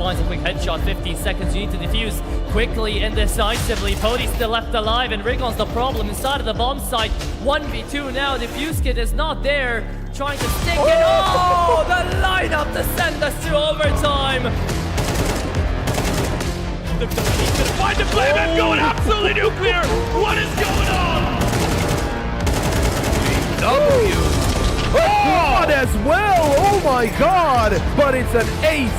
finds a quick headshot, 15 seconds, you need to defuse quickly and decisively. Pody's still left alive, and Rigon's the problem inside of the bomb site. 1v2 now, defuse kit is not there, trying to stick it. Oh, the lineup to send us to overtime. He's gonna find the flame and going absolutely nuclear. What is going on? W. Oh, as well. Oh my god. But it's an ace.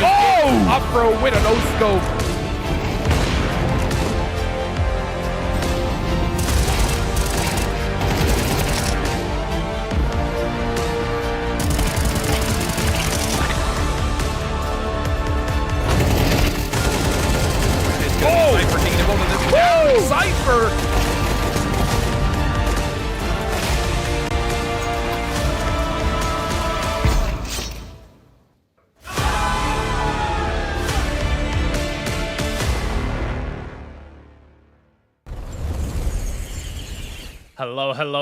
Oh! Up throw with a no scope. Cypher!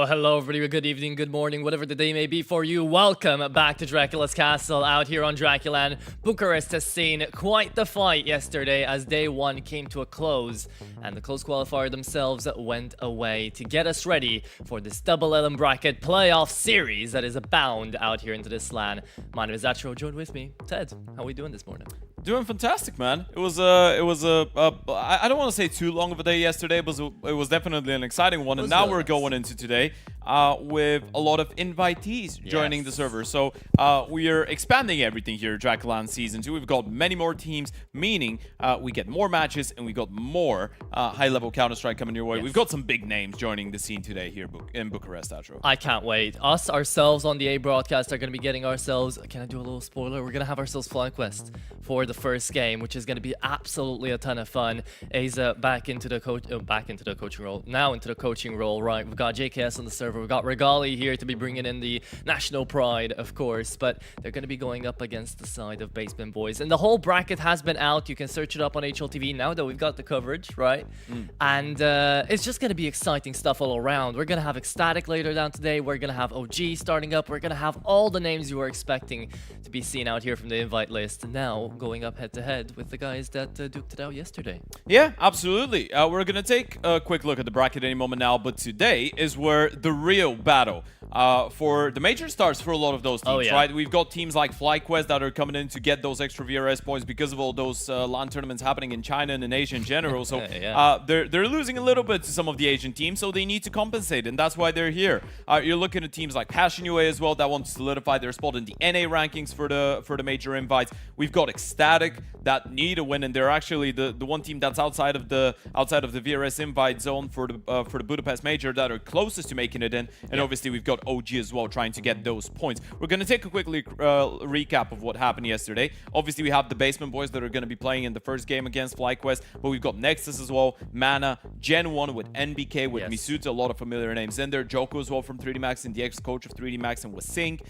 Hello, everybody. Good evening, good morning, whatever the day may be for you. Welcome back to Dracula's Castle out here on DraculaN. Bucharest has seen quite the fight yesterday as day one came to a close, and the close qualifier themselves went away to get us ready for this double LM bracket playoff series that is abound out here into this LAN. My name is Atro, joined with me, Ted. How are we doing this morning? Doing fantastic, man. It was I don't want to say too long of a day yesterday, but it was definitely an exciting one. And now we're going into today with a lot of invitees joining the server. So we are expanding everything here at DraculaN Season 2. We've got many more teams, meaning we get more matches and we got more high-level Counter-Strike coming your way. We've got some big names joining the scene today here in Bucharest, Atro. I can't wait. Us, ourselves on the A broadcast are going to be getting ourselves, can I do a little spoiler? We're going to have ourselves FlyQuest for the first game, which is going to be absolutely a ton of fun. Aza back into the coaching role. Now into the coaching role, right? We've got JKS on the server. We've got Regali here to be bringing in the national pride, of course, but they're going to be going up against the side of Basement Boys. And the whole bracket has been out. You can search it up on HLTV now that we've got the coverage, right? And it's just going to be exciting stuff all around. We're going to have Ecstatic later down today. We're going to have OG starting up. We're going to have all the names you were expecting to be seen out here from the invite list. Now going up head-to-head with the guys that duked it out yesterday. Yeah, absolutely. We're going to take a quick look at the bracket any moment now, but today is where the real battle for the major starts for a lot of those teams, right? We've got teams like FlyQuest that are coming in to get those extra VRS points because of all those LAN tournaments happening in China and in Asia in general. So they're losing a little bit to some of the Asian teams, so they need to compensate, and that's why they're here. You're looking at teams like Passion UA as well that want to solidify their spot in the NA rankings for the major invites. We've got Ecstatic that need a win, and they're actually the one team that's outside of the VRS invite zone for the Budapest major that are closest to making it in. And obviously we've got OG as well trying to get those points. We're going to take a quick recap of what happened yesterday. Obviously we have the Basement Boys that are going to be playing in the first game against FlyQuest, but we've got Nexus as well, Mana, Gen 1 with NBK, with Misuta, a lot of familiar names in there, Joko as well from 3D Max and the ex-coach of 3D Max and Wasink.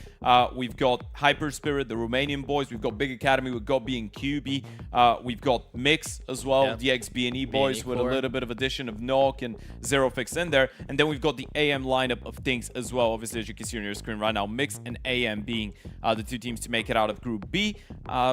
We've got Hyper Spirit, the Romanian boys. We've got Big Academy with Gobby and QB. We've got Mix as well, the ex-B&E boys with a little bit of addition of Nok and Zero Fix in there. And then we've got the AM lineup of things as well. Obviously, as you can see on your screen right now, Mix and AM being the two teams to make it out of Group B.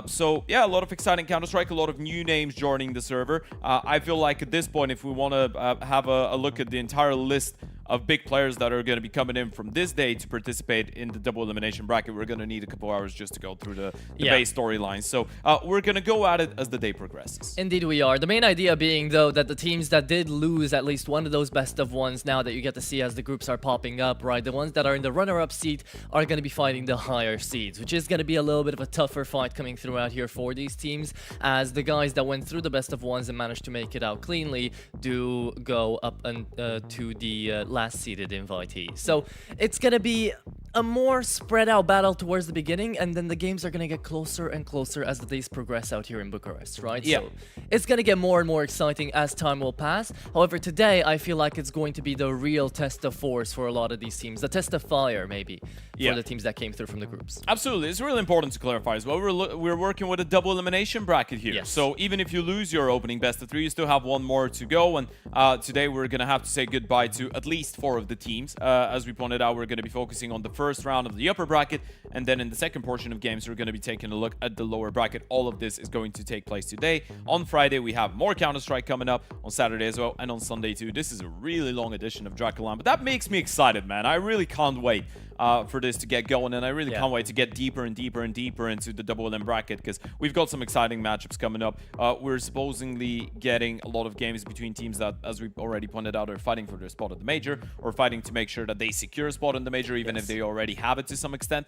So yeah, a lot of exciting Counter-Strike, a lot of new names joining the server. I feel like at this point, if we want to have a look at the entire list of big players that are going to be coming in from this day to participate in the double elimination bracket, we're going to need a couple hours just to go through the base storylines. So we're going to go at it as the day progresses. Indeed we are. The main idea being, though, that the teams that did lose at least one of those best of ones, now that you get to see as the groups are popping up, right, the ones that are in the runner-up seat are going to be fighting the higher seeds, which is going to be a little bit of a tougher fight coming through out here for these teams, as the guys that went through the best of ones and managed to make it out cleanly do go up to the last seeded invitee. So it's going to be a more spread out battle towards the beginning, and then the games are going to get closer and closer as the days progress out here in Bucharest, right? Yeah. So it's going to get more and more exciting as time will pass. However, today I feel like it's going to be the real test of force for a lot of these teams, the test of fire maybe for the teams that came through from the groups. Absolutely. It's really important to clarify as well. We're working with a double elimination bracket here. Yes. So even if you lose your opening best of 3, you still have one more to go. And today we're going to have to say goodbye to at least 4 of the teams. As we pointed out, we're going to be focusing on the first round of the upper bracket. And then in the second portion of games, we're going to be taking a look at the lower bracket. All of this is going to take place today. On Friday, we have more Counter-Strike coming up. On Saturday as well. And on Sunday too. This is a really long edition of DraculaN. But that makes me excited, man. I really can't wait for this to get going, and I really can't wait to get deeper and deeper and deeper into the double LM bracket, because we've got some exciting matchups coming up. We're supposedly getting a lot of games between teams that, as we already pointed out, are fighting for their spot at the major, or fighting to make sure that they secure a spot in the major, even if they already have it to some extent.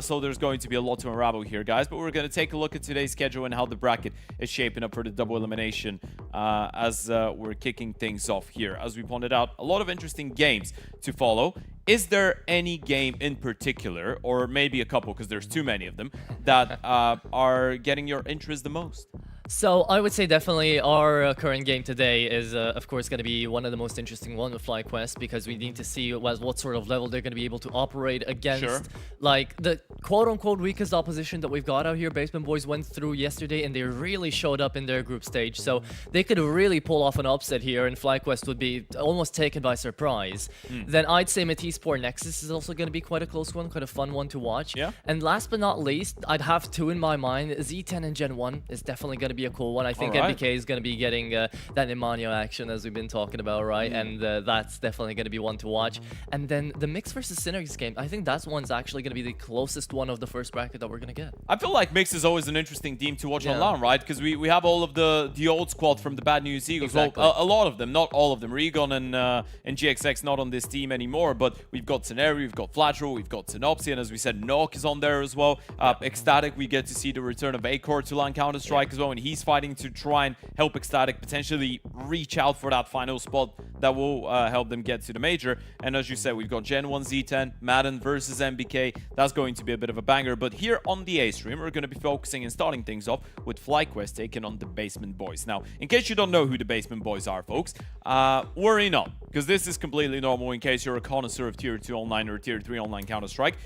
So there's going to be a lot to unravel here, guys, but we're going to take a look at today's schedule and how the bracket is shaping up for the double elimination as we're kicking things off here. As we pointed out, a lot of interesting games to follow. Is there any game in particular, or maybe a couple because there's too many of them, that are getting your interest the most? So I would say definitely our current game today is, of course, going to be one of the most interesting ones with FlyQuest, because we need to see what sort of level they're going to be able to operate against. Like the quote-unquote weakest opposition that we've got out here. Basement Boys went through yesterday, and they really showed up in their group stage. So they could really pull off an upset here, and FlyQuest would be almost taken by surprise. Then I'd say Matesport Nexus is also going to be quite a close one, quite a fun one to watch. And last but not least, I'd have 2 in my mind. Z10 and Gen 1 is definitely going to be a cool one. I think MBK is going to be getting that Nemanja action, as we've been talking about, right? And that's definitely going to be one to watch. And then the Mix versus Synergies game, I think that one's actually going to be the closest one of the first bracket that we're going to get. I feel like Mix is always an interesting team to watch online, right? Because we have all of the old squad from the Bad News Eagles. Exactly. Well, a lot of them, not all of them. Regon and GXX not on this team anymore, but we've got Scenario, we've got Flatro, we've got Synopsy, and as we said, Nok is on there as well. Ecstatic, we get to see the return of Acor to LAN Counter-Strike as well, and he's fighting to try and help Ecstatic potentially reach out for that final spot that will help them get to the major. And as you said, we've got Gen 1 Z10, Madden versus MBK. That's going to be a bit of a banger. But here on the A stream, we're going to be focusing and starting things off with FlyQuest taking on the Basement Boys. Now, in case you don't know who the Basement Boys are, folks, worry not, because this is completely normal in case you're a connoisseur of Tier 2 online or Tier 3 online Counter-Strike.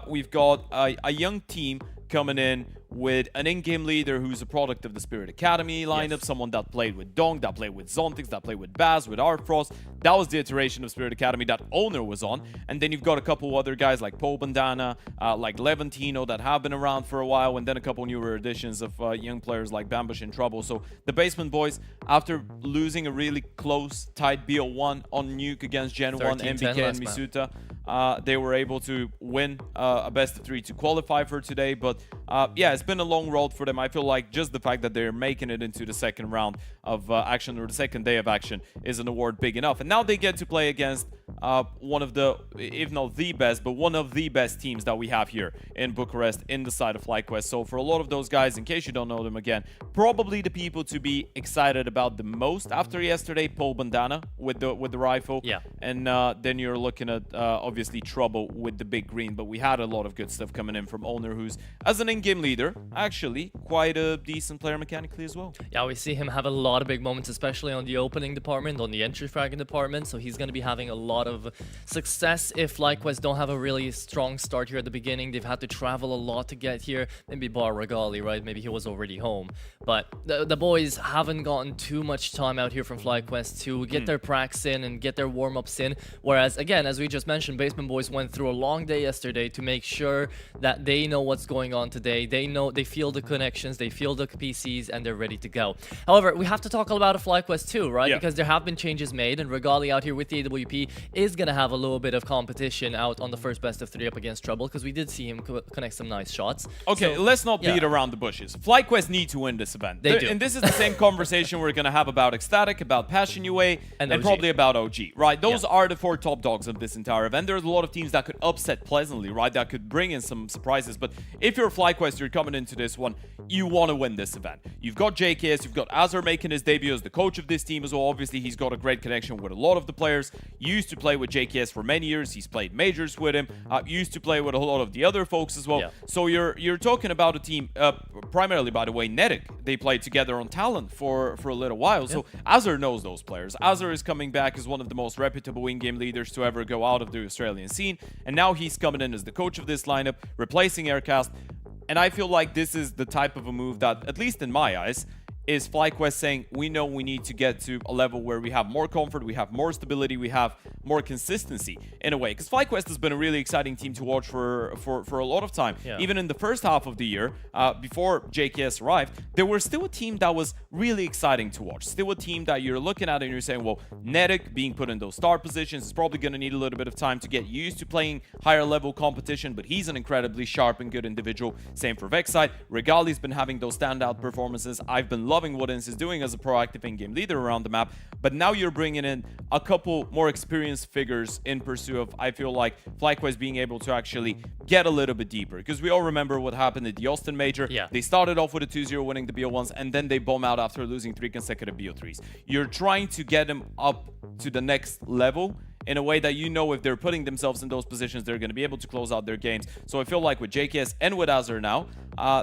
We've got a young team coming in with an in-game leader who's a product of the Spirit Academy lineup, someone that played with Dong, that played with Zontix, that played with Baz, with Artfrost. That was the iteration of Spirit Academy that Owner was on. And then you've got a couple other guys like Paul Bandana, like Levantino, that have been around for a while, and then a couple newer additions of young players like Bambush and Trouble. So the Basement Boys, after losing a really close, tight BO1 on Nuke against Gen 1, MBK, and Misuta, they were able to win a best of 3 to qualify for today. But yeah, it's been a long road for them. I feel like just the fact that they're making it into the second round of action, or the second day of action, is an award big enough. And now they get to play against one of the, if not the best, but one of the best teams that we have here in Bucharest in the side of FlyQuest. So for a lot of those guys, in case you don't know them again, probably the people to be excited about the most after yesterday, Paul Bandana with the rifle. And then you're looking at obviously Trouble with the big green. But we had a lot of good stuff coming in from Owner, who's, as an in-game leader, actually quite a decent player mechanically as well. Yeah, we see him have a lot of big moments, especially on the opening department, on the entry fragging department. So he's going to be having a lot of success if FlyQuest don't have a really strong start here at the beginning. They've had to travel a lot to get here. Maybe bar Regali, right? Maybe he was already home. But the boys haven't gotten too much time out here from FlyQuest to get their pracs in and get their warm-ups in. Whereas, again, as we just mentioned, Basement Boys went through a long day yesterday to make sure that they know what's going on today. They know, they feel the connections, they feel the PCs, and they're ready to go. However, we have to talk about a FlyQuest too, right? Because there have been changes made, and Regali out here with the AWP is going to have a little bit of competition out on the first best of 3 up against Trouble, because we did see him connect some nice shots. Okay, so, let's not beat around the bushes. FlyQuest need to win this event. They do. And this is the same conversation we're going to have about Ecstatic, about Passion UA, and probably about OG, right? Those are the 4 top dogs of this entire event. There's a lot of teams that could upset pleasantly, right? That could bring in some surprises. But if you're FlyQuest, you're coming into this one, you want to win this event. You've got JKS, you've got Azar making his debut as the coach of this team as well. Obviously, he's got a great connection with a lot of the players, used to to play with JKS for many years. He's played majors with him. Used to play with a lot of the other folks as well. So you're talking about a team, primarily, by the way, Nedic. They played together on Talent for a little while. So Azure knows those players. Azure is coming back as one of the most reputable in-game leaders to ever go out of the Australian scene. And now he's coming in as the coach of this lineup, replacing Aircast. And I feel like this is the type of a move that, at least in my eyes, is FlyQuest saying, we know we need to get to a level where we have more comfort, we have more stability, we have more consistency in a way. Because FlyQuest has been a really exciting team to watch for a lot of time. Even in the first half of the year, before JKS arrived, they were still a team that was really exciting to watch. Still a team that you're looking at and you're saying, well, Nedic being put in those star positions is probably going to need a little bit of time to get used to playing higher level competition, but he's an incredibly sharp and good individual. Same for Vexite. Regali's been having those standout performances. I've been loving what Ince is doing as a proactive in-game leader around the map, but now you're bringing in a couple more experienced figures in pursuit of, I feel like, FlyQuest being able to actually get a little bit deeper, because we all remember what happened at the Austin Major. They started off with a 2-0 winning the BO1s, and then they bomb out after losing 3 consecutive BO3s. You're trying to get them up to the next level in a way that you know if they're putting themselves in those positions, they're going to be able to close out their games. So I feel like with JKS and with Azure now,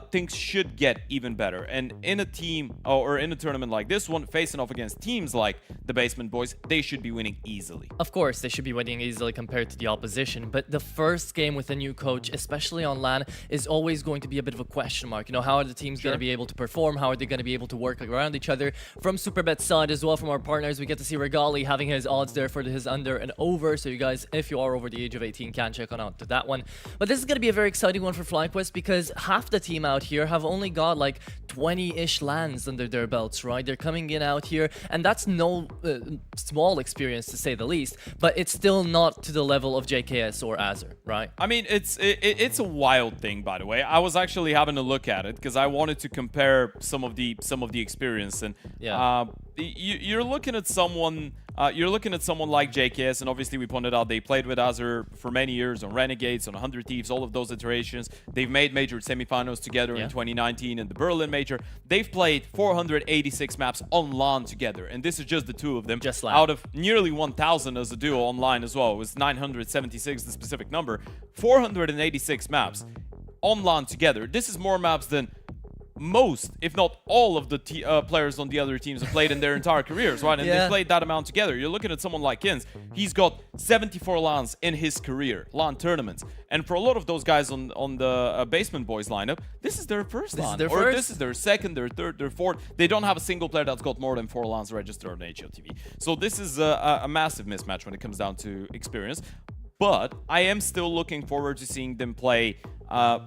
things should get even better. And in a team or in a tournament like this one, facing off against teams like the Basement Boys, they should be winning easily. Of course, they should be winning easily compared to the opposition, but the first game with a new coach, especially on LAN, is always going to be a bit of a question mark. You know, how are the teams going to be able to perform? How are they going to be able to work around each other? From Superbet's side as well, from our partners, we get to see Regali having his odds there for his under and over. So you guys, if you are over the age of 18, can check on out to that one. But this is going to be a very exciting one for FlyQuest, because half the team out here have only got like 20-ish lands under their belts, right? They're coming in out here, and that's no small experience to say the least, but it's still not to the level of JKS or Azure, right? I mean, it's a wild thing, by the way. I was actually having a look at it because I wanted to compare some of the experience, and you're looking at someone. You're looking at someone like JKS, and obviously we pointed out they played with Azure for many years on Renegades, on 100 Thieves, all of those iterations. They've made major semifinals together in 2019 in the Berlin Major. They've played 486 maps on LAN together, and this is just the two of them. Just LAN. Out of nearly 1,000 as a duo online as well. It was 976, the specific number. 486 maps on LAN together. This is more maps than most, if not all, of the players on the other teams have played in their entire careers, right? And they've played that amount together. You're looking at someone like Ince. He's got 74 LANs in his career, LAN tournaments. And for a lot of those guys on the Basement Boys lineup, this is their first LAN. This is their second, their third, their fourth. They don't have a single player that's got more than 4 LANs registered on HLTV. So this is a massive mismatch when it comes down to experience. But I am still looking forward to seeing them play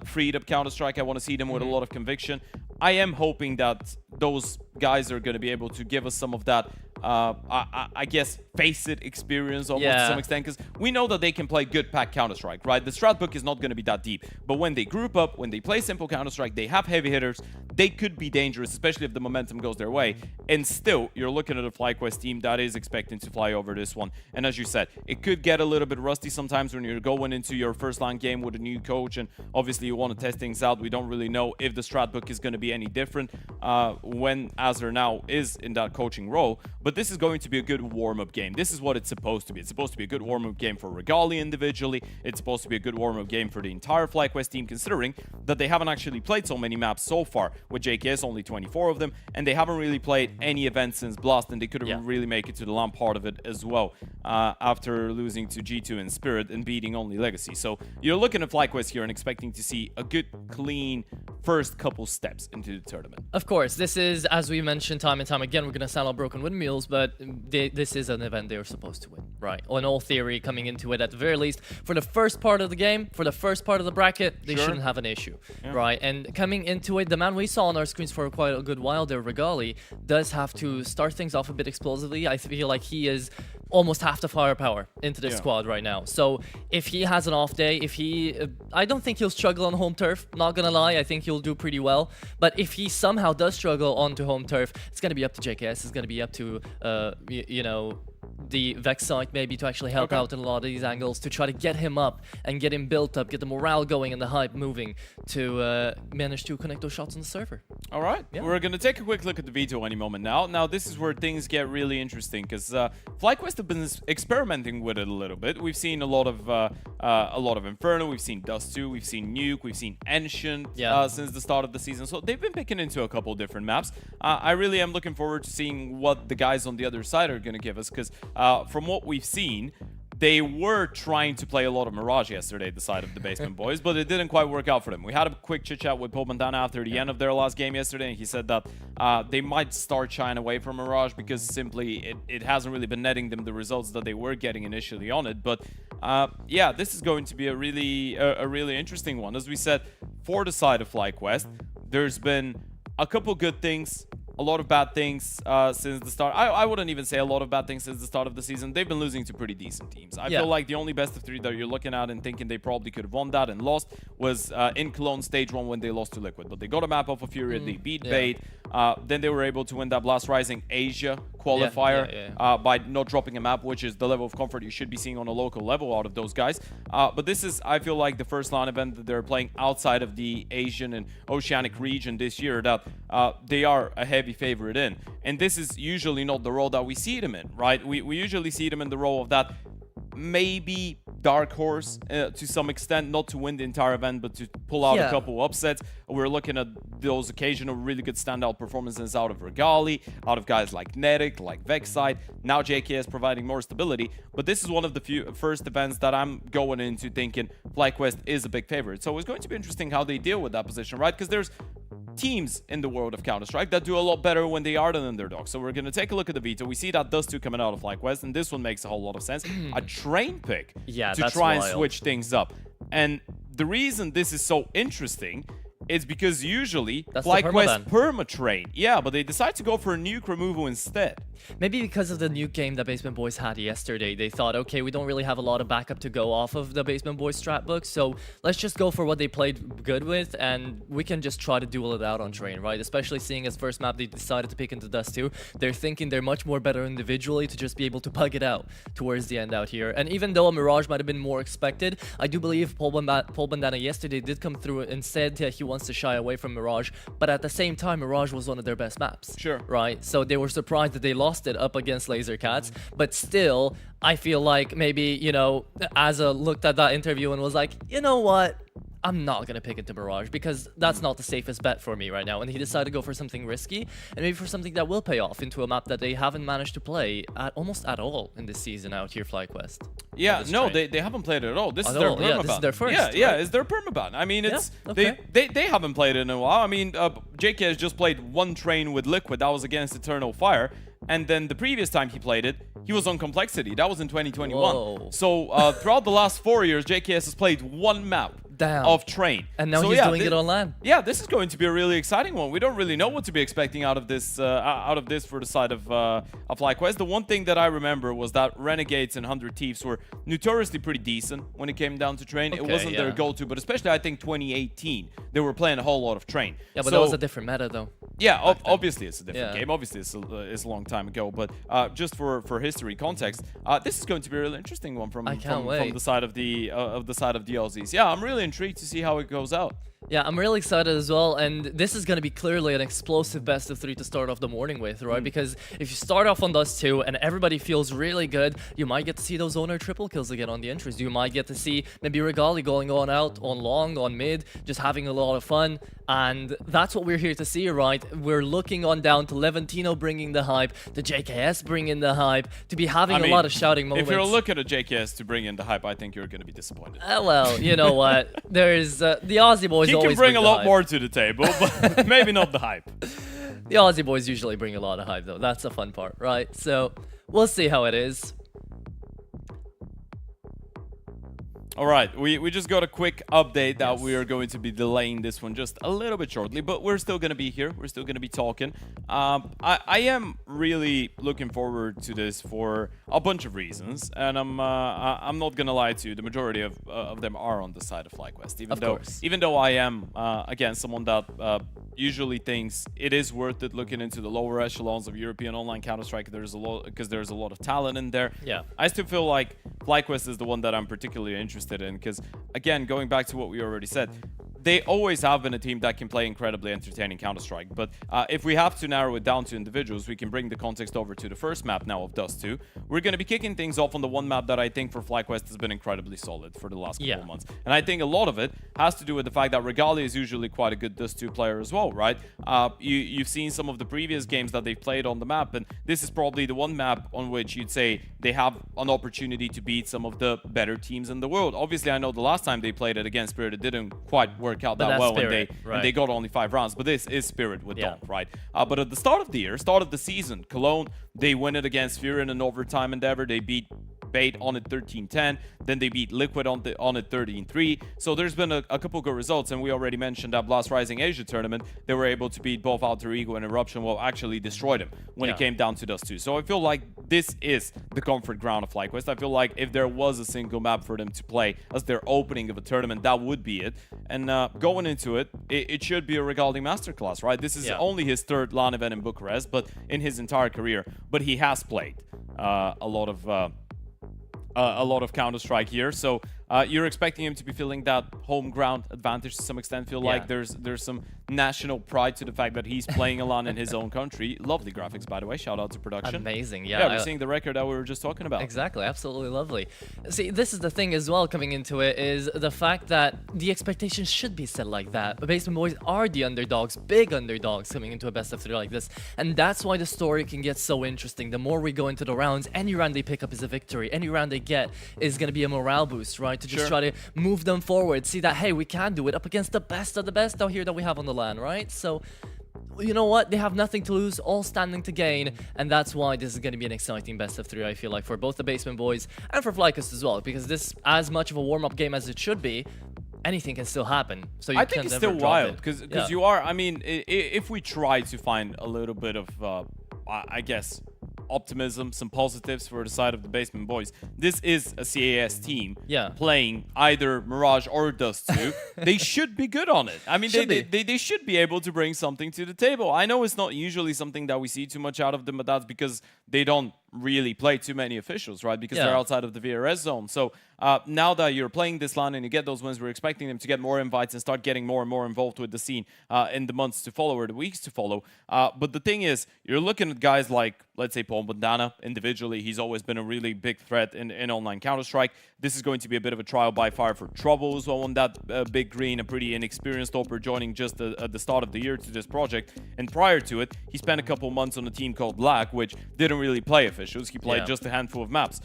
freed up Counter-Strike. I want to see them with a lot of conviction. I am hoping that those guys are going to be able to give us some of that, I guess, face it experience almost to some extent, because we know that they can play good pack Counter-Strike, right? The strat book is not going to be that deep, but when they group up, when they play simple Counter-Strike, they have heavy hitters, they could be dangerous, especially if the momentum goes their way. And still, you're looking at a FlyQuest team that is expecting to fly over this one. And as you said, it could get a little bit rusty sometimes when you're going into your first LAN game with a new coach, and obviously you want to test things out. We don't really know if the strat book is going to be any different when Azure now is in that coaching role, but this is going to be a good warm-up game. This is what it's supposed to be. It's supposed to be a good warm-up game for Regali individually. It's supposed to be a good warm-up game for the entire FlyQuest team, considering that they haven't actually played so many maps so far, with JKS only 24 of them, and they haven't really played any events since Blast, and they couldn't really make it to the LAN part of it as well, after losing to G2 in Spirit and beating only Legacy. So you're looking at FlyQuest here and expecting to see a good, clean first couple steps into the tournament. Of course, this is, as we mentioned time and time again, we're going to sound like broken windmills, but this is an event they're supposed to win, right? In all theory, coming into it, at the very least, for the first part of the game, for the first part of the bracket, they shouldn't have an issue, right? And coming into it, the man we saw on our screens for quite a good while there, Regali, does have to start things off a bit explosively. I feel like he is almost half the firepower into this squad right now. So if he has an off day, if he... I don't think he'll struggle on home turf, not gonna lie. I think he'll do pretty well. But if he somehow does struggle onto home turf, it's gonna be up to JKS. It's gonna be up to, you know, the Vex site maybe to actually help out in a lot of these angles, to try to get him up and get him built up, get the morale going and the hype moving to manage to connect those shots on the server. All right, we're going to take a quick look at the veto any moment now. Now, this is where things get really interesting because FlyQuest have been experimenting with it a little bit. We've seen a lot of Inferno, we've seen Dust 2, we've seen Nuke, we've seen Ancient since the start of the season. So they've been picking into a couple different maps. I really am looking forward to seeing what the guys on the other side are going to give us because from what we've seen, they were trying to play a lot of Mirage yesterday, the side of the Basement Boys, but it didn't quite work out for them. We had a quick chit-chat with Paul Montana after the end of their last game yesterday, and he said that they might start shying away from Mirage because simply it hasn't really been netting them the results that they were getting initially on it. But yeah, this is going to be a really interesting one. As we said, for the side of FlyQuest, there's been a couple good things, a lot of bad things since the start. I wouldn't even say a lot of bad things since the start of the season. They've been losing to pretty decent teams. I feel like the only best of 3 that you're looking at and thinking they probably could have won that and lost was in Cologne Stage 1 when they lost to Liquid. But they got a map off of Fury, they beat Bait. Then they were able to win that Blast Rising Asia qualifier by not dropping a map, which is the level of comfort you should be seeing on a local level out of those guys. But this is, I feel like, the first LAN event that they're playing outside of the Asian and Oceanic region this year that they are a heavy favorite in. And this is usually not the role that we see them in, right? We usually see them in the role of that maybe dark horse to some extent, not to win the entire event, but to pull out a couple upsets. We're looking at those occasional really good standout performances out of Regali, out of guys like Netic, like Vexite. Now JKS providing more stability, but this is one of the first events that I'm going into thinking FlyQuest is a big favorite. So it's going to be interesting how they deal with that position, right? Because there's teams in the world of Counter-Strike that do a lot better when they are the underdog. So we're going to take a look at the veto. We see that Dust 2 coming out of FlyQuest, and this one makes a whole lot of sense. A train pick to try and switch things up. And the reason this is so interesting is because usually FlyQuest perma-train. Yeah, but they decide to go for a nuke removal instead. Maybe because of the nuke game that Basement Boys had yesterday, they thought, okay, we don't really have a lot of backup to go off of the Basement Boys strat book, so let's just go for what they played good with, and we can just try to duel it out on train, right? Especially seeing as first map they decided to pick into Dust 2, they're thinking they're much more better individually to just be able to pug it out towards the end out here. And even though a Mirage might have been more expected, I do believe Paul Bandana yesterday did come through and said that he wants to shy away from Mirage, but at the same time, Mirage was one of their best maps. Sure. Right? So they were surprised that they lost it up against Laser Cats, but still, I feel like maybe, you know, Azza looked at that interview and was like, you know what? I'm not going to pick into Mirage because that's not the safest bet for me right now. And he decided to go for something risky and maybe for something that will pay off into a map that they haven't managed to play almost at all in this season out here, FlyQuest. Yeah, no, they haven't played it at all. This is their permaban. Yeah, this is their first. Yeah, it's their permaban. I mean, it's they haven't played it in a while. I mean, JK has just played one train with Liquid. That was against Eternal Fire. And then the previous time he played it, he was on Complexity. That was in 2021. Whoa. So throughout the last 4 years, JKS has played one map of train. And now he's doing it on LAN. Yeah, this is going to be a really exciting one. We don't really know what to be expecting out of this for the side of FlyQuest. The one thing that I remember was that Renegades and 100 Thieves were notoriously pretty decent when it came down to train. It wasn't their go-to, but especially I think 2018, they were playing a whole lot of train. Yeah, but that was a different meta though. Yeah, obviously it's a different game. Obviously it's a long time ago, but just for history context, this is going to be a really interesting one from the side of the Aussies. Yeah, I'm really intrigued to see how it goes out. Yeah, I'm really excited as well, and this is going to be clearly an explosive best of 3 to start off the morning with, right? Because if you start off on Dust 2 and everybody feels really good, you might get to see those owner triple kills again on the entries. You might get to see maybe Regali going on out, on long, on mid, just having a lot of fun, and that's what we're here to see, right? We're looking on down to Levantino bringing the hype, the JKS bringing the hype, to be having a lot of shouting moments. If you're looking at JKS to bring in the hype, I think you're going to be disappointed. Well, you know what? There's the Aussie boys. He can bring a lot more to the table, but maybe not the hype. The Aussie boys usually bring a lot of hype, though. That's the fun part, right? So we'll see how it is. All right, we just got a quick update that we are going to be delaying this one just a little bit shortly, but we're still going to be here. We're still going to be talking. I am really looking forward to this for a bunch of reasons, and I'm not going to lie to you. The majority of them are on the side of FlyQuest, even though I am again someone that usually thinks it is worth it looking into the lower echelons of European online Counter-Strike. There's a lot because there's a lot of talent in there. Yeah. I still feel like FlyQuest is the one that I'm particularly interested in because, again, going back to what we already said, they always have been a team that can play incredibly entertaining Counter-Strike. But if we have to narrow it down to individuals, we can bring the context over to the first map now of Dust 2. We're going to be kicking things off on the one map that I think for FlyQuest has been incredibly solid for the last couple of months. And I think a lot of it has to do with the fact that Regalia is usually quite a good Dust 2 player as well, right? You've seen some of the previous games that they've played on the map, and this is probably the one map on which you'd say they have an opportunity to beat some of the better teams in the world. Obviously, I know the last time they played it against Spirit, it didn't quite work out that well, Spirit, and they got only 5 rounds, but this is Spirit with Donk, right? But at the start of the year, start of the season, Cologne, they win it against Fury in an overtime endeavor. They beat Bait on it 13-10, then they beat Liquid on it 13-3. So there's been a couple good results, and we already mentioned that Blast Rising Asia tournament. They were able to beat both Alter Ego and Eruption, well, actually destroy them when it came down to Dust 2. So I feel like this is the comfort ground of FlyQuest. I feel like if there was a single map for them to play as their opening of a tournament, that would be it. And going into it, it should be a Regaldi masterclass, right? This is only his 3rd LAN event in Bucharest, but in his entire career. But he has played a lot of Counter-Strike here, so you're expecting him to be feeling that home ground advantage to some extent. Feel like there's some national pride to the fact that he's playing a LAN in his own country. Lovely graphics, by the way. Shout out to production. Amazing, yeah. We're seeing the record that we were just talking about. Exactly, absolutely lovely. See, this is the thing as well coming into it, is the fact that the expectations should be set like that. Basement Boys are the underdogs, big underdogs coming into a best of 3 like this, and that's why the story can get so interesting. The more we go into the rounds, any round they pick up is a victory. Any round they get is going to be a morale boost, right? To just try to move them forward, see that, hey, we can do it up against the best of the best out here that we have on the LAN, right? So, you know what? They have nothing to lose, all standing to gain, and that's why this is going to be an exciting best of 3, I feel like, for both the Basement Boys and for FlyQuest as well, because this, as much of a warm-up game as it should be, anything can still happen. So you I think it's still wild, because you are, I mean, if we try to find a little bit of, I guess, optimism, some positives for the side of the Basement Boys. This is a CAS team playing either Mirage or Dust 2. They should be good on it. I mean, they should be able to bring something to the table. I know it's not usually something that we see too much out of them, but that's because they don't really play too many officials, right? Because they're outside of the VRS zone. So now that you're playing this LAN and you get those wins, we're expecting them to get more invites and start getting more and more involved with the scene in the months to follow or the weeks to follow. But the thing is, you're looking at guys like, let's say, Paul Bandana individually. He's always been a really big threat in online Counter-Strike. This is going to be a bit of a trial by fire for Trouble as well on that big green, a pretty inexperienced Opper joining just at the start of the year to this project. And prior to it, he spent a couple months on a team called Black, which didn't really play officials. He played just a handful of maps.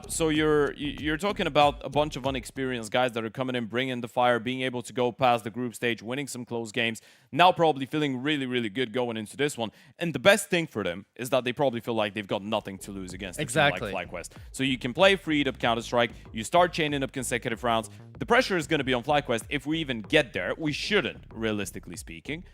So you're talking about a bunch of unexperienced guys that are coming in, bringing the fire, being able to go past the group stage, winning some close games, now probably feeling really, really good going into this one. And the best thing for them is that they probably feel like they've got nothing to lose against a team like FlyQuest. So you can play freed up Counter-Strike, you start chaining up consecutive rounds. The pressure is going to be on FlyQuest. If we even get there, we shouldn't, realistically speaking.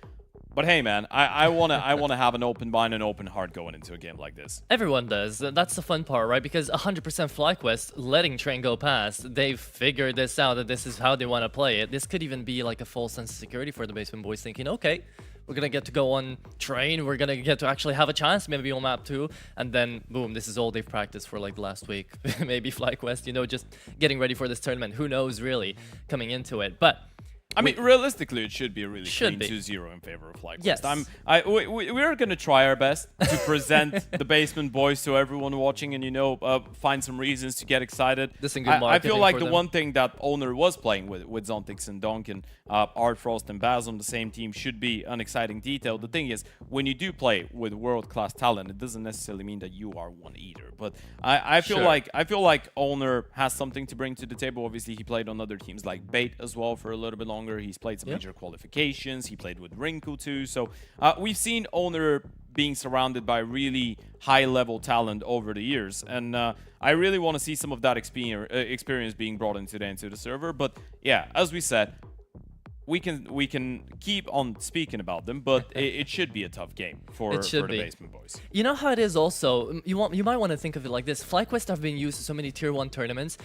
But hey, man, I wanna have an open mind and open heart going into a game like this. Everyone does. That's the fun part, right? Because 100% FlyQuest, letting Train go past, they've figured this out, that this is how they want to play it. This could even be like a false sense of security for the Basement Boys, thinking, okay, we're gonna get to go on Train, we're gonna get to actually have a chance maybe on map 2, and then boom, this is all they've practiced for like the last week. Maybe FlyQuest, you know, just getting ready for this tournament. Who knows, really, coming into it. But I mean, realistically, it should be a really clean 2-0 in favor of FlyQuest. Yes. We're going to try our best to present the Basement Boys to everyone watching and, you know, find some reasons to get excited. I feel like the one thing that Owner was playing with Zontix and Donk and Art Frost and Baz on the same team should be an exciting detail. The thing is, when you do play with world-class talent, it doesn't necessarily mean that you are one either. But I feel like Owner has something to bring to the table. Obviously, he played on other teams like Bait as well for a little bit longer. He's played some major qualifications. He played with Rinku too. So we've seen Owner being surrounded by really high-level talent over the years. And I really want to see some of that experience being brought into the server. But yeah, as we said, we can keep on speaking about them, but it should be a tough game for the Basement Boys. You know how it is also, you might want to think of it like this. FlyQuest have been used to so many tier 1 tournaments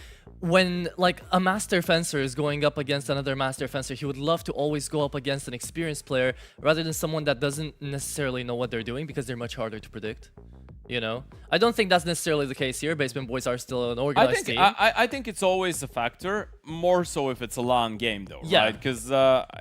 when like a master fencer is going up against another master fencer, he would love to always go up against an experienced player rather than someone that doesn't necessarily know what they're doing, because they're much harder to predict. You know, I don't think that's necessarily the case here. Basement Boys are still an organized team. I think it's always a factor, more so if it's a LAN game though, Yeah. right? Because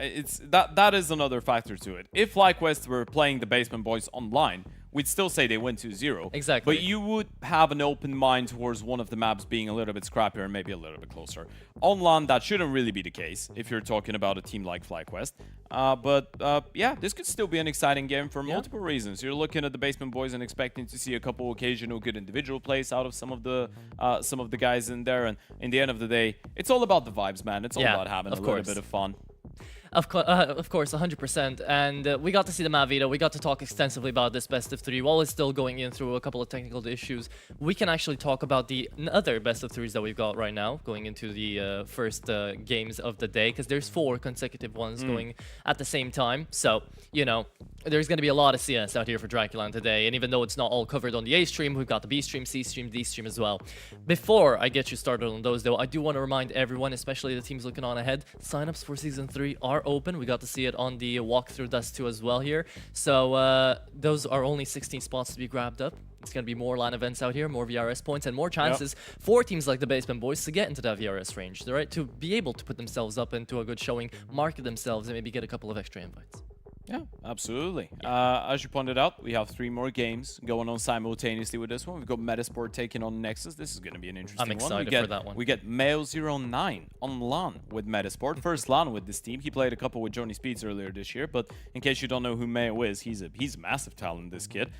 it's that is another factor to it. If FlyQuest were playing the Basement Boys online, we'd still say they win 2-0. Exactly. But you would have an open mind towards one of the maps being a little bit scrappier and maybe a little bit closer. On LAN, that shouldn't really be the case if you're talking about a team like FlyQuest. Yeah, this could still be an exciting game for multiple reasons. You're looking at the Basement Boys and expecting to see a couple occasional good individual plays out of some of the guys in there. And in the end of the day, it's all about the vibes, man. It's all about having a little bit of fun. Of course, 100%. And we got to see the map Vita. We got to talk extensively about this best of 3. While it's still going in through a couple of technical issues, we can actually talk about the other best of 3s that we've got right now, going into the first games of the day, because there's 4 consecutive ones going at the same time. So, you know, there's going to be a lot of CS out here for DraculaN today. And even though it's not all covered on the A stream, we've got the B stream, C stream, D stream as well. Before I get you started on those, though, I do want to remind everyone, especially the teams looking on ahead, signups for Season 3 are open. We got to see it on the walkthrough dust too as well here. So those are only 16 spots to be grabbed up. It's going to be more LAN events out here, more VRS points, and more chances for teams like the Basement Boys to get into that VRS range, right? To be able to put themselves up into a good showing, market themselves, and maybe get a couple of extra invites. Yeah, absolutely. As you pointed out, we have 3 more games going on simultaneously with this one. We've got Metasport taking on Nexus. This is going to be an interesting one. I'm excited for that one. We get Mayo09 on LAN with Metasport. First LAN with this team. He played a couple with Johnny Speeds earlier this year, but in case you don't know who Mayo is, he's a massive talent, this kid.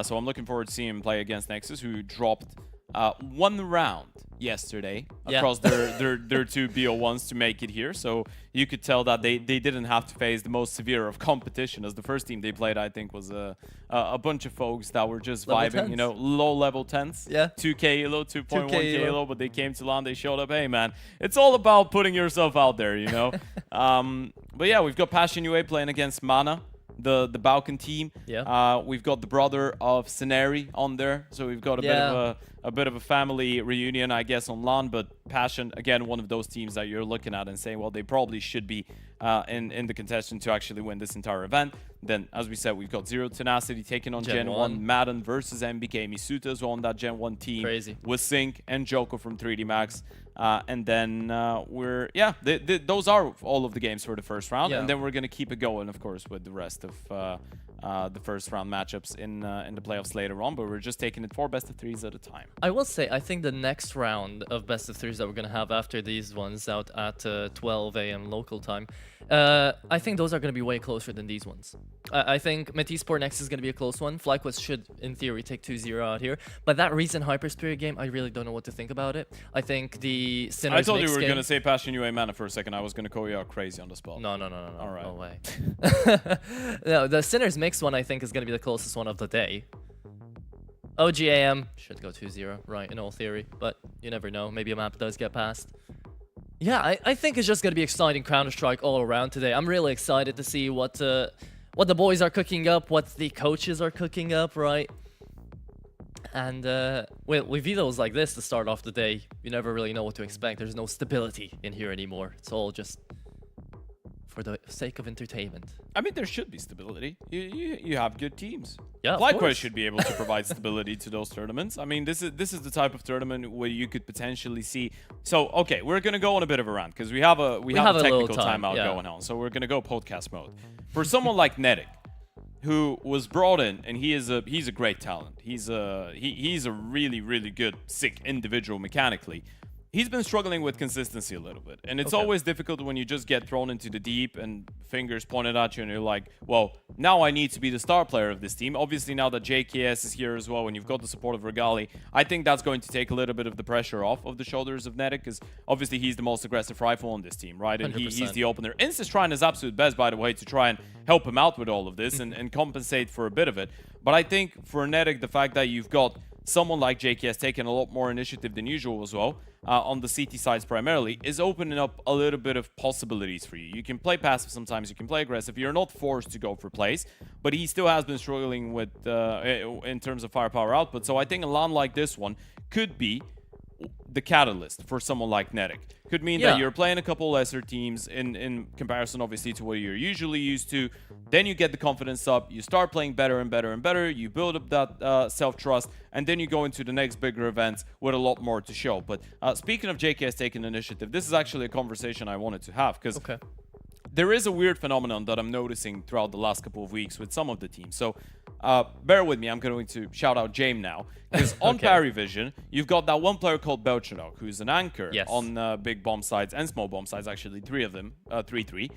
So I'm looking forward to seeing him play against Nexus, who dropped 1 round yesterday across their 2 BO1s to make it here. So you could tell that they didn't have to face the most severe of competition, as the first team they played, I think, was a bunch of folks that were just Level vibing, 10s. you know, low level 10s. Yeah. 2K elo, 2.1 2K elo, but they came to LAN, they showed up. Hey, man, it's all about putting yourself out there, you know. But yeah, we've got Passion UA playing against Mana, the Balkan team. Yeah. We've got the brother of Scenari on there, so we've got a bit of a family reunion, I guess, on LAN. But Passion, again, one of those teams that you're looking at and saying, well, they probably should be in the contention to actually win this entire event. Then, as we said, we've got Zero Tenacity taking on Gen 1, Madden versus MBK, Misuta as well on that Gen 1 team. Crazy. With Sync and Joko from 3D Max. And then those are all of the games for the first round. And then we're going to keep it going, of course, with the rest of the first round matchups in the playoffs later on. But we're just taking it 4 best of 3s at a time. I will say, I think the next round of best of 3s that we're going to have after these ones out at 12 a.m. local time, I think those are going to be way closer than these ones. I think Metisport next is going to be a close one. FlyQuest should, in theory, take 2-0 out here. But that recent Hyperspirit game, I really don't know what to think about it. I think the Sinners I told you we were game... going to say Passion UA Mana for a second. I was going to call you out crazy on the spot. No. All right. No way. No, the Sinners Mix one, I think, is going to be the closest one of the day. OGAM should go 2-0, right, in all theory. But you never know. Maybe a map does get passed. Yeah, I think it's just going to be exciting Counter-Strike all around today. I'm really excited to see what the boys are cooking up, what the coaches are cooking up, right? And with vetoes like this to start off the day, you never really know what to expect. There's no stability in here anymore. It's all just for the sake of entertainment. I mean, there should be stability. You have good teams. Yeah, FlyQuest should be able to provide stability to those tournaments. I mean, this is the type of tournament where you could potentially see. So, okay, we're gonna go on a bit of a rant because we have a technical timeout going on. So we're gonna go podcast mode. For someone like Nedic, who was brought in, and he's a great talent. He's a really good, sick individual mechanically. He's been struggling with consistency a little bit. And it's always difficult when you just get thrown into the deep and fingers pointed at you and you're like, well, now I need to be the star player of this team. Obviously, now that JKS is here as well and you've got the support of Regali, I think that's going to take a little bit of the pressure off of the shoulders of Nedic, because obviously he's the most aggressive rifle on this team, right? And he's the opener. Inst is trying his absolute best, by the way, to try and help him out with all of this and compensate for a bit of it. But I think for Nedic, the fact that you've got someone like JKS taking a lot more initiative than usual as well, on the CT sides primarily, is opening up a little bit of possibilities for you. You can play passive sometimes, you can play aggressive. You're not forced to go for plays, but he still has been struggling with in terms of firepower output. So I think a LAN like this one could be the catalyst for someone like Netic. Could mean that you're playing a couple lesser teams in comparison, obviously, to what you're usually used to. Then you get the confidence up, you start playing better and better and better, you build up that self-trust, and then you go into the next bigger events with a lot more to show. But speaking of JKS taking initiative, this is actually a conversation I wanted to have, because there is a weird phenomenon that I'm noticing throughout the last couple of weeks with some of the teams. So bear with me, I'm going to shout out James now. Because on Parivision, you've got that one player called Belchanok, who's an anchor on big bomb sites and small bomb sites, actually 3 of them, 3-3.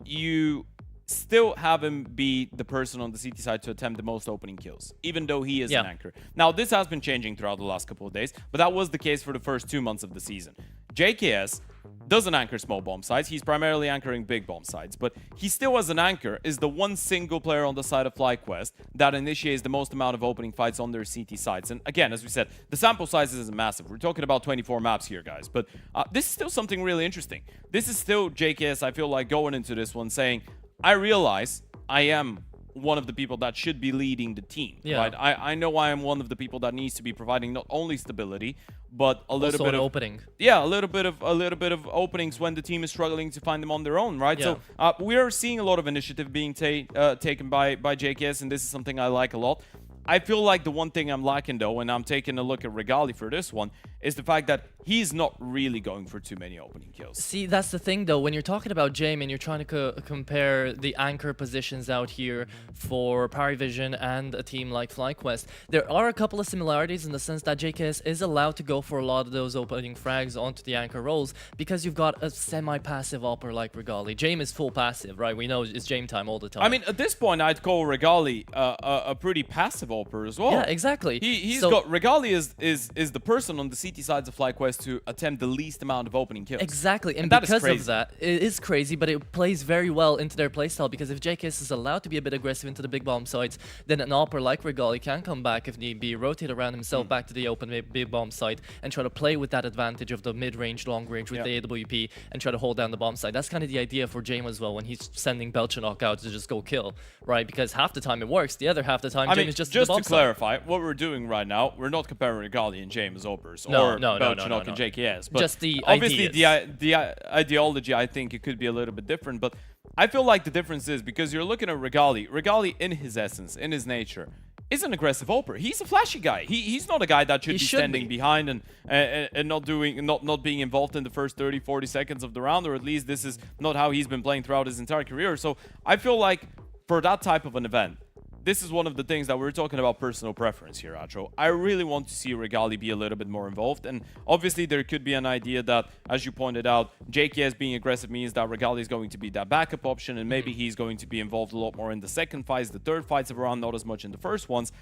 You still have him be the person on the CT side to attempt the most opening kills, even though he is an anchor. Now, this has been changing throughout the last couple of days, but that was the case for the first 2 months of the season. JKS doesn't anchor small bomb sites. He's primarily anchoring big bomb sites, but he still, as an anchor, is the one single player on the side of FlyQuest that initiates the most amount of opening fights on their CT sites. And again, as we said, the sample size isn't massive. We're talking about 24 maps here, guys, but this is still something really interesting. This is still JKS, I feel like, going into this one saying, I realize I am one of the people that should be leading the team, right? I know I am one of the people that needs to be providing not only stability, but a little bit of opening. Yeah, a little bit of openings when the team is struggling to find them on their own, right? So we are seeing a lot of initiative being taken by JKS, and this is something I like a lot. I feel like the one thing I'm lacking, though, and I'm taking a look at Regali for this one, is the fact that he's not really going for too many opening kills. See, that's the thing, though. When you're talking about James and you're trying to compare the anchor positions out here for Parivision and a team like FlyQuest, there are a couple of similarities in the sense that JKS is allowed to go for a lot of those opening frags onto the anchor roles because you've got a semi-passive opper like Regali. James is full passive, right? We know it's James time all the time. I mean, at this point, I'd call Regali a pretty passive opper as well. Yeah, exactly. He's got Regali is the person on the CT sides of FlyQuest to attempt the least amount of opening kills. Exactly, and because of that, it is crazy, but it plays very well into their playstyle, because if JKS is allowed to be a bit aggressive into the big bomb sites, then an opper like Regali can come back if need be, rotate around himself back to the open big bomb site, and try to play with that advantage of the mid-range, long-range with the AWP, and try to hold down the bomb site. That's kind of the idea for James as well, when he's sending Belchanok out to just go kill, right? Because half the time it works, the other half the time James is just to clarify, what we're doing right now, we're not comparing Regali and James oppers, or Belchanok and JKS, but just the obviously ideas. the ideology, I think it could be a little bit different, but I feel like the difference is because you're looking at Regali in his essence, in his nature, is an aggressive opper. He's a flashy guy. He's not a guy that should be standing behind and not being involved in the first 30-40 seconds of the round, or at least this is not how he's been playing throughout his entire career. So I feel like for that type of an event, this is one of the things that we're talking about personal preference here, Atro. I really want to see Regali be a little bit more involved, and obviously there could be an idea that, as you pointed out, JKS being aggressive means that Regali is going to be that backup option, and maybe he's going to be involved a lot more in the second fights, the third fights of around, not as much in the first ones.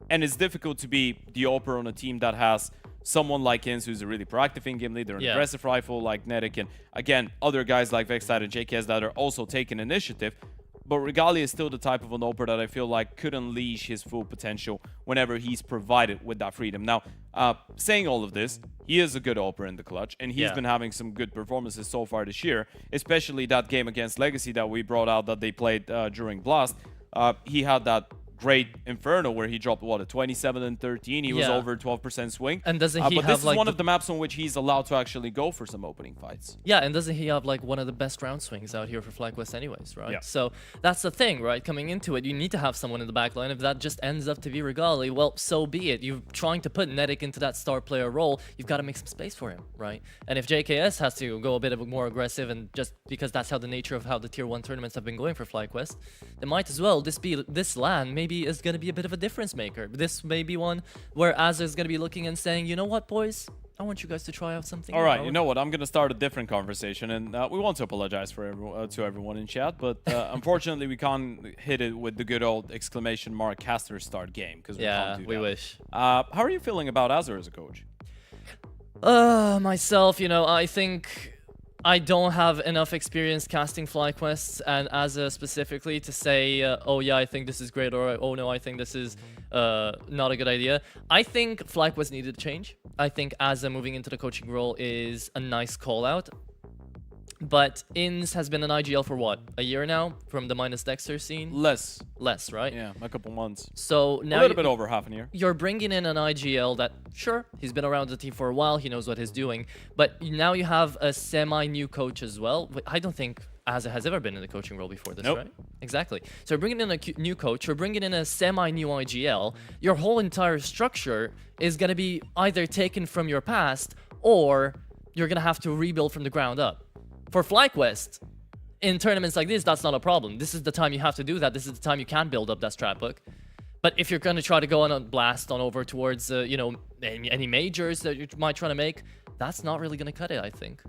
And it's difficult to be the opper on a team that has someone like Inz, who's a really proactive in-game leader, an aggressive rifle like Netic, and again, other guys like Vextide and JKS that are also taking initiative. But Regali is still the type of an opper that I feel like could unleash his full potential whenever he's provided with that freedom. Now, saying all of this, he is a good opper in the clutch, and he's been having some good performances so far this year, especially that game against Legacy that we brought out that they played during Blast. He had that great Inferno where he dropped, what, a 27 and 13. He was over 12% swing. And doesn't he but have this is one of the maps on which he's allowed to actually go for some opening fights. Yeah, and doesn't he have like one of the best round swings out here for FlyQuest anyways, right? Yeah. So that's the thing, right? Coming into it, you need to have someone in the back line. If that just ends up to be Regali, well, so be it. You're trying to put Netic into that star player role, you've got to make some space for him, right? And if JKS has to go a bit more aggressive, and just because that's how the nature of how the tier 1 tournaments have been going for FlyQuest, then might as well this LAN maybe is going to be a bit of a difference maker. This may be one where Azza is going to be looking and saying, you know what, boys? I want you guys to try out something. All right, you know what? I'm going to start a different conversation, and we want to apologize for to everyone in chat, but unfortunately we can't hit it with the good old exclamation mark caster start game, because we can't do that. We wish. How are you feeling about Azza as a coach? Myself, you know, I think I don't have enough experience casting FlyQuests and Azza specifically to say, oh yeah, I think this is great, or oh no, I think this is not a good idea. I think FlyQuest needed to change. I think Azza moving into the coaching role is a nice call out. But Ins has been an IGL for what? A year now from the minus Dexter scene? Less, right? yeah, a couple months. So now a little bit over half a year. You're bringing in an IGL that, sure, he's been around the team for a while, he knows what he's doing, but now you have a semi-new coach as well. I don't think Azza has ever been in the coaching role before this, nope. right? Exactly. So you're bringing in a new coach, you're bringing in a semi-new IGL. Your whole entire structure is going to be either taken from your past or you're going to have to rebuild from the ground up. For FlyQuest, in tournaments like this, that's not a problem. This is the time you have to do that. This is the time you can build up that strat book. But if you're going to try to go on a blast on over towards, you know, any majors that you might try to make, that's not really going to cut it, I think.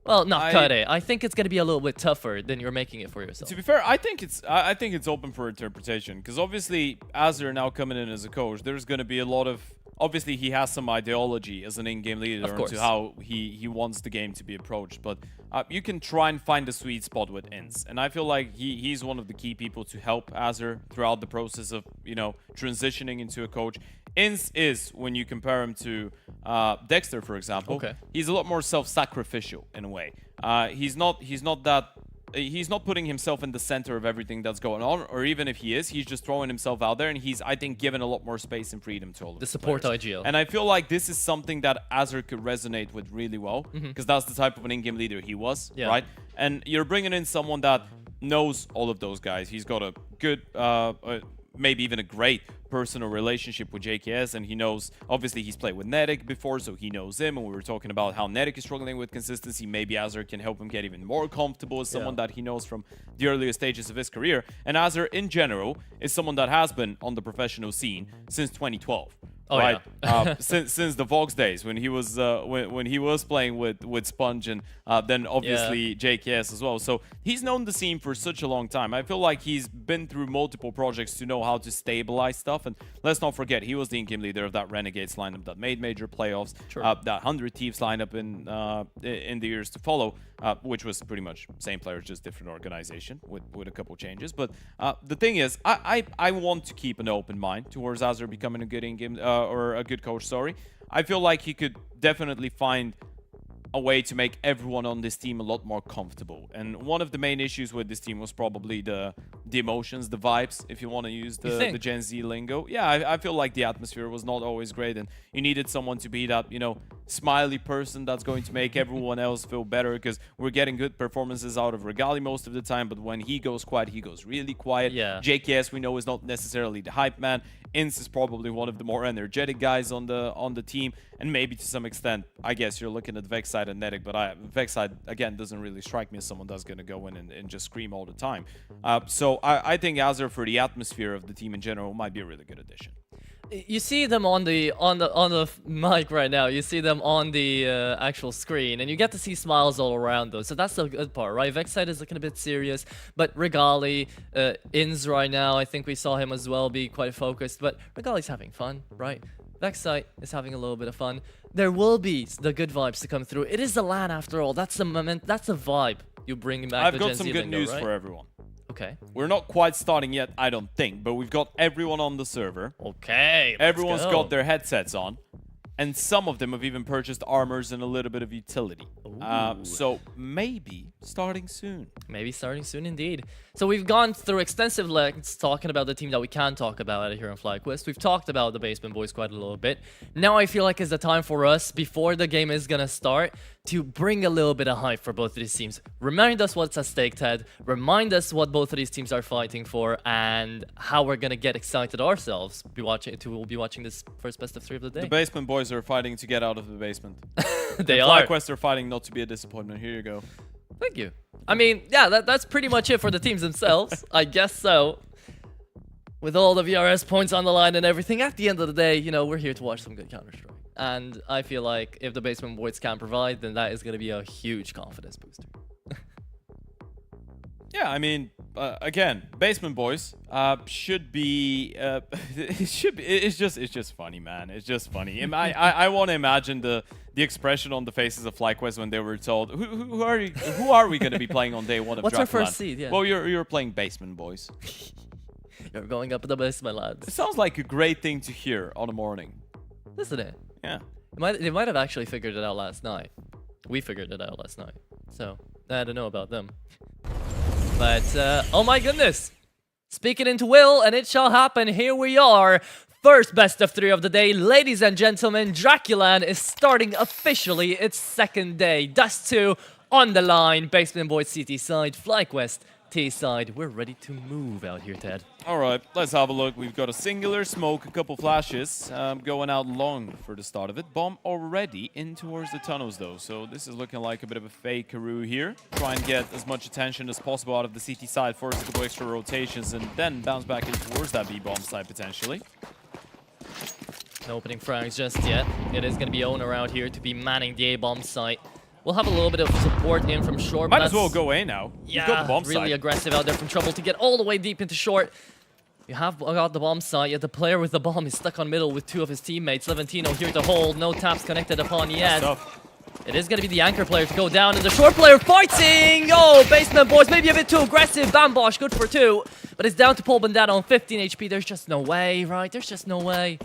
Well, not cut it. I think it's going to be a little bit tougher than you're making it for yourself. To be fair, I think it's open for interpretation, because obviously, as they're now coming in as a coach, there's going to be a lot of... Obviously, he has some ideology as an in-game leader into how he wants the game to be approached, but you can try and find the sweet spot with Ints, and I feel like he's one of the key people to help Azur throughout the process of, you know, transitioning into a coach. Ints is, when you compare him to Dexter, for example, he's a lot more self-sacrificial in a way. He's not putting himself in the center of everything that's going on, or even if he is, he's just throwing himself out there, and he's, I think, given a lot more space and freedom to all of the support players. IGL. And I feel like this is something that Azur could resonate with really well, because that's the type of an in-game leader he was, right? And you're bringing in someone that knows all of those guys. He's got a good, maybe even a great personal relationship with JKS, and he knows, obviously he's played with Netic before, so he knows him, and we were talking about how Netic is struggling with consistency. Maybe Azur can help him get even more comfortable as someone that he knows from the earlier stages of his career. And Azur, in general, is someone that has been on the professional scene since 2012. Right, since the Vox days, when he was when he was playing with Sponge, and then obviously JKS as well. So he's known the scene for such a long time. I feel like he's been through multiple projects to know how to stabilize stuff. And let's not forget, he was the in-game leader of that Renegades lineup that made major playoffs, that 100 Thieves lineup in the years to follow, which was pretty much same players, just different organization with a couple changes. But the thing is, I want to keep an open mind towards Azur becoming a good in-game or a good coach, sorry. I feel like he could definitely find a way to make everyone on this team a lot more comfortable. And one of the main issues with this team was probably the emotions, the vibes, if you want to use the Gen Z lingo. Yeah, I feel like the atmosphere was not always great, and you needed someone to be that, you know, smiley person that's going to make everyone else feel better, because we're getting good performances out of Regali most of the time, but when he goes quiet, he goes really quiet. JKS, we know, is not necessarily the hype man. Ince is probably one of the more energetic guys on the team, and maybe to some extent, I guess you're looking at Vexside and Netic, but Vexside, again, doesn't really strike me as someone that's going to go in and just scream all the time. So I think Azur, for the atmosphere of the team in general, might be a really good addition. You see them on the mic right now. You see them on the actual screen, and you get to see smiles all around those. So that's the good part, right? Vexside is looking a bit serious, but Regali, Inz right now, I think we saw him as well be quite focused. But Regali's having fun, right? Vexside is having a little bit of fun. There will be the good vibes to come through. It is the LAN after all. That's the moment. That's the vibe you bring back. I've got some good news for everyone. Okay. We're not quite starting yet, I don't think, but we've got everyone on the server. Okay, everyone's got their headsets on, and some of them have even purchased armors and a little bit of utility. So maybe starting soon. Maybe starting soon indeed. So we've gone through extensive lengths talking about the team that we can talk about here on FlyQuest. We've talked about the Basement Boys quite a little bit. Now I feel like it's the time for us, before the game is gonna start, to bring a little bit of hype for both of these teams. Remind us what's at stake, Ted. Remind us what both of these teams are fighting for, and how we're gonna get excited ourselves. We'll be watching this first best of 3 of the day. The Basement Boys are fighting to get out of the basement. They are. FlyQuest are fighting not to be a disappointment. Here you go. Thank you. I mean, yeah, that's pretty much it for the teams themselves. I guess so. With all the VRS points on the line and everything, at the end of the day, you know, we're here to watch some good Counter-Strike. And I feel like if the Basement Boys can provide, then that is going to be a huge confidence booster. Yeah, I mean, again, Basement Boys should be. It's just funny, man. It's just funny. I want to imagine the expression on the faces of FlyQuest when they were told, "Who are we going to be playing on day 1 of DraculaN?" What's our first seed? Yeah. Well, you're playing Basement Boys. You're going up in the basement, lads. It sounds like a great thing to hear on a morning, isn't it? Yeah. They might have actually figured it out last night. We figured it out last night. So, I don't know about them. But, oh my goodness! Speaking into will, and it shall happen, here we are. First best of 3 of the day, ladies and gentlemen, DraculaN is starting officially its second day. Dust 2 on the line, Basement Boys CT side, FlyQuest T side. We're ready to move out here, Ted. All right, let's have a look. We've got a singular smoke, a couple flashes, going out long for the start of it. Bomb already in towards the tunnels, though. So this is looking like a bit of a fake Karoo here. Try and get as much attention as possible out of the CT side, force a couple extra rotations, and then bounce back in towards that B-bomb side, potentially. No opening frags just yet. It is going to be Owner out here to be manning the A-bomb site. We'll have a little bit of support in from short. Might as well go A now. Yeah, you've got the bomb really side. Aggressive out there from Trouble to get all the way deep into short. You have got the bomb site, yet the player with the bomb is stuck on middle with 2 of his teammates. Levantino here to hold, no taps connected upon yet. It is going to be the anchor player to go down, and the short player fighting! Oh, Basement Boys, maybe a bit too aggressive. Bambosh, good for 2. But it's down to Paul Bandana on 15 HP. There's just no way, right? There's just no way.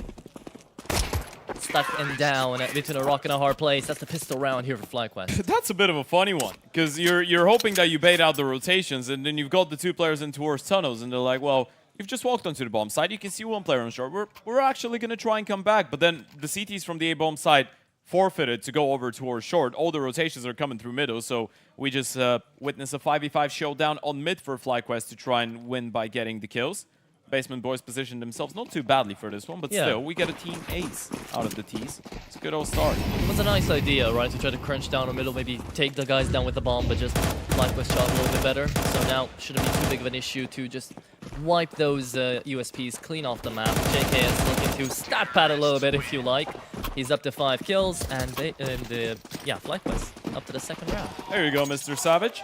Stuck and down between a rock and a hard place. That's the pistol round here for FlyQuest. That's a bit of a funny one, because you're hoping that you bait out the rotations, and then you've got the 2 players in towards tunnels, and they're like, well, you've just walked onto the bomb side. You can see 1 player on short. We're actually going to try and come back, but then the CTs from the A-bomb side forfeited to go over towards short. All the rotations are coming through middle, so we just witnessed a 5v5 showdown on mid for FlyQuest to try and win by getting the kills. Basement Boys positioned themselves not too badly for this one, but still, we get a team ace out of the T's. It's a good old start. It was a nice idea, right, to try to crunch down the middle, maybe take the guys down with the bomb, but just FlyQuest shot a little bit better. So now, shouldn't be too big of an issue to just wipe those USPs clean off the map. JKS looking to stat pad a little bit, if you like. He's up to 5 kills, and FlyQuest up to the 2nd round. There you go, Mr. Savage.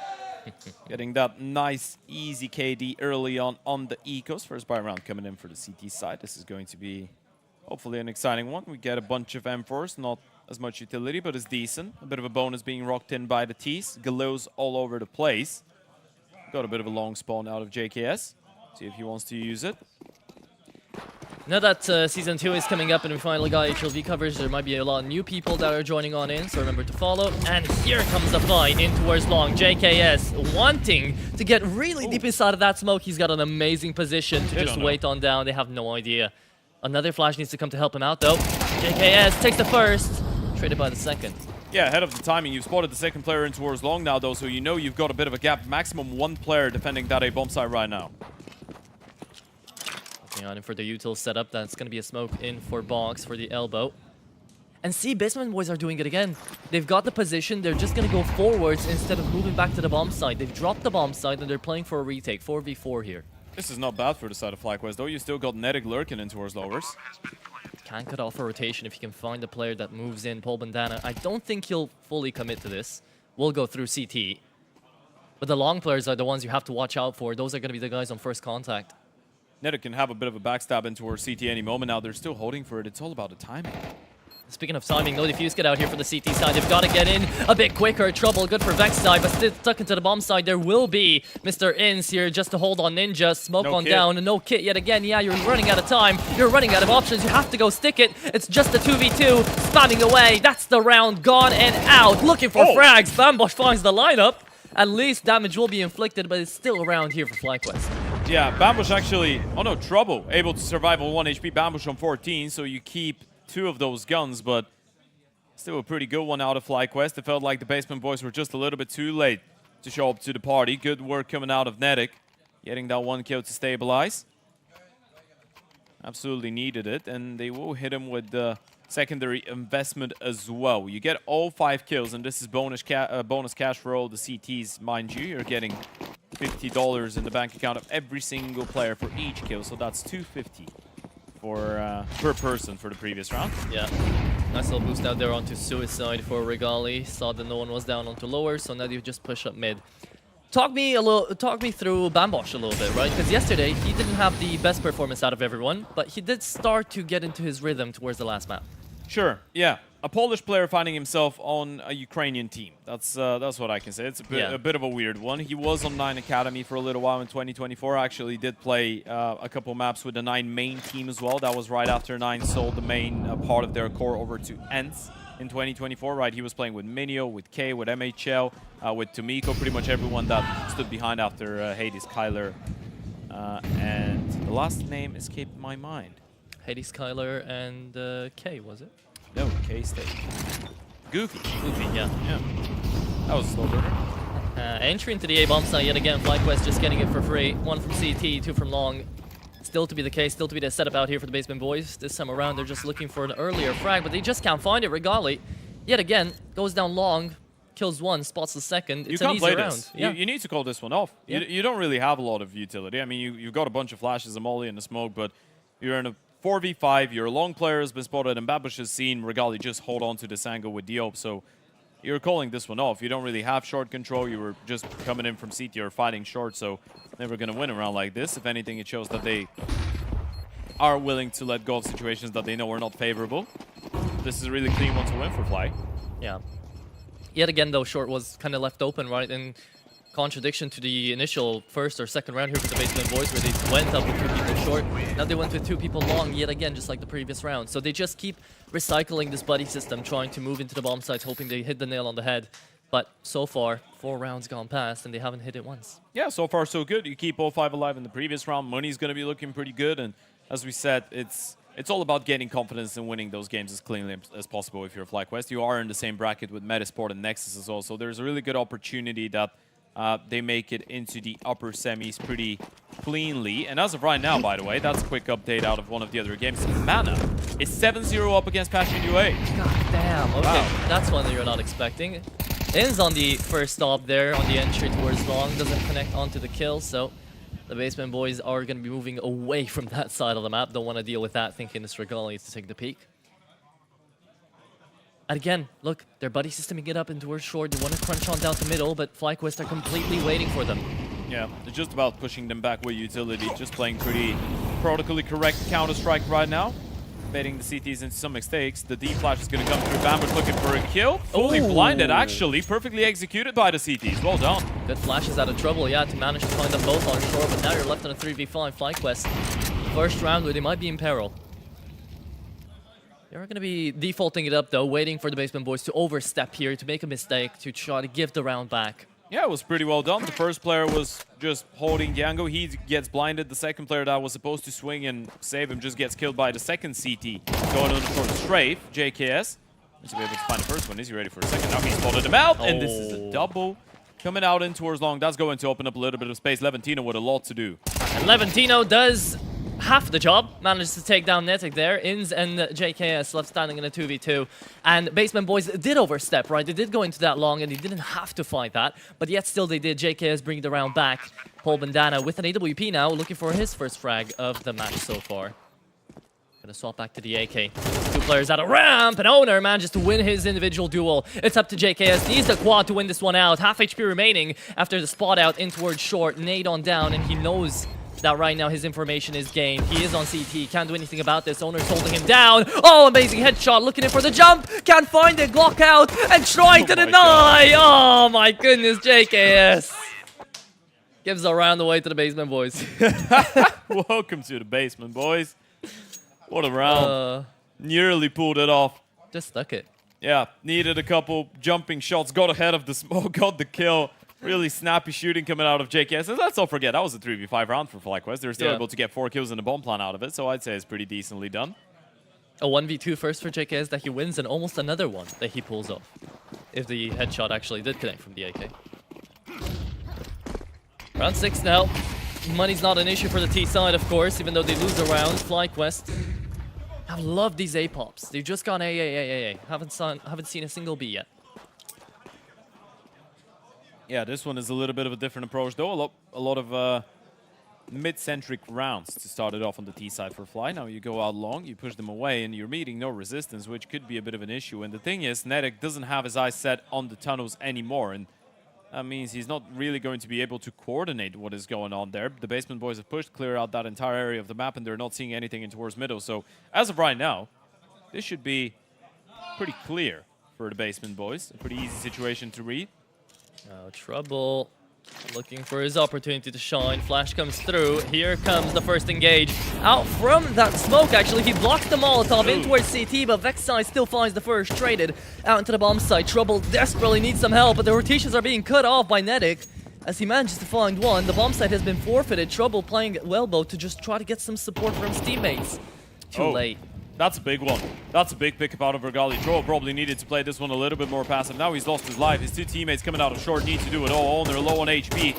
Getting that nice, easy KD early on the Ecos. First buy round coming in for the CT side. This is going to be hopefully an exciting one. We get a bunch of M4s, not as much utility, but it's decent. A bit of a bonus being rocked in by the T's. Gallows all over the place. Got a bit of a long spawn out of JKS. See if he wants to use it. Now that Season 2 is coming up and we finally got HLV coverage, there might be a lot of new people that are joining on in, so remember to follow. And here comes the fight in towards long. JKS wanting to get really deep inside of that smoke. He's got an amazing position to just wait on down. They have no idea. Another flash needs to come to help him out, though. JKS takes the first, traded by the 2nd. Yeah, ahead of the timing. You've spotted the 2nd player in towards long now, though, so you know you've got a bit of a gap. Maximum 1 player defending that A-bomb site right now. On for the util setup, that's going to be a smoke in for box for the elbow. And see, Basement Boys are doing it again. They've got the position, they're just going to go forwards instead of moving back to the bomb side. They've dropped the bomb side and they're playing for a retake, 4v4 here. This is not bad for the side of FlyQuest, though. You still got Nedic lurking in towards lowers. Can cut off a rotation if you can find a player that moves in. Paul Bandana, I don't think he'll fully commit to this. We'll go through CT. But the long players are the ones you have to watch out for. Those are going to be the guys on first contact. Nedic can have a bit of a backstab in towards CT any moment now. They're still holding for it. It's all about the timing. Speaking of timing, no defuse get out here for the CT side. They've got to get in a bit quicker. Trouble, good for Vex side, but still stuck into the bomb side. There will be Mr. Inns here just to hold on Ninja. Smoke no on kit. down, and no kit yet again. Yeah, you're running out of time. You're running out of options. You have to go stick it. It's just a 2v2, spamming away. That's the round gone and out. Looking for frags. Bambosh finds the lineup. At least damage will be inflicted, but it's still around here for FlyQuest. Yeah, Bambush actually, oh no, Trouble, able to survive on 1 HP, Bambush on 14, so you keep 2 of those guns, but still a pretty good one out of FlyQuest. It felt like the Basement Boys were just a little bit too late to show up to the party. Good work coming out of Nedic, getting that 1 kill to stabilize. Absolutely needed it, and they will hit him with the secondary investment as well. You get all 5 kills, and this is bonus cash for all the CTs, mind you. You're getting $50 in the bank account of every single player for each kill, so that's $250 for per person for the previous round. Yeah, nice little boost out there onto Suicide for Regali. Saw that no one was down onto lower, so now you just push up mid. Talk me through Bambosh a little bit, right? Because yesterday he didn't have the best performance out of everyone, but he did start to get into his rhythm towards the last map. Sure, yeah. A Polish player finding himself on a Ukrainian team. That's what I can say. It's a bit of a weird one. He was on 9 Academy for a little while in 2024. Actually did play a couple maps with the 9 main team as well. That was right after 9 sold the main part of their core over to ENTS. in 2024, right? He was playing with Minio, with K, with MHL, with Tomiko, pretty much everyone that stood behind after Hades, Kyler, and the last name escaped my mind. Hades, Kyler, and K, was it? No, K stayed. Goofy. Goofy, yeah. Yeah. That was a slow burner. Entry into the A bomb site yet again. FlyQuest just getting it for free. 1 from CT, 2 from Long. Still to be the case, still to be the setup out here for the Basement Boys. This time around, they're just looking for an earlier frag, but they just can't find it. Regali, yet again, goes down Long, kills 1, spots the second. It's an easy round. Yeah. You need to call this one off. Yeah. You don't really have a lot of utility. I mean, you've got a bunch of flashes, a molly, and a smoke, but you're in a 4v5. Your long player has been spotted, and Babush has seen Regali just hold on to this angle with Diop, so you're calling this one off. You don't really have short control. You were just coming in from CT or fighting short, so never going to win a round like this. If anything, it shows that they are willing to let go of situations that they know are not favorable. This is a really clean one to win for Fly. Yeah. Yet again, though, short was kind of left open, right? In contradiction to the initial first or second round here for the Basement Boys, where they went up with 2 people short. Now they went with 2 people long, yet again, just like the previous round. So they just keep recycling this buddy system, trying to move into the bomb sites, hoping they hit the nail on the head. But so far, 4 rounds gone past, and they haven't hit it once. Yeah, so far so good. You keep all 5 alive in the previous round. Money's going to be looking pretty good, and as we said, it's all about gaining confidence and winning those games as cleanly as possible if you're FlyQuest. You are in the same bracket with Metasport and Nexus as well, so there's a really good opportunity that they make it into the upper semis pretty cleanly. And as of right now, by the way, that's a quick update out of one of the other games. Mana is 7-0 up against Passion UA. God damn, okay. Wow. That's one that you're not expecting. Ends on the first stop there on the entry towards Long, doesn't connect onto the kill, so the Basement Boys are going to be moving away from that side of the map. Don't want to deal with that, thinking it's Regali needs to take the peak. And again, look, their buddy systeming it up in towards short. They want to crunch on down to middle, but FlyQuest are completely waiting for them. Yeah, they're just about pushing them back with utility, just playing pretty protocolly correct Counter-Strike right now. Baiting the CTs into some mistakes. The D-Flash is going to come through. Bamber's looking for a kill. Fully blinded, actually. Perfectly executed by the CTs. Well done. Good flashes out of trouble, yeah, to manage to find them both on shore, but now you're left on a 3v5 FlyQuest. First round where they might be in peril. They're going to be defaulting it up, though, waiting for the Basement Boys to overstep here, to make a mistake, to try to give the round back. Yeah, it was pretty well done. The first player was just holding Django. He gets blinded. The second player that was supposed to swing and save him just gets killed by the second CT. Going on for the strafe, JKS. He's able to find the first one. Is he ready for a second? Now he spotted him out, and this is a double. Coming out in towards Long. That's going to open up a little bit of space. Levantino with a lot to do. And Levantino does half the job, manages to take down Netic there. Inz and JKS left standing in a 2v2. And Basement Boys did overstep, right? They did go into that Long, and they didn't have to fight that. But yet still they did. JKS bringing the round back. Paul Bandana with an AWP now, looking for his first frag of the match so far. Gonna swap back to the AK. 2 players out of ramp, and Owner manages to win his individual duel. It's up to JKS. Needs the quad to win this one out. Half HP remaining after the spot out in towards short. Nade on down, and he knows that right now his information is gained. He is on CT. Can't do anything about this. Owner's holding him down. Oh, amazing headshot. Looking in for the jump. Can't find it. Glock out and trying to deny. Oh my goodness, JKS. Gives a round away to the Basement Boys. Welcome to the Basement Boys. What a round. Nearly pulled it off. Just stuck it. Yeah, needed a couple jumping shots. Got ahead of the smoke. Got the kill. Really snappy shooting coming out of JKS. And let's not forget, that was a 3v5 round for FlyQuest. They were still able to get 4 kills and a bomb plan out of it, so I'd say it's pretty decently done. A 1v2 first for JKS that he wins, and almost another one that he pulls off. If the headshot actually did connect from the AK. Round 6 now. Money's not an issue for the T side, of course, even though they lose a round. FlyQuest have loved these A pops. They've just gone A. Haven't seen a single B yet. Yeah, this one is a little bit of a different approach, though. A lot of mid-centric rounds to start it off on the T side for Fly. Now you go out long, you push them away, and you're meeting no resistance, which could be a bit of an issue. And the thing is, Netic doesn't have his eyes set on the tunnels anymore, and that means he's not really going to be able to coordinate what is going on there. The Basement Boys have pushed clear out that entire area of the map, and they're not seeing anything in towards middle. So as of right now, this should be pretty clear for the Basement Boys. A pretty easy situation to read. Oh, trouble. Looking for his opportunity to shine. Flash comes through. Here comes the first engage. Out from that smoke, actually. He blocks the Molotov in towards CT, but Vexai still finds the first. Traded out into the bomb site. Trouble desperately needs some help, but the rotations are being cut off by Nedic. As he manages to find one, the bomb site has been forfeited. Trouble playing Elbow to just try to get some support from his teammates. Too late. That's a big one. That's a big pickup out of Regali. Trouble probably needed to play this one a little bit more passive. Now he's lost his life. His two teammates coming out of short need to do it all. They're low on HP.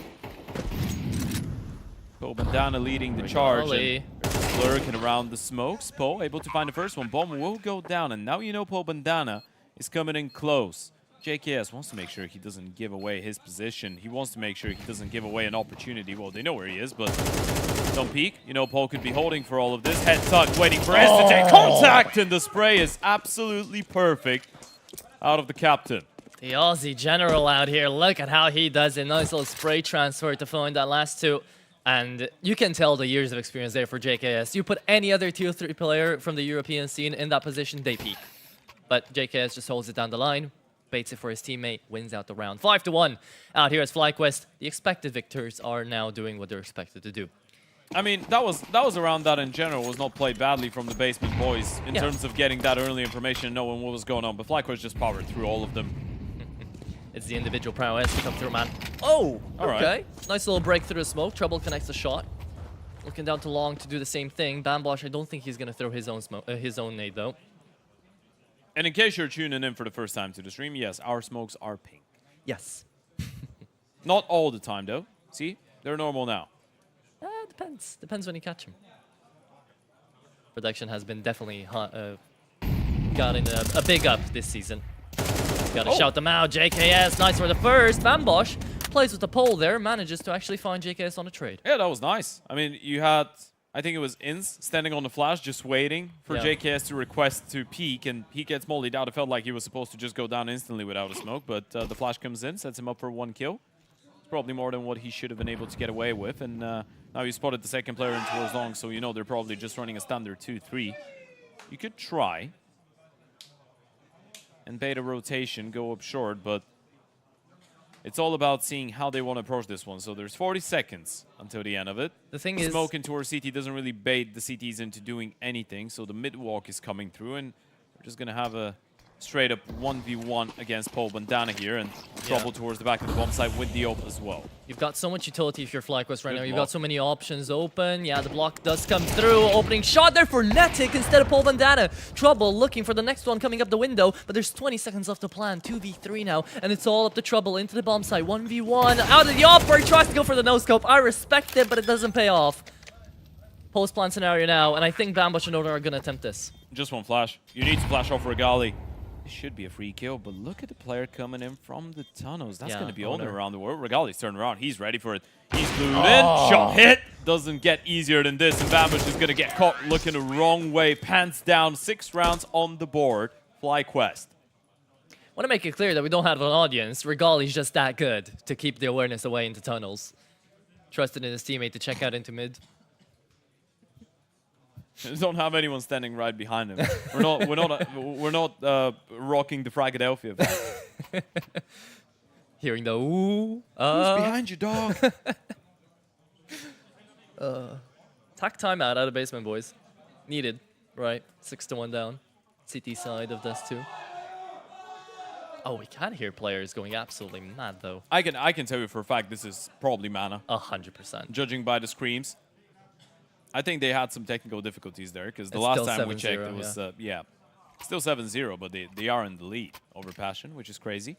Po Bandana leading the charge. Lurking around the smokes. Po able to find the first one. Bomb will go down. And now you know Po Bandana is coming in close. JKS wants to make sure he doesn't give away his position. He wants to make sure he doesn't give away an opportunity. Well, they know where he is, but don't peek. You know, Paul could be holding for all of this. Head tucked, waiting for S to take contact, and the spray is absolutely perfect out of the captain. The Aussie general out here. Look at how he does a nice little spray transfer to find that last two. And you can tell the years of experience there for JKS. You put any other tier 3 player from the European scene in that position, they peak. But JKS just holds it down the line. Baits it for his teammate, wins out the round. 5-1 out here as FlyQuest. The expected victors are now doing what they're expected to do. I mean, that was a round that in general was not played badly from the Basement boys in terms of getting that early information and knowing what was going on. But FlyQuest just powered through all of them. It's the individual prowess to come through, man. Oh, all okay. Right. Nice little break through the smoke. Trouble connects the shot. Looking down to Long to do the same thing. Bambosh, I don't think he's going to throw his own nade, though. And in case you're tuning in for the first time to the stream, yes, our smokes are pink. Yes. Not all the time, though. See? They're normal now. Depends. Depends when you catch them. Production has been definitely gotten a big up this season. Gotta shout them out. JKS, nice for the first. Bambosh plays with the pole there, manages to actually find JKS on a trade. Yeah, that was nice. I mean, you had, I think it was Inz standing on the flash, just waiting for JKS to request to peek, and he gets mollied out. It felt like he was supposed to just go down instantly without a smoke, but the flash comes in, sets him up for 1 kill. It's probably more than what he should have been able to get away with, and now you spotted the second player in towards Long, so you know they're probably just running a standard 2-3. You could try and bait a rotation, go up short, but it's all about seeing how they want to approach this one. So there's 40 seconds until the end of it. The thing is, smoking towards CT doesn't really bait the CTs into doing anything, so the mid walk is coming through, and we're just going to have a straight up 1v1 against Po Bandana here, and Trouble towards the back of the bomb site with the op as well. You've got so much utility if you're FlyQuest right now. You've got so many options open. Yeah, the block does come through. Opening shot there for Netic instead of Po Bandana. Trouble looking for the next one coming up the window, but there's 20 seconds left to plan. 2v3 now, and it's all up to Trouble into the bomb site. 1v1 out of the offer. He tries to go for the no-scope. I respect it, but it doesn't pay off. Post-plan scenario now, and I think Bambosh and Oda are going to attempt this. Just one flash. You need to flash off Regali. This should be a free kill, but look at the player coming in from the tunnels. That's going to be all around the world. Regali's turned around. He's ready for it. He's glued in. Shot hit. Doesn't get easier than this, and Bambosh is going to get caught looking the wrong way. Pants down. 6 rounds on the board. FlyQuest. I want to make it clear that we don't have an audience. Regali's just that good to keep the awareness away into tunnels. Trusted in his teammate to check out into mid. Don't have anyone standing right behind him. We're not rocking the Fragadelphia. Hearing the ooh. Who's behind you, dog? Tack timeout out of basement, boys. Needed, right? 6-1 down. CT side of Dust 2. Oh, we can hear players going absolutely mad, though. I can tell you for a fact this is probably mana. 100%. Judging by the screams. I think they had some technical difficulties there, because the last time we checked, it was, still 7-0, but they are in the lead over Passion, which is crazy.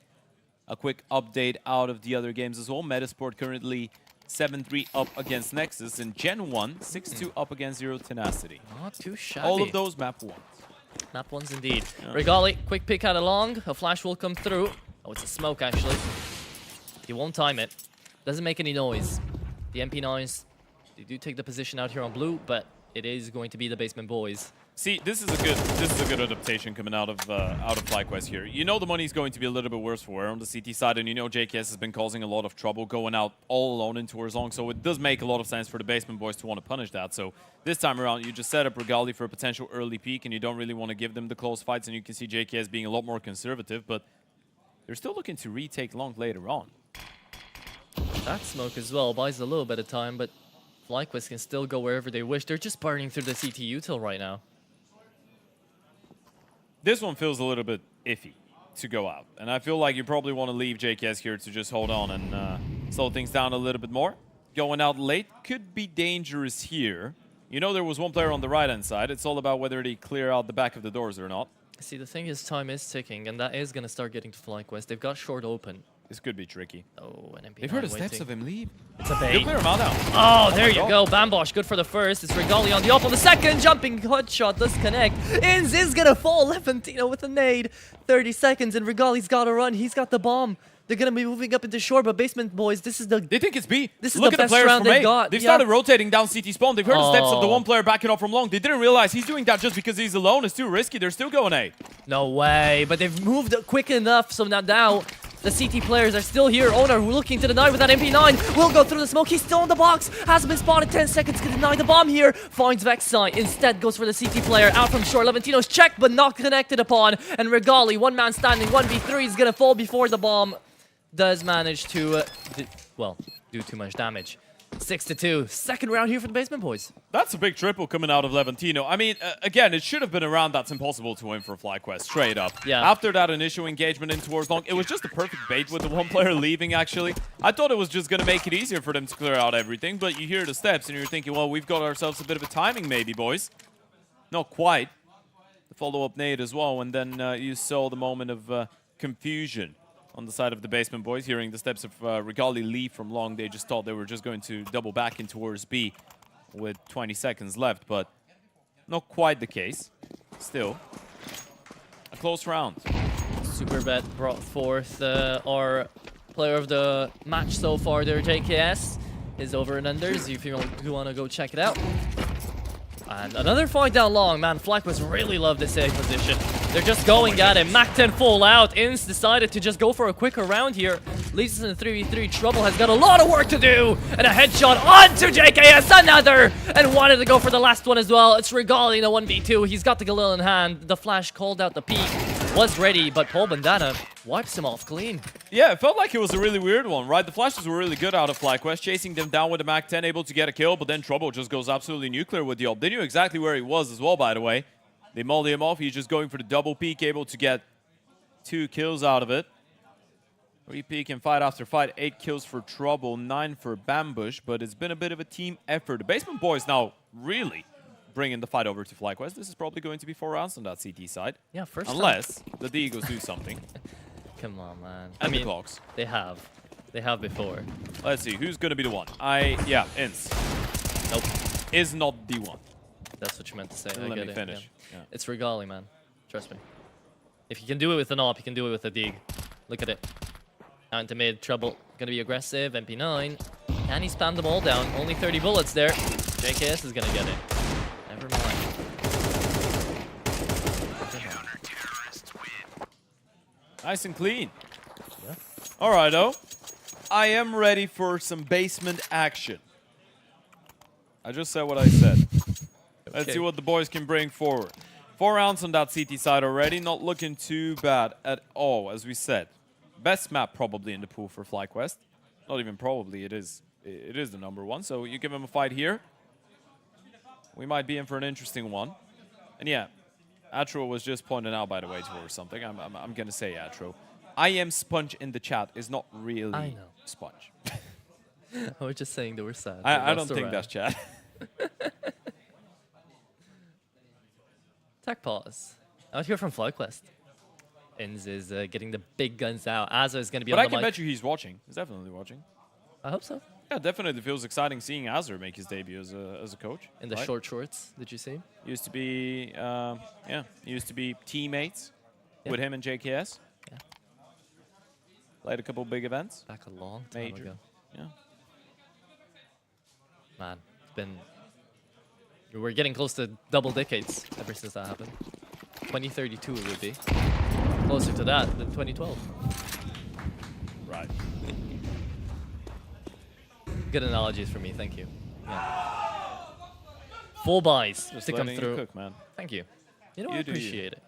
A quick update out of the other games as well. Metasport currently 7-3 up against Nexus, and Gen 1, 6-2 up against Zero Tenacity. Not too shabby. All of those map 1s. Map 1s indeed. Yeah. Regali, quick pick out along. A flash will come through. Oh, it's a smoke, actually. He won't time it. Doesn't make any noise. The MP9s, they do take the position out here on blue, but it is going to be the basement boys. See, this is a good adaptation coming out of FlyQuest here. You know the money's going to be a little bit worse for on the CT side, and you know JKS has been causing a lot of trouble going out all alone in tours long, so it does make a lot of sense for the basement boys to want to punish that. So this time around, you just set up Regali for a potential early peak, and you don't really want to give them the close fights, and you can see JKS being a lot more conservative, but they're still looking to retake long later on. That smoke as well buys a little bit of time, but FlyQuest can still go wherever they wish. They're just burning through the CT util right now. This one feels a little bit iffy to go out. And I feel like you probably want to leave JKS here to just hold on and slow things down a little bit more. Going out late could be dangerous here. You know there was one player on the right-hand side. It's all about whether they clear out the back of the doors or not. See, the thing is, time is ticking, and that is going to start getting to FlyQuest. They've got short open. This could be tricky. Oh, an MP9 They've heard the waiting. steps of him leave. It's a bait. They'll clear him out now. Oh, there you go. Bambosh, good for the first. It's Regali on the op on the second. Jumping hot shot does connect. Inz is going to fall. Levantino with a nade. 30 seconds, and Regali's got to run. He's got the bomb. They're going to be moving up into shore, but Basement Boys, this is the... They think it's B. This is Look the at best the players round from they've A. got. They've Yeah. started rotating down CT spawn. They've heard the steps of the Oh. one player backing up from long. They didn't realize he's doing that just because he's alone. It's too risky. They're still going A. No way, but they've moved quick enough, so now the CT players are still here. Owner looking to deny with that MP9. Will go through the smoke. He's still in the box. Hasn't been spotted. 10 seconds to deny the bomb here. Finds Vexai. Instead goes for the CT player. Out from shore. Levantino's checked, but not connected upon. And Regali, one man standing. 1v3 is going to fall before the bomb. Does manage to, do too much damage. 6-2. Second round here for the Basement Boys. That's a big triple coming out of Levantino. I mean, again, it should have been a round that's impossible to win for FlyQuest, straight up. Yeah. After that initial engagement in towards long, it was just a perfect bait with the one player leaving, actually. I thought it was just going to make it easier for them to clear out everything, but you hear the steps and you're thinking, well, we've got ourselves a bit of a timing maybe, boys. Not quite. The follow-up nade as well, and then you saw the moment of confusion on the side of the Basement Boys, hearing the steps of Regali leave from long. They just thought they were just going to double back in towards B with 20 seconds left, but not quite the case. Still, a close round. Super Bet brought forth our player of the match so far there, JKS. His over and unders, if you want to go check it out. And another fight down long. Man, FlyQuest really love this A position. They're just going at him. Mac 10 full out. Inz decided to just go for a quicker round here. Leads us in 3v3. Trouble has got a lot of work to do. And a headshot onto JKS. Another. And wanted to go for the last one as well. It's Regali in a 1v2. He's got the Galil in hand. The flash called out the peak. Was ready, but Paul Bandana wipes him off clean. Yeah, it felt like it was a really weird one, right? The flashes were really good out of FlyQuest, chasing them down with the Mac 10, able to get a kill, but then Trouble just goes absolutely nuclear with the ult. They knew exactly where he was as well, by the way. They mulled him off. He's just going for the double peek, able to get 2 kills out of it. 3 peek and fight after fight. 8 kills for Trouble, 9 for Bambush, but it's been a bit of a team effort. The Basement Boys now really bringing the fight over to FlyQuest. This is probably going to be 4 rounds on that CT side. Yeah, first Unless the Deagles do something. Come on, man. And the clocks. They have. They have before. Let's see, who's going to be the one? Yeah, Inz. Nope. Is not the one. That's what you meant to say. Let me finish. Yeah. It's Regali, man. Trust me. If you can do it with an op, you can do it with a dig. Look at it. Out into mid, Trouble. Gonna be aggressive. MP9. Can he spam them all down? Only 30 bullets there. JKS is gonna get it. Never mind. Nice and clean. Yeah. All right, though. I am ready for some basement action. I just said what I said. Let's see what the boys can bring forward. 4 rounds on that CT side already. Not looking too bad at all, as we said. Best map probably in the pool for FlyQuest. Not even probably, it is the number 1. So you give him a fight here. We might be in for an interesting one. And yeah, Atro was just pointing out, by the way, towards something. I'm going to say Atro. I am Sponge in the chat is not really Sponge. I was just saying they were sad. I don't think that's chat. Tech pause. Out here from FlyQuest. Inz is getting the big guns out. Azza is going to be But on I the can mic. bet you he's watching. He's definitely watching. I hope so. Yeah, definitely feels exciting seeing Azure make his debut as a coach. In the short shorts, did you see? Used to be, used to be teammates with him and JKS. Yeah. Played a couple big events. Back a long time Major. ago. Yeah. Man, it's been... We're getting close to double decades ever since that happened. 2032 it would be. Closer to that than 2012. Right. Good analogies for me, thank you. Yeah. Full buys Just to come letting you through. cook, man. Thank you. You know, You I do you. appreciate it.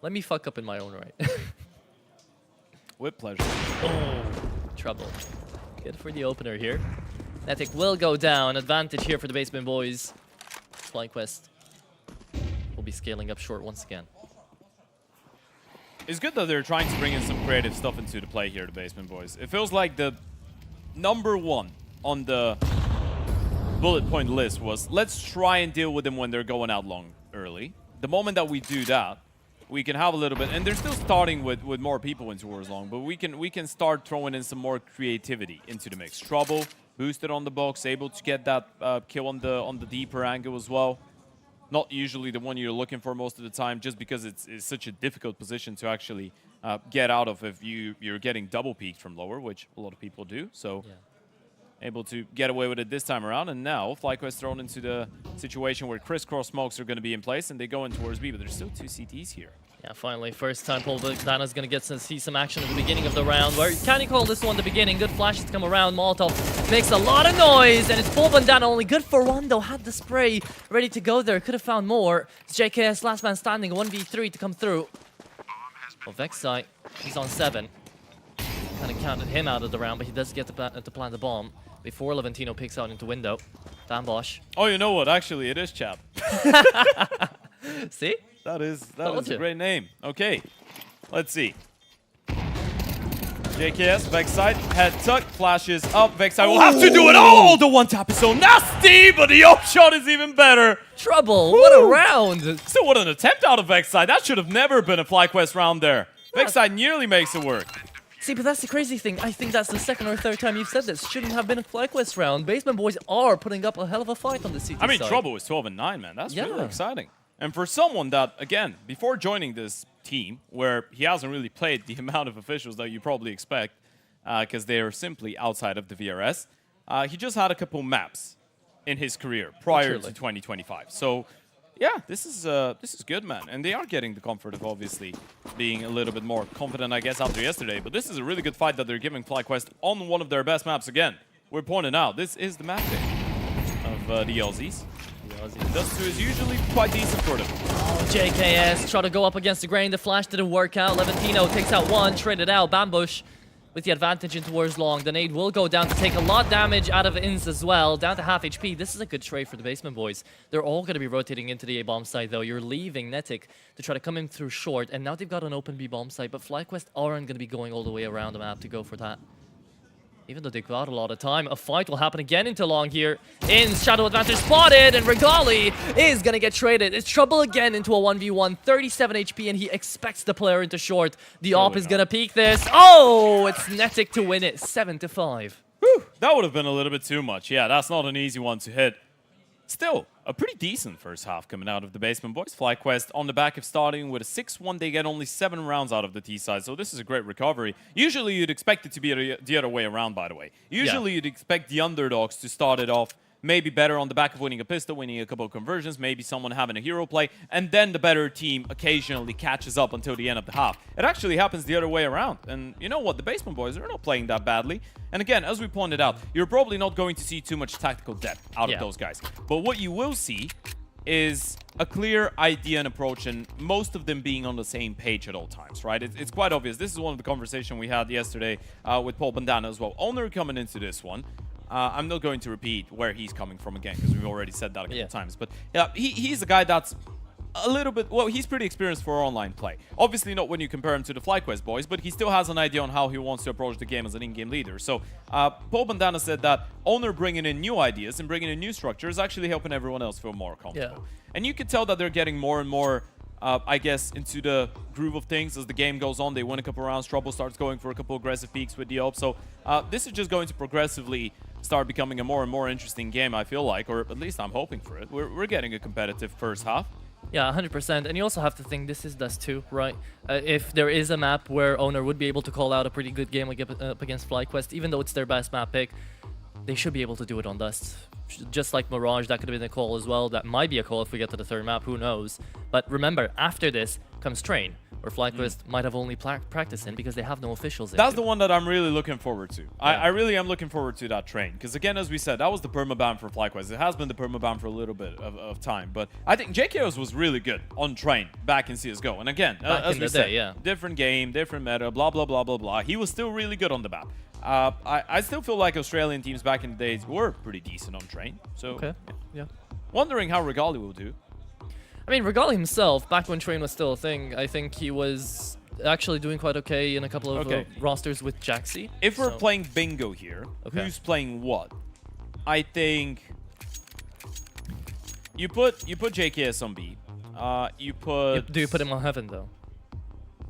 Let me fuck up in my own right. With pleasure. Oh, trouble. Good for the opener here. Netic will go down. Advantage here for the Basement Boys. FlyQuest will be scaling up short once again. It's good that they're trying to bring in some creative stuff into the play here, the Basement Boys. It feels like the #1 on the bullet point list was, let's try and deal with them when they're going out long early. The moment that we do that, we can have a little bit, and they're still starting with more people in towards long, but we can start throwing in some more creativity into the mix. Trouble, boosted on the box, able to get that kill on the deeper angle as well. Not usually the one you're looking for most of the time, just because it's such a difficult position to actually get out of if you're getting double peeked from lower, which a lot of people do. So able to get away with it this time around, and now FlyQuest thrown into the situation where crisscross smokes are going to be in place, and they go in towards B, but there's still 2 CTs here. Yeah, finally, first time Polbandana's going to get to see some action at the beginning of the round. Where can you call this one the beginning? Good flashes to come around. Molotov makes a lot of noise, and it's Polbandana only good for one, though. Had the spray ready to go there. Could have found more. It's JKS, last man standing, 1v3 to come through. Well, Vexite, he's on 7. Kind of counted him out of the round, but he does get to plant the bomb before Levantino picks out into window. Damn Bosch. Oh, you know what? Actually, it is Chap. See? That is a great name. Okay, let's see. JKS, Vexite, head tuck, flashes up. Vexite will have to do it all! The one tap is so nasty, but the up shot is even better. Trouble, what a round! Still, what an attempt out of Vexite. That should have never been a FlyQuest round there. Vexite nearly makes it work. See, but that's the crazy thing. I think that's the second or third time you've said this. Shouldn't have been a FlyQuest round. Basement Boys are putting up a hell of a fight on the CT I mean, side. Trouble is 12-9, man. That's really exciting. And for someone that, again, before joining this team, where he hasn't really played the amount of officials that you probably expect, because they are simply outside of the VRS, he just had a couple maps in his career prior to 2025. So, yeah, this is good, man. And they are getting the comfort of obviously being a little bit more confident, I guess, after yesterday. But this is a really good fight that they're giving FlyQuest on one of their best maps again. We're pointing out, this is the map pick of the LZs. Dust 2 is usually quite decent for them. Oh, JKS try to go up against the grain. The flash didn't work out. Levantino takes out one, traded out. Bambush with the advantage in towards long. The nade will go down to take a lot of damage out of Ins as well. Down to half HP. This is a good trade for the Basement Boys. They're all going to be rotating into the A-bomb side, though. You're leaving Netic to try to come in through short, and now they've got an open B-bomb site, but FlyQuest aren't going to be going all the way around the map to go for that. Even though they got a lot of time, a fight will happen again into long here. Ins, shadow advantage spotted, and Regali is going to get traded. It's Trouble again into a 1v1, 37 HP, and he expects the player into short. The op is going to peek this. Oh, it's Netic to win it, 7-5. Whew, that would have been a little bit too much. Yeah, that's not an easy one to hit. Still, a pretty decent first half coming out of the Basement Boys. FlyQuest on the back of starting with a 6-1. They get only 7 rounds out of the T side, so this is a great recovery. Usually you'd expect it to be the other way around, by the way. Usually you'd expect the underdogs to start it off maybe better on the back of winning a pistol, winning a couple of conversions, maybe someone having a hero play, and then the better team occasionally catches up until the end of the half. It actually happens the other way around. And you know what? The Basement Boys are not playing that badly. And again, as we pointed out, you're probably not going to see too much tactical depth out of those guys. But what you will see is a clear idea and approach, and most of them being on the same page at all times, right? It's quite obvious. This is one of the conversations we had yesterday with Polbandana as well. Owner coming into this one. I'm not going to repeat where he's coming from again, because we've already said that a couple times. But yeah, he's a guy that's a little bit, well, he's pretty experienced for online play. Obviously not when you compare him to the FlyQuest boys, but he still has an idea on how he wants to approach the game as an in-game leader. So Polbandana said that Owner bringing in new ideas and bringing in new structure is actually helping everyone else feel more comfortable. And you can tell that they're getting more and more I guess, into the groove of things as the game goes on. They win a couple rounds. Trouble starts going for a couple aggressive peaks with the op. So this is just going to progressively start becoming a more and more interesting game, I feel like, or at least I'm hoping for it. We're getting a competitive first half. Yeah, 100%. And you also have to think this is Dust 2, right? If there is a map where Owner would be able to call out a pretty good game up against FlyQuest, even though it's their best map pick, they should be able to do it on Dust. Just like Mirage, that could have been a call as well. That might be a call if we get to the third map, who knows. But remember, after this comes Train, where FlyQuest might have only practiced in because they have no officials in. That's the one that I'm really looking forward to. I really am looking forward to that Train. Because again, as we said, that was the permaban for FlyQuest. It has been the permaban for a little bit of time. But I think JKO's was really good on Train back in CSGO. And again, as we said, different game, different meta, blah, blah, blah, blah, blah. He was still really good on the map. I still feel like Australian teams back in the days were pretty decent on train. So, Okay. Yeah. wondering how Regali will do. I mean, Regali himself, back when train was still a thing, I think he was actually doing quite okay in a couple of rosters with Jaxi. If we're playing bingo here, who's playing what? I think you put JKS on B. You put. Do you put him on Heaven though?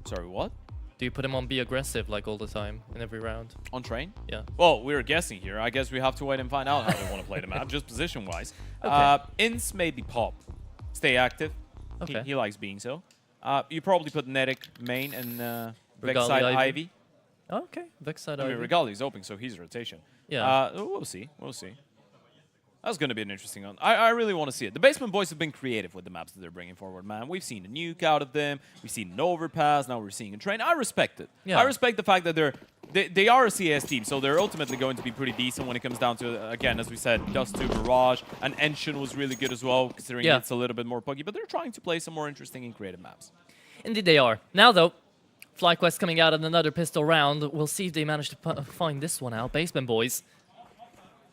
Sorry, what? Do you put him on Be Aggressive like all the time in every round? On train? Yeah. Well, we're guessing here. I guess we have to wait and find out how they want to play the map, just position-wise. Okay. Ins maybe Pop. Stay active. Okay. He likes being so. You probably put Netic main and Regali Vexside Ivy. Ivy. Okay. Vexside I mean, Ivy. Regali's open, so he's rotation. Yeah. We'll see. We'll see. That's going to be an interesting one. I really want to see it. The Basement Boys have been creative with the maps that they're bringing forward, man. We've seen a nuke out of them. We've seen an overpass. Now we're seeing a train. I respect it. Yeah. I respect the fact that they are a CS team, so they're ultimately going to be pretty decent when it comes down to, again, as we said, Dust 2, Barrage, and Enshin was really good as well, considering it's a little bit more buggy, but they're trying to play some more interesting and creative maps. Indeed they are. Now though, FlyQuest coming out in another pistol round. We'll see if they manage to find this one out. Basement Boys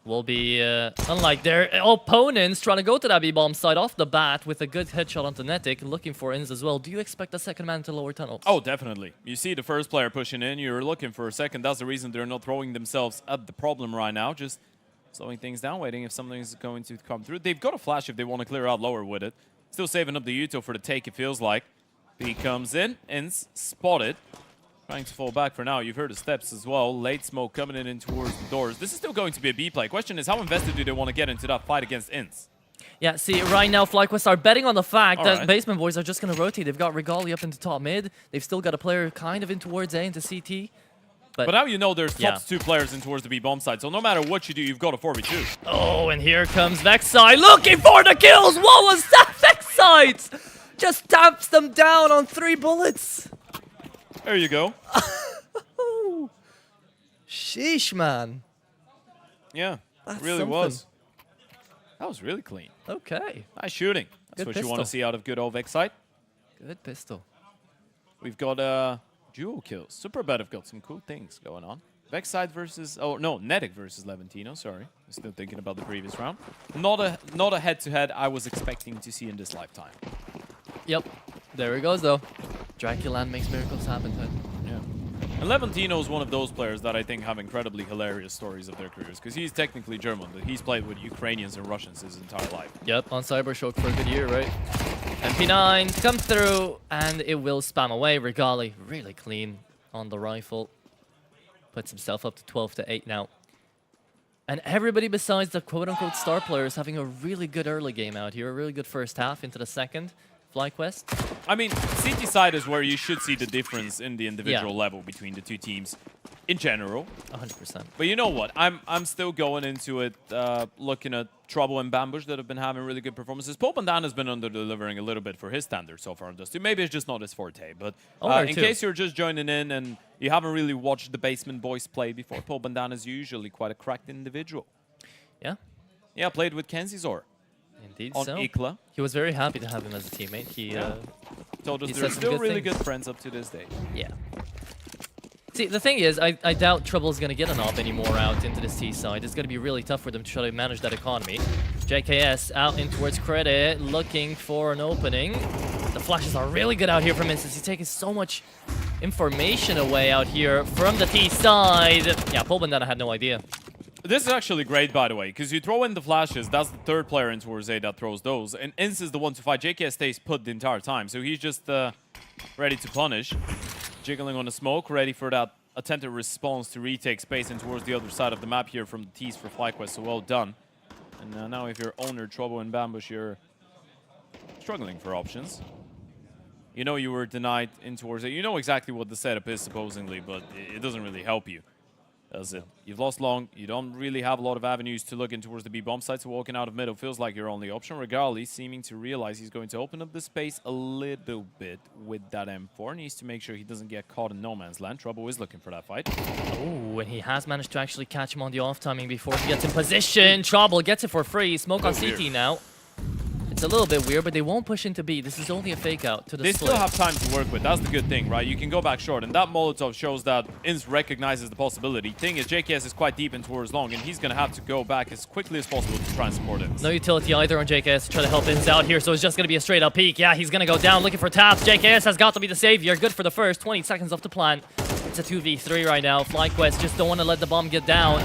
will be, unlike their opponents, trying to go to that B-bomb side off the bat with a good headshot onto Netic, looking for ins as well. Do you expect the second man to lower tunnels? Oh, definitely. You see the first player pushing in, you're looking for a second. That's the reason they're not throwing themselves at the problem right now, just slowing things down, waiting if something's going to come through. They've got a flash if they want to clear out lower with it. Still saving up the Uto for the take, it feels like. B comes in, ins, spotted. Trying to fall back for now. You've heard the steps as well. Late smoke coming in towards the doors. This is still going to be a B play. Question is, how invested do they want to get into that fight against Ints? Yeah, see, right now, FlyQuest are betting on the fact that Basement Boys are just going to rotate. They've got Regali up into top mid. They've still got a player kind of in towards A into CT. But now you know there's top 2 players in towards the B-bomb side, so no matter what you do, you've got a 4v2. Oh, and here comes Vexside looking for the kills! What was that? Vexside just taps them down on 3 bullets. There you go. Sheesh, man. Yeah, That's it really something. was. That was really clean. Okay. Nice shooting. That's Good what you want to pistol. see out of good old Vexside. Good pistol. We've got dual kills. Superbad have got some cool things going on. Vexside versus... Oh, no, Netic versus Levantino. Sorry. I'm still thinking about the previous round. Not a head-to-head I was expecting to see in this lifetime. Yep. There he goes, though. DraculaN makes miracles happen, then. Yeah. And Levantino is one of those players that I think have incredibly hilarious stories of their careers, because he's technically German, but he's played with Ukrainians and Russians his entire life. Yep, on Cybershock for a good year, right? MP9 come through, and it will spam away. Regali really clean on the rifle. Puts himself up to 12-8 now. And everybody besides the quote-unquote star players having a really good early game out here, a really good first half into the second. FlyQuest. I mean, CT side is where you should see the difference in the individual level between the two teams in general. 100%. But you know what? I'm still going into it looking at Trouble and Bambush that have been having really good performances. Pope and Dan has been under-delivering a little bit for his standards so far on Dust 2. Maybe it's just not his forte. But in case you're just joining in and you haven't really watched the Basement Boys play before, Pope and Dan is usually quite a cracked individual. Yeah? Yeah, played with Kenzizor. Indeed on so. Ikla. He was very happy to have him as a teammate. He told us he they're said some still good really things. good friends up to this day. Yeah. See, the thing is, I doubt Trouble's going to get an op anymore out into this T side. It's going to be really tough for them to try to manage that economy. JKS out in towards Credit, looking for an opening. The flashes are really good out here from Instance. He's taking so much information away out here from the T side. Yeah, Polbandana had no idea. This is actually great, by the way, because you throw in the flashes. That's the third player in towards A that throws those. And Ince is the one to fight. JKS stays put the entire time, so he's just ready to punish. Jiggling on the smoke, ready for that attempted response to retake space in towards the other side of the map here from the T's for FlyQuest, so well done. And now if you're owner Trouble and Bambush, you're struggling for options. You know you were denied in towards A. You know exactly what the setup is, supposedly, but it doesn't really help you. Does it? You've lost long. You don't really have a lot of avenues to look in towards the B-bomb site, so walking out of middle feels like your only option. Regardless, seeming to realize he's going to open up the space a little bit with that M4. Needs to make sure he doesn't get caught in no man's land. Trouble is looking for that fight. Oh, and he has managed to actually catch him on the off timing before he gets in position. Trouble gets it for free. Smoke on CT now. It's a little bit weird, but they won't push into B. This is only a fake out to the They split. still have time to work with. That's the good thing, right? You can go back short, and that Molotov shows that Inz recognizes the possibility. Thing is, JKS is quite deep in towards long, and he's going to have to go back as quickly as possible to try and support Inz. No utility either on JKS to try to help Inz out here, so it's just going to be a straight up peek. Yeah, he's going to go down looking for taps. JKS has got to be the savior. Good for the first 20 seconds off the plant. It's a 2v3 right now. FlyQuest just don't want to let the bomb get down.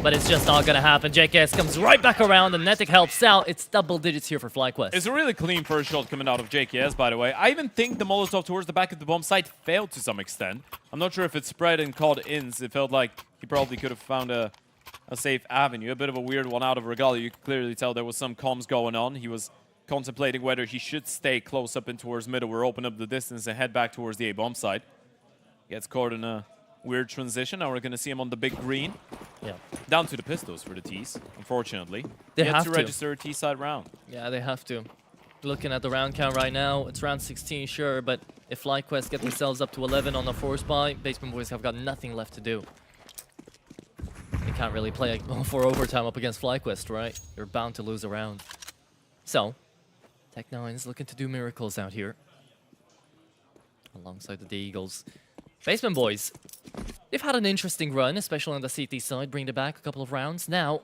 But it's just not going to happen. JKS comes right back around, and Netic helps out. It's double digits here for FlyQuest. It's a really clean first shot coming out of JKS, by the way. I even think the Molotov towards the back of the bomb site failed to some extent. I'm not sure if it spread and caught Inz. It felt like he probably could have found a safe avenue. A bit of a weird one out of Regalia. You could clearly tell there was some comms going on. He was contemplating whether he should stay close up in towards middle or open up the distance and head back towards the A bomb site. Gets caught in a weird transition. Now we're going to see him on the big green. Yeah. Down to the pistols for the T's, unfortunately. They have have to to register a T-side round. Yeah, they have to. Looking at the round count right now, it's round 16, sure, but if FlyQuest get themselves up to 11 on the force buy, Basement Boys have got nothing left to do. They can't really play for overtime up against FlyQuest, right? You're bound to lose a round. So, Tech9 is looking to do miracles out here. Alongside the Eagles. Basement Boys, they've had an interesting run, especially on the CT side, bringing it back a couple of rounds. Now,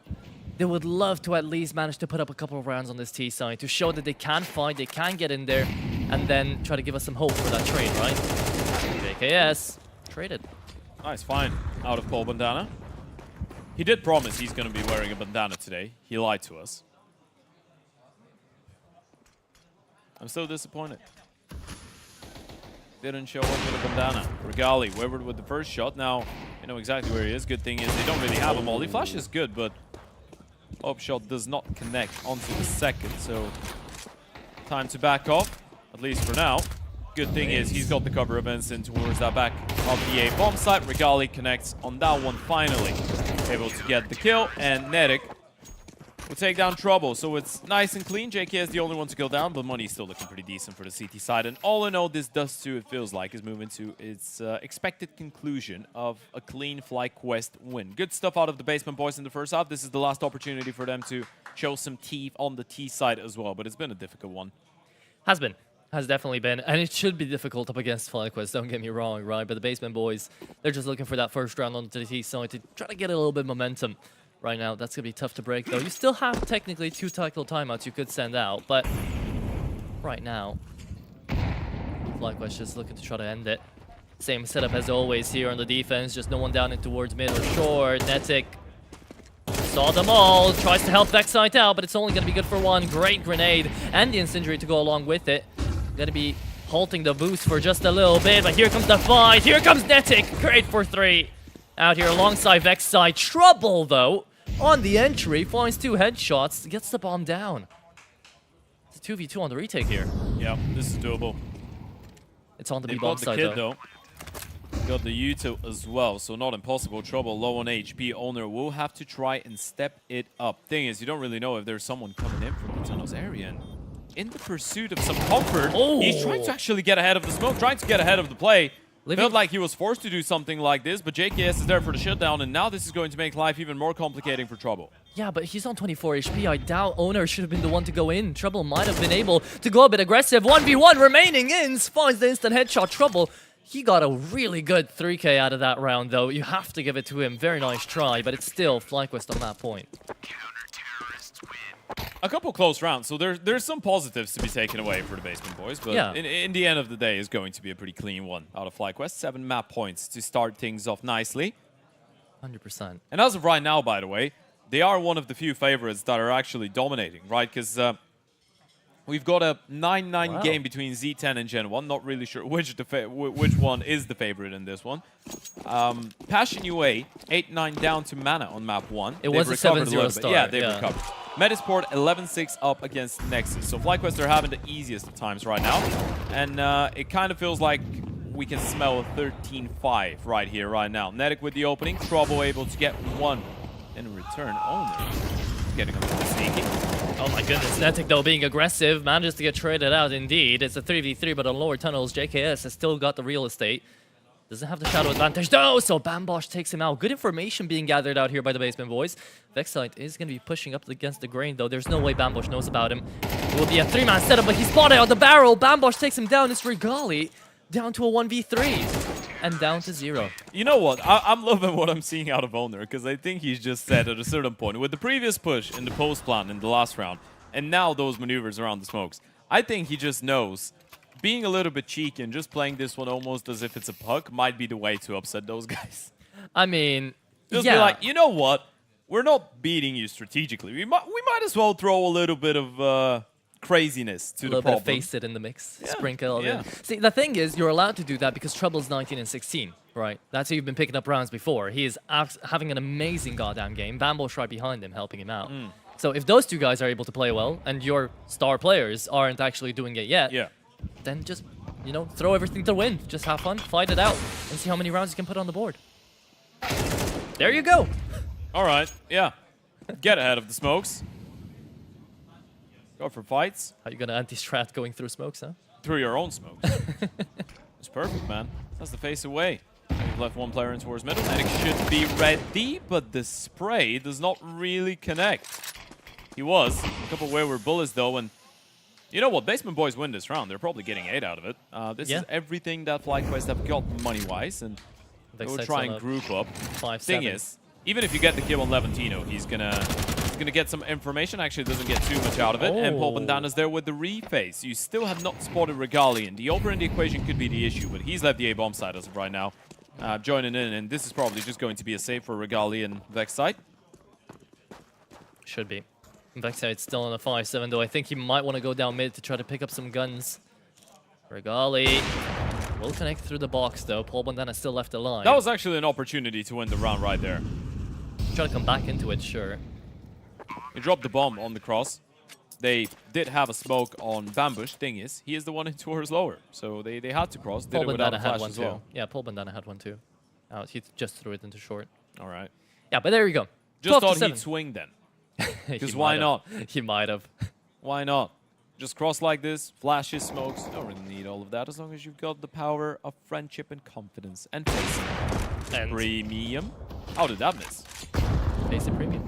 they would love to at least manage to put up a couple of rounds on this T side to show that they can fight, they can get in there, and then try to give us some hope for that trade, right? JKS, traded. Nice find out of Paul Bandana. He did promise he's going to be wearing a bandana today. He lied to us. I'm so disappointed. Didn't show up with a bandana. Regali wavered with the first shot. Now, you know exactly where he is. Good thing is they don't really have a molly. Flash is good, but Hope shot does not connect onto the second. So, time to back off, at least for now. Good thing is he's got the cover of Ensign towards that back of the A bomb site. Regali connects on that one finally. Able to get the kill, and Netic will take down Trouble. So it's nice and clean. JK is the only one to go down, but money's still looking pretty decent for the CT side. And all in all, this does too, it feels like, is moving to its expected conclusion of a clean FlyQuest win. Good stuff out of the Basement Boys in the first half. This is the last opportunity for them to show some teeth on the T side as well, but it's been a difficult one. Has been. Has definitely been. And it should be difficult up against FlyQuest, don't get me wrong, right? But the Basement Boys, they're just looking for that first round on the T side to try to get a little bit of momentum. Right now, that's going to be tough to break, though. You still have technically 2 tackle timeouts you could send out, but right now, FlyQuest just looking to try to end it. Same setup as always here on the defense, just no one down in towards mid or short. Netic saw them all, tries to help Vexite out, but it's only going to be good for one. Great grenade and the incendiary to go along with it. Going to be halting the boost for just a little bit, but here comes the fight. Here comes Netic, great for 3. Out here alongside Vexite. Trouble, though, on the entry, finds 2 headshots, gets the bomb down. It's a 2v2 on the retake here. Yeah, this is doable. It's on the B bomb side, though. Got the U2 as well, so not impossible. Trouble, low on HP. Owner will have to try and step it up. Thing is, you don't really know if there's someone coming in from the tunnels area. And in the pursuit of some comfort, he's trying to actually get ahead of the smoke, trying to get ahead of the play. Felt like he was forced to do something like this, but JKS is there for the shutdown, and now this is going to make life even more complicating for Trouble. Yeah, but he's on 24 HP. I doubt Owner should have been the one to go in. Trouble might have been able to go a bit aggressive. 1v1 remaining in, finds the instant headshot. Trouble, he got a really good 3K out of that round, though. You have to give it to him. Very nice try, but it's still FlyQuest on that point. A couple close rounds, so there's some positives to be taken away for the Basement Boys, but yeah, in the end of the day, it's going to be a pretty clean one out of FlyQuest. 7 map points to start things off nicely. 100%. And as of right now, by the way, they are one of the few favorites that are actually dominating, right? Because we've got a 9-9 game between Z10 and Gen 1. Not really sure which one is the favorite in this one. Passion UA, 8-9 down to Mana on map 1. It was a 7-0 start. Yeah, they've recovered. Metasport 11-6 up against Nexus. So FlyQuest are having the easiest of times right now. And it kind of feels like we can smell a 13-5 right here, right now. Netic with the opening. Trouble able to get 1 in return. Owner getting a little sneaky. Oh my goodness, Netic though being aggressive, manages to get traded out indeed. It's a 3v3, but on lower tunnels, JKS has still got the real estate. Doesn't have the shadow advantage though, so Bambosh takes him out. Good information being gathered out here by the basement boys. Vexite is going to be pushing up against the grain though. There's no way Bambosh knows about him. It will be a 3-man setup, but he's spotted on the barrel. Bambosh takes him down. It's Regali down to a 1v3 and down to 0. You know what? I'm loving what I'm seeing out of Owner, because I think he's just said at a certain point, with the previous push in the post plan in the last round, and now those maneuvers around the smokes, I think he just knows being a little bit cheeky and just playing this one almost as if it's a puck might be the way to upset those guys. I mean, just yeah. be like, you know what? We're not beating you strategically. We might as well throw a little bit of craziness to the problem. A little bit of face it in the mix. Yeah. Sprinkle it Yeah. in. See, the thing is, you're allowed to do that because Trouble's 19 and 16, right? That's who you've been picking up rounds before. He is having an amazing goddamn game. Bambosh right behind him, helping him out. So if those two guys are able to play well, and your star players aren't actually doing it yet, then just, you know, throw everything to win. Just have fun, fight it out, and see how many rounds you can put on the board. There you go. All right, yeah. Get ahead of the smokes. Go for fights. How you gonna anti-strat going through smokes, huh? Through your own smokes. It's perfect, man. That's the face away. You've left one player in towards middle. Medic should be ready, but the spray does not really connect. He was. A couple wayward bullets, though, and you know what? Basement boys win this round. They're probably getting 8 out of it. This is everything that FlyQuest have got money-wise, and they will try and group up. Thing is, even if you get the kill on Levantino, he's gonna get some information. Actually, doesn't get too much out of it. And Paul Bandana's there with the reface. You still have not spotted Regalian. The over in the equation could be the issue, but he's left the A-bomb side as of right now. Joining in, and this is probably just going to be a save for Regalian Vexite. Should be. Vexite's still on a 5-7, though. I think he might want to go down mid to try to pick up some guns. Regali will connect through the box, though. Paul Bandana still left alive. That was actually an opportunity to win the round right there. Try to come back into it, sure. He dropped the bomb on the cross. They did have a smoke on Bambush. Thing is, he is the one in towards lower, so they had to cross. Did Paul it without Bandana a flash had one as too. well. Yeah, Paul Bandana had one too. He just threw it into short. All right. Yeah, but there you go. Just thought he'd swing then. Because why not? He might have. Why not? Just cross like this, flashes, smokes. You don't really need all of that as long as you've got the power of friendship and confidence and face. And Premium. How did that miss? face it premium.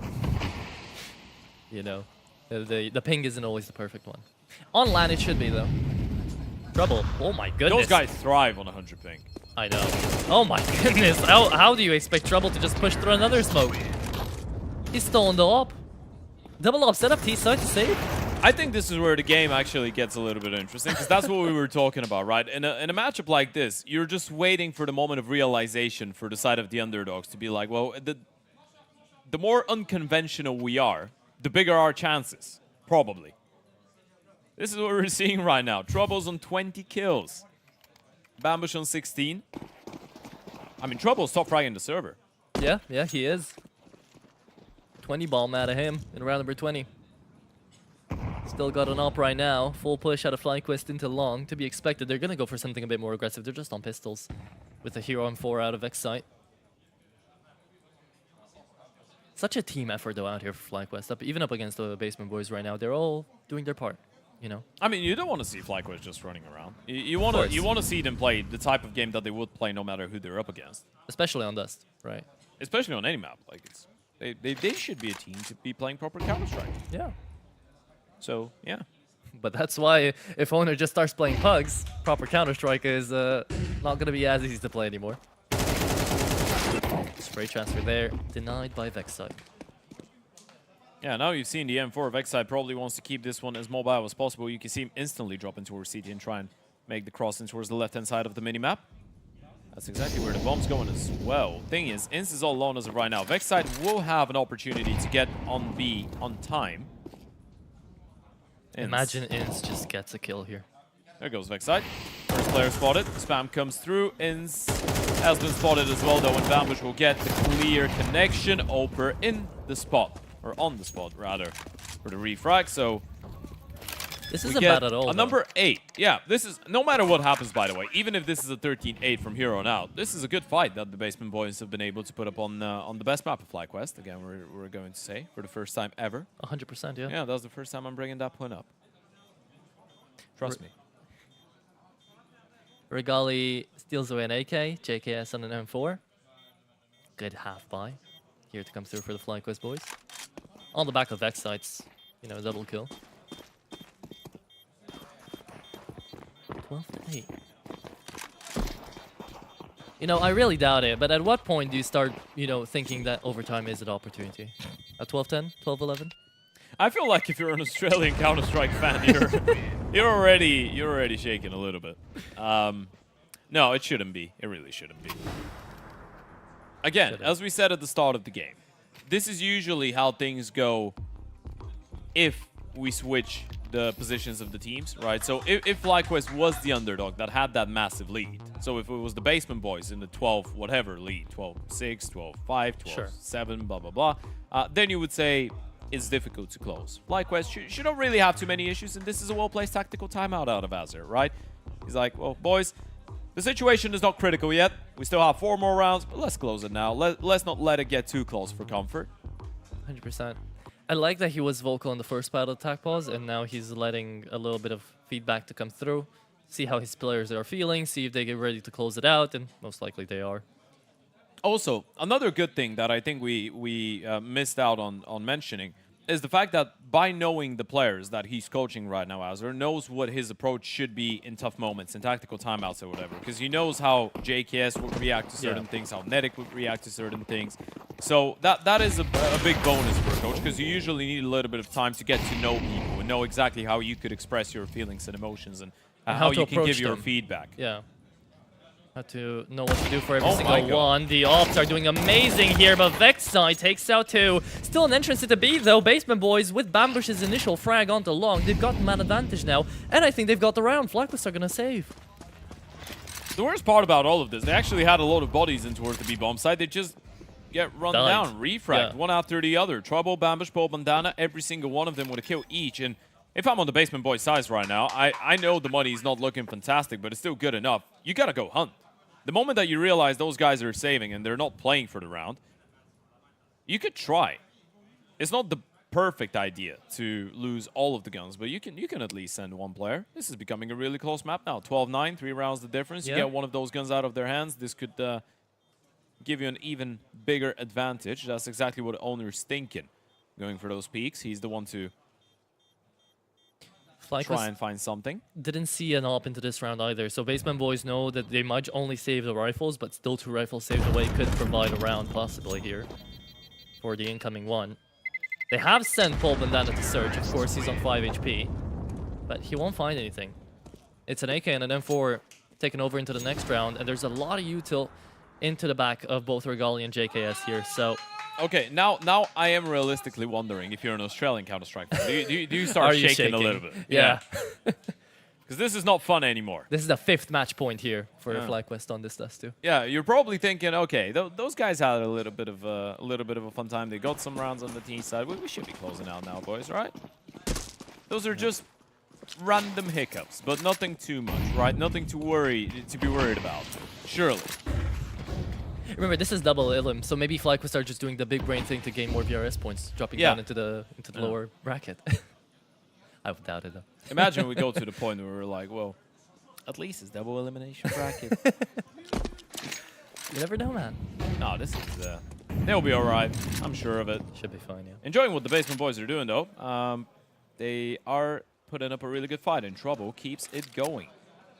You know, the ping isn't always the perfect one. On LAN it should be though. Trouble. Oh my goodness. Those guys thrive on 100 ping. I know. Oh my goodness. How do you expect Trouble to just push through another smoke? He's stolen the op. Double op setup, T-side to save. I think this is where the game actually gets a little bit interesting, because that's what we were talking about, right? In a matchup like this, you're just waiting for the moment of realization for the side of the underdogs to be like, well, the more unconventional we are, the bigger our chances, probably. This is what we're seeing right now. Trouble's on 20 kills. Bambush on 16. I mean, Trouble's top fragging the server. Yeah, he is. 20 bomb out of him in round number 20. Still got an op right now. Full push out of FlyQuest into long. To be expected. They're going to go for something a bit more aggressive. They're just on pistols with a hero on 4 out of X-Site. Such a team effort, though, out here for FlyQuest. Even up against the basement boys right now. They're all doing their part, you know? I mean, you don't want to see FlyQuest just running around. You want to see them play the type of game that they would play no matter who they're up against. Especially on Dust, right? Especially on any map. Like they should be a team to be playing proper Counter-Strike. Yeah. So, yeah. But that's why if Owner just starts playing Pugs, proper Counter-Strike is not going to be as easy to play anymore. Spray transfer there, denied by Vexite. Yeah, now you've seen the M4 of Vexite probably wants to keep this one as mobile as possible. You can see him instantly drop into CT and try and make the cross in towards the left-hand side of the minimap. That's exactly where the bomb's going as well. Thing is, Inst is all alone as of right now. Vexite will have an opportunity to get on B on time. Imagine Inst just gets a kill here. There goes Vexite. First player spotted. Spam comes through. Inst has been spotted as well, though, and Bambush will get the clear connection. Oper in the spot, or on the spot, rather, for the refrag. So this isn't bad at all. A number 8. Yeah, this is, no matter what happens, by the way, even if this is a 13-8 from here on out, this is a good fight that the Basement Boys have been able to put up on the best map of FlyQuest. Again, we're going to say, for the first time ever. 100%, yeah. Yeah, that was the first time I'm bringing that point up. Trust me. Regali steals away an AK, JKS on an M4. Good half buy here to come through for the FlyQuest boys. On the back of Vex sites, you know, double kill. 12-8. You know, I really doubt it, but at what point do you start, you know, thinking that overtime is an opportunity? At 12-10, 12-11? I feel like if you're an Australian Counter-Strike fan, you're already shaking a little bit. No, it shouldn't be. It really shouldn't be. Again, as we said at the start of the game, this is usually how things go if we switch the positions of the teams, right? So if FlyQuest was the underdog that had that massive lead, so if it was the Basement Boys in the 12 whatever lead, 12-6, 12-5, 12-7, blah, blah, blah, then you would say it's difficult to close. FlyQuest should not really have too many issues, and this is a well-placed tactical timeout out of Azure, right? He's like, well, boys, the situation is not critical yet. We still have 4 more rounds, but let's close it now. Let's not let it get too close for comfort. 100%. I like that he was vocal in the first battle attack pause, and now he's letting a little bit of feedback to come through. See how his players are feeling, see if they get ready to close it out, and most likely they are. Also, another good thing that I think we missed out on mentioning is the fact that by knowing the players that he's coaching right now, Azure knows what his approach should be in tough moments, in tactical timeouts or whatever, because he knows how JKS would react to certain things, how Netic would react to certain things. So that is a big bonus for a coach, because you usually need a little bit of time to get to know people and know exactly how you could express your feelings and emotions and how you can give your feedback. Yeah. Have to know what to do for every single one. The Ops are doing amazing here, but Vexai takes out 2. Still an entrance into B, though. Basement Boys with Bambush's initial frag onto long. They've got man advantage now, and I think they've got the round. FlyQuest are going to save. The worst part about all of this, they actually had a lot of bodies in towards the B bomb side. They just get run down, refragged, one after the other. Trouble, Bambush, Pole, Bandana, every single one of them with a kill each. And if I'm on the Basement Boy size right now, I know the money is not looking fantastic, but it's still good enough. You got to go hunt. The moment that you realize those guys are saving and they're not playing for the round, you could try. It's not the perfect idea to lose all of the guns, but you can at least send one player. This is becoming a really close map now. 12-9, 3 rounds the difference. You get one of those guns out of their hands. This could give you an even bigger advantage. That's exactly what Owner's thinking. Going for those peaks. He's the one to try and find something. Didn't see an op into this round either, so Basement Boys know that they might only save the rifles, but still 2 rifles saved away could provide a round possibly here for the incoming one. They have sent Paul Bandana to search. Of course, he's on 5 HP, but he won't find anything. It's an AK and an M4 taken over into the next round, and there's a lot of util into the back of both Regali and JKS here, so... Okay, now I am realistically wondering if you're an Australian Counter-Strike fan. Do you start shaking a little bit? Yeah. Because this is not fun anymore. This is the 5th match point here for FlyQuest on this dust too. Yeah, you're probably thinking, okay, those guys had a little bit of a fun time. They got some rounds on the T side. We should be closing out now, boys, right? Those are just random hiccups, but nothing too much, right? Nothing to be worried about. Surely. Remember, this is double Ilum, so maybe FlyQuest are just doing the big brain thing to gain more VRS points, dropping down into the lower bracket. I would doubt it, though. Imagine we go to the point where we're like, well, at least it's double elimination bracket. You never know, man. No, this is... they'll be all right. I'm sure of it. Should be fine, yeah. Enjoying what the Basement Boys are doing, though. They are putting up a really good fight, and Trouble keeps it going.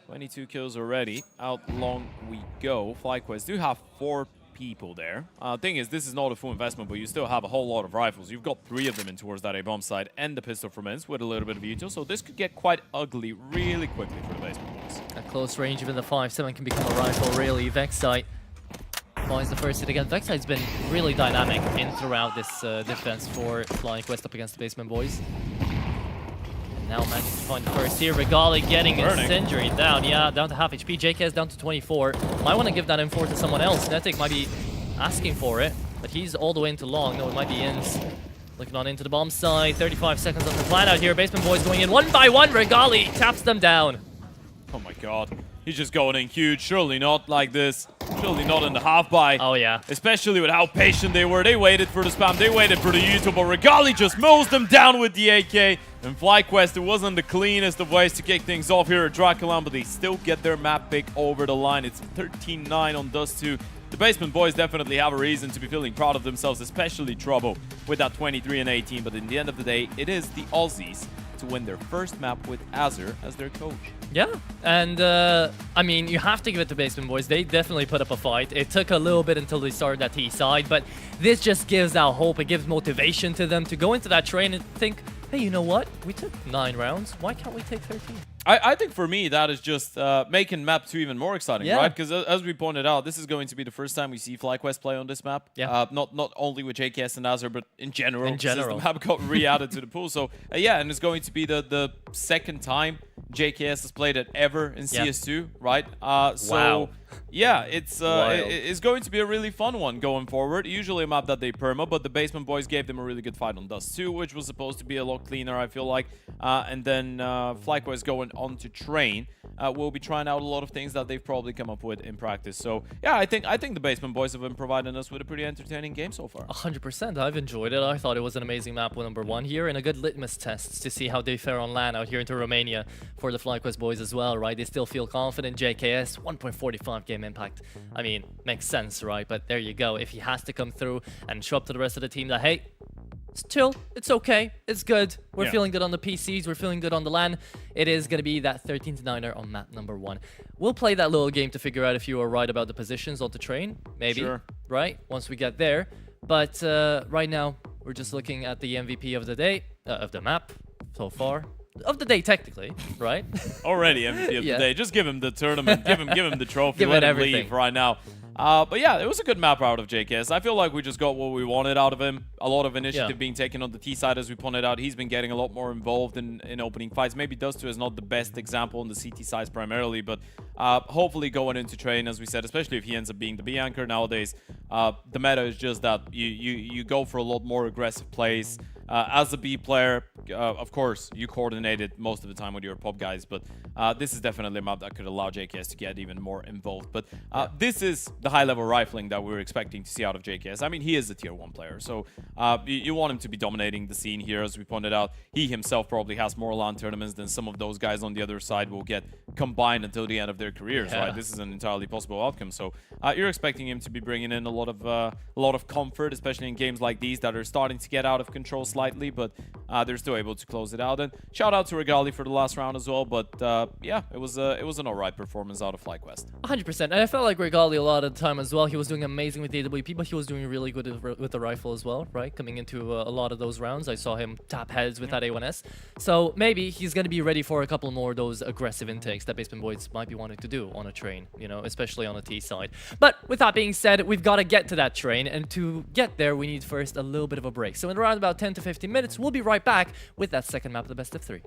22 kills already. Out long we go. FlyQuest do have 4 people there. Thing is, this is not a full investment, but you still have a whole lot of rifles. You've got 3 of them in towards that A-bomb side and the pistol from Ince with a little bit of util, so this could get quite ugly really quickly for the Basement Boys. At close range, even the 5.7 can become a rifle, really. Vexai finds the first hit again. Vexai's been really dynamic in throughout this defense for FlyQuest up against the Basement Boys. Now managing to find the first here. Regali getting his injury down. Yeah, down to half HP. JKS down to 24. Might want to give that M4 to someone else. Netic might be asking for it, but he's all the way into long. No, it might be Ince. Looking on into the bomb side. 35 seconds on the plan out here. Basement Boys going in 1 by 1. Regali taps them down. Oh my god. He's just going in huge. Surely not like this. Surely not in the half buy. Oh yeah. Especially with how patient they were. They waited for the spam. They waited for the util, but Regali just mows them down with the AK. And FlyQuest, it wasn't the cleanest of ways to kick things off here at DraculaN, but they still get their map pick over the line. It's 13-9 on Dust 2. The Basement Boys definitely have a reason to be feeling proud of themselves, especially Trouble with that 23-18. But in the end of the day, it is the Aussies to win their first map with Azure as their coach. Yeah, and I mean, you have to give it to Basement Boys. They definitely put up a fight. It took a little bit until they started that T side, but this just gives out hope. It gives motivation to them to go into that train and think, hey, you know what? We took 9 rounds. Why can't we take 13? I think for me, that is just making map 2 even more exciting, right? Because as we pointed out, this is going to be the first time we see FlyQuest play on this map. Yeah. Not only with JKS and Azure, but in general. In general. The map got re-added to the pool. So, yeah, and it's going to be the second time JKS has played it ever in CS2, right? Wow. Yeah, it's going to be a really fun one going forward. Usually a map that they perma, but the Basement Boys gave them a really good fight on Dust 2, which was supposed to be a lot cleaner, I feel like. And then FlyQuest going on to Train. We'll be trying out a lot of things that they've probably come up with in practice. So yeah, I think the Basement Boys have been providing us with a pretty entertaining game so far. 100%. I've enjoyed it. I thought it was an amazing map with #1 here and a good litmus test to see how they fare on LAN out here into Romania for the FlyQuest boys as well, right? They still feel confident. JKS 1.45 game impact. I mean, makes sense, right? But there you go. If he has to come through and show up to the rest of the team that, hey, it's chill, it's okay, it's good. We're feeling good on the PCs, we're feeling good on the LAN. It is going to be that 13-9er on map #1. We'll play that little game to figure out if you are right about the positions on the train, maybe, right? Once we get there. But right now, we're just looking at the MVP of the day, of the map so far. Of the day, technically, right? Already MVP of the day. Just give him the tournament, give him the trophy, give let him everything. leave right now. But yeah, it was a good map out of JKS. I feel like we just got what we wanted out of him. A lot of initiative being taken on the T side, as we pointed out. He's been getting a lot more involved in opening fights. Maybe Dust 2 is not the best example on the CT side primarily, but hopefully going into Train, as we said, especially if he ends up being the B anchor nowadays, the meta is just that you go for a lot more aggressive plays. As a B player, of course, you coordinated most of the time with your pop guys, but this is definitely a map that could allow JKS to get even more involved. But this is the high-level rifling that we were expecting to see out of JKS. I mean, he is a tier 1 player, so you want him to be dominating the scene here. As we pointed out, he himself probably has more LAN tournaments than some of those guys on the other side will get combined until the end of their careers, right? This is an entirely possible outcome. So you're expecting him to be bringing in a lot of comfort, especially in games like these that are starting to get out of control slightly, but they're still able to close it out. And shout out to Regali for the last round as well. But yeah, it was an alright performance out of FlyQuest. 100%. And I felt like Regali a lot of the time as well. He was doing amazing with the AWP, but he was doing really good with the rifle as well, right? Coming into a lot of those rounds, I saw him tap heads with that A1S. So maybe he's going to be ready for a couple more of those aggressive intakes that Basement Boys might be wanting to do on a train, you know, especially on the T side. But with that being said, we've got to get to that train, and to get there, we need first a little bit of a break. So in around about 10 to 15 minutes, we'll be right back with that second map of the best of 3.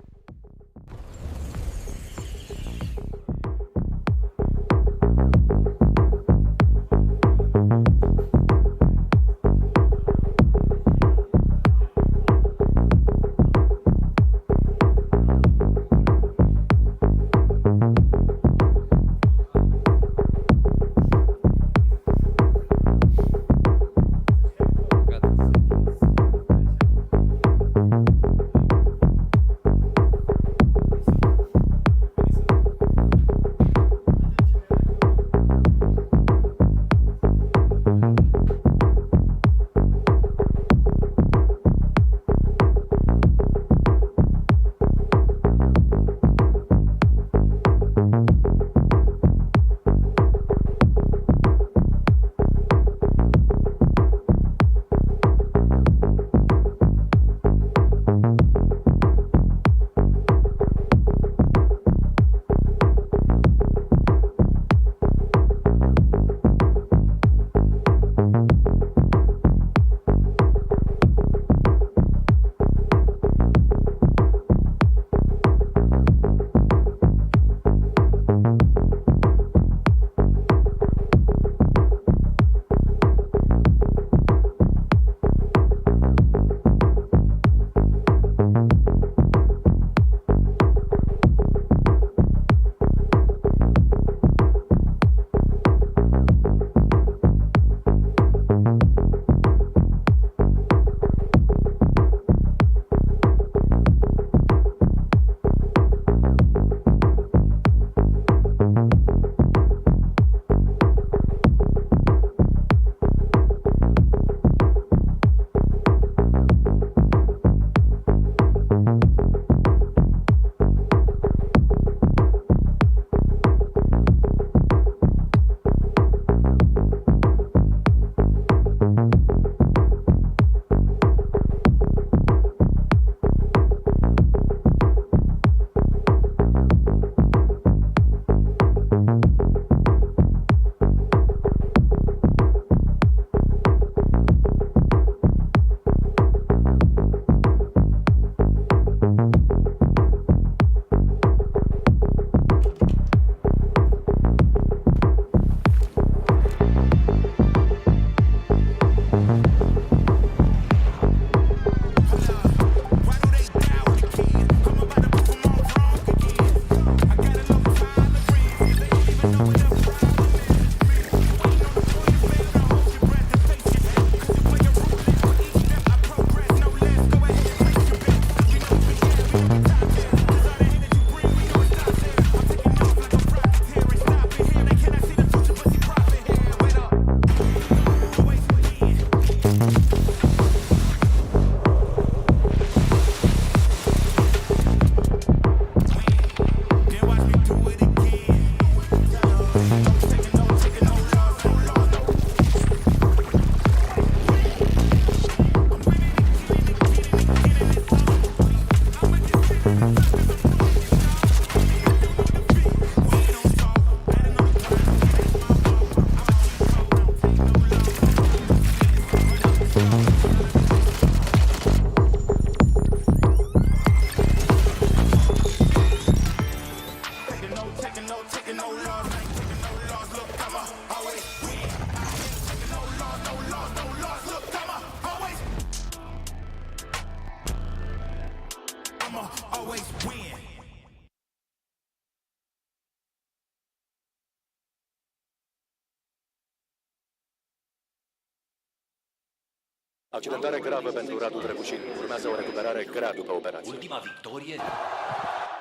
Accidentare gravă pentru Radu Drăgușin. Urmează o recuperare grea după operație. Ultima victorie?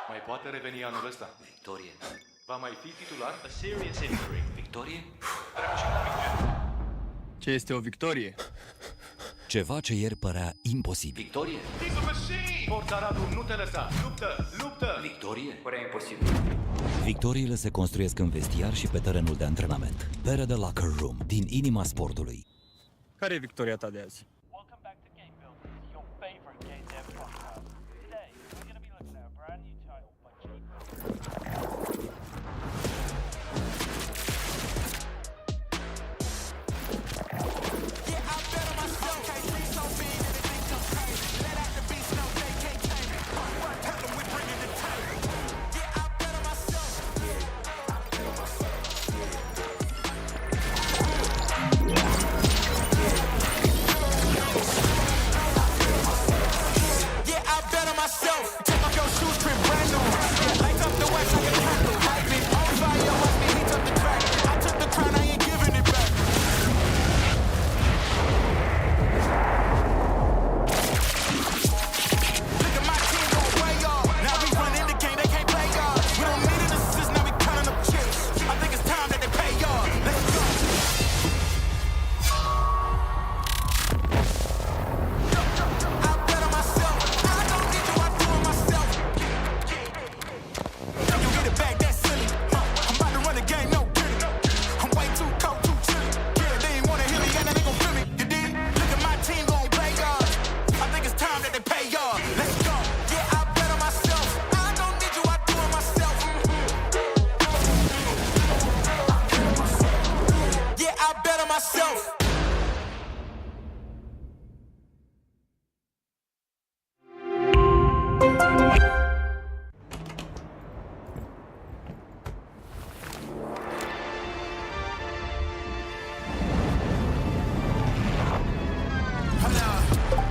Mai poate reveni anul ăsta? Victorie. Va mai fi titular? A serious injury. Victorie? Ce este o victorie? Ceva ce ieri părea imposibil. Victorie? Forța Radu, nu te lăsa! Luptă! Luptă! Victorie? Părea imposibil. Victoriile se construiesc în vestiar și pe terenul de antrenament. Pere de Locker Room, din inima sportului. Care e victoria ta de azi? Welcome back to Game Builders, your favorite game dev podcast. Today, we're going to be looking at a brand new title by Jake.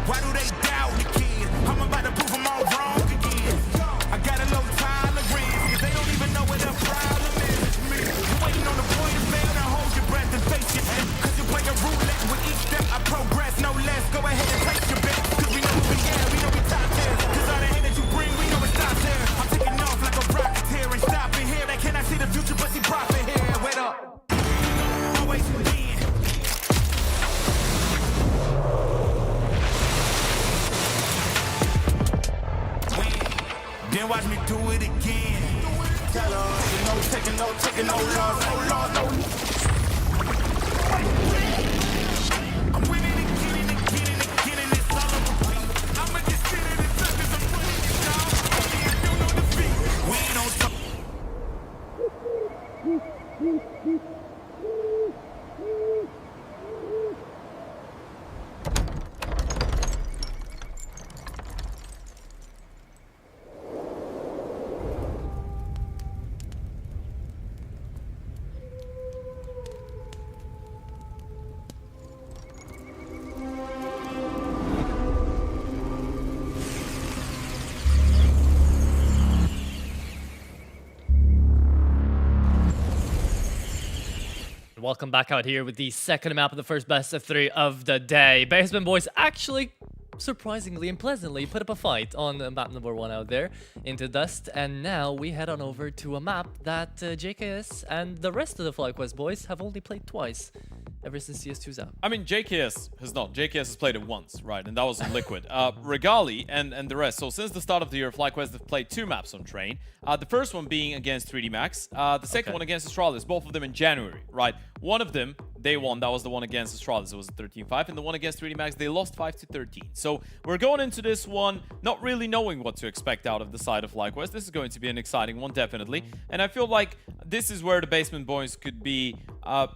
Why do they doubt the kid? I'm about to prove them all wrong again. I got a low tolerance, cause they don't even know what the problem is. You're waiting on the boy to fail, now hold your breath and face your head. Cause you play a roulette with each step, I progress no less. Go ahead and place your bet, cause we know who we are, we know we top tier. Cause all the hate that you bring, we know it stops there. I'm taking off like a rocketeer and stopping here. They cannot see the future, but see profit here. Wait up. Always win. Then watch me do it again. Tell her, you know, taking no loss, no. I'm winning again and it's all on repeat. I'ma just sit in the touch 'cause I'm winning it, dog. Only I don't know defeat. We ain't on top. Welcome back out here with the second map of the first best of 3 of the day. Basement Boys actually, surprisingly and pleasantly, put up a fight on map number 1 out there into Dust. And now we head on over to a map that JKS and the rest of the FlyQuest boys have only played twice ever since CS2's out. I mean, JKS has not. JKS has played it once, right? And that was on Liquid. Regali and the rest. So since the start of the year, FlyQuest have played 2 maps on Train. The first one being against 3D Max. The second one against Astralis. Both of them in January, right? One of them, they won. That was the one against Astralis. It was 13-5. And the one against 3D Max, they lost 5-13. So we're going into this one not really knowing what to expect out of the side of FlyQuest. This is going to be an exciting one, definitely. And I feel like this is where the Basement Boys could be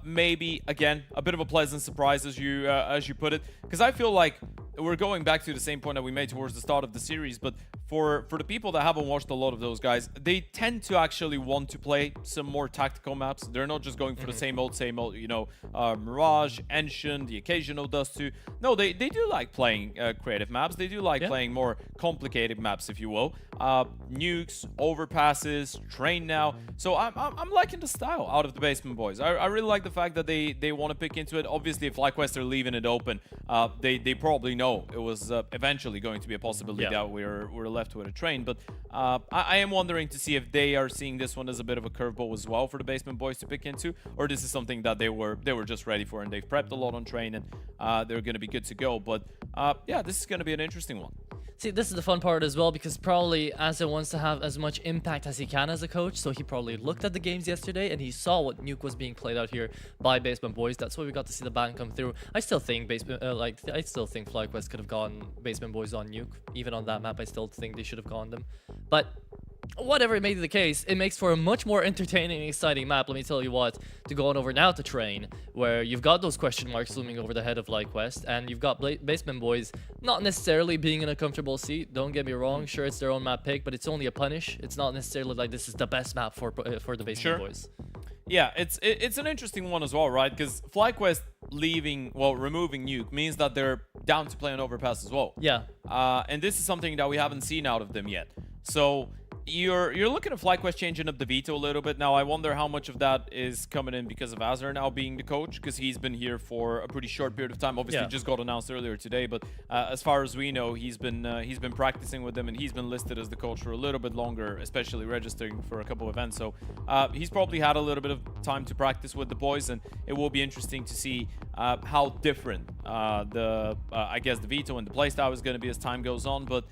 maybe, again, a bit of a pleasant surprise, as you put it. Because I feel like we're going back to the same point that we made towards the start of the series. But for the people that haven't watched a lot of those guys, they tend to actually want to play some more tactical maps. They're not just going for the same old, you know, Mirage, Ancient, the occasional Dust 2. No, they do like playing creative maps. They do like playing more complicated maps, if you will. Nukes, overpasses, train now. So I'm liking the style out of the Basement Boys. I really like the fact that they want to pick into it. Obviously, if FlyQuest are leaving it open, they probably know it was eventually going to be a possibility that we're left with a train. But I am wondering to see if they are seeing this one as a bit of a curveball as well for the Basement Boys to pick into, or this is something that they were just ready for and they've prepped a lot on train and they're going to be good to go. But yeah, this is going to be an interesting one. See, this is the fun part as well, because probably Azza wants to have as much impact as he can as a coach, so he probably looked at the games yesterday and he saw what Nuke was being played out here by Basement Boys. That's why we got to see the ban come through. I still think FlyQuest could have gone Basement Boys on Nuke. Even on that map, I still think they should have gone them. But whatever it may be the case, it makes for a much more entertaining and exciting map, let me tell you what, to go on over now to Train, where you've got those question marks looming over the head of FlyQuest, and you've got Basement Boys not necessarily being in a comfortable seat. Don't get me wrong, sure, it's their own map pick, but it's only a punish. It's not necessarily like this is the best map for the Basement Boys. Yeah, it's an interesting one as well, right? Because FlyQuest removing Nuke means that they're down to play an overpass as well. Yeah. And this is something that we haven't seen out of them yet. So you're looking at FlyQuest changing up the veto a little bit. Now, I wonder how much of that is coming in because of Azar now being the coach, because he's been here for a pretty short period of time. Obviously, just got announced earlier today, but as far as we know, he's been practicing with them, and he's been listed as the coach for a little bit longer, especially registering for a couple of events. So he's probably had a little bit of time to practice with the boys, and it will be interesting to see how different I guess the veto and the playstyle is going to be as time goes on. But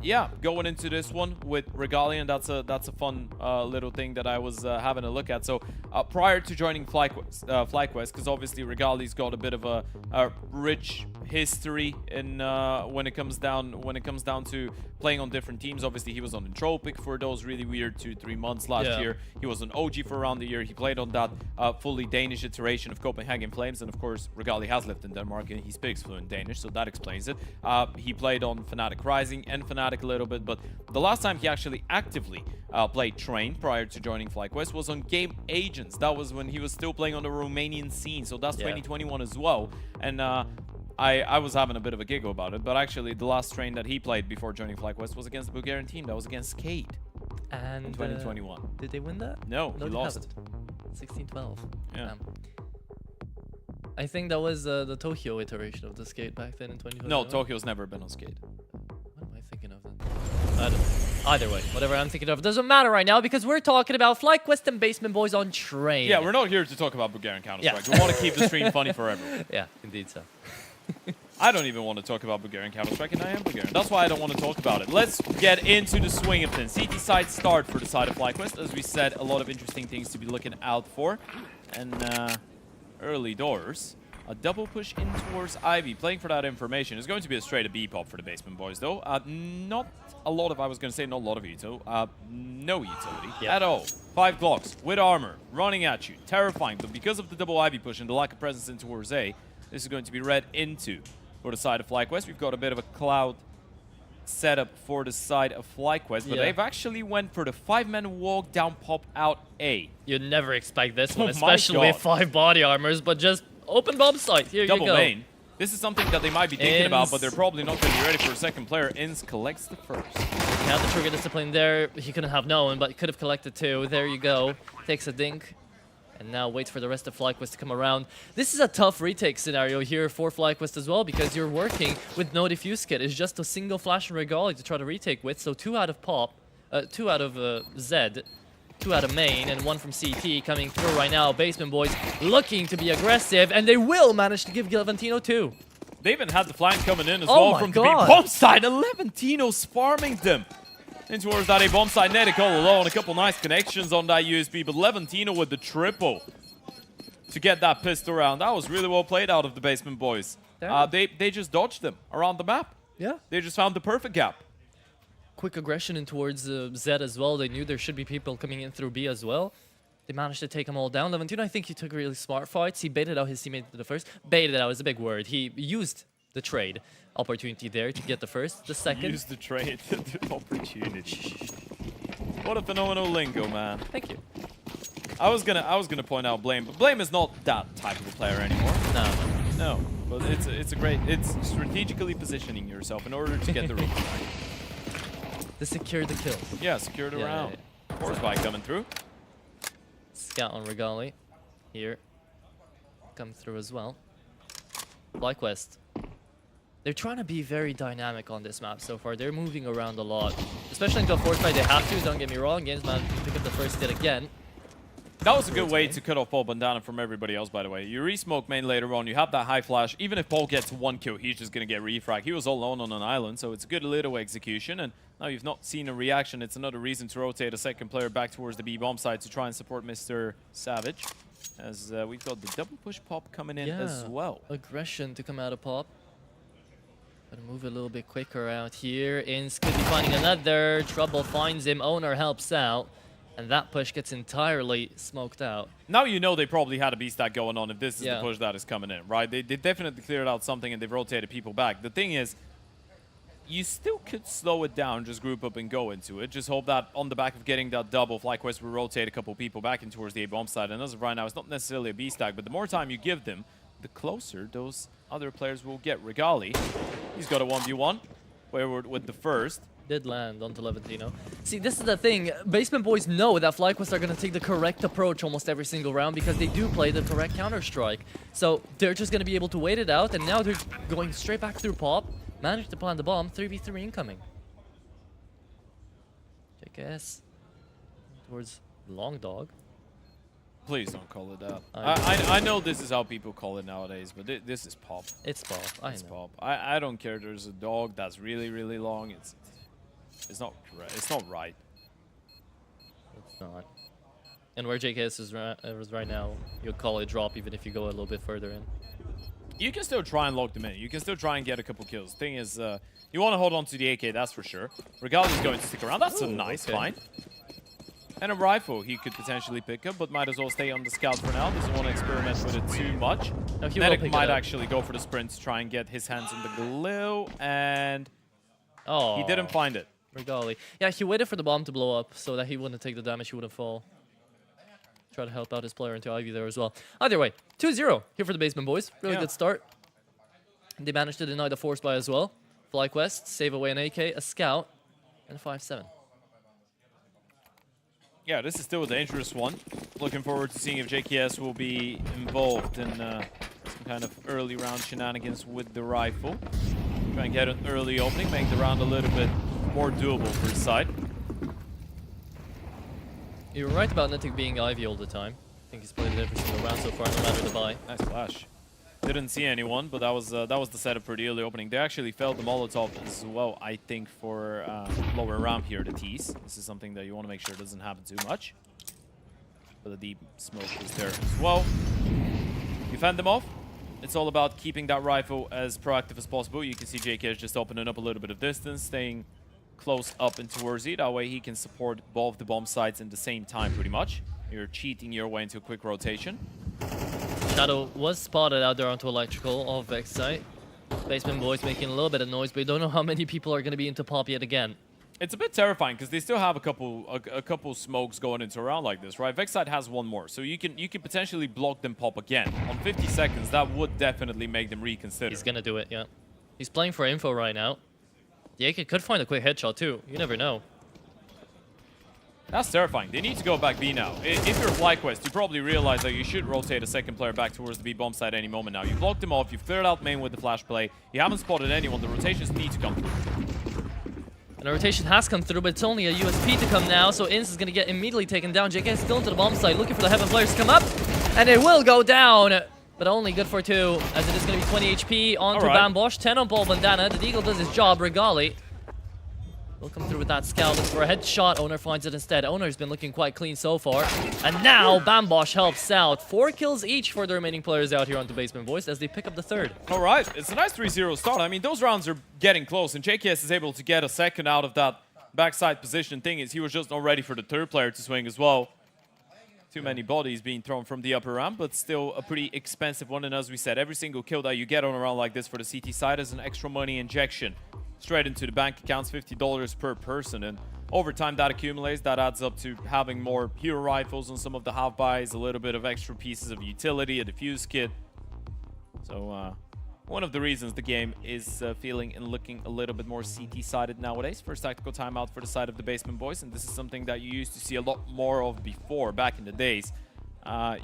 yeah, going into this one with DraculaN, that's a fun little thing that I was having a look at. So prior to joining FlyQuest, because obviously DraculaN's got a bit of a rich history in when it comes down to playing on different teams. Obviously, he was on Entropic for those really weird 2-3 months last year. He was on OG for around the year. He played on that fully Danish iteration of Copenhagen Flames, and of course DraculaN has lived in Denmark and he speaks fluent Danish, so that explains it. He played on Fnatic Rising and Fnatic a little bit, but the last time he actually actively played Train prior to joining FlyQuest was on Game Agents. That was when he was still playing on the Romanian scene, so that's 2021 as well. And I was having a bit of a giggle about it, but actually the last Train that he played before joining FlyQuest was against the Bulgarian team. That was against Cade and in 2021. Did they win that? No, he lost. 16-12. Yeah. I think that was the Tokyo iteration of the skate back then in 2021. No, Tokyo's never been on skate. What am I thinking of then? Either way, whatever I'm thinking of doesn't matter right now, because we're talking about FlyQuest and Basement Boys on Train. Yeah, we're not here to talk about Bulgarian Counter-Strike. We want to keep the stream funny forever. Yeah, indeed so. I don't even want to talk about Bulgarian Counter-Strike, and I am Bulgarian. That's why I don't want to talk about it. Let's get into the swing of things. CT side start for the side of FlyQuest. As we said, a lot of interesting things to be looking out for. And early doors. A double push in towards Ivy. Playing for that information. It's going to be a straight B pop for the Basement Boys, though. Not a lot of, I was going to say not a lot of util. No utility at all. 5 Glocks with armor running at you. Terrifying, but because of the double Ivy push and the lack of presence in towards A, this is going to be read into for the side of FlyQuest. We've got a bit of a cloud setup for the side of FlyQuest, but they've actually went for the 5-man walk down pop out A. You'd never expect this one, especially with 5 body armors, but just open bomb site. Here Double you go. main. This is something that they might be thinking about, but they're probably not going to be ready for a second player. Inns collects the first. He had the trigger discipline there. He couldn't have known, but he could have collected 2. There you go. Takes a dink. And now waits for the rest of FlyQuest to come around. This is a tough retake scenario here for FlyQuest as well, because you're working with no defuse kit. It's just a single flash and Regali to try to retake with. So 2 out of pop, 2 out of Zed, 2 out of main, and 1 from CT coming through right now. Basement Boys looking to be aggressive, and they will manage to give Levantino 2. They even had the flank coming in as well from the B bomb side. Levantino's farming them in towards that A bomb side. Nedic all alone. A couple nice connections on that USB, but Levantino with the triple to get that pistol round. That was really well played out of the Basement Boys. They just dodged them around the map. Yeah. They just found the perfect gap. Quick aggression in towards Zed as well. They knew there should be people coming in through B as well. They managed to take them all down. Levantino, I think he took really smart fights. He baited out his teammate to the first. Baited out is a big word. He used the trade opportunity there to get the first, the second. Use the trade opportunity. What a phenomenal lingo, man. Thank you. I was gonna point out Blame, but Blame is not that type of a player anymore. No, but it's a great. It's strategically positioning yourself in order to get the reach. To secure the kill. Yeah, secure the round. Force by coming through. Scout on Regali. Here. Come through as well. FlyQuest. They're trying to be very dynamic on this map so far. They're moving around a lot. Especially into a force fight, they have to, don't get me wrong. Games managed to pick up the first hit again. That was a good way to cut off Paul Bandana from everybody else, by the way. You re-smoke main later on, you have that high flash. Even if Paul gets one kill, he's just going to get refrag. He was all alone on an island, so it's a good little execution. And now you've not seen a reaction. It's another reason to rotate a second player back towards the B-bomb side to try and support Mr. Savage. As we've got the double push pop coming in as well. Aggression to come out of pop. Gotta move a little bit quicker out here. Ince could be finding another. Trouble finds him. Owner helps out. And that push gets entirely smoked out. Now you know they probably had a B-stack going on if this is the push that is coming in, right? They definitely cleared out something and they've rotated people back. The thing is, you still could slow it down, just group up and go into it. Just hope that on the back of getting that double, FlyQuest will rotate a couple people back in towards the A-bomb side. And as of right now, it's not necessarily a B-stack, but the more time you give them, the closer those other players will get. Regali, he's got a 1v1. Wayward with the first. Did land onto Levantino. See, this is the thing. Basement Boys know that FlyQuest are going to take the correct approach almost every single round because they do play the correct Counter-Strike. So they're just going to be able to wait it out, and now they're going straight back through pop. Managed to plant the bomb. 3v3 incoming. JKS towards Long Dog. Please don't call it that. I know this is how people call it nowadays, but this is pop. It's pop. It's pop. I don't care. There's a dog that's really, really long. It's not right. It's not. And where JKS is right now, you'll call it drop even if you go a little bit further in. You can still try and lock them in. You can still try and get a couple kills. Thing is, you want to hold on to the AK, that's for sure. Regali's going to stick around. That's a nice find. And a rifle he could potentially pick up, but might as well stay on the scout for now. Doesn't want to experiment with it too much. No, Medic might actually go for the sprint to try and get his hands on the glue, and he didn't find it. Regali. Yeah, he waited for the bomb to blow up so that he wouldn't take the damage, he wouldn't fall. Try to help out his player into Ivy there as well. Either way, 2-0 here for the Basement Boys. Really good start. They managed to deny the force buy as well. FlyQuest, save away an AK, a scout, and 5-7. Yeah, this is still a dangerous one. Looking forward to seeing if JKS will be involved in some kind of early round shenanigans with the rifle. Try and get an early opening, make the round a little bit more doable for his side. You're right about Nitik being Ivy all the time. I think he's played it every single round so far, no matter the buy. Nice flash. Didn't see anyone, but that was the setup for the early opening. They actually failed the Molotov as well, I think, for lower ramp here, the tease. This is something that you want to make sure doesn't happen too much. But the deep smoke is there as well. You fend them off. It's all about keeping that rifle as proactive as possible. You can see JK is just opening up a little bit of distance, staying close up and towards it. That way he can support both the bomb sites at the same time, pretty much. You're cheating your way into a quick rotation. Shadow was spotted out there onto electrical off Vex site. Basement Boys making a little bit of noise, but you don't know how many people are going to be into pop yet again. It's a bit terrifying because they still have a couple smokes going into a round like this, right? Vex side has one more, so you can potentially block them pop again. On 50 seconds, that would definitely make them reconsider. He's going to do it, yeah. He's playing for info right now. The AK could find a quick headshot too. You never know. That's terrifying. They need to go back B now. If you're FlyQuest, you probably realize that you should rotate a second player back towards the B bomb side any moment now. You've blocked them off, you've cleared out main with the flash play, you haven't spotted anyone, the rotations need to come through. And the rotation has come through, but it's only a USP to come now, so Ince is going to get immediately taken down. JK is still into the bomb site, looking for the Heaven players to come up, and it will go down, but only good for 2, as it is going to be 20 HP onto Bambosh, 10 on Paul Bandana. The Deagle does his job. Regali will come through with that scout, looking for a headshot. Owner finds it instead. Owner's been looking quite clean so far. And now Bambosh helps out. 4 kills each for the remaining players out here on the Basement Boys as they pick up the third. All right, it's a nice 3-0 start. I mean, those rounds are getting close, and JKS is able to get a second out of that backside position. Thing is, he was just not ready for the third player to swing as well. Too many bodies being thrown from the upper ramp, but still a pretty expensive one. And as we said, every single kill that you get on a round like this for the CT side is an extra money injection straight into the bank accounts, $50 per person. And over time that accumulates, that adds up to having more hero rifles on some of the half buys, a little bit of extra pieces of utility, a defuse kit. So one of the reasons the game is feeling and looking a little bit more CT-sided nowadays. First tactical timeout for the side of the Basement Boys, and this is something that you used to see a lot more of before, back in the days.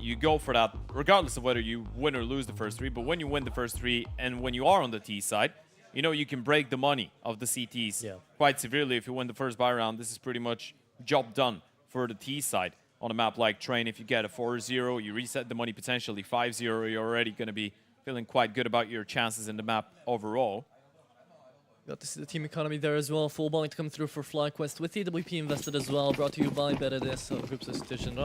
You go for that regardless of whether you win or lose the first 3, but when you win the first 3 and when you are on the T side, you know you can break the money of the CTs quite severely if you win the first buy round. This is pretty much job done for the T side. On a map like Train, if you get a 4-0, you reset the money potentially 5-0, you're already going to be feeling quite good about your chances in the map overall. Got to see the team economy there as well. Full buying to come through for FlyQuest with EWP invested as well. Brought to you by BRDS Group Substitution.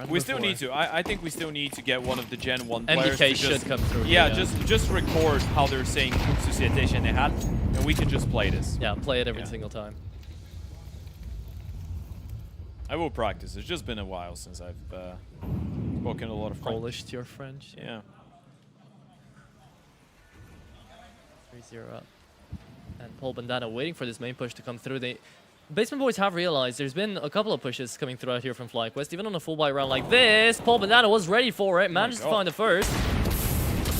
We still need to. I think we still need to get one of the Gen 1 players. MDK should come through. Yeah, just record how they're saying Group Substitution they had, and we can just play this. Yeah, play it every single time. I will practice. It's just been a while since I've spoken a lot of French. Polished your French. Yeah. 3-0 up. And Paul Bandana waiting for this main push to come through. Basement Boys have realized there's been a couple of pushes coming through out here from FlyQuest. Even on a full buy round like this, Paul Bandana was ready for it. Managed to find the first.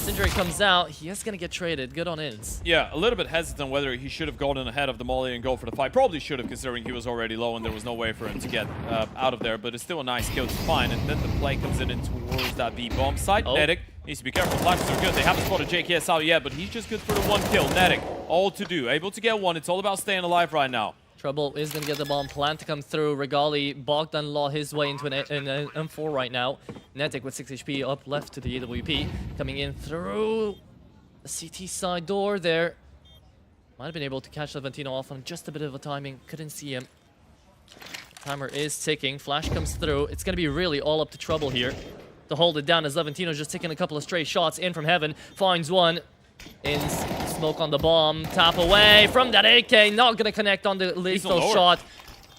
Syndrome comes out. He is going to get traded. Good on ins. Yeah, a little bit hesitant whether he should have gotten ahead of the molly and go for the fight. Probably should have, considering he was already low and there was no way for him to get out of there. But it's still a nice kill to find. And then the play comes in towards that B-bomb site. Nedic needs to be careful. Flashes are good. They haven't spotted JKS out yet, but he's just good for the one kill. Nedic, all to do. Able to get one. It's all about staying alive right now. Trouble is going to get the bomb plant to come through. Regali, Bogdan Law his way into an M4 right now. Netic with 6 HP up left to the AWP. Coming in through the CT side door there. Might have been able to catch Levantino off on just a bit of a timing. Couldn't see him. Timer is ticking. Flash comes through. It's going to be really all up to Trouble here to hold it down as Levantino's just taking a couple of stray shots in from heaven. Finds one. In smoke on the bomb, tap away from that AK, not gonna connect on the lethal shot.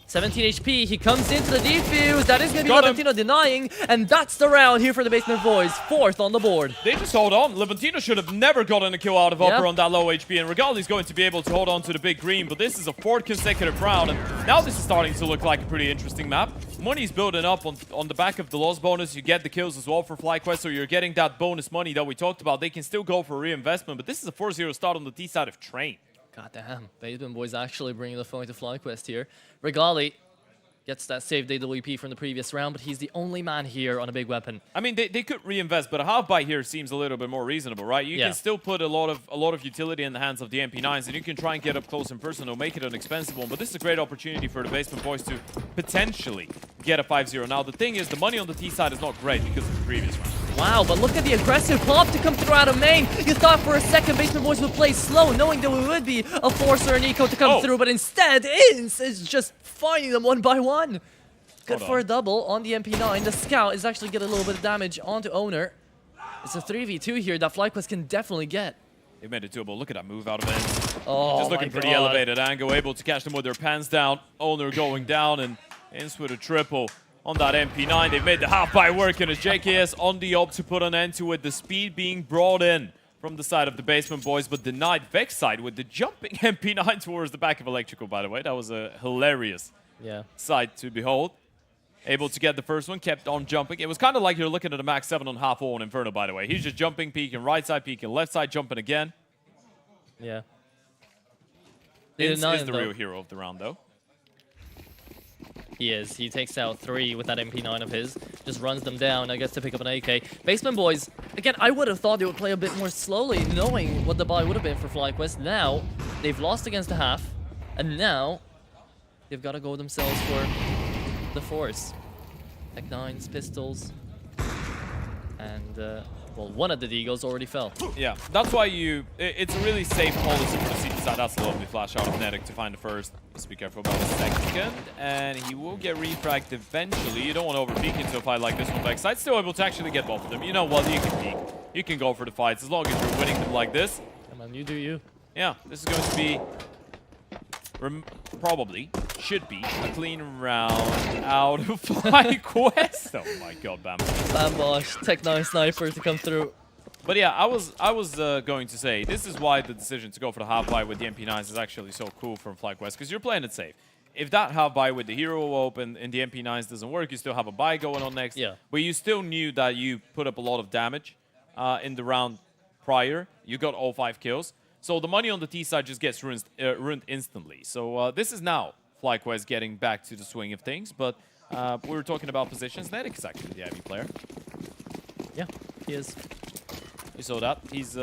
17 HP, he comes into the defuse, that is gonna be Levantino denying, and that's the round here for the Basement Boys, 4th on the board. They just hold on. Levantino should have never gotten a kill out of upper on that low HP, and Regali's going to be able to hold on to the big green, but this is a 4th consecutive round, and now this is starting to look like a pretty interesting map. Money's building up on the back of the loss bonus. You get the kills as well for FlyQuest, so you're getting that bonus money that we talked about. They can still go for reinvestment, but this is a 4-0 start on the T side of Train. God damn, Basement Boys actually bringing the phone to FlyQuest here. Regali gets that saved AWP from the previous round, but he's the only man here on a big weapon. I mean, they could reinvest, but a half buy here seems a little bit more reasonable, right? You can still put a lot of utility in the hands of the MP9s, and you can try and get up close and personal, make it an expensive one. But this is a great opportunity for the Basement Boys to potentially get a 5-0. Now, the thing is, the money on the T side is not great because of the previous round. Wow, but look at the aggressive pop to come through out of main. You thought for a second Basement Boys would play slow, knowing there would be a Force or an Eco to come through, but instead, Ince is just finding them one by one. Good for a double on the MP9. The Scout is actually getting a little bit of damage onto Owner. It's a 3v2 here that FlyQuest can definitely get. They made it doable. Look at that move out of Ince. Oh, just looking for the elevated angle, able to catch them with their pants down. Owner going down, and Ince with a triple on that MP9. They've made the half-buy work, and it's JKS on the op to put an end to it. The speed being brought in from the side of the Basement Boys, but denied Vex side with the jumping MP9 towards the back of Electrical, by the way. That was a hilarious sight to behold. Able to get the first one, kept on jumping. It was kind of like you're looking at a Max 7 on half on Inferno, by the way. He's just jumping, peeking right side, peeking left side, jumping again. Yeah. Ince is the real hero of the round, though. He is. He takes out 3 with that MP9 of his. Just runs them down, I guess, to pick up an AK. Basement Boys, again, I would have thought they would play a bit more slowly, knowing what the buy would have been for FlyQuest. Now, they've lost against the half, and now they've got to go themselves for the Force. Tech 9s, pistols, and well, one of the Deagles already fell. Yeah, that's why it's a really safe policy for the CT side. That's a lovely flash out of Nedic to find the first. Just be careful about the second, and he will get refragged eventually. You don't want to overpeak into a fight like this one. Backside's still able to actually get both of them. You know what? You can peek. You can go for the fights as long as you're winning them like this. Come on, you do you. Yeah, this is going to be probably should be a clean round out of FlyQuest. Oh my god, Bambosh, Tech-9 sniper to come through. But yeah, I was going to say, this is why the decision to go for the half-buy with the MP9s is actually so cool from FlyQuest, because you're playing it safe. If that half-buy with the hero open and the MP9s doesn't work, you still have a buy going on next. Yeah. But you still knew that you put up a lot of damage in the round prior. You got all 5 kills. So the money on the T side just gets ruined instantly. So this is now FlyQuest getting back to the swing of things. But we were talking about positions. Netic is actually the Ivy player. Yeah, he is. You saw that. He's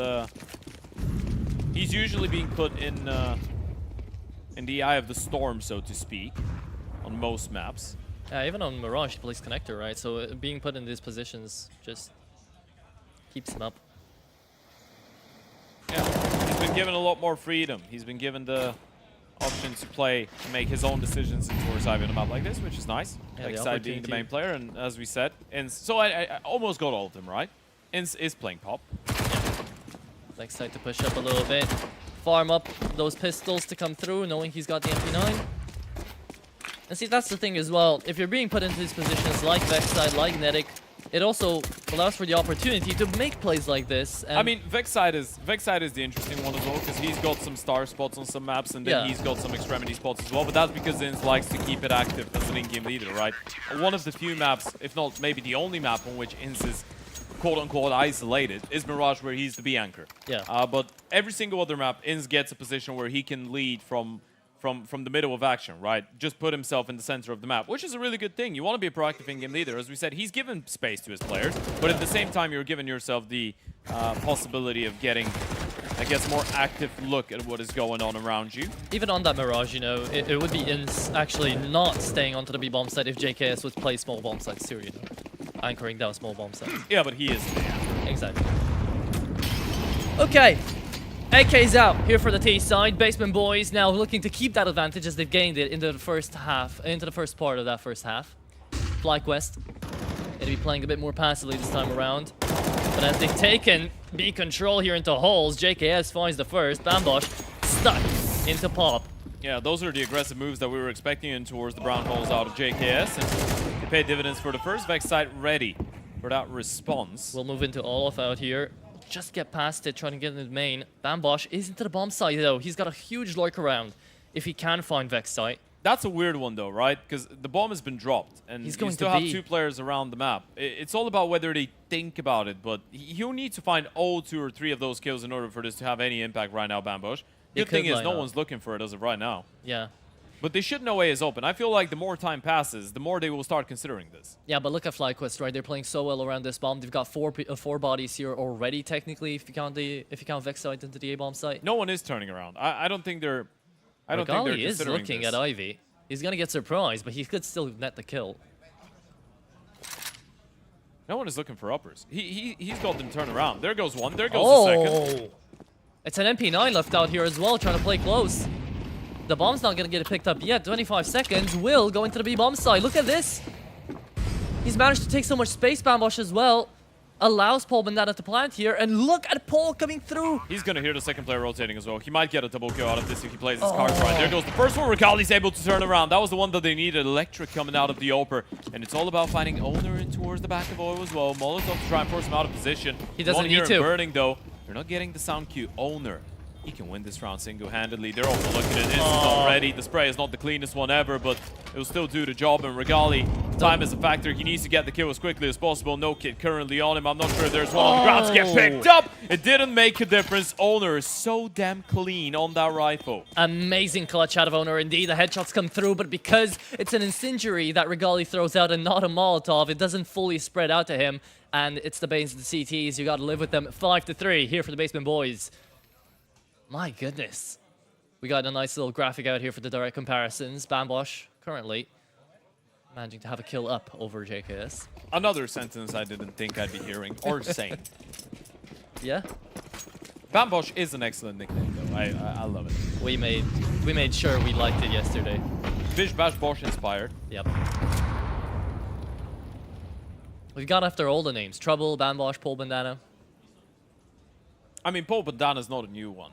usually being put in the eye of the storm, so to speak, on most maps. Even on Mirage, he plays connector, right? So being put in these positions just keeps him up. Yeah, he's been given a lot more freedom. He's been given the option to play, to make his own decisions towards Ivy on a map like this, which is nice. Yeah, Vexside being the main player, and as we said, so I almost got all of them right. Is playing pop. Vexside to push up a little bit, farm up those pistols to come through, knowing he's got the MP9. And see, that's the thing as well. If you're being put into these positions like Vexside, like Netic, it also allows for the opportunity to make plays like this. And I mean, Vexside is the interesting one as well, because he's got some star spots on some maps, and then he's got some extremity spots as well. But that's because Inz likes to keep it active as an in-game leader, right? One of the few maps, if not maybe the only map on which Inz is quote-unquote isolated, is Mirage, where he's the B anchor. Yeah. But every single other map, Inz gets a position where he can lead from the middle of action, right? Just put himself in the center of the map, which is a really good thing. You want to be a proactive in-game leader. As we said, he's given space to his players, but at the same time, you're giving yourself the possibility of getting, I guess, more active look at what is going on around you. Even on that Mirage, you know, it would be Inz actually not staying onto the B bomb site if JKS would play small bomb sites too, you know, anchoring down small bomb sites. Yeah, but he is the anchor. Exactly. Okay. AK's out here for the T side. Basement boys now looking to keep that advantage as they've gained it into the first half, into the first part of that first half. FlyQuest, it'll be playing a bit more passively this time around. But as they've taken B control here into holes, JKS finds the first. Bambosh stuck into pop. Yeah, those are the aggressive moves that we were expecting in towards the brown holes out of JKS. And they paid dividends for the first. Vexside ready for that response. We'll move into Olaf out here. Just get past it, trying to get into the main. Bambosh is into the bomb site though. He's got a huge lurk around if he can find Vexside. That's a weird one though, right? Because the bomb has been dropped and you still have 2 players around the map. It's all about whether they think about it, but he'll need to find all 2 or 3 of those kills in order for this to have any impact right now, Bambosh. Good thing is no one's looking for it as of right now. Yeah. But they should know A is open. I feel like the more time passes, the more they will start considering this. Yeah, but look at FlyQuest, right? They're playing so well around this bomb. They've got 4 bodies here already, technically, if you count Vexside into the A bomb site. No one is turning around. I don't think they're. I don't think they're considering is looking this. at Ivy. He's gonna get surprised, but he could still net the kill. No one is looking for uppers. He's got them turned around. There goes one. There goes the second. It's an MP9 left out here as well, trying to play close. The bomb's not going to get it picked up yet. 25 seconds. Will go into the B bomb side. Look at this. He's managed to take so much space, Bambosh, as well. Allows Paul Bandana to plant here. And look at Paul coming through. He's going to hear the second player rotating as well. He might get a double kill out of this if he plays his cards right. There goes the first one. Regali's able to turn around. That was the one that they needed. Electric coming out of the Oper. And it's all about finding Owner in towards the back of Oil as well. Molotov to try and force him out of position. He doesn't need to. Burning, though. They're not getting the sound cue. Owner. He can win this round single-handedly. They're overlooking it. It's already. The spray is not the cleanest one ever, but it will still do the job. And Regali, time is a factor. He needs to get the kill as quickly as possible. No kid currently on him. I'm not sure if there's one on the ground to get picked up. It didn't make a difference. Owner is so damn clean on that rifle. Amazing clutch out of Owner indeed. The headshots come through, but because it's an incendiary that Regali throws out and not a Molotov, it doesn't fully spread out to him. And it's the Banes of the CTs. You got to live with them. 5-3 here for the Basement Boys. My goodness. We got a nice little graphic out here for the direct comparisons. Bambosh, currently, managing to have a kill up over JKS. Another sentence I didn't think I'd be hearing or saying. Yeah? Bambosh is an excellent nickname, though. I love it. We made sure we liked it yesterday. Bish Bash Bosh inspired. Yep. We've got after all the names. Trouble, Bambosh, Paul Bandana. I mean, Paul Bandana's not a new one.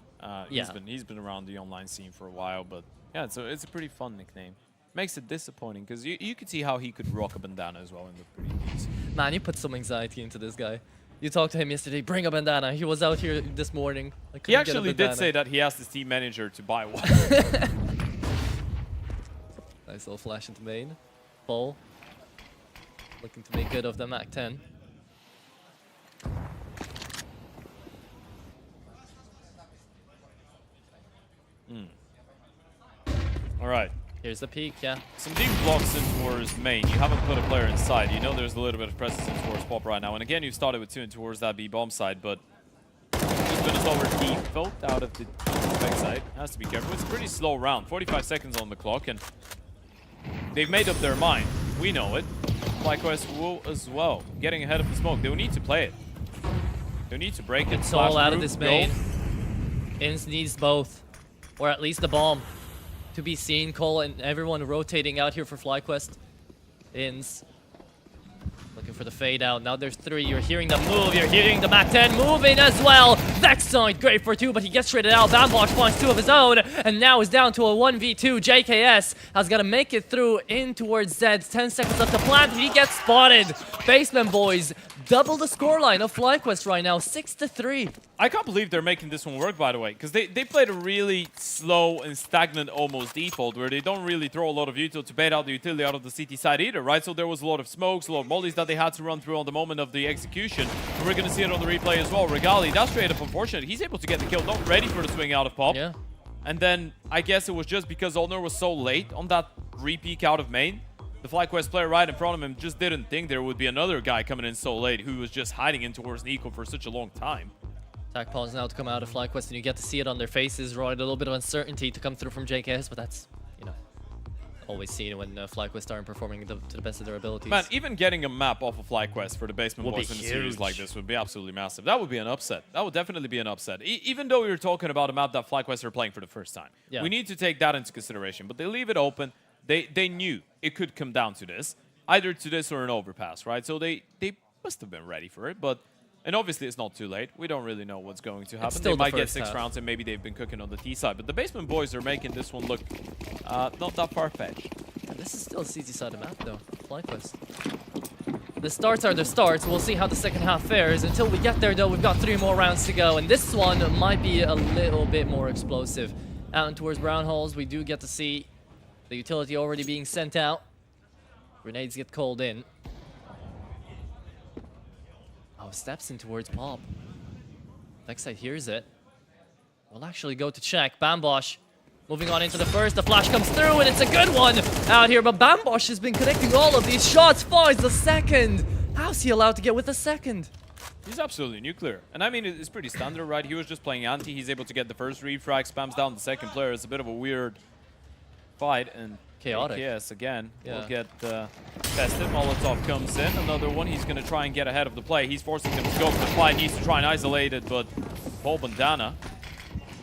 Yeah. He's been around the online scene for a while, but yeah, it's a pretty fun nickname. makes it disappointing because you could see how he could rock a bandana as well in the previews. Man, you put some anxiety into this guy. You talked to him yesterday, bring a bandana. He was out here this morning. He actually did say that he asked his team manager to buy one. Nice little flash into main. Ball. Looking to make good of the Mac 10. All right. Here's the peek, yeah. Some deep blocks in towards main. You haven't put a player inside. You know there's a little bit of presence in towards pop right now. And again, you've started with 2 in towards that B bomb side, but just been a slower default out of the back side. Has to be careful. It's a pretty slow round. 45 seconds on the clock, and they've made up their mind. We know it. FlyQuest will as well. Getting ahead of the smoke. They'll need to play it. They'll need to break it. It's all out of this main. Ins needs both. Or at least the bomb. To be seen, Cole and everyone rotating out here for FlyQuest. Ins. Looking for the fade out. Now there's 3. You're hearing the move. You're hearing the Mac 10 moving as well. Vexoid great for 2, but he gets traded out. Bambosh finds 2 of his own. And now is down to a 1v2. JKS has got to make it through in towards Zeds. 10 seconds left to plant. He gets spotted. Basement boys double the scoreline of FlyQuest right now. 6-3. I can't believe they're making this one work, by the way, because they played a really slow and stagnant almost default where they don't really throw a lot of util to bait out the utility out of the CT side either, right? So there was a lot of smokes, a lot of mollies that they had to run through on the moment of the execution. And we're going to see it on the replay as well. Regali, that's straight up unfortunate. He's able to get the kill, not ready for the swing out of pop. Yeah. And then I guess it was just because Ulner was so late on that re-peek out of main. The FlyQuest player right in front of him just didn't think there would be another guy coming in so late who was just hiding in towards Nico for such a long time. Attack pause now to come out of FlyQuest, and you get to see it on their faces, right? A little bit of uncertainty to come through from JKS, but that's, you know, always seen when FlyQuest aren't performing to the best of their abilities. Man, even getting a map off of FlyQuest for the Basement Boys in a series like this would be absolutely massive. That would be an upset. That would definitely be an upset. Even though you're talking about a map that FlyQuest are playing for the first time. Yeah. We need to take that into consideration, but they leave it open. They knew it could come down to this, either to this or an overpass, right? So they must have been ready for it, and obviously it's not too late. We don't really know what's going to happen. They might get 6 rounds, and maybe they've been cooking on the T side. But the Basement Boys are making this one look not that far-fetched. This is still a CT side of map, though. FlyQuest. The starts are the starts. We'll see how the second half fares. Until we get there, though, we've got 3 more rounds to go, and this one might be a little bit more explosive. Out and towards brown holes, we do get to see the utility already being sent out. Grenades get called in. Oh, steps in towards Pop. Vexite hears it. We'll actually go to check. Bambosh moving on into the first. The flash comes through, and it's a good one out here. But Bambosh has been connecting all of these shots. Finds the second. How's he allowed to get with the second? He's absolutely nuclear. And I mean, it's pretty standard, right? He was just playing anti. He's able to get the first refrag, spams down the second player. It's a bit of a weird fight, and chaotic. Yes, again, will get tested. Molotov comes in. Another one. He's going to try and get ahead of the play. He's forcing them to go for the fight. Needs to try and isolate it, but Paul Bandana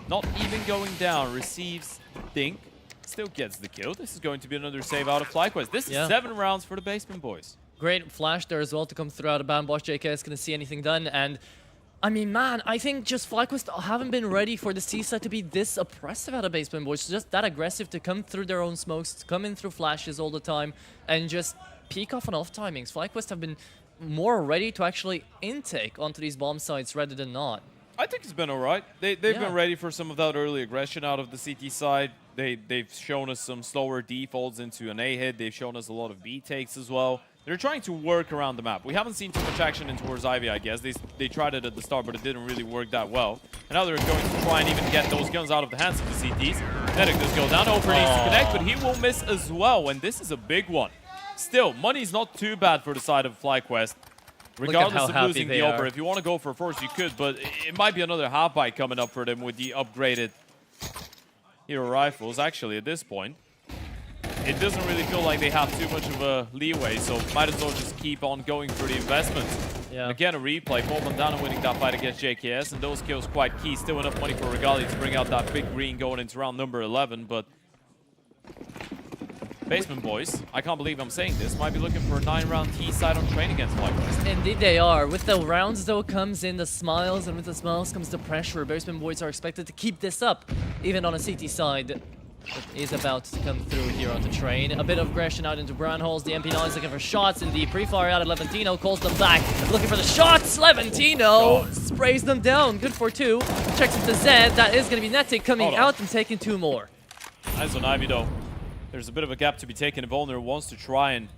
not even going down. Receives Dink. Still gets the kill. This is going to be another save out of FlyQuest. This is 7 rounds for the Basement Boys. Great flash there as well to come through out of Bambosh. JK is going to see anything done, and I mean, man, I think just FlyQuest haven't been ready for the C-side to be this oppressive out of Basement Boys. Just that aggressive to come through their own smokes, to come in through flashes all the time, and just peek off and off timings. FlyQuest have been more ready to actually intake onto these bomb sites rather than not. I think it's been all right. They've been ready for some of that early aggression out of the CT side. They've shown us some slower defaults into an A hit. They've shown us a lot of B takes as well. They're trying to work around the map. We haven't seen too much action in towards Ivy, I guess. They tried it at the start, but it didn't really work that well. And now they're going to try and even get those guns out of the hands of the CTs. Kinetic does go down. Oper needs to connect, but he will miss as well. And this is a big one. Still, money's not too bad for the side of FlyQuest. Regardless of losing the Oper. If you want to go for a force, you could, but it might be another half bite coming up for them with the upgraded hero rifles, actually, at this point. It doesn't really feel like they have too much of a leeway, so might as well just keep on going for the investment. Yeah. And again, a replay. Paul Bandana winning that fight against JKS, and those kills quite key. Still enough money for Regali to bring out that big green going into round number 11, but Basement Boys, I can't believe I'm saying this, might be looking for a 9-round T-side on train against FlyQuest. Indeed they are. With the rounds, though, comes in the smiles, and with the smiles comes the pressure. Basement Boys are expected to keep this up, even on a CT side. is about to come through here on the train. A bit of aggression out into brown holes. The MP9 is looking for shots in the pre-fire out of Levantino. Calls them back. Looking for the shots. Levantino sprays them down. Good for 2. Checks it to Zed. That is going to be Netic coming out and taking 2 more. Nice on Ivy though. There's a bit of a gap to be taken. Volner wants to try and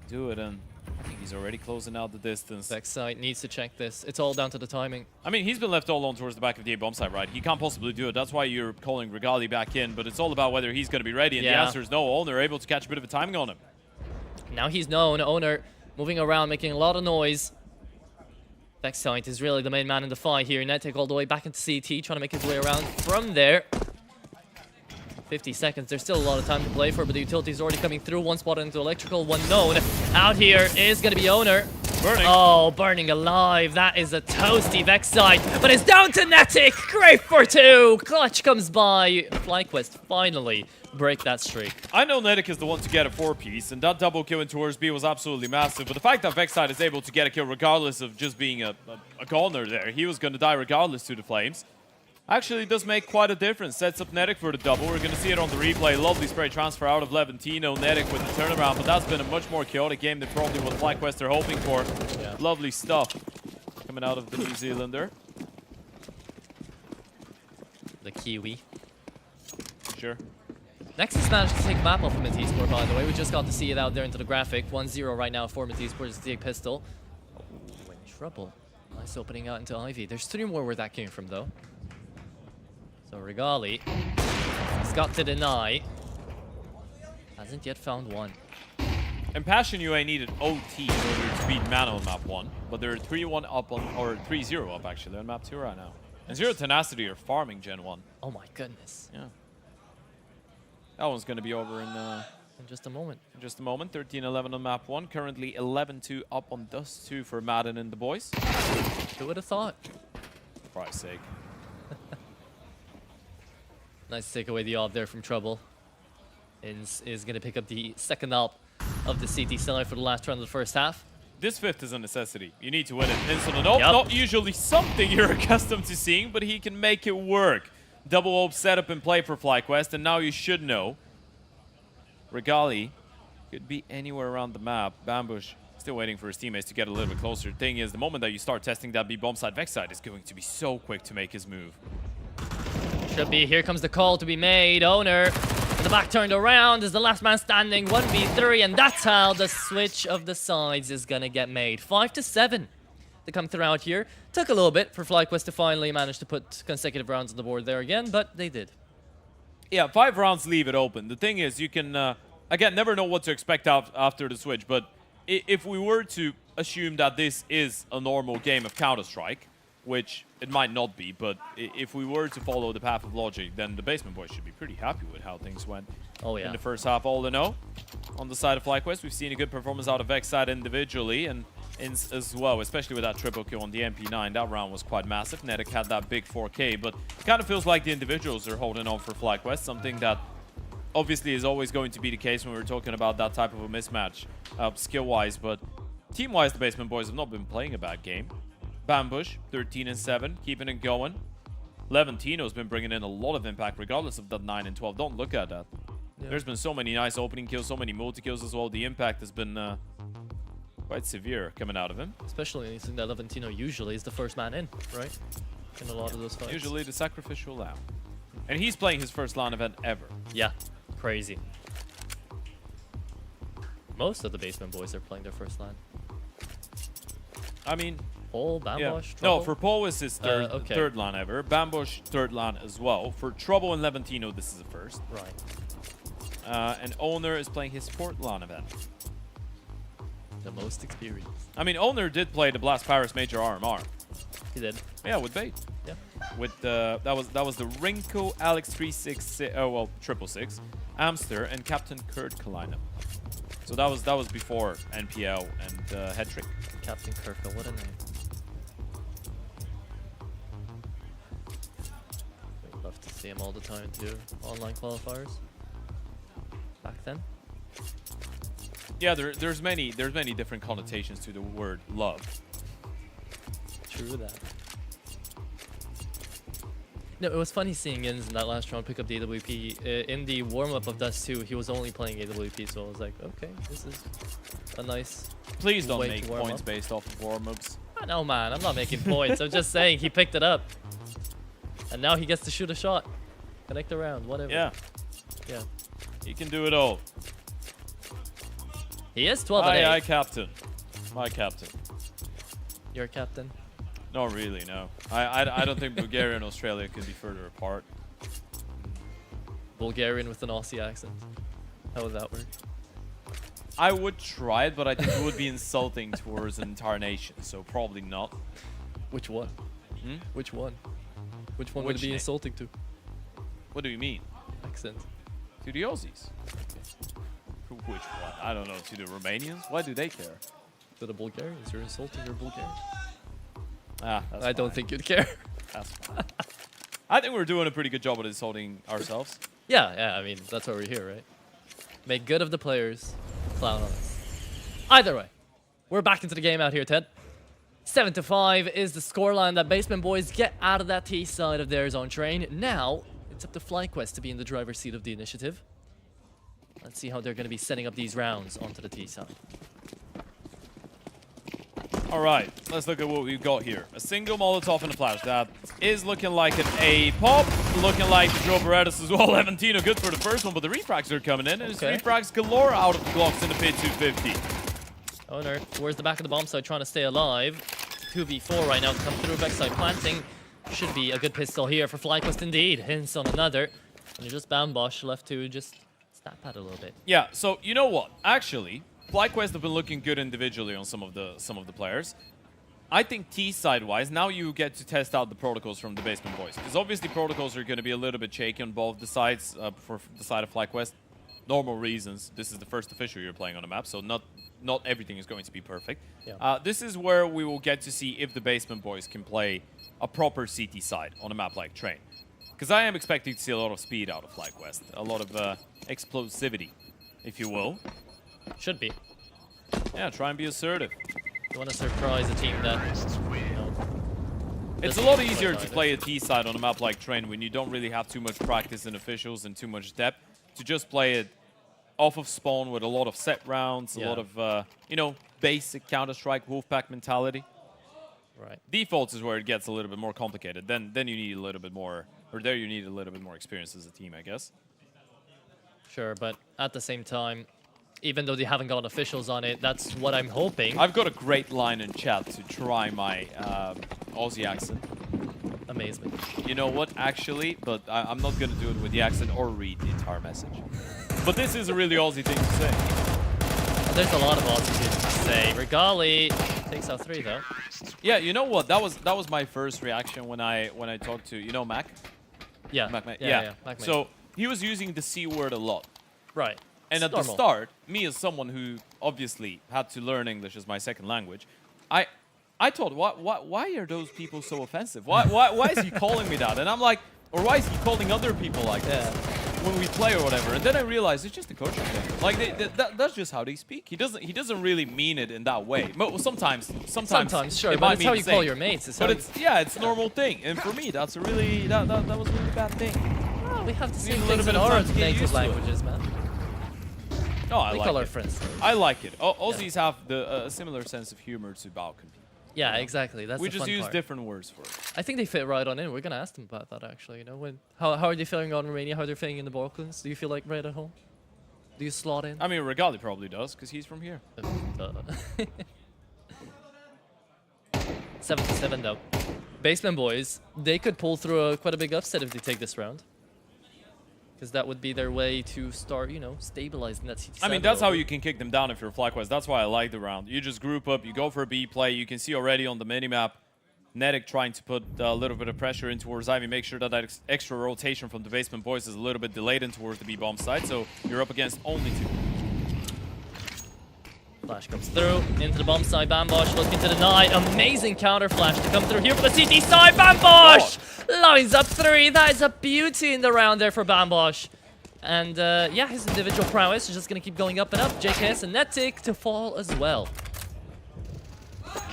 do it, and I think he's already closing out the distance. Backside needs to check this. It's all down to the timing. I mean, he's been left all alone towards the back of the A bomb site, right? He can't possibly do it. That's why you're calling Regali back in, but it's all about whether he's going to be ready, and the answer is no. Olner able to catch a bit of a timing on him. Now he's known. Owner moving around, making a lot of noise. Backside is really the main man in the fight here. Netic all the way back into CT, trying to make his way around from there. 50 seconds. There's still a lot of time to play for, but the utility is already coming through. One spot into electrical, one known. Out here is going to be Owner. Burning. Oh, burning alive. That is a toasty Vexite, but it's down to Netic. Great for 2. Clutch comes by. FlyQuest finally break that streak. I know Netic is the one to get a 4-piece, and that double kill in towards B was absolutely massive, but the fact that Vexite is able to get a kill regardless of just being a corner there, he was going to die regardless to the flames. Actually does make quite a difference. Sets up Netic for the double. We're going to see it on the replay. Lovely spray transfer out of Levantino. Netic with the turnaround, but that's been a much more chaotic game than probably what FlyQuest are hoping for. Yeah. Lovely stuff coming out of the New Zealander. The Kiwi. Sure. Nexus managed to take a map off of Matisse-Sport, by the way. We just got to see it out there into the graphic. 1-0 right now for Matisse-Sport. It's the pistol. Oh, in trouble. Nice opening out into Ivy. There's 3 more where that came from, though. So Regali, he's got to deny. Hasn't yet found one. And Passion UA needed OT in order to beat Mana on map 1, but they're 3-1 up on, or 3-0 up actually. They're on map 2 right now. And Zero Tenacity are farming Gen 1. Oh my goodness. Yeah. That one's going to be over in just a moment. In just a moment. 13-11 on map 1. Currently 11-2 up on Dust 2 for Madden and the boys. Who would have thought? For Christ's sake. Nice to take away the AWP there from Trouble. Is going to pick up the second AWP of the CT side for the last round of the first half. This 5th is a necessity. You need to win it. Instant and AWP, not usually something you're accustomed to seeing, but he can make it work. Double AWP setup and play for FlyQuest, and now you should know. Regali could be anywhere around the map. Bambush still waiting for his teammates to get a little bit closer. Thing is, the moment that you start testing that B bomb side, Vexite is going to be so quick to make his move. Should be. Here comes the call to be made. Owner, the back turned around, is the last man standing. 1v3, and that's how the switch of the sides is gonna get made. 5-7 to come throughout here. Took a little bit for FlyQuest to finally manage to put consecutive rounds on the board there again, but they did. Yeah, 5 rounds leave it open. The thing is, you can, again, never know what to expect after the switch, but if we were to assume that this is a normal game of Counter-Strike, which it might not be, but if we were to follow the path of logic, then the Basement Boys should be pretty happy with how things went in the first half. All in all, on the side of FlyQuest, we've seen a good performance out of Vexite individually, and as well, especially with that triple kill on the MP9. That round was quite massive. Netic had that big 4K, but it kind of feels like the individuals are holding on for FlyQuest, something that obviously is always going to be the case when we're talking about that type of a mismatch skill-wise, but team-wise, the Basement Boys have not been playing a bad game. Bambush, 13-7, keeping it going. Levantino's been bringing in a lot of impact, regardless of that 9 and 12. Don't look at that. Yeah. There's been so many nice opening kills, so many multi-kills as well. The impact has been quite severe coming out of him. Especially anything that Levantino usually is the first man in, right? In a lot of those fights. Usually the sacrificial lamb. And he's playing his first LAN event ever. Yeah, crazy. Most of the Basement Boys are playing their first LAN. I mean... Paul, Bambush, yeah. Trouble? No, for Paul it's his third LAN ever. Bambush, third LAN as well. For Trouble and Levantino, this is the first. Right. And Owner is playing his 4th LAN event. The most experience. I mean, Owner did play the Blast Paris Major RMR. He did. Yeah, with Bait. Yeah. With that was the Rinko, Alex 366, oh well, 666, Amster, and Captain Kurt lineup. So that was before NPL and Head Trick. Captain Kirka, what a name. We'd love to see him all the time too. Online qualifiers. Back then. Yeah, there's many different connotations to the word love. True that. No, it was funny seeing Ingest in that last round pick up the AWP. In the warm-up of Dust 2, he was only playing AWP, so I was like, okay, this is a nice Please don't way make to warm points up. based off of warm-ups. I know, man. I'm not making points. I'm just saying he picked it up. And now he gets to shoot a shot. Connect the round, whatever. Yeah, Yeah. he can do it all. He is 12 and 8. Aye, captain. My captain. Your captain. Not really, no. I don't think Bulgaria and Australia could be further apart. Bulgarian with an Aussie accent. How would that work? I would try it, but I think it would be insulting towards an entire nation, so probably not. Which one? Hmm? Which one? Which one would Which it be name? insulting to? What do you mean? Accent. To the Aussies? Which one? I don't know. To the Romanians? Why do they care? To the Bulgarians. You're insulting your Bulgarians. Ah, that's I don't fine. think you'd care. That's fine. I think we're doing a pretty good job at insulting ourselves. Yeah, I mean, that's why we're here, right? Make good of the players, clown on us. Either way, we're back into the game out here, Ted. 7-5 is the scoreline that Basement Boys get out of that T side of their zone train. Now, it's up to FlyQuest to be in the driver's seat of the initiative. Let's see how they're going to be setting up these rounds onto the T side. All right, let's look at what we've got here. A single Molotov and a flash. That is looking like an A pop. Looking like the Joe Berettas as well. Levantino good for the first one, but the refrags are coming in. And it's refrags galore out of the Glocks in the pit 250. Oh no, where's the back of the bomb side trying to stay alive? 2v4 right now to come through. Backside planting. Should be a good pistol here for FlyQuest indeed. Hints on another. And just Bambosh left to just snap at it a little bit. Yeah, so you know what? Actually, FlyQuest have been looking good individually on some of the players. I think T-side wise, now you get to test out the protocols from the Basement Boys. Because obviously protocols are going to be a little bit shaky on both the sides for the side of FlyQuest. Normal reasons. This is the first official you're playing on the map, so not everything is going to be perfect. Yeah. This is where we will get to see if the Basement Boys can play a proper CT side on a map like Train. Because I am expecting to see a lot of speed out of FlyQuest. A lot of explosivity, if you will. Should be. Yeah, try and be assertive. You want to surprise a team that, you know, It's a lot easier to play a T-side on a map like Train when you don't really have too much practice in officials and too much depth. To just play it off of spawn with a lot of set rounds, a lot of, you know, basic Counter-Strike Wolfpack mentality. Right. Defaults is where it gets a little bit more complicated. Then you need a little bit more, or there you need a little bit more experience as a team, I guess. Sure, but at the same time, even though they haven't got officials on it, that's what I'm hoping. I've got a great line in chat to try my Aussie accent. Amazement. You know what, actually, but I'm not going to do it with the accent or read the entire message. But this is a really Aussie thing to say. There's a lot of Aussie things to say. Regali takes out 3 though. Yeah, you know what? That was my first reaction when I talked to, you know, Mac. Yeah. Mac. Mac So he was using the C word a lot. right. And It's at normal. the start, me as someone who obviously had to learn English as my second language, I thought, why are those people so offensive? Why is he calling me that? And I'm like, or why is he calling other people like that when we play or whatever? And then I realized it's just a coaching thing. Like that's just how they speak. He doesn't really mean it in that way. Sometimes Sure, it but might it's mean how the you same. call your mates. It's But how it's a normal thing. And for me, that's a really that was a really bad thing. we have to Need say a little things bit in of our time to get native used to it. languages, man. No, I We like call our it. friends. I like it. Aussies have a similar sense of humor to Balkan people. Yeah, exactly. That's We the just fun use part. different words for it. I think they fit right on in. We're gonna ask them about that actually. You know, how are they feeling on Romania? How are they feeling in the Balkans? Do you feel like right at home? Do you slot in? I mean, Regali probably does, because he's from here. 7-7 though. Basement Boys, they could pull through quite a big upset if they take this round. Because that would be their way to start, you know, stabilizing that CT. I mean, that's how you can kick them down if you're FlyQuest. That's why I like the round. You just group up, you go for a B play. You can see already on the minimap, Netic trying to put a little bit of pressure in towards Ivy, make sure that extra rotation from the Basement Boys is a little bit delayed in towards the B-bomb side, so you're up against only 2. Flash comes through, into the bomb side, Bambosh looking to deny. Amazing counter flash to come through here for the CT side, Bambosh! Lines up 3, that is a beauty in the round there for Bambosh. And yeah, his individual prowess is just gonna keep going up and up. JKS and Netic to fall as well.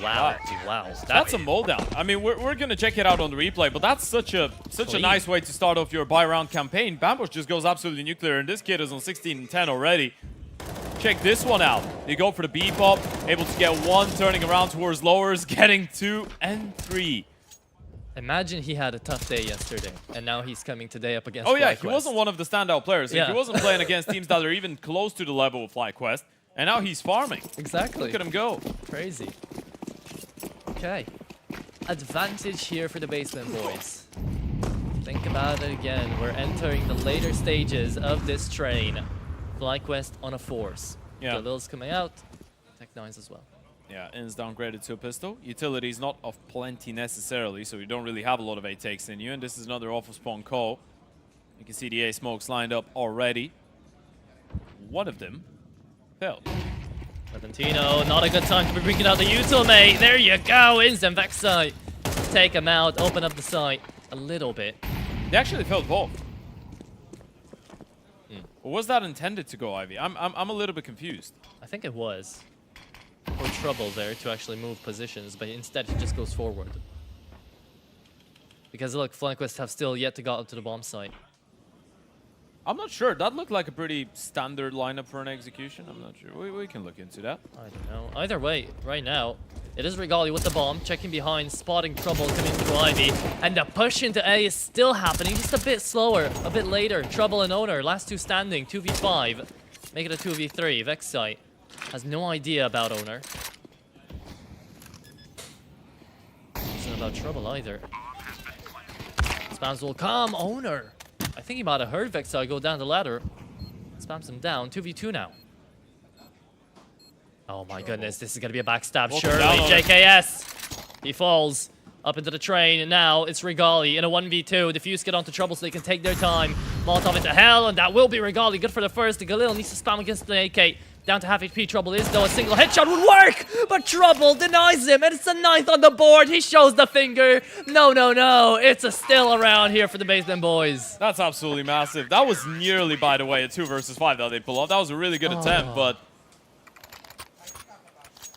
Wow. Wow. That's a mold down. I mean, we're gonna check it out on the replay, but that's such a nice way to start off your buy-round campaign. Bambush just goes absolutely nuclear, and this kid is on 16 and 10 already. Check this one out. They go for the B pop, able to get one, turning around towards lowers, getting 2 and 3. Imagine he had a tough day yesterday, and now he's coming today up against Oh yeah, FlyQuest. he wasn't one of the standout players. Yeah. He wasn't playing against teams that are even close to the level of FlyQuest, and now he's farming. Exactly. Look at him go. Crazy. Okay. Advantage here for the Basement Boys. Think about it again. We're entering the later stages of this train. FlyQuest on a force. Yeah. Galil's coming out. Tech9's as well. Yeah, In's downgraded to a pistol. Utility's not of plenty necessarily, so you don't really have a lot of A takes in you. And this is another awful spawn call. You can see the A smokes lined up already. One of them failed. Levantino, not a good time to be bringing out the util, mate. There you go. Instant Vex site. Take him out. Open up the site a little bit. They actually failed both. Or was that intended to go Ivy? I'm a little bit confused. I think it was. For Trouble there to actually move positions, but instead he just goes forward. Because look, FlyQuest have still yet to get up to the bomb site. I'm not sure. That looked like a pretty standard lineup for an execution. I'm not sure. We can look into that. I don't know. Either way, right now, it is Regali with the bomb, checking behind, spotting Trouble coming through Ivy, and the push into A is still happening, just a bit slower, a bit later. Trouble and Owner, last two standing, 2v5. Make it a 2v3. Vex site has no idea about Owner. Isn't about Trouble either. Spams will come. Owner. I think he might have heard Vexai go down the ladder. Spams him down. 2v2 now. Oh my goodness, this is going to be a backstab. Surely, JKS. He falls up into the train, and now it's Regali in a 1v2. Diffuse get onto Trouble so they can take their time. Molotov into hell, and that will be Regali. Good for the first. The Galil needs to spam against the AK. Down to half HP. Trouble is, though, a single headshot would work, but Trouble denies him, and it's a 9th on the board. He shows the finger. No, no, no. It's a still around here for the Basement Boys. That's absolutely massive. That was nearly, by the way, a 2 versus 5 that they pull off. That was a really good attempt, but...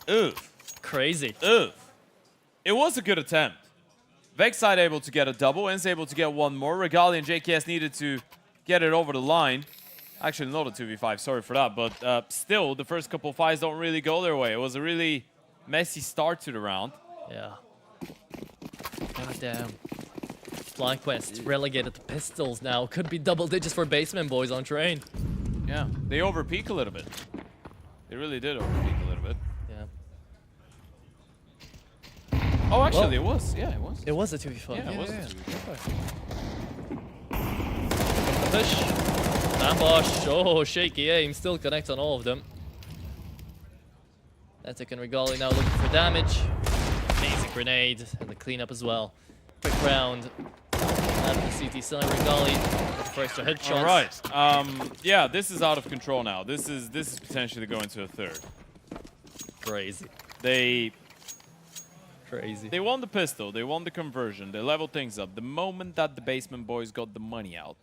Oof. Crazy. Oof. It was a good attempt. Vexide able to get a double. In's able to get one more. Regali and JKS needed to get it over the line. Actually, not a 2v5, sorry for that. But still, the first couple of fights don't really go their way. It was a really messy start to the round. Yeah. God damn. FlyQuest relegated to pistols now. Could be double digits for Basement Boys on train. Yeah, they overpeak a little bit. They really did overpeak a little bit. Yeah. Oh, actually, it was. Yeah, it was. It was a 2v5. Yeah, it was a 2v5. Push. Ambush. Oh, shaky aim. Still connects on all of them. Etic and Regali now looking for damage. Amazing grenade. And the cleanup as well. Quick round. Out of the CT side. Regali. First to headshots. All right. Yeah, this is out of control now. This is potentially going to a third. Crazy. Crazy. They won the pistol. They won the conversion. They leveled things up. The moment that the Basement Boys got the money out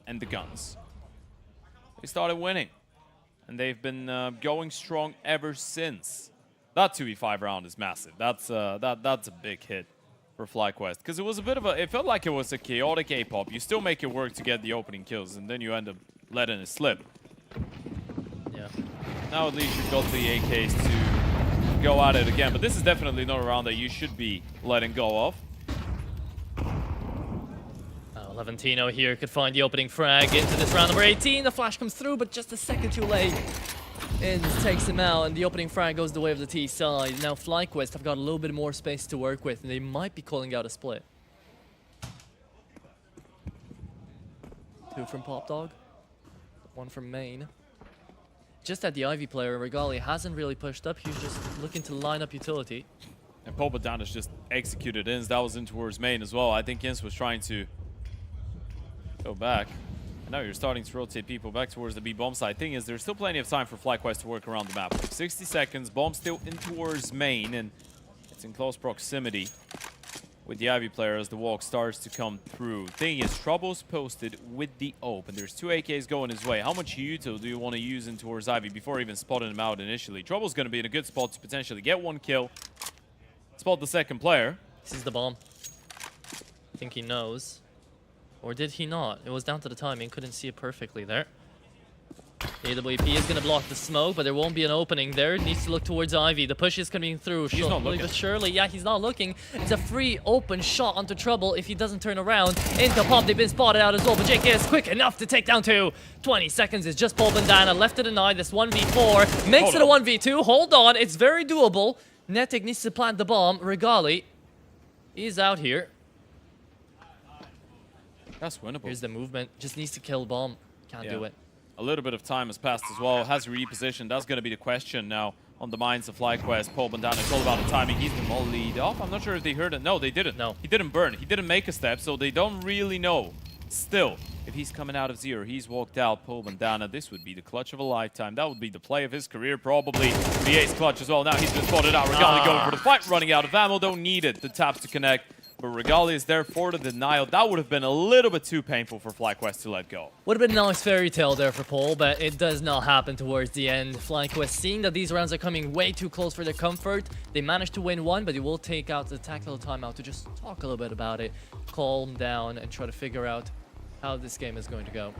and the guns, they started winning. And they've been going strong ever since. That 2v5 round is massive. That's a big hit for FlyQuest. Because it was a bit of a... It felt like it was a chaotic A-pop. You still make it work to get the opening kills, and then you end up letting it slip. Yeah. Now at least you've got the AKs to go at it again. But this is definitely not a round that you should be letting go of. Levantino here could find the opening frag into this round number 18. The flash comes through, but just a second too late. Inns takes him out, and the opening frag goes the way of the T side. Now FlyQuest have got a little bit more space to work with, and they might be calling out a split. 2 from Pop Dog, 1 from Main. Just at the Ivy player, Regali hasn't really pushed up. He's just looking to line up utility. And Popadan has just executed Inns. That was in towards Main as well. I think Inns was trying to go back. And now you're starting to rotate people back towards the B bomb side. Thing is, there's still plenty of time for FlyQuest to work around the map. 60 seconds, bomb still in towards Main, and it's in close proximity with the Ivy player as the walk starts to come through. Thing is, Trouble's posted with the open. There's 2 AKs going his way. How much util do you want to use in towards Ivy before even spotting him out initially? Trouble's going to be in a good spot to potentially get 1 kill spot the second player. He sees the bomb. I think he knows. Or did he not? It was down to the timing. Couldn't see it perfectly there. AWP is going to block the smoke, but there won't be an opening there. Needs to look towards Ivy. The push is coming through. He's not looking. But surely, yeah, he's not looking. It's a free open shot onto Trouble if he doesn't turn around. Into Pop, they've been spotted out as well, but JK is quick enough to take down 2. 20 seconds is just Paul Bandana left to deny this 1v4. Makes it a 1v2. Hold on, it's very doable. Netic needs to plant the bomb. Regali is out here. That's winnable. Here's the movement. Just needs to kill bomb. Can't do it. A little bit of time has passed as well. Has he repositioned? That's going to be the question now on the minds of FlyQuest. Paul Bandana, it's all about the timing. He's been all lead off. I'm not sure if they heard it. No, they didn't. No. He didn't burn. He didn't make a step, so they don't really know. Still, if he's coming out of 0, he's walked out. Paul Bandana, this would be the clutch of a lifetime. That would be the play of his career, probably. The ace clutch as well. Now he's been spotted out. Regali going for the fight, running out of ammo. Don't need it. The taps to connect. But Regali is there for the denial. That would have been a little bit too painful for FlyQuest to let go. Would have been a nice fairy tale there for Paul, but it does not happen towards the end. FlyQuest, seeing that these rounds are coming way too close for their comfort, they managed to win one, but they will take out the tactical timeout to just talk a little bit about it, calm down, and try to figure out how this game is going to go.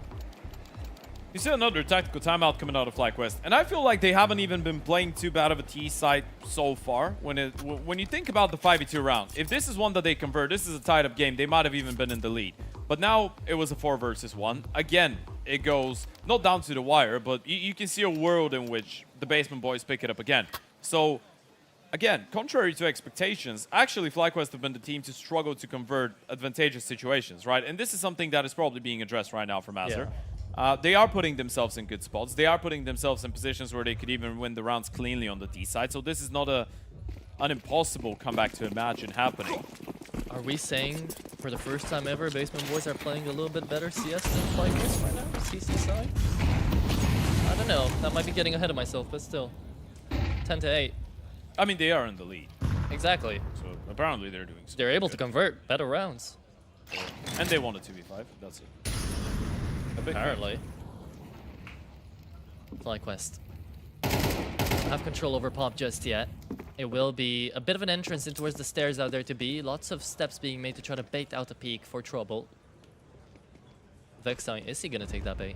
You see another tactical timeout coming out of FlyQuest, and I feel like they haven't even been playing too bad of a T side so far. When you think about the 5v2 round, if this is one that they convert, this is a tied up game, they might have even been in the lead. But now it was a 4 versus 1. Again, it goes not down to the wire, but you can see a world in which the Basement Boys pick it up again. So again, contrary to expectations, actually FlyQuest have been the team to struggle to convert advantageous situations, right? And this is something that is probably being addressed right now from Azure. They are putting themselves in good spots. They are putting themselves in positions where they could even win the rounds cleanly on the D side. So this is not an impossible comeback to imagine happening. Are we saying for the first time ever, Basement Boys are playing a little bit better CS than FlyQuest right now? CC side? I don't know. That might be getting ahead of myself, but still. 10-8. I mean, they are in the lead. Exactly. So apparently they're doing so. They're able to convert better rounds. And they won a 2v5. That's it. Apparently. FlyQuest don't have control over Pop just yet. It will be a bit of an entrance in towards the stairs out there to be. Lots of steps being made to try to bait out a peek for Trouble. Vexine, is he going to take that bait?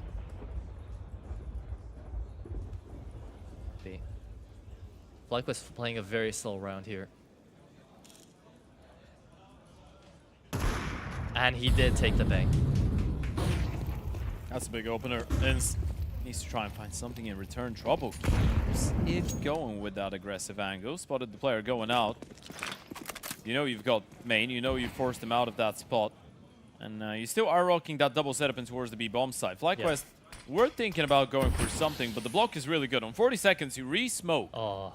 FlyQuest playing a very slow round here. And he did take the bait. That's a big opener. Ins needs to try and find something in return. Trouble keeps going with that aggressive angle. Spotted the player going out. You know you've got main. You know you forced him out of that spot. And you still are rocking that double setup in towards the B-bomb side. FlyQuest, we're thinking about going for something, but the block is really good. On 40 seconds, you re-smoke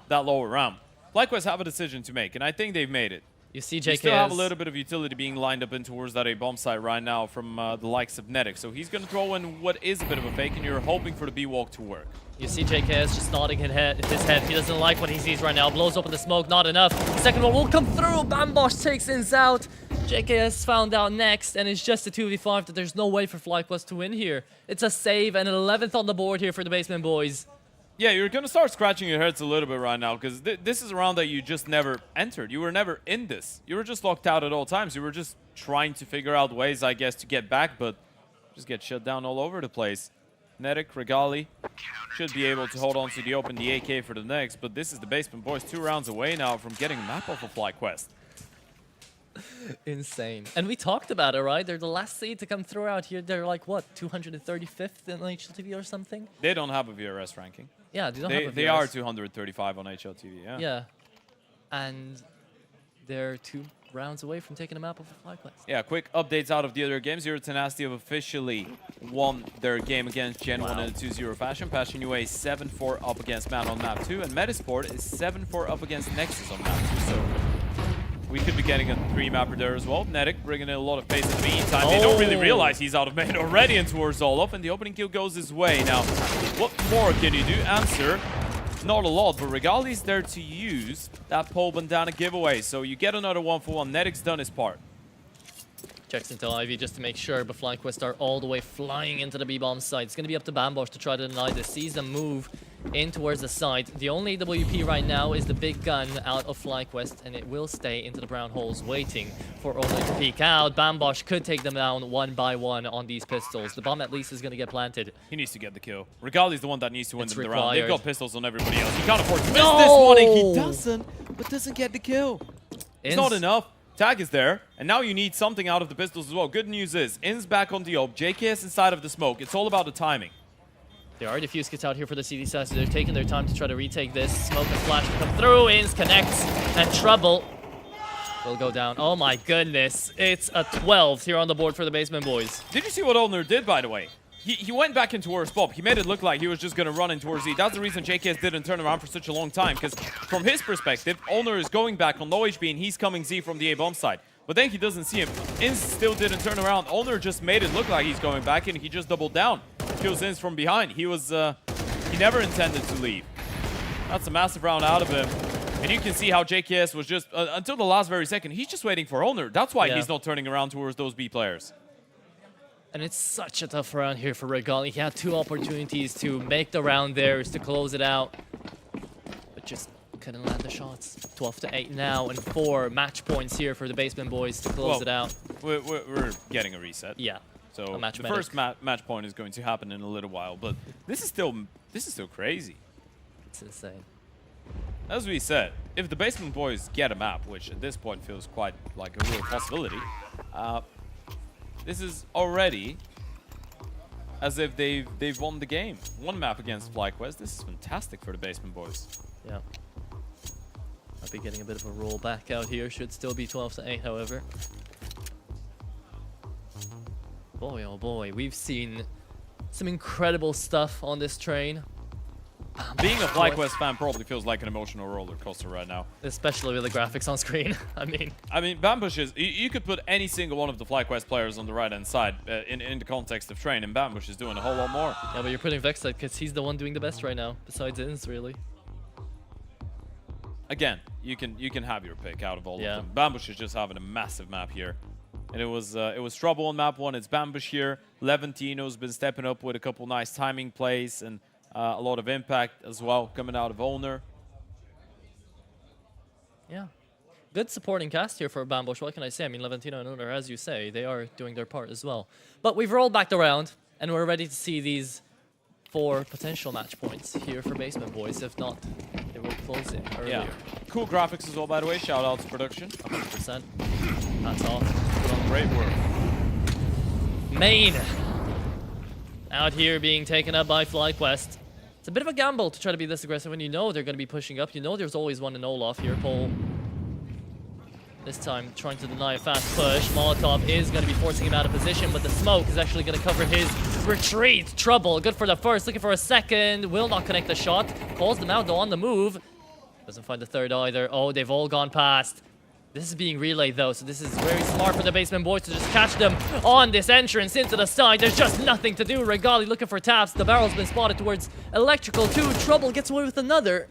that lower ramp. FlyQuest have a decision to make, and I think they've made it. You see JK You still have a little bit of utility being lined up in towards that A-bomb site right now from the likes of Netic. So he's going to throw in what is a bit of a fake, and you're hoping for the B-walk to work. You see JKS just nodding his head. He doesn't like what he sees right now. Blows open the smoke, not enough. The second one will come through. Bambosh takes Ins out. JKS found out next, and it's just a 2v5 that there's no way for FlyQuest to win here. It's a save and an 11th on the board here for the Basement Boys. Yeah, you're going to start scratching your heads a little bit right now, because this is a round that you just never entered. You were never in this. You were just locked out at all times. You were just trying to figure out ways, I guess, to get back, but just get shut down all over the place. Netic, Regali should be able to hold on to the open, the AK for the next, but this is the Basement Boys 2 rounds away now from getting a map off of FlyQuest. Insane. And we talked about it, right? They're the last seed to come through out here. They're like, what, 235th in HLTV or something? They don't have a VRS ranking. Yeah, they don't have a VRS. They are 235 on HLTV, yeah. Yeah. And they're 2 rounds away from taking a map off of FlyQuest. Yeah, quick updates out of the other games. Zero Tenacity have officially won their game against Gen 1 in a 2-0 fashion. Passion UA is 7-4 up against Man on map 2, and Metasport is 7-4 up against Nexus on map 2. So we could be getting a 3-mapper there as well. Netic bringing in a lot of pace in the meantime. They don't really realize he's out of main already and towards Olof, and the opening kill goes his way. Now, what more can you do? Answer, not a lot, but Regali's there to use that Paul Bandana giveaway. So you get another 1-for-1. Netic's done his part. Checks into Ivy just to make sure, but FlyQuest are all the way flying into the B-bomb site. It's going to be up to Bambosh to try to deny this. Sees them move in towards the side. The only AWP right now is the big gun out of FlyQuest, and it will stay into the brown holes waiting for Owner to peek out. Bambosh could take them down one by one on these pistols. The bomb at least is going to get planted. He needs to get the kill. Regali's the one that needs to win them the round. Required. They've got pistols on everybody else. He can't afford to miss this one, and he doesn't, but doesn't get the kill. It's not enough. Tag is there, and now you need something out of the pistols as well. Good news is, In's back on the op. JKS inside of the smoke. It's all about the timing. There are defuse kits out here for the CD side, so they're taking their time to try to retake this. Smoke and flash come through. Ins connects, and Trouble will go down. Oh my goodness. It's a 12 here on the board for the Basement Boys. Did you see what Olner did, by the way? He went back in towards Bob. He made it look like he was just going to run in towards Z. That's the reason JKS didn't turn around for such a long time, because from his perspective, Olner is going back on low HP, and he's coming Z from the A-bomb side. But then he doesn't see him. Ins still didn't turn around. Olner just made it look like he's going back, and he just doubled down. Kills Ins from behind. He never intended to leave. That's a massive round out of him. And you can see how JKS was just, until the last very second, he's just waiting for Olner. That's why he's not turning around towards those B players. And it's such a tough round here for Regali. He had two opportunities to make the round there, to close it out, but just couldn't land the shots. 12-8 now, and 4 match points here for the Basement Boys to close it out. We're getting a reset. Yeah. So the first match point is going to happen in a little while, but this is still crazy. It's insane. As we said, if the Basement Boys get a map, which at this point feels quite like a real possibility, this is already as if they've won the game. One map against FlyQuest. This is fantastic for the Basement Boys. Yeah. Might be getting a bit of a roll back out here. Should still be 12-8, however. Boy, oh boy, we've seen some incredible stuff on this train. Being a FlyQuest fan probably feels like an emotional roller coaster right now. Especially with the graphics on screen. I mean, Bambush is... You could put any single one of the FlyQuest players on the right-hand side in the context of train, and Bambush is doing a whole lot more. Yeah, but you're putting Vexed because he's the one doing the best right now, besides Ins, really. Again, you can have your pick out of all of them. Bambush is just having a massive map here. And it was Trouble on map 1. It's Bambush here. Levantino's been stepping up with a couple nice timing plays and a lot of impact as well coming out of Olner. Yeah. Good supporting cast here for Bambush. What can I say? I mean, Levantino and Olner, as you say, they are doing their part as well. But we've rolled back the round, and we're ready to see these 4 potential match points here for Basement Boys. If not, they will close it earlier. Yeah. Cool graphics as well, by the way. Shout out to production. 100%. That's off. Great work. Main. Out here being taken up by FlyQuest. It's a bit of a gamble to try to be this aggressive when you know they're going to be pushing up. You know there's always one in Olaf here. Pole. This time trying to deny a fast push. Molotov is going to be forcing him out of position, but the smoke is actually going to cover his retreat. Trouble. Good for the first. Looking for a second. Will not connect the shot. Calls them out though on the move. Doesn't find the third either. Oh, they've all gone past. This is being relayed though, so this is very smart for the Basement Boys to just catch them on this entrance into the side. There's just nothing to do. Regali looking for taps. The barrel's been spotted towards Electrical too. Trouble gets away with another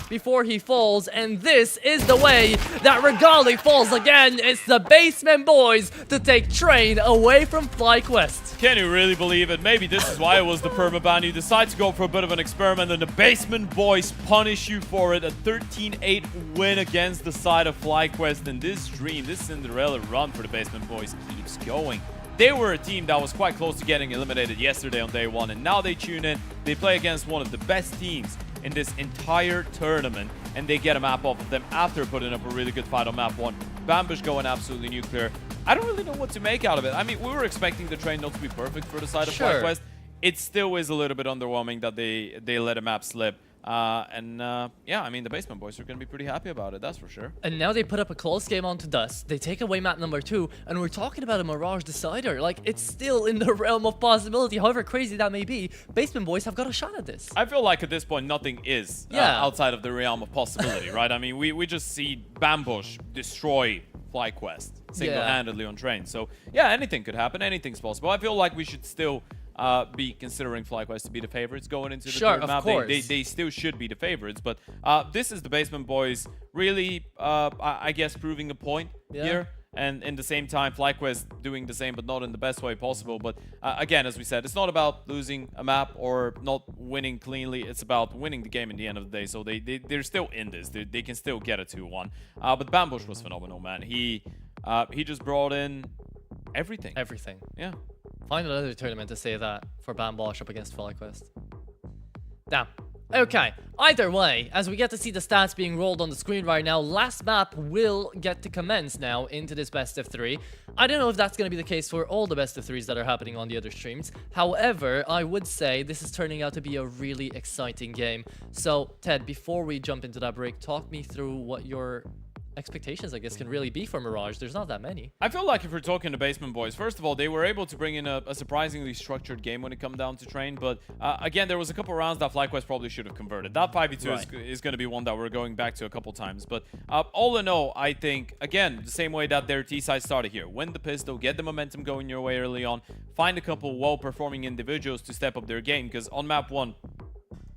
before he falls, and this is the way that Regali falls again. It's the Basement Boys to take train away from FlyQuest. Can you really believe it? Maybe this is why it was the permaban. You decide to go for a bit of an experiment, and the Basement Boys punish you for it. A 13-8 win against the side of FlyQuest, and this dream, this Cinderella run for the Basement Boys keeps going. They were a team that was quite close to getting eliminated yesterday on day 1, and now they tune in. They play against one of the best teams in this entire tournament, and they get a map off of them after putting up a really good fight on map 1. Bambush going absolutely nuclear. I don't really know what to make out of it. I mean, we were expecting the train not to be perfect for the side of FlyQuest. It still is a little bit underwhelming that they let a map slip. Yeah, I mean, the Basement Boys are going to be pretty happy about it, that's for sure. And now they put up a close game onto Dust. They take away map number 2, and we're talking about a Mirage Decider. Like, it's still in the realm of possibility. However crazy that may be, Basement Boys have got a shot at this. I feel like at this point, nothing is outside of the realm of possibility, right? I mean, we just see Bambush destroy FlyQuest single-handedly on train. So, yeah, anything could happen. Anything's possible. I feel like we should still be considering FlyQuest to be the favorites going into the third map. They still should be the favorites, but this is the Basement Boys really, I guess, proving a point here. and in the same time, FlyQuest doing the same, but not in the best way possible. But again, as we said, it's not about losing a map or not winning cleanly. It's about winning the game in the end of the day. So they're still in this. They can still get a 2-1. But Bambush was phenomenal, man. He just brought in everything. Everything. Yeah. Find another tournament to say that for Bambosh up against FlyQuest. Damn. Okay, either way, as we get to see the stats being rolled on the screen right now, last map will get to commence now into this best of 3. I don't know if that's going to be the case for all the best of 3s that are happening on the other streams. However, I would say this is turning out to be a really exciting game. So, Ted, before we jump into that break, talk me through what your expectations, I guess, can really be for Mirage. There's not that many. I feel like if we're talking the Basement Boys, first of all, they were able to bring in a surprisingly structured game when it come down to train, but again, there was a couple rounds that FlyQuest probably should have converted. That 5v2 is going to be one that we're going back to a couple times, but all in all, I think, again, the same way that their T-side started here. Win the pistol, get the momentum going your way early on, find a couple well-performing individuals to step up their game, because on map 1,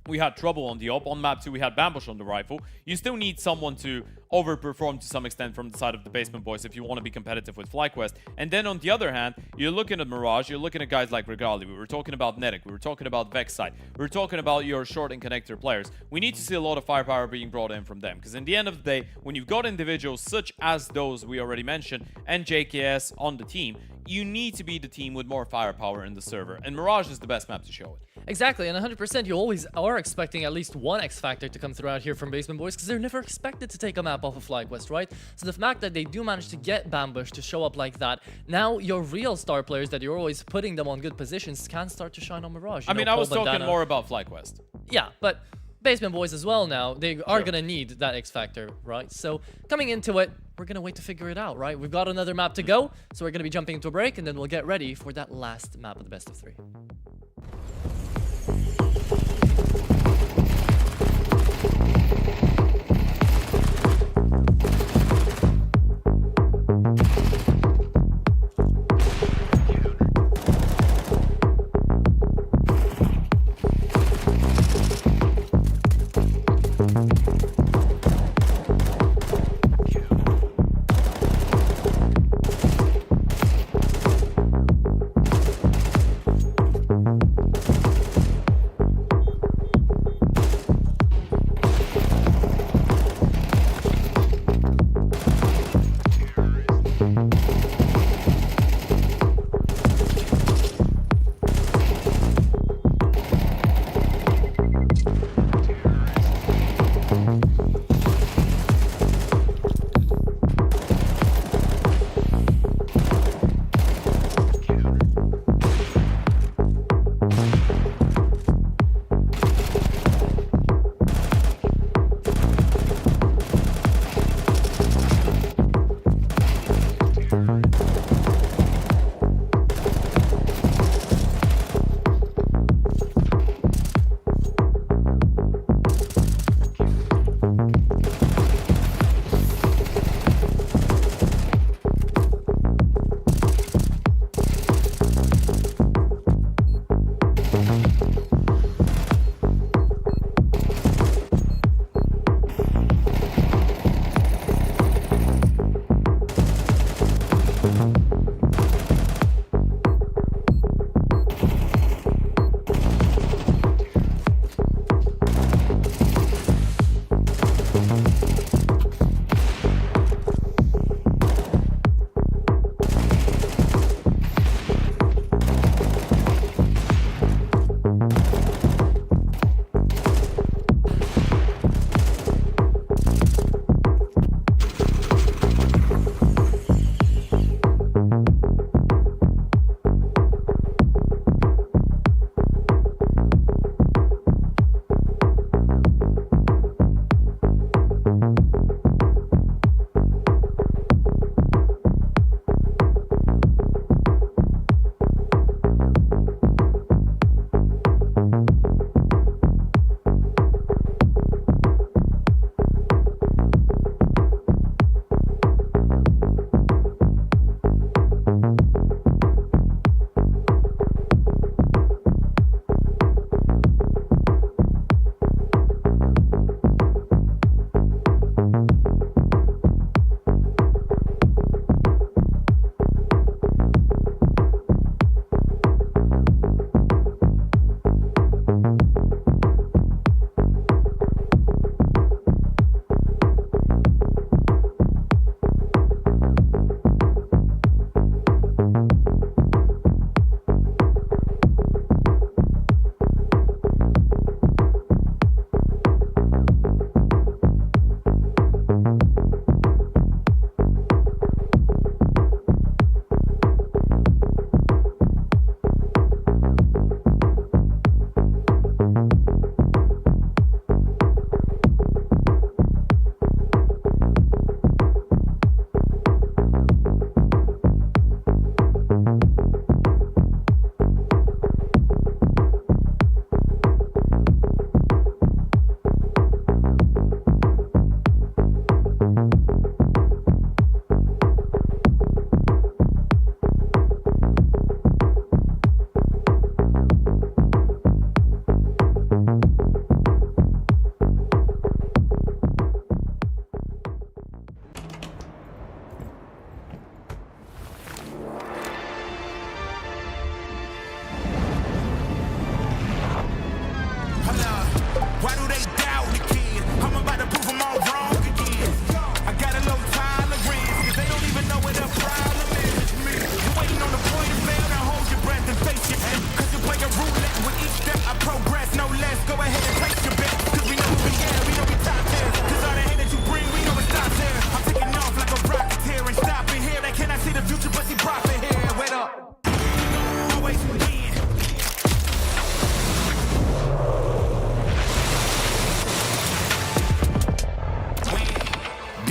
we had Trouble on the op. On map 2, we had Bambush on the rifle. You still need someone to overperform to some extent from the side of the Basement Boys if you want to be competitive with FlyQuest. And then on the other hand, you're looking at Mirage, you're looking at guys like Regali. We were talking about Netic, we were talking about Vexside, we were talking about your short and connector players. We need to see a lot of firepower being brought in from them, because in the end of the day, when you've got individuals such as those we already mentioned and JKS on the team, you need to be the team with more firepower in the server, and Mirage is the best map to show it. Exactly, and 100% you always are expecting at least one X Factor to come through out here from Basement Boys, because they're never expected to take a map off of FlyQuest, right? So the fact that they do manage to get Bambush to show up like that, now your real star players that you're always putting them on good positions can start to shine on Mirage. I mean, I was talking more about FlyQuest. Yeah, but Basement Boys as well now, they are going to need that X Factor, right? So coming into it, we're going to wait to figure it out, right? We've got another map to go, so we're going to be jumping into a break, and then we'll get ready for that last map of the best of 3.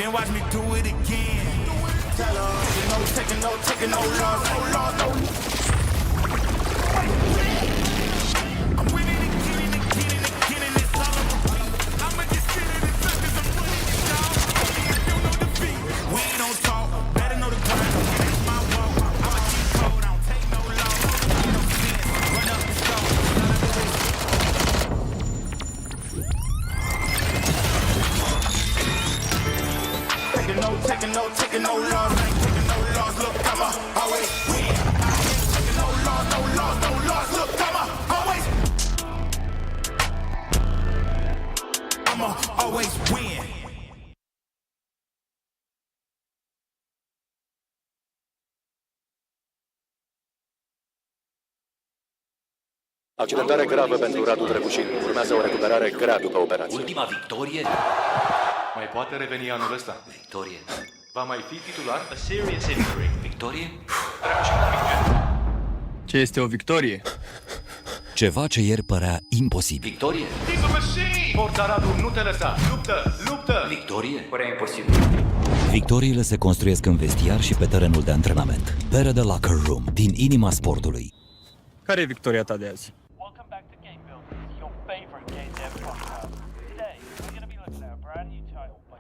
then watch me do it again. Tell her, you know, taking no loss, no loss, no. I'm winning again and again and again, and it's all on repeat. I'ma just sit in the touch 'cause I'm winning it, dog. I don't know defeat. We ain't no talk, better know the grind. That's my walk. I'ma keep cold, I don't take no loss. No sense, run up the score. Taking no loss, ain't taking no loss. Look, I'ma always win. I ain't taking no loss, no loss, no loss. Look, I'ma always win. Accidentare gravă pentru Radu DraculaN. Urmează o recuperare grea după operație. Ultima victorie? Mai poate reveni anul ăsta. Victorie. Va mai fi titular? A serious injury. Victorie? Ce este o victorie? Ceva ce ieri părea imposibil. Victorie? Forța Radu, nu te lăsa! Luptă! Luptă! Victorie? Părea imposibil. Victoriile se construiesc în vestiar și pe terenul de antrenament. Pere de Locker Room, din inima sportului. Care e victoria ta de azi? Welcome back to Game Builders, your favorite game dev podcast. Today, we're going to be looking at a brand new title by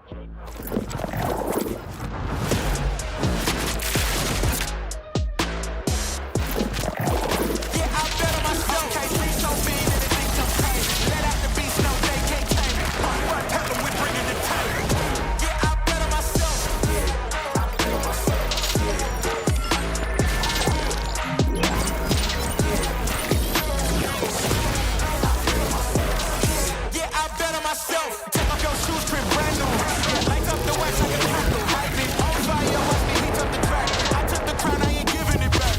Yeah, I bet on myself. Can't sleep so big that it ain't so tight. Let out the beast, no, they can't tame it. What tell them we bringing the title. Yeah, I bet on myself. Yeah, I bet on myself. Take off your shoes, trim brand new. Light up the wax like a candle. Lightning on fire, watch me heat up the track. I took the crown, I ain't giving it back.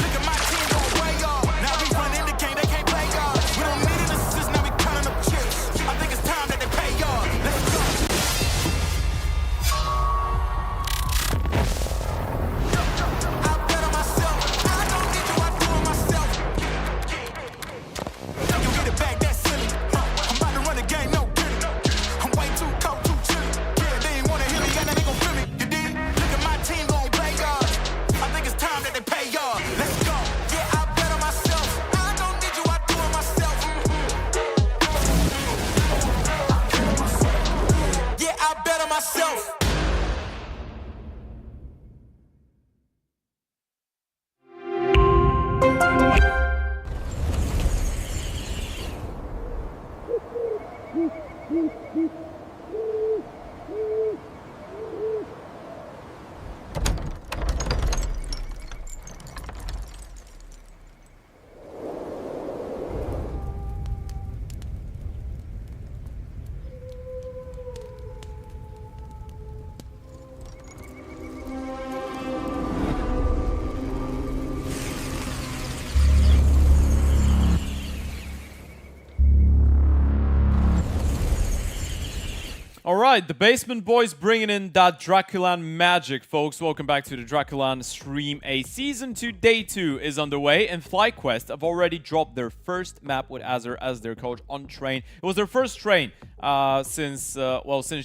Look at my team going way up. Now we running the game, they can't play y'all. We don't need an assist, now we counting up chips. I think it's time that they pay y'all. Let's go. I bet on myself. I don't need you, I do it myself. You get it back, that's silly. I'm about to run the game, no kidding. I'm way too cold, too chilly. Yeah, they ain't wanna hear me, and they gon' feel me. You dig? Look at my team gon' play y'all. I think it's time that they pay y'all. Let's go. Yeah, I bet on myself. I don't need you, I do it myself. Yeah, I bet on myself. All right, the Basement Boys bringing in that DraculaN magic, folks. Welcome back to the DraculaN Stream A. Season 2, Day 2 is underway, and FlyQuest have already dropped their first map with Azur as their coach on train. It was their first train since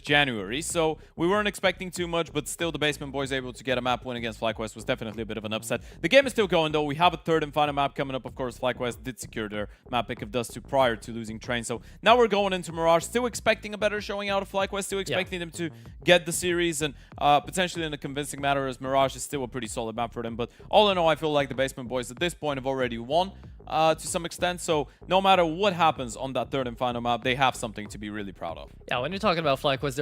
January, so we weren't expecting too much, but still the Basement Boys able to get a map win against FlyQuest was definitely a bit of an upset. The game is still going, though. We have a third and final map coming up. Of course, FlyQuest did secure their map pick of Dust 2 prior to losing train, so now we're going into Mirage, still expecting a better showing out of FlyQuest. Still expecting them to get the series and potentially in a convincing manner, as Mirage is still a pretty solid map for them. But all in all, I feel like the Basement Boys at this point have already won to some extent. So no matter what happens on that third and final map, they have something to be really proud of. Yeah, when you're talking about FlyQuest,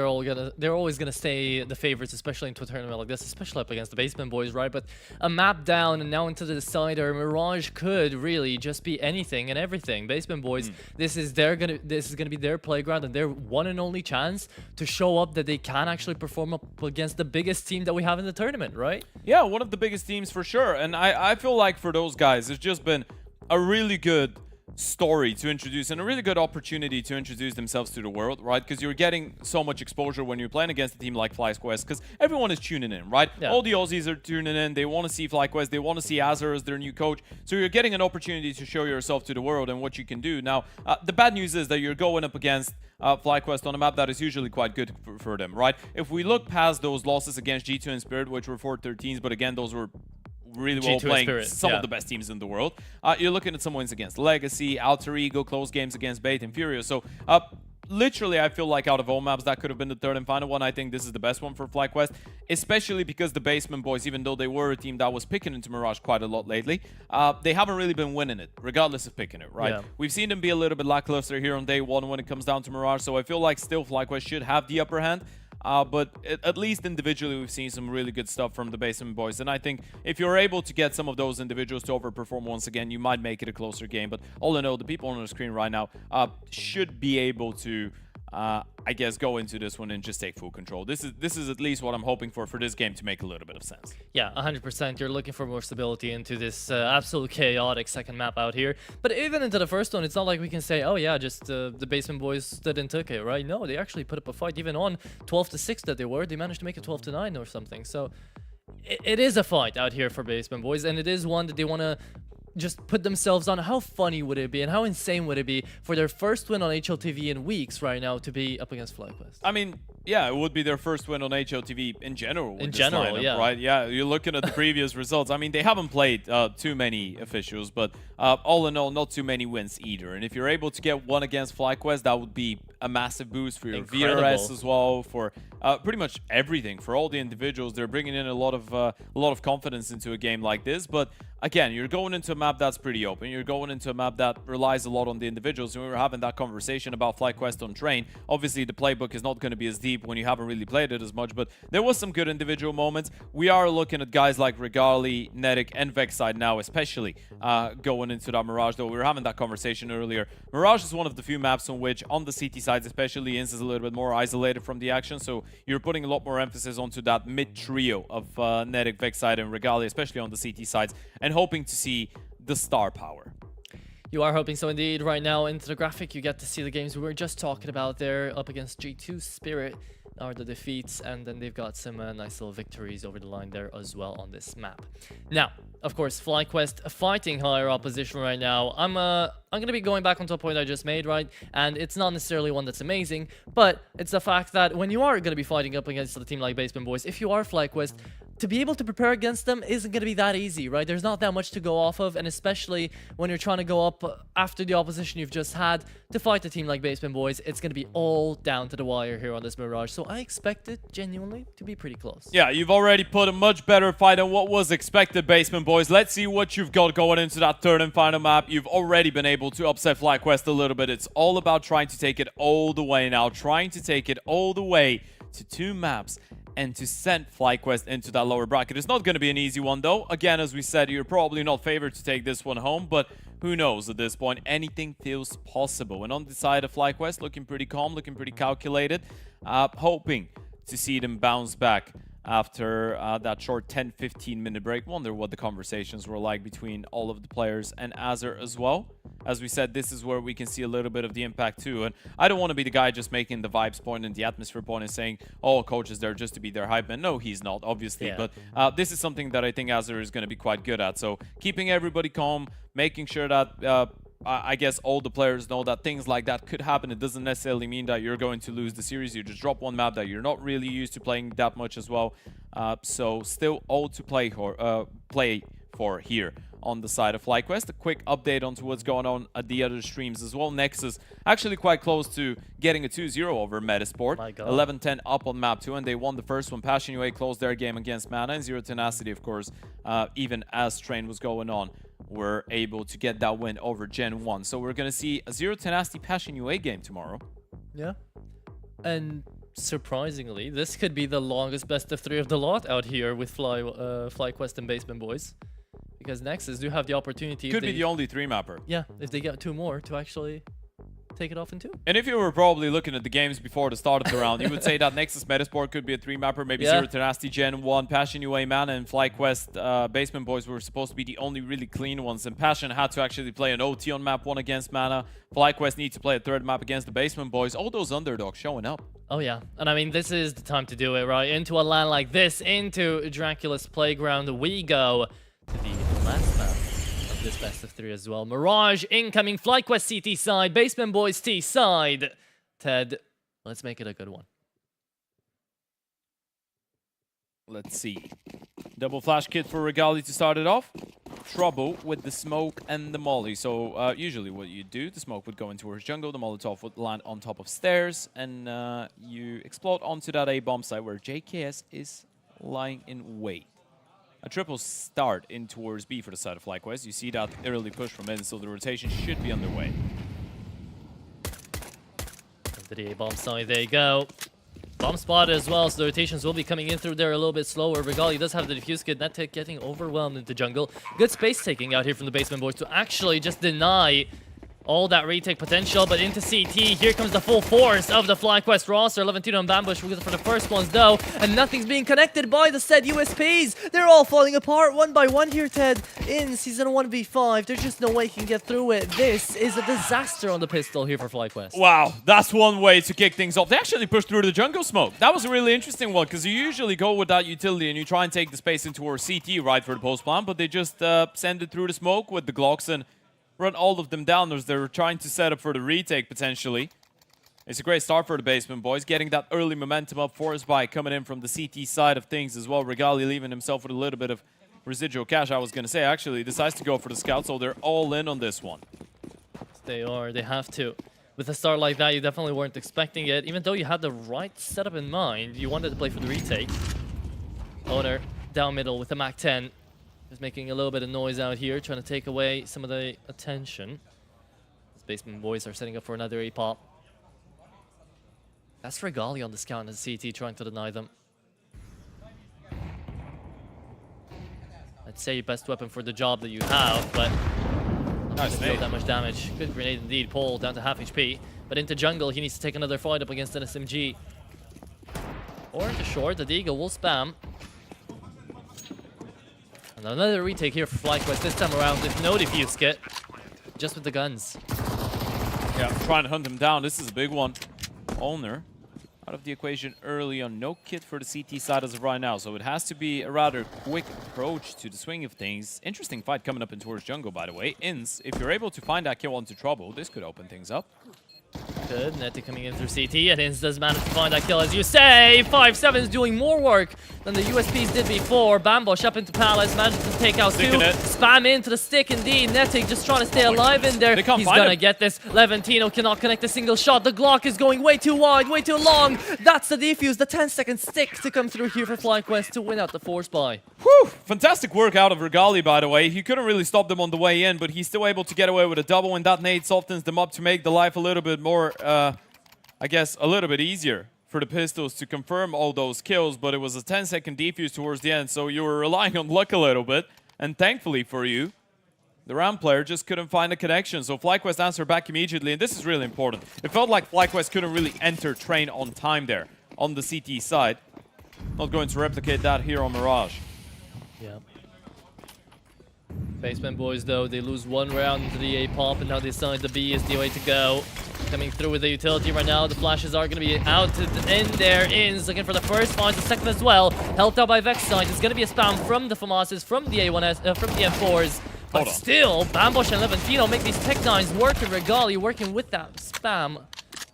they're always gonna stay the favorites, especially into a tournament like this, especially up against the Basement Boys, right? But a map down and now into the decider, Mirage could really just be anything and everything. Basement Boys, this is gonna be their playground and their one and only chance to show up that they can actually perform up against the biggest team that we have in the tournament, right? Yeah, one of the biggest teams for sure. And I feel like for those guys, it's just been a really good story to introduce and a really good opportunity to introduce themselves to the world, right? Because you're getting so much exposure when you're playing against a team like FlyQuest, because everyone is tuning in, right? Yeah. All the Aussies are tuning in. They want to see FlyQuest. They want to see Azure as their new coach. So you're getting an opportunity to show yourself to the world and what you can do. Now, the bad news is that you're going up against FlyQuest on a map that is usually quite good for them, right? If we look past those losses against G2 and Spirit, which were 4-13s, but again, those were really well playing some of the best teams in the world. You're looking at some wins against Legacy, Alter Ego, close games against Bait and Furio. So literally, I feel like out of all maps, that could have been the third and final one. I think this is the best one for FlyQuest, especially because the Basement Boys, even though they were a team that was picking into Mirage quite a lot lately, they haven't really been winning it, regardless of picking it, right? Yeah. We've seen them be a little bit lackluster here on day one when it comes down to Mirage, so I feel like still FlyQuest should have the upper hand. But at least individually, we've seen some really good stuff from the Basement Boys. And I think if you're able to get some of those individuals to overperform once again, you might make it a closer game. But all in all, the people on the screen right now should be able to, I guess, go into this one and just take full control. This is at least what I'm hoping for this game to make a little bit of sense. Yeah, 100%. You're looking for more stability into this absolute chaotic second map out here. But even into the first one, it's not like we can say, oh yeah, just the Basement Boys stood and took it, right? No, they actually put up a fight. Even on 12-6 that they managed to make it 12-9 or something. So it is a fight out here for Basement Boys, and it is one that they want to just put themselves on. How funny would it be and how insane would it be for their first win on HLTV in weeks right now to be up against FlyQuest? I mean, yeah, it would be their first win on HLTV in general. In general, lineup, yeah. Right? Yeah, you're looking at the previous results. I mean, they haven't played too many officials, but all in all, not too many wins either. And if you're able to get one against FlyQuest, that would be a massive boost for your VRS as well, for pretty much everything. For all the individuals, they're bringing in a lot of confidence into a game like this. But again, you're going into a map that's pretty open. You're going into a map that relies a lot on the individuals. And we were having that conversation about FlyQuest on Train. Obviously, the playbook is not going to be as deep when you haven't really played it as much, but there was some good individual moments. We are looking at guys like Regali, Netic, and Vexside now, especially going into that Mirage, though we were having that conversation earlier. Mirage is one of the few maps on which, on the CT sides especially, Inns is a little bit more isolated from the action, so you're putting a lot more emphasis onto that mid-trio of Netic, Vexside, and Regali, especially on the CT sides, and hoping to see the star power. You are hoping so indeed. Right now into the graphic, you get to see the games we were just talking about there. Up against G2, Spirit are the defeats, and then they've got some nice little victories over the line there as well on this map. Now, of course, FlyQuest fighting higher opposition right now. I'm gonna be going back onto a point I just made, right? And it's not necessarily one that's amazing, but it's the fact that when you are gonna be fighting up against a team like Basement Boys, if you are FlyQuest, to be able to prepare against them isn't going to be that easy, right? There's not that much to go off of, and especially when you're trying to go up after the opposition you've just had to fight a team like Basement Boys, it's going to be all down to the wire here on this Mirage. So I expect it genuinely to be pretty close. Yeah, you've already put a much better fight than what was expected, Basement Boys. Let's see what you've got going into that third and final map. You've already been able to upset FlyQuest a little bit. It's all about trying to take it all the way now, trying to take it all the way to 2 maps and to send FlyQuest into that lower bracket. It's not going to be an easy one, though. Again, as we said, you're probably not favored to take this one home, but who knows at this point? Anything feels possible. And on the side of FlyQuest, looking pretty calm, looking pretty calculated, hoping to see them bounce back after that short 10-15 minute break. Wonder what the conversations were like between all of the players and Azure as well. As we said, this is where we can see a little bit of the impact too. And I don't want to be the guy just making the vibes point and the atmosphere point and saying, oh, coach is there just to be their hype man. No, he's not, obviously. Yeah. But this is something that I think Azure is going to be quite good at. So keeping everybody calm, making sure that I guess all the players know that things like that could happen. It doesn't necessarily mean that you're going to lose the series. You just drop one map that you're not really used to playing that much as well. So still all to play for here on the side of FlyQuest. A quick update onto what's going on at the other streams as well. Nexus actually quite close to getting a 2-0 over Metasport. 11-10 up on map 2, and they won the first one. Passion UA closed their game against Mana, and Zero Tenacity, of course, even as Train was going on, were able to get that win over Gen 1. So we're going to see a Zero Tenacity Passion UA game tomorrow. Yeah. And surprisingly, this could be the longest best of 3 of the lot out here with FlyQuest and Basement Boys. Because Nexus do have the opportunity... Could be the only 3-mapper. Yeah, if they get 2 more to actually take it off in 2. And if you were probably looking at the games before the start of the round, you would say that Nexus Metasport could be a 3-mapper, maybe Yeah. Zero Tenacity Gen 1, Passion UA Mana, and FlyQuest Basement Boys were supposed to be the only really clean ones, and Passion had to actually play an OT on map 1 against Mana. FlyQuest needs to play a 3rd map against the Basement Boys. All those underdogs showing up. Oh yeah, and I mean, this is the time to do it, right? Into a land like this, into Dracula's playground, we go to the last map of this best of 3 as well. Mirage incoming, FlyQuest CT side, Basement Boys T side. Ted, let's make it a good one. Let's see. Double flash kit for Regali to start it off. Trouble with the smoke and the molly. So usually what you do, the smoke would go into towards jungle, the Molotov would land on top of stairs, and you explode onto that A bomb site where JKS is lying in wait. A triple start in towards B for the side of FlyQuest. You see that early push from in, so the rotation should be underway. To the A bomb side, there you go. Bomb spotted as well, so the rotations will be coming in through there a little bit slower. Regali does have the defuse kit. Netic getting overwhelmed into jungle. Good space taking out here from the Basement Boys to actually just deny all that retake potential, but into CT. Here comes the full force of the FlyQuest roster. 11-2 on Bambush for the first ones, though, and nothing's being connected by the said USPs. They're all falling apart one by one here, Ted. In Season 1v5, there's just no way he can get through it. This is a disaster on the pistol here for FlyQuest. Wow, that's one way to kick things off. They actually pushed through the jungle smoke. That was a really interesting one, because you usually go with that utility and you try and take the space into our CT, right, for the post plan, but they just send it through the smoke with the Glocks and run all of them down as they're trying to set up for the retake, potentially. It's a great start for the Basement Boys, getting that early momentum up. Force by coming in from the CT side of things as well. Regali leaving himself with a little bit of residual cash, I was going to say. Actually, decides to go for the scout, so they're all in on this one. They are. They have to. With a start like that, you definitely weren't expecting it. Even though you had the right setup in mind, you wanted to play for the retake. Owner down middle with the MAC-10. Just making a little bit of noise out here, trying to take away some of the attention. These Basement Boys are setting up for another A-pop. That's Regali on the scout and the CT trying to deny them. I'd say your best weapon for the job that you have, but not going to deal that much damage. Good grenade indeed. Paul down to half HP, but into jungle he needs to take another fight up against an SMG. Or into short, the Deagle will spam. And another retake here for FlyQuest this time around with no defuse kit, just with the guns. Yeah, trying to hunt him down. This is a big one. Owner out of the equation early on. No kit for the CT side as of right now, so it has to be a rather quick approach to the swing of things. Interesting fight coming up in towards jungle, by the way. Ins, if you're able to find that kill onto Trouble, this could open things up. Good, Neti coming in through CT, and Ins does manage to find that kill, as you say. 5-7 is doing more work than the USPs did before. Bambosh up into Palace, manages to take out 2. Spam into the stick indeed. Netic just trying to stay alive in there. He's gonna get this. Levantino cannot connect a single shot. The Glock is going way too wide, way too long. That's the defuse, the 10-second stick to come through here for FlyQuest to win out the force buy. Whew! Fantastic work out of Regali, by the way. He couldn't really stop them on the way in, but he's still able to get away with a double, and that nade softens them up to make the life a little bit more, I guess, a little bit easier for the Pistols to confirm all those kills, but it was a 10-second defuse towards the end, so you were relying on luck a little bit, and thankfully for you, the round player just couldn't find a connection, so FlyQuest answered back immediately, and this is really important. It felt like FlyQuest couldn't really enter train on time there, on the CT side. Not going to replicate that here on Mirage. Yeah. Basement Boys, though, they lose one round into the A-pop, and now they decide the B is the way to go. Coming through with the utility right now. The flashes are going to be out to the end there. Ins looking for the first, finds the second as well. Helped out by Vexside. It's going to be a spam from the FAMASs, from the A1S, from the M4s. But still, Bambosh and Levantino make these Tech 9s work, and Regali working with that spam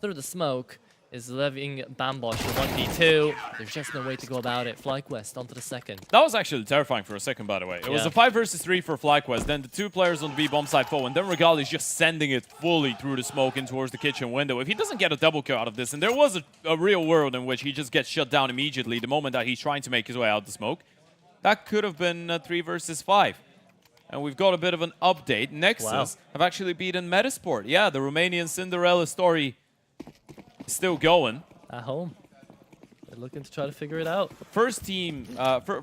through the smoke is levying Bambosh to 1v2. There's just no way to go about it. FlyQuest onto the second. That was actually terrifying for a second, by the way. It was a 5 versus 3 for FlyQuest, then the 2 players on the B bomb side foe, and then Regali is just sending it fully through the smoke in towards the kitchen window. If he doesn't get a double kill out of this, and there was a real world in which he just gets shut down immediately the moment that he's trying to make his way out the smoke, that could have been 3 versus 5. And we've got a bit of an update. Nexus have actually beaten Metasport. Yeah, the Romanian Cinderella story is still going. At home. They're looking to try to figure it out. First team,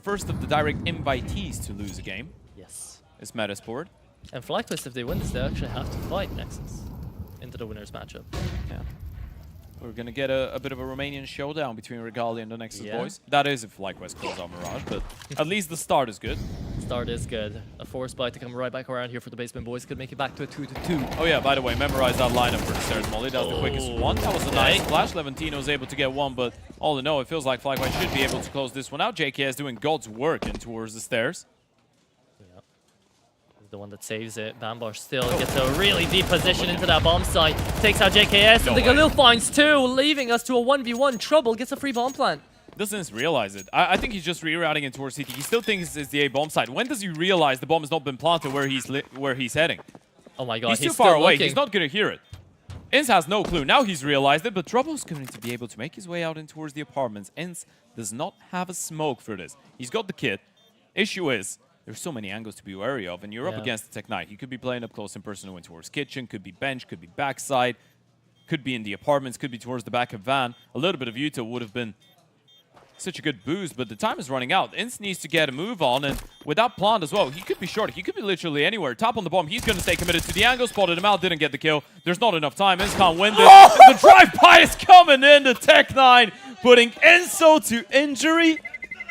first of the direct invitees to lose a game. Yes. Is Metasport. And FlyQuest, if they win this, they actually have to fight Nexus. into the winners matchup. Yeah. We're gonna get a bit of a Romanian showdown between Regali and the Nexus Yeah. boys. That is if FlyQuest calls out Mirage, but at least the start is good. Start is good. A force bite to come right back around here for the Basement boys. Could make it back to a 2-2. Oh yeah, by the way, memorize that lineup for the stairs, Molly. That was the quickest one. That was a nice flash. Levantino was able to get one, but all in all, it feels like FlyQuest should be able to close this one out. JKS doing God's work in towards the stairs. Yeah. The one that saves it. Bambosh still gets a really deep position into that bomb site. Takes out JKS, and the Galil finds two, leaving us to a 1v1. Trouble gets a free bomb plant. Doesn't realize it. I think he's just rerouting it towards CT. He still thinks it's the A bomb site. When does he realize the bomb has not been planted where he's heading? Oh my god, he's too far away. Looking. He's not going to hear it. Inz has no clue. Now he's realized it, but Trouble's going to be able to make his way out in towards the apartments. Inz does not have a smoke for this. He's got the kit. Issue is, there's so many angles to be wary of, and you're up against the Tech Knight. He could be playing up close in person and went towards kitchen, could be bench, could be backside, could be in the apartments, could be towards the back of van. A little bit of Utah would have been such a good boost, but the time is running out. Inz needs to get a move on, and with that plant as well, he could be short. He could be literally anywhere. Top on the bomb, he's going to stay committed to the angle. Spotted him out, didn't get the kill. There's not enough time. Inz can't win this. The drive-by is coming in. The Tech 9 putting Enzo to injury.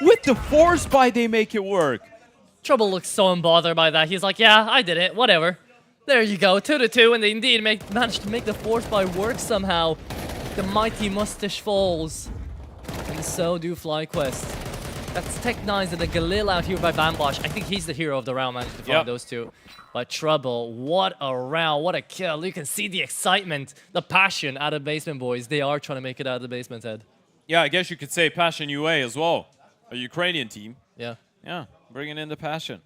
With the force by, they make it work. Trouble looks so unbothered by that. He's like, yeah, I did it. Whatever. There you go. 2-2, and they indeed managed to make the force by work somehow. The mighty mustache falls. And so do FlyQuest. That's Tech 9's and the Galil out here by Bambosh. I think he's the hero of the round, managed to find those two. But Trouble, what a round, what a kill. You can see the excitement, the passion out of Basement boys. They are trying to make it out of the basement, Ed. Yeah, I guess you could say Passion UA as well. A Ukrainian team. Yeah. Yeah, bringing in the passion.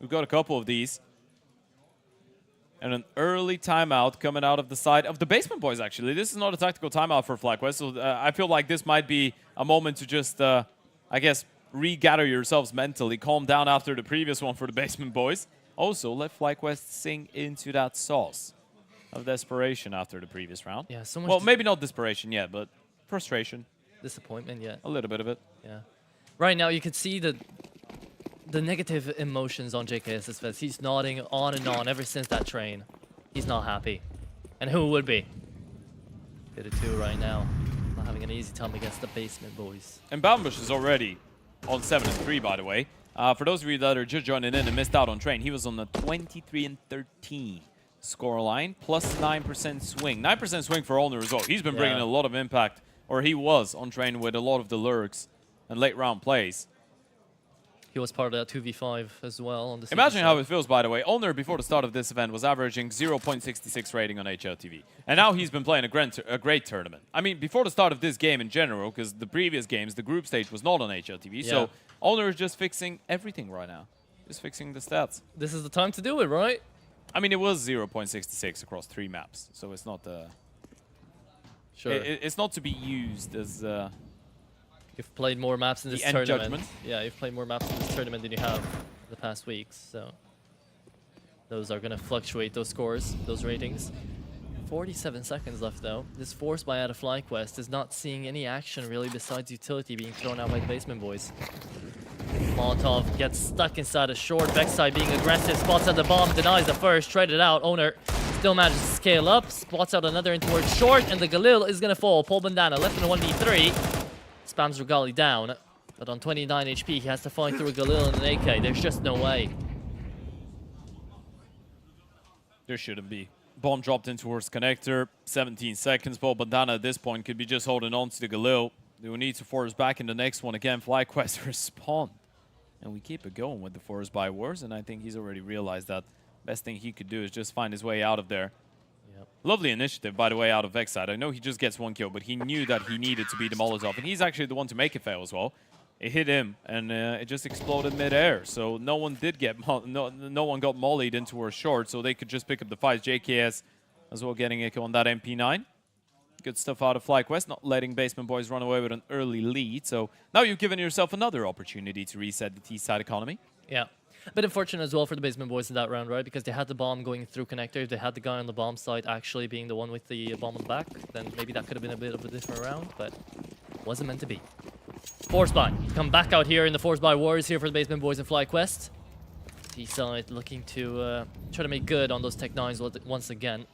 We've got a couple of these. And an early timeout coming out of the side of the Basement boys, actually. This is not a tactical timeout for FlyQuest, so I feel like this might be a moment to just, I guess, regather yourselves mentally, calm down after the previous one for the Basement boys. Also, let FlyQuest sink into that sauce of desperation after the previous round. Yeah, so much. Well, maybe not desperation yet, but frustration. Disappointment, yeah. A little bit of it. Yeah. Right now, you can see the negative emotions on JKS's face. He's nodding on and on ever since that train. He's not happy. And who would be? Did it too right now. Not having an easy time against the Basement boys. And Bambush is already on 7-3, by the way. For those of you that are just joining in and missed out on Train, he was on the 23-13 scoreline, plus 9% swing. 9% swing for Olner as well. He's been bringing a lot of impact, or he was on Train with a lot of the lurks and late round plays. He was part of that 2v5 as well. On the Imagine how it feels, by the way. Olner, before the start of this event, was averaging 0.66 rating on HLTV. And now he's been playing a great tournament. I mean, before the start of this game in general, because the previous games, the group stage was not on HLTV. Yeah. So Olner is just fixing everything right now. Just fixing the stats. This is the time to do it, right? I mean, it was 0.66 across 3 maps. So it's not... Sure. It's not to be used as... You've played more maps in this tournament. Judgment. Yeah, you've played more maps in this tournament than you have the past weeks, so those are going to fluctuate, those scores, those ratings. 47 seconds left, though. This force buy out of FlyQuest is not seeing any action, really, besides utility being thrown out by the Basement boys. Molotov gets stuck inside a short. Backside being aggressive, spots out the bomb, denies the first, traded out. Owner still manages to scale up, spots out another in towards short, and the Galil is going to fall. Paul Bandana left in a 1v3. Spams Regali down, but on 29 HP, he has to fight through a Galil and an AK. There's just no way. There shouldn't be. Bomb dropped in towards connector. 17 seconds. Paul Bandana at this point could be just holding on to the Galil. They will need to force back in the next one again. FlyQuest respond. And we keep it going with the force by wars, and I think he's already realized that best thing he could do is just find his way out of there. Lovely initiative, by the way, out of Vexside. I know he just gets 1 kill, but he knew that he needed to be the Molotov, and he's actually the one to make it fail as well. It hit him, and it just exploded mid-air, so no one did get no one got mollied into her short, so they could just pick up the fights. JKS as well getting a kill on that MP9. Good stuff out of FlyQuest, not letting Basement boys run away with an early lead. So now you've given yourself another opportunity to reset the T-side economy. Yeah. A bit unfortunate as well for the Basement boys in that round, right? Because they had the bomb going through connector. If they had the guy on the bomb site actually being the one with the bomb on the back, then maybe that could have been a bit of a different round, but wasn't meant to be. Force buy. Come back out here in the force buy wars here for the Basement boys in FlyQuest. T-side looking to try to make good on those Tech 9s once again.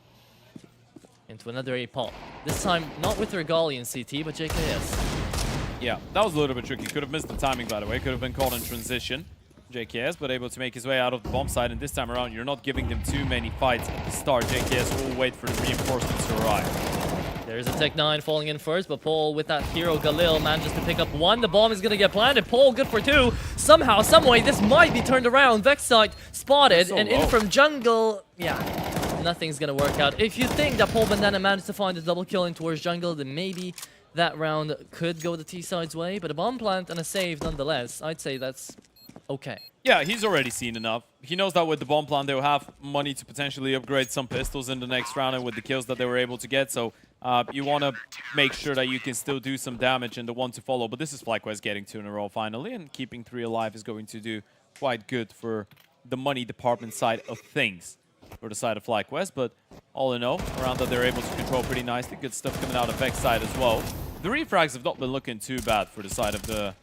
into another A pop. This time, not with DraculaN CT, but JKS. Yeah, that was a little bit tricky. Could have missed the timing, by the way. Could have been caught in transition. JKS, but able to make his way out of the bomb site. And this time around, you're not giving them too many fights at the start. JKS will wait for the reinforcements to arrive. There's a Tech 9 falling in first, but Paul with that hero Galil manages to pick up one. The bomb is going to get planted. Paul good for two. Somehow, someway, this might be turned around. Vexite spotted and in from jungle. Yeah, nothing's going to work out. If you think that Paul Bandana managed to find a double kill in towards jungle, then maybe that round could go the T-side's way. But a bomb plant and a save nonetheless. I'd say that's okay. Yeah, he's already seen enough. He knows that with the bomb plan, they'll have money to potentially upgrade some pistols in the next round and with the kills that they were able to get. So you want to make sure that you can still do some damage in the one to follow. But this is FlyQuest getting 2 in a row finally, and keeping 3 alive is going to do quite good for the money department side of things for the side of FlyQuest. But all in all, around that they're able to control pretty nicely. Good stuff coming out of Vex side as well. The refrags have not been looking too bad for the side of the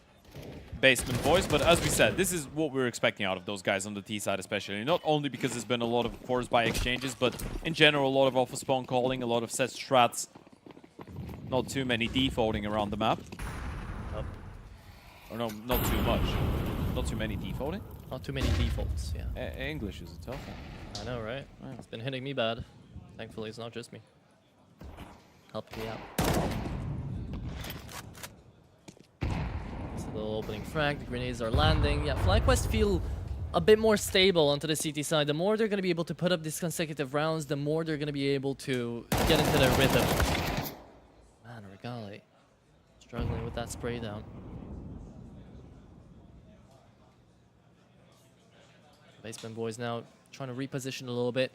Basement boys, but as we said, this is what we're expecting out of those guys on the T side especially. Not only because there's been a lot of force by exchanges, but in general a lot of alpha spawn calling, a lot of set strats. Not too many defaulting around the map. Or no, not too much. Not too many defaulting? Not too many defaults, yeah. English is a tough one. I know, right? Yeah. It's been hitting me bad. Thankfully, it's not just me. Help me out. It's a little opening frag. The grenades are landing. Yeah, FlyQuest feel a bit more stable onto the CT side. The more they're going to be able to put up these consecutive rounds, the more they're going to be able to get into their rhythm. Man, Regali struggling with that spray down. Basement boys now trying to reposition a little bit.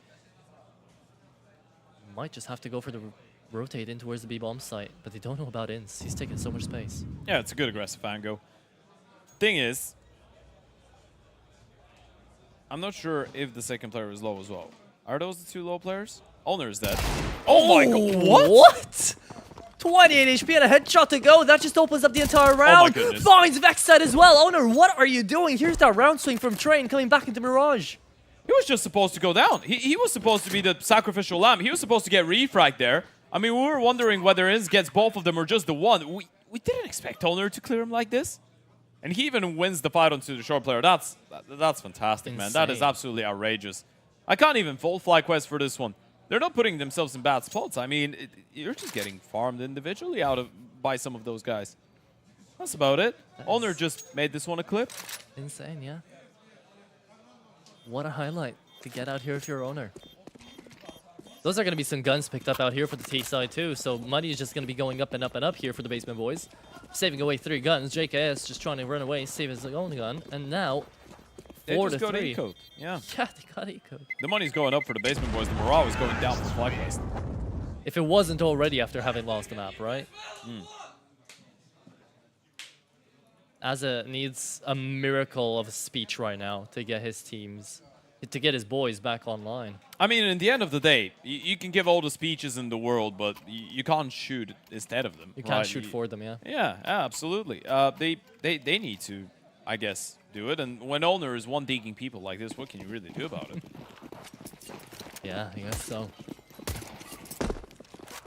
Might just have to go for the rotate in towards the B-bomb site, but they don't know about Ins. He's taking so much space. Yeah, it's a good aggressive angle. Thing is, I'm not sure if the second player is low as well. Are those the 2 low players? Owner is dead. Oh my god, what? 28 HP and a headshot to go. That just opens up the entire round. Oh Finds Vexite as well. Owner, what are you doing? Here's that round swing from Train coming back into Mirage. He was just supposed to go down. He was supposed to be the sacrificial lamb. He was supposed to get refragged there. I mean, we were wondering whether Ins gets both of them or just the one. We didn't expect Owner to clear him like this. And he even wins the fight onto the short player. That's fantastic, Insane. man. That is absolutely outrageous. I can't even fault FlyQuest for this one. They're not putting themselves in bad spots. I mean, you're just getting farmed individually by some of those guys. That's about it. Owner just made this one a clip. Insane, yeah. What a highlight to get out here if you're Owner. Those are going to be some guns picked up out here for the T side too, so money is just going to be going up and up and up here for the Basement boys. Saving away 3 guns. JKS just trying to run away, save his own gun, and now 4 to 3. They just got ecoed. Yeah. Yeah, they got ecoed. The money's going up for the Basement boys. The morale is going down for FlyQuest. If it wasn't already after having lost the map, right? Aza needs a miracle of a speech right now to get his teams, to get his boys back online. I mean, in the end of the day, you can give all the speeches in the world, but you can't shoot instead of them. You can't shoot for them, yeah. Yeah, absolutely. They need to, I guess, do it. And when Owner is one-digging people like this, what can you really do about it? Yeah, I guess so.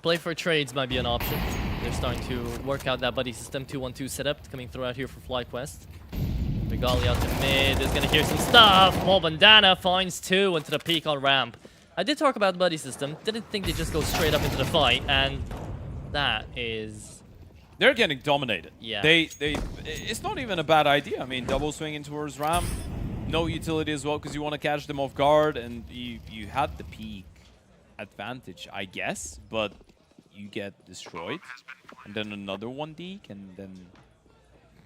Play for trades might be an option. They're starting to work out that buddy system 2-1-2 setup coming through out here for FlyQuest. Regali out to mid, is gonna hear some stuff. Paul Bandana finds 2 into the peak on ramp. I did talk about the buddy system, didn't think they just go straight up into the fight, and that is... They're getting dominated. Yeah. It's not even a bad idea. I mean, double swinging towards ramp, no utility as well because you want to catch them off guard, and you had the peak advantage, I guess, but you get destroyed, and then another 1 deke, and then...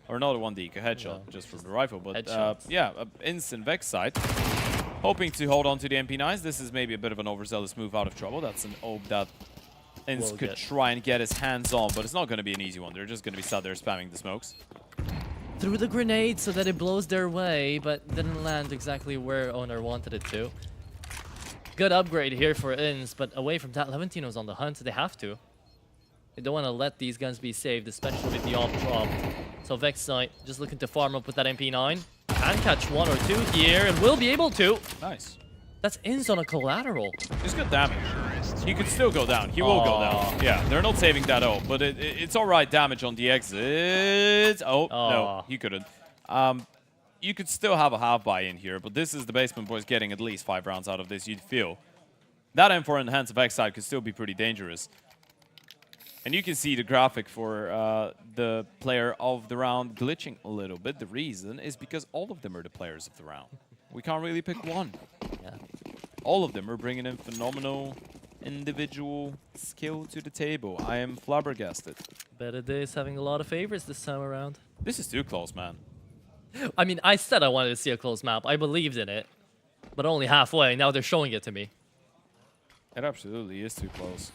Or not a 1 deke, a headshot, just from the rifle. But yeah, instant Vex side. Hoping to hold on to the MP9s. This is maybe a bit of an overzealous move out of trouble. That's an OP that Ins could try and get his hands on, but it's not going to be an easy one. They're just going to be sat there spamming the smokes. Threw the grenade so that it blows their way, but didn't land exactly where Owner wanted it to. Good upgrade here for Ins, but away from that, Levantino's on the hunt. They have to. They don't want to let these guns be saved, especially with the AWP drop. So Vexite just looking to farm up with that MP9. Can catch 1 or 2 here, and will be able to. Nice. That's Ins on a collateral. It's good damage. He could still go down. He will go down. Yeah, they're not saving that ult, but it's all right damage on the exit. Oh, no, he couldn't. You could still have a half buy in here, but this is the Basement Boys getting at least 5 rounds out of this, you'd feel. That M4 in the hands of X-Side could still be pretty dangerous. And you can see the graphic for the player of the round glitching a little bit. The reason is because all of them are the players of the round. We can't really pick one. Yeah. All of them are bringing in phenomenal individual skill to the table. I am flabbergasted. Better Days having a lot of favorites this time around. This is too close, man. I mean, I said I wanted to see a close map. I believed in it, but only halfway. Now they're showing it to me. It absolutely is too close.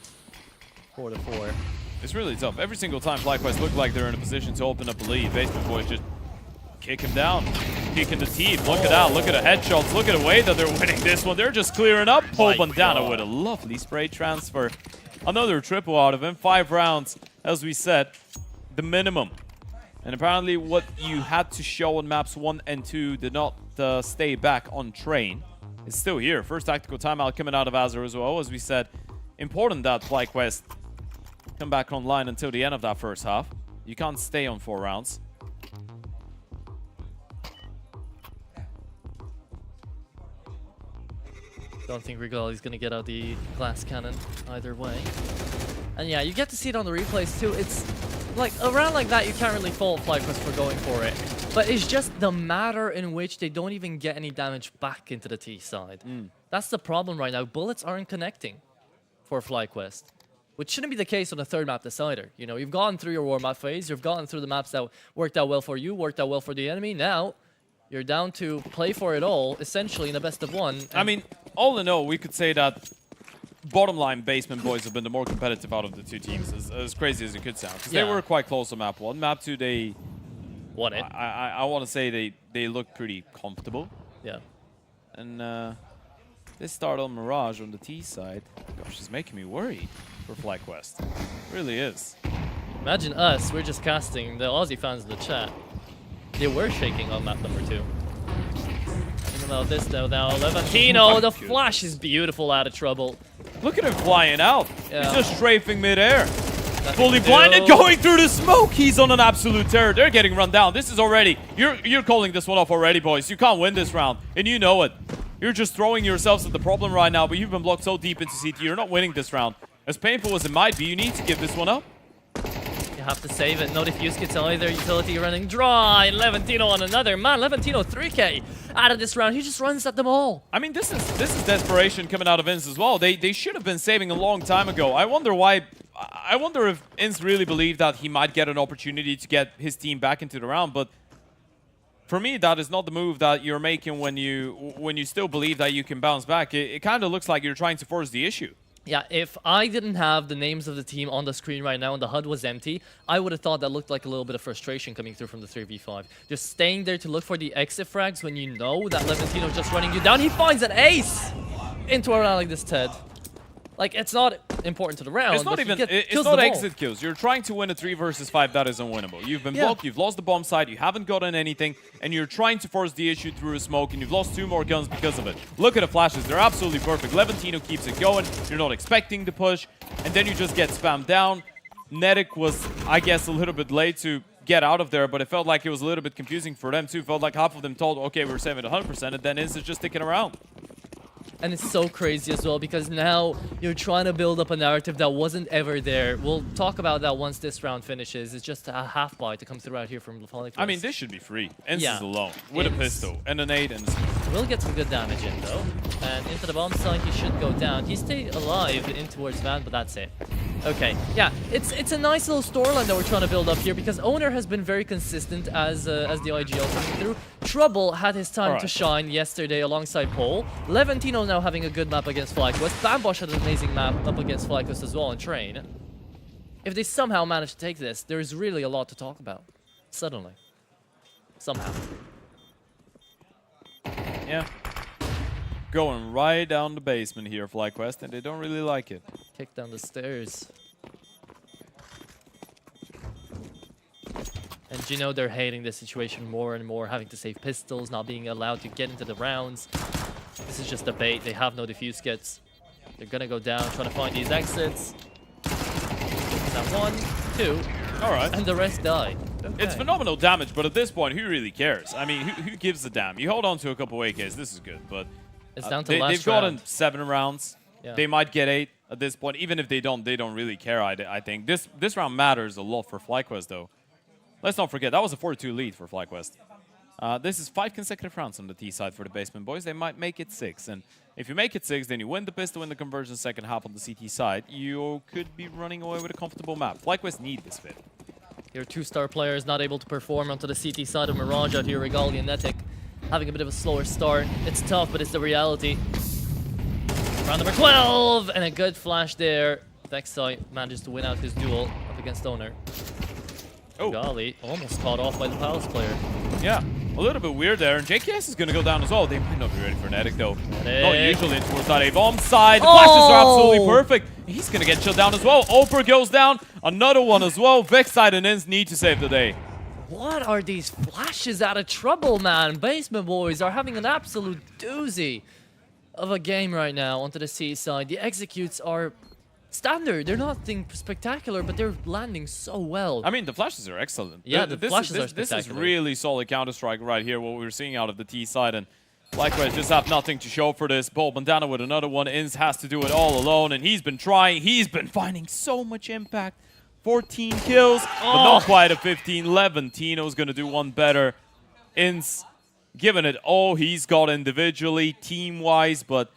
4-4. It's really tough. Every single time FlyQuest look like they're in a position to open up a lead, Basement Boys just kick him down. Kicking the teeth. Look at that. Look at the headshots. Look at the way that they're winning this one. They're just clearing up. Paul Bandana with a lovely spray transfer. Another triple out of him. 5 rounds, as we said, the minimum. And apparently what you had to show on maps 1 and 2 did not stay back on train. It's still here. First tactical timeout coming out of Azure as well. As we said, important that FlyQuest come back online until the end of that first half. You can't stay on 4 rounds. Don't think Rigali's going to get out the glass cannon either way. And yeah, you get to see it on the replays too. It's like, a round like that, you can't really fault FlyQuest for going for it. But it's just the matter in which they don't even get any damage back into the T side. That's the problem right now. Bullets aren't connecting for FlyQuest, which shouldn't be the case on the third map decider. You know, you've gone through your warm-up phase. You've gotten through the maps that worked out well for you, worked out well for the enemy. Now, you're down to play for it all, essentially in a best of one. I mean, all in all, we could say that bottom line Basement Boys have been the more competitive out of the two teams, as crazy as it could sound. Because they were quite close on map 1. Map 2, they won it. I want to say they looked pretty comfortable. Yeah. And this start on Mirage on the T side, gosh, it's making me worried for FlyQuest. It really is. Imagine us, we're just casting the Aussie fans in the chat. They were shaking on map number 2. Even though this though, now Levantino, the flash is beautiful out of trouble. Look at him flying out. Yeah. He's just strafing midair. Fully blinded, going through the smoke. He's on an absolute terror. They're getting run down. This is already, you're calling this one off already, boys. You can't win this round, and you know it. You're just throwing yourselves at the problem right now, but you've been blocked so deep into CT. You're not winning this round. As painful as it might be, you need to give this one up. You have to save it. No defuse kits either. Utility running dry. Levantino on another. Man, Levantino 3K out of this round. He just runs at them all. I mean, this is desperation coming out of Ince as well. They should have been saving a long time ago. I wonder why. I wonder if Ince really believed that he might get an opportunity to get his team back into the round. But for me, that is not the move that you're making when you still believe that you can bounce back. It kind of looks like you're trying to force the issue. Yeah, if I didn't have the names of the team on the screen right now and the HUD was empty, I would have thought that looked like a little bit of frustration coming through from the 3v5. Just staying there to look for the exit frags when you know that Levantino's just running you down. He finds an ace into a round like this, Ted. Like, it's not important to the round. It's not even. It's not exit kills. You're trying to win a 3 versus 5. That is unwinnable. You've been blocked. You've lost the bomb side. You haven't gotten anything, and you're trying to force the issue through a smoke, and you've lost 2 more guns because of it. Look at the flashes. They're absolutely perfect. Levantino keeps it going. You're not expecting the push, and then you just get spammed down. Netic was, I guess, a little bit late to get out of there, but it felt like it was a little bit confusing for them too. Felt like half of them told, okay, we're saving 100%, and then Ince is just sticking around. And it's so crazy as well because now you're trying to build up a narrative that wasn't ever there. We'll talk about that once this round finishes. It's just a half buy to come through out here from FlyQuest. I mean, this should be free. Ince is alone with a pistol and a nade and we'll get some good damage in though. And into the bomb site, he should go down. He stayed alive in towards Van, but that's it. Okay, yeah, it's a nice little storyline that we're trying to build up here because Owner has been very consistent as the IGL coming through. Trouble had his time to shine yesterday alongside Paul. Levantino now having a good map against FlyQuest. Bambosh had an amazing map up against FlyQuest as well on Train. If they somehow manage to take this, there's really a lot to talk about. Suddenly. Somehow. Yeah. Going right down the basement here, FlyQuest, and they don't really like it. Kick down the stairs. And you know they're hating this situation more and more, having to save pistols, not being allowed to get into the rounds. This is just a bait. They have no defuse kits. They're gonna go down, trying to find these exits. Now 1, 2. All right. And the rest die. Okay. It's phenomenal damage, but at this point, who really cares? I mean, who gives a damn? You hold on to a couple AKs, this is good, but It's down to last they've gotten round. 7 rounds. Yeah. They might get 8 at this point. Even if they don't really care, I think. This round matters a lot for FlyQuest, though. Let's not forget, that was a 4-2 lead for FlyQuest. This is 5 consecutive rounds on the T side for the Basement Boys. They might make it 6. And if you make it 6, then you win the pistol in the conversion second half on the CT side. You could be running away with a comfortable map. FlyQuest need this fit. Your 2-star players not able to perform onto the CT side of Mirage out here. Regali and Netic having a bit of a slower start. It's tough, but it's the reality. Round number 12! And a good flash there. Vexai manages to win out his duel up against Owner. Oh. Regali almost caught off by the Palace player. Yeah, a little bit weird there. And JKS is going to go down as well. They might not be ready for Netic, though. Not usually in towards that A-bomb side. The flashes are absolutely perfect. He's going to get shut down as well. Oper goes down. Another one as well. Vexside and Inns need to save the day. What are these flashes out of trouble, man? Basement Boys are having an absolute doozy of a game right now onto the C side. The executes are standard. They're nothing spectacular, but they're landing so well. I mean, the flashes are excellent. Yeah, the flashes are spectacular. This is really solid Counter-Strike right here, what we're seeing out of the T side. And FlyQuest just have nothing to show for this. Paul Bandana with another one. Inns has to do it all alone, and he's been trying. He's been finding so much impact. 14 kills, but not quite a 15. 11. Tino's going to do one better. Inns giving it all he's got individually, team-wise, but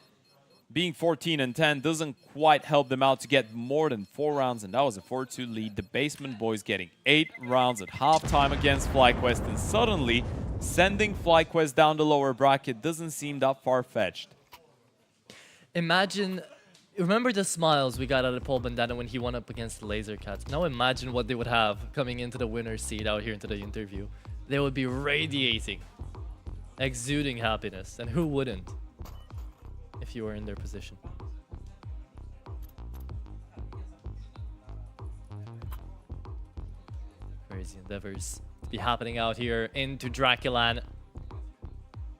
being 14 and 10 doesn't quite help them out to get more than 4 rounds, and that was a 4-2 lead. The Basement Boys getting 8 rounds at halftime against FlyQuest, and suddenly sending FlyQuest down the lower bracket doesn't seem that far-fetched. Remember the smiles we got out of Paul Bandana when he went up against the Laser Cats? Now imagine what they would have coming into the winner's seat out here into the interview. They would be radiating, exuding happiness, and who wouldn't if you were in their position? Crazy endeavors to be happening out here into DraculaN.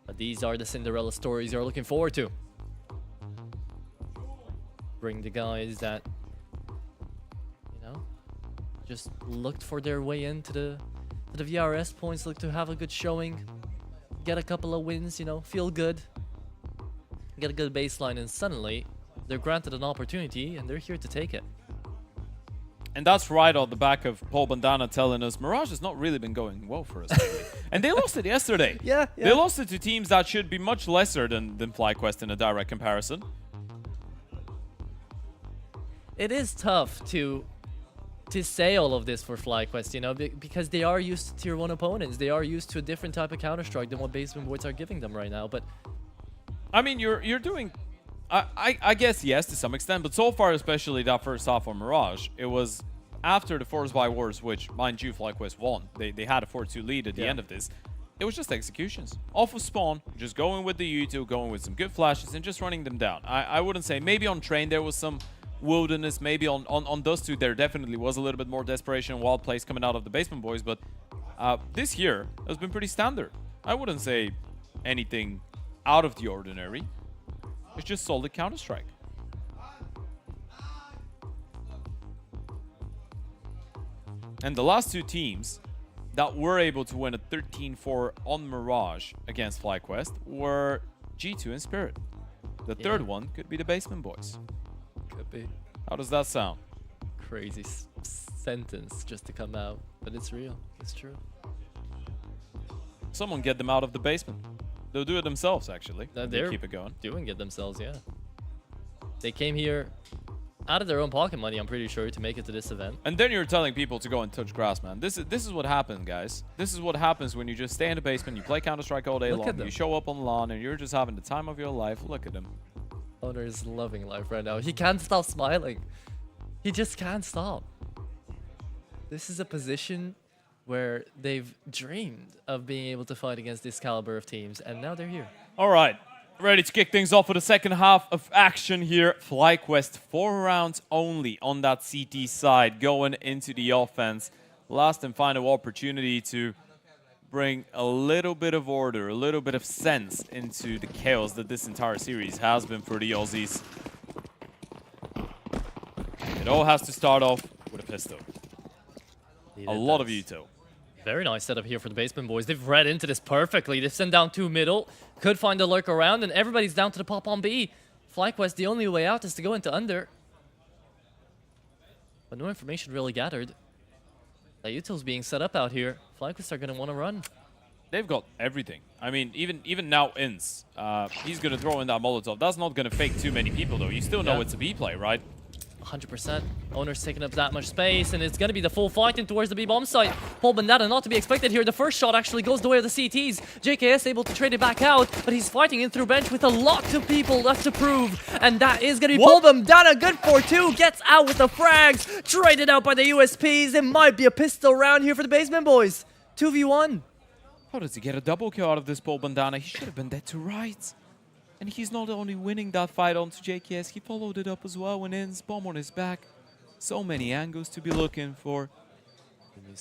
But these are the Cinderella stories you're looking forward to. Bring the guys that, you know, just looked for their way into the VRS points, look to have a good showing, get a couple of wins, you know, feel good, get a good baseline, and suddenly they're granted an opportunity and they're here to take it. And that's right on the back of Paul Bandana telling us Mirage has not really been going well for us lately. And they lost it yesterday. Yeah. They lost it to teams that should be much lesser than FlyQuest in a direct comparison. It is tough to say all of this for FlyQuest, you know, because they are used to tier 1 opponents. They are used to a different type of Counter-Strike than what Basement Boys are giving them right now. But I mean, you're doing, I guess yes to some extent, but so far, especially that first half on Mirage, it was after the Force by Wars, which mind you, FlyQuest won. They had a 4-2 lead at the end of this. It was just executions off of spawn, just going with the U2, going with some good flashes, and just running them down. I wouldn't say maybe on Train there was some wilderness, maybe on Dust 2 there definitely was a little bit more desperation and wild plays coming out of the Basement Boys, but this year has been pretty standard. I wouldn't say anything out of the ordinary. It's just solid Counter-Strike. And the last 2 teams that were able to win a 13-4 on Mirage against FlyQuest were G2 and Spirit. The third one could be the Basement Boys. could be How does that sound? crazy sentence just to come out, but it's real. It's true. Someone get them out of the basement. They'll do it themselves, actually. They're keep it going. doing it themselves, yeah. They came here out of their own pocket money, I'm pretty sure, to make it to this event. And then you're telling people to go and touch grass, man. This is what happens, guys. This is what happens when you just stay in the basement, you play Counter-Strike all day long, you show up on LAN, and you're just having the time of your life. Look at him. Owner is loving life right now. He can't stop smiling. He just can't stop. This is a position where they've dreamed of being able to fight against this caliber of teams, and now they're here. All right. Ready to kick things off for the second half of action here. FlyQuest, 4 rounds only on that CT side, going into the offense. Last and final opportunity to bring a little bit of order, a little bit of sense into the chaos that this entire series has been for the Aussies. all has to start off with a pistol. Needed A lot that. of util. Very nice setup here for the basement boys. They've read into this perfectly. They've sent down 2 middle. Could find a lurk around, and everybody's down to the pop on B. FlyQuest, the only way out is to go into under. But no information really gathered. That util's being set up out here. FlyQuest are going to want to run. They've got everything. I mean, even now, Ins, he's going to throw in that Molotov. That's not going to fake too many people, though. You still know it's a B play, right? 100%. Owner's taking up that much space, and it's going to be the full fight in towards the B-bomb site. Paul Bandana not to be expected here. The first shot actually goes the way of the CTs. JKS able to trade it back out, but he's fighting in through bench with a lot of people left to prove. And that is going to be Paul Bandana. Good for 2. Gets out with the frags. Traded out by the USPs. It might be a pistol round here for the basement boys. 2v1. How does he get a double kill out of this Paul Bandana? He should have been dead to right. And he's not only winning that fight onto JKS, he followed it up as well when Ins, bomb on his back. So many angles to be looking for.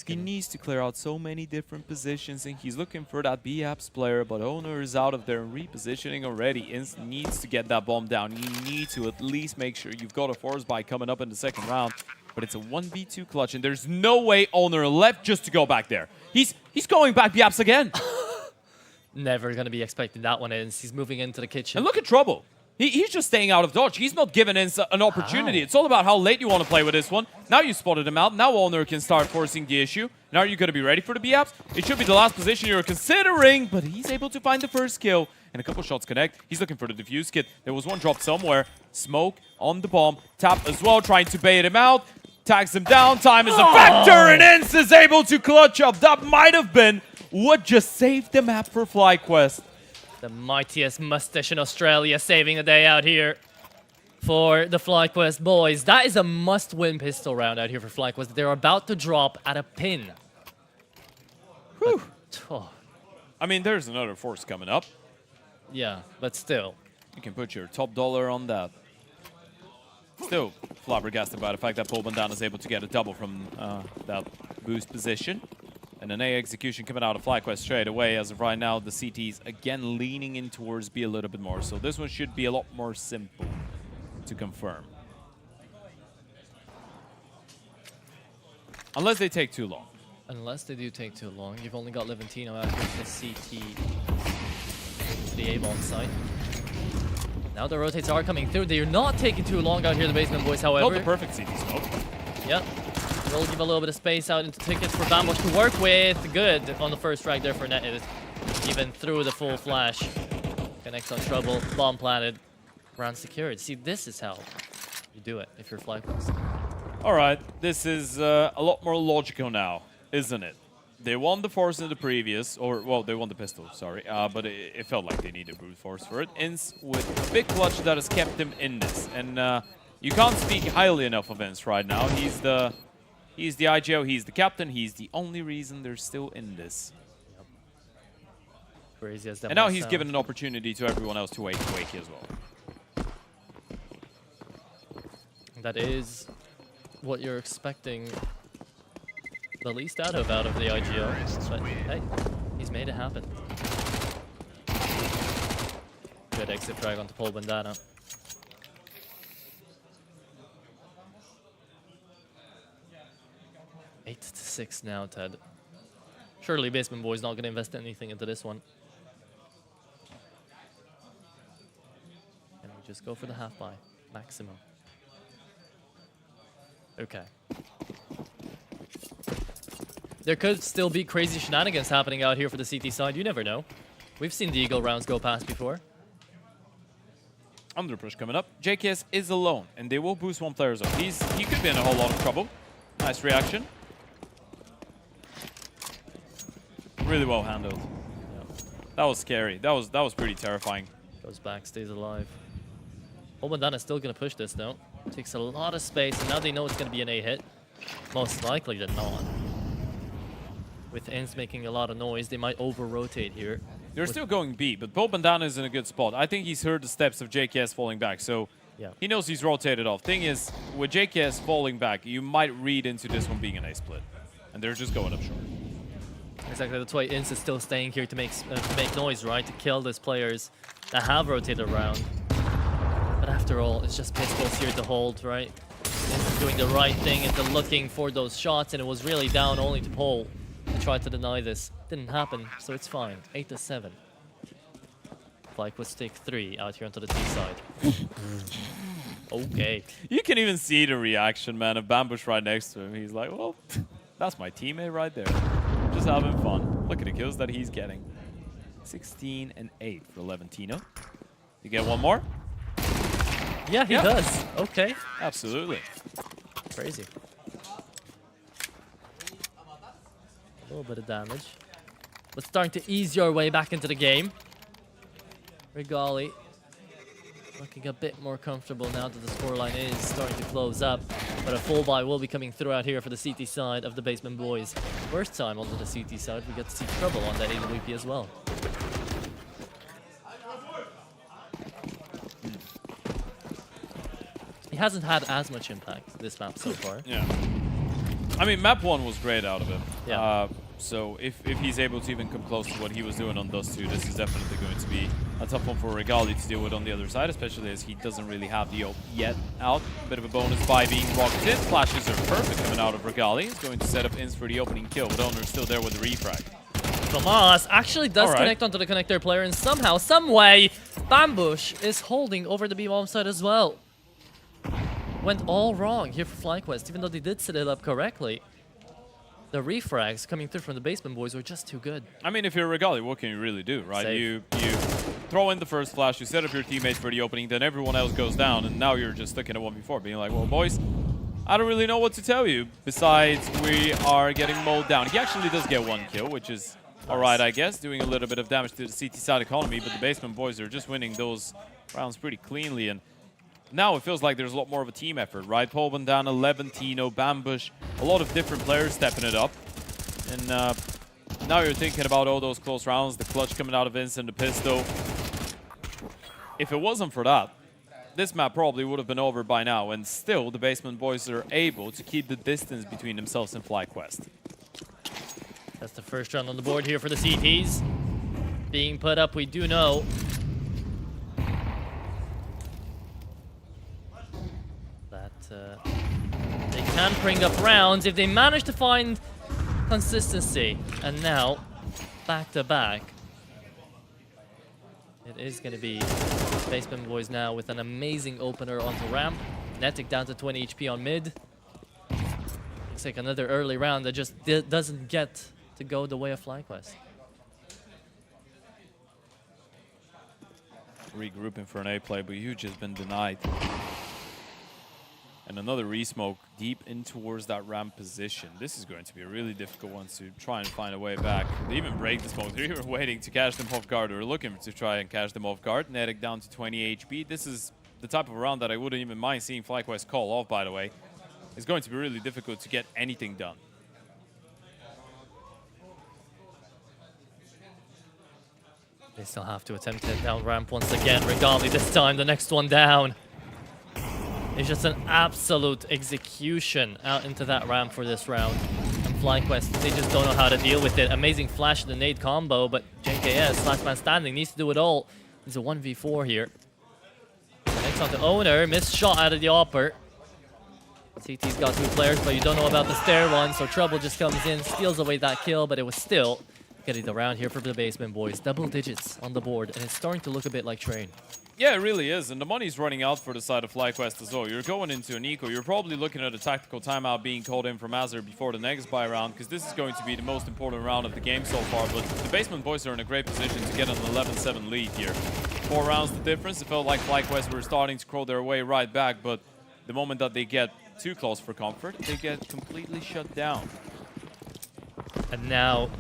He needs to clear out so many different positions, and he's looking for that B-Apps player, but Owner is out of there and repositioning already. Ins needs to get that bomb down. You need to at least make sure you've got a force buy coming up in the second round. But it's a 1v2 clutch, and there's no way Owner left just to go back there. He's going back B-Apps again. Never going to be expecting that one in. He's moving into the kitchen. And look at Trouble. He's just staying out of dodge. He's not giving in an opportunity. It's all about how late you want to play with this one. Now you spotted him out. Now Owner can start forcing the issue. Now are you going to be ready for the B-Apps? It should be the last position you're considering, but he's able to find the first kill. And a couple shots connect. He's looking for the defuse kit. There was one dropped somewhere. Smoke on the bomb. Tap as well, trying to bait him out. Tags him down. Time is a factor, and Ins is able to clutch up. That might have been what just saved the map for FlyQuest. The mightiest mustache in Australia saving the day out here for the FlyQuest boys. That is a must-win pistol round out here for FlyQuest. They're about to drop at a pin. Whew. But, I mean, there's another force coming up. yeah, but still. You can put your top dollar on that. Still flabbergasted by the fact that Paul Bandana is able to get a double from that boost position. And an A execution coming out of FlyQuest straight away. As of right now, the CT's again leaning in towards B a little bit more. So this one should be a lot more simple to confirm. Unless they take too long. Unless they do take too long. You've only got Levantino out here for the CT to the A-bomb site. Now the rotates are coming through. They're not taking too long out here, the basement boys, however. Not the perfect CT smoke. Yep. We'll give a little bit of space out into tickets for Bambosh to work with. Good on the first frag there for Net. Even through the full flash. Connects on Trouble. Bomb planted. Round secured. See, this is how you do it if you're FlyQuest. All right. This is a lot more logical now, isn't it? They won the force in the previous, or, well, they won the pistol, sorry. But it felt like they needed brute force for it. Ins with a big clutch that has kept him in this. And you can't speak highly enough of Ins right now. He's the IGO, he's the captain, he's the only reason they're still in this. Yep. Crazy as that. And now he's given an opportunity to everyone else to wake as well. That is what you're expecting the least out of the IGO. But hey, he's made it happen. Good exit frag onto Paul Bandana. Eight to 6 now, Ted. Surely Basement Boy's not going to invest anything into this one. And we just go for the half buy. Maximum. Okay. There could still be crazy shenanigans happening out here for the CT side. You never know. We've seen the Eagle rounds go past before. Under push coming up. JKS is alone, and they will boost one player up. He could be in a whole lot of trouble. Nice reaction. Really well handled. Yep. That was scary. That was pretty terrifying. Goes back, stays alive. Obandana still going to push this, though. Takes a lot of space, and now they know it's going to be an A hit. Most likely than not. With Ins making a lot of noise, they might over-rotate here. They're still going B, but Paul Bandana is in a good spot. I think he's heard the steps of JKS falling back, so yeah. He knows he's rotated off. Thing is, with JKS falling back, you might read into this one being an A split. And they're just going up short. Exactly, that's why Ins is still staying here to make noise, right? To kill these players that have rotated around. But after all, it's just pistols here to hold, right? is doing the right thing into looking for those shots, and it was really down only to Paul to try to deny this. Didn't happen, so it's fine. 8-7. FlyQuest take 3 out here onto the T side. Okay. You can even see the reaction, man, of Bambush right next to him. He's like, well, that's my teammate right there. Just having fun. Look at the kills that he's getting. 16 and 8 for Leventino. You get one more? Yeah, he does. Okay. Absolutely. Crazy. A little bit of damage. But starting to ease your way back into the game. Regali looking a bit more comfortable now that the scoreline is starting to close up. But a full buy will be coming through out here for the CT side of the Basement Boys. First time onto the CT side, we get to see Trouble on that AWP as well. He hasn't had as much impact this map so far. Yeah. I mean, map 1 was great out of him. Yeah. So if he's able to even come close to what he was doing on Dust 2, this is definitely going to be a tough one for Regali to deal with on the other side, especially as he doesn't really have the ult yet out. Bit of a bonus by being rocked in. Flashes are perfect coming out of Regali. He's going to set up Ins for the opening kill, but Owner still there with the refrag. Tomas actually does connect onto the connector player, and somehow, some way, Bambush is holding over the B-bomb side as well. Went all wrong here for FlyQuest, even though they did set it up correctly. The refrags coming through from the Basement Boys were just too good. I mean, if you're Regali, what can you really do, right? Safe. You throw in the first flash, you set up your teammates for the opening, then everyone else goes down, and now you're just stuck in a 1v4, being like, well, boys, I don't really know what to tell you, besides we are getting mowed down. He actually does get 1 kill, which is alright, I guess, doing a little bit of damage to the CT side economy, but the Basement Boys are just winning those rounds pretty cleanly, and now it feels like there's a lot more of a team effort, right? Paul Bandana, Leventino, Bambush, a lot of different players stepping it up. And now you're thinking about all those close rounds, the clutch coming out of Vincent, the pistol. If it wasn't for that, this map probably would have been over by now, and still the Basement Boys are able to keep the distance between themselves and FlyQuest. That's the first round on the board here for the CTs. Being put up, we do know. That they can bring up rounds if they manage to find consistency. And now, back to back. It is going to be Basement Boys now with an amazing opener onto ramp. Netic down to 20 HP on mid. Looks like another early round that just doesn't get to go the way of FlyQuest. Regrouping for an A play, but Huge has been denied. And another re-smoke deep in towards that ramp position. This is going to be a really difficult one to try and find a way back. They even break the smoke. They're even waiting to catch them off guard, or looking to try and catch them off guard. Netic down to 20 HP. This is the type of round that I wouldn't even mind seeing FlyQuest call off, by the way. It's going to be really difficult to get anything done. They still have to attempt it down ramp once again. Regali this time, the next one down. It's just an absolute execution out into that ramp for this round. And FlyQuest, they just don't know how to deal with it. Amazing flash and the nade combo, but JKS, last man standing, needs to do it all. It's a 1v4 here. Next on the Owner, missed shot out of the upper. CT's got 2 players, but you don't know about the stair one, so Trouble just comes in, steals away that kill, but it was still getting the round here for the Basement Boys. Double digits on the board, and it's starting to look a bit like Train. Yeah, it really is, and the money's running out for the side of FlyQuest as well. You're going into an eco. You're probably looking at a tactical timeout being called in from Azure before the next buy round, because this is going to be the most important round of the game so far. But the Basement Boys are in a great position to get an 11-7 lead here. 4 rounds the difference. It felt like FlyQuest were starting to crawl their way right back, but the moment that they get too close for comfort, they get completely shut down. And now,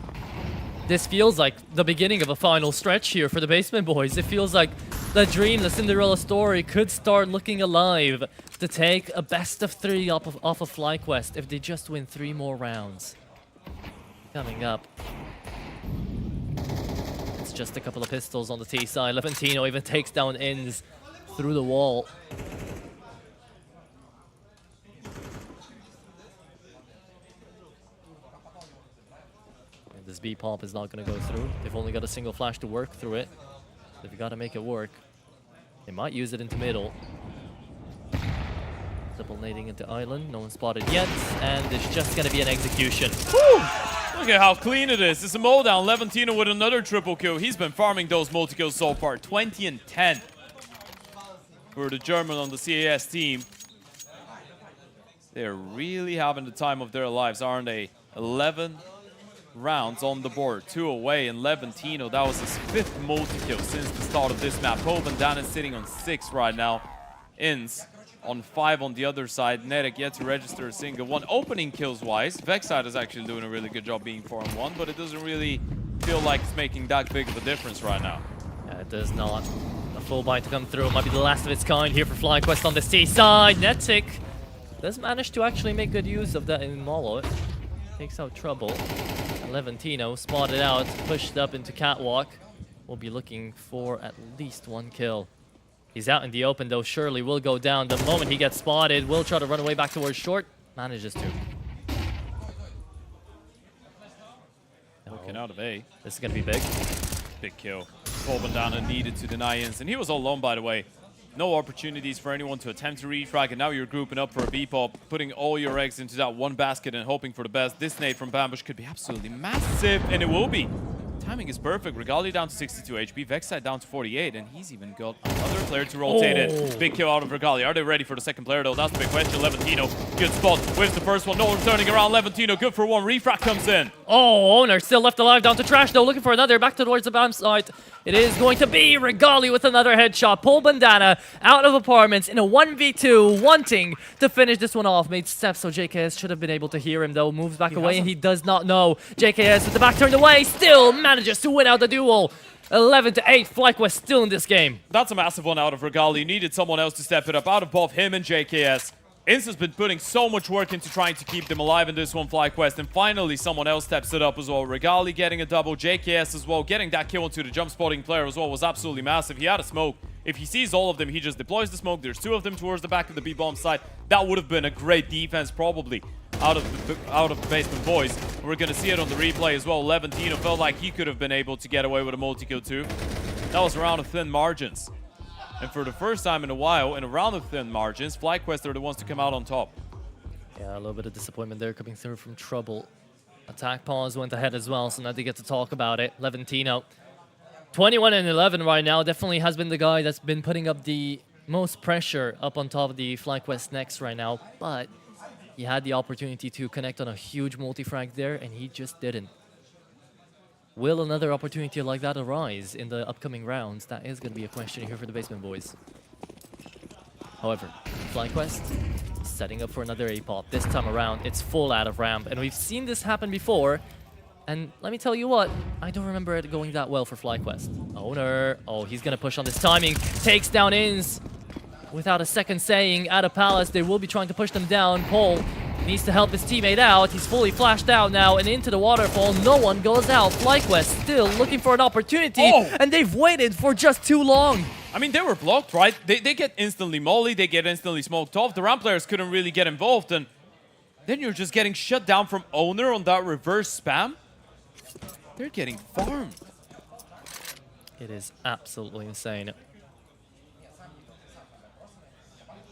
this feels like the beginning of a final stretch here for the Basement Boys. It feels like the dream, the Cinderella story could start looking alive to take a best of 3 off of FlyQuest if they just win 3 more rounds. Coming up. It's just a couple of pistols on the T side. Leventino even takes down Ins through the wall. And this B pop is not going to go through. They've only got a single flash to work through it. They've got to make it work. They might use it into middle. Double nading into island, no one spotted yet, and it's just gonna be an execution. Woo! Look at how clean it is. It's a Modown. Levantino with another triple kill. He's been farming those multi-kills so far. 20 and 10 for the German on the CAS team. They're really having the time of their lives, aren't they? 11 rounds on the board, 2 away, and Levantino, that was his 5th multi-kill since the start of this map. Povendan is sitting on 6 right now. Ins on 5 on the other side. Nedek yet to register a single one. Opening kills-wise, Vexside is actually doing a really good job being 4-1, but it doesn't really feel like it's making that big of a difference right now. Yeah, it does not. A full bite to come through. Might be the last of its kind here for FlyQuest on the seaside. Netic does manage to actually make good use of that in Molo. Takes out trouble. Levantino spotted out, pushed up into catwalk. We'll be looking for at least 1 kill. He's out in the open though, surely will go down the moment he gets spotted. Will try to run away back towards short, manages to. Looking out of A. This is gonna be big. Big kill. Povendan needed to deny Ins, and he was all alone, by the way. No opportunities for anyone to attempt to refrag, and now you're grouping up for a B-pop, putting all your eggs into that one basket and hoping for the best. This nade from Bambush could be absolutely massive, and it will be. Timing is perfect. Regali down to 62 HP, Vexside down to 48, and he's even got another player to rotate in. Big kill out of Regali. Are they ready for the second player, though? That's the big question. Levantino, good spot. Whips the first one. No one turning around. Levantino, good for 1. Refrag comes in. Oh, Owner still left alive, down to trash though, looking for another, back towards the BAM site. It is going to be Regali with another headshot. Paul Bandana out of apartments in a 1v2, wanting to finish this one off. Made steps, so JKS should have been able to hear him though. Moves back away and he does not know. JKS with the back turned away, still manages to win out the duel. 11 to 8, FlyQuest still in this game. That's a massive one out of Regali. You needed someone else to step it up out of both him and JKS. Ince has been putting so much work into trying to keep them alive in this one, FlyQuest, and finally someone else steps it up as well. Regali getting a double, JKS as well, getting that kill into the jump spotting player as well was absolutely massive. He had a smoke. If he sees all of them, he just deploys the smoke. There's 2 of them towards the back of the B-bomb side. That would have been a great defense probably out of the basement boys. We're going to see it on the replay as well. Levantino felt like he could have been able to get away with a multi-kill too. That was around of thin margins. And for the first time in a while, in a round of thin margins, FlyQuest are the ones to come out on top. Yeah, a little bit of disappointment there coming through from Trouble. Attack pause went ahead as well, so now they get to talk about it. Levantino, 21 and 11 right now, definitely has been the guy that's been putting up the most pressure up on top of the FlyQuest necks right now, but he had the opportunity to connect on a huge multi-frag there, and he just didn't. Will another opportunity like that arise in the upcoming rounds? That is going to be a question here for the basement boys. However, FlyQuest setting up for another A-pop. This time around, it's full out of ramp, and we've seen this happen before. And let me tell you what, I don't remember it going that well for FlyQuest. Owner, oh, he's going to push on this timing. Takes down Ins without a second saying. Out of Palace, they will be trying to push them down. Paul needs to help his teammate out. He's fully flashed out now and into the waterfall. No one goes out. FlyQuest still looking for an opportunity, and they've waited for just too long. I mean, they were blocked, right? They get instantly molly, they get instantly smoked off. The ramp players couldn't really get involved, and then you're just getting shut down from Owner on that reverse spam. They're getting farmed. It is absolutely insane.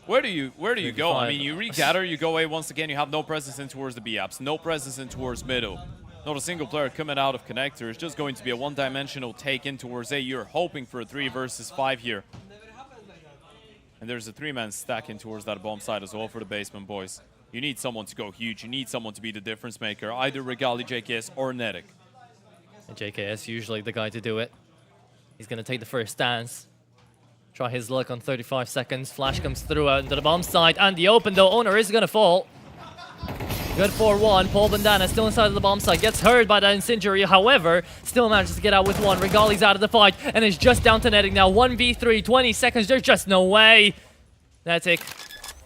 Where do you go? I mean, you regather, you go away once again, you have no presence in towards the B-apps, no presence in towards middle. Not a single player coming out of connector. It's just going to be a one-dimensional take in towards A. You're hoping for a 3 versus 5 here. And there's a 3-man stack in towards that bomb side as well for the basement boys. You need someone to go huge. You need someone to be the difference maker. Either Regali, JKS, or Nedek. And JKS usually the guy to do it. He's going to take the first stance. Try his luck on 35 seconds. Flash comes through out into the bomb side. And the open, though. Owner is going to fall. Good 4-1. Paul Bandana still inside of the bomb site. Gets hurt by that incendiary. However, still manages to get out with 1. Regali's out of the fight. And is just down to netting now. 1v3, 20 seconds. There's just no way. Netic,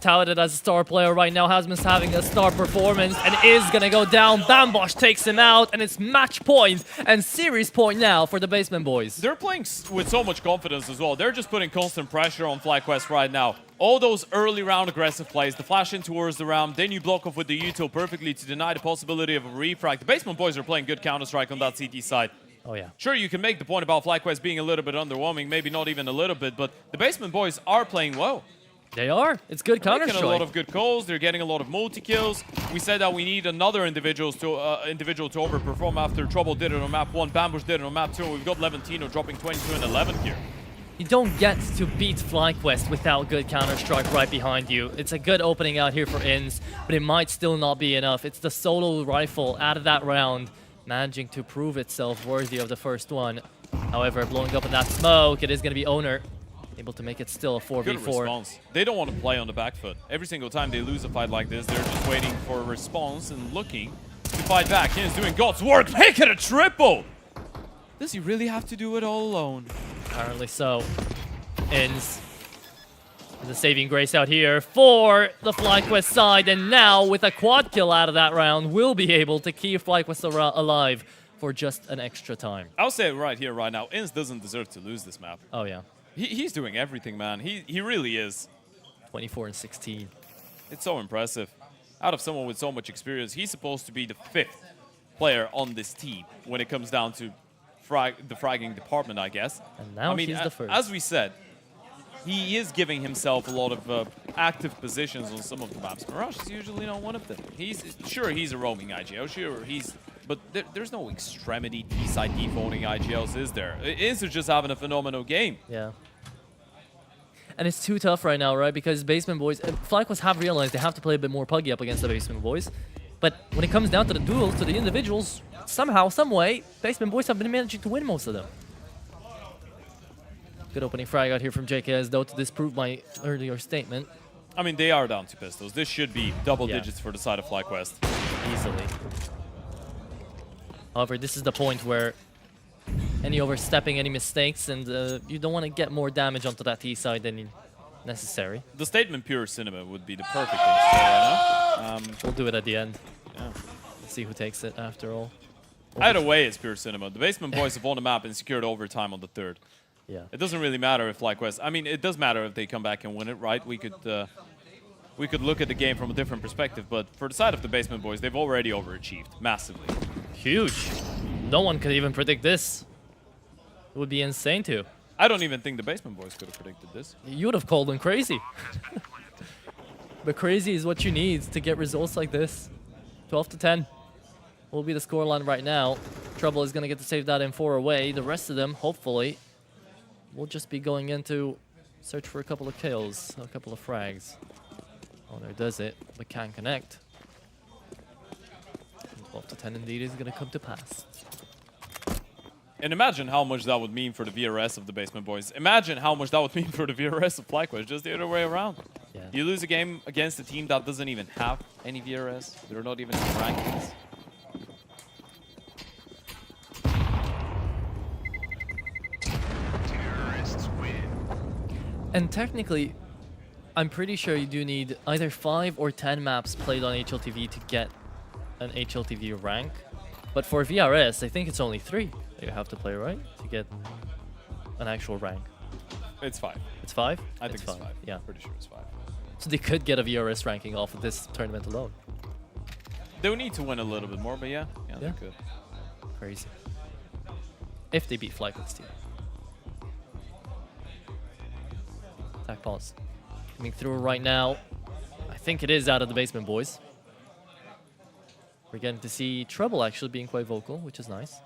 touted as a star player right now. Hasman's having a star performance and is going to go down. Bambosh takes him out, and it's match point and series point now for the basement boys. They're playing with so much confidence as well. They're just putting constant pressure on FlyQuest right now. All those early round aggressive plays, the flash in towards the round, then you block off with the util perfectly to deny the possibility of a refrag. The basement boys are playing good Counter-Strike on that CT side. Oh, yeah. Sure, you can make the point about FlyQuest being a little bit underwhelming, maybe not even a little bit, but the basement boys are playing well. They are. It's good They're counter-strike. getting a lot of good calls. They're getting a lot of multi-kills. We said that we need another individual to overperform after Trouble did it on map 1, Bambush did it on map 2. We've got Levantino dropping 22 and 11 here. You don't get to beat FlyQuest without good counter-strike right behind you. It's a good opening out here for Inz, but it might still not be enough. It's the solo rifle out of that round, managing to prove itself worthy of the first one. However, blowing up in that smoke, it is going to be Owner able to make it still a 4v4. Good response. They don't want to play on the back foot. Every single time they lose a fight like this, they're just waiting for a response and looking to fight back. Inz doing God's work, make it a triple! Does he really have to do it all alone? Apparently so. Inz is a saving grace out here for the FlyQuest side, and now with a quad kill out of that round, we'll be able to keep FlyQuest alive for just an extra time. I'll say it right here, right now. Inz doesn't deserve to lose this map. Oh yeah. He's doing everything, man. He really is. 24 and 16. It's so impressive. Out of someone with so much experience, he's supposed to be the 5th player on this team when it comes down to the fragging department, I guess. And now he's the first. As we said, he is giving himself a lot of active positions on some of the maps. Mirage is usually not one of them. He's a roaming IGL, but there's no extremity T-side defaulting IGLs, is there? Inz just having a phenomenal game. Yeah. And it's too tough right now, right? Because Basement Boys, FlyQuest have realized they have to play a bit more puggy up against the Basement Boys. But when it comes down to the duels, to the individuals, somehow, some way, Basement Boys have been managing to win most of them. Good opening frag out here from JKS, though, to disprove my earlier statement. I mean, they are down to pistols. This should be double digits for the side of FlyQuest. Easily. However, this is the point where any overstepping, any mistakes, and you don't want to get more damage onto that T side than necessary. The statement Pure Cinema would be the perfect thing to say right now. We'll do it at the end. Yeah. Let's see who takes it after all. Either way, it's Pure Cinema. The Basement Boys have won the map and secured overtime on the 3rd. Yeah. It doesn't really matter if FlyQuest... I mean, it does matter if they come back and win it, right? We could look at the game from a different perspective, but for the side of the Basement Boys, they've already overachieved massively. Huge. No one could even predict this. It would be insane to. I don't even think the Basement Boys could have predicted this. You would have called them crazy. But crazy is what you need to get results like this. 12 to 10 will be the scoreline right now. Trouble is going to get to save that M4 away. The rest of them, hopefully, will just be going into search for a couple of kills, a couple of frags. Oh, there does it, but can't connect. 12 to 10 indeed is going to come to pass. And imagine how much that would mean for the VRS of the Basement Boys. Imagine how much that would mean for the VRS of FlyQuest, just the other way around. Yeah. You lose a game against a team that doesn't even have any VRS. They're not even in the rankings. And technically, I'm pretty sure you do need either 5 or 10 maps played on HLTV to get an HLTV rank. But for VRS, I think it's only 3 that you have to play, right? To get an actual rank. It's 5. It's 5? I think it's 5. Yeah. Pretty sure it's 5. So they could get a VRS ranking off of this tournament alone. They would need to win a little bit more, but yeah, they could. Crazy. If they beat FlyQuest team. Attack pause. Coming through right now. I think it is out of the Basement Boys. We're getting to see Trouble actually being quite vocal, which is nice.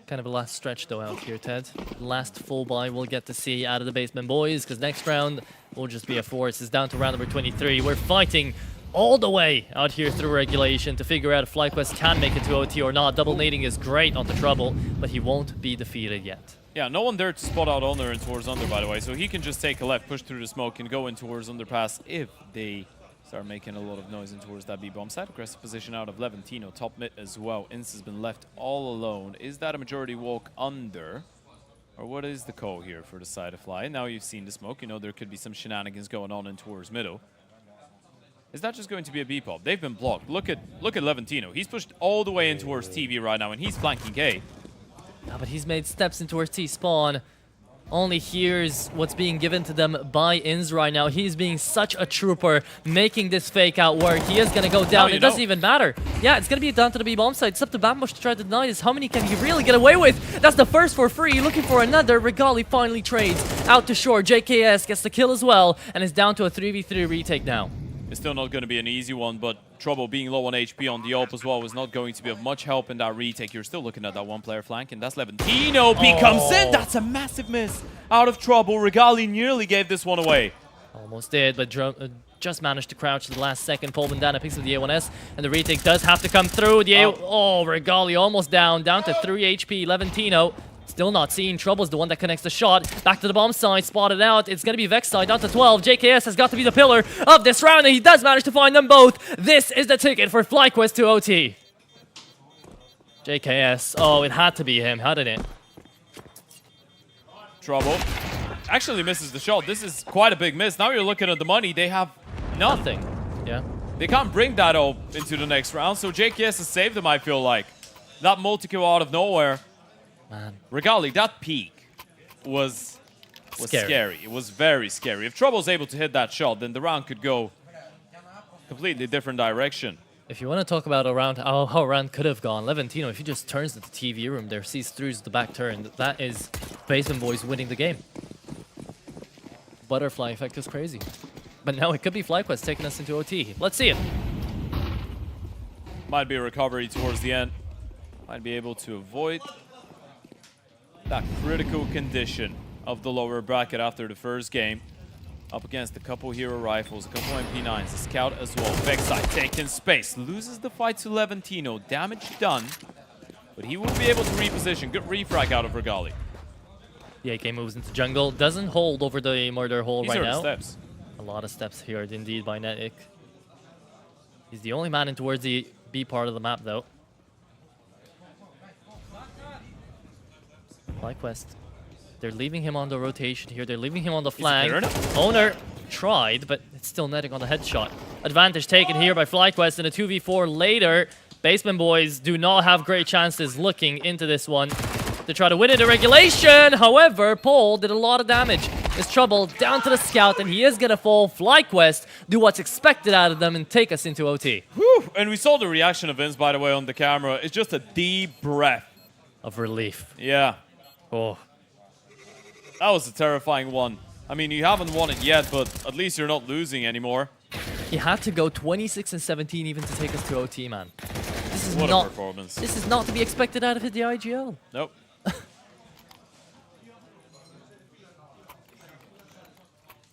Kind of a last stretch though out here, Ted. Last full buy we'll get to see out of the Basement Boys, because next round will just be a force. It's down to round number 23. We're fighting all the way out here through regulation to figure out if FlyQuest can make it to OT or not. Double nading is great onto Trouble, but he won't be defeated yet. Yeah, no one there to spot out Honor and towards Under, by the way, so he can just take a left, push through the smoke, and go in towards Underpass if they start making a lot of noise in towards that B-bomb. Side aggressive position out of Levantino, top mid as well. Inz has been left all alone. Is that a majority walk Under? Or what is the call here for the side of Fly? Now you've seen the smoke, you know there could be some shenanigans going on in towards middle. Is that just going to be a B-pop? They've been blocked. Look at Levantino. He's pushed all the way in towards TV right now, and he's flanking K. Yeah, but he's made steps in towards T-spawn. only hears what's being given to them by Inz right now. He's being such a trooper, making this fake out work. He is going to go down. It doesn't even matter. Yeah, it's going to be down to the B bomb side. It's up to Bambush to try to deny this. How many can he really get away with? That's the first for free. Looking for another. Regali finally trades out to shore. JKS gets the kill as well and is down to a 3v3 retake now. It's still not going to be an easy one, but Trouble being low on HP on the AWP as well was not going to be of much help in that retake. You're still looking at that one-player flank, and that's Levantino. P comes in. That's a massive miss out of Trouble. Regali nearly gave this one away. Almost did, but just managed to crouch at the last second. Paul Bandana picks up the A1S, and the retake does have to come through. The Regali almost down to 3 HP. Levantino still not seen. Trouble's the one that connects the shot. Back to the bomb side, spotted out. It's going to be Vex side, down to 12. JKS has got to be the pillar of this round, and he does manage to find them both. This is the ticket for FlyQuest to OT. JKS. Oh, it had to be him, hadn't it? Trouble actually misses the shot. This is quite a big miss. Now you're looking at the money. They have nothing. Yeah. They can't bring that up into the next round, so JKS has saved them, I feel like. That multi-kill out of nowhere. Man. Regali, that peak was scary. It was very scary. If Trouble's able to hit that shot, then the round could go completely different direction. If you want to talk about how a round could have gone, Levantino, if he just turns to the TV room there, sees through the back turn, that is Basement Boys winning the game. Butterfly effect is crazy. But now it could be FlyQuest taking us into OT. Let's see it. Might be a recovery towards the end. Might be able to avoid that critical condition of the lower bracket after the first game. Up against a couple hero rifles, a couple MP9s, a scout as well. Vexite taking space, loses the fight to Levantino. Damage done, but he will be able to reposition. Good refrag out of Regali. The AK moves into jungle, doesn't hold over the murder hole right now. Steps. A lot of steps here indeed by Netic. He's the only man in towards the B part of the map though. FlyQuest. They're leaving him on the rotation here. They're leaving him on the flank. Owner tried, but it's still Netic on the headshot. Advantage taken here by FlyQuest in a 2v4 later. Basement Boys do not have great chances looking into this one to try to win it in regulation. However, Paul did a lot of damage. It's Trouble down to the scout, and he is going to fall. FlyQuest do what's expected out of them and take us into OT. Whew. And we saw the reaction of Vince, by the way, on the camera. It's just a deep breath of relief. Yeah. Oh. That was a terrifying one. I mean, you haven't won it yet, but at least you're not losing anymore. He had to go 26 and 17 even to take us to OT, man. This is what not, a performance. This is not to be expected out of the IGL. Nope.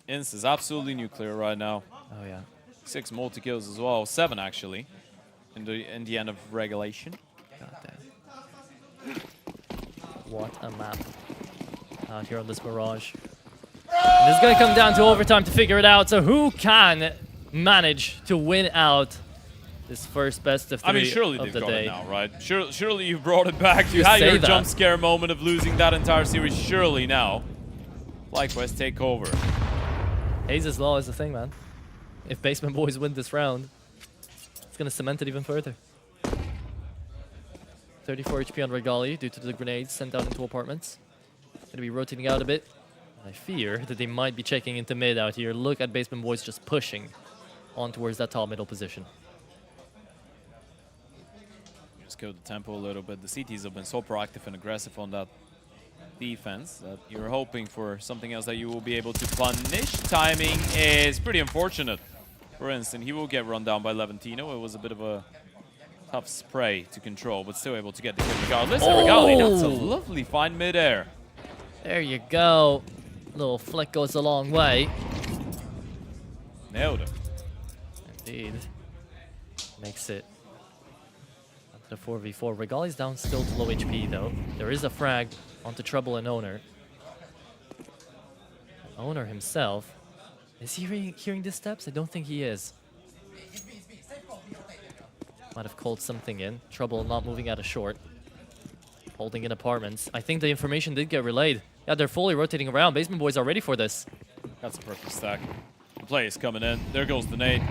Ince is absolutely nuclear right now. Oh, yeah. 6 multi-kills as well. 7, actually, in the end of regulation. God damn. What a map out here on this Mirage. And it's going to come down to overtime to figure it out. So who can manage to win out this first best of 3 I mean, surely of they've the got day? it now, right? Surely you've brought it back. You had your jump scare moment of losing that entire series. Surely now, FlyQuest take over. Hayes' Law is the thing, man. If Basement Boys win this round, it's going to cement it even further. 34 HP on Regali due to the grenades sent out into apartments. Going to be rotating out a bit. I fear that they might be checking into mid out here. Look at Basement Boys just pushing on towards that top middle position. Just kill the tempo a little bit. The CTs have been so proactive and aggressive on that defense that you're hoping for something else that you will be able to punish. Timing is pretty unfortunate. For instance, he will get run down by Levantino. It was a bit of a tough spray to control, but still able to get the kill regardless. And Regali, that's a lovely find mid-air. There you go. Little flick goes a long way. Nailed him. Indeed. Makes it onto the 4v4. Regali's down still to low HP though. There is a frag onto Trouble and Owner. Owner himself. Is he hearing the steps? I don't think he is. Might have called something in. Trouble not moving out of short. Holding in apartments. I think the information did get relayed. Yeah, they're fully rotating around. Basement Boys are ready for this. That's a perfect stack. The play is coming in. There goes the nade.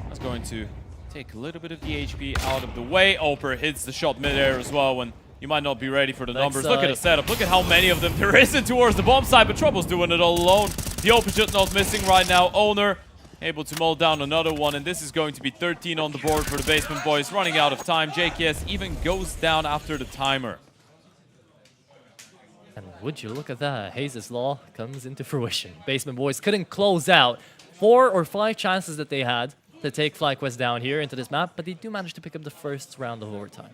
That's going to take a little bit of the HP out of the way. Oper hits the shot mid-air as well when You might not be ready for the numbers. Look at the setup. Look at how many of them there isn't towards the bomb side, but Trouble's doing it all alone. The open shot not missing right now. Owner able to mold down another one, and this is going to be 13 on the board for the Basement Boys. Running out of time. JKS even goes down after the timer. And would you look at that? Hayes' Law comes into fruition. Basement Boys couldn't close out 4 or 5 chances that they had to take FlyQuest down here into this map, but they do manage to pick up the first round of overtime.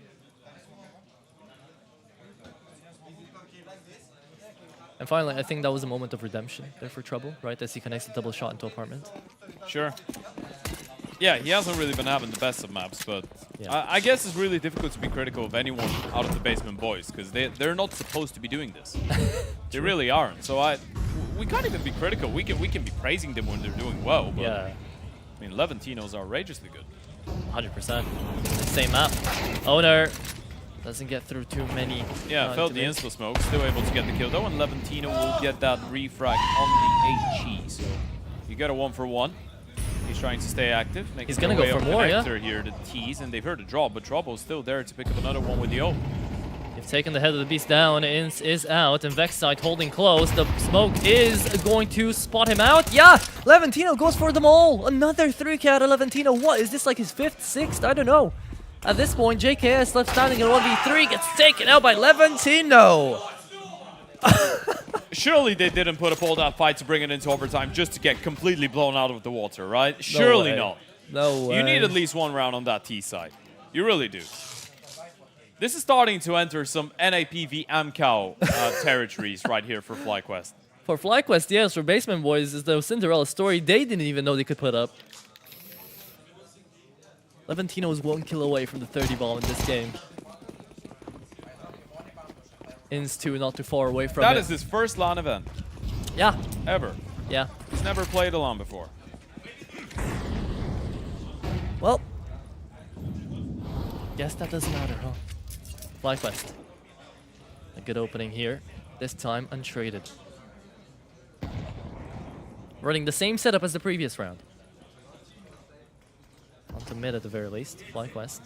And finally, I think that was a moment of redemption there for Trouble, right? As he connects a double shot into apartment. Sure. Yeah, he hasn't really been having the best of maps, but yeah. I guess it's really difficult to be critical of anyone out of the Basement Boys, because they're not supposed to be doing this. They really aren't. So we can't even be critical. We can be praising them when they're doing well. But yeah. I mean, Levantino's outrageously good. 100%. Same map. Owner doesn't get through too many. Yeah, felt the insta smoke. Still able to get the kill though, and Levantino will get that refrag on the HE. So you got a 1-for-1. He's trying to stay active. He's gonna go for more, yeah. Here, the tease, and they've heard the drop, but Trouble's still there to pick up another one with the ult. They've taken the head of the beast down. Ins is out, and Vexite holding close. The smoke is going to spot him out. Yeah, Levantino goes for them all. Another 3K out of Levantino. What is this, like his 5th, 6th? I don't know. At this point, JKS left standing in 1v3 gets taken out by Levantino. Surely they didn't put up all that fight to bring it into overtime just to get completely blown out of the water, right? Surely not. No way. You need at least 1 round on that T side. You really do. This is starting to enter some NAPV AmCow territories right here for FlyQuest. For FlyQuest, yes. For Basement Boys, is the Cinderella story they didn't even know they could put up. Levantino is 1 kill away from the 30 bomb in this game. Ins 2 not too far away from it. That is his first LAN event. Yeah. Ever. Yeah. He's never played a LAN before. Well, guess that doesn't matter, huh? FlyQuest. A good opening here. This time untraded. Running the same setup as the previous round. Onto mid at the very least. FlyQuest.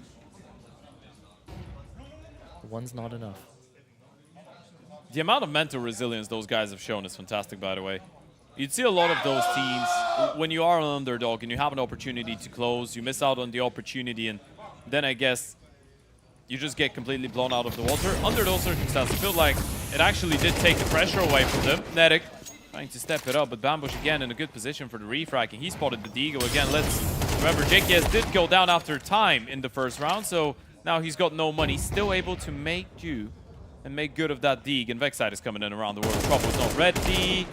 1's not enough. The amount of mental resilience those guys have shown is fantastic, by the way. You'd see a lot of those teams, when you are an underdog and you have an opportunity to close, you miss out on the opportunity, and then I guess you just get completely blown out of the water. Under those circumstances, I feel like it actually did take the pressure away from them. Netic trying to step it up, but Bambush again in a good position for the refracking. He spotted the Deagle again. Let's remember, JKS did go down after time in the first round, so now he's got no money. Still able to make do and make good of that Deagle, and Vexite is coming in around the world. Trouble's not ready.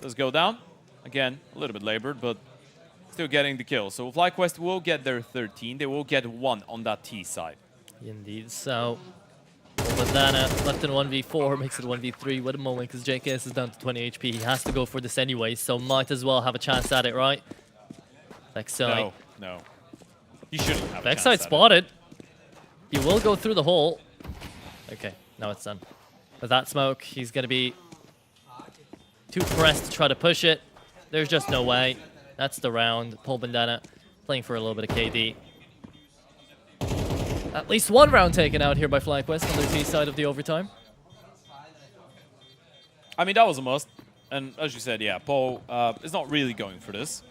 Does go down. Again, a little bit labored, but still getting the kill. So FlyQuest will get their 13. They will get 1 on that T side. Indeed, so Bandana left in 1v4, makes it 1v3 with a moment because JKS is down to 20 HP. He has to go for this anyway, so might as well have a chance at it, right? Vexite. No. He shouldn't have a chance Vexite spotted. He will go through the hole. Okay, now it's done. With that smoke, he's going to be too pressed to try to push it. There's just no way. That's the round. Paul Bandana playing for a little bit of KD. At least 1 round taken out here by FlyQuest on the T side of the overtime. I mean, that was a must. And as you said, yeah, Paul is not really going for this.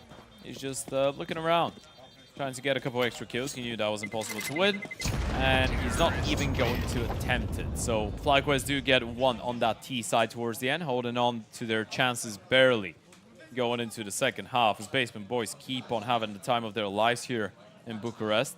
He's just looking around, trying to get a couple extra kills. He knew that was impossible to win. And he's not even going to attempt it. So FlyQuest do get 1 on that T side towards the end, holding on to their chances barely going into the second half, as Basement Boys keep on having the time of their lives here in Bucharest.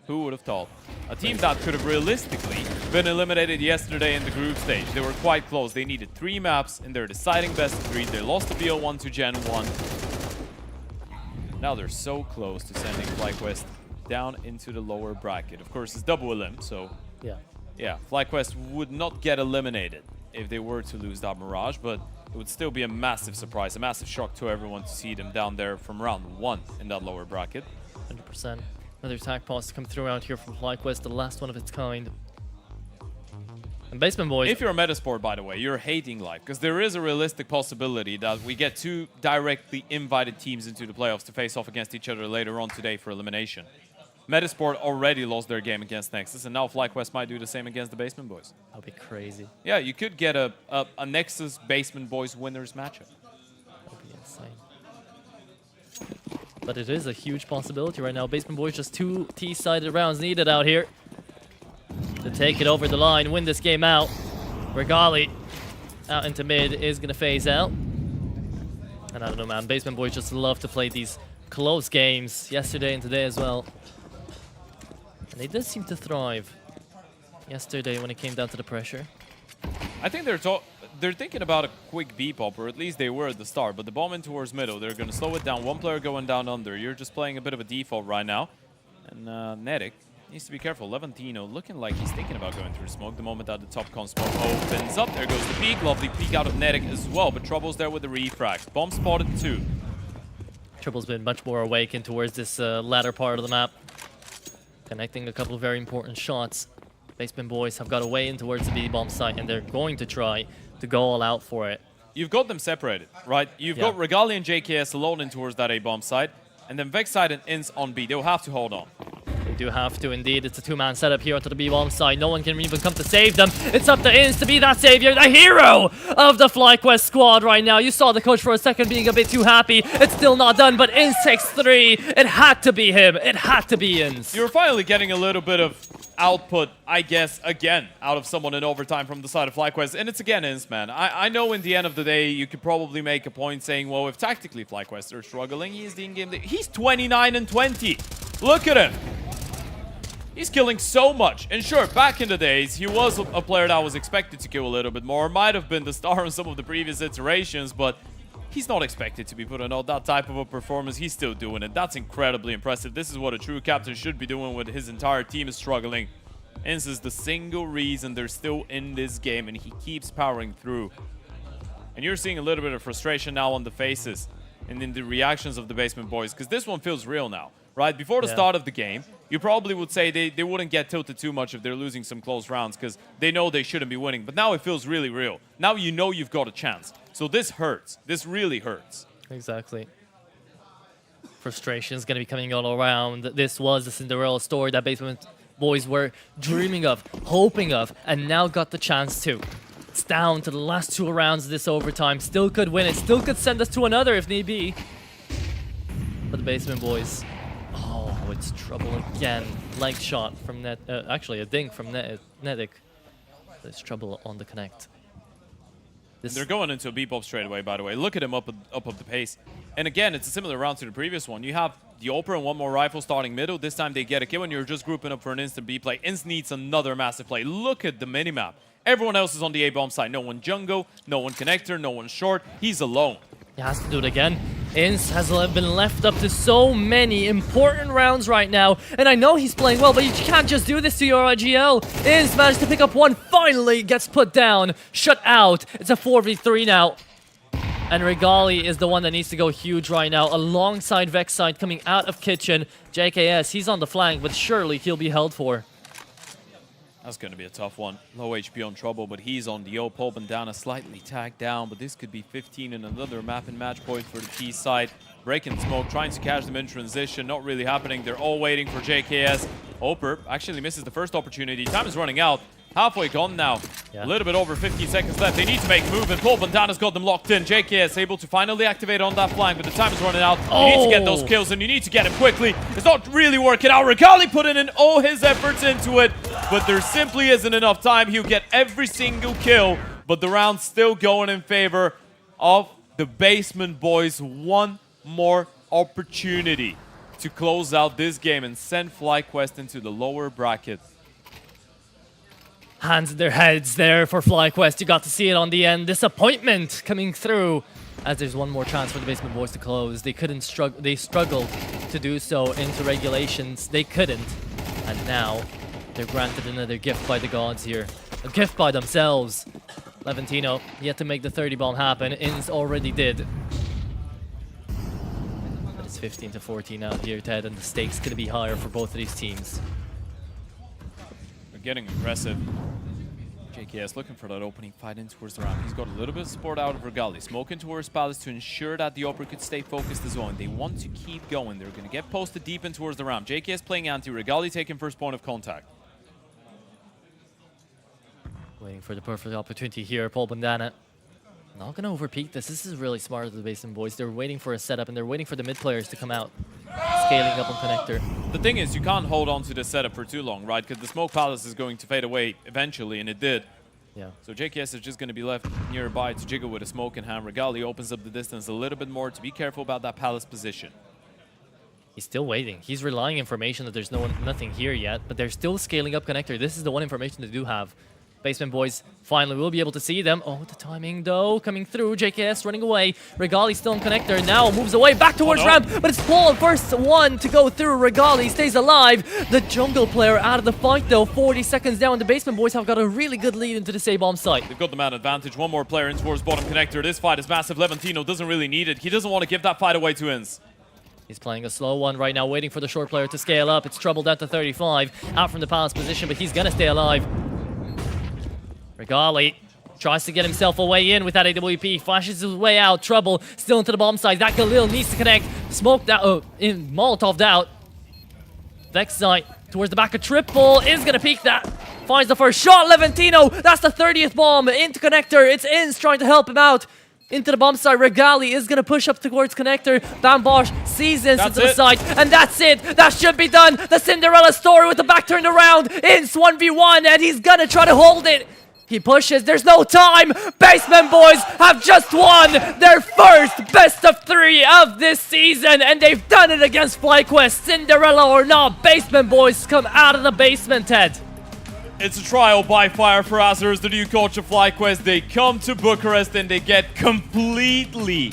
Who would have thought? A team that could have realistically been eliminated yesterday in the group stage. They were quite close. They needed 3 maps in their deciding best of 3. They lost the BO1 to Gen 1. Now they're so close to sending FlyQuest down into the lower bracket. Of course, it's double elim, so yeah, FlyQuest would not get eliminated if they were to lose that Mirage, but it would still be a massive surprise, a massive shock to everyone to see them down there from round 1 in that lower bracket. 100%. Another attack pause to come through out here from FlyQuest, the last one of its kind. And Basement Boys... If you're a Metasport, by the way, you're hating life, because there is a realistic possibility that we get 2 directly invited teams into the playoffs to face off against each other later on today for elimination. Metasport already lost their game against Nexus, and now FlyQuest might do the same against the Basement Boys. That'd be crazy. Yeah, you could get a Nexus Basement Boys winners matchup. That'd be insane. But it is a huge possibility right now. Basement Boys just 2 T-sided rounds needed out here to take it over the line, win this game out. Regali out into mid is going to phase out. And I don't know, man. Basement Boys just love to play these close games yesterday and today as well. And they did seem to thrive yesterday when it came down to the pressure. I think they're thinking about a quick B-pop, or at least they were at the start, but the bomb in towards middle, they're going to slow it down. One player going down under. You're just playing a bit of a default right now. And Nedic needs to be careful. Levantino looking like he's thinking about going through smoke. The moment that the top con smoke opens up, there goes the peek. Lovely peek out of Nedic as well, but Trouble's there with the refrag. Bomb spotted 2. Trouble's been much more awakened towards this latter part of the map. Connecting a couple of very important shots. Basement Boys have got away in towards the B-bomb site, and they're going to try to go all out for it. You've got them separated, right? You've got Regali and JKS alone in towards that A-bomb site, and then Vexside and Ins on B. They'll have to hold on. They do have to, indeed. It's a 2-man setup here onto the B-bomb side. No one can even come to save them. It's up to Ins to be that savior, the hero of the FlyQuest squad right now. You saw the coach for a second being a bit too happy. It's still not done, but Ins takes 3. It had to be him. It had to be Ins. You're finally getting a little bit of output, I guess, again, out of someone in overtime from the side of FlyQuest. And it's again Ins, man. I know in the end of the day, you could probably make a point saying, well, if tactically FlyQuest are struggling, he's the in-game... He's 29 and 20. Look at him. He's killing so much. And sure, back in the days, he was a player that was expected to kill a little bit more. Might have been the star in some of the previous iterations, but he's not expected to be putting out that type of a performance. He's still doing it. That's incredibly impressive. This is what a true captain should be doing when his entire team is struggling. Ins is the single reason they're still in this game, and he keeps powering through. And you're seeing a little bit of frustration now on the faces and in the reactions of the Basement Boys, because this one feels real now. Right, before the start of the game, you probably would say they wouldn't get tilted too much if they're losing some close rounds because they know they shouldn't be winning. But now it feels really real. Now you know you've got a chance. So this hurts. This really hurts. Exactly. Frustration is going to be coming all around. This was the Cinderella story that Basement Boys were dreaming of, hoping of, and now got the chance to. It's down to the last 2 rounds of this overtime. Still could win it. Still could send us to another if need be. But the Basement Boys... Oh, it's trouble again. Leg shot from actually a dink from Nedic. There's trouble on the connect. They're going into a B-pop straight away, by the way. Look at him up the pace. And again, it's a similar round to the previous one. You have the Oper and one more rifle starting middle. This time they get a kill and you're just grouping up for an instant B play. Ins needs another massive play. Look at the minimap. Everyone else is on the A-bomb side. No one jungle, no one connector, no one short. He's alone. He has to do it again. Ins has been left up to so many important rounds right now. And I know he's playing well, but you can't just do this to your IGL. Ins managed to pick up one, finally gets put down, shut out. It's a 4v3 now. And Regali is the one that needs to go huge right now, alongside Vexside coming out of kitchen. JKS, he's on the flank, but surely he'll be held for. That's going to be a tough one. Low HP on Trouble, but he's on the Paul Bandana slightly tagged down, but this could be 15 and another map and match point for the T side. Breaking smoke, trying to catch them in transition, not really happening. They're all waiting for JKS. Oper actually misses the first opportunity. Time is running out. Halfway gone now. A little bit over 15 seconds left. They need to make a move, and Paul Bandana's got them locked in. JKS able to finally activate on that flank, but the time is running out. You need to get those kills, and you need to get them quickly. It's not really working out. Regali putting in all his efforts into it, but there simply isn't enough time. He'll get every single kill, but the round's still going in favor of the Basement Boys. One more opportunity to close out this game and send FlyQuest into the lower bracket. Hands in their heads there for FlyQuest. You got to see it on the end. Disappointment coming through as there's one more chance for the Basement Boys to close. They struggled to do so into regulations. They couldn't. And now they're granted another gift by the gods here. A gift by themselves. Levantino yet to make the 30 bomb happen. Ins already did. But it's 15-14 out here, Ted, and the stakes could be higher for both of these teams. Getting aggressive. JKS looking for that opening fight in towards the ramp. He's got a little bit of support out of Regali. Smoking towards Palace to ensure that the Opera could stay focused as well. And they want to keep going. They're going to get posted deep in towards the ramp. JKS playing anti. Regali taking first point of contact. Waiting for the perfect opportunity here. Paul Bandana not going to overpeak this. This is really smart of the Basement boys. They're waiting for a setup and they're waiting for the mid players to come out. Scaling up on connector. The thing is, you can't hold on to this setup for too long, right? Because the Smoke Palace is going to fade away eventually, and it did. Yeah. So JKS is just going to be left nearby to jiggle with a smoke in hand. Regali opens up the distance a little bit more to be careful about that Palace position. He's still waiting. He's relying information that there's nothing here yet, but they're still scaling up connector. This is the one information they do have. Basement boys finally will be able to see them. Oh, the timing though coming through. JKS running away. Regali still on connector. Now moves away back towards ramp, but it's Paul, first one to go through. Regali stays alive. The jungle player out of the fight though. 40 seconds down. The Basement boys have got a really good lead into the A-bomb site. They've got the man advantage. One more player in towards bottom connector. This fight is massive. Levantino doesn't really need it. He doesn't want to give that fight away to Ins. He's playing a slow one right now, waiting for the short player to scale up. It's Trouble down to 35. Out from the Palace position, but he's going to stay alive. Regali tries to get himself a way in with that AWP. Flashes his way out. Trouble still into the bomb side. That Galil needs to connect. Smoked out. In Molotov'd out. Vex site towards the back of Triple. Is going to peek that. Finds the first shot. Levantino. That's the 30th bomb into connector. It's Ins trying to help him out. Into the bomb site. Regali is going to push up towards connector. Bambosh sees Ins into the site. And that's it. That should be done. The Cinderella story with the back turned around. Ins 1v1. And he's going to try to hold it. He pushes, there's no time! Basement boys have just won their first best of 3 of this season, and they've done it against FlyQuest. Cinderella or not, Basement boys come out of the basement, Ted. It's a trial by fire for Azers, the new coach of FlyQuest. They come to Bucharest and they get completely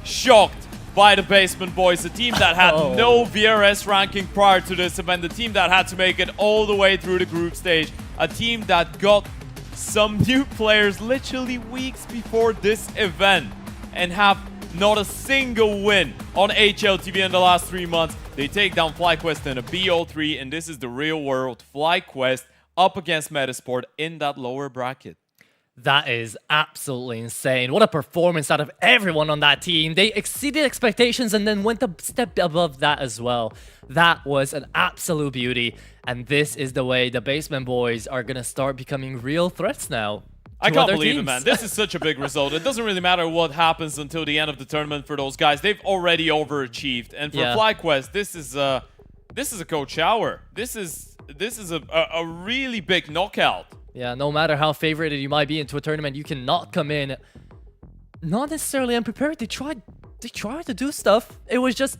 shocked by the Basement boys, a team that had no VRS ranking prior to this event, the team that had to make it all the way through the group stage, a team that got some new players literally weeks before this event and have not a single win on HLTV in the last 3 months. They take down FlyQuest in a BO3, and this is the real world FlyQuest up against Metasport in that lower bracket. That is absolutely insane. What a performance out of everyone on that team. They exceeded expectations and then went a step above that as well. That was an absolute beauty. And this is the way the Basement boys are going to start becoming real threats now. I can't believe it, man. This is such a big result. It doesn't really matter what happens until the end of the tournament for those guys. They've already overachieved. And for FlyQuest, this is a coach shower. This is a really big knockout. Yeah, no matter how favorited you might be into a tournament, you cannot come in not necessarily unprepared. They tried to do stuff. It was just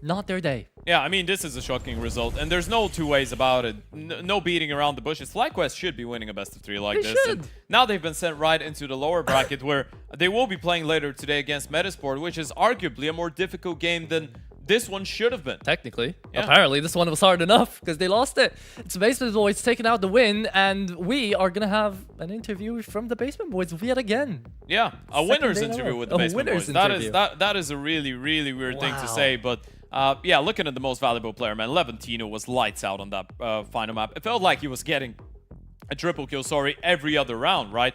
not their day. Yeah, I mean, this is a shocking result, and there's no two ways about it. No beating around the bushes. FlyQuest should be winning a best of 3 like this. And now they've been sent right into the lower bracket where they will be playing later today against Metasport, which is arguably a more difficult game than this one should have been. Technically. Yeah. Apparently, this one was hard enough because they lost it. It's Basement Boys taking out the win, and we are going to have an interview from the Basement Boys yet again. Yeah, a winner's interview with the Basement Boys. That is a really, really weird thing to say, but yeah, looking at the most valuable player, man, Levantino was lights out on that final map. It felt like he was getting a triple kill, every other round, right?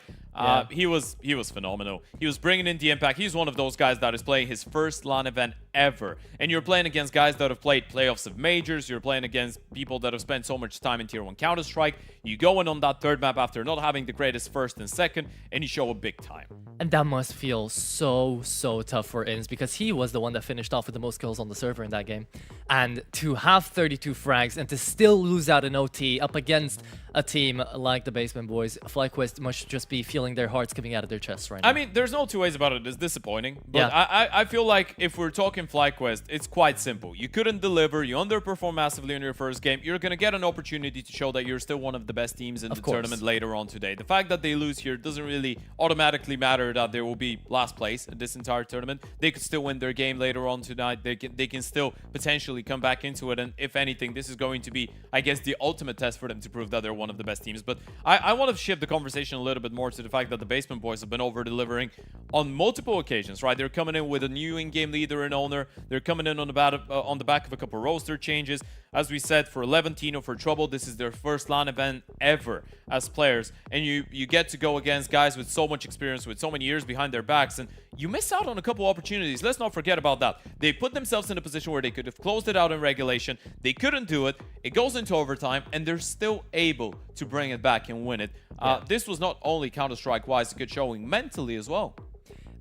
He was phenomenal. He was bringing in the impact. He's one of those guys that is playing his first LAN event ever. And you're playing against guys that have played playoffs of majors. You're playing against people that have spent so much time in Tier 1 Counter-Strike. You go in on that third map after not having the greatest first and second, and you show a big time. And that must feel so tough for Ins because he was the one that finished off with the most kills on the server in that game. And to have 32 frags and to still lose out in OT up against a team like the Basement Boys, FlyQuest must just be feeling their hearts coming out of their chests right now. I mean, there's no two ways about it. It's disappointing. But I feel like if we're talking FlyQuest, it's quite simple. You couldn't deliver. You underperformed massively in your first game. You're going to get an opportunity to show that you're still one of the best teams in the tournament later on today. The fact that they lose here doesn't really automatically matter that there will be last place in this entire tournament. They could still win their game later on tonight. They can still potentially come back into it. And if anything, this is going to be, I guess, the ultimate test for them to prove that they're one of the best teams. But I want to shift the conversation a little bit more to the fact that the Basement Boys have been over-delivering on multiple occasions, right? They're coming in with a new in-game leader and all Owner. They're coming in on the back of a couple roster changes. As we said, for Levantino, for Trouble, this is their first LAN event ever as players. And you get to go against guys with so much experience, with so many years behind their backs. And you miss out on a couple opportunities. Let's not forget about that. They put themselves in a position where they could have closed it out in regulation. They couldn't do it. It goes into overtime, and they're still able to bring it back and win it. This was not only Counter-Strike-wise a good showing, mentally as well.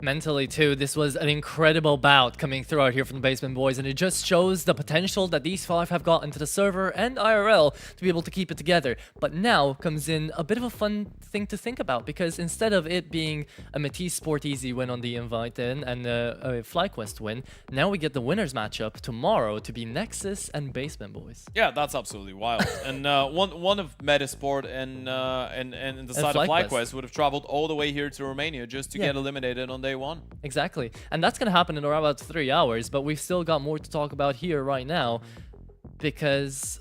Mentally too, this was an incredible bout coming through out here from the Basement Boys, and it just shows the potential that these 5 have got into the server and IRL to be able to keep it together. But now comes in a bit of a fun thing to think about, because instead of it being a Matisse Sport Easy win on the invite in and a FlyQuest win, now we get the winners matchup tomorrow to be Nexus and Basement Boys. Yeah, that's absolutely wild. And one of Metasport and the side of FlyQuest would have traveled all the way here to Romania just to get eliminated on day 1. Exactly. And that's going to happen in around about 3 hours, but we've still got more to talk about here right now, because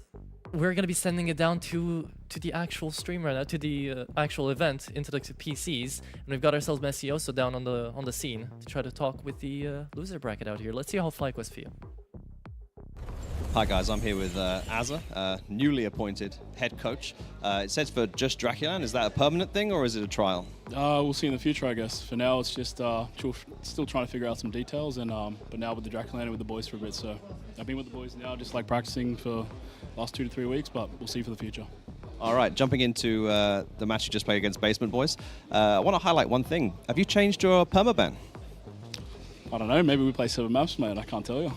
we're going to be sending it down to the actual stream right now, to the actual event, into the PCs, and we've got ourselves Messioso down on the scene to try to talk with the loser bracket out here. Let's see how FlyQuest feel. Hi guys, I'm here with Azza, newly appointed head coach. It says for just DraculaN. Is that a permanent thing or is it a trial? We'll see in the future, I guess. For now, it's just still trying to figure out some details, and but now with the DraculaN and with the boys for a bit. So I've been with the boys now, just like practicing for the last 2 to 3 weeks, but we'll see for the future. All right, jumping into the match you just played against Basement Boys, I want to highlight one thing. Have you changed your permaban? I don't know. Maybe we play 7 maps, man. I can't tell you.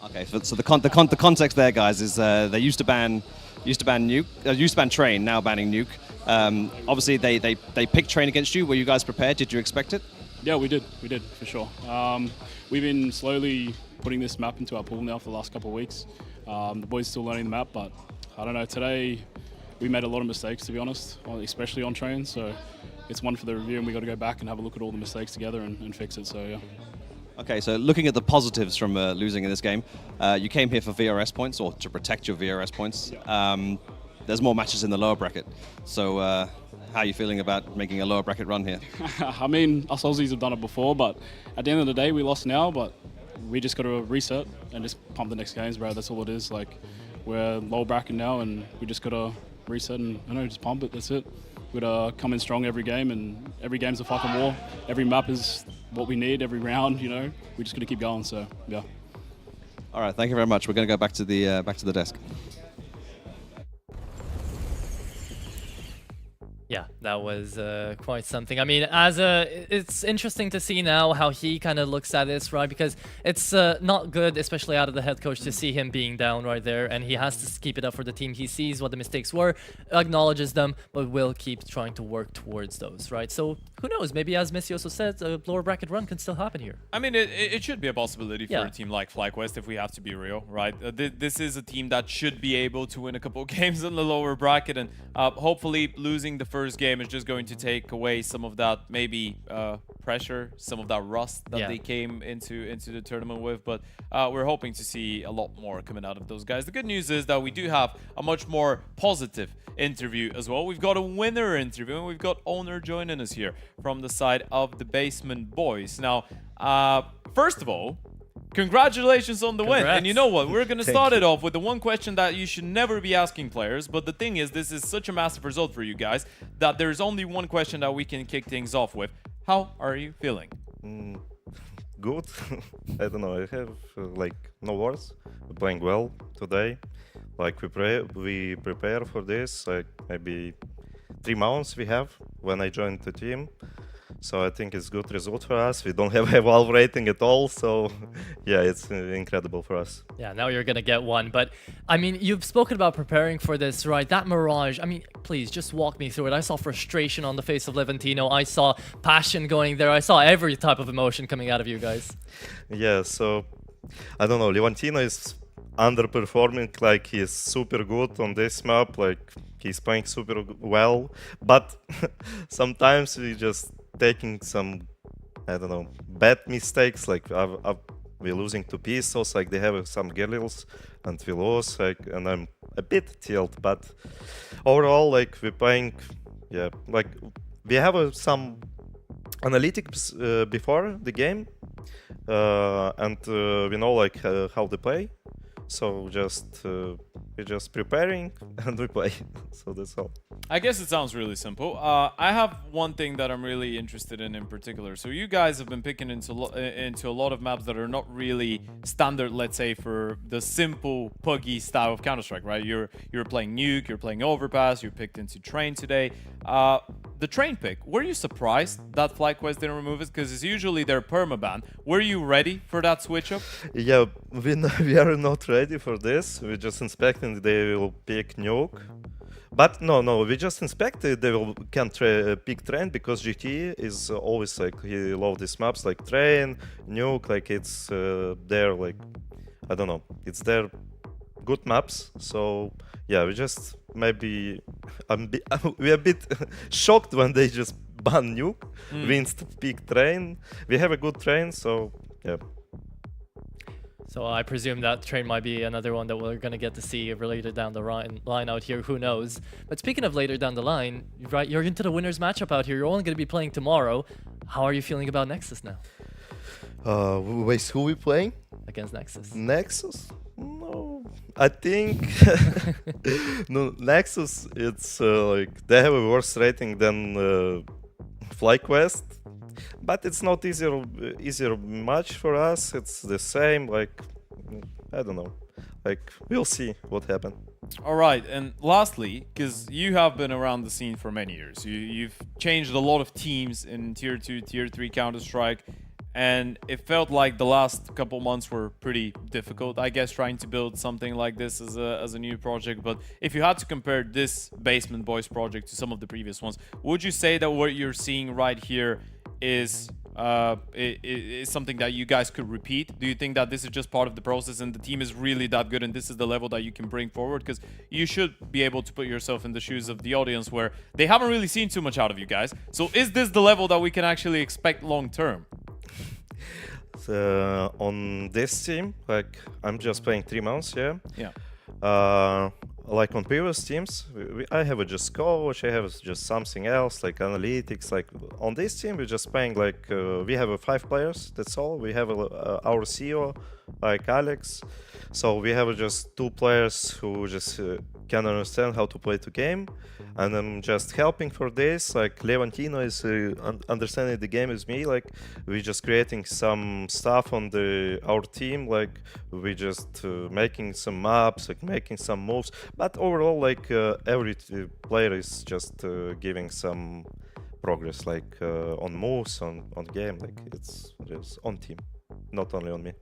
Okay, so the context there, guys, is they used to ban Nuke, used to ban Train, now banning Nuke. Obviously, they picked Train against you. Were you guys prepared? Did you expect it? Yeah, we did for sure. We've been slowly putting this map into our pool now for the last couple of weeks. The boys still learning the map, but I don't know. Today we made a lot of mistakes, to be honest, especially on Train. So it's one for the review, and we got to go back and have a look at all the mistakes together and fix it. So yeah. Okay, so looking at the positives from losing in this game, you came here for VRS points, or to protect your VRS points. Yeah. There's more matches in the lower bracket. So how are you feeling about making a lower bracket run here? I mean, us Aussies have done it before, but at the end of the day, we lost now, but we just got to reset and just pump the next games, bro. That's all it is. Like, we're lower bracket now, and we just got to reset and, just pump it. That's it. We got to come in strong every game, and every game's a fucking war. Every map is what we need every round, we just got to keep going. So yeah. All right, thank you very much. We're going to go back to the desk. Yeah, that was quite something. I mean, it's interesting to see now how he kind of looks at this, right? Because it's not good, especially out of the head coach, to see him being down right there, and he has to keep it up for the team. He sees what the mistakes were, acknowledges them, but will keep trying to work towards those, right? So who knows? Maybe, as Messi also said, a lower bracket run can still happen here. I mean, it should be a possibility for a team like FlyQuest, if we have to be real, right? This is a team that should be able to win a couple of games in the lower bracket, and hopefully losing the first game is just going to take away some of that maybe pressure, some of that rust that they came into the tournament with. But we're hoping to see a lot more coming out of those guys. The good news is that we do have a much more positive interview as well. We've got a winner interview, and we've got Owner joining us here from the side of the Basement Boys. Now, first of all, congratulations on the win. And you know what? We're going to start it off with the one question that you should never be asking players. But the thing is, this is such a massive result for you guys that there's only one question that we can kick things off with. How are you feeling? Good. I don't know. I have no words. We're playing well today. We prepare for this maybe 3 months we have when I joined the team. So I think it's a good result for us. We don't have a valve rating at all, so yeah, it's incredible for us. Yeah, now you're gonna get one. But I mean, you've spoken about preparing for this, right? That Mirage, I mean, please just walk me through it. I saw frustration on the face of Levantino. I saw passion going there. I saw every type of emotion coming out of you guys. Yeah, so I don't know, Levantino is underperforming. He's super good on this map, he's playing super well, but sometimes we just taking some, I don't know, bad mistakes. We're losing to Pistols, they have some Guerrillas, and we lose, and I'm a bit tilted. But overall, we're playing, we have some analytics before the game, and we know like how they play. So we're just preparing and we play. So that's all. I guess it sounds really simple. I have one thing that I'm really interested in particular. So you guys have been picking into a lot of maps that are not really standard, let's say, for the simple puggy style of Counter-Strike, right? You're playing Nuke, you're playing Overpass, you picked into Train today. The Train pick, were you surprised that FlyQuest didn't remove it? Because it's usually their permaban. Were you ready for that switch up? Yeah, we are not ready for this. We're just inspecting they will pick Nuke. But no, we just inspected they will can pick Train because GT is always like he love these maps like Train, Nuke, like it's their like I don't know, it's their good maps. So yeah, we just maybe we're a bit shocked when they just ban Nuke. We instead pick Train. We have a good Train, so yeah. So I presume that Train might be another one that we're going to get to see later down the line out here. Who knows? But speaking of later down the line, right, you're into the winners matchup out here. You're only going to be playing tomorrow. How are you feeling about Nexus now? Wait, who we playing? Against Nexus. Nexus? No, I think no. Nexus, it's like they have a worse rating than FlyQuest. But it's not easier match for us. It's the same, like, I don't know. Like, we'll see what happens. All right, and lastly, because you have been around the scene for many years, you've changed a lot of teams in Tier 2, Tier 3 Counter-Strike, and it felt like the last couple months were pretty difficult, I guess, trying to build something like this as a new project. But if you had to compare this Basement Boys project to some of the previous ones, would you say that what you're seeing right here is something that you guys could repeat? Do you think that this is just part of the process and the team is really that good and this is the level that you can bring forward? Because you should be able to put yourself in the shoes of the audience where they haven't really seen too much out of you guys. So is this the level that we can actually expect long term? On this team, like I'm just playing 3 months, yeah. Like on previous teams, I have a just coach, I have just something else like analytics. Like on this team, we're just playing like we have 5 players. That's all. We have our CEO, like Alex. So we have just 2 players who just can understand how to play the game, and I'm just helping for this. Like Levantino is understanding the game with me. Like we're just creating some stuff on our team. Like we just making some maps, like making some moves. But overall, like every player is just giving some progress, like on moves, on game. Like it's just on team, not only on me.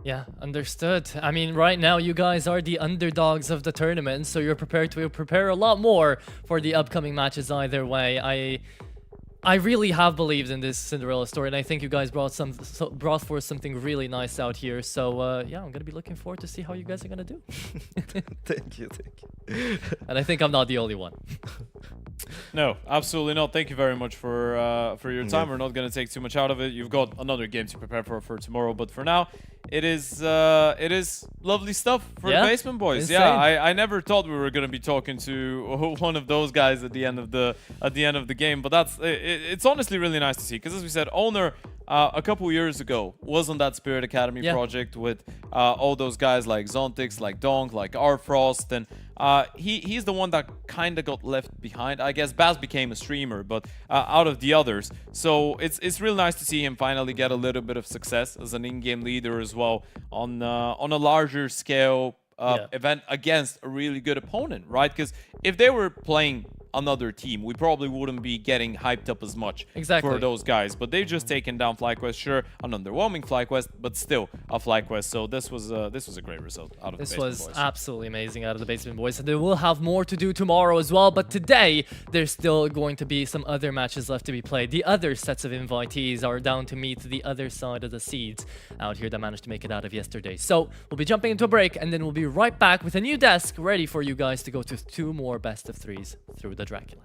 Yeah, understood. I mean, right now you guys are the underdogs of the tournament, so you're prepared to prepare a lot more for the upcoming matches either way. I really have believed in this Cinderella story, and I think you guys brought forth something really nice out here. So yeah, I'm gonna be looking forward to see how you guys are gonna do. Thank you. And I think I'm not the only one. No, absolutely not. Thank you very much for your time. We're not gonna take too much out of it. You've got another game to prepare for tomorrow, but for now, it is lovely stuff for the Basement Boys. Insane. Yeah, I never thought we were gonna be talking to one of those guys at the end of the game, but that's it's honestly really nice to see, because as we said, Owner a couple years ago was on that Spirit Academy project with all those guys like Zontix, like Donk, like Arfrost, and he's the one that kind of got left behind. I guess Baz became a streamer, but out of the others. So it's really nice to see him finally get a little bit of success as an in-game leader as well on a larger scale event against a really good opponent, right? Because if they were playing another team, we probably wouldn't be getting hyped up as much for those guys. But they've just taken down FlyQuest. Sure, an underwhelming FlyQuest, but still a FlyQuest. So this was a great result out of the Basement Boys. This was absolutely amazing out of the Basement Boys. And they will have more to do tomorrow as well. But today, there's still going to be some other matches left to be played. The other sets of invitees are down to meet the other side of the seeds out here that managed to make it out of yesterday. So we'll be jumping into a break, and then we'll be right back with a new desk ready for you guys to go to 2 more best of 3s through the DraculaN.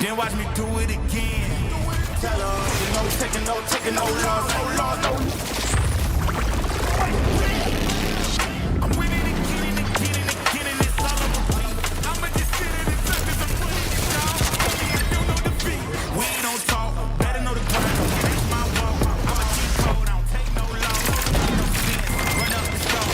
then watch me do it again. Tell her, taking no loss, no. I'm winning again, it's all on repeat. I'ma just sit in the circus and win it, y'all. Don't know defeat. We don't talk, better know the grind. That's my walk. I'm a cheat code, I don't take no loss. No sense, run up the score.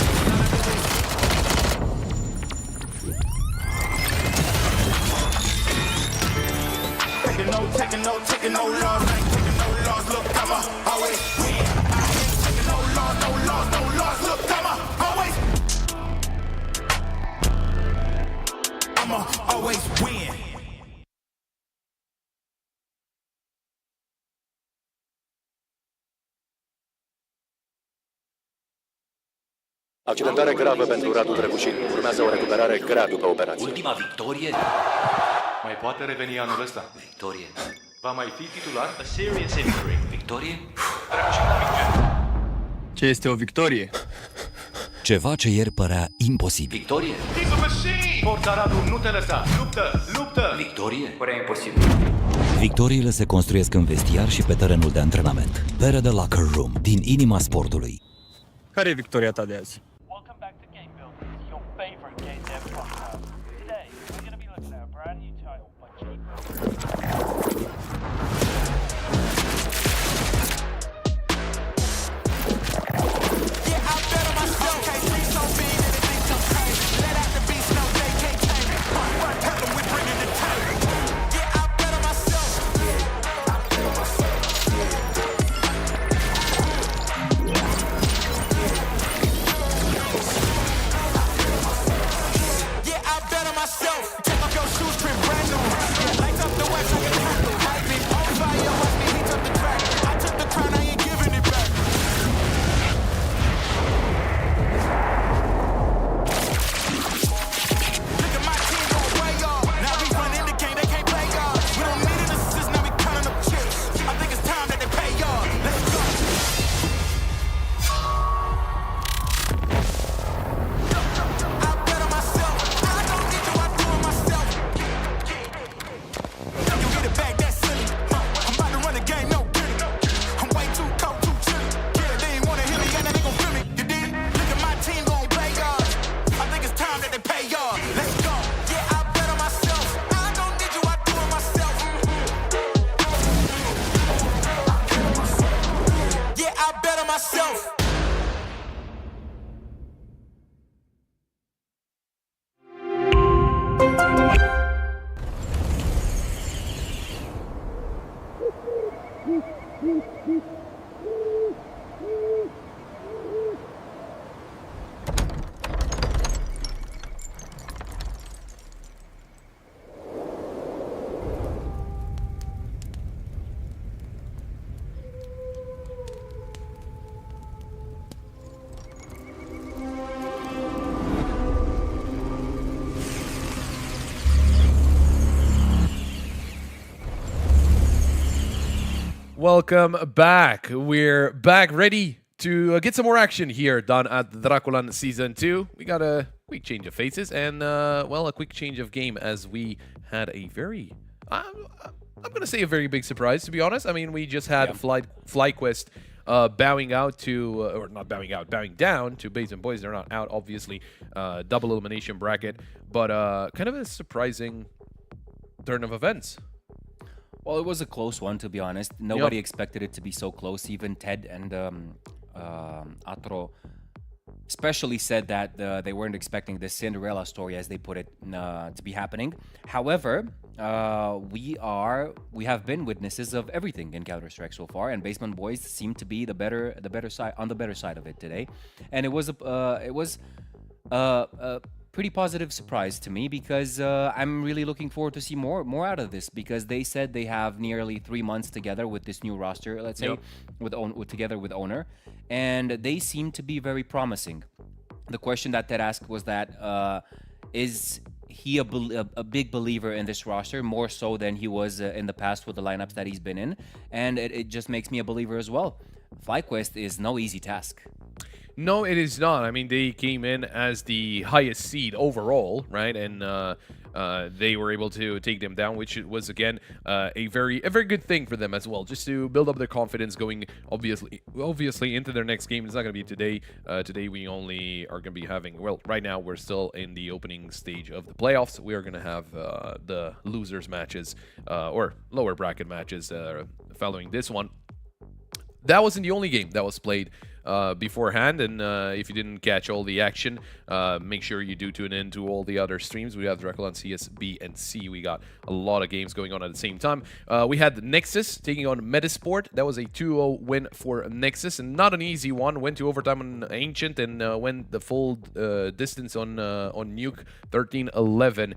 Taking no loss, I ain't taking no loss. Look, I'ma always win. I ain't taking no loss. Look, I'ma always win. Accidentare gravă pentru Radu Drăgușin. Urmează o recuperare grea după operație. Ultima victorie? Mai poate reveni anul ăsta. Victorie. Va mai fi titular? A serious injury. Victorie? Drăgușin convinge. Ce este o victorie? Ceva ce ieri părea imposibil. Victorie? He's a machine! Forța Radu, nu te lăsa! Luptă! Victorie? Părea imposibil. Victoriile se construiesc în vestiar și pe terenul de antrenament. Pere de Locker Room, din inima sportului. Care e victoria ta de azi? Welcome back to Game Builders, your favorite game dev podcast. Today, we're going to be looking at a brand new title by Yeah, I bet on myself. Can't be so big that it thinks I'm crazy. Let out the beast, no, they can't tame me. Tell them we bringing the table. Yeah, I bet on myself. Yeah, I bet on myself. Take off your shoes, trip brand new. Lights up the west like a candle. Light me on fire, watch me heat up the track. I took the crown, I ain't giving it back. Look at my team going way off. Now we running the game, they can't play y'all. We don't need an assist, now we counting up chips. I think it's time that they pay y'all. Let's go. I bet on myself. I don't need you, I do it myself. You get it back, that's silly. I'm about to run the game, no kidding. I'm way too cold, too chilly. Yeah, they ain't wanna hear me, and they gon' feel me. You dig? Look at my team gon' play y'all. I think it's time that they pay y'all. Let's go. Yeah, I bet on myself. I don't need you, I do it myself. Yeah, I bet on myself. Welcome back. We're back ready to get some more action here done at DraculaN Season 2. We got a quick change of faces and, well, a quick change of game as we had a very... I'm going to say a very big surprise, to be honest. I mean, we just had FlyQuest bowing out to... or not bowing out, bowing down to Bays and Boys. They're not out, obviously. Double elimination bracket. But kind of a surprising turn of events. Well, it was a close one, to be honest. Nobody expected it to be so close. Even Ted and Atro especially said that they weren't expecting this Cinderella story, as they put it, to be happening. However, we have been witnesses of everything in Counter-Strike so far, and Basement Boys seem to be the better side of it today. And it was a pretty positive surprise to me, because I'm really looking forward to see more out of this, because they said they have nearly 3 months together with this new roster, let's say, together with Owner, and they seem to be very promising. The question that Ted asked was that is he a big believer in this roster, more so than he was in the past with the lineups that he's been in, and it just makes me a believer as well. FlyQuest is no easy task. No, it is not. I mean, they came in as the highest seed overall, right? And they were able to take them down, which was again a very good thing for them as well, just to build up their confidence going obviously into their next game. It's not going to be today. Today we only are going to be having, well, right now we're still in the opening stage of the playoffs. We are going to have the losers matches or lower bracket matches following this one. That wasn't the only game that was played beforehand, and if you didn't catch all the action, make sure you do tune in to all the other streams. We have DraculaN CS, B, and C. We got a lot of games going on at the same time. We had Nexus taking on Metasport. That was a 2-0 win for Nexus, and not an easy one. Went to overtime on Ancient and went the full distance on Nuke, 13-11.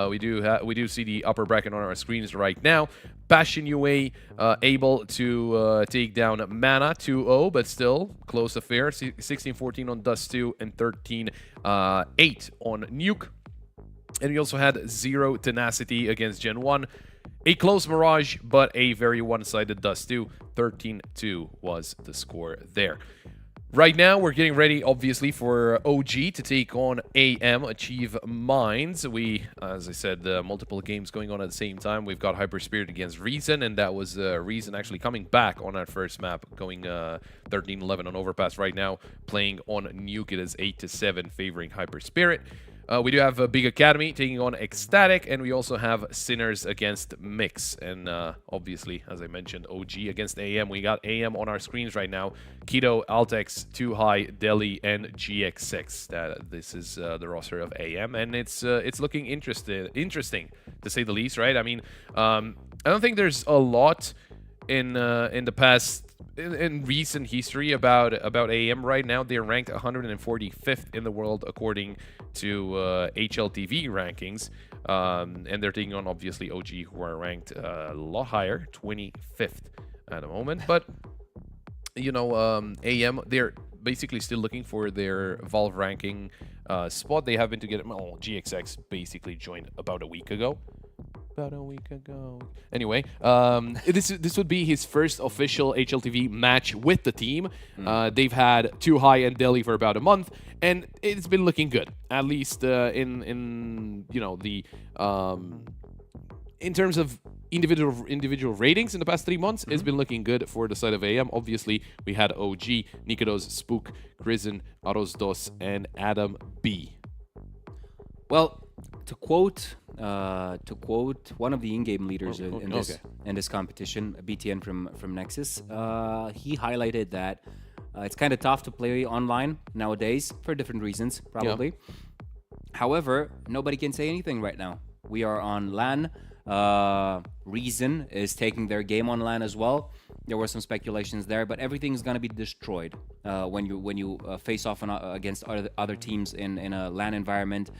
We do see the upper bracket on our screens right now. Passion UA able to take down Mana 2-0, but still close affair. 16-14 on Dust 2 and 13-8 on Nuke. And we also had Zero Tenacity against Gen 1. A close Mirage, but a very one-sided Dust 2. 13-2 was the score there. Right now, we're getting ready, obviously, for OG to take on AM, Achieve Minds. We, as I said, multiple games going on at the same time. We've got Hyper Spirit against Reason, and that was Reason actually coming back on our first map, going 13-11 on Overpass right now, playing on Nuke. It is 8-7, favoring Hyper Spirit. We do have a Big Academy taking on Ecstatic, and we also have Sinners against Mix. And obviously, as I mentioned, OG against AM. We got AM on our screens right now. Keto, Altex, Too High, Delhi, and GX6. This is the roster of AM, and it's looking interesting to say the least, right? I mean, I don't think there's a lot in the past. In recent history about AM right now. They're ranked 145th in the world according to HLTV rankings, and they're taking on obviously OG, who are ranked a lot higher, 25th at the moment. But you know, AM, they're basically still looking for their Valve ranking spot. They have been together. Well, GXX basically joined about a week ago. Anyway, this would be his first official HLTV match with the team. They've had Too High and Delhi for about a month, and it's been looking good. At least in you know the in terms of individual ratings in the past 3 months, it's been looking good for the side of AM. Obviously, we had OG, Nikados, Spook, Krisen, Aros Dos, and Adam B. Well, to quote one of the in-game leaders in this competition, BTN from Nexus, he highlighted that it's kind of tough to play online nowadays for different reasons, probably. Yeah. However, nobody can say anything right now. We are on LAN. Reason is taking their game on LAN as well. There were some speculations there, but everything's gonna be destroyed when you face off against other teams in a LAN environment.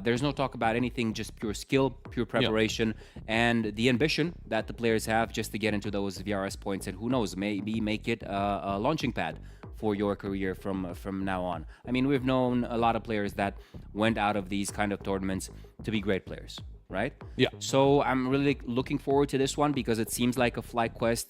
There's no talk about anything, just pure skill, pure preparation, and the ambition that the players have just to get into those VRS points, and who knows, maybe make it a launching pad for your career from now on. I mean, we've known a lot of players that went out of these kind of tournaments to be great players, right? Yeah. So I'm really looking forward to this one because it seems like a FlyQuest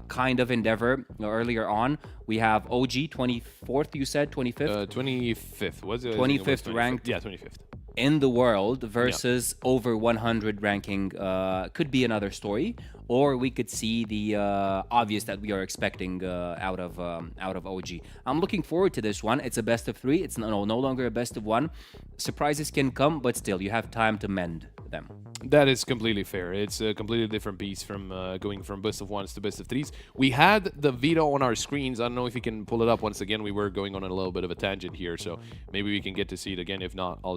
kind of endeavor. Earlier on, we have OG 24th. You said 25th. 25th. Was it? 25th ranked. Yeah, 25th. In the world versus over 100 ranking. Could be another story, or we could see the obvious that we are expecting out of OG. I'm looking forward to this one. It's a best of 3. It's no longer a best of 1. Surprises can come, but still, you have time to mend them. That is completely fair. It's a completely different beast from going from best of 1s to best of 3s. We had the veto on our screens. I don't know if you can pull it up once again. We were going on a little bit of a tangent here, so maybe we can get to see it again. If not, I'll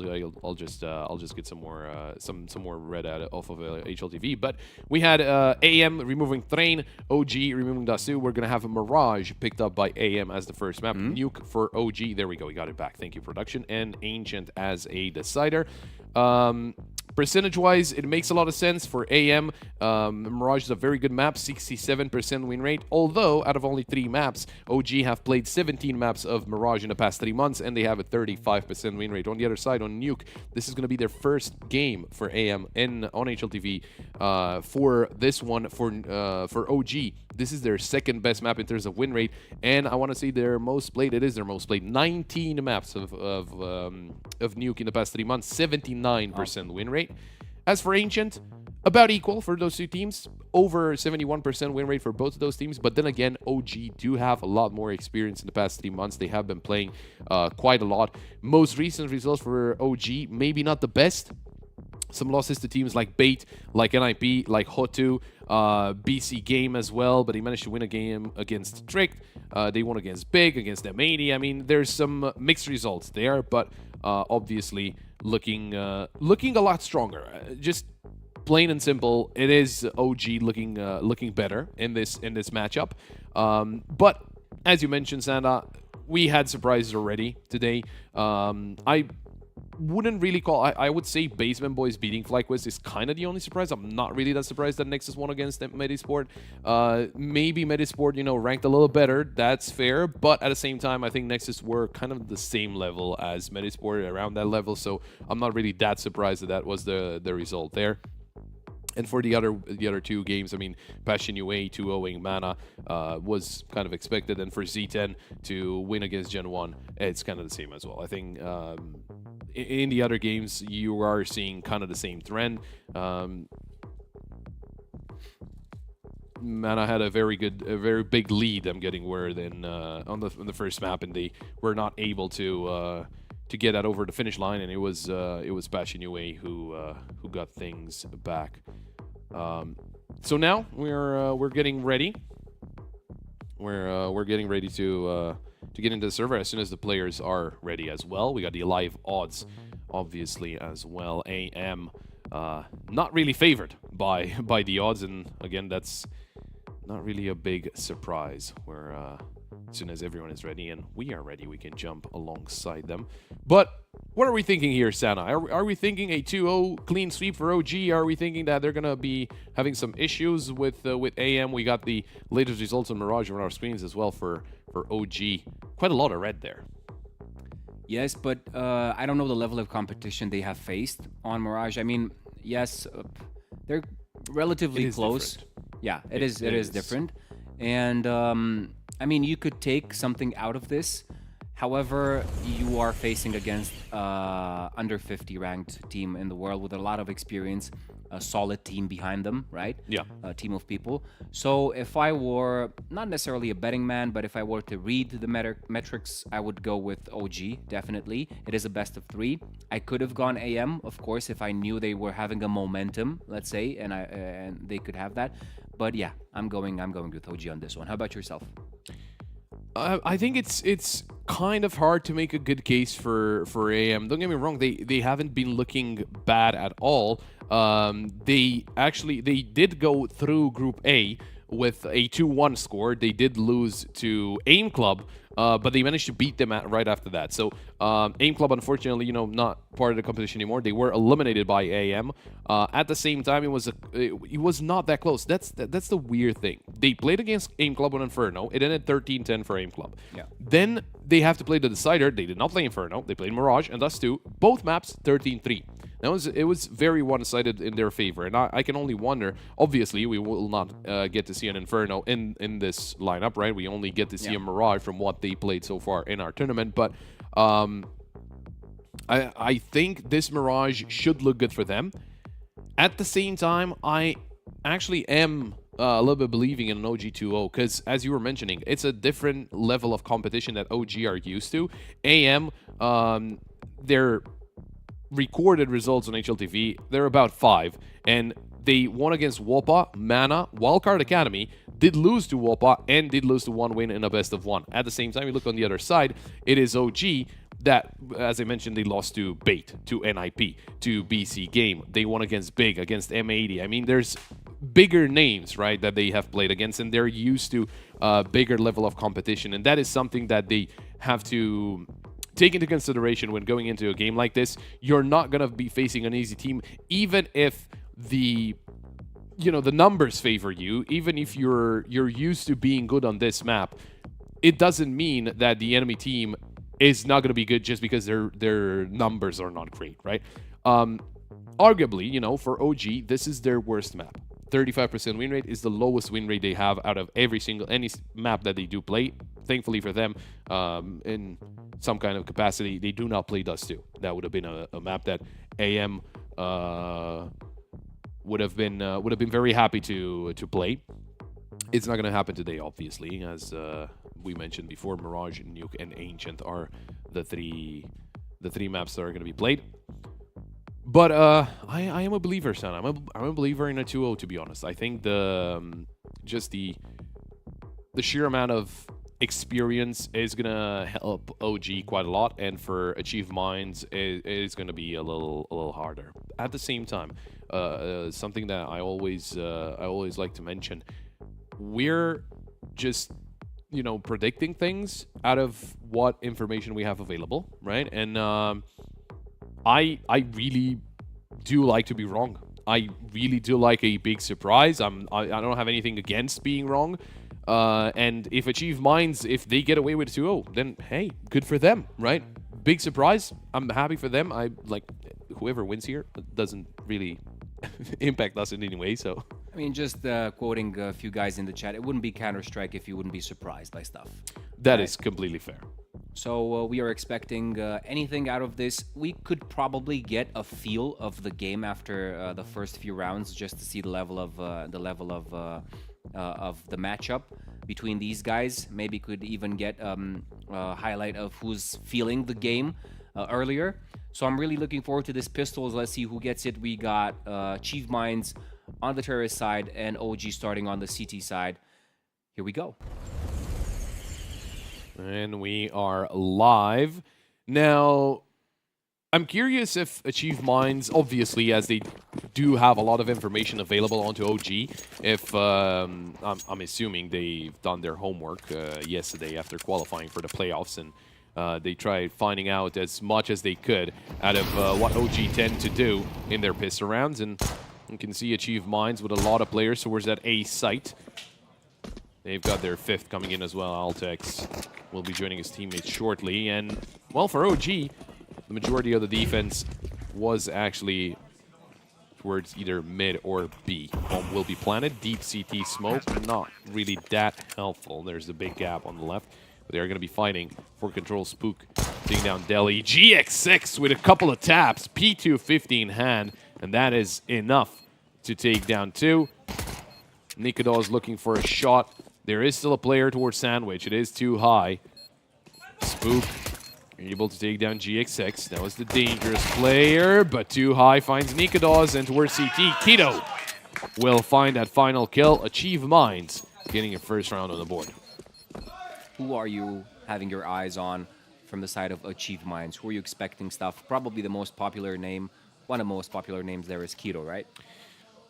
just get some more read off of HLTV. But we had AM removing Train, OG removing Dasu. We're gonna have a Mirage picked up by AM as the first map. Nuke for OG. There we go. We got it back. Thank you, production. And Ancient as a decider. Percentage-wise, it makes a lot of sense for AM. Mirage is a very good map, 67% win rate. Although, out of only 3 maps, OG have played 17 maps of Mirage in the past 3 months, and they have a 35% win rate. On the other side, on Nuke, this is going to be their first game for AM on HLTV. For this one, for OG, This is their second best map in terms of win rate, and I want to say their most played. It is their most played. 19 maps of Nuke in the past 3 months, 79% win rate. As for Ancient, about equal for those two teams, over 71% win rate for both of those teams. But then again, OG do have a lot more experience in the past 3 months. They have been playing quite a lot. Most recent results for OG, maybe not the best. Some losses to teams like Bait, like NIP, like Hotu, BC Game as well, but they managed to win a game against Tricked. They won against Big, against M80. I mean, there's some mixed results there, but obviously looking a lot stronger. Just plain and simple, it is OG looking better in this matchup. But as you mentioned, Santa, we had surprises already today. I wouldn't really call... I would say Basement Boys beating FlyQuest is kind of the only surprise. I'm not really that surprised that Nexus won against Medisport. Maybe Medisport, ranked a little better. That's fair. But at the same time, I think Nexus were kind of the same level as Medisport, around that level. So I'm not really that surprised that was the result there. And for the other two games, I mean, Passion UA 2-0ing Mana was kind of expected. And for Z10 to win against Gen 1, it's kind of the same as well. I think in the other games, you are seeing kind of the same trend. Mana had a very big lead, I'm getting word, on the first map, and they were not able to get that over the finish line, and it was Passion UA who got things back. So now we're getting ready. We're getting ready to get into the server as soon as the players are ready as well. We got the live odds, obviously, as well. AM not really favored by the odds, and again, that's not really a big surprise. Where as soon as everyone is ready and we are ready, we can jump alongside them. But what are we thinking here, Santa? Are we thinking a 2-0 clean sweep for OG? Are we thinking that they're gonna be having some issues with AM? We got the latest results on Mirage on our screens as well for OG. Quite a lot of red there. Yes, but I don't know the level of competition they have faced on Mirage. I mean, yes, they're relatively close. Different. Yeah, it is different. And I mean, you could take something out of this. However, you are facing against under 50 ranked team in the world with a lot of experience, a solid team behind them, right? Yeah. A team of people. So if I were not necessarily a betting man, but if I were to read the metrics, I would go with OG, definitely. It is a best of 3. I could have gone AM, of course, if I knew they were having a momentum, let's say, and they could have that. But yeah, I'm going with OG on this one. How about yourself? I think it's kind of hard to make a good case for AM. Don't get me wrong, they haven't been looking bad at all. They did go through Group A with a 2-1 score. They did lose to AIM Club, but they managed to beat them right after that. So AIM Club, unfortunately, not part of the competition anymore. They were eliminated by AM. At the same time, it was not that close. That's the weird thing. They played against AIM Club on Inferno. It ended 13-10 for AIM Club. Yeah. Then they have to play the decider. They did not play Inferno. They played Mirage, and thus too. Both maps 13-3. It was very one-sided in their favor, and I can only wonder. Obviously, we will not get to see an Inferno in this lineup, right? We only get to see a Mirage from what they played so far in our tournament, but I think this Mirage should look good for them. At the same time, I actually am a little bit believing in an OG 2-0, because as you were mentioning, it's a different level of competition that OG are used to. AM, their recorded results on HLTV, they're about 5, and they won against Wopa, Mana, Wildcard Academy, did lose to Wopa, and did lose to 1 win in a best of 1. At the same time, you look on the other side, it is OG that, as I mentioned, they lost to Bait, to NIP, to BC Game. They won against Big, against M80. I mean, there's bigger names, right, that they have played against, and they're used to a bigger level of competition, and that is something that they have to take into consideration when going into a game like this. You're not going to be facing an easy team, even if the numbers favor you, even if you're used to being good on this map. It doesn't mean that the enemy team is not going to be good just because their numbers are not great, right? Arguably, for OG, this is their worst map. 35% win rate is the lowest win rate they have out of any map that they do play. Thankfully for them, in some kind of capacity, they do not play Dust 2. That would have been a map that AM would have been very happy to play. It's not going to happen today, obviously, as we mentioned before. Mirage, Nuke, and Ancient are the three maps that are going to be played. But I am a believer, son. I'm a believer in a 2-0, to be honest. I think just the sheer amount of experience is gonna help OG quite a lot, and for Achieve Minds it is gonna be a little harder. At the same time, something that I always like to mention, we're just predicting things out of what information we have available, right? And I really do like to be wrong. I really do like a big surprise. I don't have anything against being wrong. And if Achieve Minds, if they get away with 2-0, then hey, good for them, right? Big surprise. I'm happy for them. I like whoever wins here. It doesn't really impact us in any way. So I mean, just quoting a few guys in the chat, it wouldn't be Counter-Strike if you wouldn't be surprised by stuff. That is completely fair. So we are expecting anything out of this. We could probably get a feel of the game after the first few rounds, just to see the level of the matchup between these guys. Maybe could even get a highlight of who's feeling the game earlier. So I'm really looking forward to this Pistols. Let's see who gets it. We got Achieve Minds on the terrorist side and OG starting on the CT side. Here we go. And we are live. Now, I'm curious if Achieve Minds, obviously, as they do have a lot of information available onto OG, if I'm assuming they've done their homework yesterday after qualifying for the playoffs, and they tried finding out as much as they could out of what OG tend to do in their pistol rounds. And you can see Achieve Minds with a lot of players towards that A site. They've got their fifth coming in as well. Altex will be joining his teammates shortly. And, well, for OG, the majority of the defense was actually towards either mid or B. Bomb will be planted. Deep CT smoke, not really that helpful. There's a big gap on the left. But they're going to be fighting for control. Spook taking down Delhi. GX6 with a couple of taps. P250 in hand. And that is enough to take down 2. Nikodos looking for a shot. There is still a player towards Sandwich. It is too high. Spook able to take down GX6. That was the dangerous player, but too high finds Nikodos, and towards CT, Keto will find that final kill. Achieve Minds getting a first round on the board. Who are you having your eyes on from the side of Achieve Minds? Who are you expecting stuff? Probably the most popular name, one of the most popular names there is Keto, right?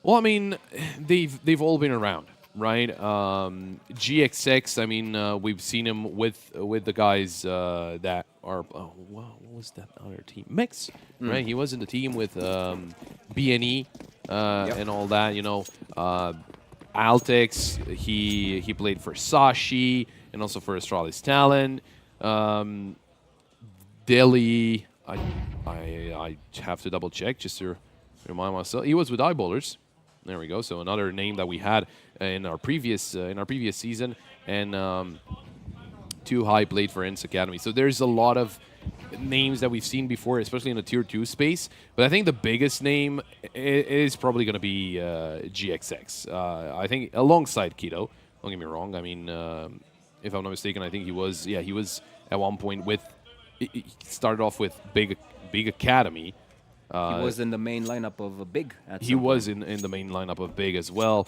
Well, I mean, they've all been around, right? GX6, I mean, we've seen him with the guys that are, what was that other team? Mix, right? He was in the team with BNE and all that, you know. Altex, he played for Sashi and also for Astralis Talent. Delhi, I have to double check just to remind myself. He was with Eyeballers. There we go. So another name that we had in our previous season, and Too High played for Inns Academy. So there's a lot of names that we've seen before, especially in the tier 2 space. But I think the biggest name is probably going to be GXX. I think alongside Keto. Don't get me wrong. I mean, if I'm not mistaken, I think he was at one point with. He started off with Big Academy. He was in the main lineup of Big. He was in the main lineup of Big as well.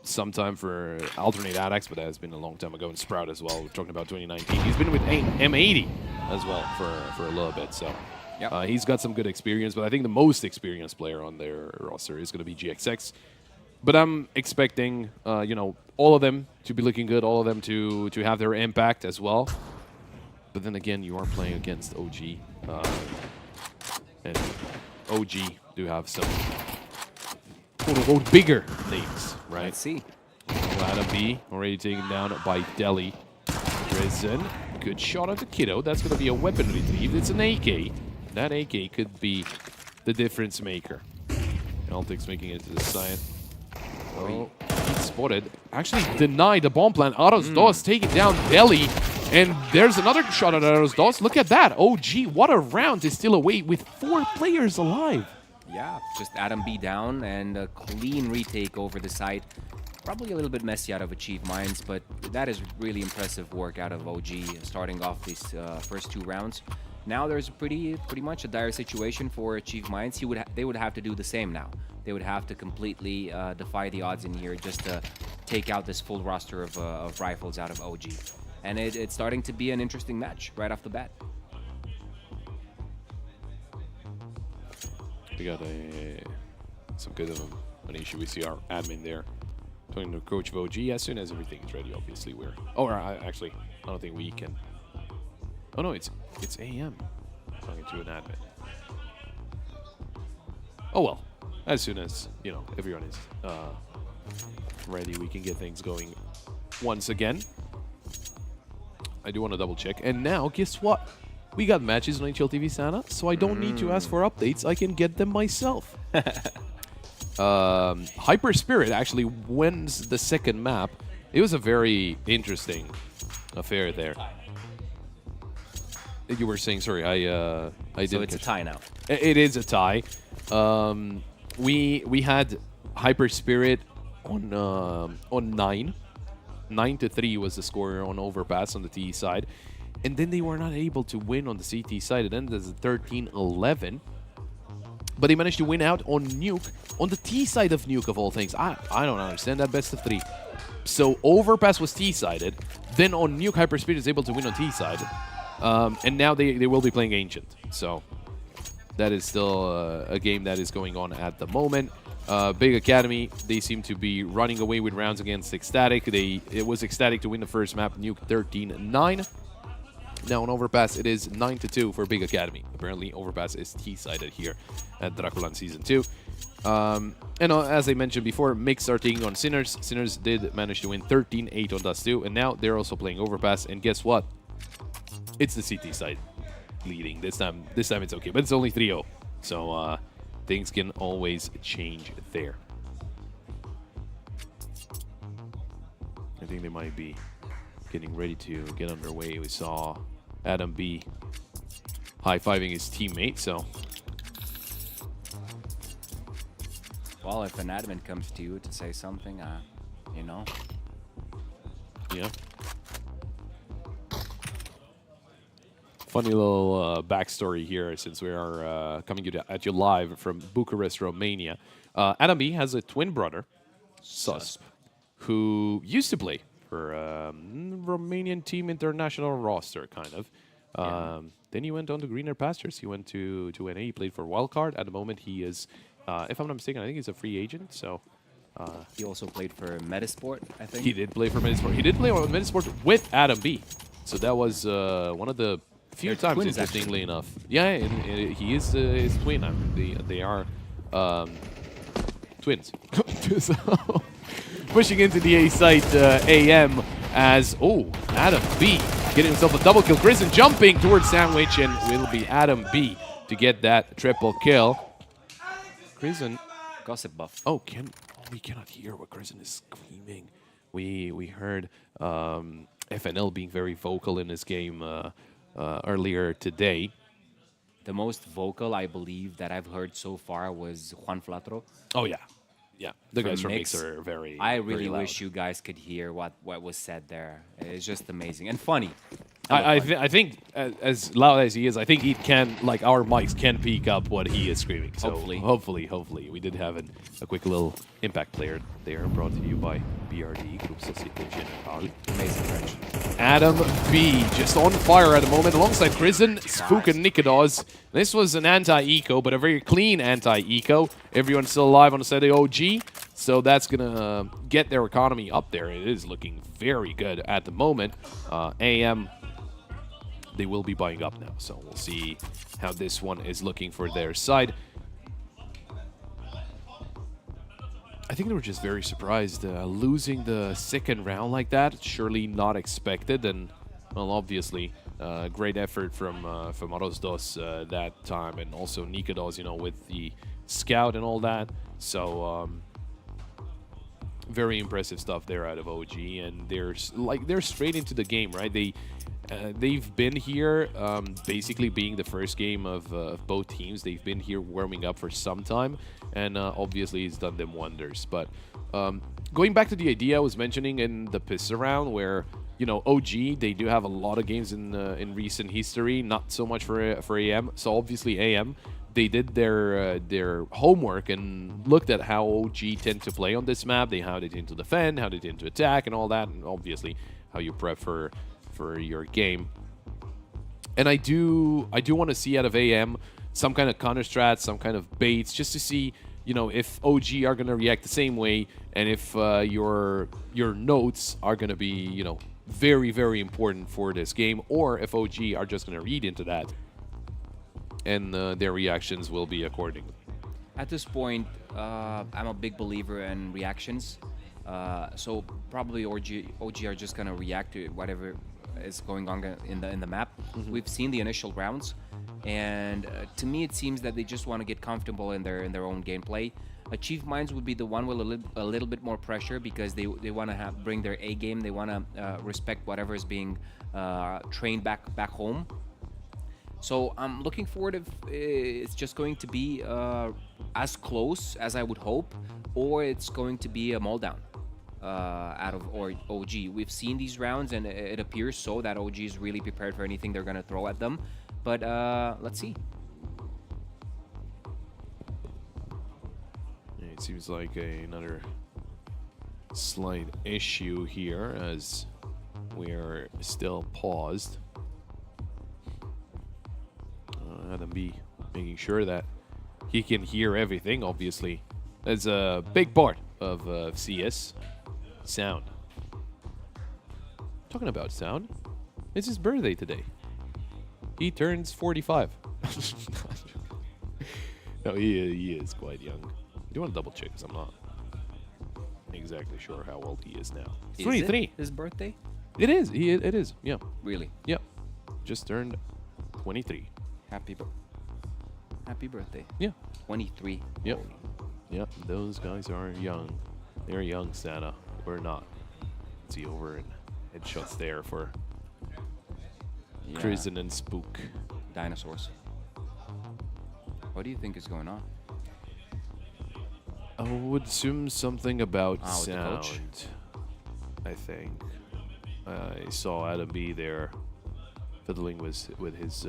Sometime for Alternate Adex, but that has been a long time ago. And Sprout as well. We're talking about 2019. He's been with M80 as well for a little bit. So he's got some good experience. But I think the most experienced player on their roster is going to be GXX. But I'm expecting, all of them to be looking good. All of them to have their impact as well. But then again, you are playing against OG. And OG do have some quote-unquote bigger names, right? Let's see. Lada B already taken down by Delhi. Drizzen, good shot at the Kiddo. That's going to be a weapon retrieve. It's an AK. That AK could be the difference maker. Celtics making it to the side. Oh, he's spotted. Actually denied the bomb plan. Aros Dos taking down Deli. And there's another shot at Aros Dos. Look at that. OG, what a round is still away with 4 players alive. Yeah, just Adam B down and a clean retake over the site. Probably a little bit messy out of Achieve Minds, but that is really impressive work out of OG starting off these first 2 rounds. Now there's pretty much a dire situation for Achieve Minds. They would have to do the same now. They would have to completely defy the odds in here just to take out this full roster of rifles out of OG. And it's starting to be an interesting match right off the bat. We got some good of an issue. We see our admin there talking to coach of OG. As soon as everything is ready, obviously we're... Oh, actually, I don't think we can... Oh no, it's AM talking to an admin. Oh well, as soon as, you know, everyone is ready, we can get things going once again. I do want to double check. And now, guess what? We got matches on HLTV Santa, so I don't need to ask for updates. I can get them myself. Hyper Spirit actually wins the second map. It was a very interesting affair there. You were saying, sorry, I didn't. So it's a tie now. It is a tie. We had Hyper Spirit on 9. 9-3 was the score on Overpass on the TE side. And then they were not able to win on the CT side. It ended as a 13-11. But they managed to win out on Nuke, on the T side of Nuke of all things. I don't understand that best of 3. So Overpass was T-sided. Then on Nuke, Hyperspeed is able to win on T-side. And now they will be playing Ancient. So that is still a game that is going on at the moment. Big Academy, they seem to be running away with rounds against Ecstatic. It was Ecstatic to win the first map, Nuke 13-9. Now on Overpass, it is 9-2 for Big Academy. Apparently, Overpass is T-sided here at DraculaN Season 2. And as I mentioned before, Mix are taking on Sinners. Sinners did manage to win 13-8 on Dust 2, and now they're also playing Overpass. And guess what? It's the CT side leading. This time it's okay, but it's only 3-0. So things can always change there. I think they might be getting ready to get underway. We saw Adam B high-fiving his teammate, so... Well, if an admin comes to you to say something, you know. Yeah. Funny little backstory here, since we are coming at you live from Bucharest, Romania. Adam B has a twin brother, Susp, who used to play for Romanian team international roster, kind of. Then he went on to greener pastures. He went to NA. He played for Wildcard. At the moment, he is, if I'm not mistaken, I think he's a free agent. So he also played for Metasport, I think. He did play for Metasport. He did play on Metasport with Adam B. So that was one of the few times, interestingly enough. Yeah, and he is his twin. They are twins. So, pushing into the A site, AM as, Adam B getting himself a double kill. Grison jumping towards Sandwich, and will be Adam B to get that triple kill. Grison. Gossip buff. We cannot hear what Grison is screaming. We heard FNL being very vocal in this game earlier today. The most vocal, I believe, that I've heard so far was Juan Flatro. Oh, yeah. Yeah, the guys from Mix are very I really very wish you guys could hear what was said there. It's just amazing and funny. I think as loud as he is, I think he can, like our mics can pick up what he is screaming. So hopefully. We did have a quick little impact player there, brought to you by BRD, Group Société Générale. Amazing French. Adam B just on fire at the moment, alongside Grison, Spook, and Nikodos. This was an anti-eco, but a very clean anti-eco. Everyone's still alive on the side of OG, so that's gonna get their economy up there. It is looking very good at the moment. AM, they will be buying up now, so we'll see how this one is looking for their side. I think they were just very surprised losing the second round like that. Surely not expected, and well, obviously, great effort from Aros Dos that time, and also Nikodos, with the scout and all that. So very impressive stuff there out of OG, and they're straight into the game, right? They've been here, basically being the first game of both teams. They've been here warming up for some time, and obviously it's done them wonders. But going back to the idea I was mentioning in the piss round, where OG, they do have a lot of games in recent history, not so much for AM. So obviously AM, they did their homework and looked at how OG tend to play on this map. How they tend to defend, how they tend to attack, and all that, and obviously how you prep for your game. And I do want to see out of AM some kind of counter strat, some kind of baits, just to see if OG are gonna react the same way, and if your notes are gonna be very, very important for this game, or if OG are just gonna read into that and their reactions will be accordingly. At this point, I'm a big believer in reactions. So probably OG are just gonna react to whatever is going on in the map. We've seen the initial rounds, and to me it seems that they just want to get comfortable in their own gameplay. Achieve Minds would be the one with a little bit more pressure, because they want to bring their A game. They want to respect whatever is being trained back home. So I'm looking forward if it's just going to be as close as I would hope, or it's going to be a mull down out of OG. We've seen these rounds, and it appears so that OG is really prepared for anything they're going to throw at them. But let's see. It seems like another slight issue here, as we are still paused. Adam B making sure that he can hear everything. Obviously, that's a big part of CS. Sound. Talking about sound, it's his birthday today. He turns 45. No, he is quite young. I do want to double check, because I'm not exactly sure how old he is now. Is 23. It his birthday? It is. It is. Yeah. Really? Yep. Just turned 23. Happy birthday. Yeah. 23. Yep. Yep. Those guys are young. They're young, Santa. We're not. See over and headshots there for Crimson and Spook. Dinosaurs. What do you think is going on? I would assume something about sound. Coach? I think. I saw Adam B there fiddling with his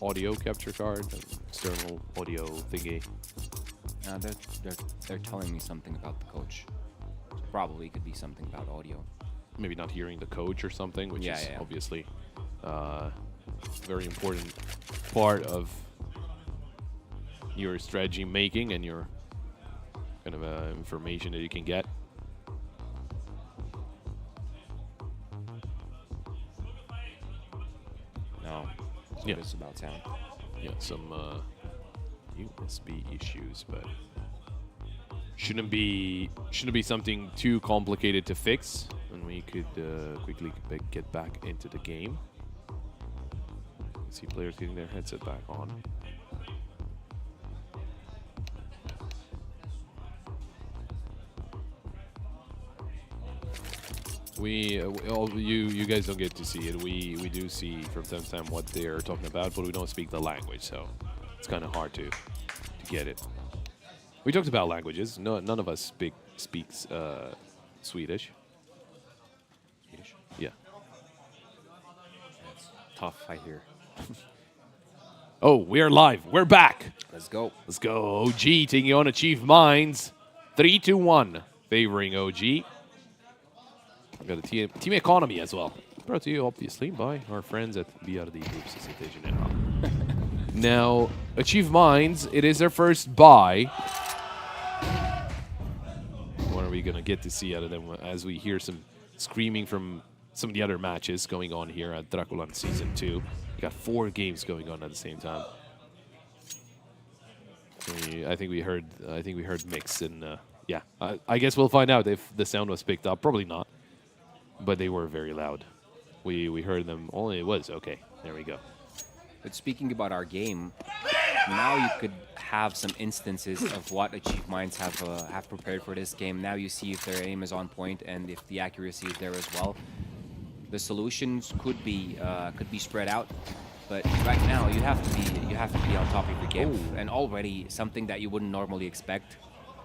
audio capture card, external audio thingy. They're telling me something about the coach. So probably could be something about audio. Maybe not hearing the coach or something, which is obviously very important part of your strategy making and your kind of information that you can get. No, it's about sound. Yeah, some USB issues, but shouldn't be something too complicated to fix, and we could quickly get back into the game. See players getting their headset back on. You guys don't get to see it. We do see from time to time what they're talking about, but we don't speak the language, so it's kind of hard to get it. We talked about languages. None of us speaks Swedish. Swedish? Yeah. That's tough, I hear. Oh, we're live. We're back. Let's go. Let's go. OG taking on Achieve Minds. 3-1 favoring OG. We've got a team economy as well. Brought to you, obviously, by our friends at BRD Group Société Générale. Now, Achieve Minds, it is their first buy. What are we going to get to see out of them as we hear some screaming from some of the other matches going on here at DraculaN Season 2. We got 4 games going on at the same time. I think we heard mix, and yeah, I guess we'll find out if the sound was picked up. Probably not, but they were very loud. We heard them. Only it was okay. There we go. But speaking about our game, now you could have some instances of what Achieve Minds have prepared for this game. Now you see if their aim is on point and if the accuracy is there as well. The solutions could be spread out, but right now you have to be on top of your game. Ooh. And already something that you wouldn't normally expect.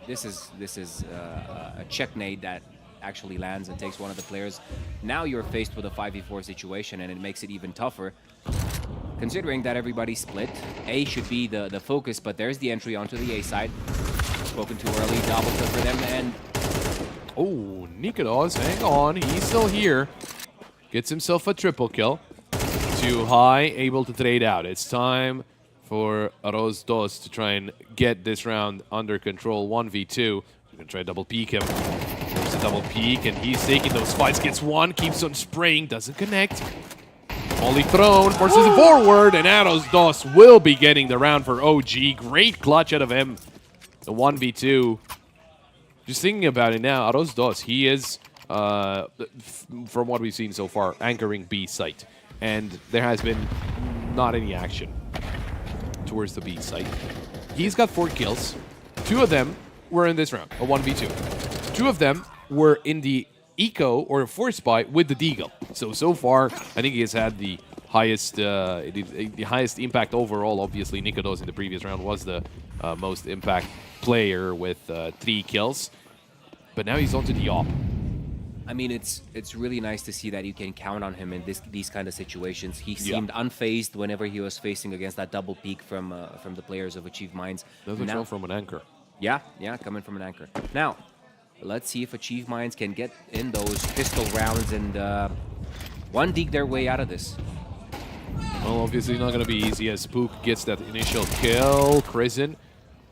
This is a checkmate that actually lands and takes one of the players. Now you're faced with a 5v4 situation, and it makes it even tougher. Considering that everybody's split, A should be the focus, but there's the entry onto the A side. Spoken too early, double kill for them, and... Oh, Nikodos, hang on, he's still here. Gets himself a triple kill. Too high, able to trade out. It's time for Arroz Dos to try and get this round under control. 1v2. We're gonna try to double peek him. There's a double peek, and he's taking those fights. Gets one, keeps on spraying, doesn't connect. Volley thrown, forces it forward, and Arroz Dos will be getting the round for OG. Great clutch out of him. The 1v2. Just thinking about it now, Arroz Dos, he is, from what we've seen so far, anchoring B site. And there has been not any action towards the B site. He's got 4 kills. 2 of them were in this round, a 1v2. 2 of them were in the eco or force buy with the Deagle. So far, I think he has had the highest impact overall. Obviously, Nikodos in the previous round was the most impact player with 3 kills. But now he's onto the op. I mean, it's really nice to see that you can count on him in these kind of situations. He seemed unfazed whenever he was facing against that double peek from the players of Achieve Minds. Doesn't come from an anchor. Yeah, coming from an anchor. Now, let's see if Achieve Minds can get in those pistol rounds and one dig their way out of this. Well, obviously not going to be easy as Spook gets that initial kill. Crizzen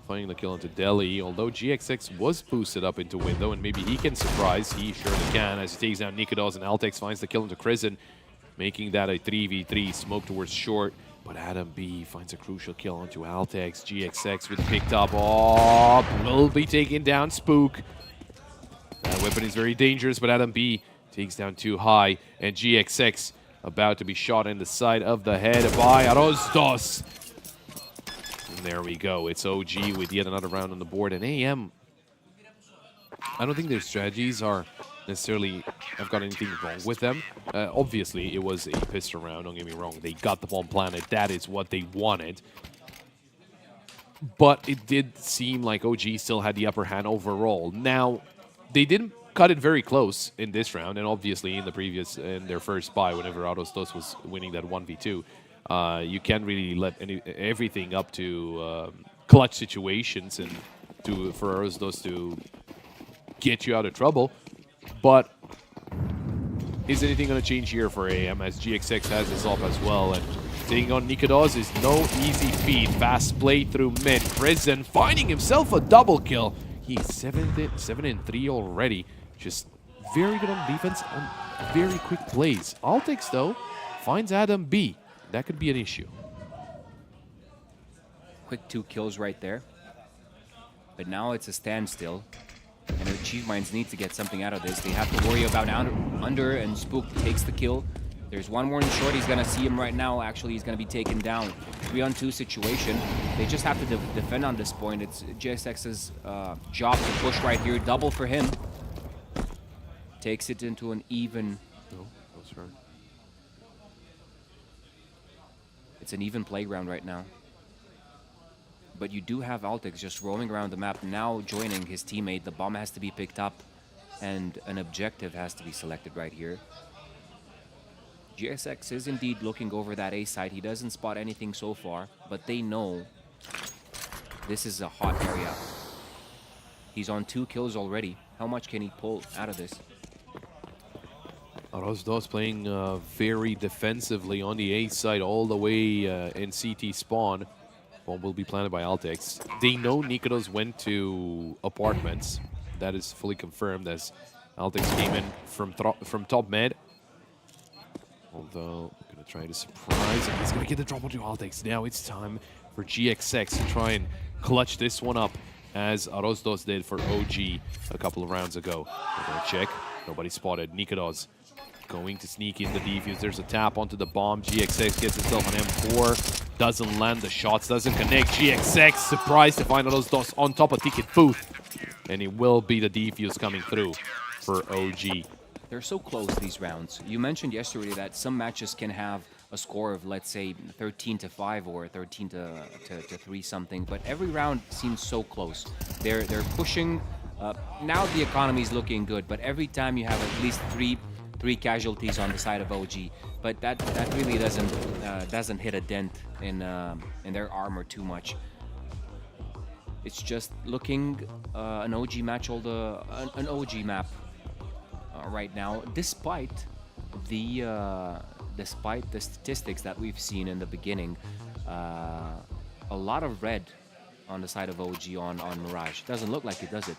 finding the kill into Delhi, although GXX was boosted up into window, and maybe he can surprise. He surely can as he takes down Nikodos, and Altex finds the kill into Crizzen, making that a 3v3 smoke towards short. But Adam B finds a crucial kill onto Altex. GXX with picked up. Oh, will be taking down Spook. That weapon is very dangerous, but Adam B takes down too high, and GXX about to be shot in the side of the head by Arroz Dos. And there we go. It's OG with yet another round on the board, and AM, I don't think their strategies are necessarily have got anything wrong with them. Obviously, it was a pistol round, don't get me wrong. They got the bomb planted. That is what they wanted. But it did seem like OG still had the upper hand overall. Now, they didn't cut it very close in this round, and obviously in their first buy, whenever Arroz Dos was winning that 1v2, you can't really let everything up to clutch situations and for Arroz Dos to get you out of trouble. But is anything going to change here for AM as GXX has this up as well? And taking on Nikodos is no easy feat. Fast play through mid. Crizzen finding himself a double kill. He's 7-3 already. Just very good on defense and very quick plays. Altex, though, finds Adam B. That could be an issue. Quick 2 kills right there. But now it's a standstill. And Achieve Minds need to get something out of this. They have to worry about under, and Spook takes the kill. There's one more in short. He's going to see him right now. Actually, he's going to be taken down. 3-on-2 situation. They just have to defend on this point. It's GXX's job to push right here. Double for him. Takes it into an even... No, that's right. It's an even playground right now. But you do have Altex just roaming around the map, now joining his teammate. The bomb has to be picked up, and an objective has to be selected right here. GXX is indeed looking over that A side. He doesn't spot anything so far, but they know this is a hot area. He's on 2 kills already. How much can he pull out of this? Arroz Dos playing very defensively on the A side all the way in CT spawn. Bomb will be planted by Altex. They know Nikodos went to apartments. That is fully confirmed as Altex came in from top mid. Although, going to try to surprise, and he's going to get the drop onto Altex. Now it's time for GXX to try and clutch this one up, as Arroz Dos did for OG a couple of rounds ago. We're going to check. Nobody spotted. Nikodos going to sneak in the defuse. There's a tap onto the bomb. GXX gets himself an M4. doesn't land the shots, doesn't connect. GXX surprised to find those dots on top of Ticket Booth. And it will be the defuse coming through for OG. They're so close, these rounds. You mentioned yesterday that some matches can have a score of, let's say, 13-5 or 13-3 something, but every round seems so close. They're pushing. Now the economy is looking good, but every time you have at least three casualties on the side of OG, but that really doesn't hit a dent in their armor too much. It's just looking an OG match, an OG map right now, despite the statistics that we've seen in the beginning. A lot of red on the side of OG on Mirage. Doesn't look like it, does it?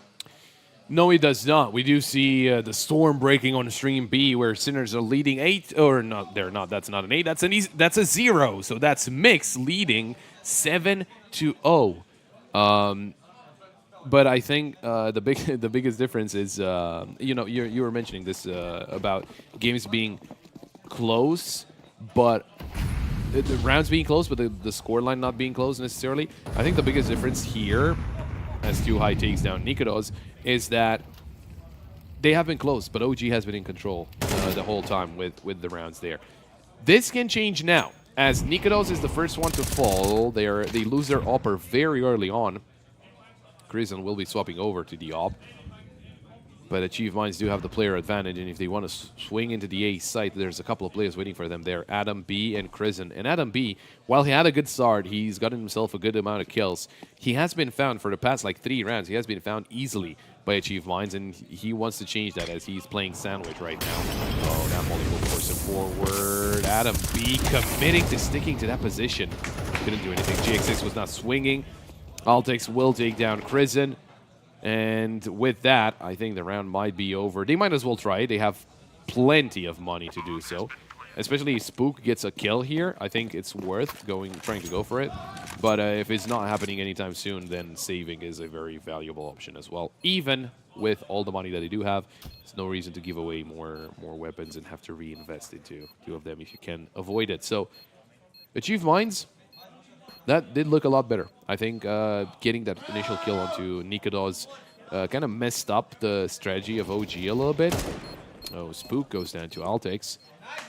No, it does not. We do see the storm breaking on stream B, where Sinners are leading 8, or not, they're not. That's not an 8. That's a 0. So that's Mix leading 7-0. But I think the biggest difference is you were mentioning this about games being close, but the rounds being close, but the scoreline not being close necessarily. I think the biggest difference here, as Too High takes down Nikodos, is that they have been close, but OG has been in control the whole time with the rounds there. This can change now, as Nikodos is the first one to fall. They lose their upper very early on. Crimson will be swapping over to the op. But Achieve Minds do have the player advantage, and if they want to swing into the A site, there's a couple of players waiting for them there, Adam B and Crimson. And Adam B, while he had a good start, he's gotten himself a good amount of kills. He has been found for the past 3 rounds. He has been found easily by Achieve Minds, and he wants to change that as he's playing Sandwich right now. Oh, that volley will force him forward. Adam B committing to sticking to that position. Couldn't do anything. GX6 was not swinging. Altex will take down Crimson. And with that, I think the round might be over. They might as well try it. They have plenty of money to do so. Especially if Spook gets a kill here, I think it's worth trying to go for it. But if it's not happening anytime soon, then saving is a very valuable option as well. Even with all the money that they do have, there's no reason to give away more weapons and have to reinvest into 2 of them if you can avoid it. So, Achieve Minds, that did look a lot better. I think getting that initial kill onto Nikodos kind of messed up the strategy of OG a little bit. Oh, Spook goes down to Altex.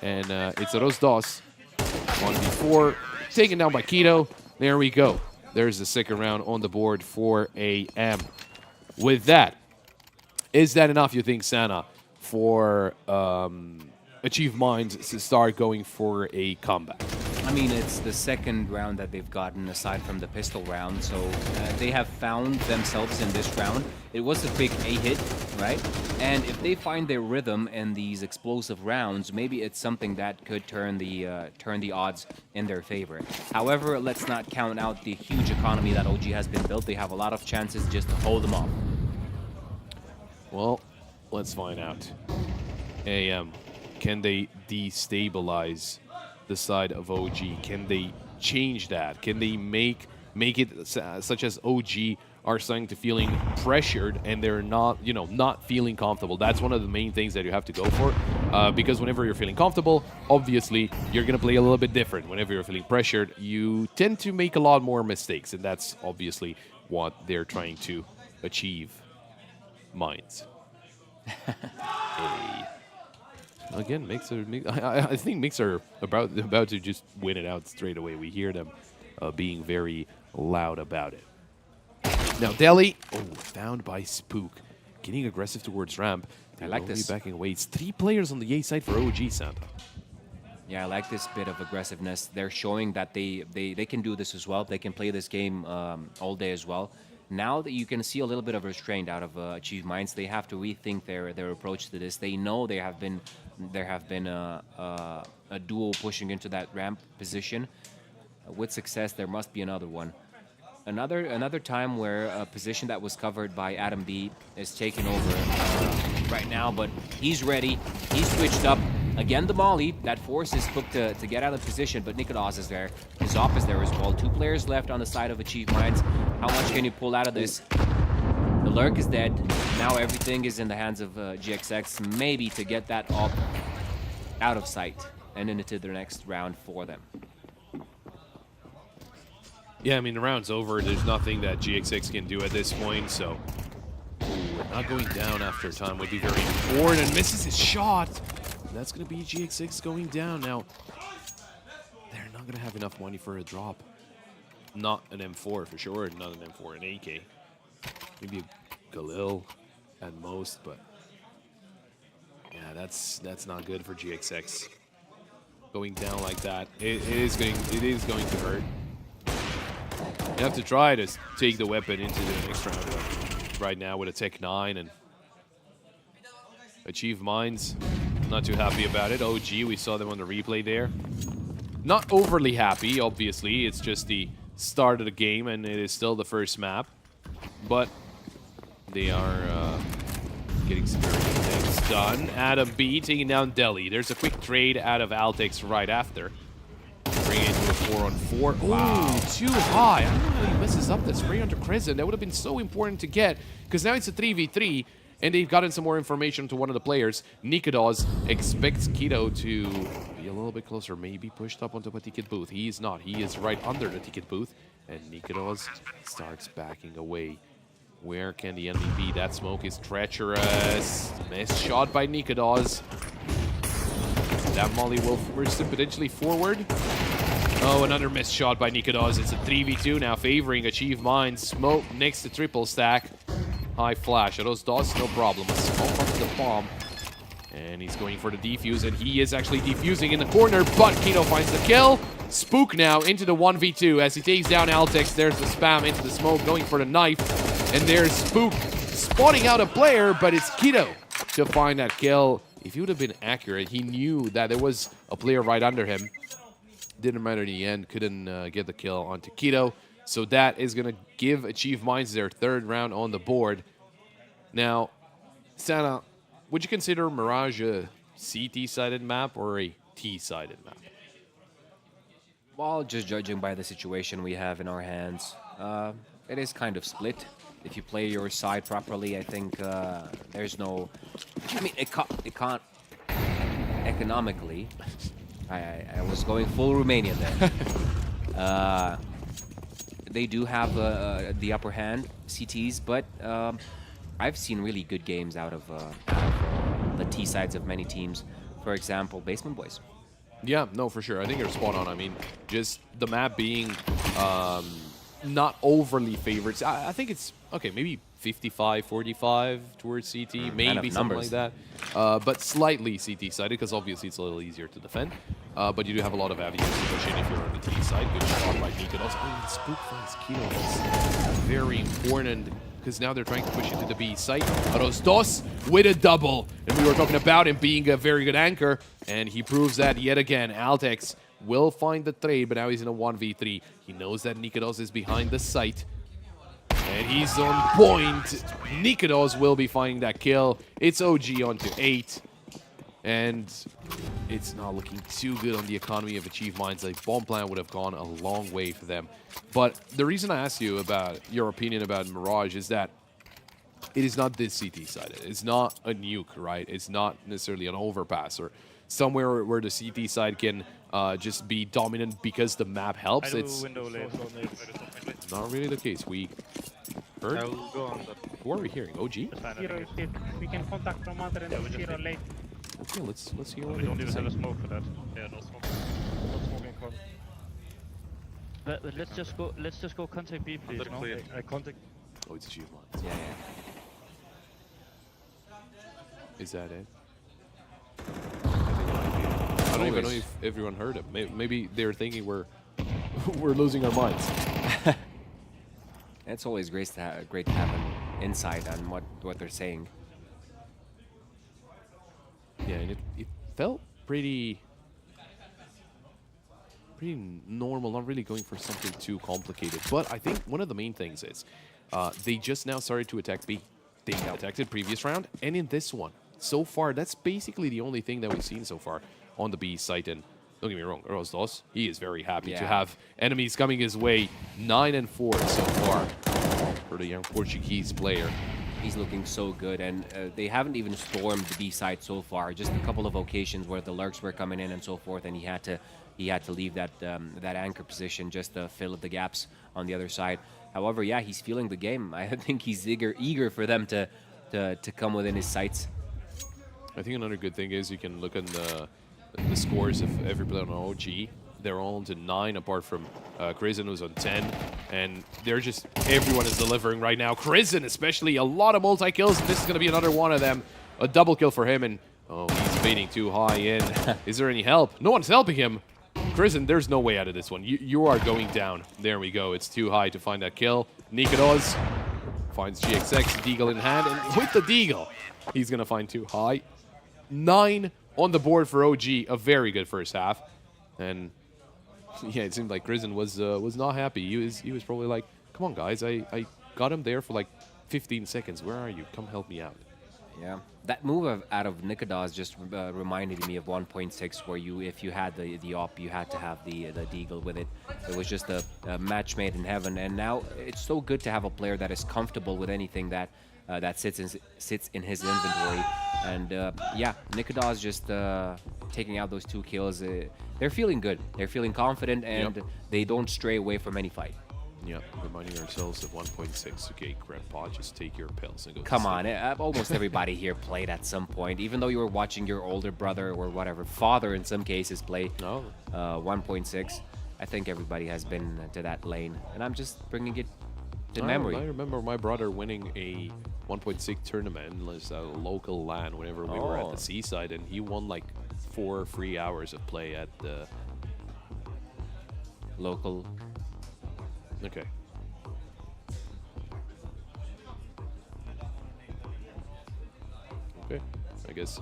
And it's Rosdos. 1v4, taken down by Keto. There we go. There's the second round on the board for AM. With that, is that enough, you think, Sana, for Achieve Minds to start going for a comeback? I mean, it's the second round that they've gotten aside from the pistol round, so they have found themselves in this round. It was a big A-hit, right? And if they find their rhythm in these explosive rounds, maybe it's something that could turn the odds in their favor. However, let's not count out the huge economy that OG has been built. They have a lot of chances just to hold them off. Well, let's find out. AM, can they destabilize the side of OG? Can they change that? Can they make it such as OG are starting to feeling pressured and they're not feeling comfortable? That's one of the main things that you have to go for, because whenever you're feeling comfortable, obviously you're gonna play a little bit different. Whenever you're feeling pressured, you tend to make a lot more mistakes, and that's obviously what they're trying to achieve. Minds. Again, I think Mix are about to just win it out straight away. We hear them being very loud about it. Now, Delhi, found by Spook. Getting aggressive towards ramp. I like this. Backing away. It's 3 players on the A side for OG, Santa. Yeah, I like this bit of aggressiveness. They're showing that they can do this as well. They can play this game all day as well. Now that you can see a little bit of restraint out of Achieve Minds, they have to rethink their approach to this. They know there have been a duo pushing into that ramp position. With success, there must be another one. Another time where a position that was covered by Adam B is taken over right now, but he's ready. He's switched up. Again, the molly that forces Spook to get out of position, but Nikodos is there. His op is there as well. 2 players left on the side of Achieve Minds. How much can you pull out of this? The lurk is dead. Now everything is in the hands of GXX, maybe to get that op out of sight and into the next round for them. Yeah, I mean, the round's over. There's nothing that GXX can do at this point, so... Ooh, not going down after time would be very important, and misses his shot. And that's going to be GXX going down. Now, they're not going to have enough money for a drop. Not an M4 for sure, not an M4, an AK. Maybe a Galil at most, but... Yeah, that's not good for GXX. Going down like that, it is going to hurt. You have to try to take the weapon into the next round. Right now with a Tech 9 and Achieve Minds, not too happy about it. OG, we saw them on the replay there. Not overly happy, obviously. It's just the start of the game and it is still the first map. But they are getting some very good things done. Adam B taking down Delhi. There's a quick trade out of Altex right after. Bring it into a 4-on-4. Wow, too high. I don't know how he messes up that spray under Crescent. That would have been so important to get, because now it's a 3v3, and they've gotten some more information to one of the players. Nikodos expects Keto to be a little bit closer, maybe pushed up onto a ticket booth. He is not. He is right under the ticket booth, and Nikodos starts backing away. Where can the enemy be? That smoke is treacherous. Missed shot by Nikodos. That molly will force him potentially forward. Oh, another missed shot by Nikodos. It's a 3v2 now, favoring Achieve Minds. Smoke next to triple stack. High flash. Those dots, no problem. A smoke onto the bomb. And he's going for the defuse, and he is actually defusing in the corner, but Keto finds the kill. Spook now into the 1v2 as he takes down Altex. There's the spam into the smoke, going for the knife. And there's Spook spotting out a player, but it's Keto to find that kill. If he would have been accurate, he knew that there was a player right under him. Didn't matter in the end, couldn't get the kill onto Keto. So that is going to give Achieve Minds their third round on the board. Now, Santa, would you consider Mirage a CT-sided map or a T-sided map? Well, just judging by the situation we have in our hands, it is kind of split. If you play your side properly, I think there's no... I mean, it can't... Economically, I was going full Romanian there. They do have the upper hand, CTs, but I've seen really good games out of the T sides of many teams. For example, Basement Boys. Yeah, no, for sure. I think you're spot on. I mean, just the map being not overly favored. I think it's, okay, maybe 55-45 towards CT, maybe something like that. But slightly CT-sided, because obviously it's a little easier to defend. But you do have a lot of avenues to push in if you're on the T side. Good shot by Nikodos. Oh, Spook finds Keto. That's very important, because now they're trying to push into the B site. Rosdos with a double. And we were talking about him being a very good anchor, and he proves that yet again. Altex will find the trade, but now he's in a 1v3. He knows that Nikodos is behind the site. And he's on point. Nikodos will be finding that kill. It's OG onto 8. And it's not looking too good on the economy of Achieve Minds. A bomb plant would have gone a long way for them. But the reason I asked you about your opinion about Mirage is that it is not this CT-sided. It's not a nuke, right? It's not necessarily an overpass or somewhere where the CT side can just be dominant because the map helps. It's not really the case. We heard. Who are we hearing? OG? We can contact from under and zero late. Okay, let's hear what we don't even have a smoke for that. Yeah, no smoke. No smoking club. But let's just go contact B, please. No? I contact. Oh, it's Achieve Minds. Yeah. Is that it? I don't even know if everyone heard him. Maybe they're thinking we're losing our minds. It's always great to have an insight on what they're saying. Yeah, and it felt pretty normal, not really going for something too complicated. But I think one of the main things is they just now started to attack B. They got attacked in previous round, and in this one. So far, that's basically the only thing that we've seen so far on the B site. And don't get me wrong, Rosdos, he is very happy to have enemies coming his way. 9-4 so far for the young Portuguese player. He's looking so good, and they haven't even stormed the B site so far. Just a couple of occasions where the lurks were coming in and so forth, and he had to leave that that anchor position just to fill the gaps on the other side. However, yeah, he's feeling the game. I think he's eager for them to come within his sights. I think another good thing is you can look at the scores of every player on OG. They're all into 9, apart from Krizen, who's on 10. And they're just, everyone is delivering right now. Krizen, especially, a lot of multi-kills. And this is going to be another one of them. A double kill for him. And, oh, he's baiting too high in. Is there any help? No one's helping him. Krizen, there's no way out of this one. You are going down. There we go. It's too high to find that kill. Nikados finds GXX, Deagle in hand. And with the Deagle, he's going to find too high. 9 on the board for OG. A very good first half. And yeah, it seemed like Krizen was not happy. He was probably like, come on, guys. I got him there for like 15 seconds. Where are you? Come help me out. Yeah, that move out of Nikados just reminded me of 1.6, where if you had the op, you had to have the Deagle with it. It was just a match made in heaven. And now it's so good to have a player that is comfortable with anything that sits in his inventory. And yeah, Nikados just taking out those 2 kills. They're feeling good. They're feeling confident, and they don't stray away from any fight. Yeah, reminding ourselves of 1.6. Okay, Grandpa, just take your pills and go. Come on, almost everybody here played at some point. Even though you were watching your older brother or whatever, father in some cases play 1.6. I think everybody has been to that lane, and I'm just bringing it to memory. I remember my brother winning a 1.6 tournament, a local LAN, whenever we were at the seaside, and he won like 4 free hours of play at the local. Okay. Okay. I guess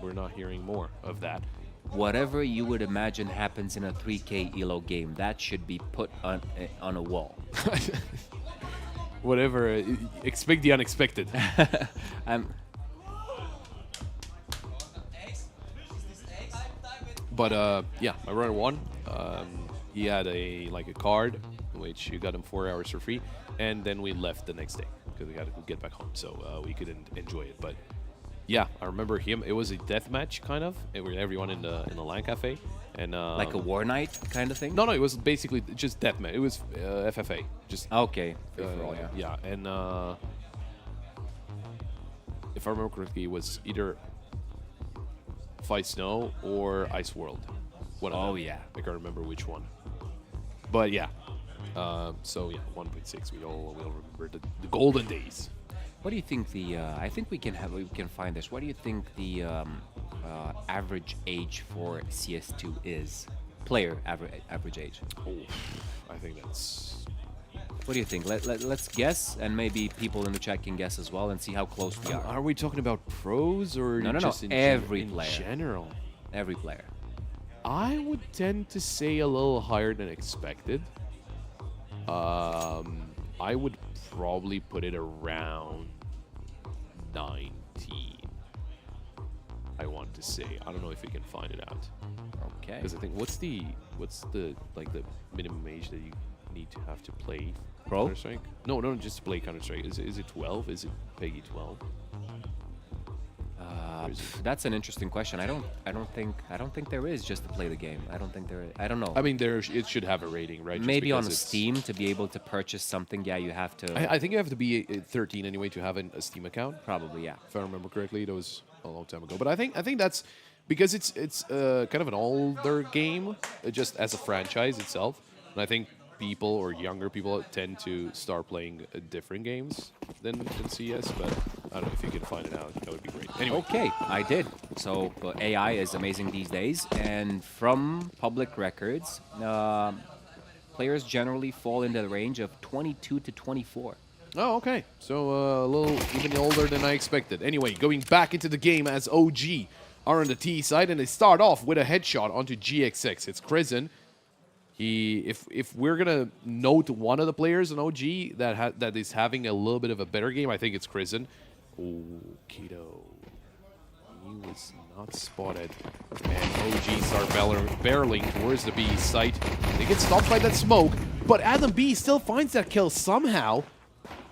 we're not hearing more of that. Whatever you would imagine happens in a 3K ELO game, that should be put on a wall. Whatever. Expect the unexpected. But yeah, my brother won. He had a card, which you got him 4 hours for free, and then we left the next day because we had to get back home, so we couldn't enjoy it. But yeah, I remember him. It was a death match kind of. It was everyone in the LAN cafe, and like a war night kind of thing. No, it was basically just death match. It was FFA, just okay. Free for all, yeah, and if I remember correctly, it was either Fight Snow or Ice World. Yeah, I can't remember which one. But yeah, so yeah, 1.6. We all remember the golden days. What do you think I think we can find this. What do you think the average age for CS2 is? Player average age. Oh, I think that's. What do you think? Let's guess, and maybe people in the chat can guess as well, and see how close we are. Are we talking about pros or just in every player? In general? Every player. I would tend to say a little higher than expected. I would probably put it around 19. I want to say. I don't know if we can find it out. Okay. Because I think what's the like the minimum age that you need to have to play Pro? Counter-Strike? No, just to play Counter-Strike. Is it 12? Is it PEGI 12? That's an interesting question. I don't think there is just to play the game. I don't think there is. I don't know. I mean, it should have a rating, right? Maybe on Steam to be able to purchase something. Yeah, you have to. I think you have to be 13 anyway to have a Steam account. Probably, yeah. If I remember correctly, that was a long time ago. But I think that's because it's kind of an older game, just as a franchise itself, and I think people or younger people tend to start playing different games than CS, but I don't know if you can find it out. That would be great. Anyway. Okay, I did. So AI is amazing these days, and from public records, players generally fall into the range of 22 to 24. Oh, okay. So a little even older than I expected. Anyway, going back into the game as OG are on the T side, and they start off with a headshot onto GXX. It's Krizen. If we're gonna note one of the players in OG that is having a little bit of a better game, I think it's Krizen. Oh, Keto. He was not spotted. And OG start barreling towards the B site. They get stopped by that smoke, but Adam B still finds that kill somehow.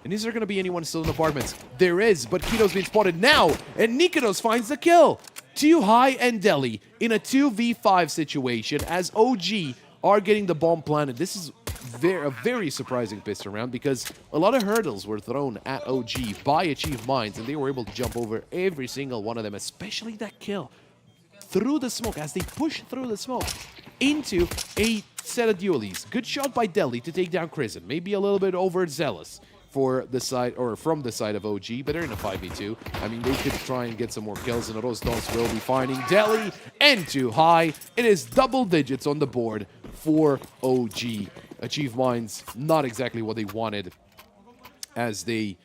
And is there going to be anyone still in the apartments? There is, but Keto's being spotted now, and Nikados finds the kill. Too High and Deli in a 2v5 situation as OG are getting the bomb planted. This is a very surprising pistol round because a lot of hurdles were thrown at OG by Achieve Minds, and they were able to jump over every single one of them, especially that kill through the smoke as they push through the smoke into a set of dualies. Good shot by Deli to take down Crizzen. Maybe a little bit overzealous for the side or from the side of OG, but they're in a 5v2. I mean, they could try and get some more kills, and Rostos will be finding Deli and too high. It is double digits on the board for OG. Achieve Minds, not exactly what they wanted as they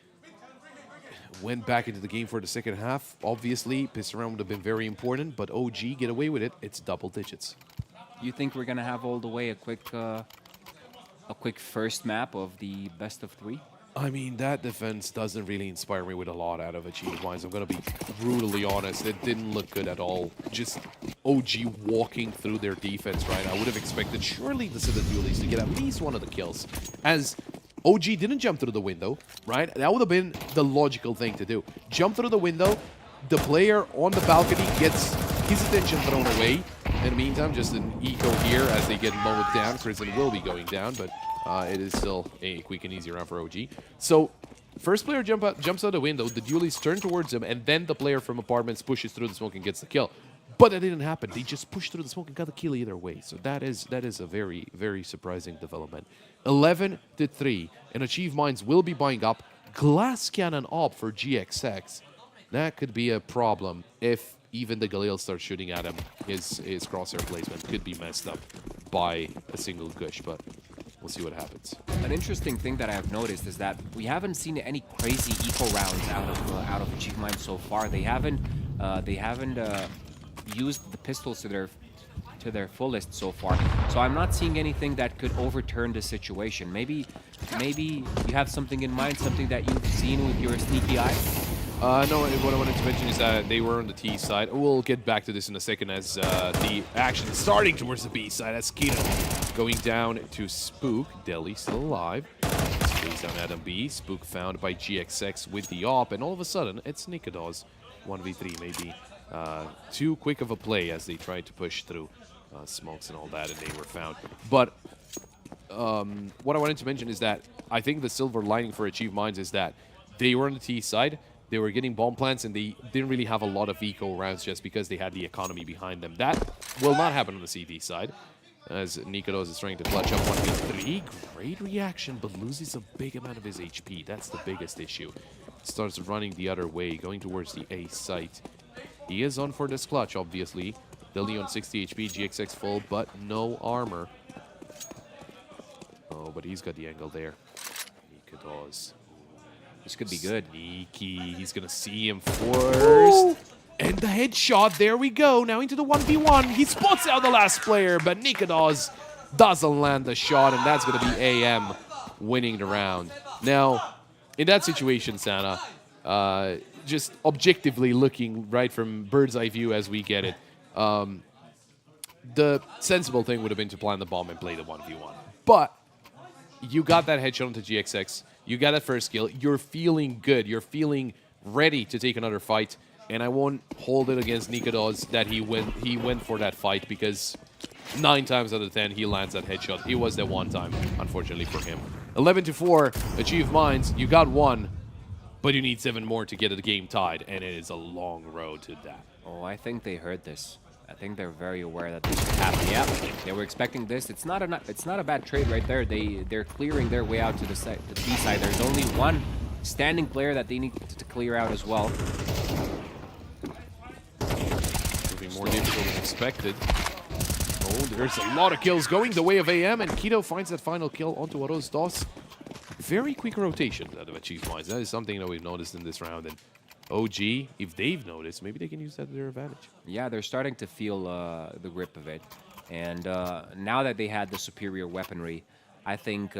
went back into the game for the second half. Obviously, pistol round would have been very important, but OG get away with it. It's double digits. You think we're gonna have all the way a quick first map of the best of 3? I mean, that defense doesn't really inspire me with a lot out of Achieve Minds. I'm going to be brutally honest. It didn't look good at all. Just OG walking through their defense, right? I would have expected surely the set of dualies to get at least one of the kills, as OG didn't jump through the window, right? That would have been the logical thing to do. Jump through the window, the player on the balcony gets his attention thrown away. In the meantime, just an eco here as they get mowed down. Crizzen will be going down, but it is still a quick and easy round for OG. So, first player jumps out the window, the dualies turn towards him, and then the player from apartments pushes through the smoke and gets the kill. But that didn't happen. They just pushed through the smoke and got the kill either way. So that is a very, very surprising development. 11-3, and Achieve Minds will be buying up Glass Cannon Op for GXX. That could be a problem if even the Galil starts shooting at him. His crosshair placement could be messed up by a single gush, but we'll see what happens. An interesting thing that I have noticed is that we haven't seen any crazy eco rounds out of Achieve Minds so far. They haven't used the pistols to their fullest so far. So I'm not seeing anything that could overturn the situation. Maybe you have something in mind, something that you've seen with your sneaky eye. No, what I wanted to mention is that they were on the T side. We'll get back to this in a second as the action is starting towards the B side. That's Keto going down to Spook. Deli still alive. Stays down Adam B. Spook found by GXX with the op, and all of a sudden, it's Nikados. 1v3 maybe too quick of a play as they tried to push through smokes and all that, and they were found. But what I wanted to mention is that I think the silver lining for Achieve Minds is that they were on the T side. They were getting bomb plants, and they didn't really have a lot of eco rounds just because they had the economy behind them. That will not happen on the CD side, as Nikados is trying to clutch up 1v3. Great reaction, but loses a big amount of his HP. That's the biggest issue. Starts running the other way, going towards the A site. He is on for this clutch, obviously. Deli on 60 HP, GXX full, but no armor. Oh, but he's got the angle there. Nikados. This could be good. Sneaky. He's going to see him first. And the headshot. There we go. Now into the 1v1. He spots out the last player, but Nikados doesn't land the shot, and that's going to be AM winning the round. Now, in that situation, Sana, just objectively looking right from bird's eye view as we get it, the sensible thing would have been to plant the bomb and play the 1v1. But you got that headshot onto GXX. You got that first kill. You're feeling good. You're feeling ready to take another fight. And I won't hold it against Nikados that he went for that fight, because 9 times out of 10 he lands that headshot. It was that one time, unfortunately for him. 11-4, Achieve Minds. You got one, but you need 7 more to get the game tied, and it is a long road to that. Oh, I think they heard this. I think they're very aware that this should happen. Yeah, they were expecting this. It's not a bad trade right there. They're clearing their way out to the side, the B side. There's only one standing player that they need to clear out as well. Moving more difficult than expected. Oh, there's a lot of kills going the way of AM, and Keto finds that final kill onto Aros Dos. Very quick rotation out of Achieve Minds. That is something that we've noticed in this round. And OG, if they've noticed, maybe they can use that to their advantage. Yeah, they're starting to feel the grip of it. And now that they had the superior weaponry, I think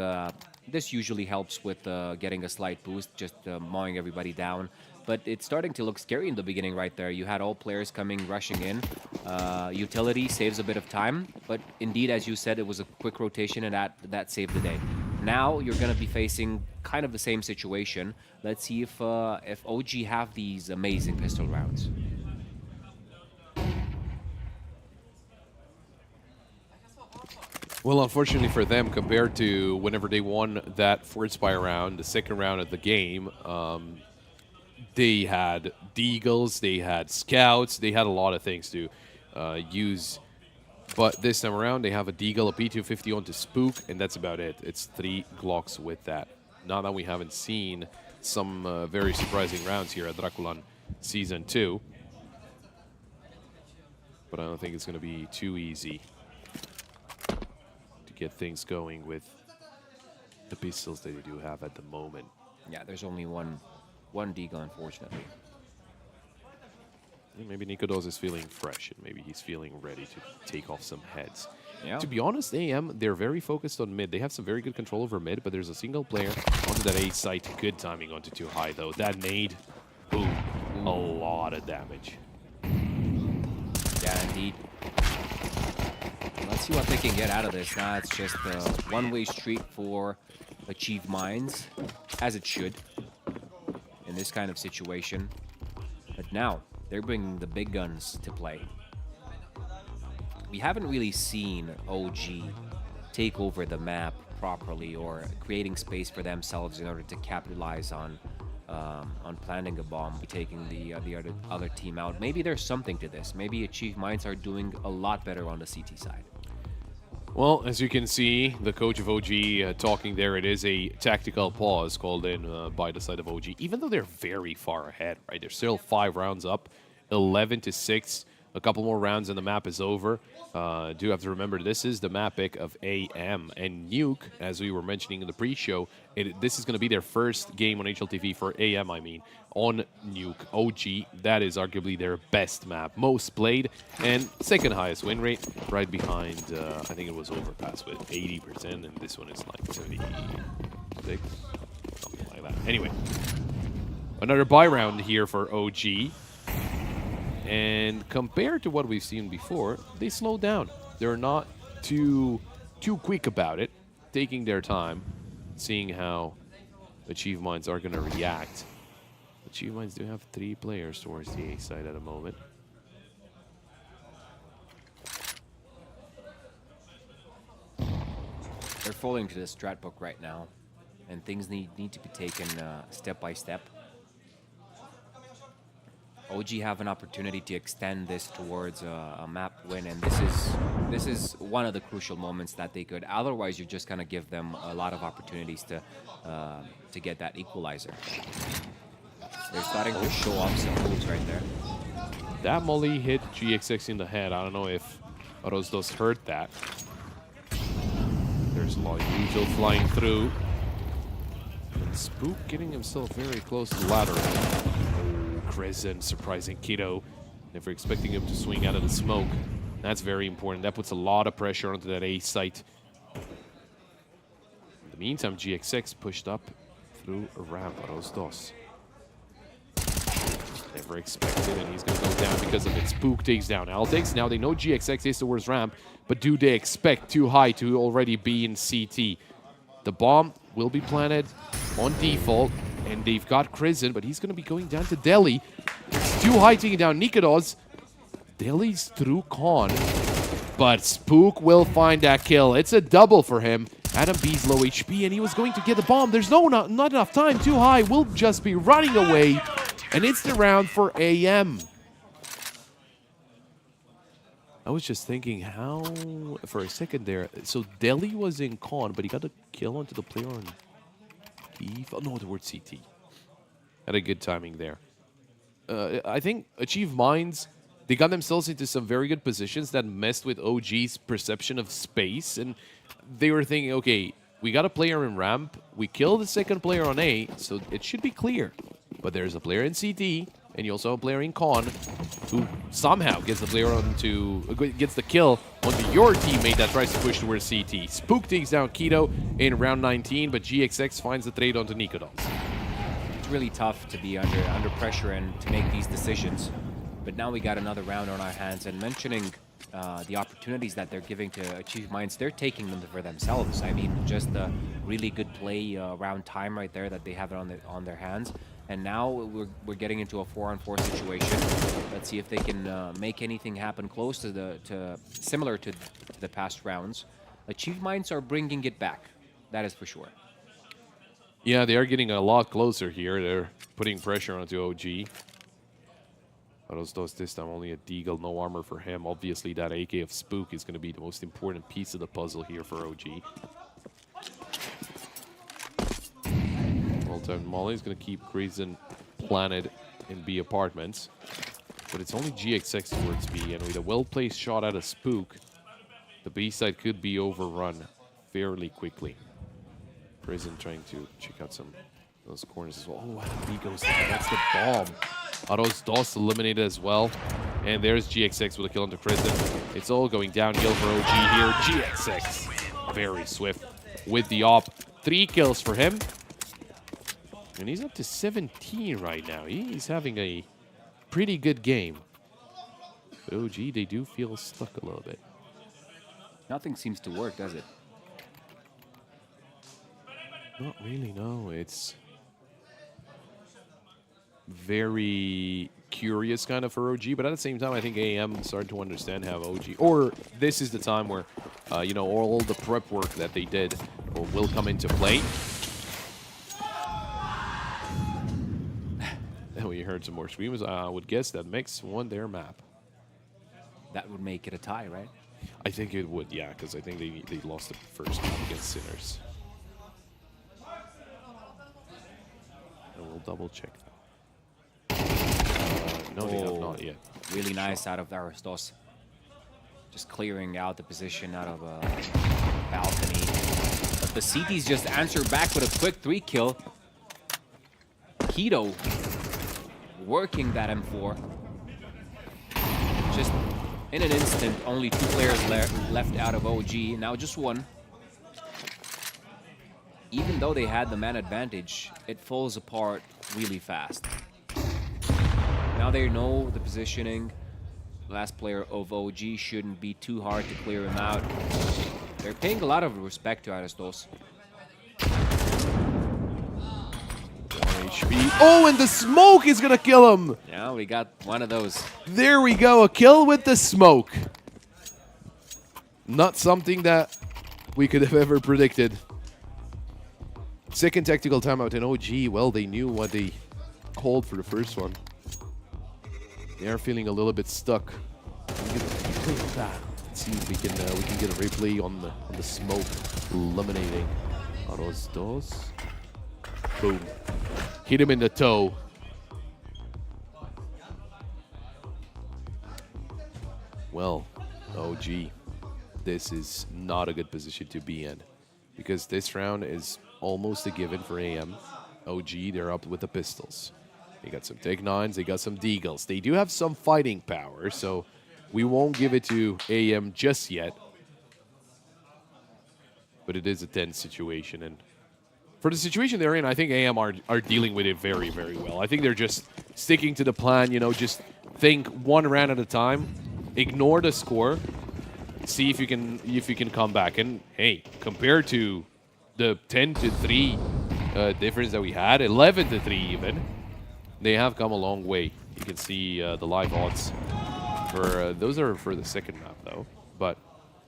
this usually helps with getting a slight boost, just mowing everybody down. But it's starting to look scary in the beginning right there. You had all players coming, rushing in. Utility saves a bit of time. But indeed, as you said, it was a quick rotation, and that saved the day. Now you're going to be facing kind of the same situation. Let's see if OG have these amazing pistol rounds. Well, unfortunately for them, compared to whenever they won that first spy round, the second round of the game, they had deagles, they had scouts, they had a lot of things to use. But this time around, they have a deagle, a P250 onto Spook, and that's about it. It's 3 Glocks with that. Not that we haven't seen some very surprising rounds here at DraculaN Season 2. But I don't think it's going to be too easy to get things going with the pistols that they do have at the moment. Yeah, there's only one deagle, unfortunately. Maybe Nikodos is feeling fresh, and maybe he's feeling ready to take off some heads. Yeah. To be honest, AM, they're very focused on mid. They have some very good control over mid, but there's a single player onto that A site. Good timing onto too high, though. That nade, boom, a lot of damage. Yeah, indeed. Let's see what they can get out of this. Now it's just a one-way street for Achieve Minds, as it should, in this kind of situation. But now, they're bringing the big guns to play. We haven't really seen OG take over the map properly or creating space for themselves in order to capitalize on planting a bomb, taking the other team out. Maybe there's something to this. Maybe Achieve Minds are doing a lot better on the CT side. Well, as you can see, the coach of OG talking there, it is a tactical pause called in by the side of OG, even though they're very far ahead, right? They're still 5 rounds up, 11-6. A couple more rounds and the map is over. Do have to remember, this is the map pick of AM. And Nuke, as we were mentioning in the pre-show, this is going to be their first game on HLTV for AM, I mean, on Nuke. OG, that is arguably their best map. Most played and second highest win rate, right behind, I think it was Overpass with 80%, and this one is like 76, something like that. Anyway, another buy round here for OG. And compared to what we've seen before, they slowed down. They're not too quick about it, taking their time, seeing how Achieve Minds are going to react. Achieve Minds do have 3 players towards the A side at the moment. They're falling to the strat book right now, and things need to be taken step by step. OG have an opportunity to extend this towards a map win, and this is one of the crucial moments that they could. Otherwise, you're just gonna give them a lot of opportunities to get that equalizer. They're starting to show off some moves right there. That molly hit GXX in the head. I don't know if Rosdos heard that. There's a lot of usual flying through. And Spook getting himself very close to the ladder. Crescent surprising Kido. Never expecting him to swing out of the smoke. That's very important. That puts a lot of pressure onto that A site. In the meantime, GXX pushed up through a ramp. Rosdos. Never expected, and he's going to go down because of it. Spook takes down Altex. Now they know GXX is towards ramp, but do they expect too high to already be in CT? The bomb will be planted on default. And they've got Crescent, but he's going to be going down to Delhi. It's too high, taking down Nikodos. Delhi's through Khan, but Spook will find that kill. It's a double for him. Adam B's low HP, and he was going to get the bomb. There's not enough time. Too high, will just be running away. And it's the round for AM. I was just thinking how, for a second there, so Delhi was in Khan, but he got a kill onto the player on oh, no, towards CT. Had a good timing there. I think Achieve Minds, they got themselves into some very good positions that messed with OG's perception of space. And they were thinking, okay, we got a player in ramp. We killed the second player on A, so it should be clear. But there's a player in CT, and you also have a player in Con who somehow gets the player gets the kill onto your teammate that tries to push towards CT. Spook takes down Kido in round 19, but GXX finds the trade onto Nikodos. It's really tough to be under pressure and to make these decisions. But now we got another round on our hands, and mentioning the opportunities that they're giving to Achieve Minds, they're taking them for themselves. I mean, just a really good play around time right there that they have it on their hands. And now we're getting into a 4-on-4 situation. Let's see if they can make anything happen close to similar to the past rounds. Achieve Minds are bringing it back. That is for sure. Yeah, they are getting a lot closer here. They're putting pressure onto OG. Does this time only a Deagle, no armor for him. Obviously, that AK of Spook is going to be the most important piece of the puzzle here for OG. Well-timed Molly is going to keep Grayson planted in B apartments. But it's only GXX towards B, and with a well-placed shot at a Spook, the B side could be overrun fairly quickly. Grayson trying to check out some of those corners as well. Oh, wow, B goes down. That's the bomb. Aros Dos eliminated as well. And there's GXX with a kill onto Prison. It's all going downhill for OG here. GXX, very swift with the op. 3 kills for him. And he's up to 17 right now. He's having a pretty good game. But OG, they do feel stuck a little bit. Nothing seems to work, does it? Not really, no. It's very curious kind of for OG, but at the same time, I think AM started to understand how OG, or this is the time where, you know, all the prep work that they did will come into play. And we heard some more screams. I would guess that Mix won their map. That would make it a tie, right? I think it would, yeah, because I think they lost the first map against Sinners. And we'll double check that. No, they have not yet. Really nice out of Aristos. Just clearing out the position out of a balcony. But the CTs just answer back with a quick 3-kill. Keto working that M4. Just in an instant, only 2 players left out of OG. Now just 1. Even though they had the man advantage, it falls apart really fast. Now they know the positioning. Last player of OG shouldn't be too hard to clear him out. They're paying a lot of respect to Aristos. 1 HP. Oh, and the smoke is gonna kill him! Yeah, we got one of those. There we go, a kill with the smoke. Not something that we could have ever predicted. Second tactical timeout in OG. Well, they knew what they called for the first one. They are feeling a little bit stuck. Let's see if we can get a replay on the smoke eliminating Aros Dos. Boom. Hit him in the toe. Well, OG, this is not a good position to be in, because this round is almost a given for AM. OG, they're up with the pistols. They got some Tech 9s, they got some Deagles. They do have some fighting power, so we won't give it to AM just yet. But it is a tense situation, and for the situation they're in, I think AM are dealing with it very, very well. I think they're just sticking to the plan, you know, just think 1 round at a time, ignore the score, see if you can come back. And hey, compared to the 10-3 difference that we had, 11-3 even, they have come a long way. You can see the live odds for those are for the second map though, but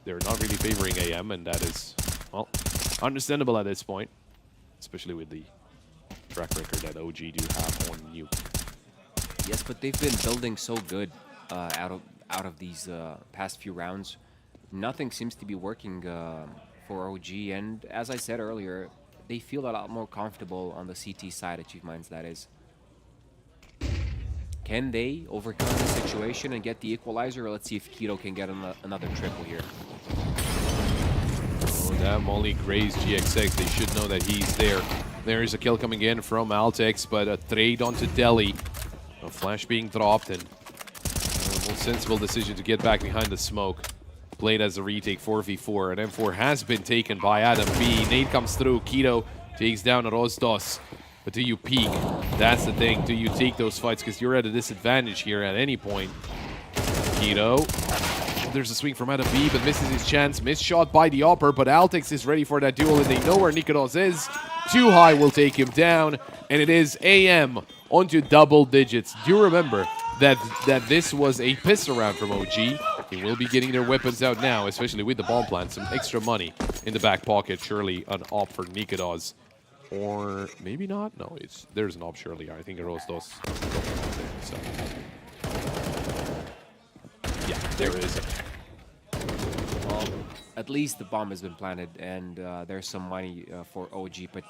they're not really favoring AM, and that is, well, understandable at this point, especially with the track record that OG do have on Nuke. Yes, but they've been building so good out of these past few rounds. Nothing seems to be working for OG, and as I said earlier, they feel a lot more comfortable on the CT side, Achieve Minds, that is. Can they overcome the situation and get the equalizer? Let's see if Keto can get another triple here. Oh, that Molly grazed GXX. They should know that he's there. There is a kill coming in from Altex, but a trade onto Delhi. A flash being dropped, and a more sensible decision to get back behind the smoke. Played as a retake 4v4, and M4 has been taken by Adam B. Nade comes through. Keto takes down Rosdos. But do you peek? That's the thing. Do you take those fights? Because you're at a disadvantage here at any point. Keto. There's a swing from Adam B, but misses his chance. Missed shot by the upper, but Altex is ready for that duel, and they know where Nikodos is. Too high will take him down, and it is AM onto double digits. Do remember that this was a pistol round from OG. They will be getting their weapons out now, especially with the bomb plant. Some extra money in the back pocket. Surely an op for Nikodos. Or maybe not. No, there's an op surely. I think Rosdos. So. Yeah, there is. Well, at least the bomb has been planted, and there's some money for OG, but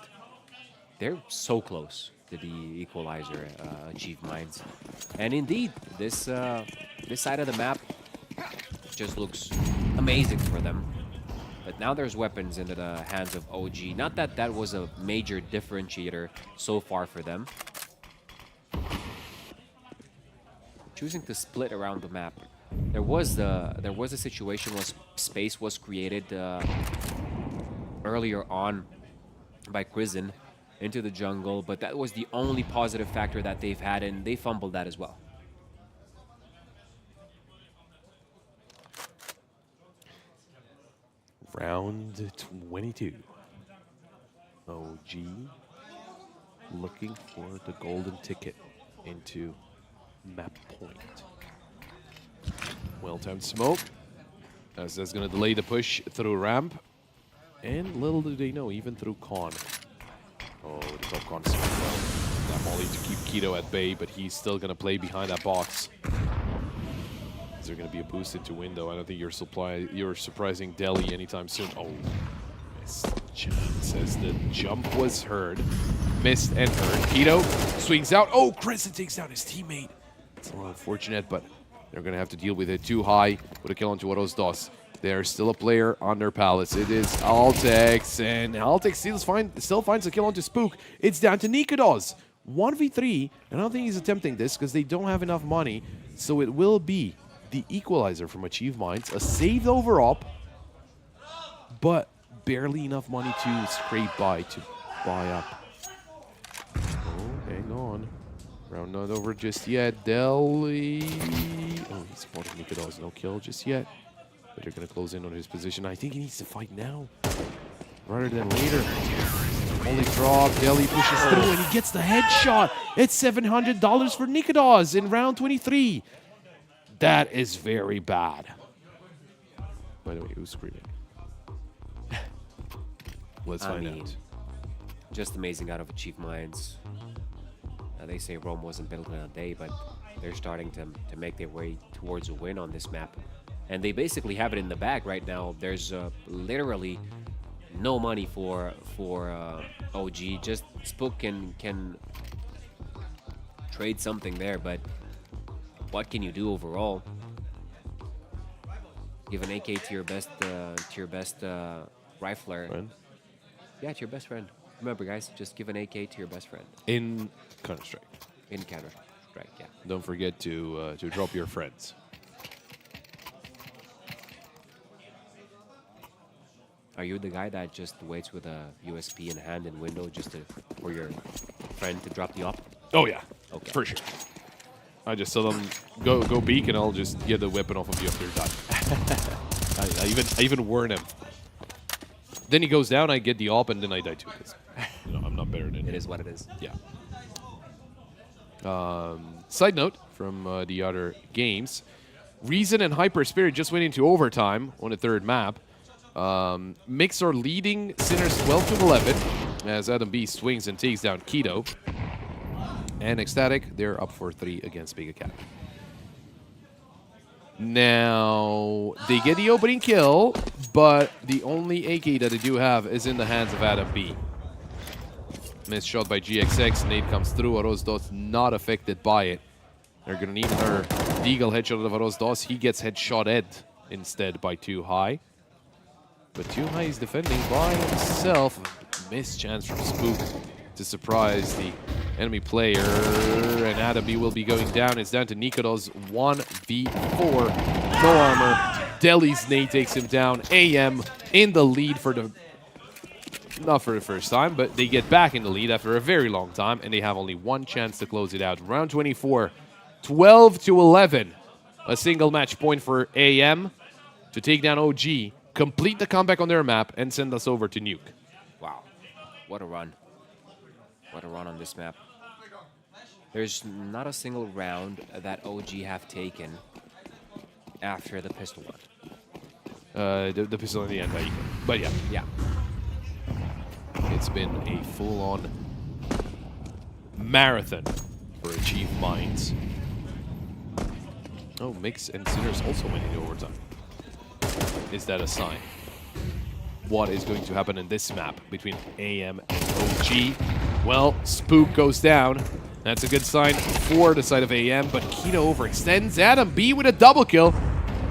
they're so close to the equalizer achieved mines. And indeed, this side of the map just looks amazing for them. But now there's weapons into the hands of OG. Not that that was a major differentiator so far for them. Choosing to split around the map. There was a situation where space was created earlier on by Crizin into the jungle, but that was the only positive factor that they've had, and they fumbled that as well. Round 22. OG looking for the golden ticket into map point. Well-timed smoke, as that's going to delay the push through ramp. And little do they know, even through Con. Oh, the top Con is that molly to keep Keto at bay, but he's still going to play behind that box. Is there going to be a boost into window? I don't think you're surprising Delhi anytime soon. Oh, missed chance as the jump was heard. Missed and heard. Keto swings out. Oh, Crescent takes down his teammate. It's a little unfortunate, but they're going to have to deal with it too high. With a kill onto Rosdos. There's still a player on their pallets. It is Altex, and Altex still finds a kill onto Spook. It's down to Nikodos. 1v3, and I don't think he's attempting this because they don't have enough money. So it will be the equalizer from Achieve Minds. A saved over op, but barely enough money to scrape by to buy up. Oh, hang on. Round not over just yet. Delhi. Oh, he's spotted Nikodos. No kill just yet. But they're going to close in on his position. I think he needs to fight now rather than later. Only drop. Delhi pushes through and he gets the headshot. It's $700 for Nikodos in round 23. That is very bad. By the way, who's screaming? Let's find out. Just amazing out of Achieve Minds. They say Rome wasn't built in a day, but they're starting to make their way towards a win on this map. And they basically have it in the bag right now. There's literally no money for OG. Just Spook can trade something there, but what can you do overall? Give an AK to your best rifler. Friend? Yeah, to your best friend. Remember, guys, just give an AK to your best friend. In Counter-Strike. In Counter-Strike, yeah. Don't forget to drop your friends. Are you the guy that just waits with a USP in hand and window just for your friend to drop the op? Oh yeah, okay, for sure. I just tell them go peek and I'll just get the weapon off of you after you're done. I even warn him. Then he goes down, I get the op, and then I die too. You know, I'm not better than him. It is what it is. Yeah. Side note from the other games, Reason and Hyper Spirit just went into overtime on the third map. Mix are leading Sinners 12-11 as Adam B swings and takes down Keto. And Ecstatic, they're up for 3 against Big Cat. Now, they get the opening kill, but the only AK that they do have is in the hands of Adam B. Missed shot by GXX, nade comes through, Arosdos not affected by it. They're gonna need another Deagle headshot of Arosdos. He gets headshotted instead by Too High. But Too High is defending by himself. Missed chance from Spook to surprise the enemy player. And Adam B will be going down. It's down to Nikodos 1v4. No armor. Delhi's nade takes him down. AM in the lead for the... Not for the first time, but they get back in the lead after a very long time. And they have only one chance to close it out. Round 24. 12-11. A single match point for AM to take down OG. Complete the comeback on their map and send us over to Nuke. Wow. What a run. What a run on this map. There's not a single round that OG have taken after the pistol one. The pistol in the anti-eco. But yeah. Yeah. It's been a full-on marathon for Achieve Minds. Oh, Mix and Sinners also went into overtime. Is that a sign? What is going to happen in this map between AM and OG? Well, Spook goes down. That's a good sign for the side of AM, but Keto overextends. Adam B with a double kill.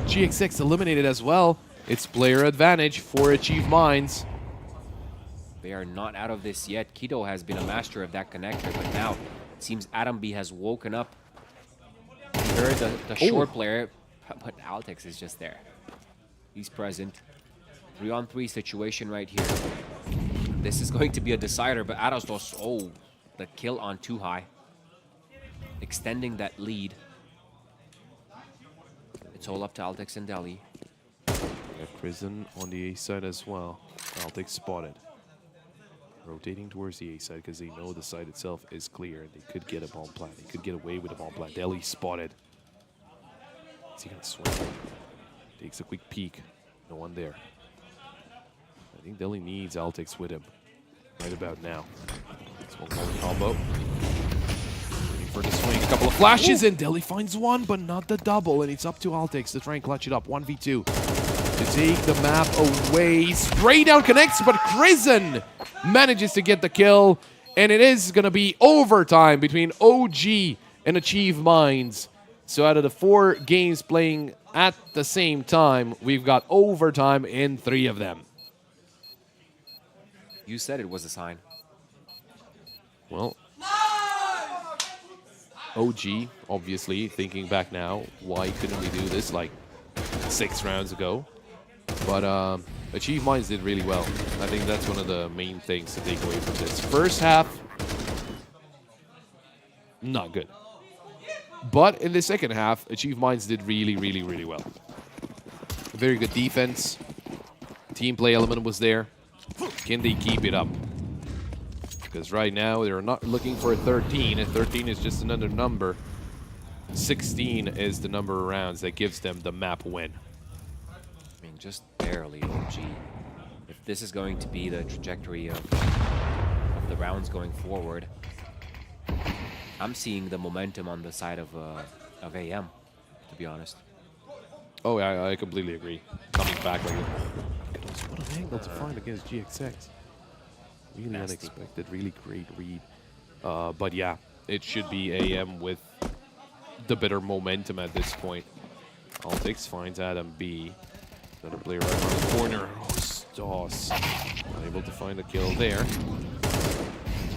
GXX eliminated as well. It's player advantage for Achieve Minds. They are not out of this yet. Keto has been a master of that connector, but now it seems Adam B has woken up. He heard the short player, but Altex is just there. He's present. 3-on-3 situation right here. This is going to be a decider, but Arastos, oh, the kill on too high. Extending that lead. It's all up to Altex and Delhi. Prison on the A side as well. Altex spotted. Rotating towards the A side because they know the side itself is clear and they could get a bomb plant. They could get away with a bomb plant. Delhi spotted. Is he gonna swing? Takes a quick peek. No one there. I think Delhi needs Altex with him right about now. Smoke combo. Waiting for the swing. A couple of flashes and Delhi finds one, but not the double. And it's up to Altex to try and clutch it up. 1v2. To take the map away. Spray down connects, but Krisen manages to get the kill. And it is going to be overtime between OG and Achieve Minds. So out of the 4 games playing at the same time, we've got overtime in 3 of them. You said it was a sign. Well, OG, obviously, thinking back now, why couldn't we do this like 6 rounds ago? But Achieve Minds did really well. I think that's one of the main things to take away from this. First half, not good. But in the second half, Achieve Minds did really well. Very good defense. Team play element was there. Can they keep it up? Because right now, they're not looking for a 13. A 13 is just another number. 16 is the number of rounds that gives them the map win. I mean, just barely, OG. If this is going to be the trajectory of the rounds going forward, I'm seeing the momentum on the side of AM, to be honest. Oh, yeah, I completely agree. Coming back like what an angle to find against GXX. Really unexpected, really great read. But yeah, it should be AM with the better momentum at this point. Altex finds Adam B. Another player right around the corner. Oh, Stoss. Unable to find a kill there.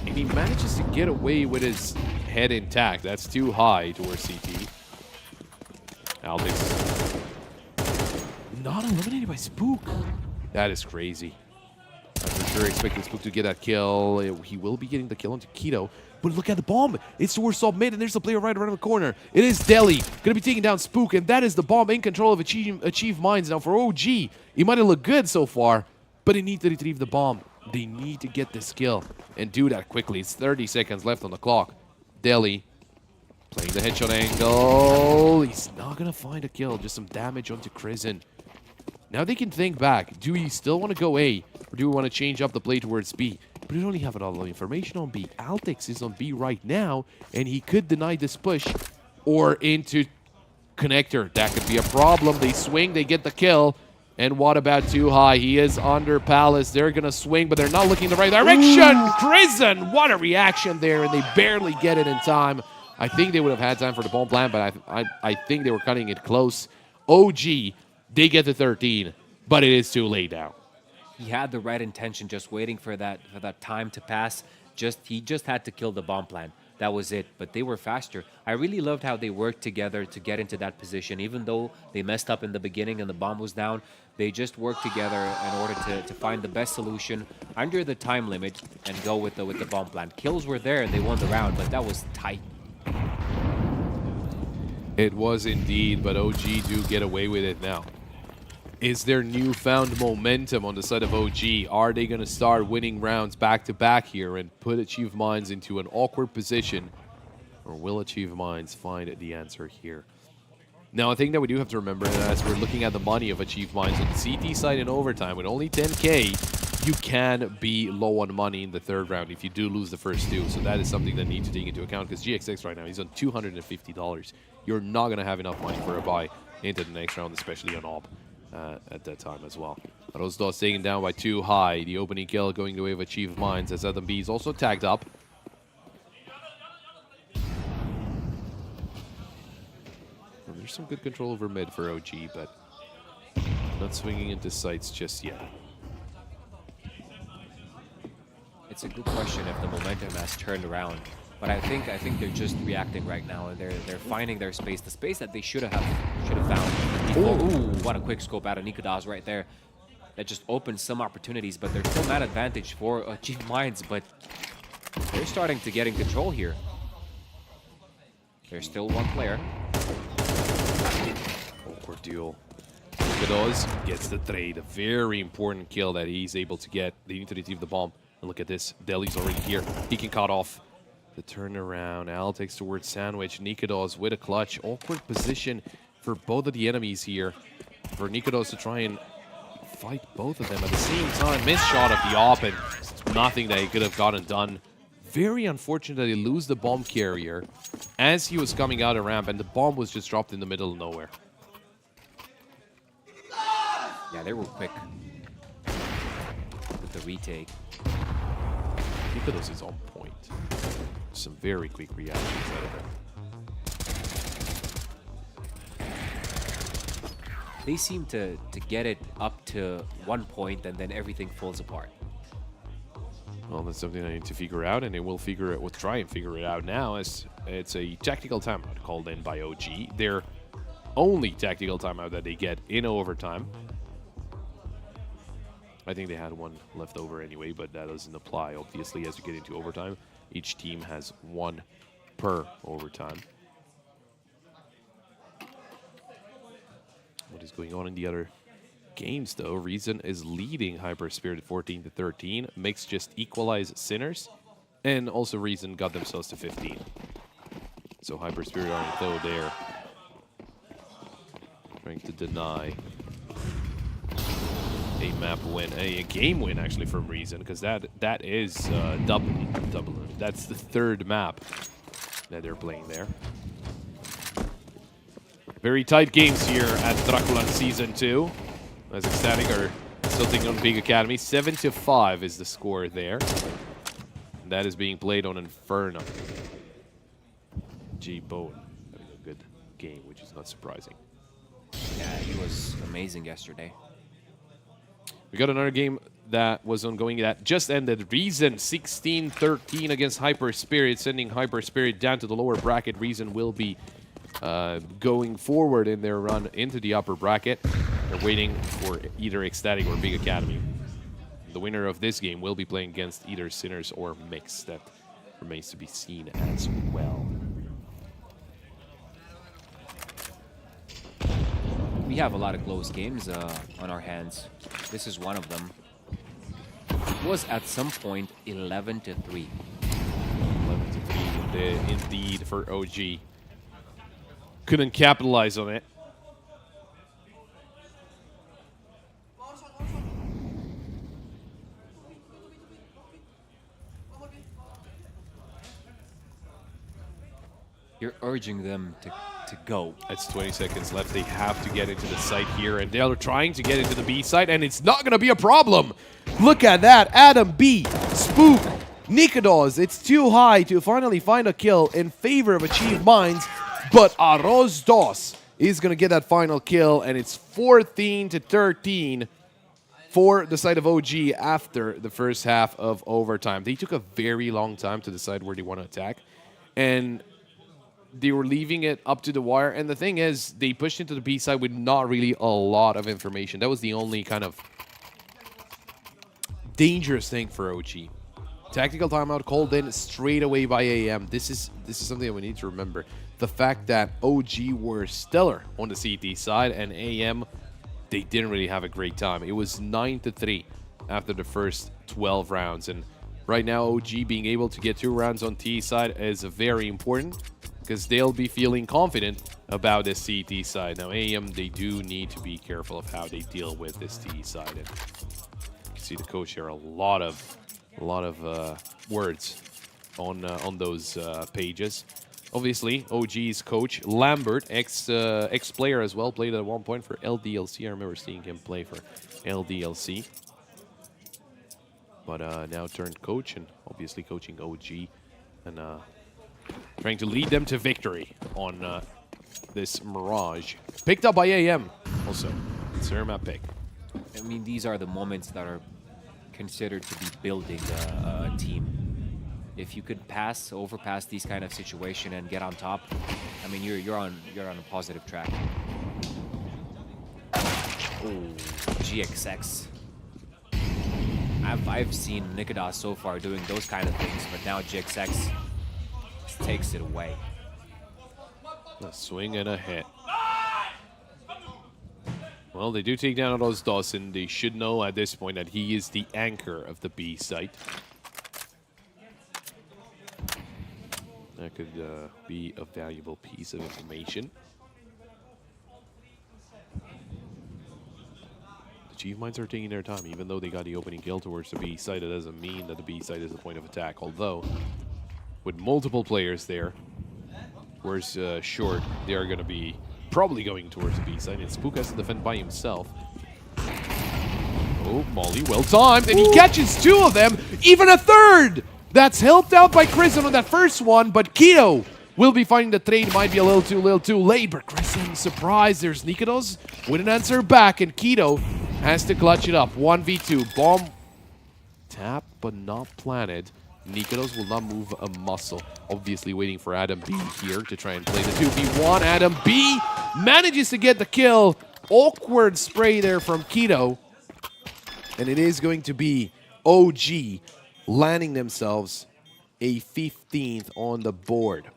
And he manages to get away with his head intact. That's too high towards CT. Altex not eliminated by Spook. That is crazy. I'm for sure expecting Spook to get that kill. He will be getting the kill onto Keto. But look at the bomb. It's towards top mid, and there's a player right around the corner. It is Delhi. Going to be taking down Spook, and that is the bomb in control of Achieve Minds. Now for OG, he might have looked good so far, but they need to retrieve the bomb. They need to get this kill and do that quickly. It's 30 seconds left on the clock. Delhi playing the headshot angle. He's not going to find a kill. Just some damage onto Krisen. Now they can think back. Do we still want to go A, or do we want to change up the play towards B? But we don't have a lot of information on B. Altex is on B right now, and he could deny this push or into connector. That could be a problem. They swing, they get the kill. And what about too high? He is under Palace. They're going to swing, but they're not looking in the right direction. Krisen, what a reaction there, and they barely get it in time. I think they would have had time for the bomb plant, but I think they were cutting it close. OG, they get the 13, but it is too late now. He had the right intention, just waiting for that time to pass. He just had to kill the bomb plant. That was it. But they were faster. I really loved how they worked together to get into that position. Even though they messed up in the beginning and the bomb was down, they just worked together in order to find the best solution under the time limit and go with the bomb plant. Kills were there and they won the round, but that was tight. It was indeed, but OG do get away with it now. Is there newfound momentum on the side of OG? Are they going to start winning rounds back-to-back here and put Achieve Minds into an awkward position? Or will Achieve Minds find the answer here? Now, a thing that we do have to remember as we're looking at the money of Achieved Minds on the CT side in overtime with only 10k, you can be low on money in the third round if you do lose the first two. So that is something that needs to take into account because GXX right now, he's on $250. You're not going to have enough money for a buy into the next round, especially on AWP at that time as well. Rosdos taken down by 2 high. The opening kill going the way of Achieved Minds as Adam B is also tagged up. And there's some good control over mid for OG, but not swinging into sights just yet. It's a good question if the momentum has turned around. But I think they're just reacting right now, and they're finding their space, the space that they should have found. Ooh, what a quick scope out of Nikodas right there. That just opens some opportunities, but there's still that advantage for Achieved Minds, but they're starting to get in control here. There's still one player. Awkward duel. Nikodas gets the trade. A very important kill that he's able to get. They need to retrieve the bomb. And look at this. Deli's already here. He can cut off the turnaround. Al takes towards Sandwich. Nikodas with a clutch. Awkward position for both of the enemies here. For Nikodas to try and fight both of them at the same time. Missed shot at the op and nothing that he could have gotten done. Very unfortunate that he lose the bomb carrier as he was coming out of ramp and the bomb was just dropped in the middle of nowhere. Yeah, they were quick with the retake. Nikodas is on point. Some very quick reactions out of him. They seem to get it up to one point and then everything falls apart. Well, that's something I need to figure out, and we'll try and figure it out now, as it's a tactical timeout called in by OG. Their only tactical timeout that they get in overtime. I think they had one left over anyway, but that doesn't apply, obviously, as you get into overtime. Each team has one per overtime. What is going on in the other games, though? Reason is leading Hyper Spirit 14-13. Mix just equalize Sinners, and also Reason got themselves to 15. So Hyper Spirit are in tow there, trying to deny a map win, a game win actually from Reason, because that is double. That's the third map that they're playing there. Very tight games here at DraculaN Season 2. As Ecstatic are still taking on Big Academy. 7-5 is the score there. And that is being played on Inferno. G. Bowen having a good game, which is not surprising. Yeah, he was amazing yesterday. We got another game that was ongoing that just ended. Reason 16-13 against Hyper Spirit, sending Hyper Spirit down to the lower bracket. Reason will be going forward in their run into the upper bracket. They're waiting for either Ecstatic or Big Academy. The winner of this game will be playing against either Sinners or Mix. That remains to be seen as well. We have a lot of close games on our hands. This is one of them. It was at some point 11-3. 11-3 indeed for OG. Couldn't capitalize on it. You're urging them to go. It's 20 seconds left. They have to get into the site here, and they're trying to get into the B site, and it's not going to be a problem. Look at that. Adam B, Spook, Nikodas. It's too high to finally find a kill in favor of Achieved Minds, but Rosdos is going to get that final kill, and it's 14-13 for the side of OG after the first half of overtime. They took a very long time to decide where they want to attack, and they were leaving it up to the wire. And the thing is, they pushed into the B side with not really a lot of information. That was the only kind of dangerous thing for OG. Tactical timeout called in straight away by AM. This is something that we need to remember. The fact that OG were stellar on the CT side, and AM, they didn't really have a great time. It was 9-3 after the first 12 rounds. And right now, OG being able to get 2 rounds on T side is very important, because they'll be feeling confident about this CT side. Now, AM, they do need to be careful of how they deal with this T side. And you can see the coach here, a lot of words on those pages. Obviously, OG's coach, Lambert, ex-player as well, played at one point for LDLC. I remember seeing him play for LDLC. But now turned coach and obviously coaching OG and trying to lead them to victory on this Mirage. Picked up by AM also. It's their map pick. I mean, these are the moments that are considered to be building a team. If you could overpass these kind of situation and get on top, I mean, you're on a positive track. Oh, GXX. I've seen Nikodas so far doing those kind of things, but now GXX takes it away. A swing and a hit. Well, they do take down those Dawson. They should know at this point that he is the anchor of the B site. That could be a valuable piece of information. The Chief Minds are taking their time, even though they got the opening kill towards the B site. It doesn't mean that the B site is the point of attack. Although, with multiple players there, whereas short, they are going to be probably going towards the B site. And Spook has to defend by himself. Oh, Molly, well timed, and he catches two of them, even a third! That's helped out by Kristen on that first one, but Keto will be finding the trade. Might be a little too late, but Kristen, surprise, there's Nikodos with an answer back, and Keto has to clutch it up. 1v2, bomb tap, but not planted. Nikodos will not move a muscle. Obviously waiting for Adam B here to try and play the 2v1. Adam B manages to get the kill. Awkward spray there from Keto. And it is going to be OG landing themselves a 15th on the board.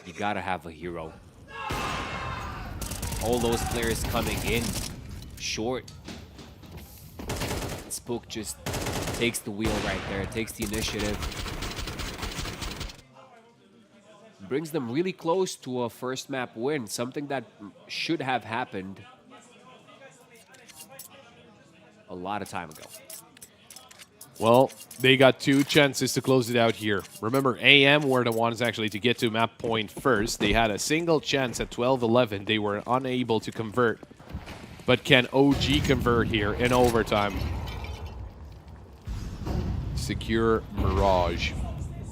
You gotta have a hero. All those players coming in short. Spook just takes the wheel right there, takes the initiative. Brings them really close to a first map win, something that should have happened a lot of time ago. Well, they got two chances to close it out here. Remember, AM were the ones actually to get to map point first. They had a single chance at 12-11. They were unable to convert. But can OG convert here in overtime? Secure Mirage.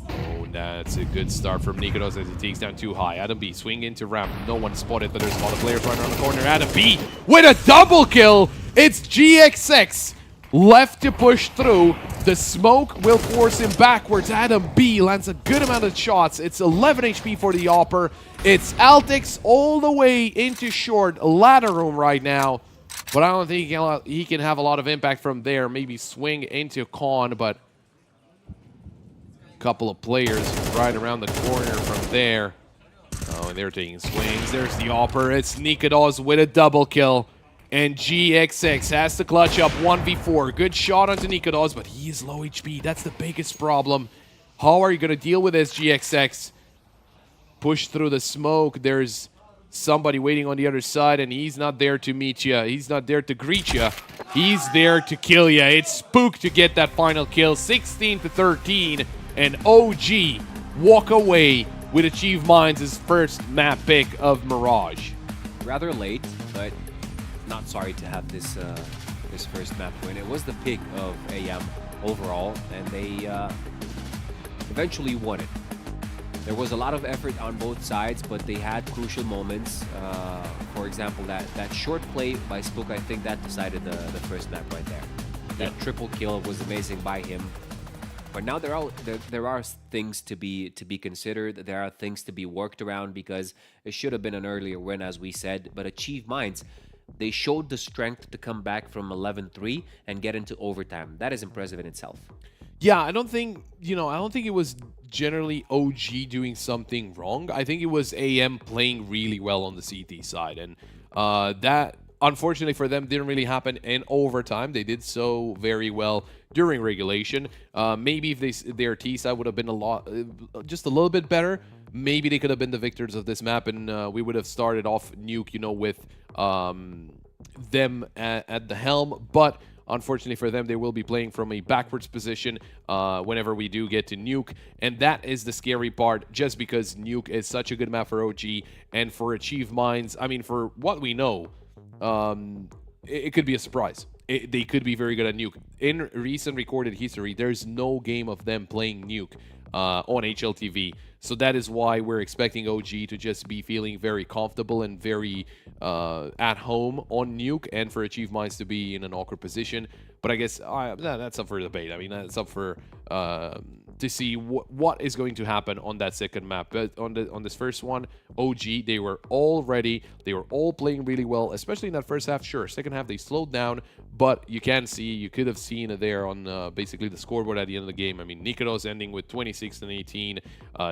Oh, that's a good start from Nikodos as he takes down too high. Adam B swing into ramp. No one spotted, but there's a lot of players right around the corner. Adam B with a double kill. It's GXX left to push through. The smoke will force him backwards. Adam B lands a good amount of shots. It's 11 HP for the Opper. It's Altix all the way into short ladder room right now. But I don't think he can have a lot of impact from there. Maybe swing into Con, but a couple of players right around the corner from there. Oh, and they're taking swings. There's the Opper. It's Nikodos with a double kill. And GXX has to clutch up 1v4. Good shot onto Nikodos, but he is low HP. That's the biggest problem. How are you going to deal with this, GXX? Push through the smoke. There's somebody waiting on the other side, and he's not there to meet you. He's not there to greet you. He's there to kill you. It's Spook to get that final kill. 16-13, and OG walk away with Achieve Minds' first map pick of Mirage. Rather late, but not sorry to have this this first map win. It was the pick of AM overall, and they eventually won it. There was a lot of effort on both sides, but they had crucial moments. For example, that short play by Spook, I think that decided the first map right there. That triple kill was amazing by him. But now there are things to be considered. There are things to be worked around because it should have been an earlier win, as we said. But Achieve Minds, they showed the strength to come back from 11-3 and get into overtime. That is impressive in itself. Yeah, I don't think it was generally OG doing something wrong. I think it was AM playing really well on the CT side. And that, unfortunately for them, didn't really happen in overtime. They did so very well during regulation. Maybe if their T side would have been just a little bit better, maybe they could have been the victors of this map, and we would have started off Nuke, with them at the helm. But unfortunately for them, they will be playing from a backwards position whenever we do get to Nuke. And that is the scary part, just because Nuke is such a good map for OG and for Achieve Minds. I mean, for what we know, it could be a surprise. They could be very good at Nuke. In recent recorded history, there's no game of them playing Nuke on HLTV. So that is why we're expecting OG to just be feeling very comfortable and very at home on Nuke, and for Achieve Minds to be in an awkward position. But I guess that's up for debate. I mean, that's up for to see what is going to happen on that second map. But on this first one, OG, they were all ready. They were all playing really well, especially in that first half. Sure, second half they slowed down, but you could have seen it there on basically the scoreboard at the end of the game. I mean, Nikodos ending with 26 and 18.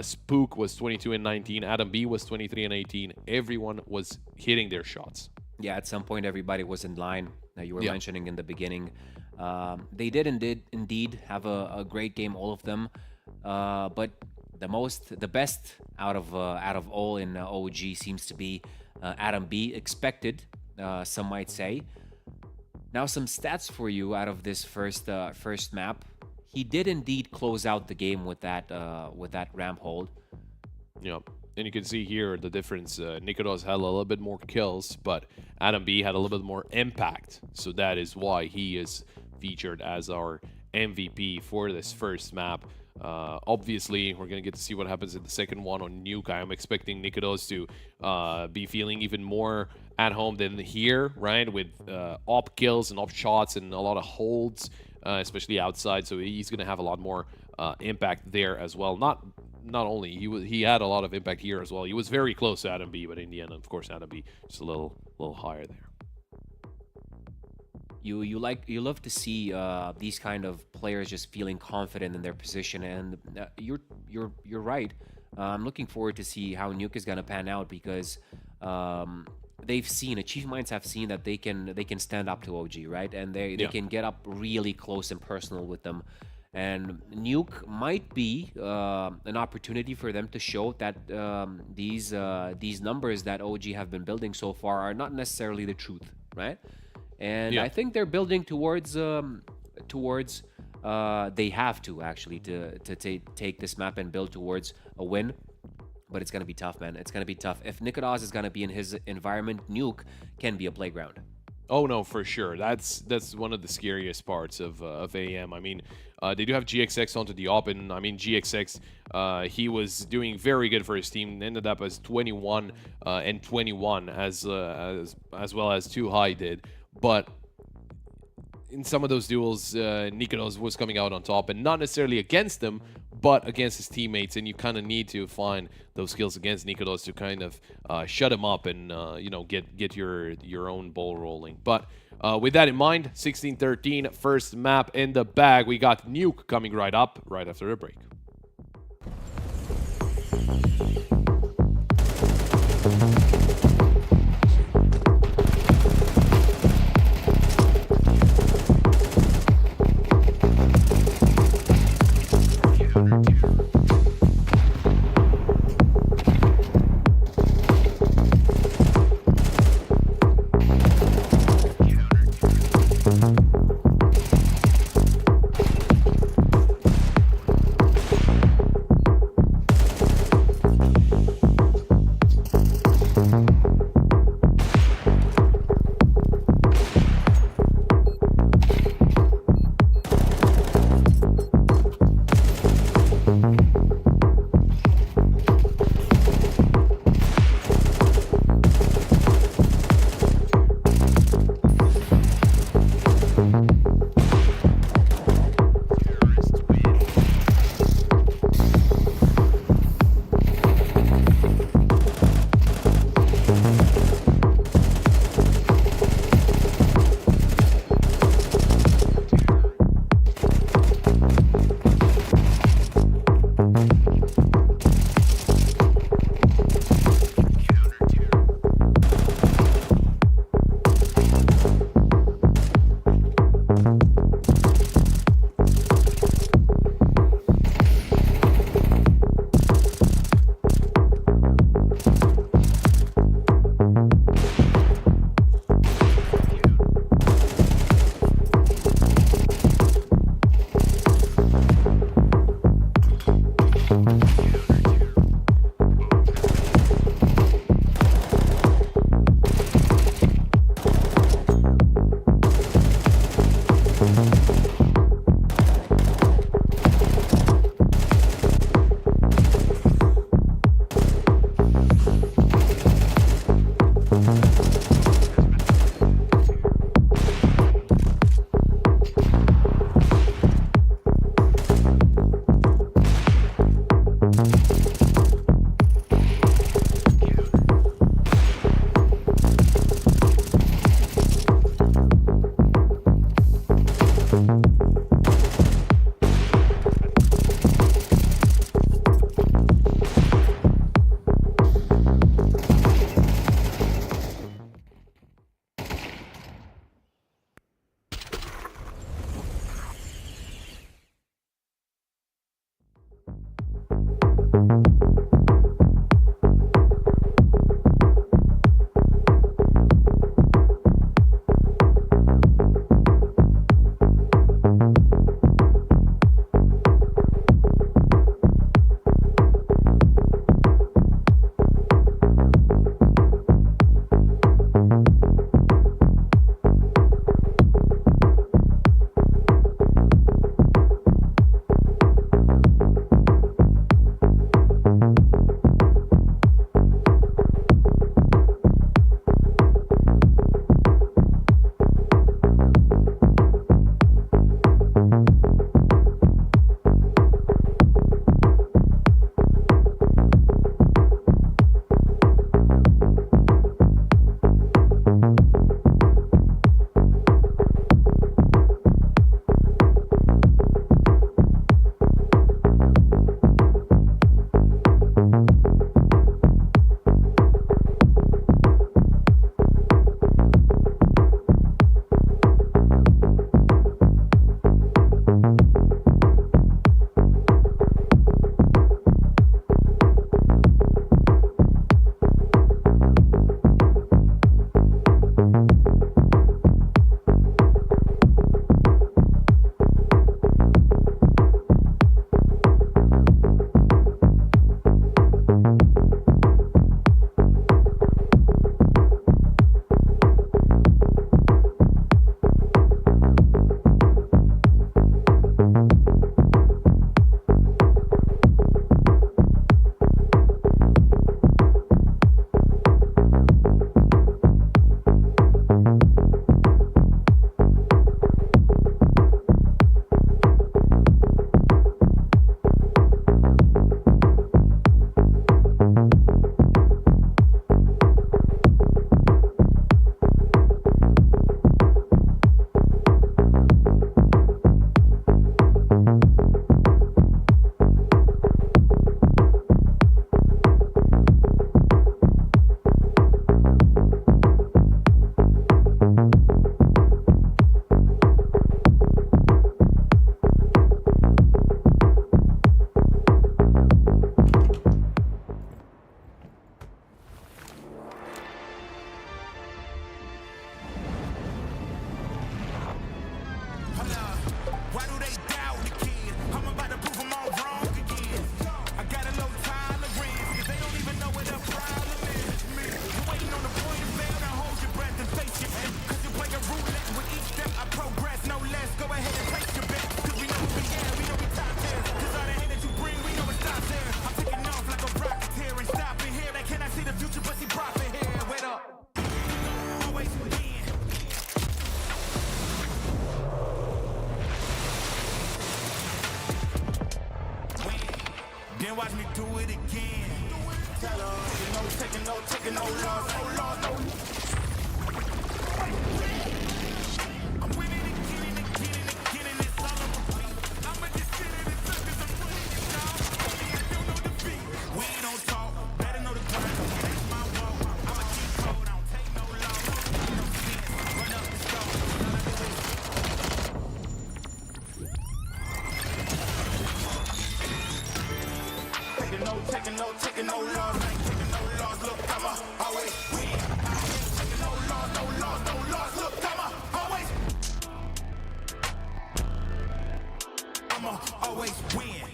Spook was 22 and 19. Adam B was 23 and 18. Everyone was hitting their shots. Yeah, at some point everybody was in line. You were mentioning in the beginning. They did indeed have a great game, all of them. But the best out of all in OG seems to be Adam B. Expected, some might say. Now some stats for you out of this first map. He did indeed close out the game with that ramp hold. Yeah. And you can see here the difference. Nikodos had a little bit more kills, but Adam B had a little bit more impact. So that is why he is featured as our MVP for this first map. Obviously, we're going to get to see what happens in the second one on Nuke. I am expecting Nikodos to be feeling even more at home than here, right? With op kills and op shots and a lot of holds, especially outside. So he's going to have a lot more impact there as well. Not only he had a lot of impact here as well. He was very close to Adam B, but in the end, of course, Adam B just a little higher there. You love to see these kind of players just feeling confident in their position, and you're right. I'm looking forward to see how Nuke is gonna pan out, because Achieve Minds have seen that they can stand up to OG, right? And they can get up really close and personal with them. And Nuke might be an opportunity for them to show that these numbers that OG have been building so far are not necessarily the truth, right? And I think they're building towards they have to actually to take this map and build towards a win. But it's gonna be tough, man. It's gonna be tough. If Nikodos is gonna be in his environment, Nuke can be a playground. Oh no, for sure. That's one of the scariest parts of AM. I mean, they do have GXX onto the op, and I mean GXX, he was doing very good for his team. Ended up as 21 and 21, as well as Too High did. But in some of those duels, Nikodos was coming out on top, and not necessarily against them, but against his teammates. And you kind of need to find those skills against Nikodos to kind of shut him up and get your own ball rolling. But with that in mind, 16-13, first map in the bag. We got Nuke coming right up right after a break. Then watch me do it again. Tell her, taking no loss, no loss, no. I'm winning again and again and again, and it's all on repeat. I'ma just sit in the circus, I'm running it down. I don't know defeat. We don't talk, better know the grind. That's my walk. I'ma keep cold, I don't take no loss. No sense, run up the score. Taking no loss, I ain't taking no loss. Look, I'ma always win. I ain't taking no loss, no loss, no loss. Look, I'ma always win.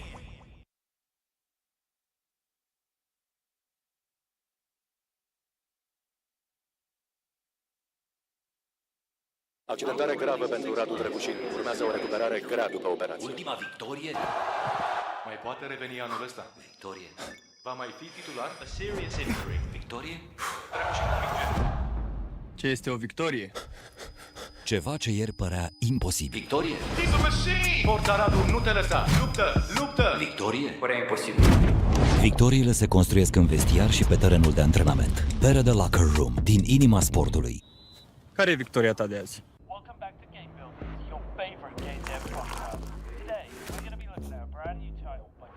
Accidentare gravă pentru Radu DraculaN. Urmează o recuperare grea după operație. Ultima victorie? Mai poate reveni anul ăsta. Victorie. Va mai fi titular? A serious injury. Victorie? Ce este o victorie? Ceva ce ieri părea imposibil. Victorie? He's a machine! Forța Radu, nu te lăsa! Luptă! Luptă! Victorie? Părea imposibil. Victoriile se construiesc în vestiar și pe terenul de antrenament. Pere de Locker Room, din inima sportului. Care e victoria ta de azi? Welcome back to Game Builders, your favorite game dev podcast. Today, we're going to be looking at a brand new title by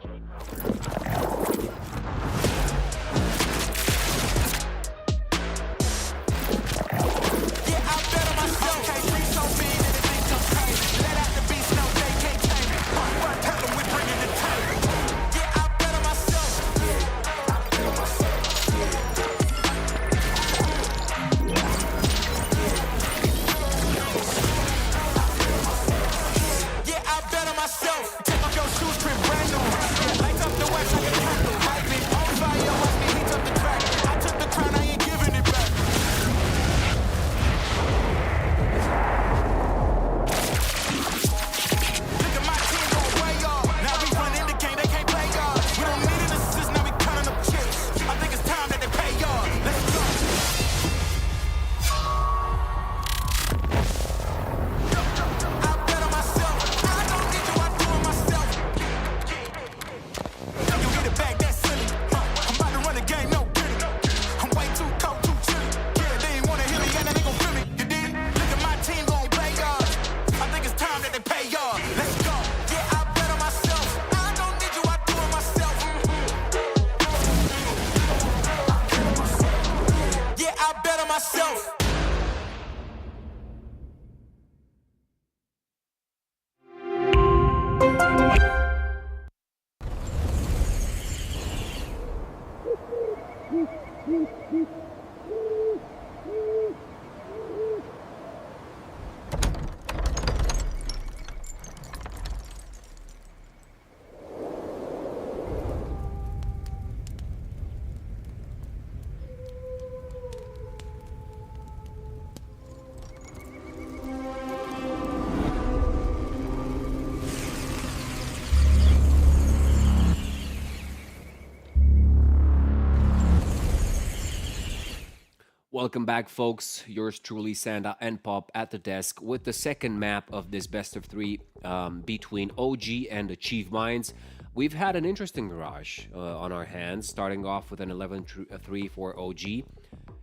go. Welcome back, folks. Yours truly, Sanda and Pop at the desk with the second map of this best of three between OG and Achieve Minds. We've had an interesting Mirage on our hands, starting off with an 11-3 for OG,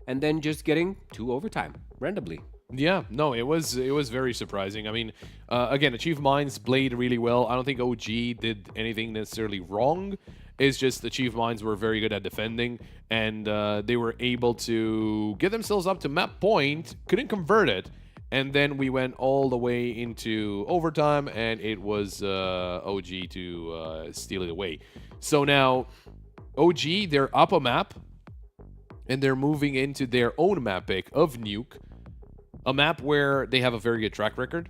and then just getting to overtime randomly. Yeah, no, it was very surprising. I mean, again, Achieve Minds played really well. I don't think OG did anything necessarily wrong. It's just Achieve Minds were very good at defending, and they were able to get themselves up to map point, couldn't convert it, and then we went all the way into overtime, and it was OG to steal it away. So now, OG, they're up a map, and they're moving into their own map pick of Nuke, a map where they have a very good track record.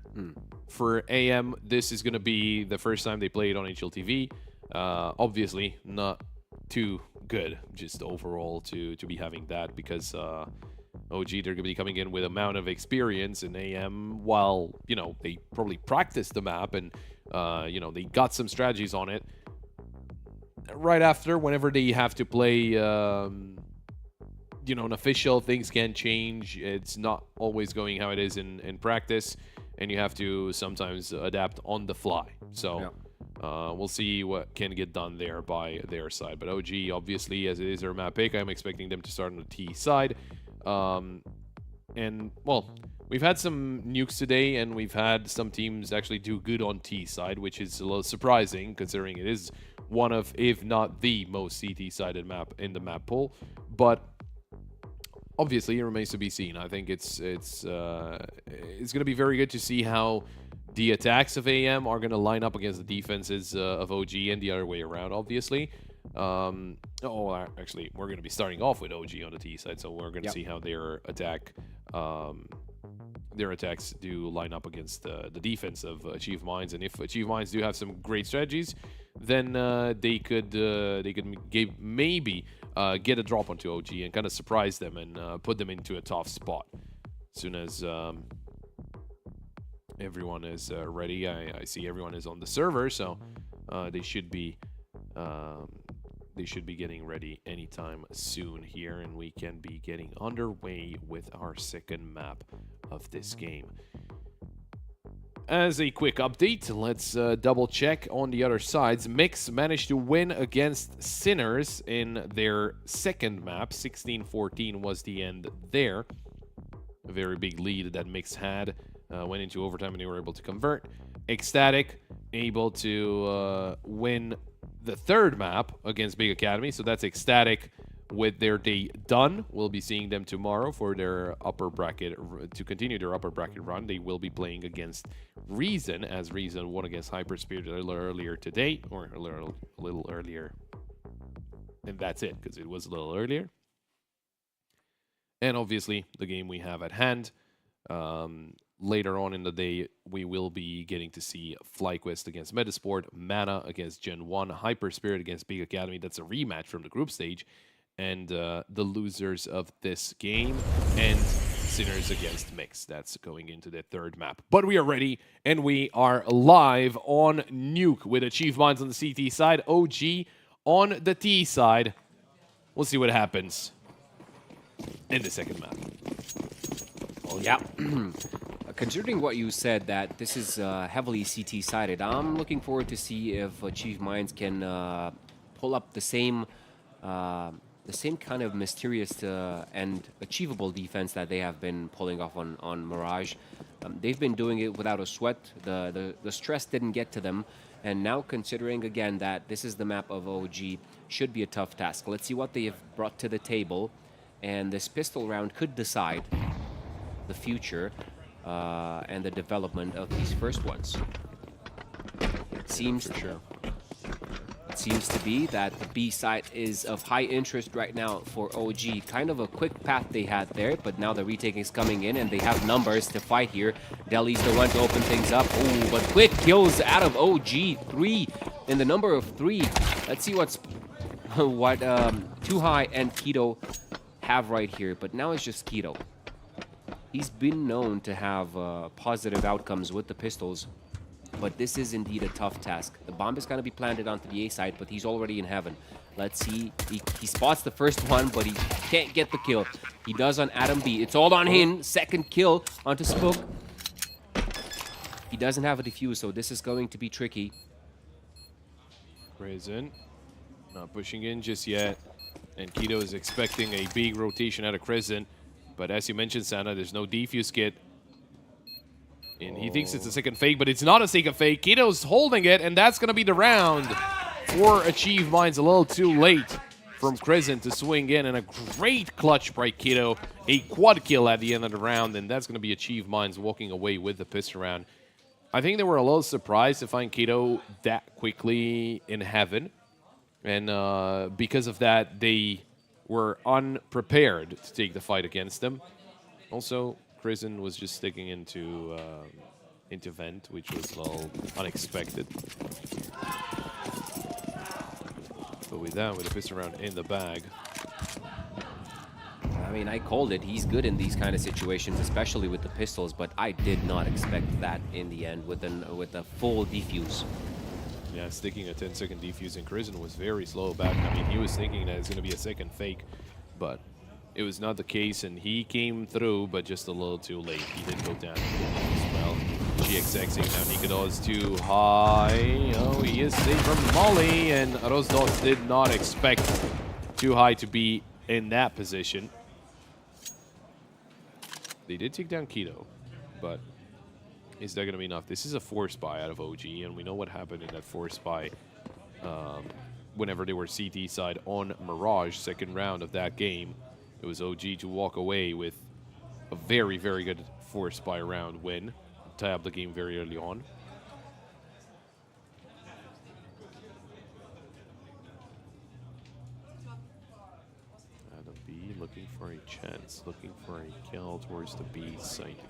For AM, this is going to be the first time they played on HLTV. Obviously, not too good, just overall to be having that, because OG, they're going to be coming in with amount of experience in AM, while, you know, they probably practiced the map and, you know, they got some strategies on it. Right after, whenever they have to play, you know, an official, things can change. It's not always going how it is in practice, and you have to sometimes adapt on the fly. So... yeah. We'll see what can get done there by their side. But OG, obviously, as it is their map pick, I'm expecting them to start on the T side. And, well, we've had some nukes today, and we've had some teams actually do good on T side, which is a little surprising, considering it is one of, if not the most CT-sided map in the map pool. But obviously, it remains to be seen. I think it's going to be very good to see how the attacks of AM are going to line up against the defenses of OG, and the other way around, obviously. Actually, we're going to be starting off with OG on the T side, so we're going to see how their attacks do line up against the defense of Achieve Minds. And if Achieve Minds do have some great strategies, then they could maybe get a drop onto OG and kind of surprise them and put them into a tough spot. As soon as everyone is ready, I see everyone is on the server, so they should be getting ready anytime soon here, and we can be getting underway with our second map of this game. As a quick update, let's double check on the other sides. Mix managed to win against Sinners in their second map. 16-14 was the end there. A very big lead that Mix had. Went into overtime and they were able to convert. Ecstatic able to win the third map against Big Academy. So that's Ecstatic with their day done. We'll be seeing them tomorrow for their upper bracket, to continue their upper bracket run. They will be playing against Reason, as Reason won against Hyperspirit a little earlier today, or a little earlier. And that's it, because it was a little earlier. And obviously, the game we have at hand. Later on in the day, we will be getting to see FlyQuest against Metasport, Mana against Gen 1, Hyperspirit against Big Academy. That's a rematch from the group stage. And the losers of this game, and Sinners against Mix. That's going into the third map. But we are ready, and we are live on Nuke with Achieve Minds on the CT side, OG on the T side. We'll see what happens in the second map. Oh, yeah. Considering what you said, that this is heavily CT-sided, I'm looking forward to see if Achieve Minds can pull up the same kind of mysterious and achievable defense that they have been pulling off on Mirage. They've been doing it without a sweat. The stress didn't get to them. And now, considering again that this is the map of OG, should be a tough task. Let's see what they have brought to the table. And this pistol round could decide the future and the development of these first ones. It seems to be that the B side is of high interest right now for OG. Kind of a quick path they had there, but now the retake is coming in and they have numbers to fight here. Deli's the one to open things up. Oh, but quick kills out of OG. 3 in the number of 3. Let's see what Too High and Keto have right here, but now it's just Keto. He's been known to have positive outcomes with the pistols, but this is indeed a tough task. The bomb is going to be planted onto the A side, but he's already in heaven. Let's see. He spots the first one, but he can't get the kill. He does on Adam B. It's all on him. Second kill onto Spook. He doesn't have a defuse, so this is going to be tricky. Prison. Not pushing in just yet. And Keto is expecting a big rotation out of Crescent. But as you mentioned, Santa, there's no defuse kit. And he thinks it's a second fake, but it's not a second fake. Keto's holding it, and that's going to be the round for Achieve Minds. A little too late from Crescent to swing in, and a great clutch by Keto. A quad kill at the end of the round, and that's going to be Achieve Minds walking away with the pistol round. I think they were a little surprised to find Keto that quickly in heaven. And because of that, they were unprepared to take the fight against them. Also, Prison was just sticking into vent, which was a little unexpected. But with that, with the pistol round in the bag. I mean, I called it. He's good in these kind of situations, especially with the pistols, but I did not expect that in the end with a full defuse. Yeah, sticking a 10-second defuse in Prison was very slow back. I mean, he was thinking that it's going to be a second fake, but it was not the case, and he came through, but just a little too late. He did go down as well. GXX now Nikodos too high. Oh, he is safe from Molly, and Rosdos did not expect Too High to be in that position. They did take down Keto, but is that going to be enough? This is a force buy out of OG, and we know what happened in that force buy whenever they were CT side on Mirage, second round of that game. It was OG to walk away with a very, very good force buy round win, tie up the game very early on. Adam B looking for a chance, looking for a kill towards the B site.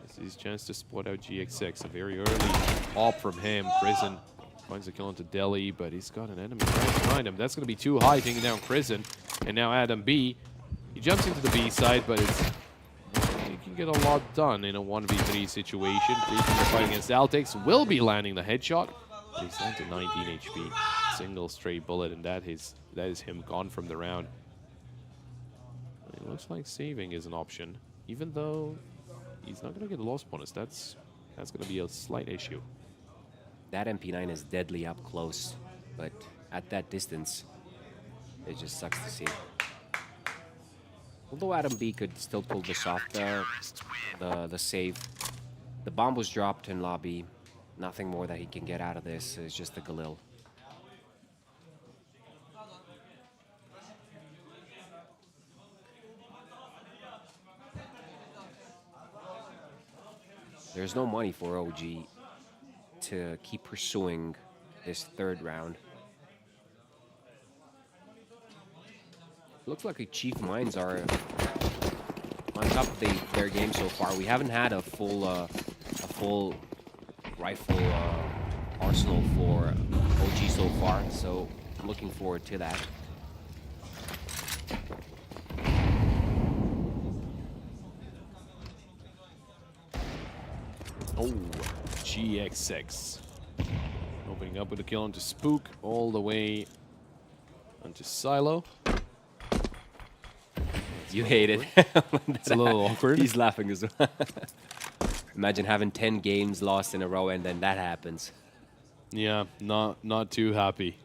This is his chance to spot out GXX. A very early op from him. Prison finds a kill into Deli, but he's got an enemy right behind him. That's going to be Too High taking down Prison. And now Adam B. He jumps into the B side, but he can get a lot done in a 1v3 situation. Taking the fight against Altex, will be landing the headshot. But he's down to 19 HP. Single straight bullet, and that is him gone from the round. It looks like saving is an option, even though he's not going to get a loss bonus. That's going to be a slight issue. That MP9 is deadly up close, but at that distance, it just sucks to see. Although Adam B could still pull this off, the save. The bomb was dropped in lobby. Nothing more that he can get out of this. It's just the Galil. There's no money for OG to keep pursuing this third round. Looks like Achieve Minds are on top of their game so far. We haven't had a full rifle arsenal for OG so far, so I'm looking forward to that. Oh, GXX. Opening up with a kill onto Spook all the way onto Silo. You hate it. It's a little awkward. He's laughing as well. Imagine having 10 games lost in a row and then that happens. Yeah, not too happy.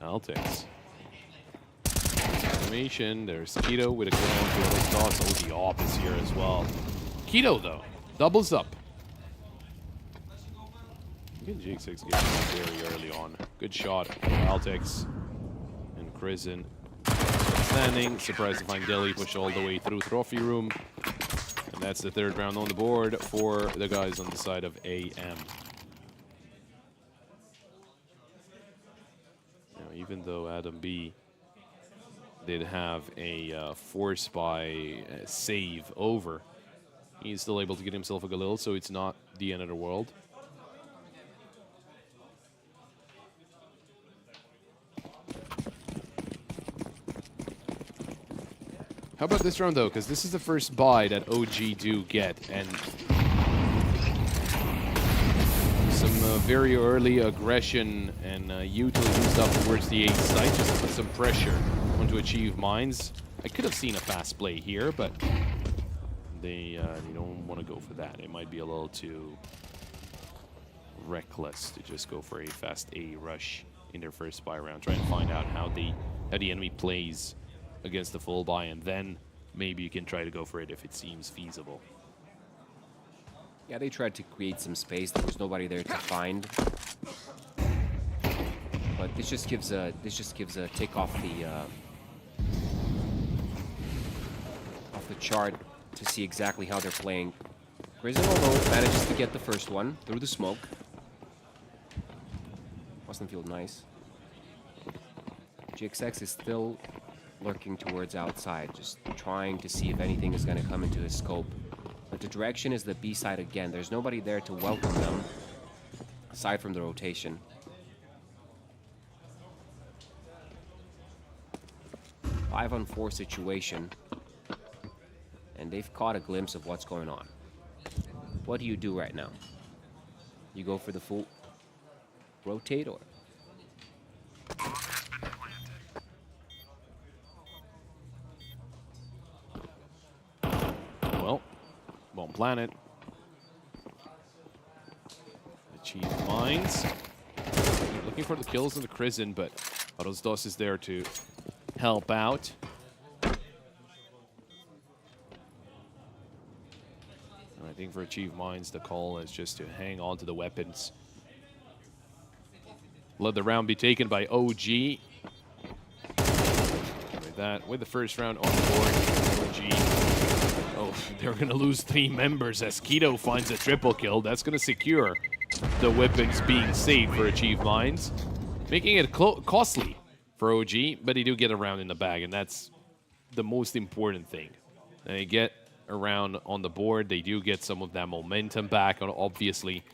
Altex. Animation. There's Keto with a kill on the other dots. Oh, the op is here as well. Keto, though, doubles up. GXX getting very early on. Good shot. Altex and Crescent. standing. Surprised to find Delhi push all the way through trophy room. And that's the third round on the board for the guys on the side of AM. Now, even though Adam B did have a force by save over, he's still able to get himself a Galil, so it's not the end of the world. How about this round, though? Because this is the first buy that OG do get, and some very early aggression and utility used up towards the A site just to put some pressure onto Achieve Minds. I could have seen a fast play here, but they don't want to go for that. It might be a little too reckless to just go for a fast A rush in their first buy round, trying to find out how the enemy plays against the full buy, and then maybe you can try to go for it if it seems feasible. Yeah, they tried to create some space. There was nobody there to find. But this just gives a tick off the chart to see exactly how they're playing. Prison, although manages to get the first one through the smoke. Mustn't feel nice. GXX is still lurking towards outside, just trying to see if anything is going to come into his scope. But the direction is the B side again. There's nobody there to welcome them, aside from the rotation. Five on 4 situation, and they've caught a glimpse of what's going on. What do you do right now? You go for the full rotate, or? Well, won't plan it. Achieve Minds. Looking for the kills in the Prison, but Arosdos is there to help out. And I think for Achieve Minds, the call is just to hang on to the weapons. Let the round be taken by OG. With that, with the first round on the board, OG. Oh, they're going to lose 3 members as Keto finds a triple kill. That's going to secure the weapons being saved for Achieve Minds, making it costly for OG, but they do get a round in the bag, and that's the most important thing. They get a round on the board. They do get some of that momentum back, and obviously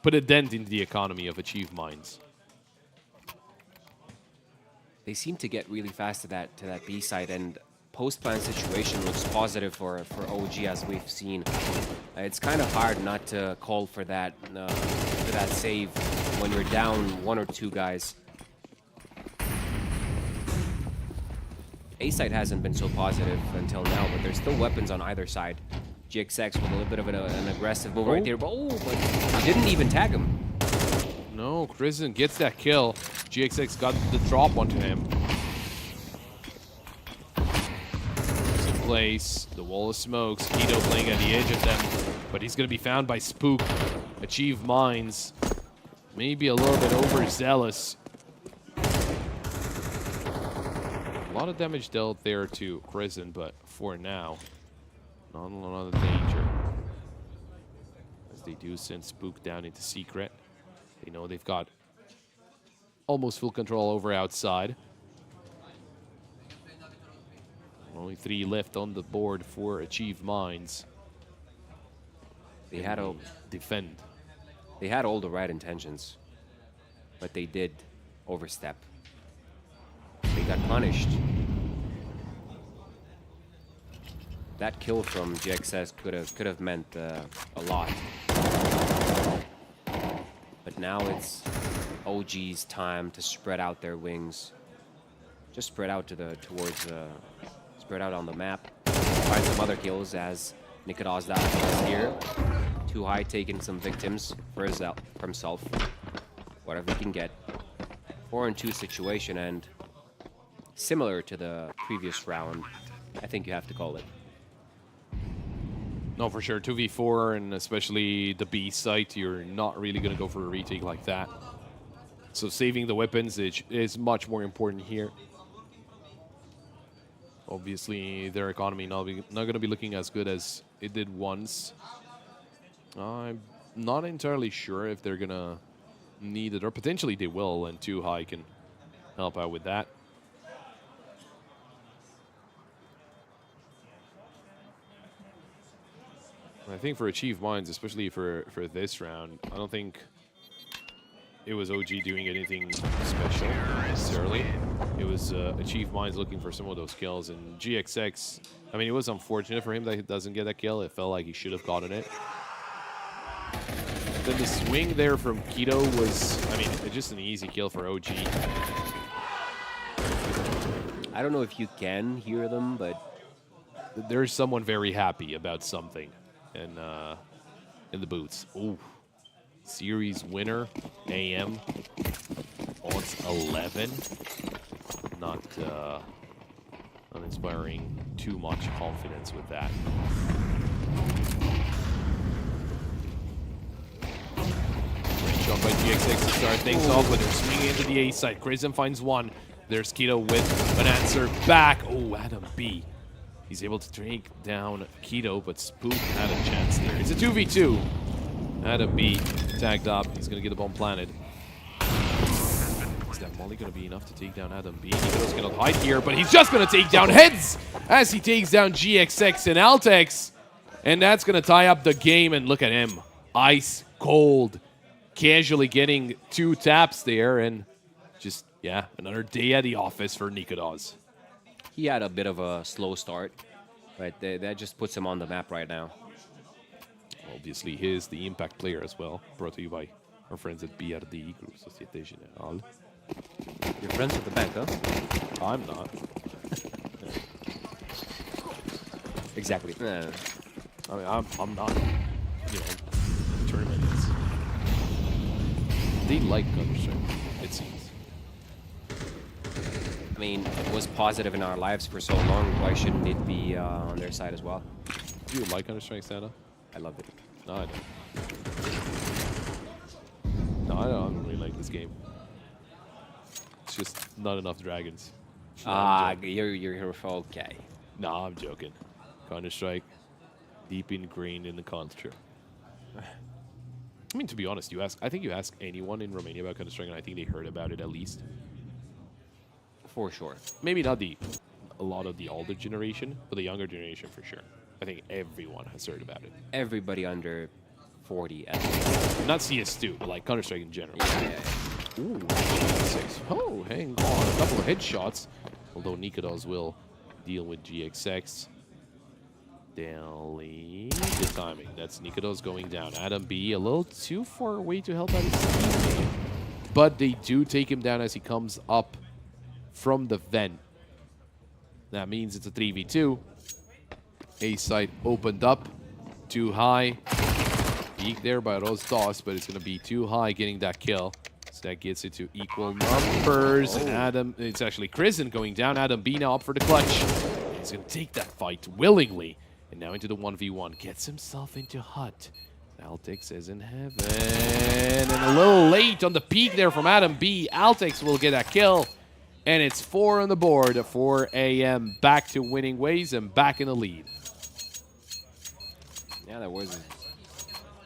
put a dent into the economy of Achieve Minds. They seem to get really fast to that B side, and post-plan situation looks positive for OG, as we've seen. It's kind of hard not to call for that save when you're down 1 or 2 guys. A side hasn't been so positive until now, but there's still weapons on either side. GXX with a little bit of an aggressive move right there, but he didn't even tag him. No, Prison gets that kill. GXX got the drop onto him. In place, the wall of smokes. Keto playing at the edge of them, but he's going to be found by Spook. Achieve Minds. Maybe a little bit overzealous. A lot of damage dealt there to Prison, but for now, not a lot of danger. As they do send Spook down into Secret. They know they've got almost full control over outside. Only 3 left on the board for Achieve Minds. They had a defend. They had all the right intentions, but they did overstep. They got punished. That kill from GXS could have meant a lot. But now it's OG's time to spread out their wings. Just spread out spread out on the map. Find some other kills as Nikodazda is here. Too high, taking some victims for himself. Whatever he can get. 4-2 situation, and similar to the previous round, I think you have to call it. No, for sure. 2v4, and especially the B site, you're not really going to go for a retake like that. So saving the weapons is much more important here. Obviously, their economy not going to be looking as good as it did once. I'm not entirely sure if they're going to need it, or potentially they will, and Too High can help out with that. I think for Achieve Minds, especially for this round, I don't think it was OG doing anything special necessarily. It was Achieve Minds looking for some of those kills, and GXX, I mean, it was unfortunate for him that he doesn't get that kill. It felt like he should have gotten it. Then the swing there from Keto was, I mean, just an easy kill for OG. I don't know if you can hear them, but there's someone very happy about something. And in the boots. Ooh. Series winner, AM. Odds 11. Not inspiring too much confidence with that. Great shot by GXX to start things off, but they're swinging into the A side. Crism finds one. There's Keto with an answer back. Oh, Adam B. He's able to take down Keto, but Spook had a chance there. It's a 2v2. Adam B tagged up. He's going to get the bomb planted. Is that molly going to be enough to take down Adam B? Keto's going to hide here, but he's just going to take down Heads as he takes down GXX and Altex. And that's going to tie up the game. And look at him. Ice cold. Casually getting 2 taps there. And just, yeah, another day at the office for Nikodos. he had a bit of a slow start, but that just puts him on the map right now. Obviously, he is the impact player as well, brought to you by our friends at BRD, Group Société Générale. You're friends with the bank, huh? I'm not. Exactly. I mean, I'm not, you know, tournaments. They like Counter-Strike, it seems. I mean, it was positive in our lives for so long. Why shouldn't it be on their side as well? Do you like Counter-Strike, Santa? I love it. No, I don't. No, I don't really like this game. It's just not enough dragons. You're okay. No, I'm joking. Counter-Strike, deep ingrained in the culture. I mean, to be honest, I think you ask anyone in Romania about Counter-Strike, and I think they heard about it at least. For sure. Maybe not a lot of the older generation, but the younger generation for sure. I think everyone has heard about it. Everybody under 40 at least. Not CS2, but like Counter-Strike in general. Yeah. Ooh, 6. Oh, hang on. A couple of headshots. Although Nikodos will deal with GXX. Daily. Good timing. That's Nikodos going down. Adam B a little too far away to help out his teammate. But they do take him down as he comes up from the vent. That means it's a 3v2. A site opened up. Too high. Peek there by Rostos, but it's going to be Too High getting that kill. So that gets it to equal numbers. And Adam, it's actually Krisen going down. Adam B now up for the clutch. He's going to take that fight willingly. And now into the 1v1. Gets himself into Hut. Altex is in heaven. And a little late on the peak there from Adam B. Altex will get that kill. And it's 4 on the board for AM. Back to winning ways and back in the lead. Yeah, there was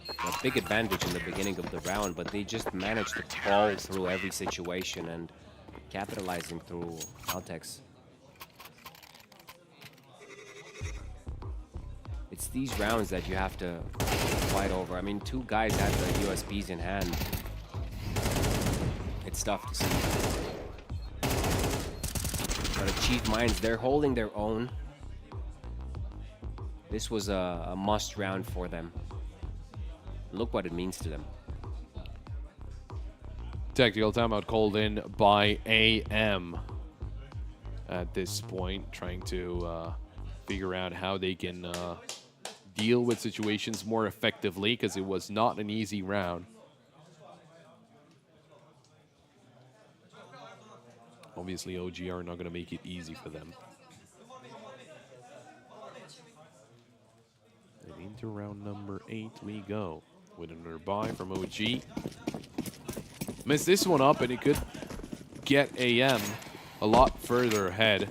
a big advantage in the beginning of the round, but they just managed to crawl through every situation and capitalizing through Altex. It's these rounds that you have to fight over. I mean, 2 guys had the USBs in hand. It's tough to see. But Achieve Minds, they're holding their own. This was a must round for them. Look what it means to them. Tactical timeout called in by AM at this point, trying to figure out how they can deal with situations more effectively, because it was not an easy round. Obviously, OG are not going to make it easy for them. And into round number 8 we go. With another buy from OG. Missed this one up, and it could get AM a lot further ahead.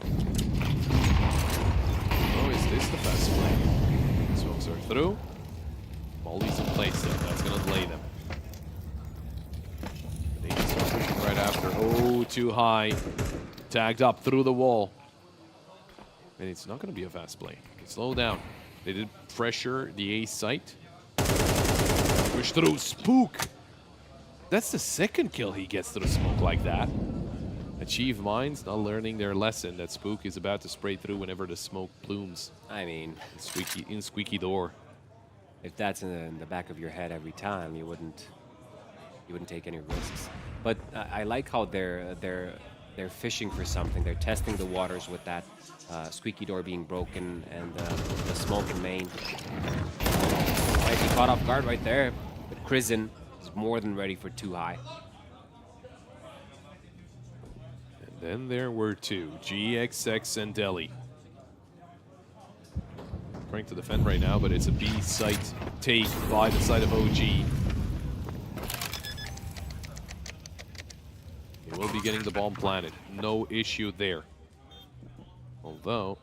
through. Molly's in place there. That's going to delay them. They just start pushing right after. Oh, too high. Tagged up through the wall. And it's not going to be a fast play. Okay, slow down. They did pressure the A site. Push through. Spook. That's the second kill he gets through smoke like that. Achieve Minds not learning their lesson that Spook is about to spray through whenever the smoke blooms. I mean, squeaky door. If that's in the back of your head every time, you wouldn't take any risks. But I like how they're fishing for something. They're testing the waters with that squeaky door being broken and the smoke in main. Might be caught off guard right there, but Krizen is more than ready for too high. And then there were two, GXX and Delhi. Trying to defend right now, but it's a B site take by the side of OG. They will be getting the bomb planted. No issue there. Although,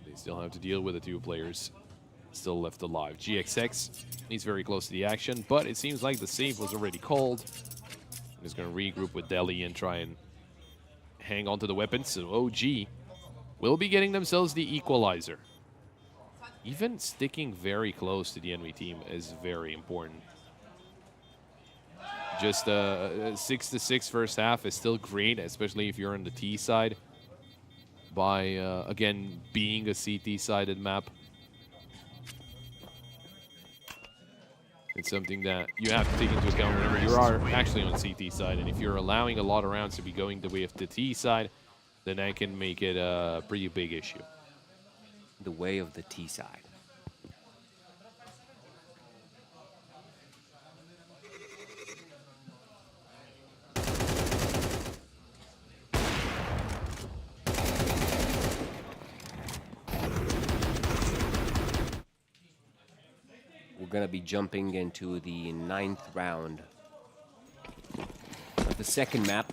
they still have to deal with the two players still left alive. GXX, he's very close to the action, but it seems like the save was already called. He's going to regroup with Delhi and try and hang on to the weapons. So OG will be getting themselves the equalizer. Even sticking very close to the enemy team is very important. Just 6-6 first half is still great, especially if you're on the T side. By, again, being a CT-sided map. It's something that you have to take into account whenever you are actually on CT side. And if you're allowing a lot of rounds to be going the way of the T side, then that can make it a pretty big issue. The way of the T side. We're going to be jumping into the 9th round of the second map.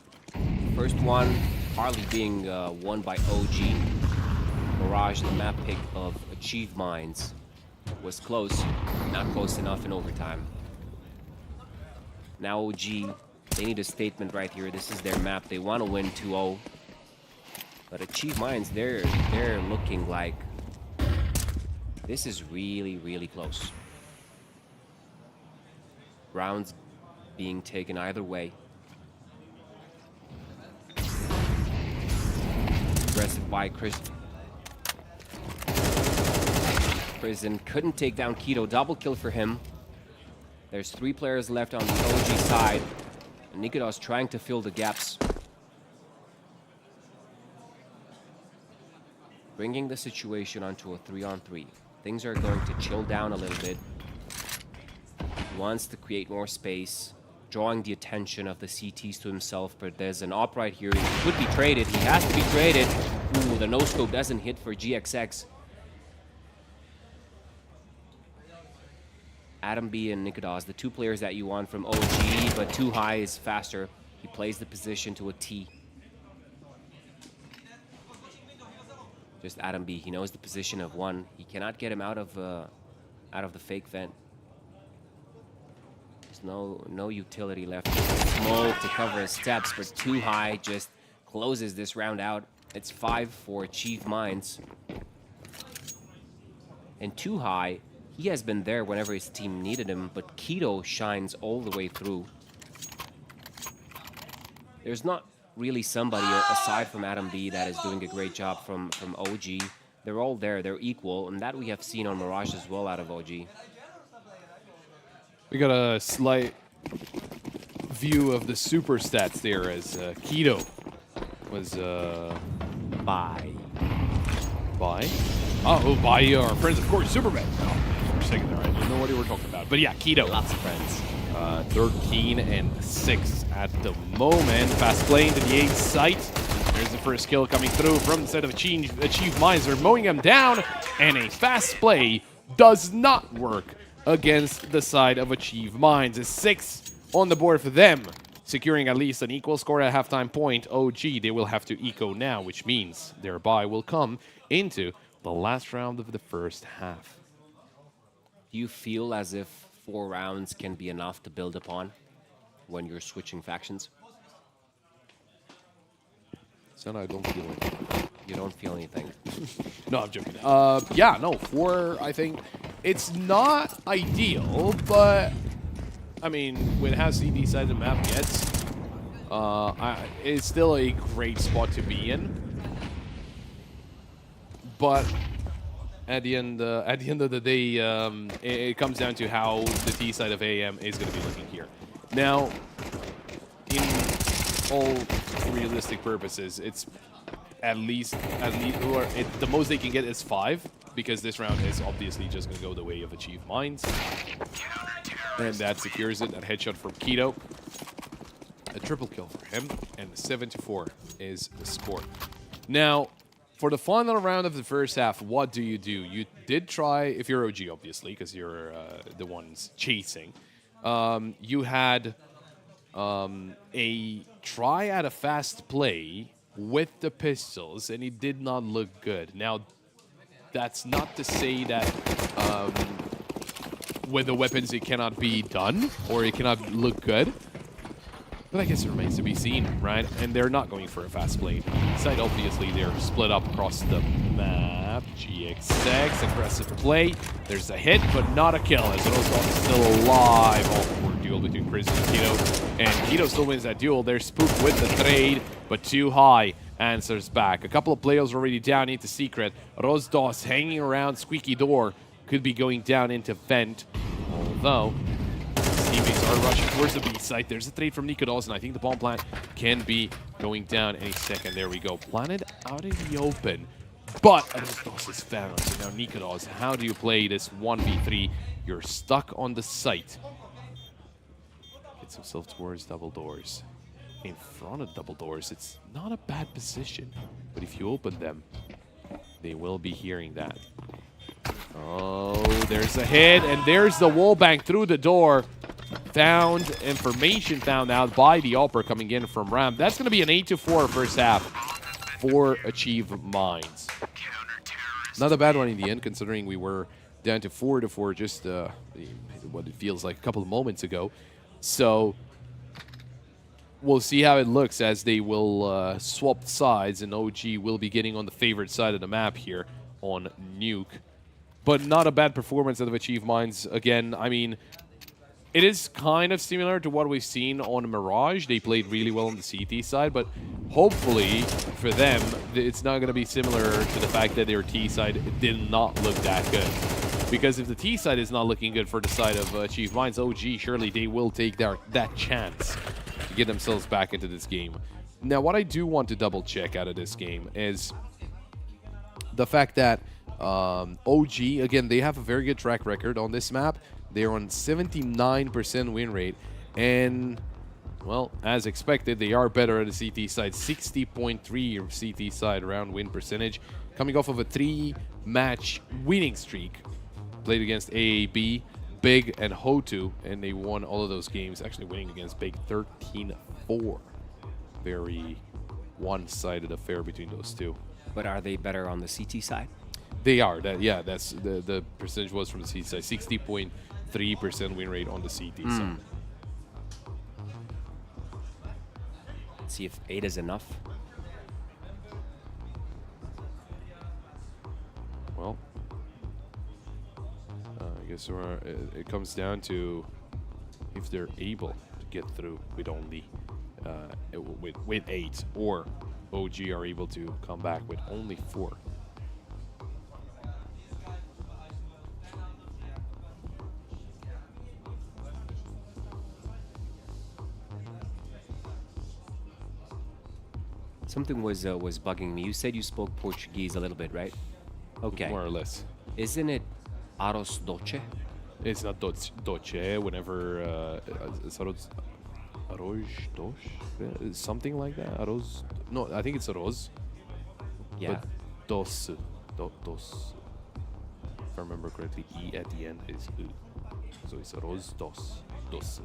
First one hardly being won by OG. Mirage, the map pick of Achieve Minds, was close, not close enough in overtime. Now OG, they need a statement right here. This is their map. They want to win 2-0. But Achieve Minds, they're looking like this is really, really close. Rounds being taken either way. Aggressive by Krizen couldn't take down Keto. Double kill for him. There's 3 players left on the OG side. And Nikodos trying to fill the gaps. Bringing the situation onto a 3-on-3. Things are going to chill down a little bit. He wants to create more space, drawing the attention of the CTs to himself, but there's an op right here. He could be traded. He has to be traded. Ooh, the no-scope doesn't hit for GXX. Adam B and Nikodos, the 2 players that you want from OG, but too high is faster. He plays the position to a T. Just Adam B. He knows the position of 1. He cannot get him out of the fake vent. There's no utility left. Smoke to cover his steps, but too high just closes this round out. It's 5 for Achieve Minds. And too high, he has been there whenever his team needed him, but Keto shines all the way through. There's not really somebody aside from Adam B that is doing a great job from OG. They're all there, they're equal, and that we have seen on Mirage as well out of OG. We got a slight view of the super stats there as Keto was by our friends, of course, Superman. For a second there, I didn't know what you were talking about. But yeah, Keto. Lots of friends. 13 and 6 at the moment. Fast play into the A site. There's the first kill coming through from the side of Achieve Minds. They're mowing him down, and a fast play does not work against the side of Achieve Minds. A 6 on the board for them, securing at least an equal score at halftime point. OG, they will have to eco now, which means their bye will come into the last round of the first half. Do you feel as if 4 rounds can be enough to build upon when you're switching factions? So no, I don't feel it. You don't feel anything. No, I'm joking. Yeah, no, 4, I think it's not ideal, but I mean, with how CD side the map gets, it's still a great spot to be in. But at the end of the day, it comes down to how the T side of AM is going to be looking here. Now, in all realistic purposes, it's at least, or the most they can get is 5, because this round is obviously just going to go the way of Achieve Minds. And that secures it. That headshot from Keto. A triple kill for him, and 7-4 is the score. Now, for the final round of the first half, what do? You did try, if you're OG, obviously, because you're the ones chasing. You had a try at a fast play with the pistols, and it did not look good. Now, that's not to say that with the weapons it cannot be done, or it cannot look good. But I guess it remains to be seen, right? And they're not going for a fast play. Side, obviously, they're split up across the map. GXX, aggressive play. There's a hit, but not a kill, as Rosov is still alive. All-for duel between Prison and Keto. And Keto still wins that duel. They're spooked with the trade, but too high. Answers back. A couple of players already down into Secret. Rosdos hanging around Squeaky Door. Could be going down into Vent. Although teammates are rushing towards the B site. There's a trade from Nikodos, and I think the bomb plant can be going down any second. There we go. Planted out in the open. But Rosdos is found. So now Nikodos, how do you play this 1v3? You're stuck on the site. Gets himself towards double doors. In front of double doors, it's not a bad position. But if you open them, they will be hearing that. Oh, there's a hit, and there's the wall bang through the door. Found information found out by the Opera coming in from Ram. That's going to be an 8-4 first half for Achieve Minds. Not a bad one in the end, considering we were down to 4-4 just what it feels like a couple of moments ago. So we'll see how it looks as they will swap sides, and OG will be getting on the favorite side of the map here on Nuke. But not a bad performance out of Achieve Minds. Again, I mean, it is kind of similar to what we've seen on Mirage. They played really well on the CT side, but hopefully for them, it's not going to be similar to the fact that their T side did not look that good. Because if the T side is not looking good for the side of Achieve Minds, OG, surely they will take that chance to get themselves back into this game. Now, what I do want to double check out of this game is the fact that OG, again, they have a very good track record on this map. They're on 79% win rate. And, well, as expected, they are better at the CT side. 60.3 CT side round win percentage. Coming off of a 3-match winning streak. Played against AAB, Big, and Hotu. And they won all of those games. Actually winning against Big 13-4. Very one-sided affair between those two. But are they better on the CT side? They are. That's the percentage was from the CT side. 60.3% win rate on the CT side. Let's see if 8 is enough. Well, I guess it comes down to if they're able to get through with only with 8, or OG are able to come back with only 4. Something was bugging me. You said you spoke Portuguese a little bit, right? Okay. More or less. Isn't it arroz doce? It's not doce. Whenever it's arroz doce, something like that. Arroz. No, I think it's arroz. Yeah. But dos. If I remember correctly, E at the end is U. So it's arroz dos.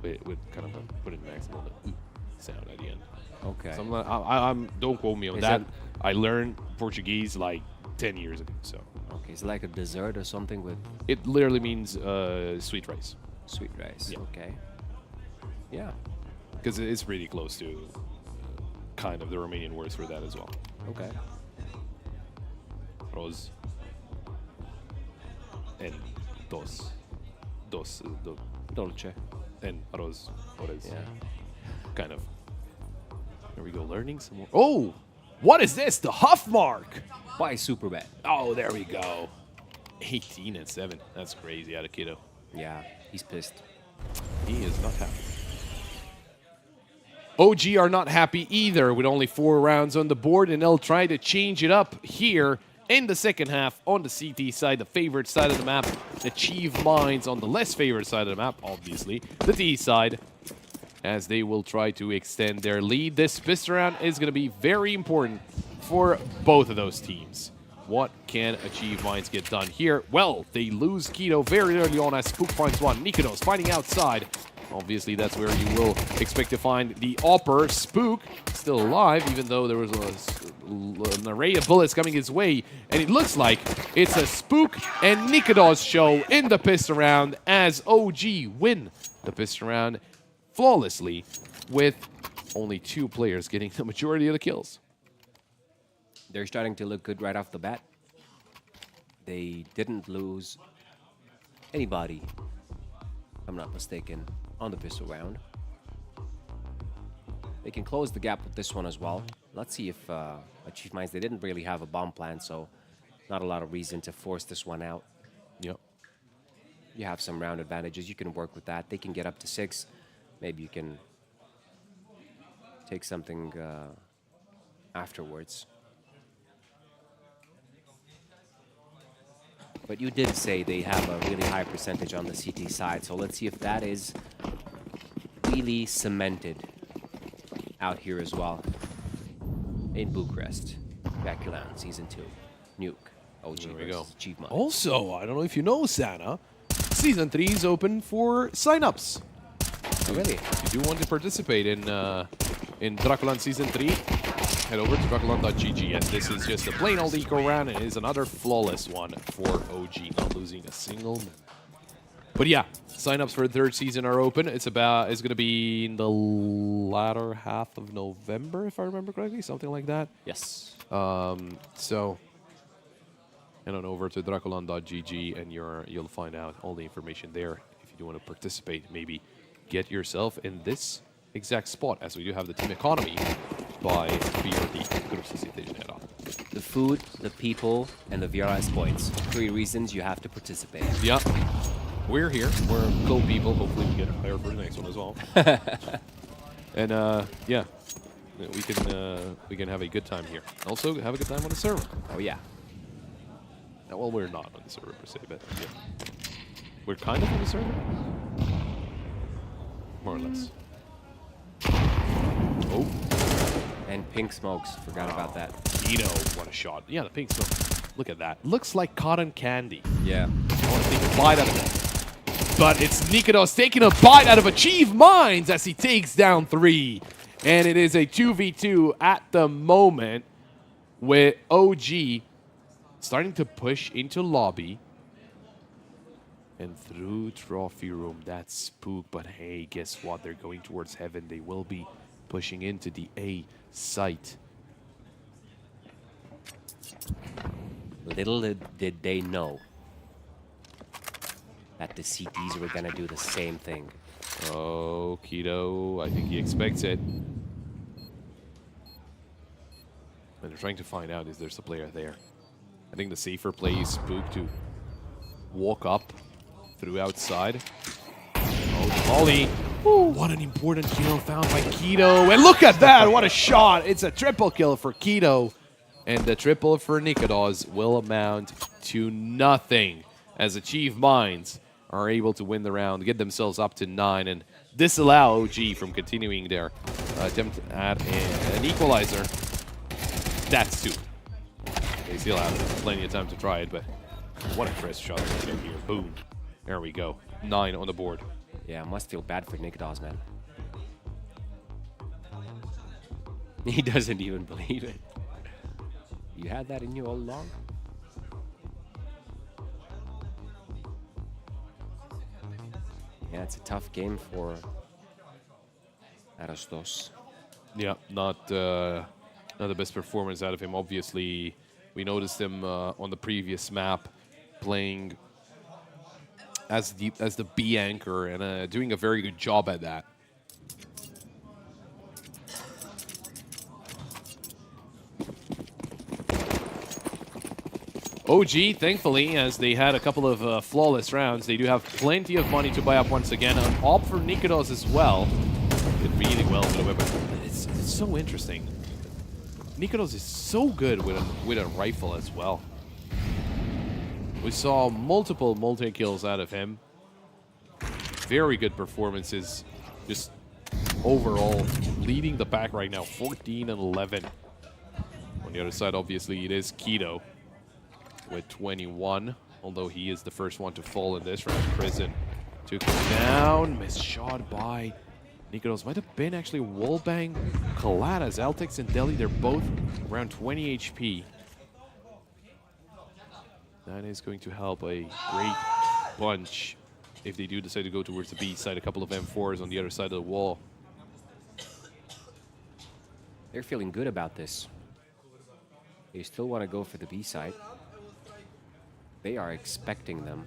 With kind of putting an accent on the U sound at the end. Okay. So I'm don't quote me on that. I learned Portuguese like 10 years ago. So. Okay. It's like a dessert or something with... It literally means sweet rice. Sweet rice, Yeah. okay. Yeah. Because it's really close to kind of the Romanian words for that as well. Okay. Roz. And dos. Dos is the Dolce. and arroz. What is? Yeah. Kind of. There we go. Learning some more. Oh, what is this? The Huff mark. By Superbet. Oh, there we go. 18 and 7. That's crazy out of Kiddo. Yeah, he's pissed. He is not happy. OG are not happy either with only 4 rounds on the board, and they'll try to change it up here in the second half on the CT side, the favorite side of the map. Achieve Minds on the less favorite side of the map, obviously. The T side, as they will try to extend their lead. This pistol round is going to be very important for both of those teams. What can Achieve Minds get done here? Well, they lose Keto very early on as Spook finds one. Nikodos fighting outside. Obviously, that's where you will expect to find the Opper. Spook still alive, even though there was an array of bullets coming his way. And it looks like it's a Spook and Nikodos show in the pistol round as OG win the pistol round flawlessly with only 2 players getting the majority of the kills. They're starting to look good right off the bat. They didn't lose anybody, if I'm not mistaken, on the pistol round. They can close the gap with this one as well. Let's see if Achieve Minds, they didn't really have a bomb plan, so not a lot of reason to force this one out. Yep. You have some round advantages. You can work with that. They can get up to 6. Maybe you can take something afterwards. But you did say they have a really high percentage on the CT side, so let's see if that is really cemented out here as well. In Bucharest, DraculaN Season 2, Nuke, OG There we go. versus Achieve Minds. Also, I don't know if you know, Santa, Season 3 is open for signups. Oh, really? If you do want to participate in DraculaN Season 3, head over to DraculaN.gg, and this is just a plain old eco round, and it is another flawless one for OG, not losing a single minute. But yeah, signups for the 3rd season are open. It's going to be in the latter half of November, if I remember correctly, something like that. Yes. So head on over to DraculaN.gg, and you'll find out all the information there. If you do want to participate, maybe get yourself in this exact spot, as we do have the team economy by VRD. The food, the people, and the VRS points. 3 reasons you have to participate. Yeah. We're here. We're cool people. Hopefully we get higher for the next one as well. And yeah, we can have a good time here. Also have a good time on the server. Oh yeah. Well, we're not on the server per se, but yeah. We're kind of on the server. More or less. Oh. And pink smokes. Forgot about that. Keto, what a shot. Yeah, the pink smoke. Look at that. Looks like cotton candy. Yeah. I want to take a bite out of it. But it's Nikodos taking a bite out of Achieve Minds as he takes down 3. And it is a 2v2 at the moment with OG starting to push into lobby. And through trophy room, that's Spook. But hey, guess what? They're going towards heaven. They will be pushing into the A site. Little did they know that the CTs were gonna do the same thing. Oh, Keto, I think he expects it. And they're trying to find out if there's a player there. I think the safer play is Spook to walk up through outside. Oh, the volley. What an important kill found by Keto. And look at that, what a shot. It's a triple kill for Keto. And the triple for Nikodos will amount to nothing as Achieve Minds are able to win the round, get themselves up to 9, and disallow OG from continuing their attempt at an equalizer. That's 2. They still have plenty of time to try it, but what a crisp shot right here. Boom. There we go. 9 on the board. Yeah, must feel bad for Nikodos, man. He doesn't even believe it. You had that in you all along? Yeah, it's a tough game for Arostos. Yeah, not the best performance out of him. Obviously, we noticed him on the previous map playing as the B anchor and doing a very good job at that. OG, thankfully, as they had a couple of flawless rounds, they do have plenty of money to buy up once again. An op for Nikodos as well. Did really well with a weapon. It's so interesting. Nikodos is so good with a rifle as well. We saw multiple multi-kills out of him. Very good performances. Just overall leading the pack right now, 14 and 11. On the other side, obviously, it is Keto with 21, although he is the first one to fall in this round. Prison took him down. Missed shot by Nikodos. Might have been actually wallbang. Kaladas, Altex, and Delhi, they're both around 20 HP. That is going to help a great bunch if they do decide to go towards the B side. A couple of M4s on the other side of the wall. They're feeling good about this. They still want to go for the B side. They are expecting them.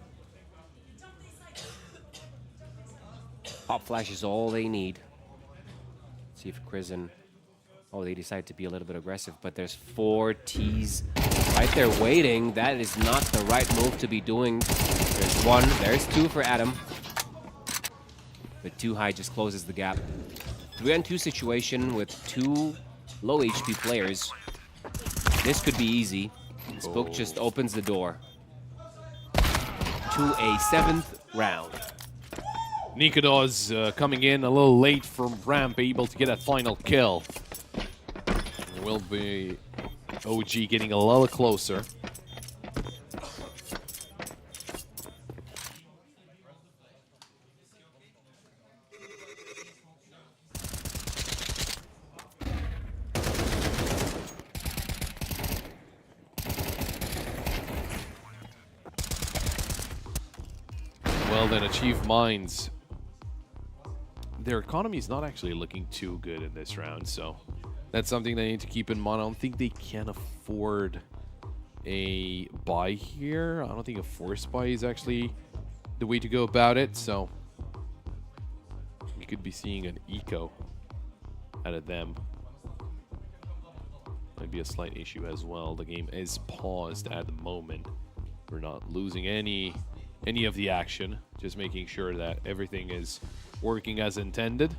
Pop flash is all they need. See if Crizzen... Oh, they decide to be a little bit aggressive, but there's 4 Ts right there waiting. That is not the right move to be doing. There's 1, there's 2 for Adam. But too high just closes the gap. 3-on-2 situation with 2 low HP players. This could be easy. Spook just opens the door to a 7th round. Nikodos coming in a little late from ramp, able to get that final kill. There will be OG getting a little closer. Well then, Achieve Minds. Their economy is not actually looking too good in this round, so that's something they need to keep in mind. I don't think they can afford a buy here. I don't think a forced buy is actually the way to go about it, so we could be seeing an eco out of them. Might be a slight issue as well. The game is paused at the moment. We're not losing any of the action, just making sure that everything is working as intended.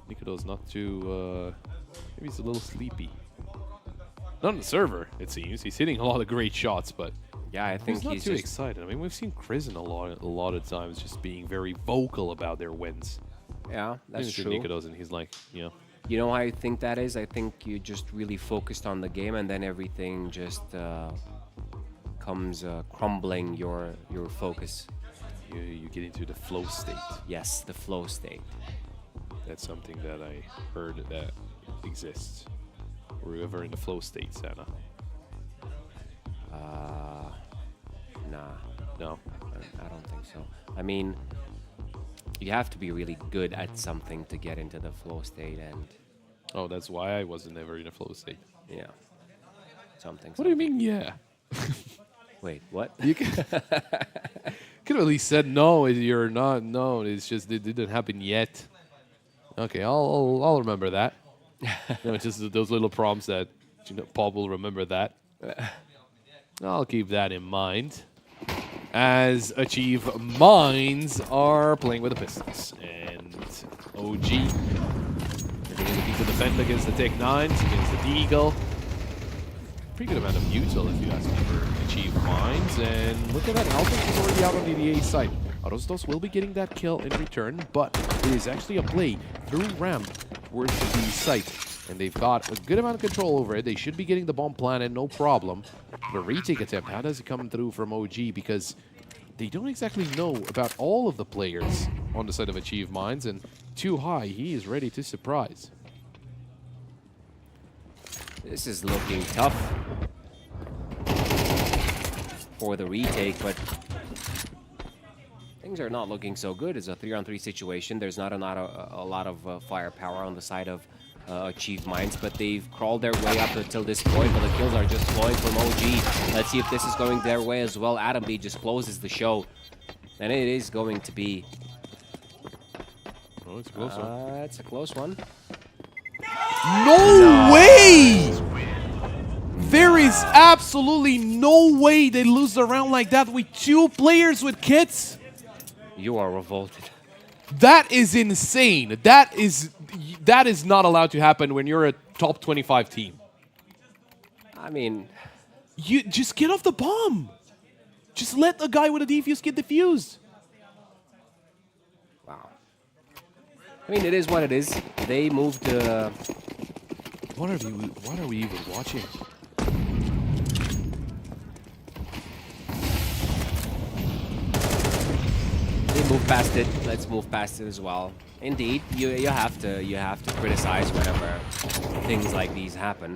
Nikodo's not too, maybe he's a little sleepy. Not on the server, it seems. He's hitting a lot of great shots, but yeah, I think he's not too excited. I mean, we've seen Crizzen a lot of times just being very vocal about their wins. Yeah, that's true. Nikodos, and he's like, you know. You know how I think that is? I think you just really focused on the game, and then everything just comes crumbling your focus. You get into the flow state. Yes, the flow state. That's something that I heard that exists. Were you ever in the flow state, Santa? Nah. No. I don't think so. I mean, you have to be really good at something to get into the flow state, and... Oh, that's why I wasn't ever in a flow state. Yeah. Something. What do you mean, yeah? Wait, what? You could have at least said no, you're not. No, it's just it didn't happen yet. Okay, I'll remember that. Just those little prompts that Paul will remember that. I'll keep that in mind. As Achieve Minds are playing with the Pistons. And OG, they're looking to defend against the Tech 9s, against the Deagle. Pretty good amount of util, if you ask me, for Achieve Minds. And look at that, Alpha is already out on the A side. Arostos will be getting that kill in return, but it is actually a play through ramp towards the B site. And they've got a good amount of control over it. They should be getting the bomb planted, no problem. But retake attempt, how does it come through from OG? Because they don't exactly know about all of the players on the side of Achieve Minds, and too high, he is ready to surprise. This is looking tough for the retake, but things are not looking so good. It's a 3-on-3 situation. There's not a lot of firepower on the side of Achieve Minds, but they've crawled their way up until this point, but the kills are just flowing from OG. Let's see if this is going their way as well. Adam B just closes the show, and it is going to be... Oh, it's a close one. It's a close one. No way! There is absolutely no way they lose the round like that with 2 players with kits. You are revolted. That is insane. That is not allowed to happen when you're a top 25 team. I mean, you just get off the bomb. Just let the guy with a defuse get defused. Wow. I mean, it is what it is. They moved. What are we even watching? They move past it. Let's move past it as well. Indeed, you have to criticize whenever things like these happen.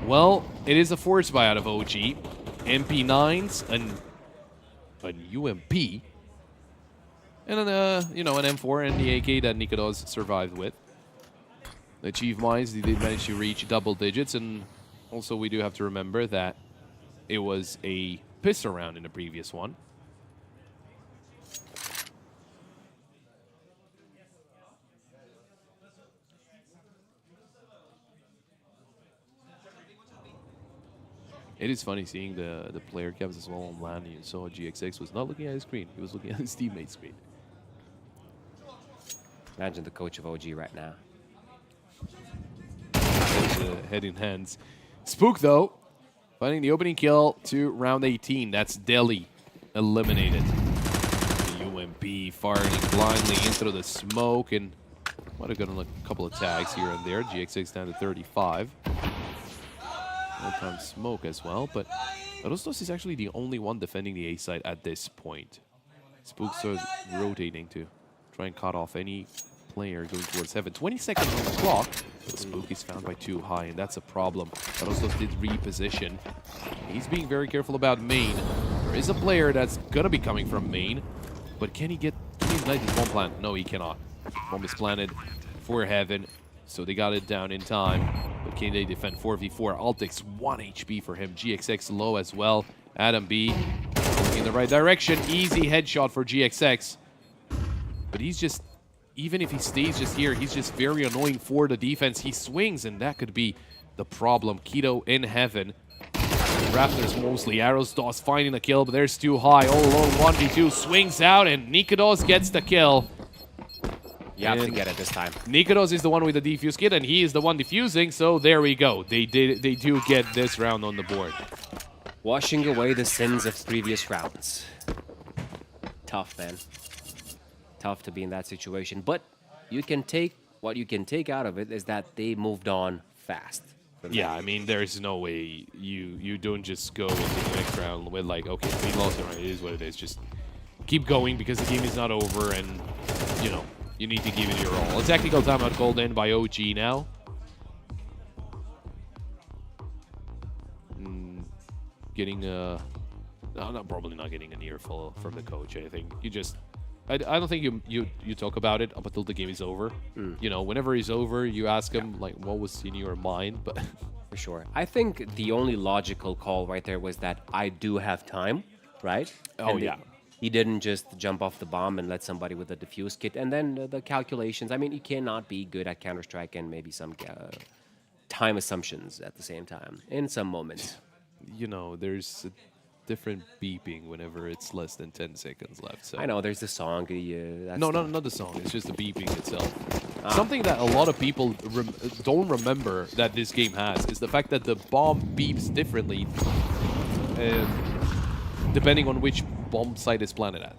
Well, it is a force buyout of OG. MP9s and an UMP, and an an M4 and the AK that Nikodos survived with. The Achieve Minds, they did manage to reach double digits, and also we do have to remember that it was a pistol round in the previous one. It is funny seeing the player caps as well on LAN. You saw GXX was not looking at his screen. He was looking at his teammate's screen. Imagine the coach of OG right now. Head in hands. Spook, though, finding the opening kill to round 18. That's Delhi eliminated. The UMP firing blindly into the smoke, and might have gotten a couple of tags here and there. GXX down to 35. All-time smoke as well, but Rostos is actually the only one defending the A side at this point. Spook's sort of rotating to try and cut off any player going towards heaven. 20 seconds on the clock, but Spook is found by too high, and that's a problem. Rostos did reposition. He's being very careful about main. There is a player that's gonna be coming from main, but can he ignite his bomb plant? No, he cannot. Bomb is planted for heaven, so they got it down in time. But can they defend 4v4? Altix 1 HP for him. GXX low as well. Adam B in the right direction. Easy headshot for GXX. But he's just, even if he stays just here, he's just very annoying for the defense. He swings, and that could be the problem. Keto in heaven. Raptors mostly. Arrowsdos finding the kill, but there's too high. All alone, 1v2 swings out, and Nikodos gets the kill. You have to get it this time. Nikodos is the one with the defuse kit, and he is the one defusing, so there we go. They do get this round on the board. Washing away the sins of previous rounds. Tough, man. Tough to be in that situation. But you can take, what you can take out of it is that they moved on fast. Yeah, I mean, there's no way you don't just go into the next round with like, okay, we lost it, right? It is what it is. Just keep going because the game is not over, and, you know, you need to give it your all. A technical timeout called in by OG now. Getting no, probably not getting an earful from the coach. I think you just, I don't think you talk about it up until the game is over. You know, whenever it's over, you ask him like, what was in your mind? But for sure, I think the only logical call right there was that I do have time, right? Oh, and yeah. He didn't just jump off the bomb and let somebody with a defuse kit. And then the calculations. I mean, you cannot be good at Counter-Strike and maybe some time assumptions at the same time in some moments. You know, there's a different beeping whenever it's less than 10 seconds left. So I know, there's the song. No, not the song. It's just the beeping itself. Something that a lot of people don't remember that this game has is the fact that the bomb beeps differently depending on which bomb site is planted at.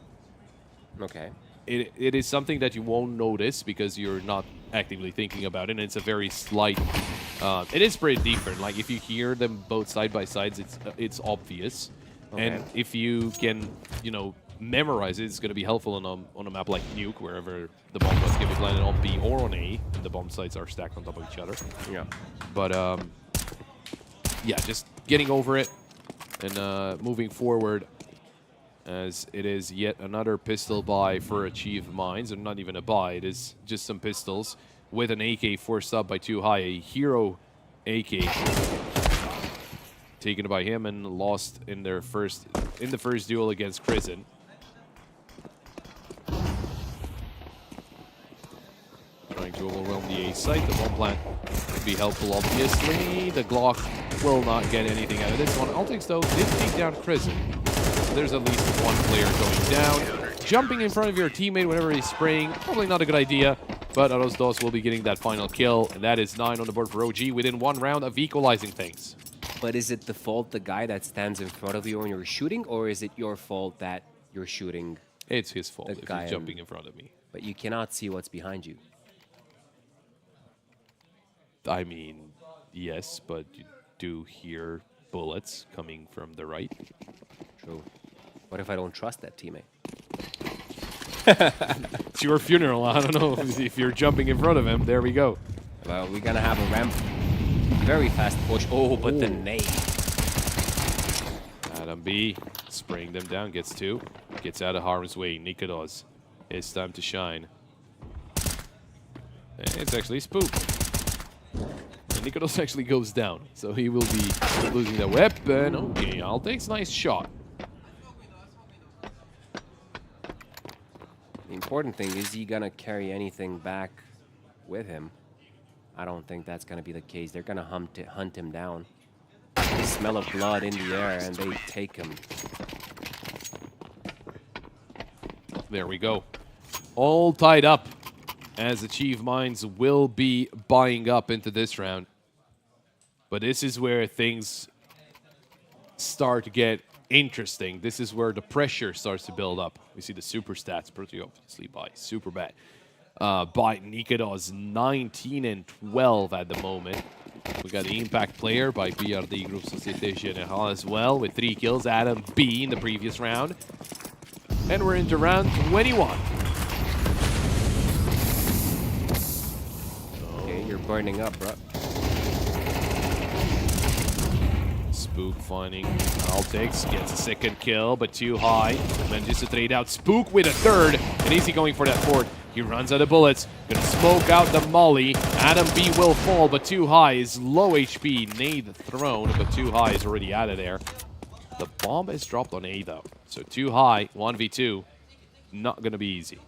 Okay. It is something that you won't notice because you're not actively thinking about it, and it's a very slight... it is pretty different. Like, if you hear them both side by sides, it's obvious. Okay. And if you can, you know, memorize it, it's going to be helpful on a map like Nuke, wherever the bomb was can be planted on B or on A, and the bomb sites are stacked on top of each other. Yeah. But yeah, just getting over it and moving forward, as it is yet another pistol buy for Achieve Minds, and not even a buy, it is just some pistols with an AK forced up by Too High, a hero AK taken by him and lost in the first duel against Krisen. Trying to overwhelm the A site. The bomb plant would be helpful, obviously. The Glock will not get anything out of this one. Altix, though, did take down Krisen. There's at least one player going down. Jumping in front of your teammate whenever he's spraying, probably not a good idea, but Arosdos will be getting that final kill, and that is 9 on the board for OG within 1 round of equalizing things. But is it the fault the guy that stands in front of you when you're shooting, or is it your fault that you're shooting? It's his fault if he's jumping in front of me. But you cannot see what's behind you. I mean, yes, but you do hear bullets coming from the right. True. What if I don't trust that teammate? It's your funeral. I don't know if you're jumping in front of him. There we go. Well, we're gonna have a ramp. Very fast push. Oh, but the nade. Adam B spraying them down. Gets 2. Gets out of harm's way. Nikodos. It's time to shine. And it's actually Spook. And Nikodos actually goes down. So he will be losing the weapon. Okay, Altix. Nice shot. The important thing, is he gonna carry anything back with him? I don't think that's gonna be the case. They're gonna hunt him down. The smell of blood in the air, and they take him. There we go. All tied up, as Achieve Minds will be buying up into this round. But this is where things start to get interesting. This is where the pressure starts to build up. We see the super stats, pretty obviously by super bad. By Nikodos, 19 and 12 at the moment. We got the impact player by BRD Group Société Générale as well, with 3 kills. Adam B in the previous round. And we're into round 21. Okay, you're burning up, bro. Spook finding Altix, gets a 2nd kill, but Too High manages to trade out Spook with a 3rd, and is he going for that 4th? He runs out of bullets, gonna smoke out the molly. Adam B will fall, but Too High is low HP. Nade thrown, but Too High is already out of there. The bomb is dropped on A though, so Too High, 1v2, not gonna be easy.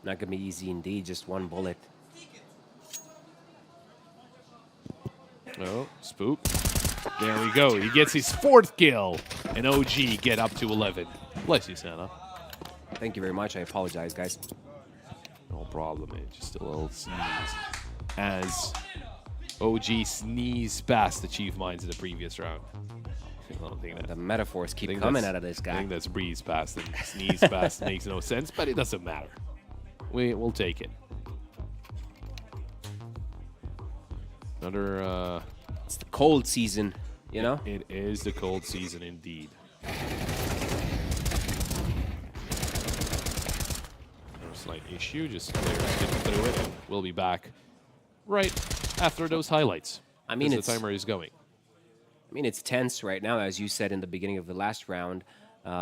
Not gonna be easy indeed, just 1 bullet. Oh, Spook. There we go. He gets his 4th kill, and OG get up to 11. Bless you, Santa. Thank you very much. I apologize, guys. No problem, man. Just a little sneeze. As OG sneezed past Achieve Minds in the previous round. I don't think that. The metaphors keep coming out of this guy. I think that's breeze past and sneeze past makes no sense, but it doesn't matter. We'll take it. Another. It's the cold season, you know? It is the cold season indeed. Slight issue, just players getting through it, and we'll be back right after those highlights. I mean, the timer is going. I mean, it's tense right now, as you said in the beginning of the last round.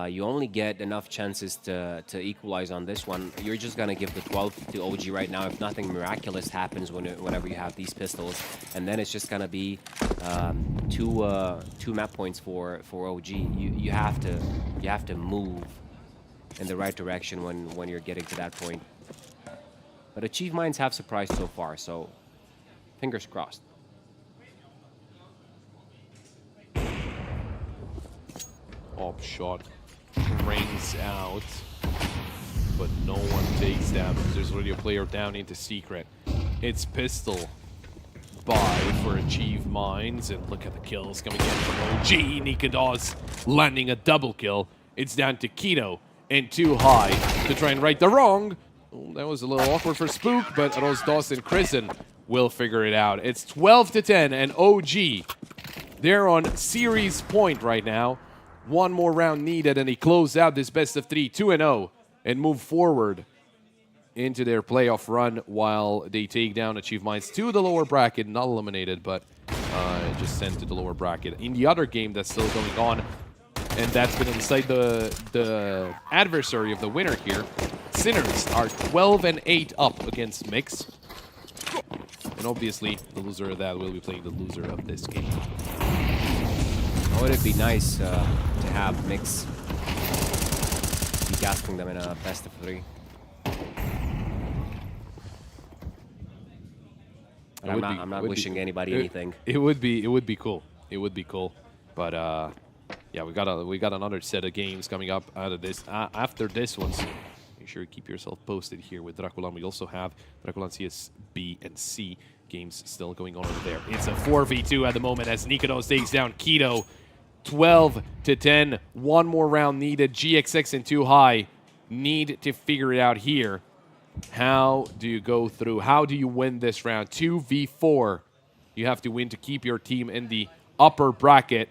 You only get enough chances to equalize on this one. You're just gonna give the 12 to OG right now if nothing miraculous happens whenever you have these pistols, and then it's just gonna be two map points for OG. You have to move in the right direction when you're getting to that point. But Achieve Minds have surprised so far, so fingers crossed. Op shot rings out, but no one takes damage. There's already a player down into secret. It's pistol buy for Achieve Minds, and look at the kills coming in from OG. Nikodos landing a double kill. It's down to Kino and Too High to try and right the wrong. Oh, that was a little awkward for Spook, but Arosdos and Krisen will figure it out. It's 12-10, and OG, they're on series point right now. One more round needed, and he close out this best of 3, 2-0, and move forward into their playoff run while they take down Achieve Minds to the lower bracket, not eliminated, but just sent to the lower bracket. In the other game that's still going on, and that's been inside the adversary of the winner here, Sinners are 12-8 up against Mix. And obviously, the loser of that will be playing the loser of this game. Oh, it'd be nice to have Mix be gasping them in a best of 3. I'm not wishing anybody anything. It would be cool. It would be cool. But yeah, we got another set of games coming up out of this after this one. So make sure you keep yourself posted here with DraculaN. We also have DraculaN CS B and C games still going on over there. It's a 4v2 at the moment as Nikodos takes down Keto. 12-10. One more round needed. GXX and Too High need to figure it out here. How do you go through? How do you win this round? 2v4. You have to win to keep your team in the upper bracket.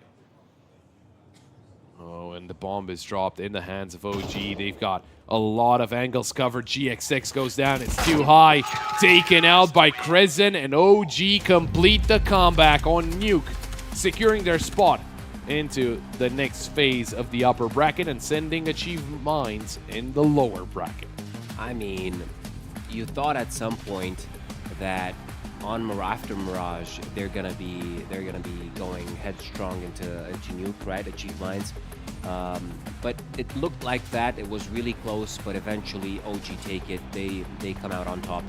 Oh, and the bomb is dropped in the hands of OG. They've got a lot of angles covered. GXX goes down. It's Too High. Taken out by Crescent, and OG complete the comeback on Nuke, securing their spot into the next phase of the upper bracket and sending Achieve Minds in the lower bracket. I mean, you thought at some point that after Mirage they're gonna be going headstrong into Nuke, right? Achieve Minds. But it looked like that. It was really close, but eventually OG take it. They come out on top.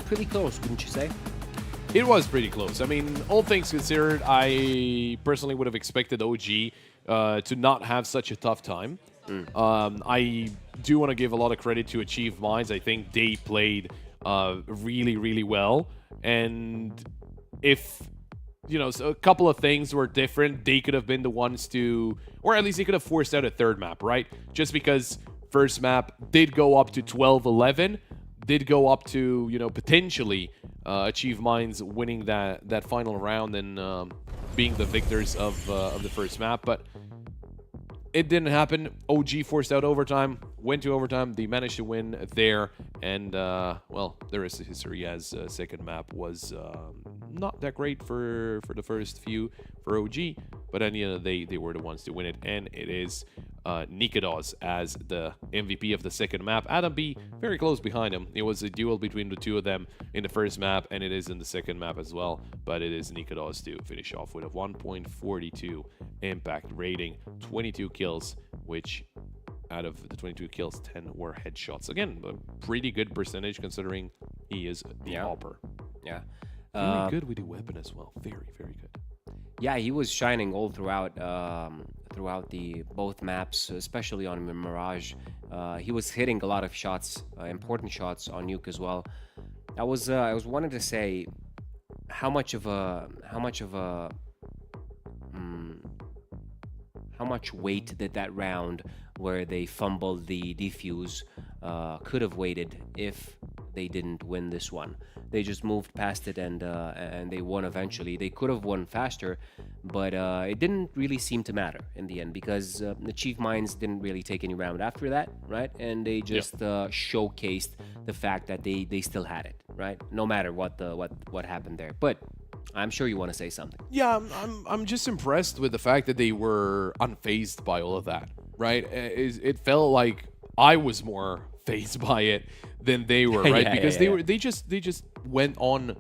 Pretty close, wouldn't you say? It was pretty close. I mean, all things considered, I personally would have expected OG to not have such a tough time. I do want to give a lot of credit to Achieve Minds. I think they played really, really well. And if, you know, so a couple of things were different, they could have been the ones to, or at least they could have forced out a third map, right? Just because first map did go up to 12-11, did go up to, you know, potentially Achieve Minds winning that final round and being the victors of the first map. But it didn't happen. OG forced out overtime, went to overtime. They managed to win there. And, well, the rest of history as second map was not that great for the first few for OG. But at the end of the day, they were the ones to win it. And it is Nikodos as the MVP of the second map. Adam B very close behind him. It was a duel between the two of them in the first map, and it is in the second map as well. But it is Nikodos to finish off with a 1.42 impact rating, 22 kills, which out of the 22 kills, 10 were headshots. Again, a pretty good percentage considering he is the AWPer. Yeah. Very good with the weapon as well. Very, very good. Yeah, he was shining all throughout the both maps, especially on Mirage. He was hitting a lot of shots, important shots on Nuke as well. I was wanting to say how much weight did that round where they fumbled the defuse could have weighted if they didn't win this one. They just moved past it and they won eventually. They could have won faster, but it didn't really seem to matter in the end because Achieve Minds didn't really take any round after that, right? And they just showcased the fact that they still had it, right? No matter what happened there. But I'm sure you want to say something. Yeah, I'm just impressed with the fact that they were unfazed by all of that, right? It felt like I was more phased by it than they were, right? Because they just went on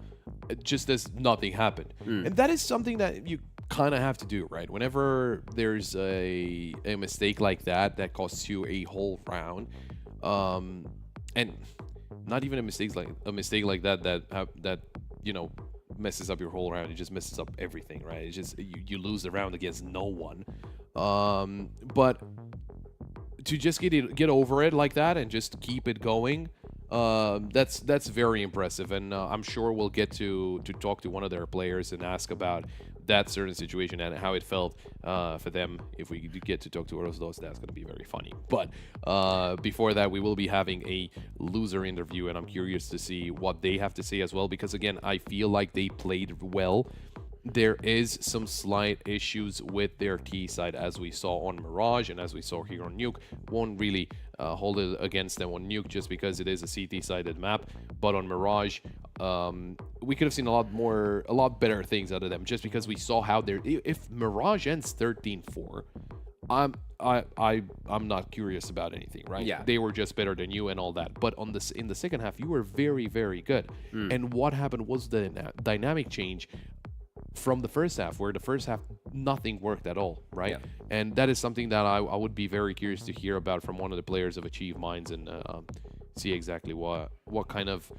just as nothing happened. And that is something that you kind of have to do, right? Whenever there's a mistake like that costs you a whole round, and not even a mistake like that you know messes up your whole round. It just messes up everything, right? It's just you lose the round against no one. But to just get over it like that and just keep it going, that's very impressive. And I'm sure we'll get to talk to one of their players and ask about that certain situation and how it felt for them. If we get to talk to those, that's going to be very funny. But before that, we will be having a loser interview, and I'm curious to see what they have to say as well, because again, I feel like they played well. There is some slight issues with their T side, as we saw on Mirage and as we saw here on Nuke. Won't really hold it against them on Nuke just because it is a CT-sided map. But on Mirage, we could have seen a lot better things out of them, just because we saw how they're. If Mirage ends 13-4, I'm not curious about anything, right? Yeah. They were just better than you and all that. But in the second half, you were very, very good. And what happened was the dynamic change from the first half, where the first half nothing worked at all, right? Yeah. And that is something that I would be very curious to hear about from one of the players of Achieve Minds, and see exactly what kind of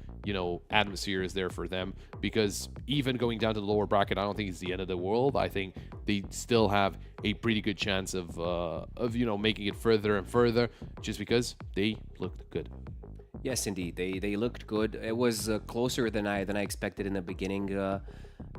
atmosphere is there for them. Because even going down to the lower bracket, I don't think it's the end of the world. I think they still have a pretty good chance of making it further and further, just because they looked good. Yes, indeed, they looked good. It was closer than I expected in the beginning,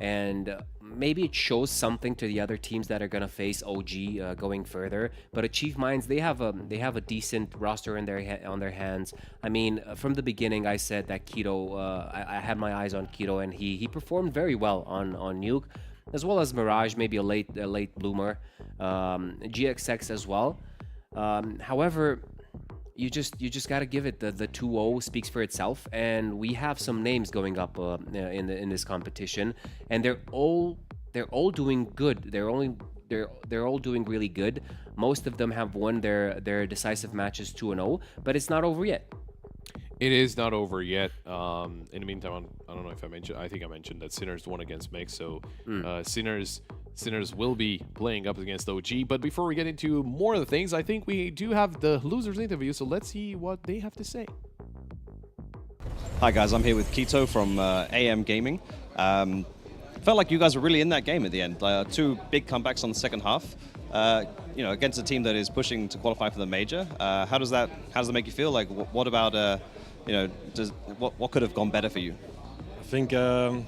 and maybe it shows something to the other teams that are gonna face OG going further. But Achieve Minds, they have a decent roster on their hands. I mean, from the beginning, I said that Keto. I had my eyes on Keto, and he performed very well on Nuke, as well as Mirage, maybe a late bloomer, GXX as well. However, you just gotta give it. The 2-0 speaks for itself, and we have some names going up in this competition, and they're all doing good. They're all doing really good. Most of them have won their decisive matches 2-0, but it's not over yet. It is not over yet. In the meantime, I don't know if I mentioned. I think I mentioned that Sinners won against Mix, so Sinners will be playing up against OG. But before we get into more of the things, I think we do have the losers interview, so let's see what they have to say. Hi guys, I'm here with Keto from AM Gaming. Felt like you guys were really in that game at the end. 2 big comebacks on the second half. Against a team that is pushing to qualify for the major. How does that make you feel? Like, what about what could have gone better for you? I think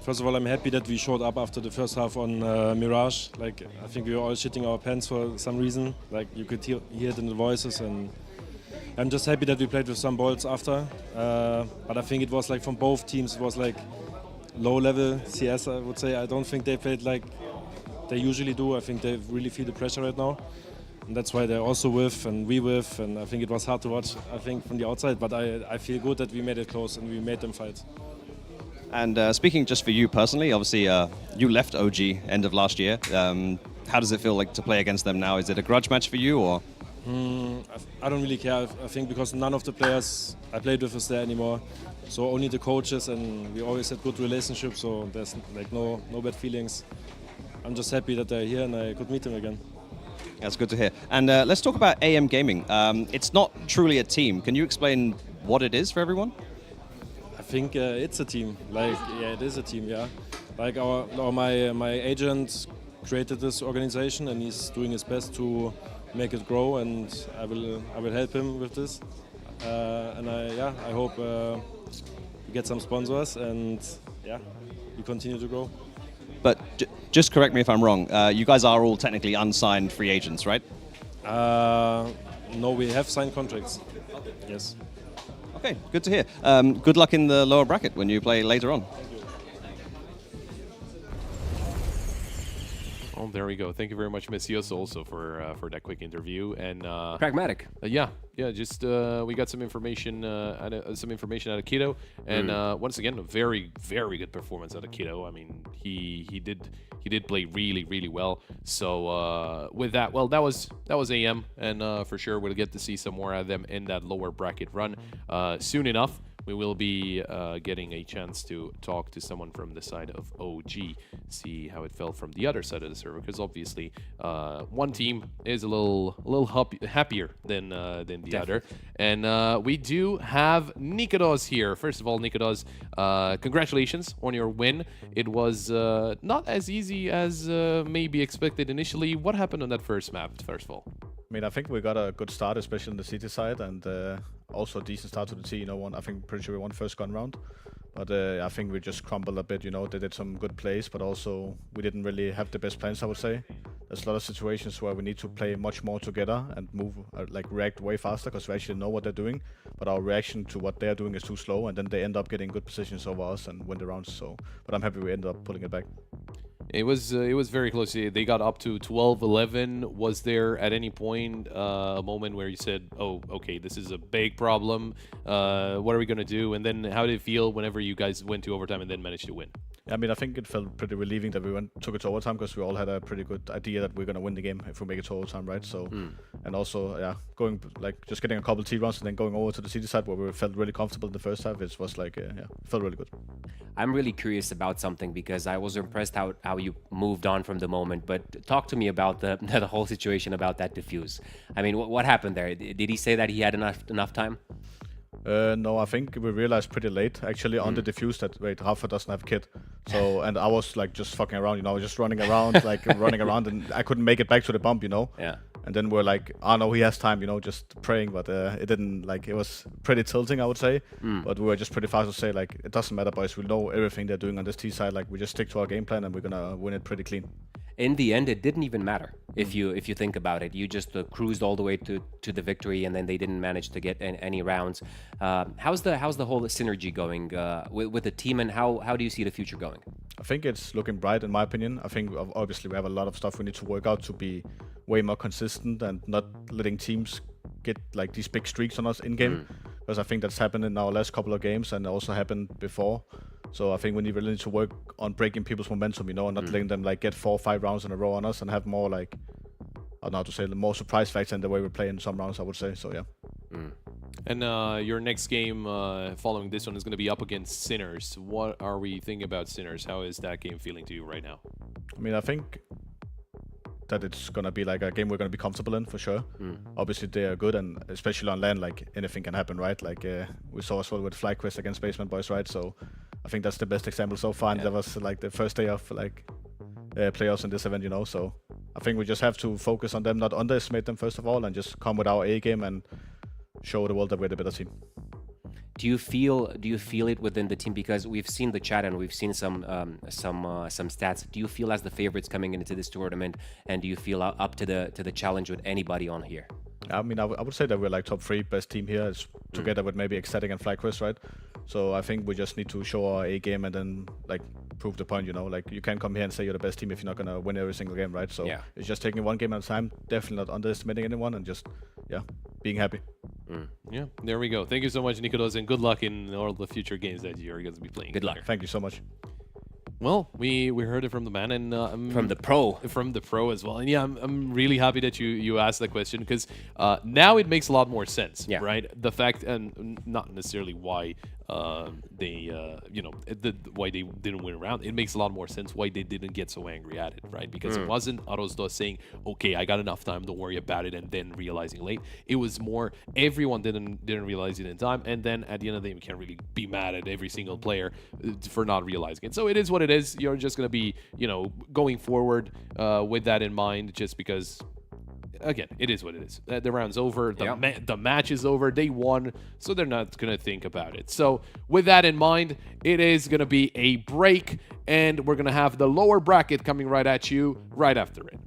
first of all, I'm happy that we showed up after the first half on Mirage. Like, I think we were all shitting our pants for some reason. Like, you could hear it in the voices, and I'm just happy that we played with some balls after. But I think it was like from both teams, it was like low-level CS, I would say. I don't think they played like they usually do. I think they really feel the pressure right now. And that's why they're also with and we with. And I think it was hard to watch, I think, from the outside. But I feel good that we made it close and we made them fight. And speaking just for you personally, obviously you left OG end of last year. How does it feel like to play against them now? Is it a grudge match for you, or? I don't really care. I think because none of the players I played with is there anymore. So only the coaches, and we always had good relationships. So there's like no bad feelings. I'm just happy that they're here and I could meet them again. That's good to hear. And let's talk about AM Gaming. It's not truly a team. Can you explain what it is for everyone? I think it's a team. Like, yeah, it is a team. Yeah, like my agent created this organization, and he's doing his best to make it grow. And I will help him with this. And I hope we get some sponsors, and we continue to grow. But just correct me if I'm wrong. You guys are all technically unsigned free agents, right? No, we have signed contracts. Yes. Okay, good to hear. Good luck in the lower bracket when you play later on. Oh, there we go. Thank you very much, Messias, also for that quick interview. And pragmatic. Just we got some information out of Keto, and once again, a very, very good performance out of Keto. I mean, he did play really, really well. So with that, well, that was AM, and for sure we'll get to see some more of them in that lower bracket run soon enough. We will be getting a chance to talk to someone from the side of OG, see how it felt from the other side of the server, because obviously one team is a little happier than the other. And we do have Nikodos here. First of all, Nikodos, congratulations on your win. It was not as easy as maybe expected initially. What happened on that first map, first of all? I mean, I think we got a good start, especially on the city side, and also a decent start to the T. I think pretty sure we won first gun round, but I think we just crumbled a bit. They did some good plays, but also we didn't really have the best plans, I would say. There's a lot of situations where we need to play much more together and move, react way faster, because we actually know what they're doing, but our reaction to what they're doing is too slow, and then they end up getting good positions over us and win the rounds. So, but I'm happy we ended up pulling it back. It was very close. They got up to 12-11. Was there at any point a moment where you said, "Oh, okay, this is a big problem. What are we gonna do?" And then how did it feel whenever you guys went to overtime and then managed to win? Yeah, I mean, I think it felt pretty relieving that we took it to overtime because we all had a pretty good idea that we're gonna win the game if we make it to overtime, right? So, and also, yeah, going just getting a couple T rounds and then going over to the city side where we felt really comfortable in the first half. It was like, it felt really good. I'm really curious about something because I was impressed how you moved on from the moment. But talk to me about the whole situation about that defuse. I mean, what happened there? Did he say that he had enough time? No, I think we realized pretty late actually on the defuse that Rafa doesn't have kit. So and I was like just fucking around, just running around, running around, and I couldn't make it back to the bump, Yeah. And then we're like, oh no, he has time, just praying, but it didn't. It was pretty tilting, I would say. But we were just pretty fast to say it doesn't matter, boys. We know everything they're doing on this T side. We just stick to our game plan and we're gonna win it pretty clean. In the end, it didn't even matter if you think about it. You just cruised all the way to the victory, and then they didn't manage to get any rounds. How's the whole synergy going with the team, and how do you see the future going? I think it's looking bright, in my opinion. I think obviously we have a lot of stuff we need to work out to be way more consistent and not letting teams get these big streaks on us in game, because I think that's happened in our last couple of games and also happened before. So I think we really need to work on breaking people's momentum, and not letting them get 4 or 5 rounds in a row on us and have more I don't know how to say, more surprise factor in the way we play in some rounds, I would say. So yeah. And your next game following this one is going to be up against Sinners. What are we thinking about Sinners? How is that game feeling to you right now? I mean, I think that it's going to be a game we're going to be comfortable in for sure. Obviously they are good, and especially on land, anything can happen, right? We saw as well with FlyQuest against Basement Boys, right? So I think that's the best example so far, and that was the first day of playoffs in this event, So I think we just have to focus on them, not underestimate them first of all, and just come with our A game and show the world that we're the better team. Do you feel it within the team, because we've seen the chat and we've seen some stats? Do you feel as the favorites coming into this tournament, and do you feel up to the challenge with anybody on here? I mean, I would say that we're top 3 best team here, together with maybe Ecstatic and FlyQuest, right? So I think we just need to show our A game and then prove the point, you can't come here and say you're the best team if you're not gonna win every single game, right? So it's just taking one game at a time, definitely not underestimating anyone, and just being happy. Yeah, there we go. Thank you so much, Nicolas, and good luck in all the future games that you're going to be playing. Good luck. Thank you so much. Well, we heard it from the man, and from the pro as well. And yeah, I'm really happy that you asked that question, because now it makes a lot more sense, right? The fact, and not necessarily why they why they didn't win a round. It makes a lot more sense why they didn't get so angry at it, right? Because it wasn't Arosdos saying, "Okay, I got enough time, don't worry about it," and then realizing late. It was more everyone didn't realize it in time, and then at the end of the day, we can't really be mad at every single player for not realizing it. So it is what it is. You're just gonna be, going forward with that in mind, just because. Again, it is what it is. The round's over. The match is over. They won, so they're not going to think about it. So with that in mind, it is going to be a break, and we're going to have the lower bracket coming right at you right after it.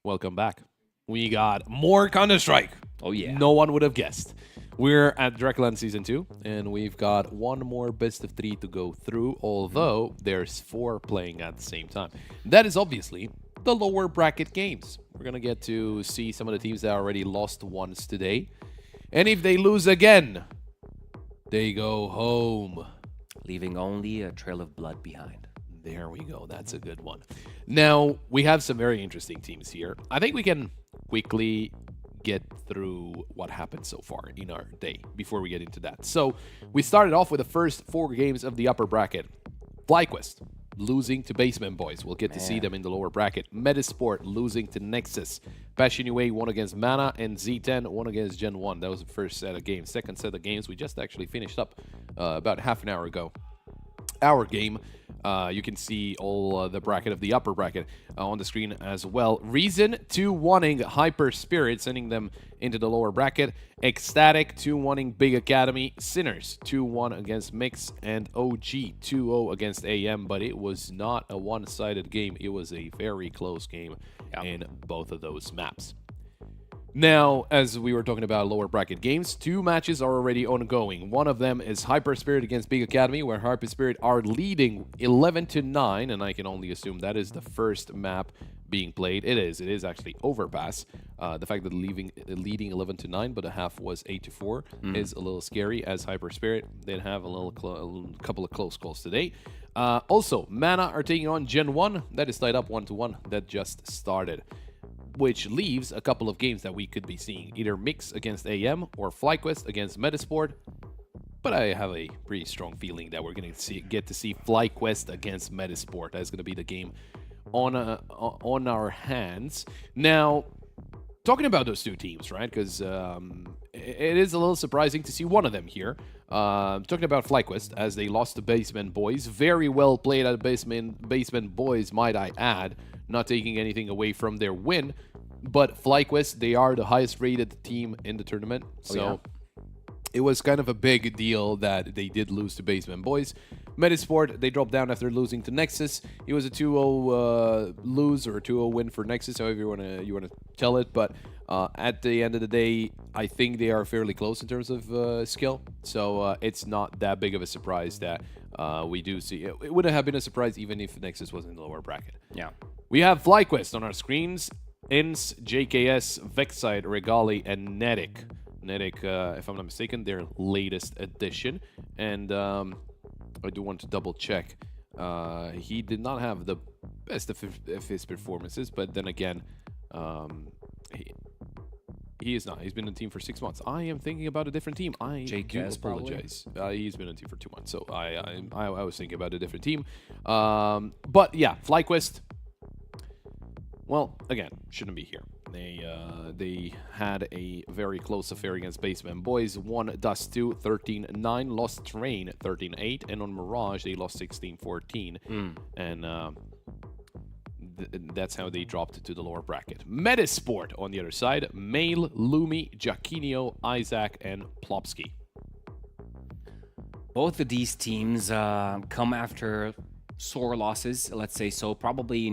Welcome back. We got more Counter-Strike. Oh, yeah. No one would have guessed. We're at DraculaN Season 2, and we've got one more best of 3 to go through, although there's 4 playing at the same time. That is obviously the lower bracket games. We're going to get to see some of the teams that already lost once today. And if they lose again, they go home. Leaving only a trail of blood behind. There we go. That's a good one. Now, we have some very interesting teams here. I think we can quickly get through what happened so far in our day before we get into that. So, we started off with the first 4 games of the upper bracket. FlyQuest losing to Basement Boys. We'll get to see them in the lower bracket. Metasport losing to Nexus. Passion UA won against Mana, and Z10 won against Gen 1. That was the first set of games. Second set of games we just actually finished up about half an hour ago. Our game, you can see all the bracket of the upper bracket on the screen as well. Reason 2-1ing Hyper Spirit, sending them into the lower bracket. Ecstatic 2-1ing Big Academy. Sinners 2-1 against Mix, and OG 2-0 against AM. But it was not a one-sided game. It was a very close game in both of those maps. Now, as we were talking about lower bracket games, 2 matches are already ongoing. One of them is Hyper Spirit against Big Academy, where Hyper Spirit are leading 11-9, and I can only assume that is the first map being played. It is actually Overpass. The fact that leading 11-9, but the half was 8-4 is a little scary, as Hyper Spirit did have a couple of close calls today. Also, Mana are taking on Gen 1. That is tied up 1-1. That just started, which leaves a couple of games that we could be seeing. Either Mix against AM or FlyQuest against Metasport. But I have a pretty strong feeling that we're going to get to see FlyQuest against Metasport. That's going to be the game on our hands. Now, talking about those 2 teams, right? Because it is a little surprising to see one of them here. Talking about FlyQuest, as they lost to Basement Boys. Very well played at Basement Boys, might I add. Not taking anything away from their win. But FlyQuest, they are the highest rated team in the tournament. So it was kind of a big deal that they did lose to Basement Boys. Metasport, they dropped down after losing to Nexus. It was a 2-0 lose or a 2-0 win for Nexus, however you want to tell it. But at the end of the day, I think they are fairly close in terms of skill. So it's not that big of a surprise that we do see. It wouldn't have been a surprise even if Nexus was in the lower bracket. Yeah. We have FlyQuest on our screens. Ins, JKS, Vexide, Regali, and Netic. Netic, if I'm not mistaken, their latest addition. And I do want to double check. He did not have the best of his performances, but then again, he is not. He's been in the team for 6 months. I am thinking about a different team. I do apologize. He's been in the team for 2 months, so I was thinking about a different team. But yeah, FlyQuest. Well, again, shouldn't be here. They had a very close affair against Basement Boys. Won Dust 2, 13-9. Lost Train, 13-8. And on Mirage, they lost 16-14. And that's how they dropped to the lower bracket. Metasport on the other side. Mail, Lumi, Giacchino, Isaac, and Plopsky. Both of these teams come after sore losses, let's say so. Probably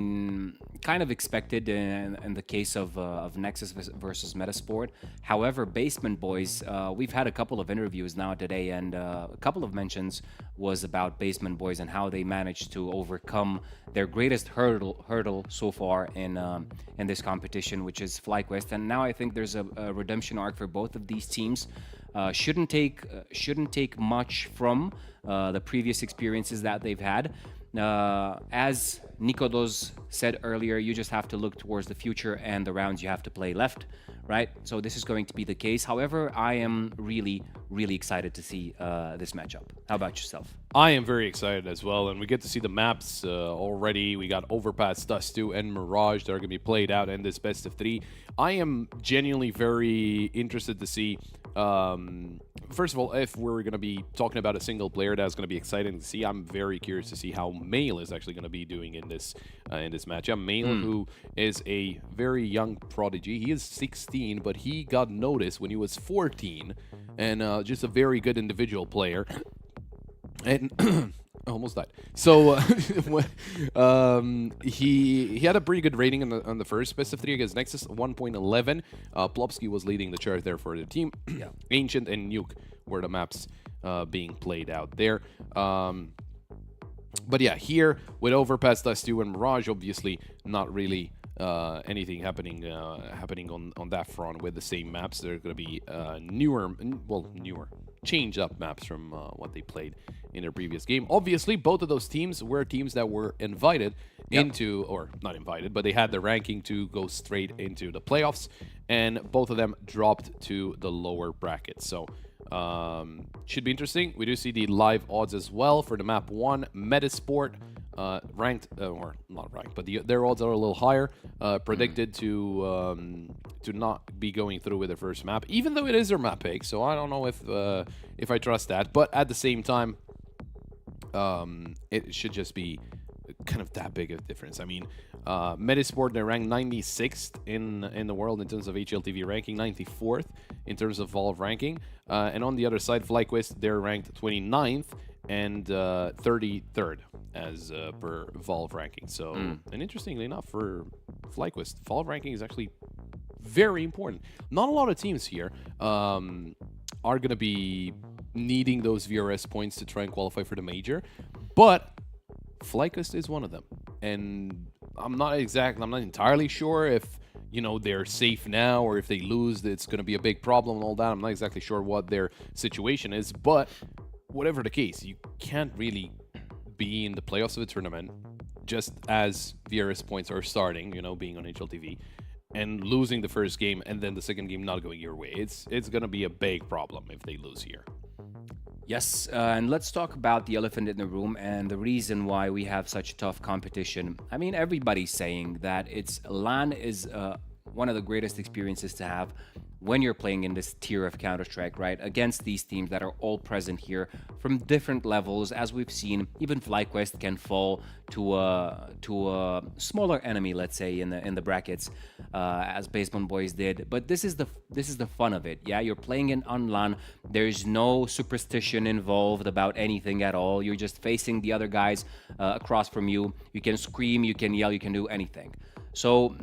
kind of expected in the case of Nexus versus Metasport. However, Basement Boys, we've had a couple of interviews now today, and a couple of mentions was about Basement Boys and how they managed to overcome their greatest hurdle so far in this competition, which is FlyQuest. And now I think there's a redemption arc for both of these teams. Shouldn't take much from the previous experiences that they've had. As Nikodos said earlier, you just have to look towards the future and the rounds you have to play left, right? So this is going to be the case. However, I am really, really excited to see this matchup. How about yourself? I am very excited as well, and we get to see the maps already. We got Overpass, Dust 2, and Mirage that are going to be played out in this best of 3. I am genuinely very interested to see, first of all, if we're going to be talking about a single player that's going to be exciting to see. I'm very curious to see how Mail is actually going to be doing in this matchup. Mail, who is a very young prodigy. He is 16, but he got noticed when he was 14, and just a very good individual player. And almost died. So he had a pretty good rating on the first best of 3 against Nexus, 1.11. Plopsky was leading the chart there for the team. Ancient and Nuke were the maps being played out there. But yeah, here with Overpass, Dust 2, and Mirage, obviously not really anything happening on that front with the same maps. They're going to be newer, changed up maps from what they played in their previous game. Obviously, both of those teams were teams that were invited into, or not invited, but they had the ranking to go straight into the playoffs, and both of them dropped to the lower brackets. So should be interesting. We do see the live odds as well for the map 1, Metasport. Ranked, or not ranked, but their odds are a little higher. Predicted to not be going through with the first map, even though it is their map pick. So I don't know if I trust that. But at the same time, it should just be kind of that big of a difference. I mean, Metasport, they're ranked 96th in the world in terms of HLTV ranking, 94th in terms of Valve ranking, and on the other side, FlyQuest, they're ranked 29th and 33rd as per Valve ranking. So, and interestingly enough, for FlyQuest, Valve ranking is actually very important. Not a lot of teams here are going to be needing those VRS points to try and qualify for the major, but FlyQuest is one of them. And I'm not entirely sure if, you know, they're safe now, or if they lose, it's going to be a big problem and all that. I'm not exactly sure what their situation is, but whatever the case, you can't really be in the playoffs of a tournament just as VRS points are starting, you know, being on HLTV, and losing the first game and then the second game not going your way. It's going to be a big problem if they lose here. Yes, and let's talk about the elephant in the room and the reason why we have such tough competition. I mean, everybody's saying that LAN is one of the greatest experiences to have when you're playing in this tier of Counter-Strike, right? Against these teams that are all present here from different levels. As we've seen, even FlyQuest can fall to a smaller enemy, let's say, in the brackets, as Baseball Boys did. But this is the fun of it. Yeah, you're playing in on LAN. There's no superstition involved about anything at all. You're just facing the other guys across from you. You can scream, you can yell, you can do anything. So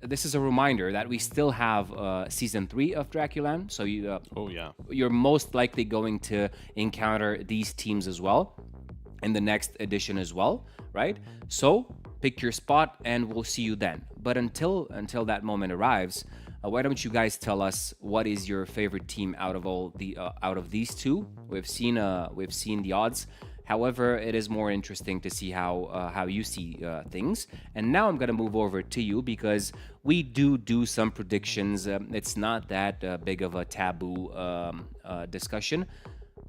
this is a reminder that we still have Season 3 of DraculaN, so you're most likely going to encounter these teams as well in the next edition as well, right? So pick your spot and we'll see you then. But until that moment arrives, why don't you guys tell us what is your favorite team out of these two? We've seen the odds. However, it is more interesting to see how you see things. And now I'm going to move over to you because we do some predictions. It's not that big of a taboo discussion.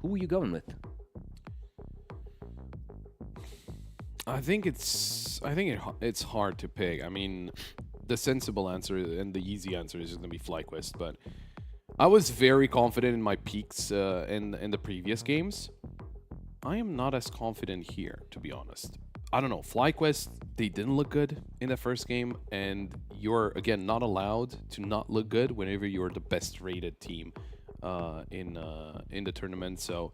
Who are you going with? I think it's hard to pick. I mean, the sensible answer and the easy answer is going to be FlyQuest, but I was very confident in my peaks in the previous games. I am not as confident here, to be honest. I don't know. FlyQuest, they didn't look good in the first game, and you're, again, not allowed to not look good whenever you're the best rated team in the tournament. So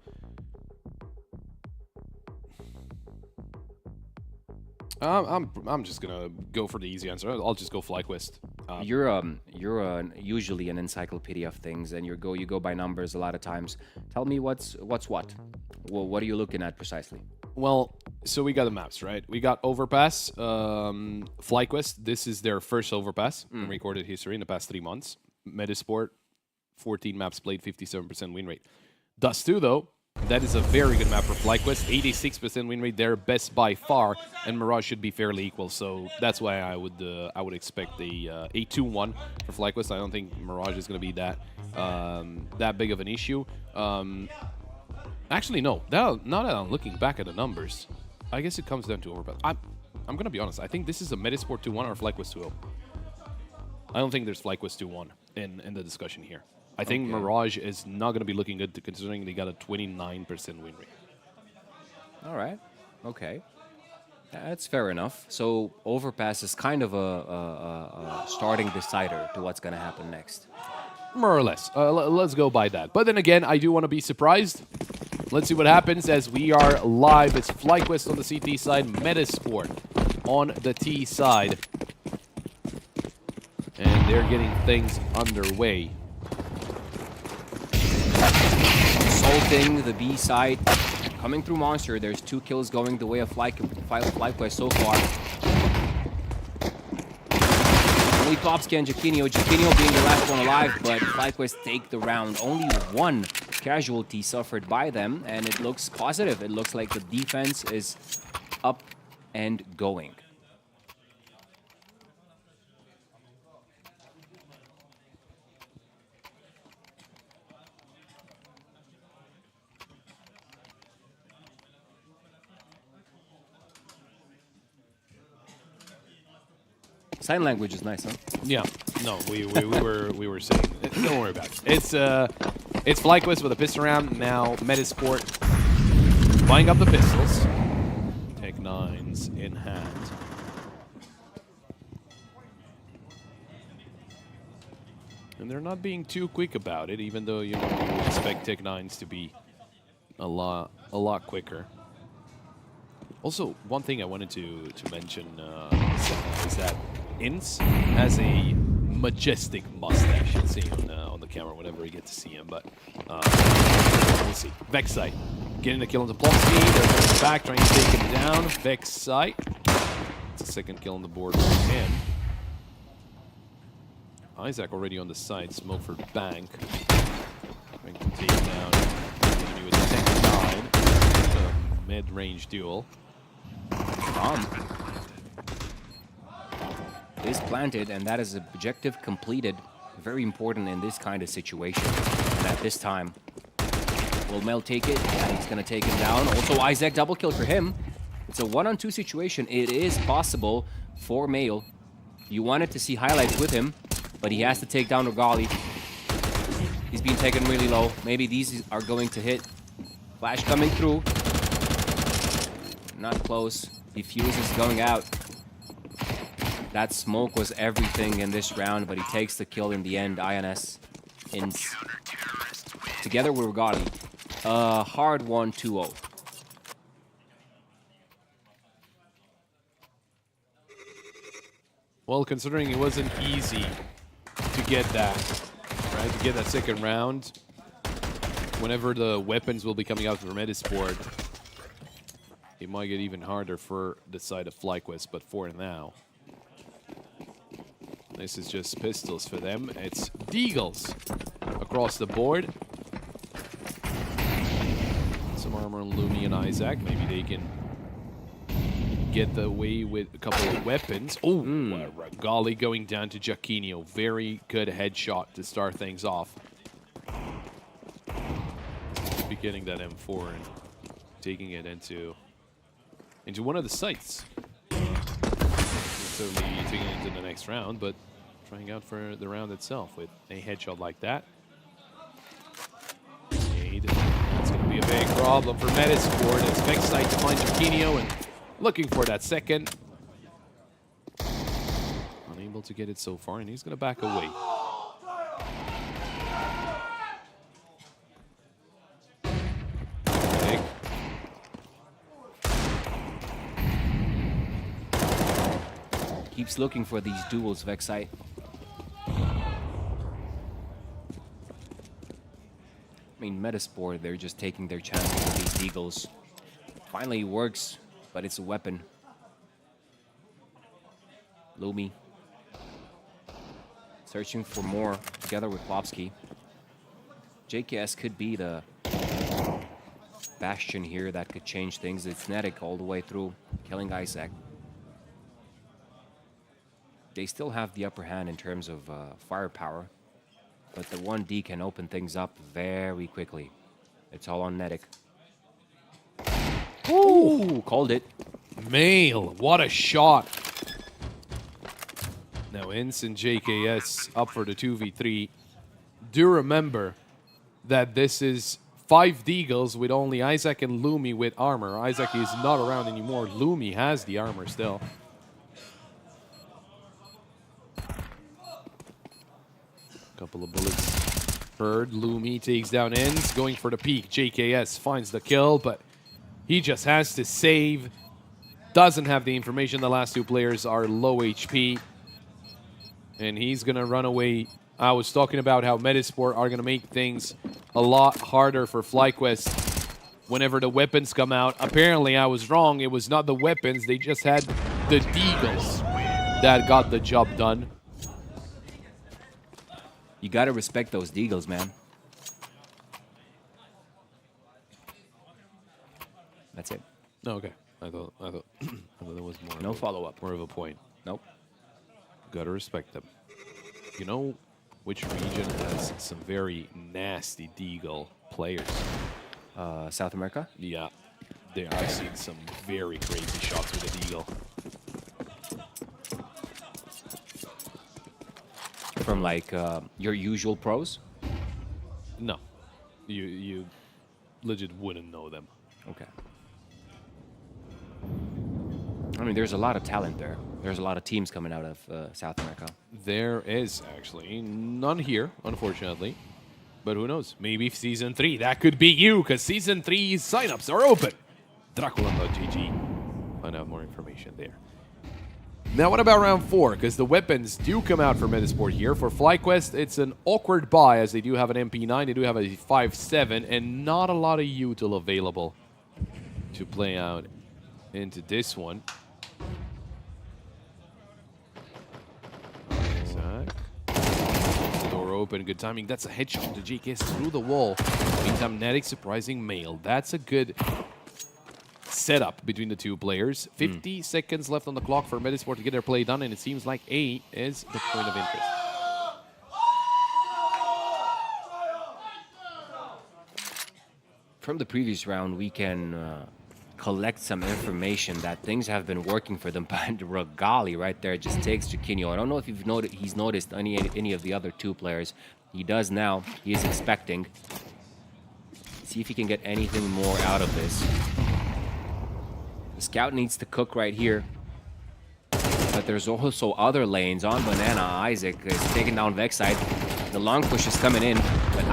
I'm just gonna go for the easy answer. I'll just go FlyQuest. You're usually an encyclopedia of things, and you go by numbers a lot of times. Tell me what's what. Well, what are you looking at precisely? Well, so we got the maps, right? We got Overpass, FlyQuest. This is their first Overpass in recorded history in the past 3 months. Metasport, 14 maps played, 57% win rate. Dust 2, though, That is a very good map for FlyQuest. 86% win rate there, best by far, and Mirage should be fairly equal. So that's why I would expect a 2-1 for FlyQuest. I don't think Mirage is going to be that big of an issue. Actually, no. Now that I'm looking back at the numbers, I guess it comes down to overpass. I'm going to be honest. I think this is a Metasport 2-1 or FlyQuest 2-0. I don't think there's FlyQuest 2-1 in the discussion here. I think Mirage is not going to be looking good considering they got a 29% win rate. All right. Okay. That's fair enough. So overpass is kind of a starting decider to what's going to happen next. More or less. Let's go by that. But then again, I do want to be surprised. Let's see what happens as we are live. It's FlyQuest on the CT side, Metasport on the T side. And they're getting things underway. Assaulting the B side. Coming through Monster. There's 2 kills going the way of FlyQuest so far. Only Popsky and Jaquinho. Jaquinho being the last one alive, but FlyQuest take the round. Only 1 casualty suffered by them, and it looks positive. It looks like the defense is up and going. Sign language is nice, huh? Yeah. No, we were saying. Don't worry about it. It's FlyQuest with a pistol round. Now Metasport buying up the pistols. Tech 9s in hand. And they're not being too quick about it, even though you would expect Tech 9s to be a lot quicker. Also, one thing I wanted to mention is that Ince has a majestic mustache. You'll see on the camera whenever you get to see him, but we'll see. Vexite getting the kill into Plumsky. They're going back, trying to take him down. Vexite. It's a second kill on the board for him. Isaac already on the side. Smoke for Bank. Trying to take down. Continue with the 10-9. Mid-range duel. Is planted, and that is objective completed. Very important in this kind of situation. And at this time, will Mel take it? And he's going to take him down. Also, Isaac double kill for him. It's a 1-on-2 situation. It is possible for Mail. You wanted to see highlights with him, but he has to take down Rogali. He's being taken really low. Maybe these are going to hit. Flash coming through. Not close. Defuse is going out. That smoke was everything in this round, but he takes the kill in the end. INS Ince. Together with Rogali. Hard 1-2-0. Well, considering it wasn't easy to get that, right? To get that second round, whenever the weapons will be coming out for Metasport, it might get even harder for the side of FlyQuest, but for now, this is just pistols for them. It's Deagles across the board. Some armor on Lumi and Isaac. Maybe they can get away with a couple of weapons. Oh, Rogali going down to Jaquinho. Very good headshot to start things off. Be getting that M4 and taking it into one of the sites. Certainly taking it into the next round, but trying out for the round itself with a headshot like that. That's going to be a big problem for Metasport. It's Vexite to find Jaquinho and looking for that second. Unable to get it so far, and he's going to back away. Keeps looking for these duels, Vexite. I mean, Metasport, they're just taking their chances with these Deagles. Finally works, but it's a weapon. Lumi. Searching for more together with Plopsky. JKS could be the Bastion here that could change things. It's Netic all the way through, killing Isaac. They still have the upper hand in terms of firepower, but the 1D can open things up very quickly. It's all on Netic. Ooh, called it. Mail, what a shot. Now Ince and JKS up for the 2v3. Do remember that this is 5 Deagles with only Isaac and Lumi with armor. Isaac is not around anymore. Lumi has the armor still. Couple of bullets heard. Lumi takes down Ince, going for the peek. JKS finds the kill, but he just has to save. Doesn't have the information. The last 2 players are low HP. And he's going to run away. I was talking about how Metasport are going to make things a lot harder for FlyQuest whenever the weapons come out. Apparently, I was wrong. It was not the weapons. They just had the Deagles that got the job done. You got to respect those Deagles, man. That's it. Okay. I thought there was more. No follow-up. More of a point. Nope. Gotta respect them. You know which region has some very nasty Deagle players? South America? Yeah. There, I've seen some very crazy shots with a Deagle. From like your usual pros? No. You legit wouldn't know them. Okay. I mean, there's a lot of talent there. There's a lot of teams coming out of South America. There is, actually. None here, unfortunately. But who knows? Maybe Season 3. That could be you, because Season 3 signups are open. DraculaN.gg. Find out more information there. Now, what about round 4? Because the weapons do come out for Metasport here. For FlyQuest, it's an awkward buy, as they do have an MP9, they do have a 5.7, and not a lot of util available to play out into this one. Door open, good timing. That's a headshot to JKS through the wall. Meantime, Netic surprising Mail. That's a good setup between the 2 players. 50 seconds left on the clock for Metasport to get their play done, and it seems like A is the point of interest. From the previous round, we can collect some information that things have been working for them. But Regali right there just takes Chiquinho. I don't know if you've noticed, he's noticed any of the other 2 players. He does now. He is expecting. See if he can get anything more out of this. The scout needs to cook right here. But there's also other lanes on Banana. Isaac is taking down Vexite. The long push is coming in. But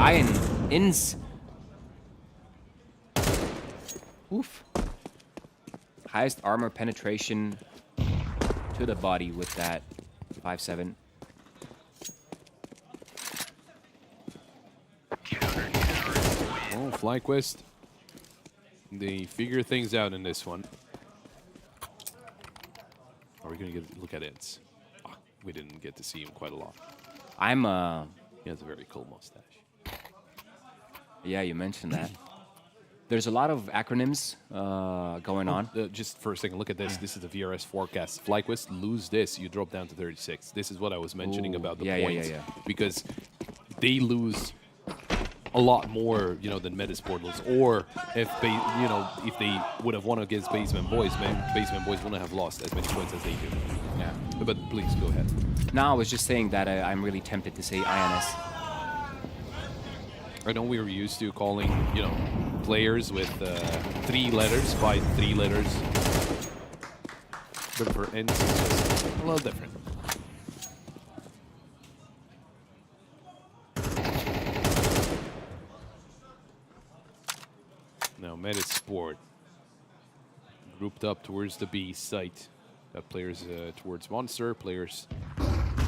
Ince. Oof. Highest armor penetration to the body with that 5.7. Oh, FlyQuest. They figure things out in this one. Are we going to get a look at it? Oh, we didn't get to see him quite a lot. He has a very cool mustache. Yeah, you mentioned that. There's a lot of acronyms going on. Just for a second, look at this. This is the VRS forecast. FlyQuest, lose this, you drop down to 36. This is what I was mentioning about the points. Yeah. Because they lose a lot more, than Metasport lose. Or if they, if they would have won against Basement Boys, Basement Boys wouldn't have lost as many points as they do. Yeah. But please go ahead. No, I was just saying that I'm really tempted to say INS. I know we were used to calling, players with 3 letters by 3 letters. But for Ince, it's just a little different. Now, Metasport grouped up towards the B site. Got players towards Monster, players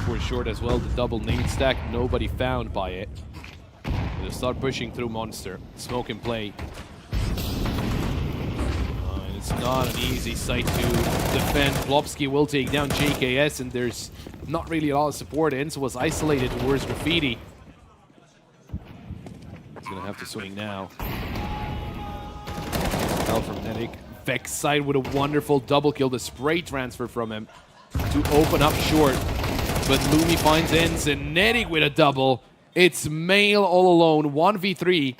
towards Short as well. The double nade stack, nobody found by it. They'll start pushing through Monster. Smoke and play. And it's not an easy site to defend. Plopsky will take down JKS, and there's not really a lot of support. Ince was isolated towards Graffiti. He's going to have to swing now. Well from Nedic. Vexside with a wonderful double kill. The spray transfer from him to open up short. But Lumi finds ends and Nedic with a double. It's Mail all alone, 1v3.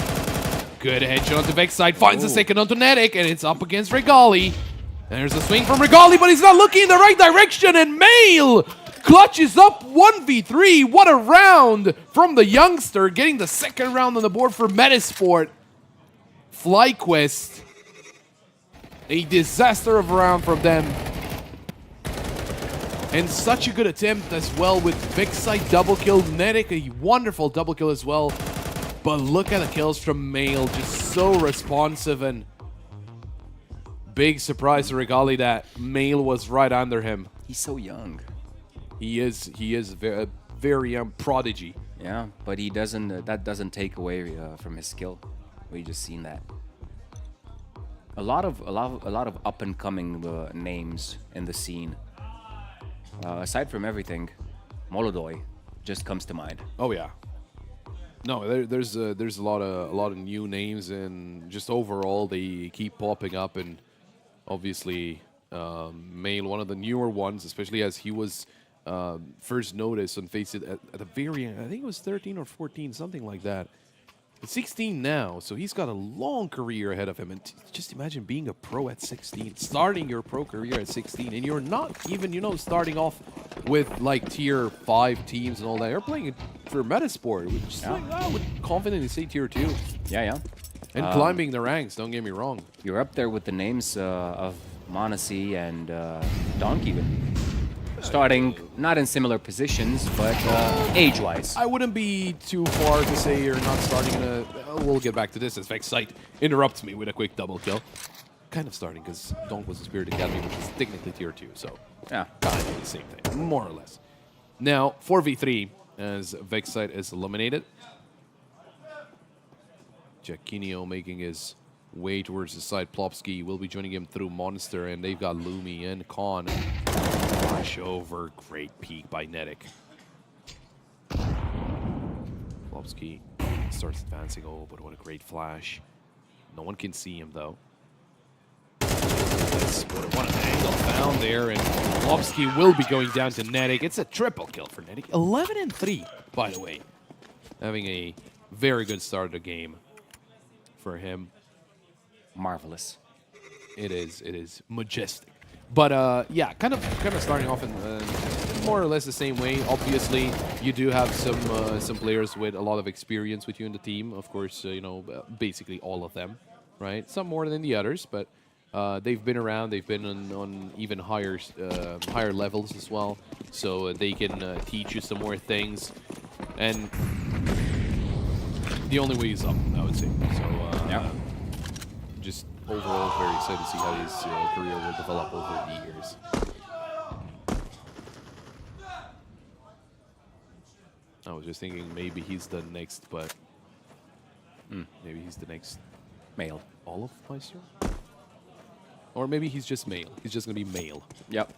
Good headshot to Vexside, finds the second onto Nedic, and it's up against Regali. There's a swing from Regali, but he's not looking in the right direction, and Mail clutches up 1v3. What a round from the youngster, getting the second round on the board for Metasport. FlyQuest, a disaster of a round from them. And such a good attempt as well with Vexside double kill. Nedic, a wonderful double kill as well. But look at the kills from Mail, just so responsive, and big surprise to Regali that Mail was right under him. He's so young. He is a very young prodigy. Yeah, but he doesn't. That doesn't take away from his skill. We just seen that. A lot of up and coming names in the scene. Aside from everything, Molodoi just comes to mind. Oh yeah. No, there's a lot of new names, and just overall they keep popping up, and obviously Mail, one of the newer ones, especially as he was first noticed on Faceit at the very end. I think it was 13 or 14, something like that. 16 now, so he's got a long career ahead of him. And just imagine being a pro at 16, starting your pro career at 16, and you're not even, starting off with like tier 5 teams and all that. You're playing it for Metasport, which is like, I would confidently say tier 2. Yeah. And climbing the ranks, don't get me wrong. You're up there with the names of Monasi and Donkey. Starting not in similar positions, but age-wise. I wouldn't be too far to say you're not starting in a... We'll get back to this as Vexside interrupts me with a quick double kill. Kind of starting, because Donk was a Spirit Academy, which is technically tier 2, so... Yeah. Kind of the same thing, more or less. Now, 4v3, as Vexside is eliminated. Jackinio making his way towards the side. Plopsky will be joining him through Monster, and they've got Lumi and Khan. Flash over, great peek by Nedic. Plopsky starts advancing. Oh, but what a great flash. No one can see him, though. What an angle found there, and Plopsky will be going down to Nedic. It's a triple kill for Nedic. 11-3, by the way. Having a very good start of the game for him. Marvelous. It is majestic. But yeah, kind of starting off in more or less the same way. Obviously, you do have some players with a lot of experience with you in the team. Of course, basically all of them, right? Some more than the others, but they've been around. They've been on even higher levels as well, so they can teach you some more things. And the only way is up, I would say. So yeah. Just overall very excited to see how his career will develop over the years. I was just thinking maybe he's the next, but maybe he's the next Male. Olaf Meister? Or maybe he's just male. He's just going to be male. Yep.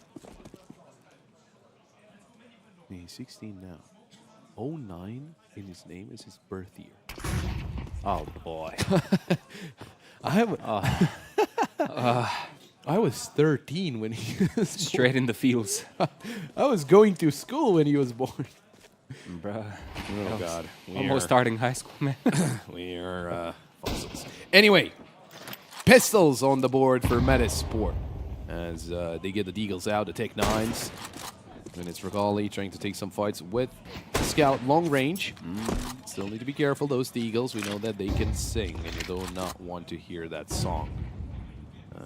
He's 16 now. 09 in his name is his birth year. Oh, boy. I was 13 when he was straight born. in the fields. I was going to school when he was born. Bruh. Oh, God. Almost starting high school, man. We are fossils. Anyway, pistols on the board for Metasport as they get the Deagles out, the Tech 9s. And it's Regali trying to take some fights with Scout long range. Still need to be careful, those Deagles. We know that they can sing, and you do not want to hear that song.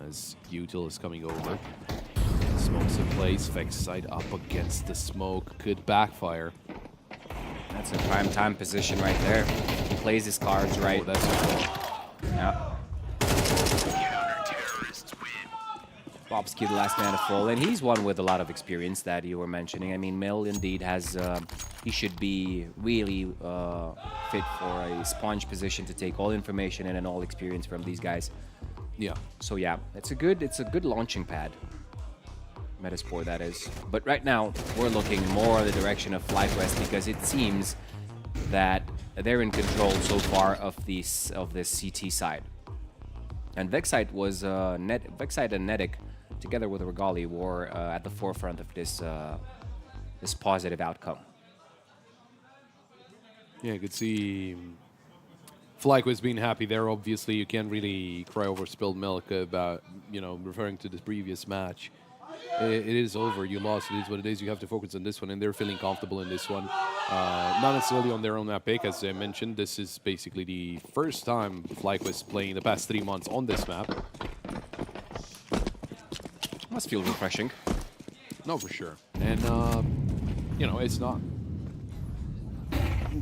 As Util is coming over. Smoke's in place. Vexside up against the smoke. Could backfire. That's a prime time position right there. He plays his cards right. Oh, that's right. Yeah. Plopsky, the last man to fall, and he's one with a lot of experience that you were mentioning. I mean, Mill indeed has, he should be really fit for a sponge position to take all information and all experience from these guys. Yeah. So yeah, it's a good launching pad. Metasport, that is. But right now, we're looking more in the direction of FlyQuest because it seems that they're in control so far of this CT side. And Vexite was Vexite and Netic, together with Regali, were at the forefront of this this positive outcome. Yeah, you could see FlyQuest being happy there. Obviously, you can't really cry over spilled milk about, you know, referring to the previous match. It is over. You lost. It is what it is. You have to focus on this one, and they're feeling comfortable in this one. Not necessarily on their own map pick, as I mentioned. This is basically the first time FlyQuest playing the past 3 months on this map. Must feel refreshing. No, for sure. And, you know, it's not...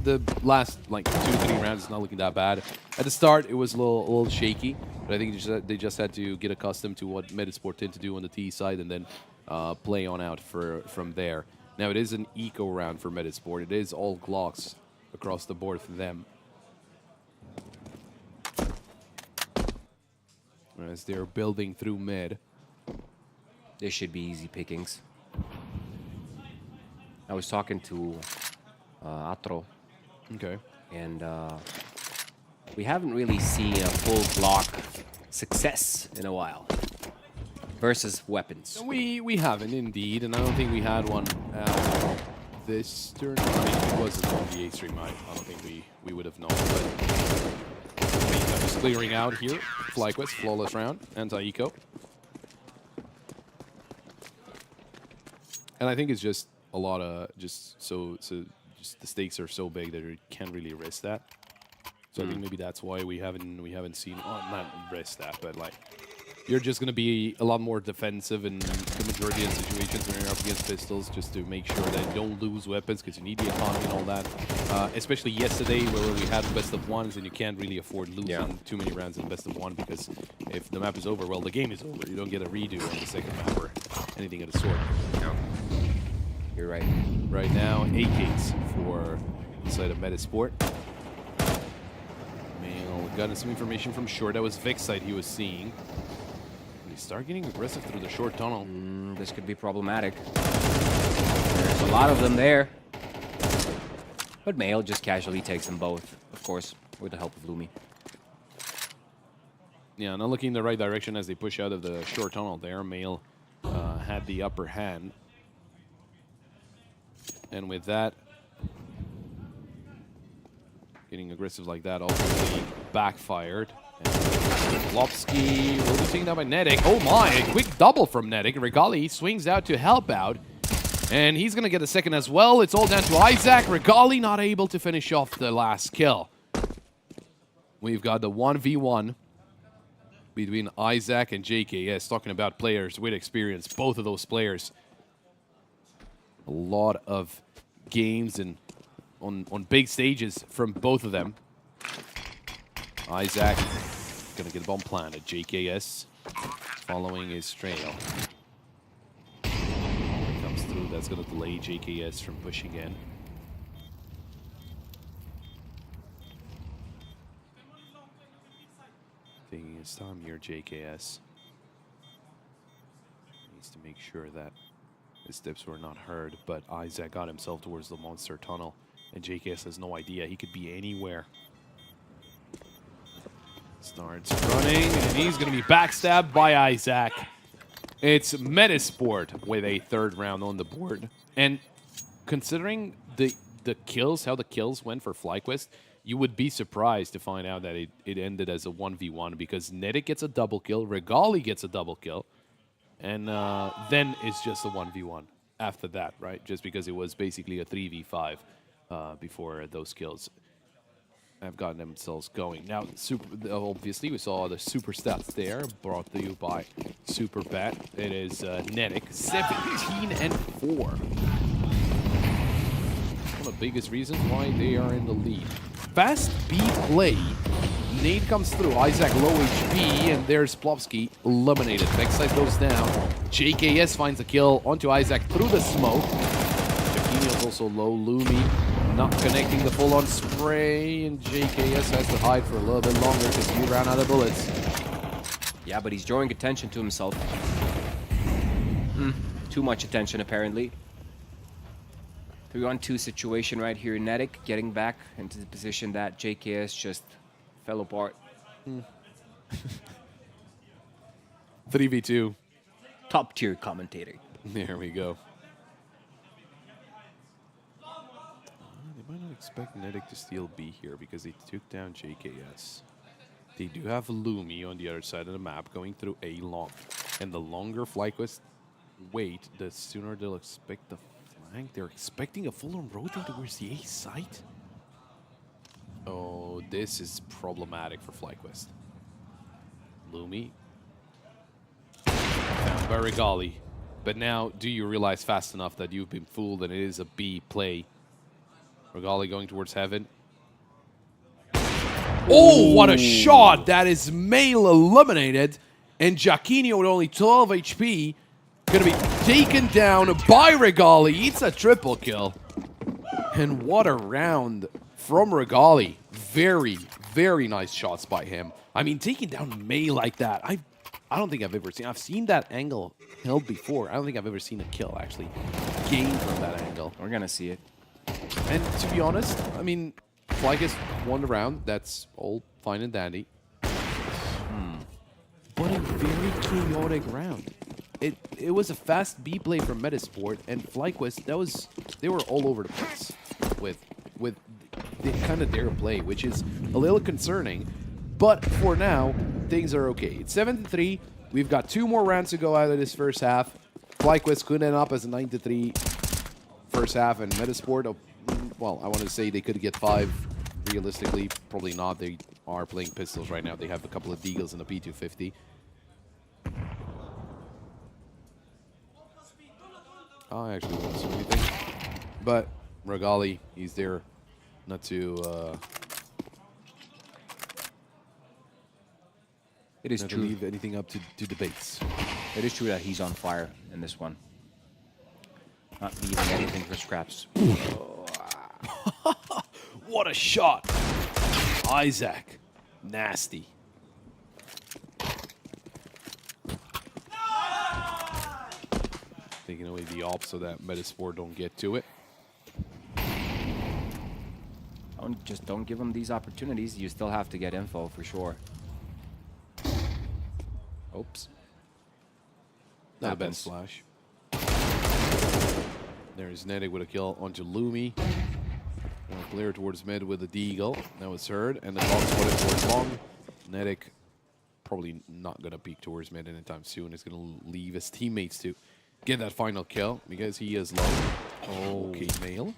The last, like, 2-3 rounds is not looking that bad. At the start, it was a little shaky, but I think they just had to get accustomed to what Metasport tend to do on the T side and then play on out from there. Now, it is an eco round for Metasport. It is all Glocks across the board for them. As they're building through mid. This should be easy pickings. I was talking to Atro. Okay. And we haven't really seen a full block success in a while versus weapons. We haven't indeed, and I don't think we had one this turn. I mean, if it wasn't on the A stream, I don't think we would have known. But just clearing out here. FlyQuest, flawless round, anti-eco. And I think it's just a lot of just the stakes are so big that you can't really risk that. So I think maybe that's why we haven't seen, not risk that, but like you're just gonna be a lot more defensive in the majority of situations when you're up against pistols, just to make sure that you don't lose weapons because you need the economy and all that. Especially yesterday where we had best of ones and you can't really afford losing too many rounds in best of one, because if the map is over, well, the game is over. You don't get a redo on the second map or anything of the sort. No. You're right. Right now, AKs for the side of Metasport. Mail got some information from short. That was Vexite he was seeing. They start getting aggressive through the short tunnel. This could be problematic. There's a lot of them there. But Mail just casually takes them both, of course, with the help of Lumi. Yeah, not looking in the right direction as they push out of the short tunnel there. Mail had the upper hand. And with that, getting aggressive like that ultimately backfired. And Lopsky will be taken down by Netic. Oh my, a quick double from Netic. Regali swings out to help out. And he's going to get a second as well. It's all down to Isaac. Regali not able to finish off the last kill. We've got the 1v1 between Isaac and JKS. Talking about players with experience. Both of those players. A lot of games and on big stages from both of them. Isaac gonna get a bomb planted. JKS following his trail. Comes through. That's gonna delay JKS from pushing in. Taking his time here, JKS needs to make sure that his steps were not heard, but Isaac got himself towards the monster tunnel, and JKS has no idea. He could be anywhere. Starts running, and he's going to be backstabbed by Isaac. It's Metasport with a third round on the board. And considering the kills, how the kills went for FlyQuest, you would be surprised to find out that it ended as a 1v1, because Netic gets a double kill, Regali gets a double kill, and then it's just a 1v1 after that, right? Just because it was basically a 3v5 before those kills have gotten themselves going. Now, obviously, we saw the super stats there, brought to you by Superbet. It is Netic, 17-4. One of the biggest reasons why they are in the lead. Fast B play. Nade comes through. Isaac low HP, and there's Plovsky eliminated. Vexite goes down. JKS finds a kill onto Isaac through the smoke. Jaquinio's also low. Lumi not connecting the full-on spray, and JKS has to hide for a little bit longer because he ran out of bullets. Yeah, but he's drawing attention to himself. Too much attention, apparently. 3-on-2 situation right here. Netic getting back into the position that JKS just fell apart. 3v2. Top tier commentator. There we go. They might not expect Nedic to steal B here because they took down JKS. They do have Lumi on the other side of the map going through A long. And the longer FlyQuest wait, the sooner they'll expect the flank. They're expecting a full-on rotate towards the A site. Oh, this is problematic for FlyQuest. Lumi found by Regali. But now, do you realize fast enough that you've been fooled and it is a B play? Regali going towards heaven. Oh, what a shot! That is Mail eliminated. And Giacchino with only 12 HP going to be taken down by Regali. It's a triple kill. And what a round from Regali. Very, very nice shots by him. I mean, taking down May like that, I don't think I've ever seen. I've seen that angle held before. I don't think I've ever seen a kill actually gained from that angle. We're going to see it. And to be honest, I mean, FlyQuest won the round. That's all fine and dandy. But a very chaotic round. It was a fast B play from Metasport, and FlyQuest, they were all over the place with the kind of their play, which is a little concerning. But for now, things are okay. It's 7-3. We've got 2 more rounds to go out of this first half. FlyQuest could end up as a 9-3 first half, and Metasport, well, I want to say they could get 5. Realistically, probably not. They are playing pistols right now. They have a couple of Deagles and a P250. I actually won't say anything. But Regali, he's there not to it is true. Leave anything up to debates. It is true that he's on fire in this one. Not leaving anything for scraps. What a shot! Isaac. Nasty. Taking away the op so that Metasport don't get to it. Just don't give him these opportunities. You still have to get info for sure. Oops. Not a bad splash. There's Nedic with a kill onto Lumi. Clear towards mid with the Deagle. That was heard. And the dog spotted towards long. Nedic probably not going to peek towards mid anytime soon. He's going to leave his teammates to get that final kill because he is low. Okay, Mail.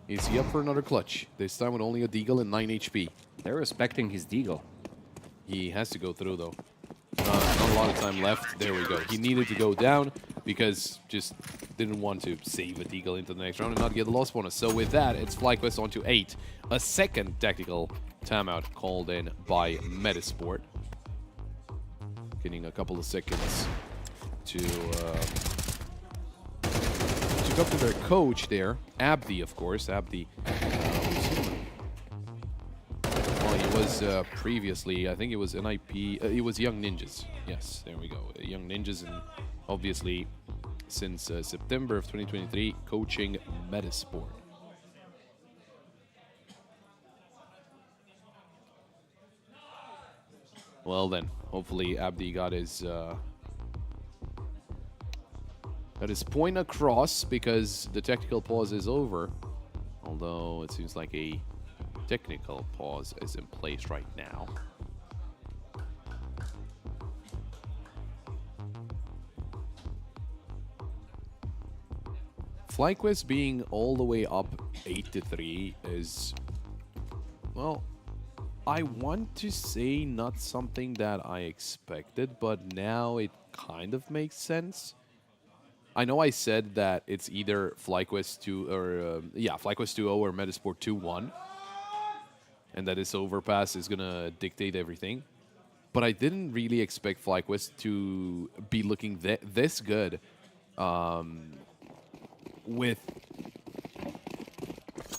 Is he up for another clutch? This time with only a Deagle and 9 HP. They're respecting his Deagle. He has to go through, though. Not a lot of time left. There we go. He needed to go down because just didn't want to save a Deagle into the next round and not get the loss bonus. So with that, it's FlyQuest on to 8. A second tactical timeout called in by Metasport. Getting a couple of seconds to talk to their coach there. Abdi, of course. Abdi. Well, he was previously, I think it was NIP. It was Young Ninjas. Yes, there we go. Young Ninjas, and obviously since September of 2023, coaching Metasport. Well then, hopefully Abdi got his point across because the tactical pause is over. Although it seems like a technical pause is in place right now. FlyQuest being all the way up 8-3 is, well, I want to say not something that I expected, but now it kind of makes sense. I know I said that it's either FlyQuest 2 or FlyQuest 2-0 or Metasport 2-1, and that this overpass is gonna dictate everything. But I didn't really expect FlyQuest to be looking this good with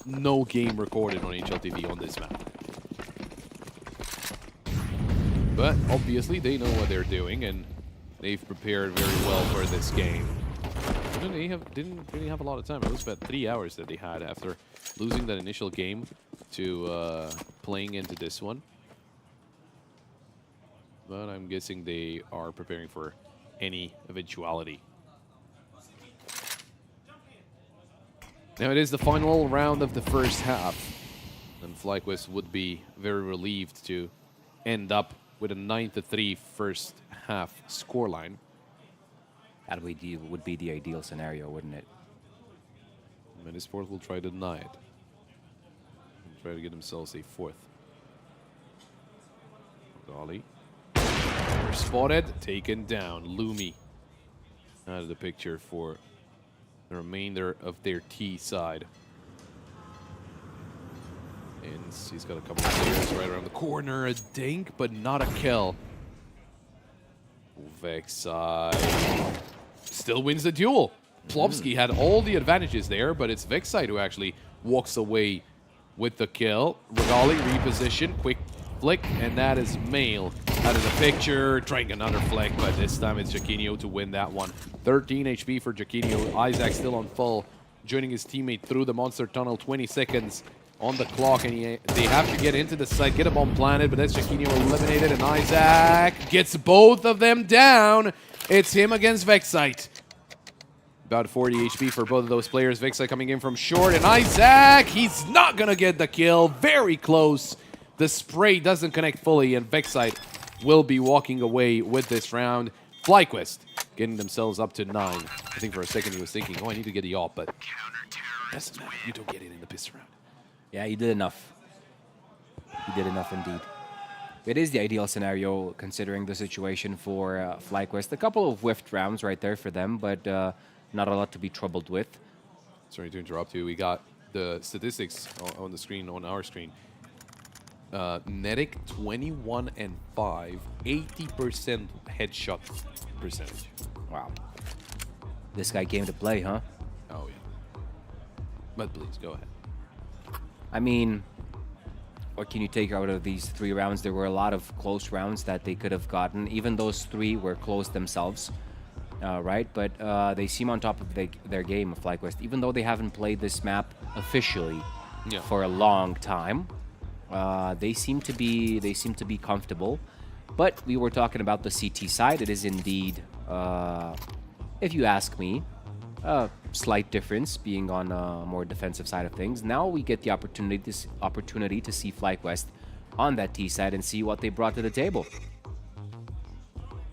no game recorded on HLTV on this map. But obviously they know what they're doing and they've prepared very well for this game. They didn't really have a lot of time. It was about 3 hours that they had after losing that initial game to playing into this one. but I'm guessing they are preparing for any eventuality. Now it is the final round of the first half, and FlyQuest would be very relieved to end up with a 9-3 first half scoreline. That would be the ideal scenario, wouldn't it? Medisport will try to deny it. And try to get themselves a fourth. Golly. They're spotted, taken down. Lumi out of the picture for the remainder of their T side. And he's got a couple of players right around the corner. A dink, but not a kill. Vexite still wins the duel. Plopsky had all the advantages there, but it's Vexite who actually walks away with the kill. Regali reposition, quick flick, and that is Mail out of the picture. Trying another flick, but this time it's Jaquinho to win that one. 13 HP for Jaquinho. Isaac still on full, joining his teammate through the monster tunnel. 20 seconds on the clock, and they have to get into the site, get a bomb planted, but that's Jaquinho eliminated, and Isaac gets both of them down. It's him against Vexite. About 40 HP for both of those players. Vexite coming in from short, and Isaac, he's not gonna get the kill. Very close. The spray doesn't connect fully, and Vexite will be walking away with this round. FlyQuest getting themselves up to 9. I think for a second he was thinking, oh, I need to get the AWP, but doesn't matter. You don't get it in the piss round. Yeah, you did enough. You did enough indeed. It is the ideal scenario considering the situation for FlyQuest. A couple of whiffed rounds right there for them, but not a lot to be troubled with. Sorry to interrupt you. We got the statistics on the screen, on our screen. Netic 21 and 5, 80% headshot percentage. Wow. This guy came to play, huh? Oh yeah. But please go ahead. I mean, what can you take out of these 3 rounds? There were a lot of close rounds that they could have gotten. Even those 3 were close themselves, right? But they seem on top of their game of FlyQuest, even though they haven't played this map officially for a long time. They seem to be comfortable. But we were talking about the CT side. It is indeed, if you ask me, a slight difference being on a more defensive side of things. Now we get the opportunity to see FlyQuest on that T side and see what they brought to the table.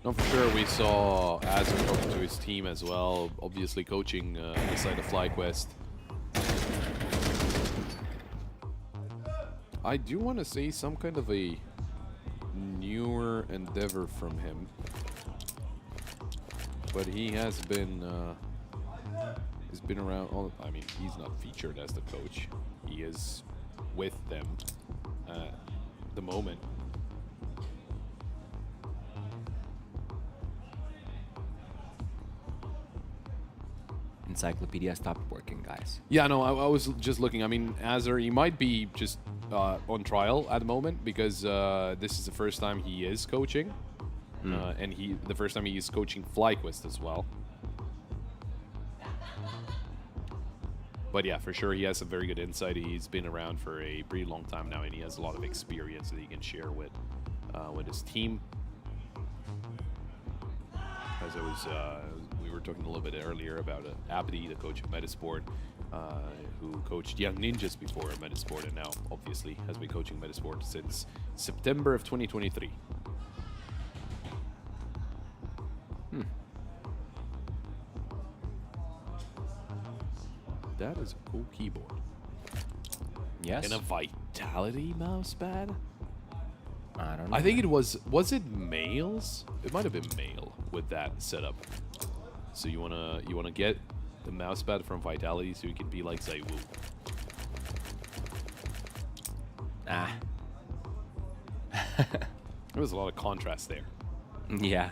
No, for sure, we saw Azure talking to his team as well, obviously coaching the side of FlyQuest. I do want to say some kind of a newer endeavor from him, but he has been around. I mean, he's not featured as the coach. He is with them at the moment. Encyclopedia stopped working, guys. Yeah, no, I was just looking. I mean, Azure, he might be just on trial at the moment because this is the first time he is coaching, and the first time he is coaching FlyQuest as well. But yeah, for sure, he has some very good insight. He's been around for a pretty long time now, and he has a lot of experience that he can share with his team. As I was, we were talking a little bit earlier about Abdi, the coach of Metasport, who coached Young Ninjas before at Metasport, and now obviously has been coaching Metasport since September of 2023. That is a cool keyboard. Yes. And a Vitality mousepad? I don't know. I think it was it males? It might have been male with that setup. So you wanna get the mousepad from Vitality so you can be like Zaiwu. Ah. There was a lot of contrast there. Yeah.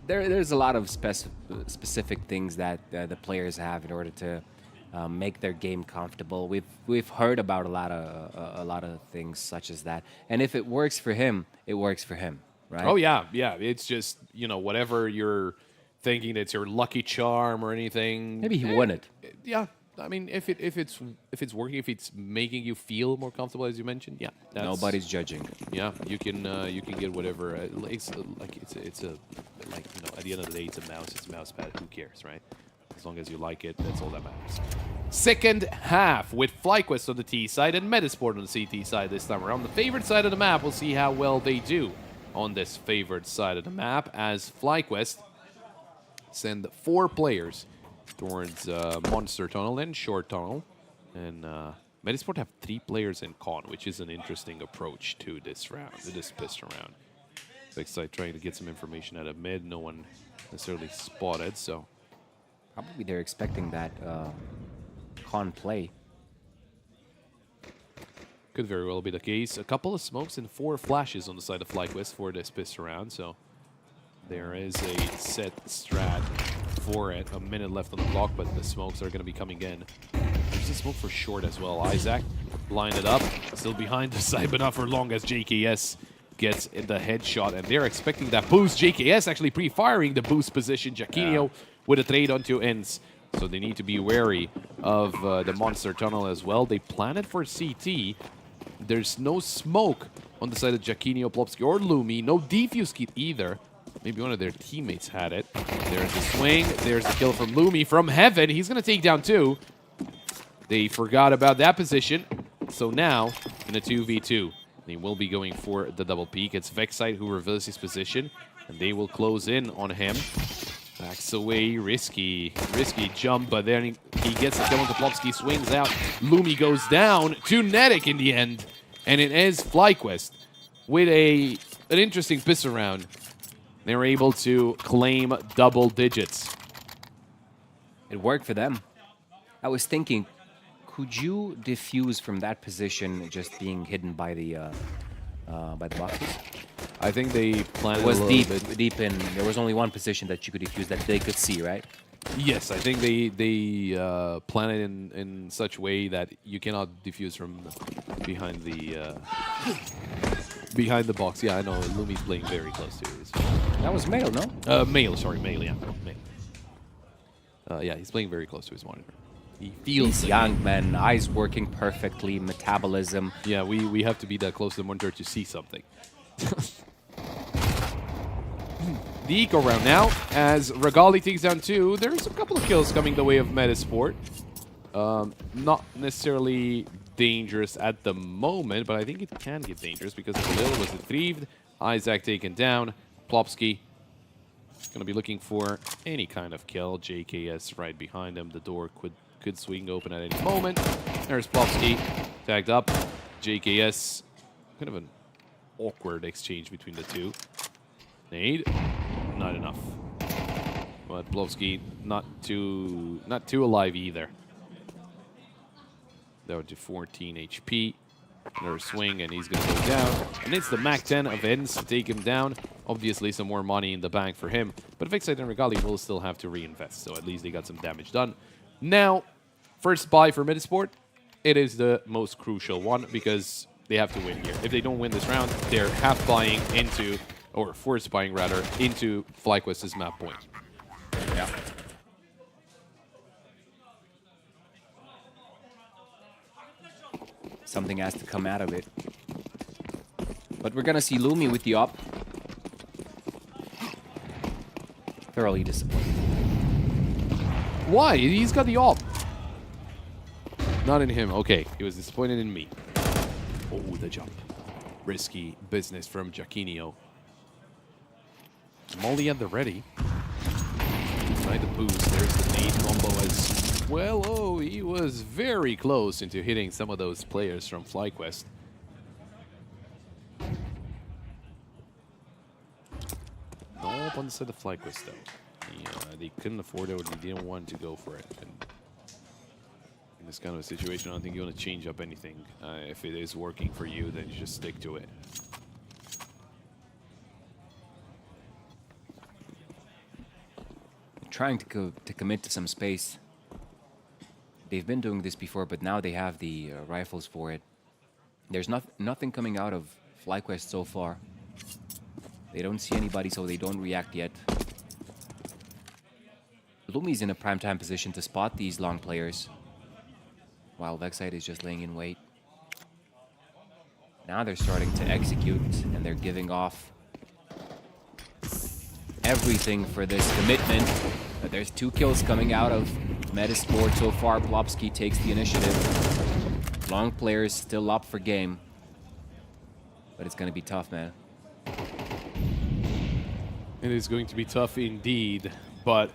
There's a lot of specific things that the players have in order to make their game comfortable. We've heard about a lot of things such as that. And if it works for him, it works for him, right? Oh yeah. It's just, whatever you're thinking it's your lucky charm or anything. Maybe he won it. Yeah, I mean, if it's working, if it's making you feel more comfortable, as you mentioned, yeah. Nobody's judging. Yeah, you can get whatever. It's a like, you know, at the end of the day, it's a mouse. It's a mouse pad. Who cares, right? As long as you like it, that's all that matters. Second half with FlyQuest on the T side and Metasport on the CT side this time around. The favorite side of the map, we'll see how well they do on this favored side of the map as FlyQuest send 4 players towards Monster Tunnel and Short Tunnel. And Metasport have 3 players in Con, which is an interesting approach to this round, to this pistol round. Vexite trying to get some information out of mid. No one necessarily spotted, so... Probably they're expecting that Con play. Could very well be the case. A couple of smokes and 4 flashes on the side of FlyQuest for this pistol round, so there is a set strat for it. A minute left on the clock, but the smokes are going to be coming in. There's a smoke for short as well. Isaac lined it up, still behind the side, but not for long as JKS gets the headshot, and they're expecting that boost. JKS actually pre-firing the boost position. Jacquinho with a trade onto ends, so they need to be wary of the Monster Tunnel as well. They planted for CT. There's no smoke on the side of Jacquinho, Plopsky, or Lumi. No defuse kit either. Maybe one of their teammates had it. There's a swing. There's the kill from Lumi from heaven. He's going to take down 2. They forgot about that position. So now, in a 2v2, they will be going for the double peek. It's Vexite who reveals his position, and they will close in on him. Backs away, risky jump, but then he gets the kill on Plopsky, swings out. Lumi goes down to Netic in the end, and it is FlyQuest with an interesting piss around. They were able to claim double digits. It worked for them. I was thinking, could you defuse from that position just being hidden by the boxes? I think they planned it was a little bit. deep in. There was only one position that you could defuse that they could see, right? Yes, I think they plan it in such way that you cannot defuse from behind the box. Yeah, I know. Lumi's playing very close to it. That was male, no? Male, sorry, male. Yeah, male. Yeah, he's playing very close to his monitor. He feels he's young, man. Eyes working perfectly, metabolism. Yeah, we have to be that close to the monitor to see something. The eco round now, as Regali takes down 2. There's a couple of kills coming the way of Metasport. Not necessarily dangerous at the moment, but I think it can get dangerous because Khalil was retrieved. Isaac taken down. Plopsky going to be looking for any kind of kill. JKS right behind him. The door could swing open at any moment. There's Plopsky tagged up. JKS, kind of an awkward exchange between the two. Nade, not enough. But Plopsky not too alive either. Down to 14 HP. Another swing, and he's going to go down. And it's the Mac 10 of Ends to take him down. Obviously, some more money in the bank for him. But Vexite and Regali will still have to reinvest, so at least they got some damage done. Now, first buy for Metasport. It is the most crucial one because they have to win here. If they don't win this round, they're half buying into, or forced buying rather, into FlyQuest's map point. Yeah. Something has to come out of it. But we're gonna see Lumi with the op. Thoroughly disappointed. Why? He's got the op. Not in him. Okay, he was disappointed in me. Oh, the jump. Risky business from Jacquinho. Molly at the ready. Try the boost. There's the nade combo as well. Oh, he was very close into hitting some of those players from FlyQuest. No up on the side of FlyQuest, though. They couldn't afford it, or they didn't want to go for it. And in this kind of a situation, I don't think you want to change up anything. If it is working for you, then you just stick to it. Trying to commit to some space. They've been doing this before, but now they have the rifles for it. There's nothing coming out of FlyQuest so far. They don't see anybody, so they don't react yet. Lumi's in a prime time position to spot these long players. while Vexite is just laying in wait. Now they're starting to execute, and they're giving off everything for this commitment. But there's 2 kills coming out of Metasport so far. Plopsky takes the initiative. Long players still up for game. But it's going to be tough, man. It is going to be tough indeed, but...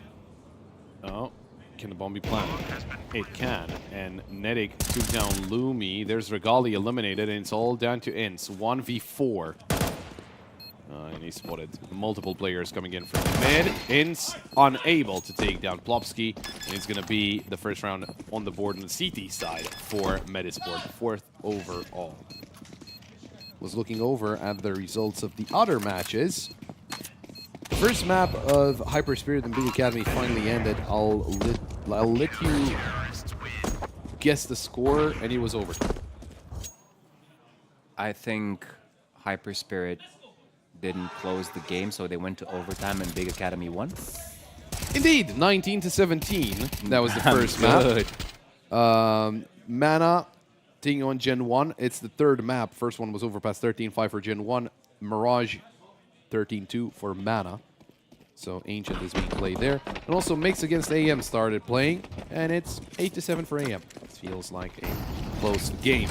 Oh, can the bomb be planted? It can, and Nedic took down Lumi. There's Regali eliminated, and it's all down to Ince. 1v4. And he spotted multiple players coming in from mid. Ince unable to take down Plopsky, and it's going to be the first round on the board on the CT side for Metasport, 4th overall. Was looking over at the results of the other matches. The first map of Hyper Spirit and Big Academy finally ended. I'll let you guess the score, and it was over. I think Hyper Spirit didn't close the game, so they went to overtime and Big Academy won. Indeed, 19 to 17. That was the first map. Mana taking on Gen 1. It's the 3rd map. First one was Overpass 13-5 for Gen 1. Mirage 13-2 for Mana. So Ancient is being played there. And also Mix against AM started playing, and it's 8-7 for AM. It feels like a close game.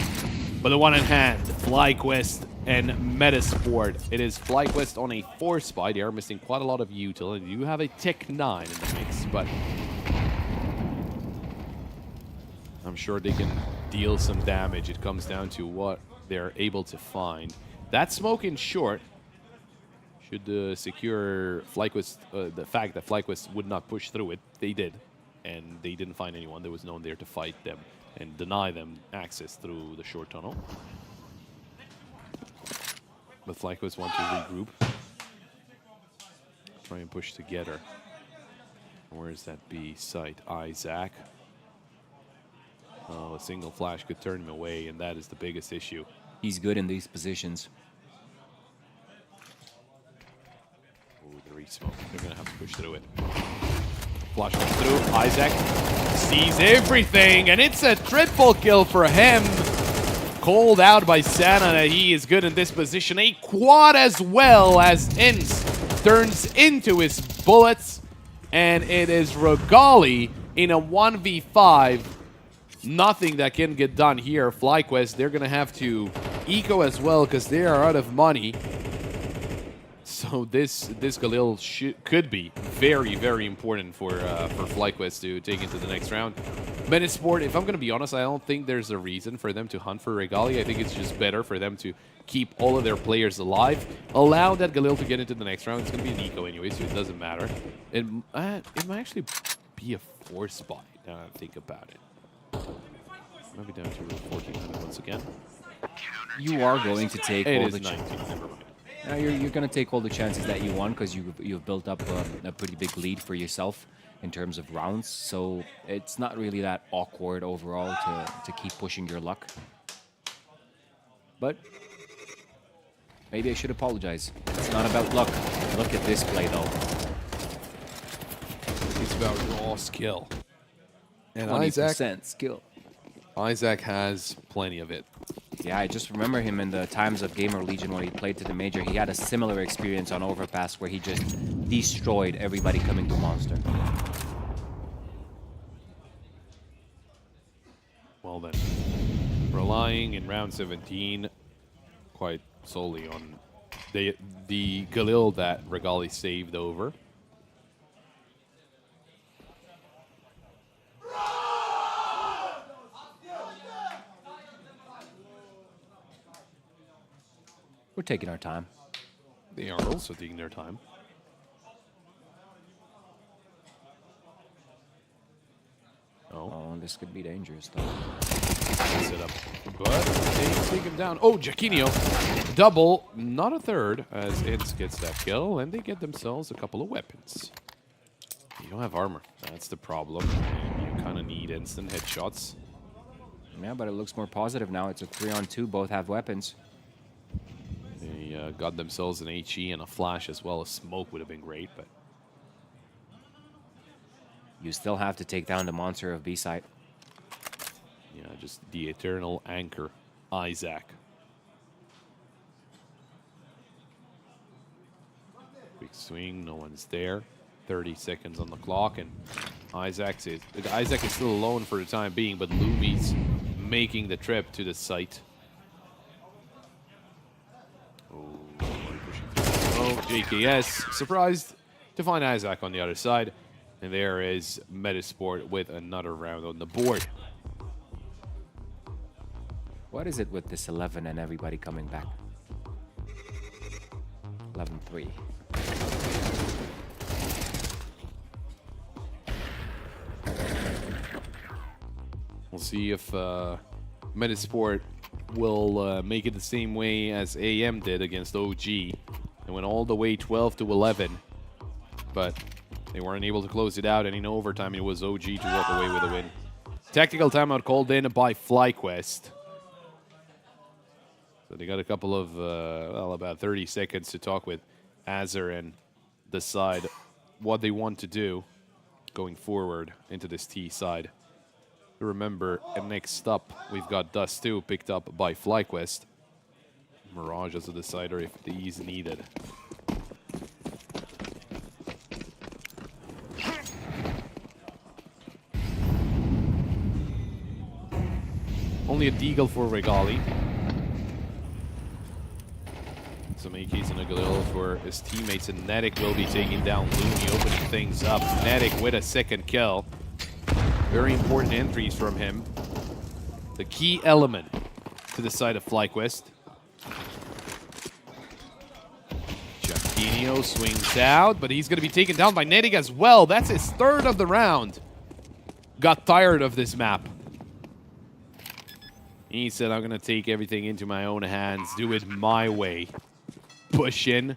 But the one in hand, FlyQuest and Metasport. It is FlyQuest on a 4 spy. They are missing quite a lot of utility. You have a Tech 9 in the mix, but I'm sure they can deal some damage. It comes down to what they're able to find. That smoke in short should secure FlyQuest, the fact that FlyQuest would not push through it. They did, and they didn't find anyone. There was no one there to fight them and deny them access through the short tunnel. But FlyQuest want to regroup. Try and push together. Where is that B site? Isaac. Oh, a single flash could turn him away, and that is the biggest issue. He's good in these positions. Oh, the re-smoke. They're going to have to push through it. Flash comes through. Isaac sees everything, and it's a triple kill for him. Called out by Sana that he is good in this position. A quad as well as Ince turns into his bullets, and it is Regali in a 1v5. Nothing that can get done here. FlyQuest, they're going to have to eco as well because they are out of money. So this Galil could be very, very important for FlyQuest to take into the next round. Metasport, if I'm going to be honest, I don't think there's a reason for them to hunt for Regali. I think it's just better for them to keep all of their players alive. Allow that Galil to get into the next round. It's going to be an eco anyway, so it doesn't matter. It might actually be a 4 spot now that I think about it. Maybe down to 1400 once again. You are going to take all the 19, never mind. Now you're going to take all the chances that you want because you've built up a pretty big lead for yourself in terms of rounds. So it's not really that awkward overall to keep pushing your luck. But maybe I should apologize. It's not about luck. Look at this play though. It's about raw skill. And 20% skill. Isaac has plenty of it. Yeah, I just remember him in the times of Gamer Legion where he played to the Major. He had a similar experience on Overpass where he just destroyed everybody coming to Monster. Well then, relying in round 17 quite solely on the Galil that Regali saved over. We're taking our time. They are also taking their time. Oh, this could be dangerous though. Set up, but they take him down. Oh, Jaquinho, double, not a third, as Ince gets that kill, and they get themselves a couple of weapons. You don't have armor, that's the problem. You kind of need instant headshots. Yeah, but it looks more positive now. It's a 3-on-2, both have weapons. They got themselves an HE and a flash as well. A smoke would have been great, but you still have to take down the monster of B-site. Yeah, just the eternal anchor, Isaac. Quick swing, no one's there. 30 seconds on the clock, and Isaac is still alone for the time being, but Lumi's making the trip to the site. Oh, JKS surprised to find Isaac on the other side, and there is Metasport with another round on the board. What is it with this 11 and everybody coming back? 11-3. We'll see if Metasport will make it the same way as AM did against OG. They went all the way 12-11, but they weren't able to close it out, and in overtime it was OG to walk away with a win. Tactical timeout called in by FlyQuest. So they got a couple of, well, about 30 seconds to talk with Azur and decide what they want to do going forward into this T side. Remember, next up, we've got Dust 2 picked up by FlyQuest. Mirage as a decider if the is needed. Only a deagle for Regali. Some AKs and a Galil for his teammates, and Netic will be taking down Lumi, opening things up. Netic with a second kill. Very important entries from him. The key element to the side of FlyQuest. Giacchino swings out, but he's going to be taken down by Netic as well. That's his third of the round. Got tired of this map. He said, I'm going to take everything into my own hands, do it my way. Push in,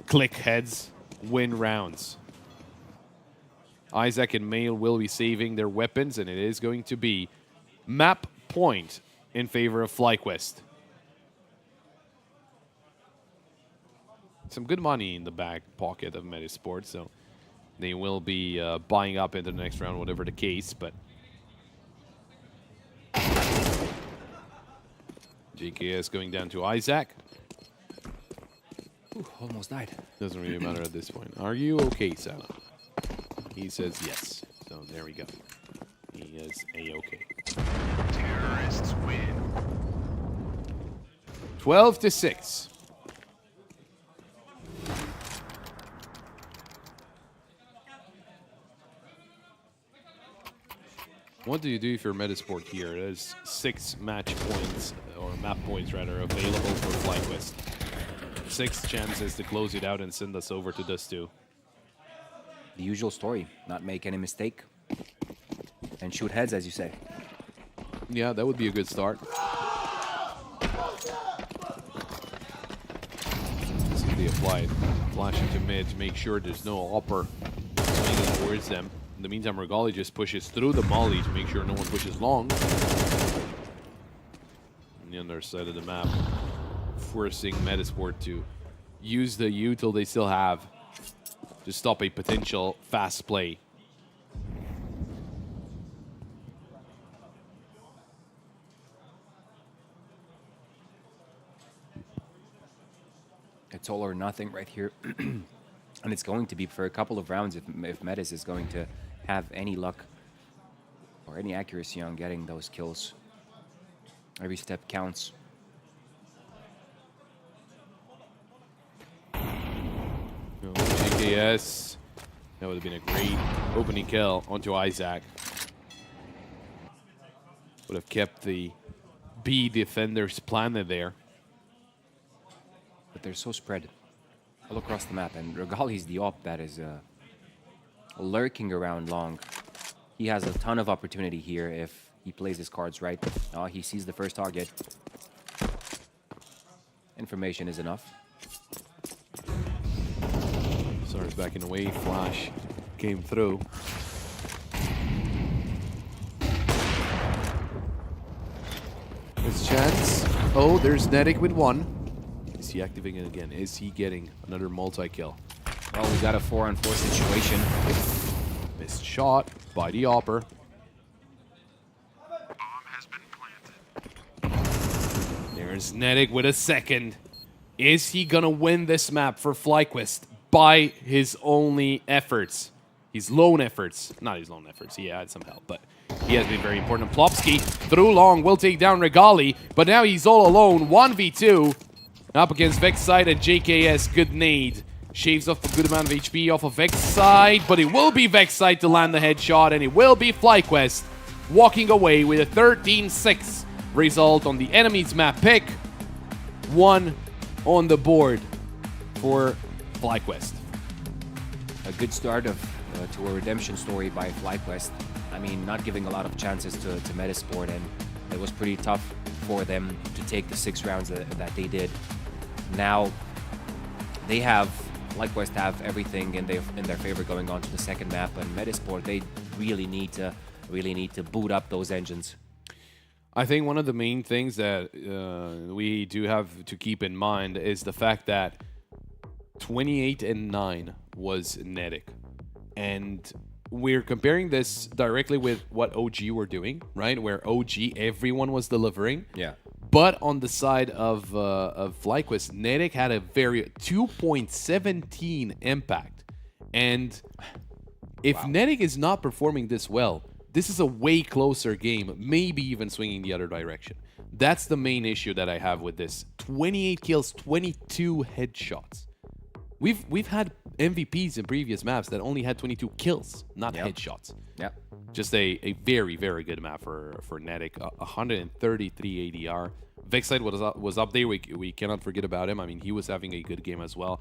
click heads, win rounds. Isaac and Mail will be saving their weapons, and it is going to be map point in favor of FlyQuest. Some good money in the back pocket of Metasport, so they will be buying up into the next round, whatever the case, but JKS going down to Isaac. Ooh, almost died. Doesn't really matter at this point. Are you okay, Sana? He says yes. So there we go. He is A-okay. Terrorists win. 12-6. What do you do if you're Metasport here? There's 6 match points, or map points rather, available for FlyQuest. 6 chances to close it out and send us over to Dust 2. The usual story, not make any mistake, and shoot heads, as you say. Yeah, that would be a good start. See if they apply it. Flash into mid to make sure there's no upper swinging towards them. In the meantime, Regali just pushes through the molly to make sure no one pushes long. On the other side of the map, forcing Metasport to use the util they still have to stop a potential fast play. It's all or nothing right here. And it's going to be for a couple of rounds if Metis is going to have any luck or any accuracy on getting those kills. Every step counts. JKS. That would have been a great opening kill onto Isaac. Would have kept the B defenders planted there. But they're so spread all across the map, and Regali's the op that is lurking around long. He has a ton of opportunity here if he plays his cards right. He sees the first target. Information is enough. Sar's backing away. Flash came through. His chance. Oh, there's Netic with 1. Is he activating it again? Is he getting another multi-kill? Well, we got a 4-on-4 situation. Missed shot by the Opper. There's Nedic with a second. Is he gonna win this map for FlyQuest by his only efforts? His lone efforts. Not his lone efforts, he had some help, but he has been very important. Plopsky through long will take down Regali, but now he's all alone. 1v2 up against Vexside and JKS. Good nade. Shaves off a good amount of HP off of Vexside, but it will be Vexside to land the headshot, and it will be FlyQuest walking away with a 13-6 result on the enemy's map pick. 1 on the board for FlyQuest. A good start to a redemption story by FlyQuest. I mean, not giving a lot of chances to Metasport, and it was pretty tough for them to take the 6 rounds that they did. Now, FlyQuest have everything in their favor going on to the second map, and Metasport, they really need to boot up those engines. I think one of the main things that we do have to keep in mind is the fact that 28-9 was Nedic. And we're comparing this directly with what OG were doing, right? Where OG, everyone was delivering. Yeah. But on the side of FlyQuest, Nedic had a very 2.17 impact. And if Nedic is not performing this well, this is a way closer game, maybe even swinging the other direction. That's the main issue that I have with this. 28 kills, 22 headshots. We've had MVPs in previous maps that only had 22 kills, not headshots. Yeah. Just a very, very good map for Nedic. 133 ADR. Vexside was up there. We cannot forget about him. I mean, he was having a good game as well.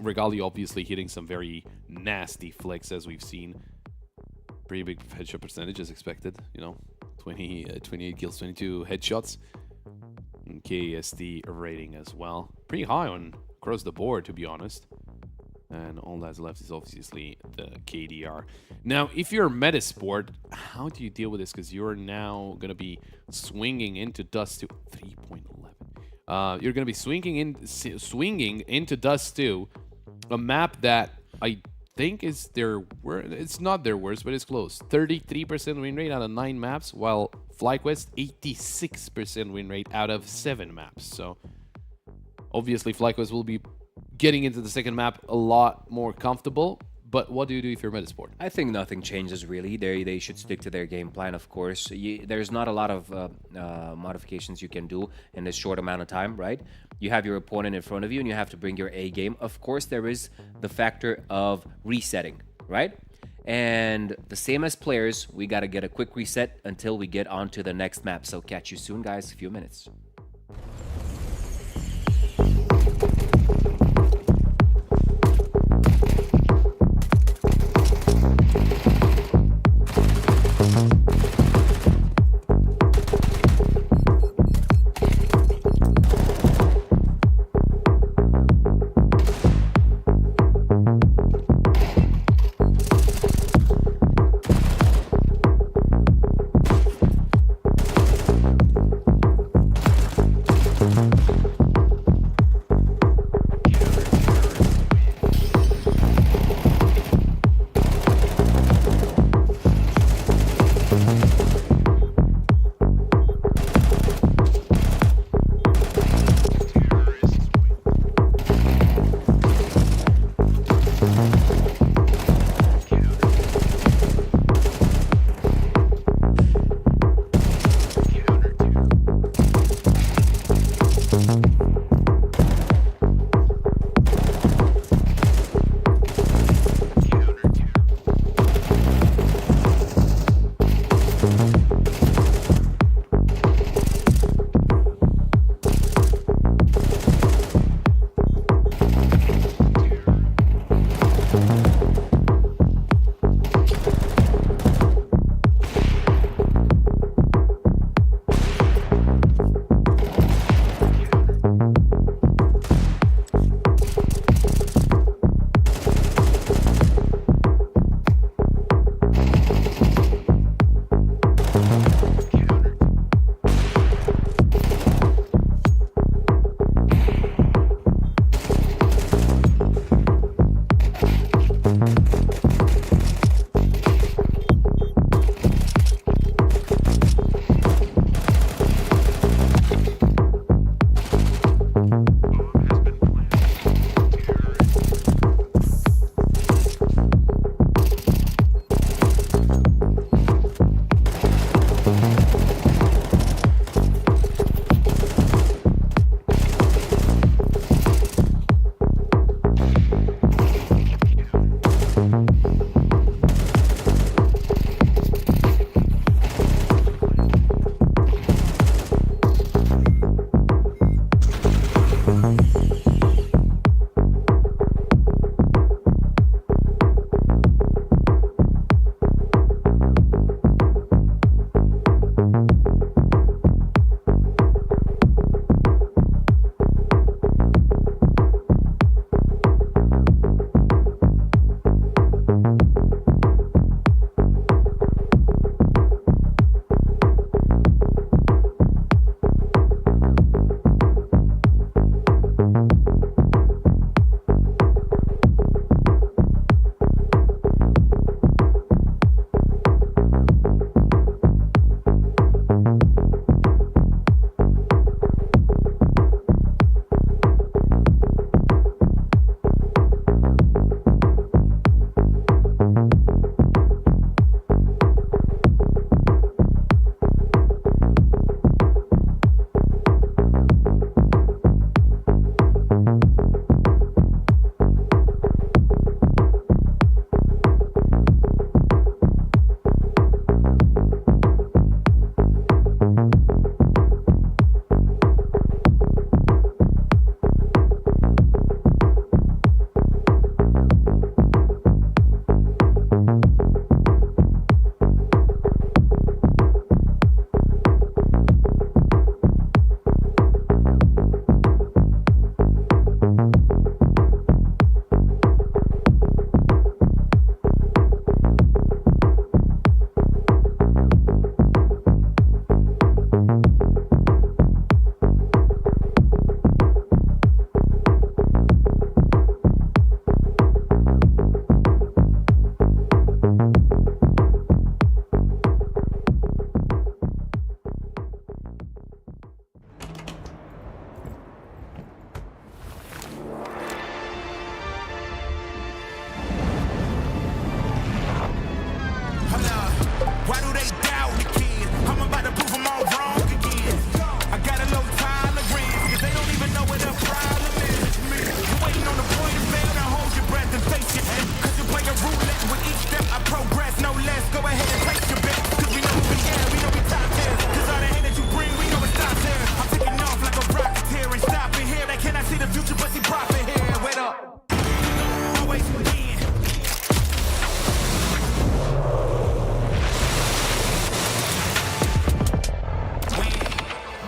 Regali obviously hitting some very nasty flicks, as we've seen. Pretty big headshot percentage as expected, 28 kills, 22 headshots. And Ingest E rating as well. Pretty high across the board, to be honest. And all that's left is obviously the KDR. Now, if you're Metasport, how do you deal with this? Because you're now going to be swinging into Dust 2. 3.11. You're going to be swinging into Dust 2, a map that I think is it's not their worst, but it's close. 33% win rate out of 9 maps, while FlyQuest 86% win rate out of 7 maps. So obviously FlyQuest will be getting into the second map a lot more comfortable. But what do you do if you're Metasport? I think nothing changes really. They should stick to their game plan, of course. There's not a lot of modifications you can do in this short amount of time, right? You have your opponent in front of you and you have to bring your A game. Of course, there is the factor of resetting, right? And the same as players, we got to get a quick reset until we get on to the next map. So catch you soon, guys. A few minutes.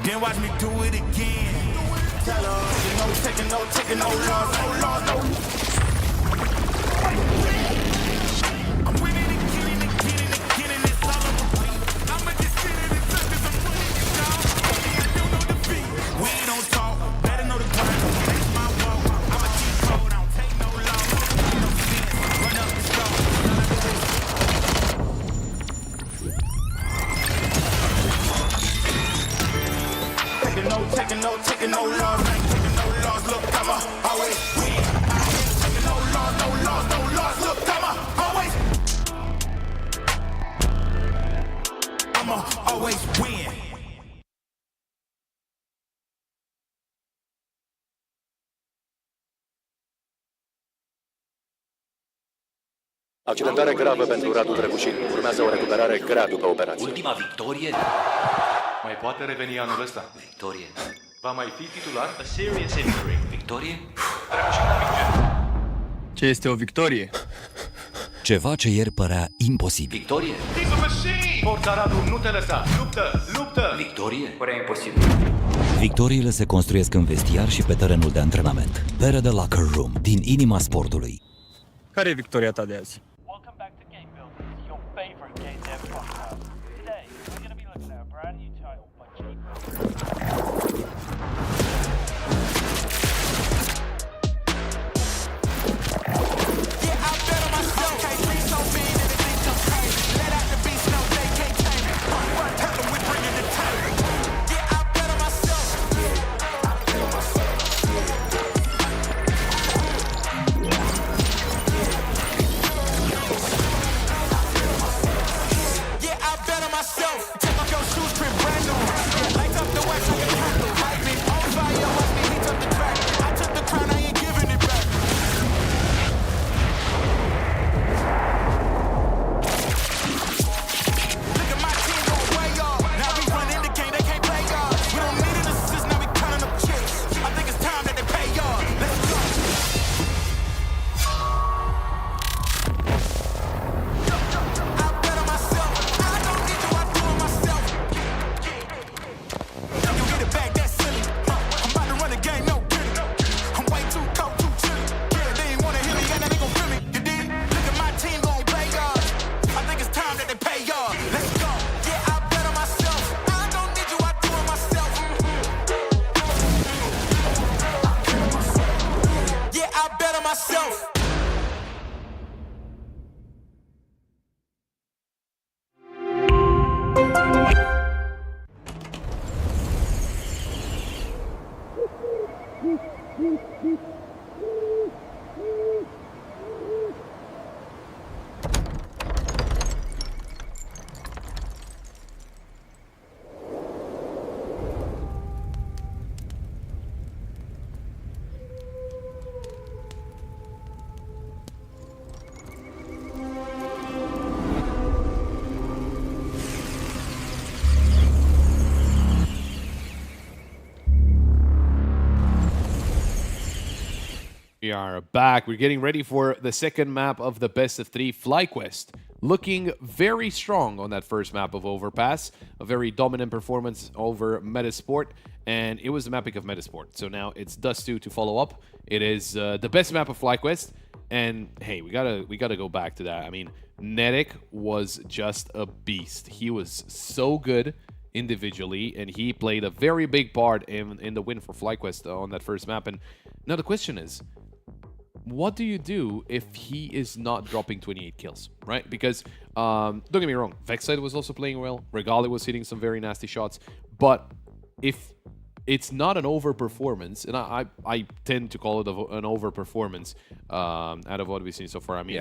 then watch me do it again. Tell her, taking no loss, no. I'm winning again, it's all on repeat. I'ma just sit in and touch 'cause I'm winning it, dog. I don't know defeat. We don't talk, better know the grind. That's my walk. I'ma keep cold, I don't take no loss. No sense, run up the score. Taking no loss, ain't taking no loss. Look, I'ma always win. I ain't taking no loss. Look, I'ma always win. Accidentare gravă pentru Radu Drăgușin. Urmează o recuperare grea după operație. Ultima victorie? Mai poate reveni anul ăsta. Victorie. Va mai fi titular? A serious injury. Victorie? Drăgușin învinge. Ce este o victorie? Ceva ce ieri părea imposibil. Victorie? He's a machine! Forța Radu, nu te lăsa! Luptă! Victorie? Părea imposibil. Victoriile se construiesc în vestiar și pe terenul de antrenament. Pere de Locker Room, din inima sportului. Care e victoria ta de azi? Welcome back to Game Building, your favorite game dev podcast. Today, we're going to be looking at a brand new title by We are back. We're getting ready for the second map of the best of 3 FlyQuest. Looking very strong on that first map of Overpass. A very dominant performance over Metasport. And it was the map pick of Metasport. So now it's Dust2 to follow up. It is the best map of FlyQuest. And hey, we gotta go back to that. I mean, Nedek was just a beast. He was so good individually, and he played a very big part in the win for FlyQuest on that first map. And now the question is, what do you do if he is not dropping 28 kills, right? Because, don't get me wrong, Vexite was also playing well, Regali was hitting some very nasty shots, but if it's not an overperformance, and I tend to call it an overperformance out of what we've seen so far. I mean,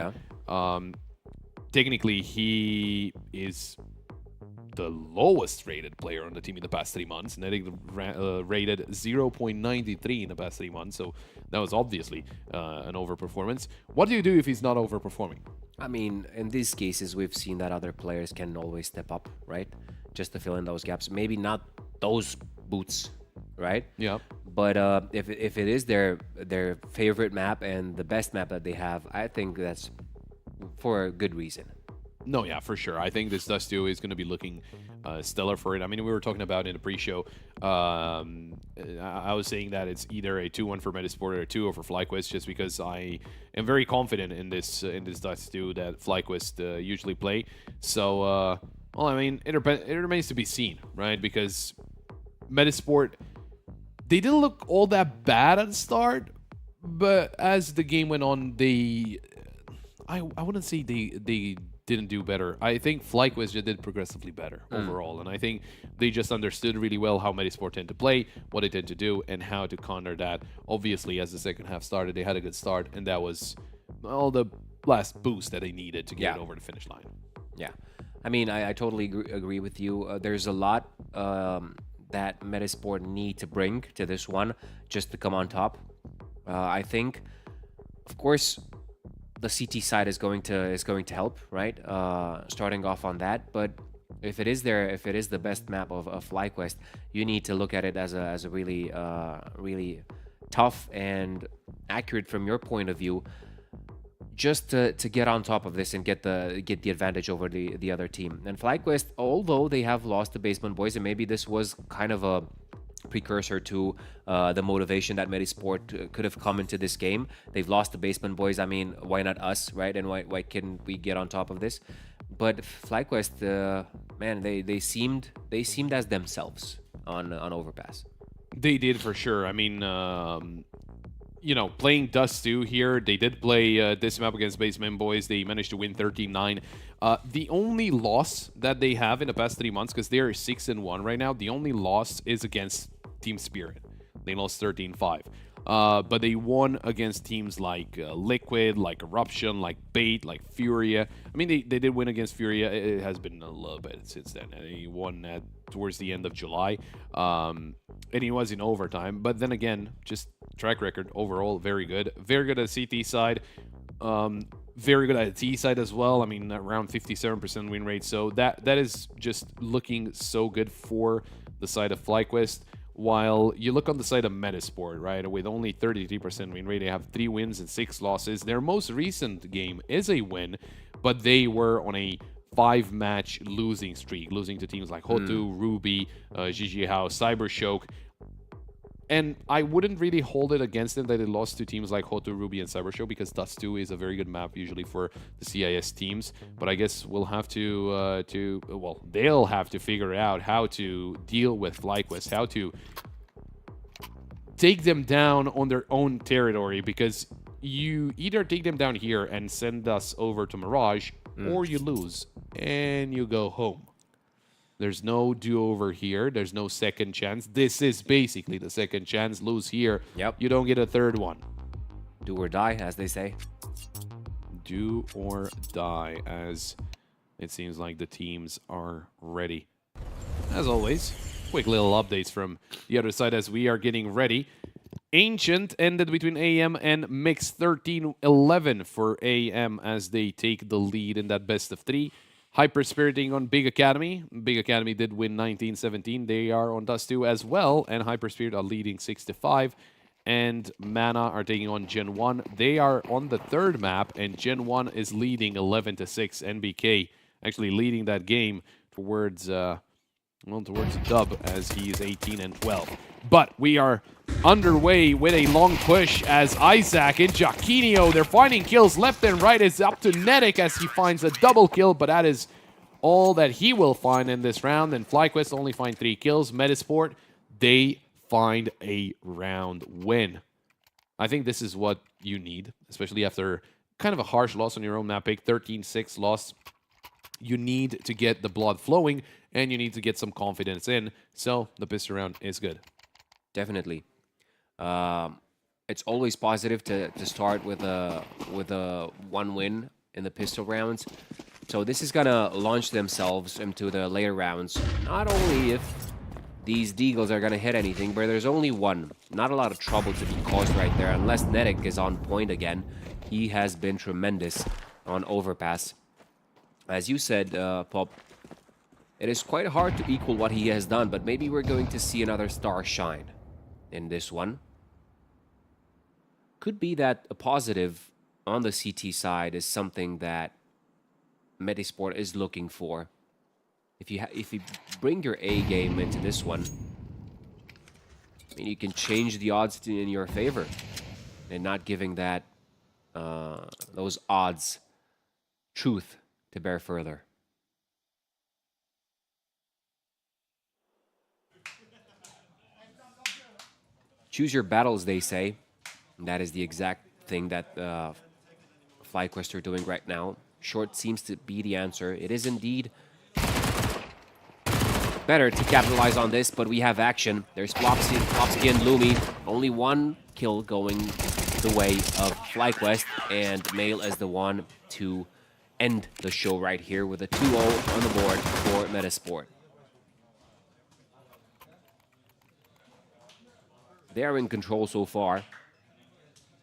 technically, he is the lowest rated player on the team in the past 3 months. Nedek rated 0.93 in the past 3 months, so that was obviously an overperformance. What do you do if he's not overperforming? I mean, in these cases, we've seen that other players can always step up, right? Just to fill in those gaps. Maybe not those boots, right? Yeah. But if it is their favorite map and the best map that they have, I think that's for a good reason. No, yeah, for sure. I think this Dust 2 is going to be looking stellar for it. I mean, we were talking about in the pre-show. I was saying that it's either a 2-1 for Metasport or a 2-0 for FlyQuest, just because I am very confident in this Dust 2 that FlyQuest usually play. So, well, I mean, it remains to be seen, right? Because Metasport, they didn't look all that bad at the start, but as the game went on, I wouldn't say they didn't do better. I think FlyQuest just did progressively better overall, and I think they just understood really well how Metasport tend to play, what they tend to do, and how to counter that. Obviously, as the second half started, they had a good start, and that was all the last boost that they needed to get over the finish line. Yeah. I mean, I totally agree with you. There's a lot that Metasport need to bring to this one just to come on top. I think, of course, the CT side is going to help, right? Starting off on that, but if it is the best map of FlyQuest, you need to look at it as a really really tough and accurate from your point of view, just to get on top of this and get the advantage over the other team. And FlyQuest, although they have lost the Basement Boys, and maybe this was kind of a precursor to the motivation that Metasport could have come into this game. They've lost the Basement Boys. I mean, why not us, right? And why couldn't we get on top of this? But FlyQuest, man, they seemed as themselves on Overpass. They did for sure. I mean, you know, playing Dust 2 here, they did play this map against Basement Boys. They managed to win 13-9. The only loss that they have in the past 3 months, because they are 6-1 right now, the only loss is against Team Spirit. They lost 13-5. But they won against teams like Liquid, like Eruption, like Bait, like Furia. I mean, they did win against Furia. It has been a little bit since then. They won towards the end of July. And he was in overtime. But then again, just track record overall, very good. Very good at CT side. Very good at the T side as well. I mean, around 57% win rate. So that is just looking so good for the side of FlyQuest. While you look on the side of Metasport, right, with only 33% win rate, they have 3 wins and 6 losses. Their most recent game is a win, but they were on a 5-match losing streak, losing to teams like Hotu, Ruby, GG House, Cybershock. And I wouldn't really hold it against them that they lost to teams like Hotu, Ruby, and Cybershock, because Dust 2 is a very good map usually for the CIS teams. But I guess we'll have they'll have to figure out how to deal with FlyQuest, how to take them down on their own territory, because you either take them down here and send us over to Mirage, or you lose and you go home. There's no do-over here. There's no second chance. This is basically the second chance. Lose here. Yep. You don't get a third one. Do or die, as they say. Do or die, as it seems like the teams are ready. As always, quick little updates from the other side as we are getting ready. Ancient ended between AM and Mix 13-11 for AM as they take the lead in that best of 3. Hyperspiriting on Big Academy. Big Academy did win 19-17. They are on Dust 2 as well, and Hyperspirit are leading 6-5. And Mana are taking on Gen 1. They are on the 3rd map, and Gen 1 is leading 11-6. NBK actually leading that game towards towards a dub, as he is 18-12. But we are underway with a long push as Isaac and Jaquinho, they're finding kills left and right. It's up to Netic as he finds a double kill, but that is all that he will find in this round. And FlyQuest only find 3 kills. Metasport, they find a round win. I think this is what you need, especially after kind of a harsh loss on your own map pick, 13-6 loss. You need to get the blood flowing, and you need to get some confidence in. So the pistol round is good. Definitely. It's always positive to start with a 1 win in the pistol rounds. So this is gonna launch themselves into the later rounds. Not only if these Deagles are gonna hit anything, but there's only one. Not a lot of trouble to be caused right there, unless Netic is on point again. He has been tremendous on Overpass. As you said, Pop, it is quite hard to equal what he has done, but maybe we're going to see another star shine in this one. Could be that a positive on the CT side is something that Medisport is looking for. If you bring your A game into this one, I mean, you can change the odds in your favor, and not giving that those odds truth to bear further. Choose your battles, they say. And that is the exact thing that FlyQuest are doing right now. Short seems to be the answer. It is indeed better to capitalize on this, but we have action. There's Plopsky and Lumi. Only one kill going the way of FlyQuest, and Mail is the one to end the show right here with a 2-0 on the board for Medisport. They are in control so far.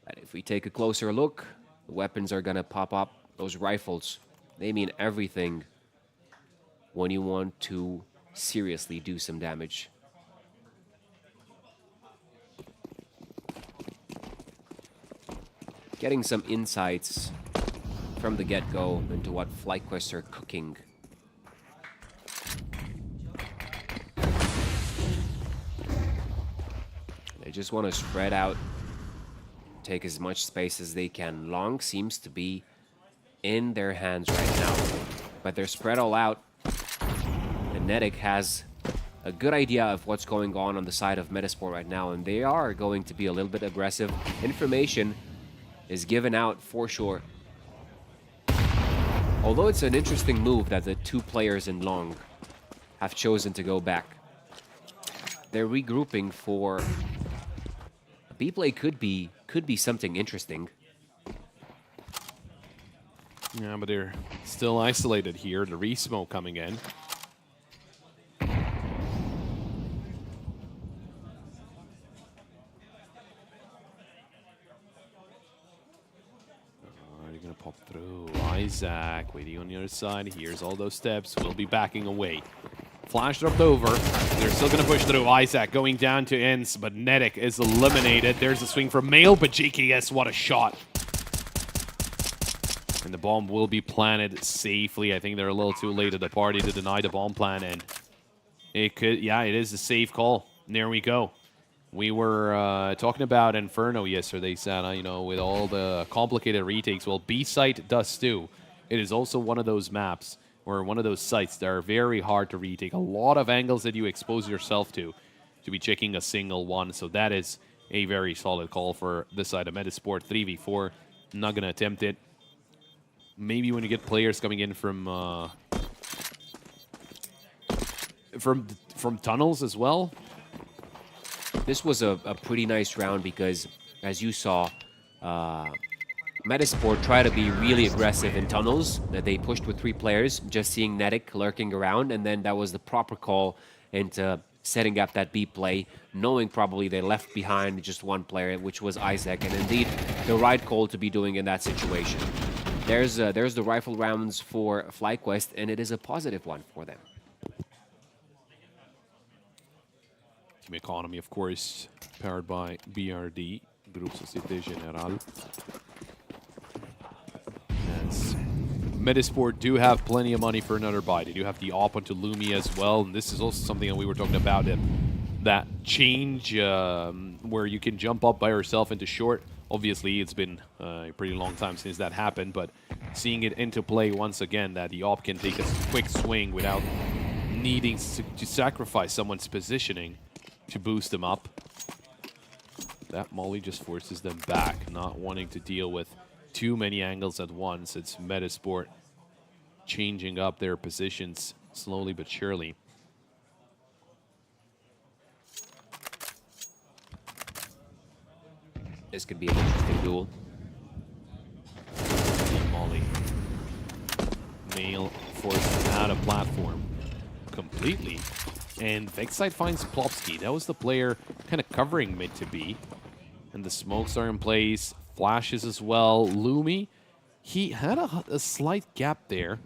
But if we take a closer look, the weapons are gonna pop up. Those rifles, they mean everything when you want to seriously do some damage. Getting some insights from the get-go into what FlyQuest are cooking. They just want to spread out, take as much space as they can. Long seems to be in their hands right now, but they're spread all out. And Netic has a good idea of what's going on the side of Medisport right now, and they are going to be a little bit aggressive. Information is given out for sure. Although it's an interesting move that the two players in Long have chosen to go back. They're regrouping for B-play could be something interesting. Yeah, but they're still isolated here. The re-smoke coming in. You're gonna pop through. Isaac waiting on the other side. Here's all those steps. We'll be backing away. Flash dropped over. They're still going to push through. Isaac going down to ends, but Netic is eliminated. There's a swing for Mail, but JKS, what a shot. And the bomb will be planted safely. I think they're a little too late at the party to deny the bomb plan, and it could, yeah, it is a safe call. And there we go. We were talking about Inferno yesterday, Sana, you know, with all the complicated retakes. Well, B-site does too. It is also one of those maps or one of those sites that are very hard to retake. A lot of angles that you expose yourself to be checking a single one. So that is a very solid call for this side of Medisport. 3v4, not going to attempt it. Maybe when you get players coming in from tunnels as well. This was a pretty nice round because, as you saw, Medisport tried to be really aggressive in tunnels. They pushed with 3 players, just seeing Netic lurking around, and then that was the proper call into setting up that B play, knowing probably they left behind just 1 player, which was Isaac, and indeed the right call to be doing in that situation. There's the rifle rounds for FlyQuest, and it is a positive one for them. Team Economy, of course, powered by BRD, Groupe Société Générale. As Medisport do have plenty of money for another buy. They do have the op onto Lumi as well, and this is also something that we were talking about, that change where you can jump up by yourself into short. Obviously, it's been a pretty long time since that happened, but seeing it into play once again, that the op can take a quick swing without needing to sacrifice someone's positioning to boost them up. That molly just forces them back, not wanting to deal with too many angles at once. It's Medisport changing up their positions slowly but surely. This could be an interesting duel. Molly. Mail forced out of platform completely. And Vexite finds Plopsky. That was the player kind of covering mid to B. And the smokes are in place. Flashes as well. Lumi, he had a slight gap there.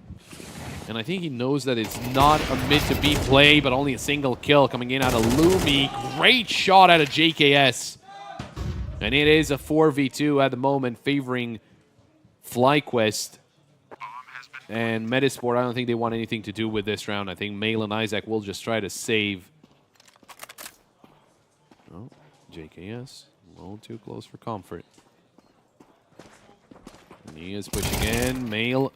And I think he knows that it's not a mid to B play, but only a single kill coming in out of Lumi. Great shot out of JKS. And it is a 4v2 at the moment, favoring FlyQuest. And Metasport, I don't think they want anything to do with this round. I think Mail and Isaac will just try to save. Oh, JKS, a little too close for comfort. And he is pushing in. Mail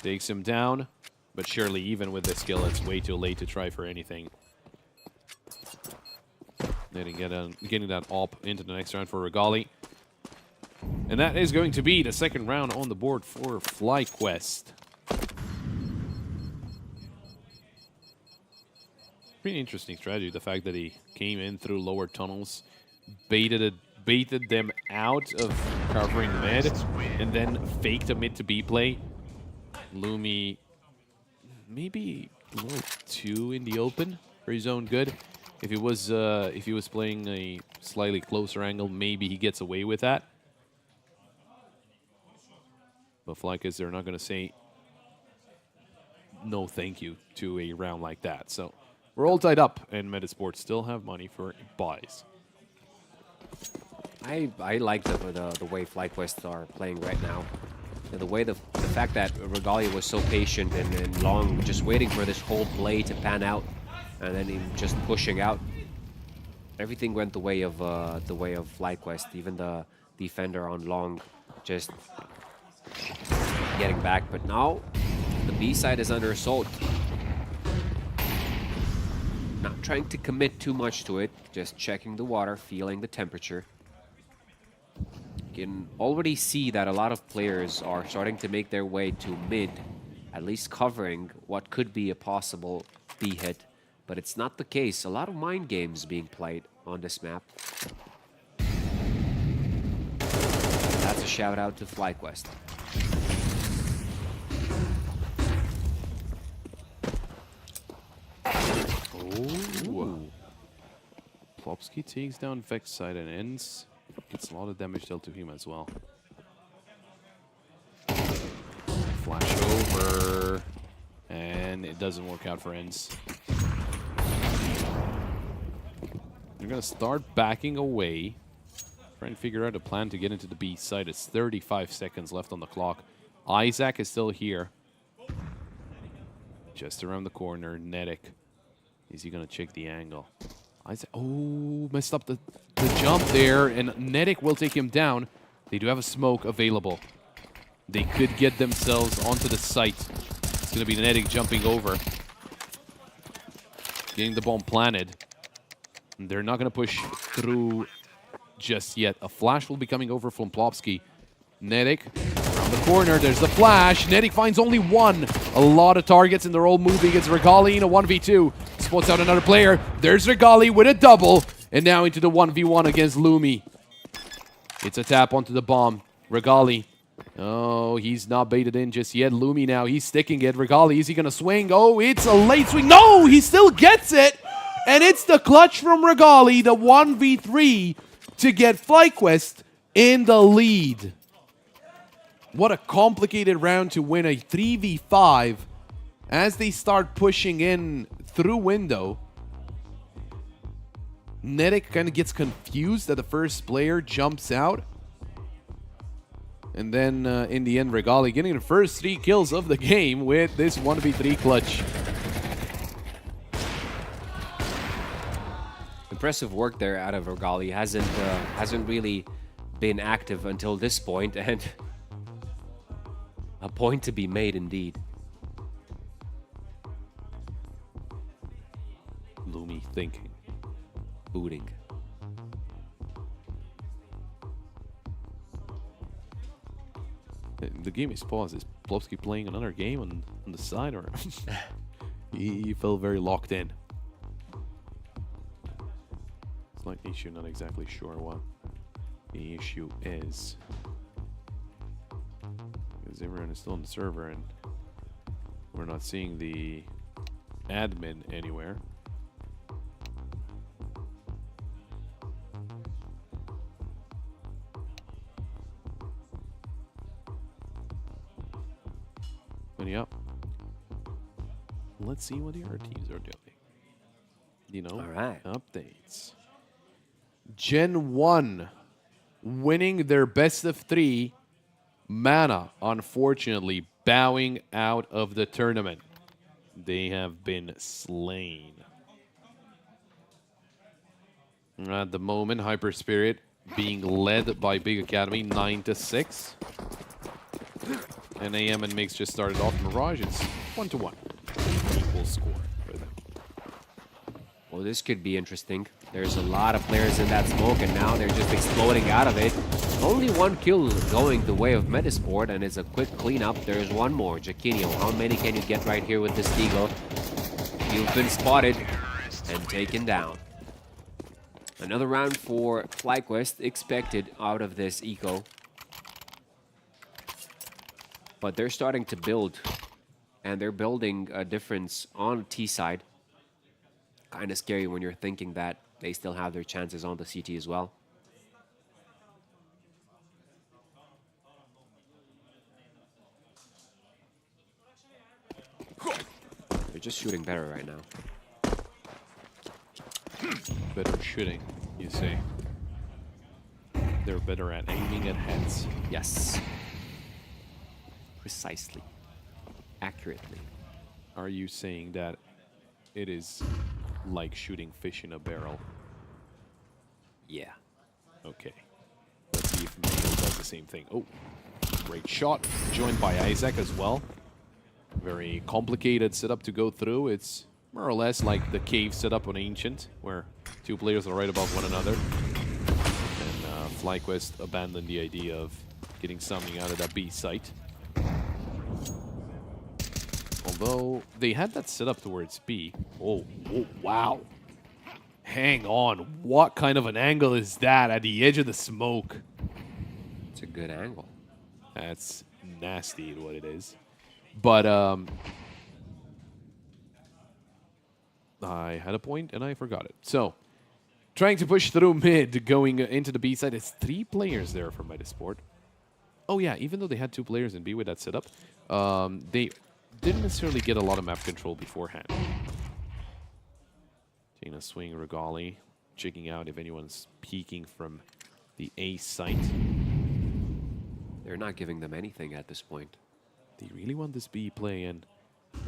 takes him down. But surely, even with the skill, it's way too late to try for anything. Getting that op into the next round for Regali. And that is going to be the second round on the board for FlyQuest. Pretty interesting strategy, the fact that he came in through lower tunnels, baited them out of covering mid, and then faked a mid to B play. Lumi maybe a little too in the open for his own good. If he was playing a slightly closer angle, maybe he gets away with that. But FlyQuest, they're not going to say no thank you to a round like that. So we're all tied up, and Metasport still have money for buys. I like the way FlyQuest are playing right now. And the fact that Regalia was so patient and long, just waiting for this whole play to pan out, and then him just pushing out. Everything went the way of FlyQuest. Even the defender on long, just getting back. But now the B side is under assault. Not trying to commit too much to it, just checking the water, feeling the temperature. You can already see that a lot of players are starting to make their way to mid, at least covering what could be a possible B hit. But it's not the case. A lot of mind games being played on this map. That's a shout out to FlyQuest. Oh. Plopsky takes down Vex side and ends. Gets a lot of damage dealt to him as well. Flash over. And it doesn't work out for ends. They're going to start backing away. Try and figure out a plan to get into the B side. It's 35 seconds left on the clock. Isaac is still here. Just around the corner. Netic. Is he going to check the angle? Isaac. Oh, messed up the jump there. And Netic will take him down. They do have a smoke available. They could get themselves onto the site. It's going to be Netic jumping over. Getting the bomb planted. And they're not going to push through just yet. A flash will be coming over from Plopsky. Netic around the corner. There's the flash. Netic finds only one. A lot of targets and they're all moving. It's Regali in a 1v2. Spots out another player. There's Regali with a double. And now into the 1v1 against Lumi. It's a tap onto the bomb. Regali. Oh, he's not baited in just yet. Lumi now, he's sticking it. Regali, is he going to swing? Oh, it's a late swing. No, he still gets it. And it's the clutch from Regali, the 1v3 to get FlyQuest in the lead. What a complicated round to win a 3v5 as they start pushing in through window. Netic kind of gets confused that the first player jumps out. And then in the end, Regali getting the first 3 kills of the game with this 1v3 clutch. Impressive work there out of Regali. Hasn't really been active until this point, and a point to be made indeed. Lumi thinking. Booting. The game is paused. Is Plopsky playing another game on the side, or he felt very locked in? Slight issue, not exactly sure what the issue is. Because everyone is still on the server and we're not seeing the admin anywhere. But yeah, let's see what the other teams are doing. You know, all right. Updates. Gen 1 winning their best of 3. Mana, unfortunately, bowing out of the tournament. They have been slain. At the moment, Hyper Spirit being led by Big Academy 9-6. And AM and Mix just started off. Mirage, it's 1-1. Equal score for them. Well, this could be interesting. There's a lot of players in that smoke, and now they're just exploding out of it. Only one kill going the way of Metasport, and it's a quick cleanup. There's one more. Jaquinho, how many can you get right here with this Eagle? You've been spotted and taken down. Another round for FlyQuest expected out of this eco. But they're starting to build, and they're building a difference on T side. Kind of scary when you're thinking that they still have their chances on the CT as well. They're just shooting better right now. Better shooting, you say? They're better at aiming at heads. Yes. Precisely. Accurately. Are you saying that it is like shooting fish in a barrel? Yeah. Okay. Let's see if Neil does the same thing. Oh, great shot. Joined by Isaac as well. Very complicated setup to go through. It's more or less like the cave setup on Ancient, where two players are right above one another. And FlyQuest abandoned the idea of getting something out of that B site. Although they had that set up towards B. Oh, wow. Hang on. What kind of an angle is that at the edge of the smoke? It's a good angle. That's nasty, what it is. But I had a point and I forgot it. So, trying to push through mid, going into the B side. It's 3 players there for Metasport. Oh yeah, even though they had 2 players in B with that setup, they didn't necessarily get a lot of map control beforehand. Taking a swing, Regali, checking out if anyone's peeking from the A site. They're not giving them anything at this point. They really want this B play, and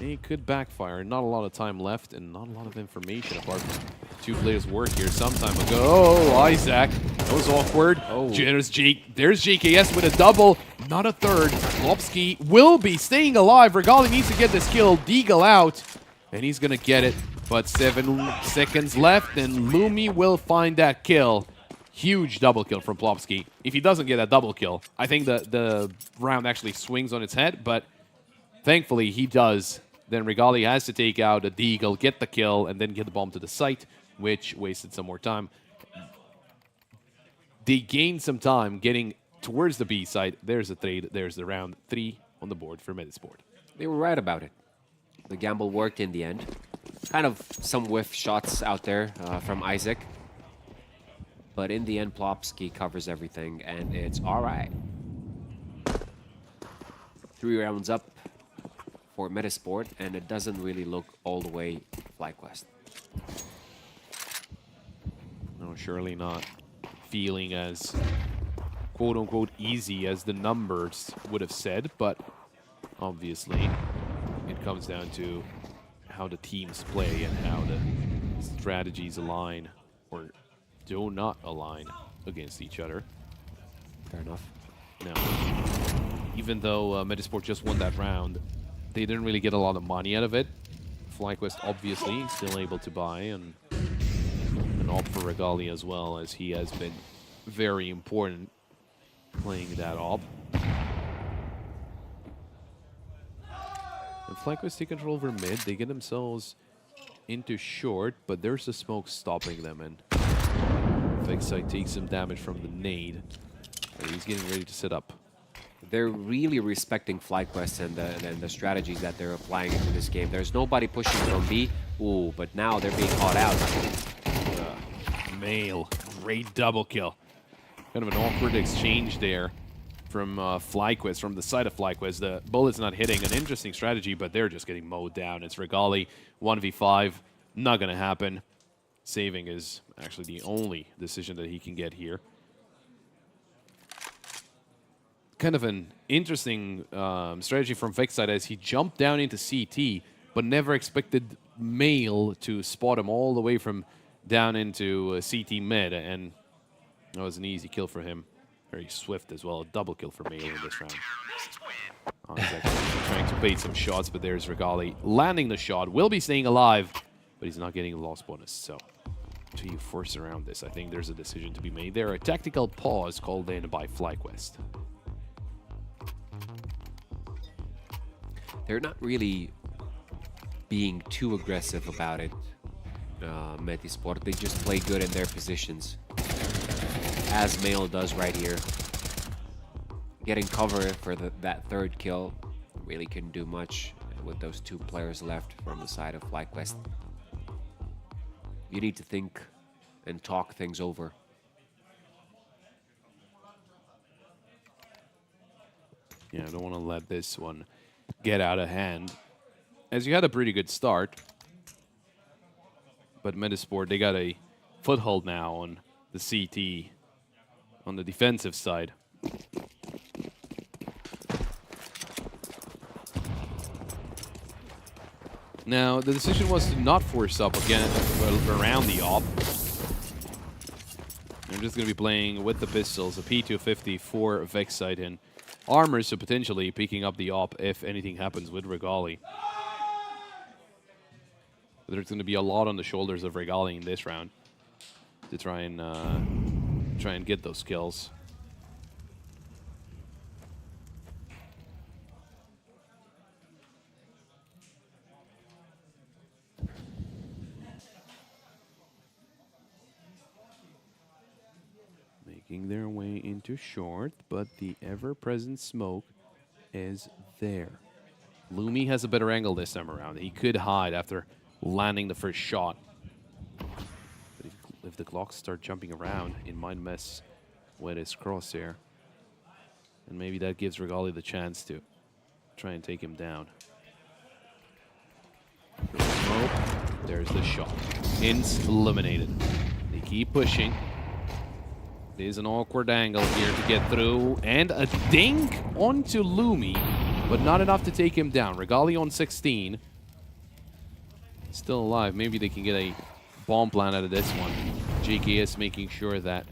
it could backfire. Not a lot of time left, and not a lot of information apart from 2 players' work here some time ago. Oh, Isaac. That was awkward. Oh. There's JKS with a double, not a third. Lopski will be staying alive. Regali needs to get this kill. Deagle out, and he's going to get it. But 7 seconds left, and Lumi will find that kill. Huge double kill from Plopski. If he doesn't get that double kill, I think the round actually swings on its head, but thankfully he does. Then Regali has to take out a Deagle, get the kill, and then get the bomb to the site, which wasted some more time. They gained some time getting towards the B side. There's a trade. There's the round 3 on the board for Metasport. They were right about it. The gamble worked in the end. Kind of some whiff shots out there from Isaac. But in the end, Plopski covers everything, and it's all right. 3 rounds up for Metasport, and it doesn't really look all the way FlyQuest. No, surely not feeling as quote-unquote easy as the numbers would have said, but obviously it comes down to how the teams play and how the strategies align or do not align against each other. Fair enough. Now, even though Metasport just won that round, they didn't really get a lot of money out of it. FlyQuest obviously still able to buy, and an op for Regali as well, as he has been very important playing that op. And FlyQuest take control over mid. They get themselves into short, but there's a smoke stopping them, and Vexite takes some damage from the nade. And he's getting ready to set up. They're really respecting FlyQuest and the strategies that they're applying into this game. There's nobody pushing from B. Ooh, but now they're being caught out. Mail. Great double kill. Kind of an awkward exchange there from FlyQuest, from the side of FlyQuest. The bullet's not hitting. An interesting strategy, but they're just getting mowed down. It's Regali, 1v5. Not going to happen. Saving is actually the only decision that he can get here. kind of an interesting strategy from Vex side as he jumped down into CT, but never expected Mail to spot him all the way from down into CT mid, and that was an easy kill for him. Very swift as well. A double kill for Mail in this round. Oh, he's actually trying to bait some shots, but there's Regali landing the shot. Will be staying alive, but he's not getting a loss bonus. So, do you force around this? I think there's a decision to be made there. A tactical pause called in by FlyQuest. They're not really being too aggressive about it, Metisport. They just play good in their positions, as Mail does right here. Getting cover for that third kill really couldn't do much with those two players left from the side of FlyQuest. You need to think and talk things over. Yeah, I don't want to let this one get out of hand, as you had a pretty good start. But Metisport, they got a foothold now on the CT, on the defensive side. Now, the decision was to not force up again around the op. I'm just going to be playing with the pistols, a P250 for Vex side in armor, so potentially picking up the op if anything happens with Regali. There's going to be a lot on the shoulders of Regali in this round to try and get those kills. Making their way into short, but the ever-present smoke is there. Lumi has a better angle this time around. He could hide after landing the first shot. But if the clocks start jumping around, it might mess with his crosshair. And maybe that gives Regali the chance to try and take him down. Smoke. There's the shot. Hints eliminated. They keep pushing. It is an awkward angle here to get through. And a dink onto Lumi, but not enough to take him down. Regali on 16. Still alive. Maybe they can get a bomb plan out of this one. JKS making sure that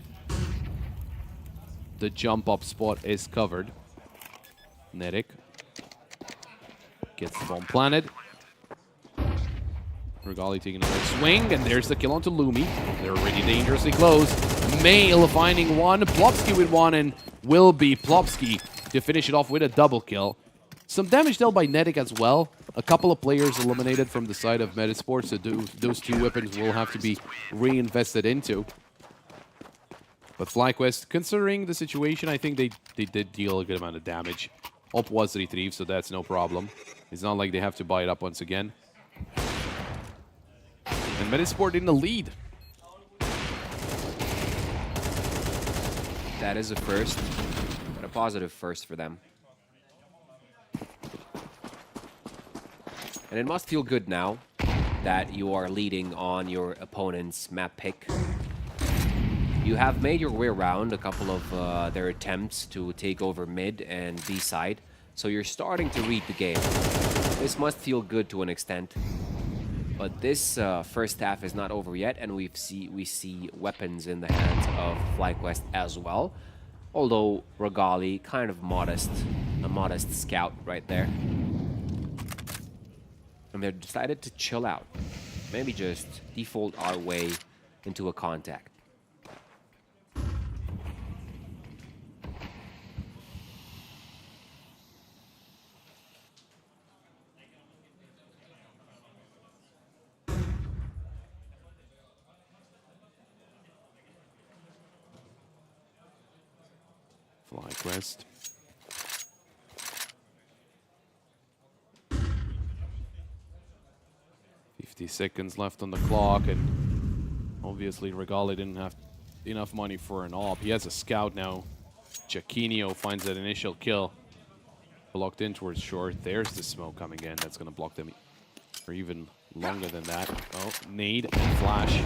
the jump up spot is covered. Nerik gets the bomb planted. Regali taking another swing, and there's the kill onto Lumi. They're already dangerously close. Mail finding one, Plopsky with one, and will be Plopsky to finish it off with a double kill. Some damage dealt by Nerik as well. A couple of players eliminated from the side of Metisport, so those two weapons will have to be reinvested into. But FlyQuest, considering the situation, I think they did deal a good amount of damage. Op was retrieved, so that's no problem. It's not like they have to buy it up once again. And Metisport in the lead. That is a first, but a positive first for them. And it must feel good now that you are leading on your opponent's map pick. You have made your way around a couple of their attempts to take over mid and B side, so you're starting to read the game. This must feel good to an extent. But this first half is not over yet, and we see weapons in the hands of FlyQuest as well. Although Regali, kind of modest, a modest scout right there. And they've decided to chill out. Maybe just default our way into a contact. FlyQuest. Seconds left on the clock, and obviously Regali didn't have enough money for an op. He has a scout now. Jaquinho finds that initial kill. Blocked in towards short. There's the smoke coming in. That's going to block them for even longer than that. Oh, nade and flash.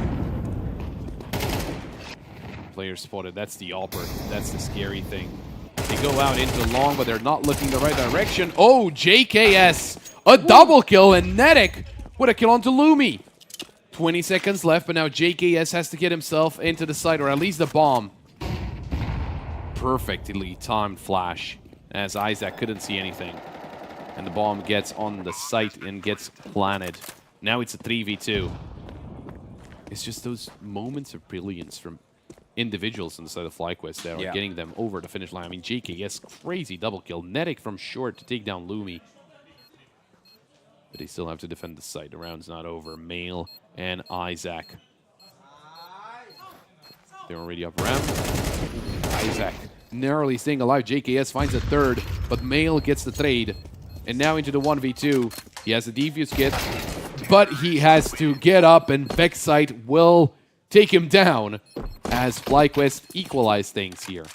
Player spotted. That's the opper. That's the scary thing. They go out into long, but they're not looking the right direction. Oh, JKS, a double kill, and Netic with a kill onto Lumi. 20 seconds left, but now JKS has to get himself into the site, or at least the bomb. Perfectly timed flash, as Isaac couldn't see anything. And the bomb gets on the site and gets planted. Now it's a 3v2. It's just those moments of brilliance from individuals on the side of FlyQuest that are getting them over the finish line. I mean, JKS, crazy double kill. Netic from short to take down Lumi. But they still have to defend the site. The round's not over. Mail and Isaac. They're already up ramp. Isaac narrowly staying alive. JKS finds a third, but Mail gets the trade. And now into the 1v2. He has a defuse kit, but he has to get up, and Vexite will take him down as FlyQuest equalize things here.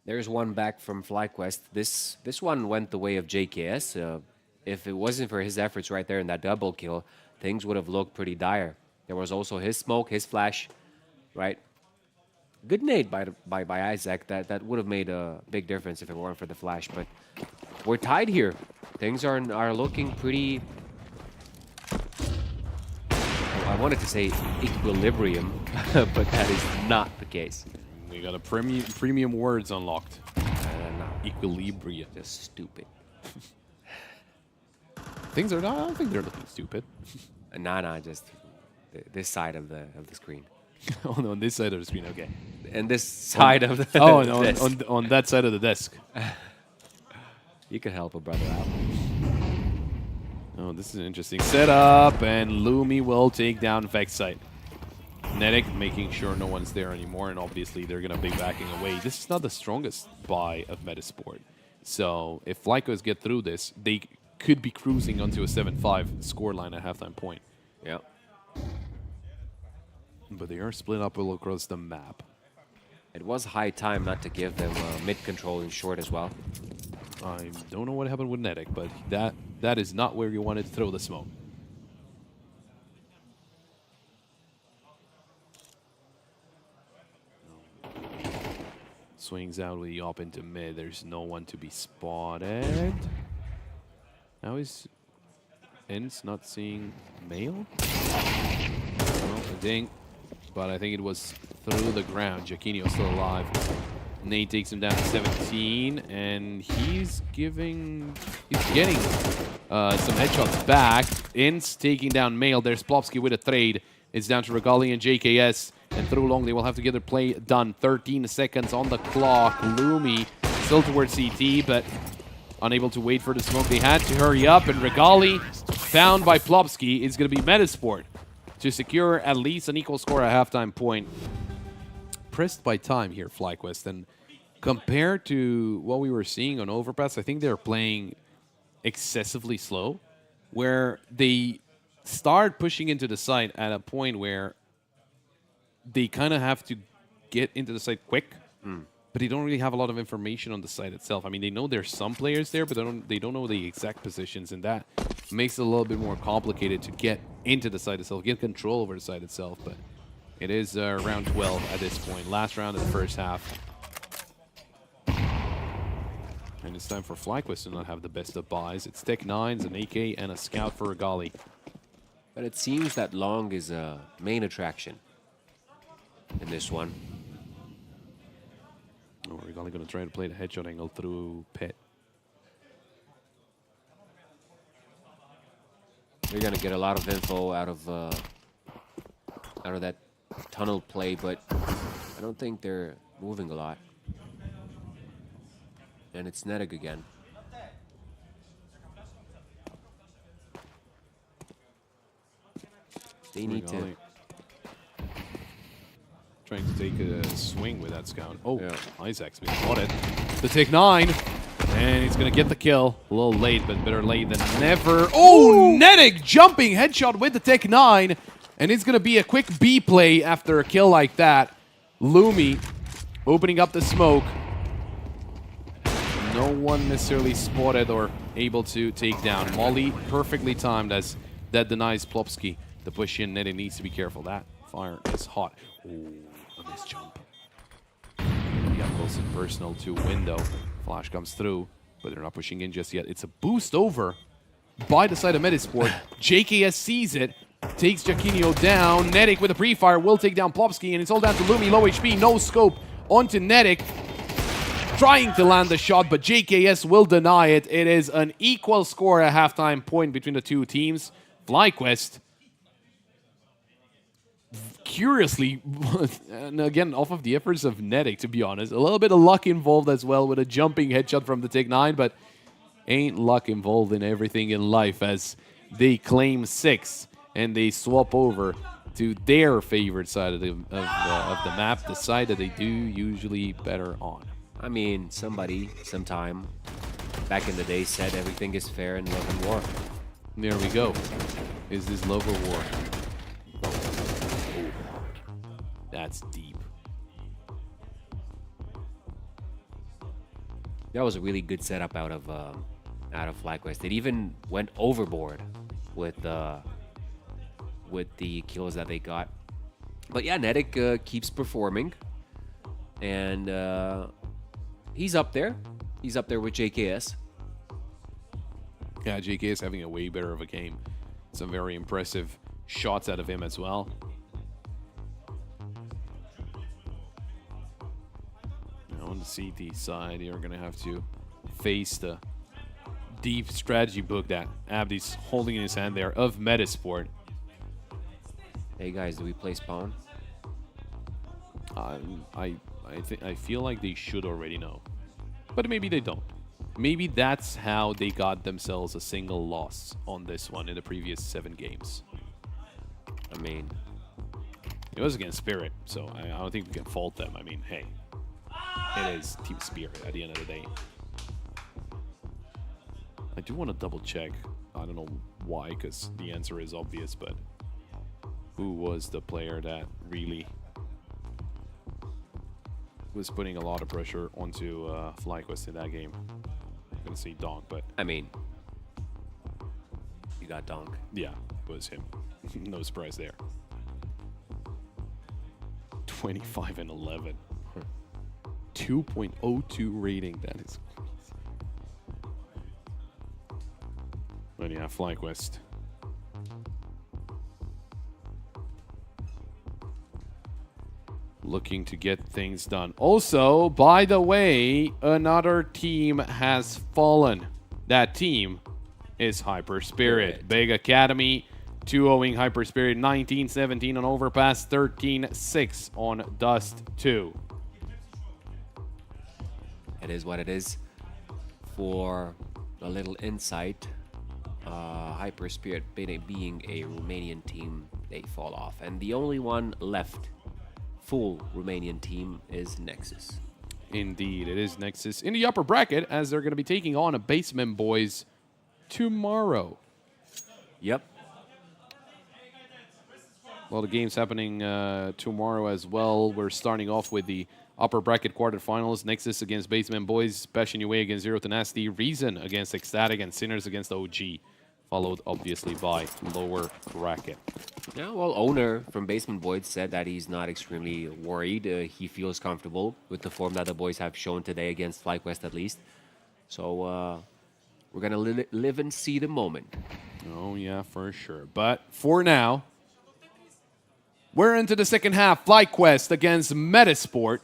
There's one back from FlyQuest. This one went the way of JKS. If it wasn't for his efforts right there in that double kill, things would have looked pretty dire. There was also his smoke, his flash, right? Good nade by Isaac. That would have made a big difference if it weren't for the flash. But we're tied here. Things are looking pretty. I wanted to say equilibrium, but that is not the case. We got a premium words unlocked. Equilibrium. Just stupid. Things are not. I don't think they're looking stupid. Nah, just this side of the screen. Oh no, on this side of the screen. Okay. And this side of the oh the no, desk. on that side of the desk. You can help a brother out. Oh, this is an interesting setup, and Lumi will take down Vexite. Netic making sure no one's there anymore, and obviously they're going to be backing away. This is not the strongest buy of Metasport. So if Flycos get through this, they could be cruising onto a 7-5 scoreline at halftime point. Yeah. But they are split up all across the map. It was high time not to give them mid control in short as well. I don't know what happened with Netic, but that is not where you wanted to throw the smoke. Swings out with the op into mid. There's no one to be spotted. Now is Ents not seeing Mail? No, a ding. But I think it was through the ground. Jaquinho's still alive. Nate takes him down to 17, and he's getting some headshots back. Ents taking down Mail. There's Plopsky with a trade. It's down to Regali and JKS. And through long, they will have to get their play done. 13 seconds on the clock. Lumi still towards CT, but unable to wait for the smoke. They had to hurry up, and Regali, found by Plopsky, is going to be Metasport to secure at least an equal score at halftime point. Pressed by time here, FlyQuest, and compared to what we were seeing on Overpass, I think they're playing excessively slow, where they start pushing into the site at a point where they kind of have to get into the site quick, but they don't really have a lot of information on the site itself. I mean, they know there's some players there, but they don't know the exact positions, and that makes it a little bit more complicated to get into the site itself, get control over the site itself. But it is round 12 at this point, last round of the first half. And it's time for FlyQuest to not have the best of buys. It's Tech 9s, an AK, and a Scout for Regali. But it seems that long is a main attraction in this one. Oh, Regali going to try to play the headshot angle through pit. They're going to get a lot of info out of that tunnel play, but I don't think they're moving a lot. And it's Netic again. They need to... Trying to take a swing with that scout. Oh, yeah. Isaac's been spotted. The Tech 9, and he's going to get the kill. A little late, but better late than never. Oh, Netic jumping headshot with the Tech 9, and it's going to be a quick B play after a kill like that. Lumi opening up the smoke. No one necessarily spotted or able to take down. Molly perfectly timed as that denies Plopsky the push in. Netic needs to be careful. That fire is hot. Ooh, a nice jump. got Wilson personal to window. Flash comes through, but they're not pushing in just yet. It's a boost over by the side of Medisport. JKS sees it, takes Jaquinho down. Netic with a pre-fire will take down Plopsky, and it's all down to Lumi. Low HP, no scope onto Netic. Trying to land the shot, but JKS will deny it. It is an equal score at halftime point between the two teams. FlyQuest, curiously, and again, off of the efforts of Netic, to be honest, a little bit of luck involved as well with a jumping headshot from the Tech-9, but ain't luck involved in everything in life as they claim 6 and they swap over to their favorite side of the map, the side that they do usually better on. I mean, somebody, sometime, back in the day said everything is fair in love and war. There we go. Is this love or war? Oh, that's deep. That was a really good setup out of FlyQuest. It even went overboard with the kills that they got. But yeah, Netic keeps performing, and he's up there. He's up there with JKS. Yeah, JKS having a way better of a game. Some very impressive shots out of him as well. Now on the CT side, you're going to have to face the deep strategy book that Abdi's holding in his hand there of Medisport. Hey guys, do we play spawn? I feel like they should already know, but maybe they don't. Maybe that's how they got themselves a single loss on this one in the previous 7 games. I mean, it was against Spirit, so I don't think we can fault them. I mean, hey, it is team spirit at the end of the day. I do want to double check. I don't know why, because the answer is obvious, but who was the player that really was putting a lot of pressure onto FlyQuest in that game? I'm gonna say Donk, but I mean, you got Donk. Yeah, it was him. No surprise there. 25 and 11. 2.02 rating. That is crazy. But yeah, FlyQuest. Looking to get things done. Also, by the way, another team has fallen. That team is Hyper Spirit. Big Academy, 2-0ing Hyper Spirit, 19-17 on Overpass, 13-6 on Dust 2. It is what it is. For a little insight, Hyper Spirit being a Romanian team, they fall off. And the only one left full Romanian team is Nexus. Indeed, it is Nexus in the upper bracket, as they're going to be taking on a Basement Boys tomorrow. Yep. A lot of games happening tomorrow as well. We're starting off with the upper bracket quarterfinals. Nexus against Basement Boys, Passion UA against Zero Tenacity, Reason against Ecstatic, and Sinners against OG. Followed, obviously, by lower bracket. Yeah, well, Owner from Basement Boys said that he's not extremely worried. He feels comfortable with the form that the boys have shown today against FlyQuest, at least. So we're going to live and see the moment. Oh, yeah, for sure. But for now, we're into the second half. FlyQuest against Medisport.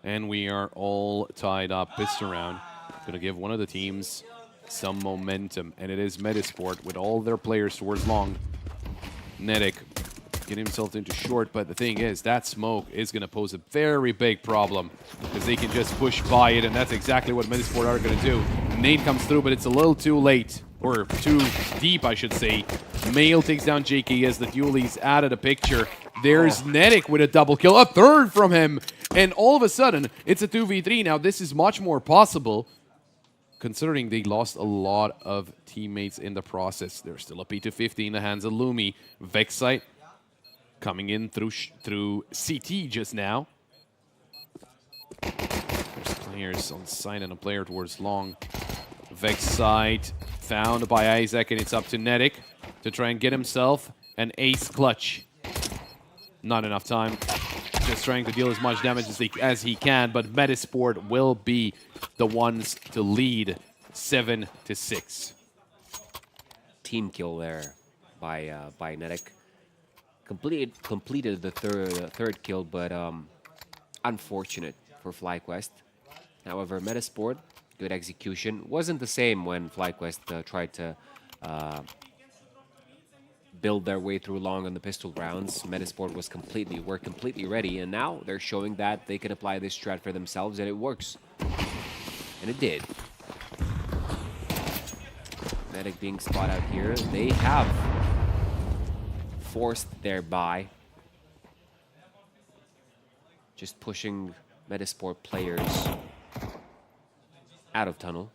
And we are all tied up. Pissed around. Going to give one of the teams some momentum, and it is Medisport with all their players towards long. Netic getting himself into short, but the thing is, that smoke is going to pose a very big problem because they can just push by it, and that's exactly what Medisport are going to do. Nade comes through, but it's a little too late, or too deep, I should say. Mail takes down JKS. The dualies out of the picture. There's Netic with a double kill, a third from him, and all of a sudden, it's a 2v3. Now, this is much more possible, considering they lost a lot of teammates in the process. There's still a P250 in the hands of Lumi. Vexite coming in through CT just now. There's players on site and a player towards long. Vexite found by Isaac, and it's up to Netic to try and get himself an ace clutch. Not enough time. just trying to deal as much damage as he can, but Metasport will be the ones to lead 7-6. Team kill there by Netic. Completed the third kill, but unfortunate for FlyQuest. However, Metasport, good execution. Wasn't the same when FlyQuest tried to build their way through long on the pistol rounds. Metasport were completely ready, and now they're showing that they can apply this strat for themselves, and it works. And it did. Netic being spot out here. They have forced their buy. Just pushing Metasport players out of tunnel.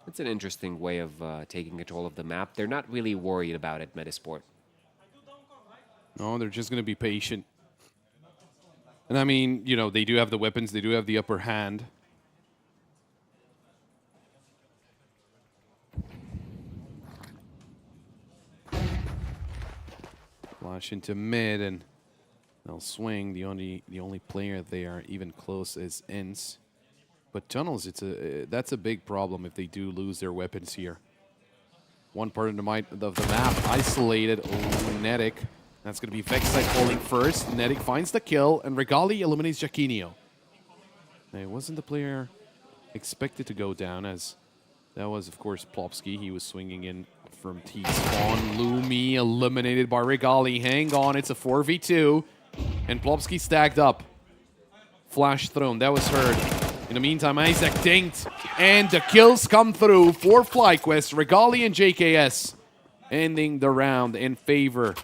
It's an interesting way of taking control of the map. They're not really worried about it, Metasport. No, they're just going to be patient. And I mean, you know, they do have the weapons, they do have the upper hand. Flash into mid, and they'll swing. The only player they are even close is Ince. But tunnels, that's a big problem if they do lose their weapons here. One part of the map isolated. Oh, Netic. That's going to be Vexite falling first. Netic finds the kill, and Regali eliminates Jaquinho. It wasn't the player expected to go down, as that was, of course, Plopsky. He was swinging in from T-spawn. Lumi eliminated by Regali. Hang on, it's a 4v2. And Plopsky stacked up. Flash thrown, that was heard. In the meantime, Isaac dinked, and the kills come through for FlyQuest. Regali and JKS ending the round in favor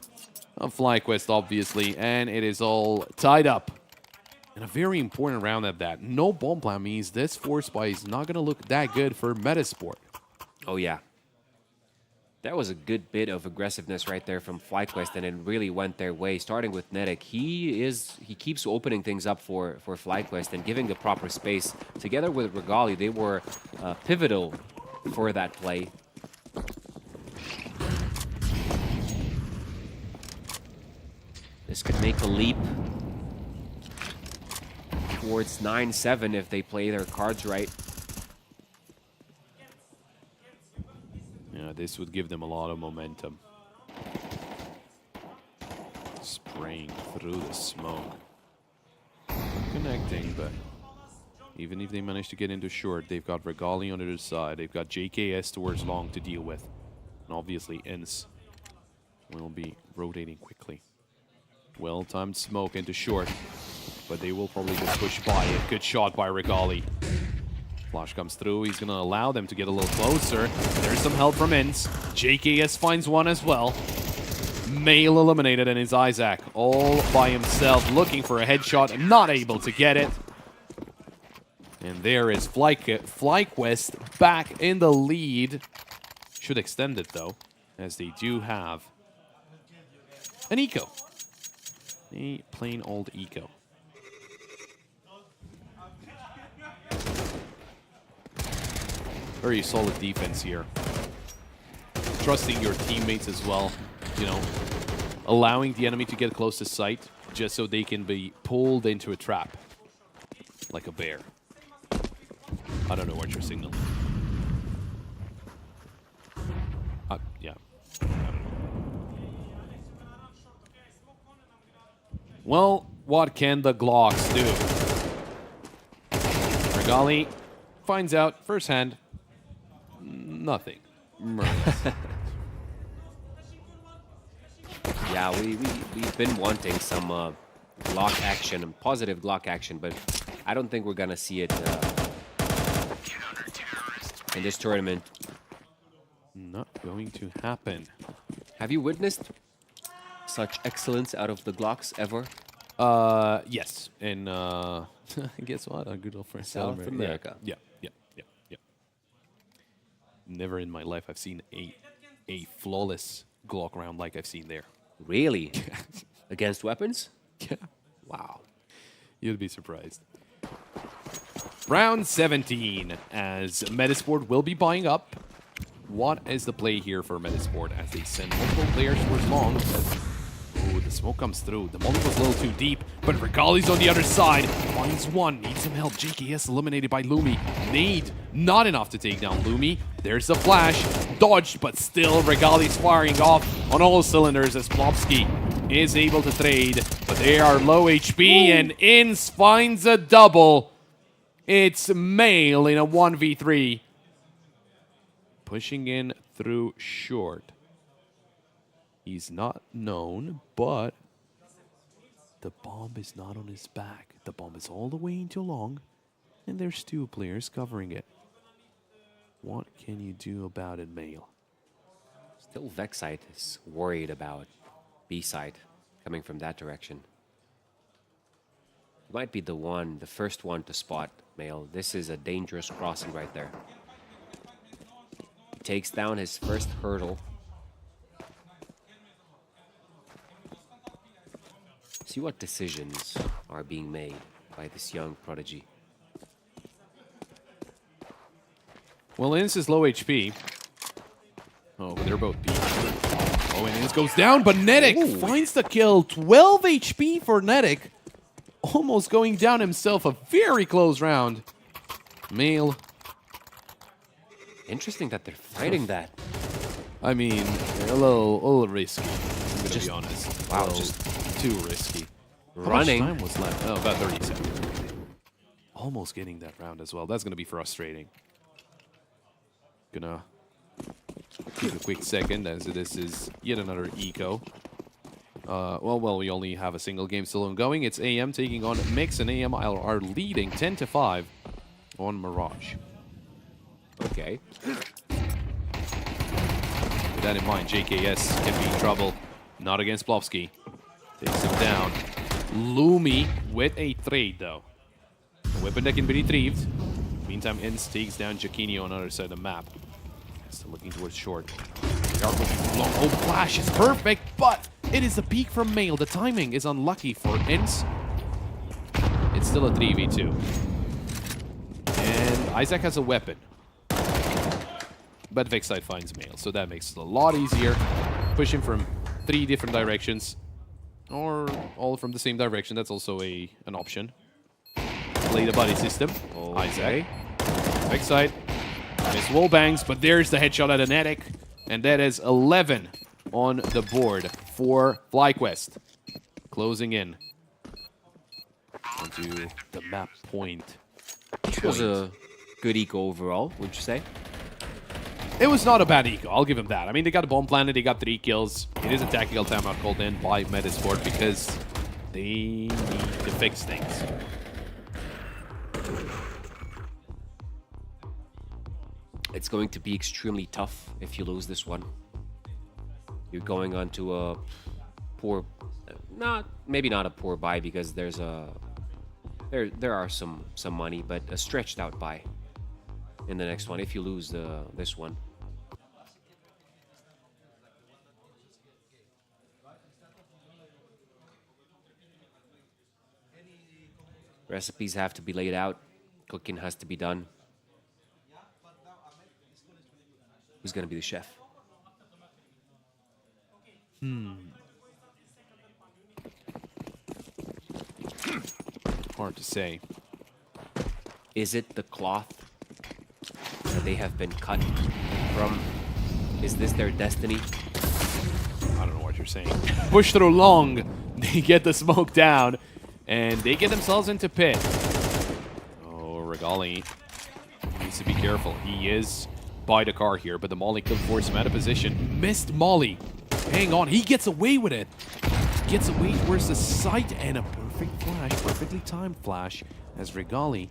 of FlyQuest, obviously, and it is all tied up. And a very important round at that. No bomb plan means this force buy is not going to look that good for Metasport. Oh, yeah. That was a good bit of aggressiveness right there from FlyQuest, and it really went their way, starting with Netic. He keeps opening things up for FlyQuest and giving the proper space. Together with Regali, they were pivotal for that play. This could make a leap towards 9-7 if they play their cards right. Yeah, this would give them a lot of momentum. Spraying through the smoke. Not connecting, but even if they manage to get into short, they've got Regali on the other side. They've got JKS towards long to deal with. And obviously, Ince will be rotating quickly. Well-timed smoke into short, but they will probably just push by it. Good shot by Regali. Flash comes through. He's going to allow them to get a little closer. There's some help from Ince. JKS finds one as well. Mail eliminated, and it's Isaac all by himself looking for a headshot and not able to get it. And there is FlyQuest back in the lead. Should extend it, though, as they do have an eco. A plain old eco. Very solid defense here. Trusting your teammates as well. You know, allowing the enemy to get close to sight just so they can be pulled into a trap. Like a bear. I don't know what you're signaling. Yeah. I don't know. Well, what can the Glocks do? Regali finds out firsthand. Nothing. Yeah, we've been wanting some Glock action, and positive Glock action, but I don't think we're gonna see it in this tournament. Not going to happen. Have you witnessed such excellence out of the Glocks ever? Yes. In guess what? Our good old friend South America. Yeah. Never in my life I've seen a flawless Glock round like I've seen there. Really? Against weapons? Yeah. Wow. You'd be surprised. Round 17, as Metasport will be buying up. what is the play here for Metasport as they send multiple players towards long? Ooh, the smoke comes through. The molly was a little too deep, but Regali's on the other side. Finds one, needs some help. JKS eliminated by Lumi. Nade, not enough to take down Lumi. There's the flash, dodged, but still Regali's firing off on all cylinders as Plopsky is able to trade, but they are low HP, and Inns finds a double. It's Mail in a 1v3. Pushing in through short. He's not known, but the bomb is not on his back. The bomb is all the way into long, and there's 2 players covering it. What can you do about it, Mail? Still Vexite is worried about B-side coming from that direction. Might be the first one to spot Mail. This is a dangerous crossing right there. He takes down his first hurdle. See what decisions are being made by this young prodigy. Well, Inns is low HP. Oh, but they're both beat. Oh, and Inns goes down, but Netic finds the kill. 12 HP for Netic. Almost going down himself. A very close round. Mail. Interesting that they're fighting that. I mean, a little risky, I'm gonna be honest. Wow, just too risky. Running. How much time was left? Oh, about 30 seconds. Almost getting that round as well. That's gonna be frustrating. Gonna take a quick second as this is yet another eco. Well, we only have a single game still ongoing. It's AM taking on Mix, and AM are leading 10-5 on Mirage. Okay. With that in mind, JKS can be in trouble. Not against Plopsky. Takes him down. Lumi with a trade, though. A weapon that can be retrieved. Meantime, Inns takes down Jaquinho on the other side of the map. Still looking towards short. Oh, flash is perfect, but it is a peak from Mail. The timing is unlucky for Inns. It's still a 3v2. And Isaac has a weapon. But Vexite finds Mail, so that makes it a lot easier. Push him from 3 different directions. Or all from the same direction, that's also an option. Play the buddy system. Isaac. Vexite. Miss wallbangs, but there's the headshot at Anetic. And that is 11 on the board for FlyQuest. Closing in onto the map point. It was a good eco overall, would you say? It was not a bad eco, I'll give him that. I mean, they got a bomb planted, they got 3 kills. It is a tactical timeout called in by Metasport because they need to fix things. It's going to be extremely tough if you lose this one. You're going on to a poor, maybe not a poor buy because there's there are some money, but a stretched out buy in the next one if you lose this one. Recipes have to be laid out. Cooking has to be done. Who's going to be the chef? Hard to say. Is it the cloth that they have been cut from? Is this their destiny? I don't know what you're saying. Push through long. They get the smoke down. And they get themselves into pit. Oh, Regali needs to be careful. He is by the car here, but the Molly could force him out of position. Missed Molly. Hang on, he gets away with it. Gets away towards the site, and a perfect flash, perfectly timed flash, as Regali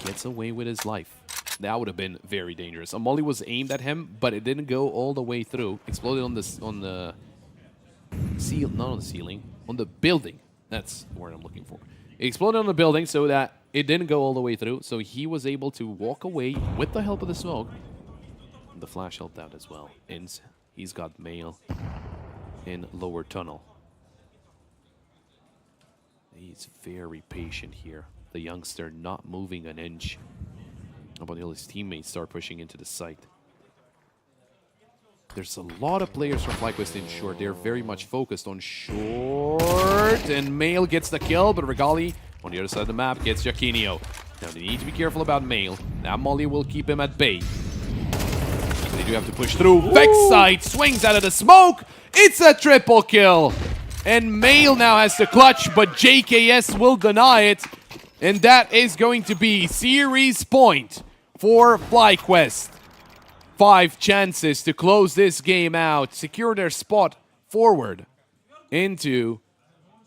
gets away with his life. That would have been very dangerous. A Molly was aimed at him, but it didn't go all the way through. Exploded on the seal, not on the ceiling, on the building. That's the word I'm looking for. It exploded on the building so that it didn't go all the way through, so he was able to walk away with the help of the smoke. The flash helped out as well. Inns, he's got Mail in lower tunnel. He's very patient here. The youngster not moving an inch. How about his teammates start pushing into the site? There's a lot of players from FlyQuest in short. They're very much focused on short. And Mail gets the kill, but Regali on the other side of the map gets Jacquinho. Now they need to be careful about Mail. That molly will keep him at bay. They do have to push through. Vexite swings out of the smoke. It's a triple kill. And Mail now has the clutch, but JKS will deny it. And that is going to be series point for FlyQuest. 5 chances to close this game out, secure their spot forward into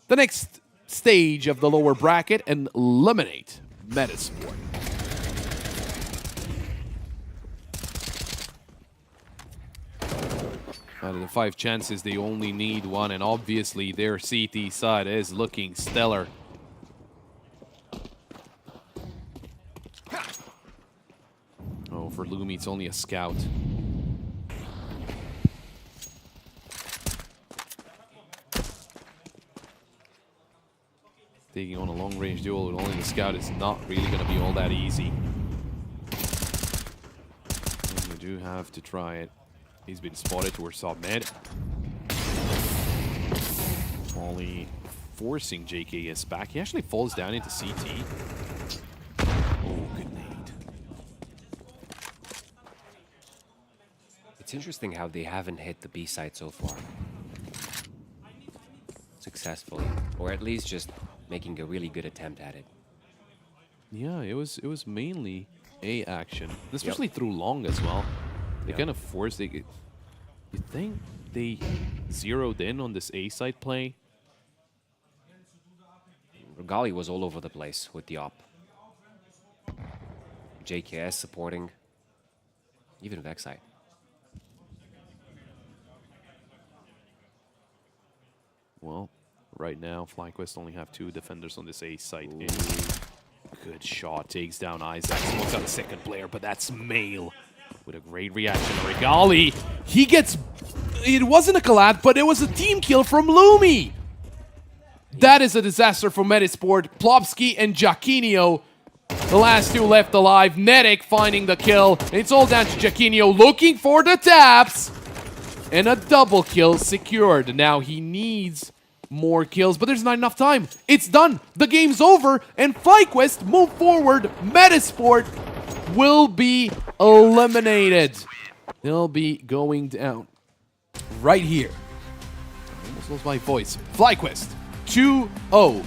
the next stage of the lower bracket and eliminate Metasport. Out of the 5 chances, they only need 1, and obviously their CT side is looking stellar. Oh, for Lumi, it's only a scout. Taking on a long-range duel with only the scout is not really going to be all that easy. And you do have to try it. He's been spotted towards top mid. Molly forcing JKS back. He actually falls down into CT. Oh, good nade. It's interesting how they haven't hit the B side so far. Successfully. Or at least just making a really good attempt at it. Yeah, it was mainly A action. Especially through long as well. They kind of forced it. You think they zeroed in on this A side play? Regali was all over the place with the op. JKS supporting. Even Vexite. Well, right now, FlyQuest only have 2 defenders on this A site. Good shot, takes down Isaac. Smokes out the second player, but that's Mail with a great reaction. Regali, he gets... It wasn't a collab, but it was a team kill from Lumi. That is a disaster for Metasport. Plopsky and Jacquinho, the last 2 left alive. Nedek finding the kill. It's all down to Jacquinho looking for the taps. And a double kill secured. Now he needs more kills, but there's not enough time. It's done. The game's over, and FlyQuest move forward. Metasport will be eliminated. They'll be going down right here. I almost lost my voice. FlyQuest 2-0,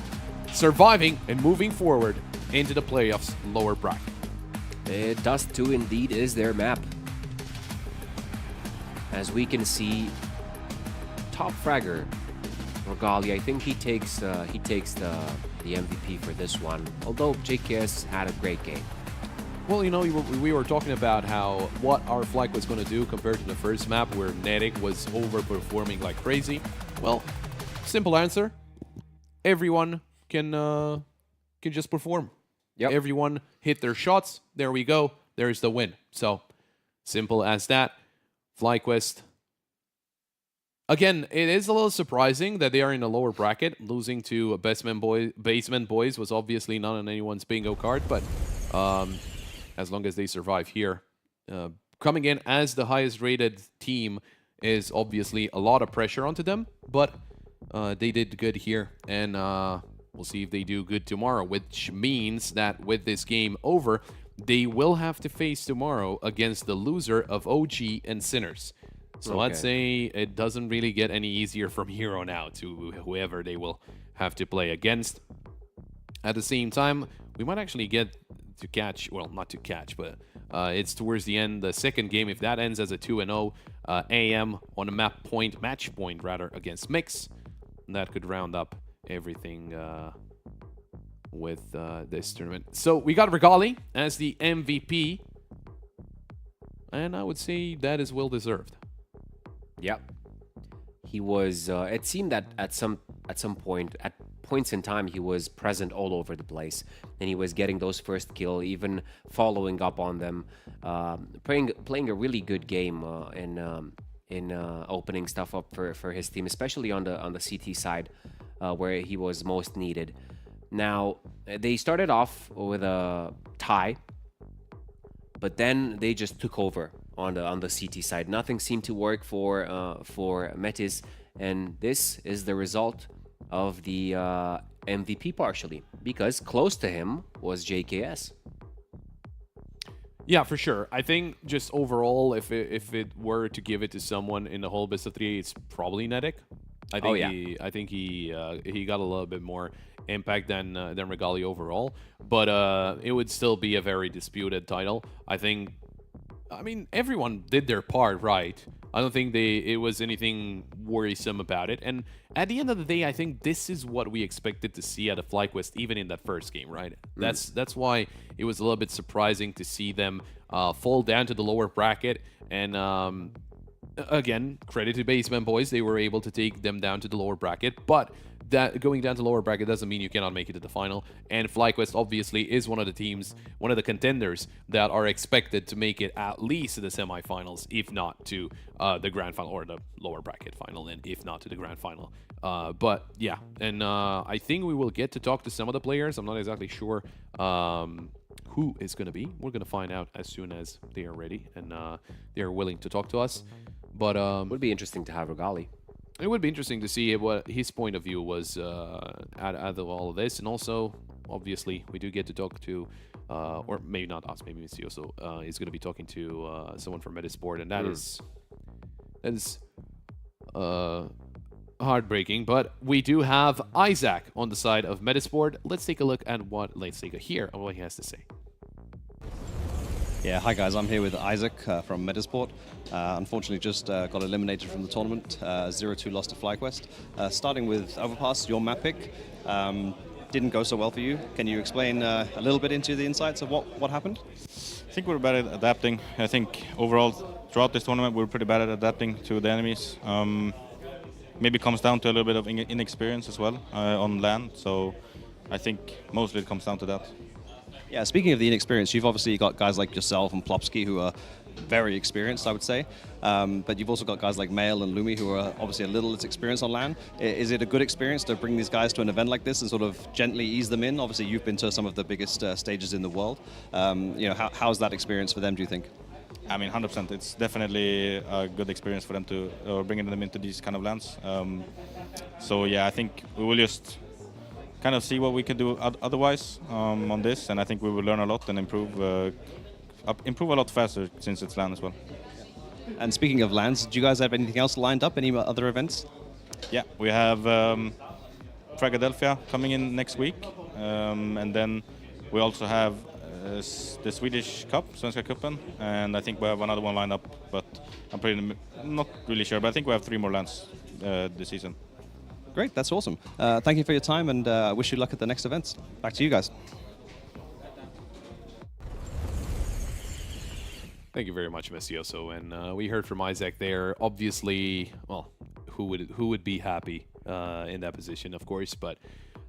surviving and moving forward into the playoffs lower bracket. Dust 2 indeed is their map. As we can see, top fragger Regali, I think he takes the MVP for this one. Although JKS had a great game. Well, you know, we were talking about how what our flag was going to do compared to the first map where Nedek was overperforming like crazy. Well, simple answer: everyone can just perform. Yep. Everyone hit their shots. There we go. There's the win. So simple as that. FlyQuest. Again, it is a little surprising that they are in a lower bracket. Losing to Basement Boys was obviously not on anyone's bingo card, but as long as they survive here, coming in as the highest rated team is obviously a lot of pressure onto them, but they did good here, and we'll see if they do good tomorrow, which means that with this game over, they will have to face tomorrow against the loser of OG and Sinners. So let's say it doesn't really get any easier from here on out to whoever they will have to play against. At the same time, we might actually get to catch, well, not to catch, but it's towards the end, the second game. If that ends as a 2-0, AM on a match point rather, against Mix, that could round up everything with this tournament. So we got Regali as the MVP, and I would say that is well deserved. Yep. He was, it seemed that at some point, at points in time, he was present all over the place. And he was getting those first kill, even following up on them, playing a really good game in opening stuff up for his team, especially on the CT side, where he was most needed. Now, they started off with a tie, but then they just took over on the CT side. Nothing seemed to work for Metis, and this is the result of the MVP partially, because close to him was JKS. Yeah, for sure. I think just overall, if it were to give it to someone in the whole best of 3, it's probably Netic. I think he got a little bit more impact than Regali overall, but it would still be a very disputed title. I mean, everyone did their part right. I don't think it was anything worrisome about it. And at the end of the day, I think this is what we expected to see out of FlyQuest, even in that first game, right? That's why it was a little bit surprising to see them fall down to the lower bracket. And again, credit to Basement Boys, they were able to take them down to the lower bracket. But that going down to lower bracket doesn't mean you cannot make it to the final. And FlyQuest obviously is one of the teams, one of the contenders that are expected to make it at least to the semifinals, if not to the grand final or the lower bracket final, and if not to the grand final. But yeah, and I think we will get to talk to some of the players. I'm not exactly sure who is going to be. We're going to find out as soon as they are ready and they are willing to talk to us. But would be interesting to have Regali. It would be interesting to see what his point of view was out of all of this. And also, obviously, we do get to talk to, or maybe not us, maybe Misioso is going to be talking to someone from Metasport. And that is heartbreaking. But we do have Isaac on the side of Metasport. Let's take a look at what he has to say. Yeah, hi guys, I'm here with Isaac from Metasport. Unfortunately just got eliminated from the tournament, 0-2 loss to FlyQuest. Starting with Overpass, your map pick didn't go so well for you. Can you explain a little bit into the insights of what happened? I think we're bad at adapting. I think overall throughout this tournament we're pretty bad at adapting to the enemies. Maybe comes down to a little bit of inexperience as well on land, so I think mostly it comes down to that. Yeah, speaking of the inexperience, you've obviously got guys like yourself and Plopsky who are very experienced, I would say. But you've also got guys like Mail and Lumi who are obviously a little less experienced on LAN. Is it a good experience to bring these guys to an event like this and sort of gently ease them in? Obviously, you've been to some of the biggest stages in the world. How's that experience for them, do you think? I mean, 100%. It's definitely a good experience for them to bringing them into these kind of lands. So yeah, I think we will just kind of see what we can do otherwise on this, and I think we will learn a lot and improve a lot faster since it's LAN as well. And speaking of LANs, do you guys have anything else lined up? Any other events? Yeah, we have Philadelphia coming in next week, and then we also have the Swedish Cup, Svenska Cupen, and I think we have another one lined up, but I'm not really sure, but I think we have 3 more LANs this season. Great, that's awesome. Thank you for your time, and I wish you luck at the next events. Back to you guys. Thank you very much, Misioso. And we heard from Isaac there. Obviously, well, who would be happy in that position, of course. But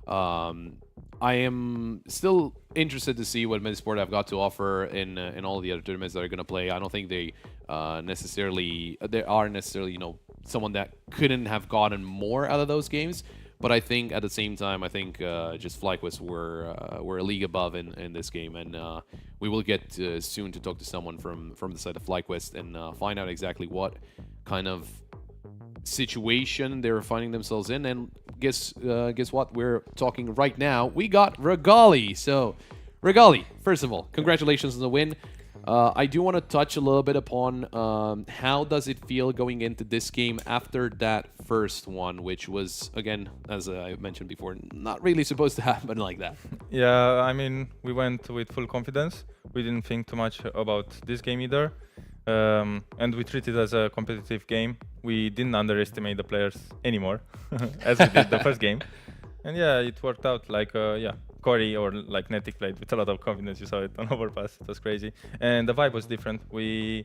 I am still interested to see what Metasport have got to offer in all the other tournaments that are going to play. I don't think they are necessarily, someone that couldn't have gotten more out of those games. But I think at the same time, I think just FlyQuest were a league above in this game, and we will get soon to talk to someone from the side of FlyQuest and find out exactly what kind of situation they're finding themselves in. And guess what? We're talking right now. We got Regali. So, Regali, first of all, congratulations on the win. I do want to touch a little bit upon how does it feel going into this game after that first one, which was, again, as I mentioned before, not really supposed to happen like that. Yeah, I mean, we went with full confidence. We didn't think too much about this game either. And we treated it as a competitive game. We didn't underestimate the players anymore, as we did the first game. And yeah, it worked out like, Corey or like Netic played with a lot of confidence. You saw it on Overpass. It was crazy. And the vibe was different. We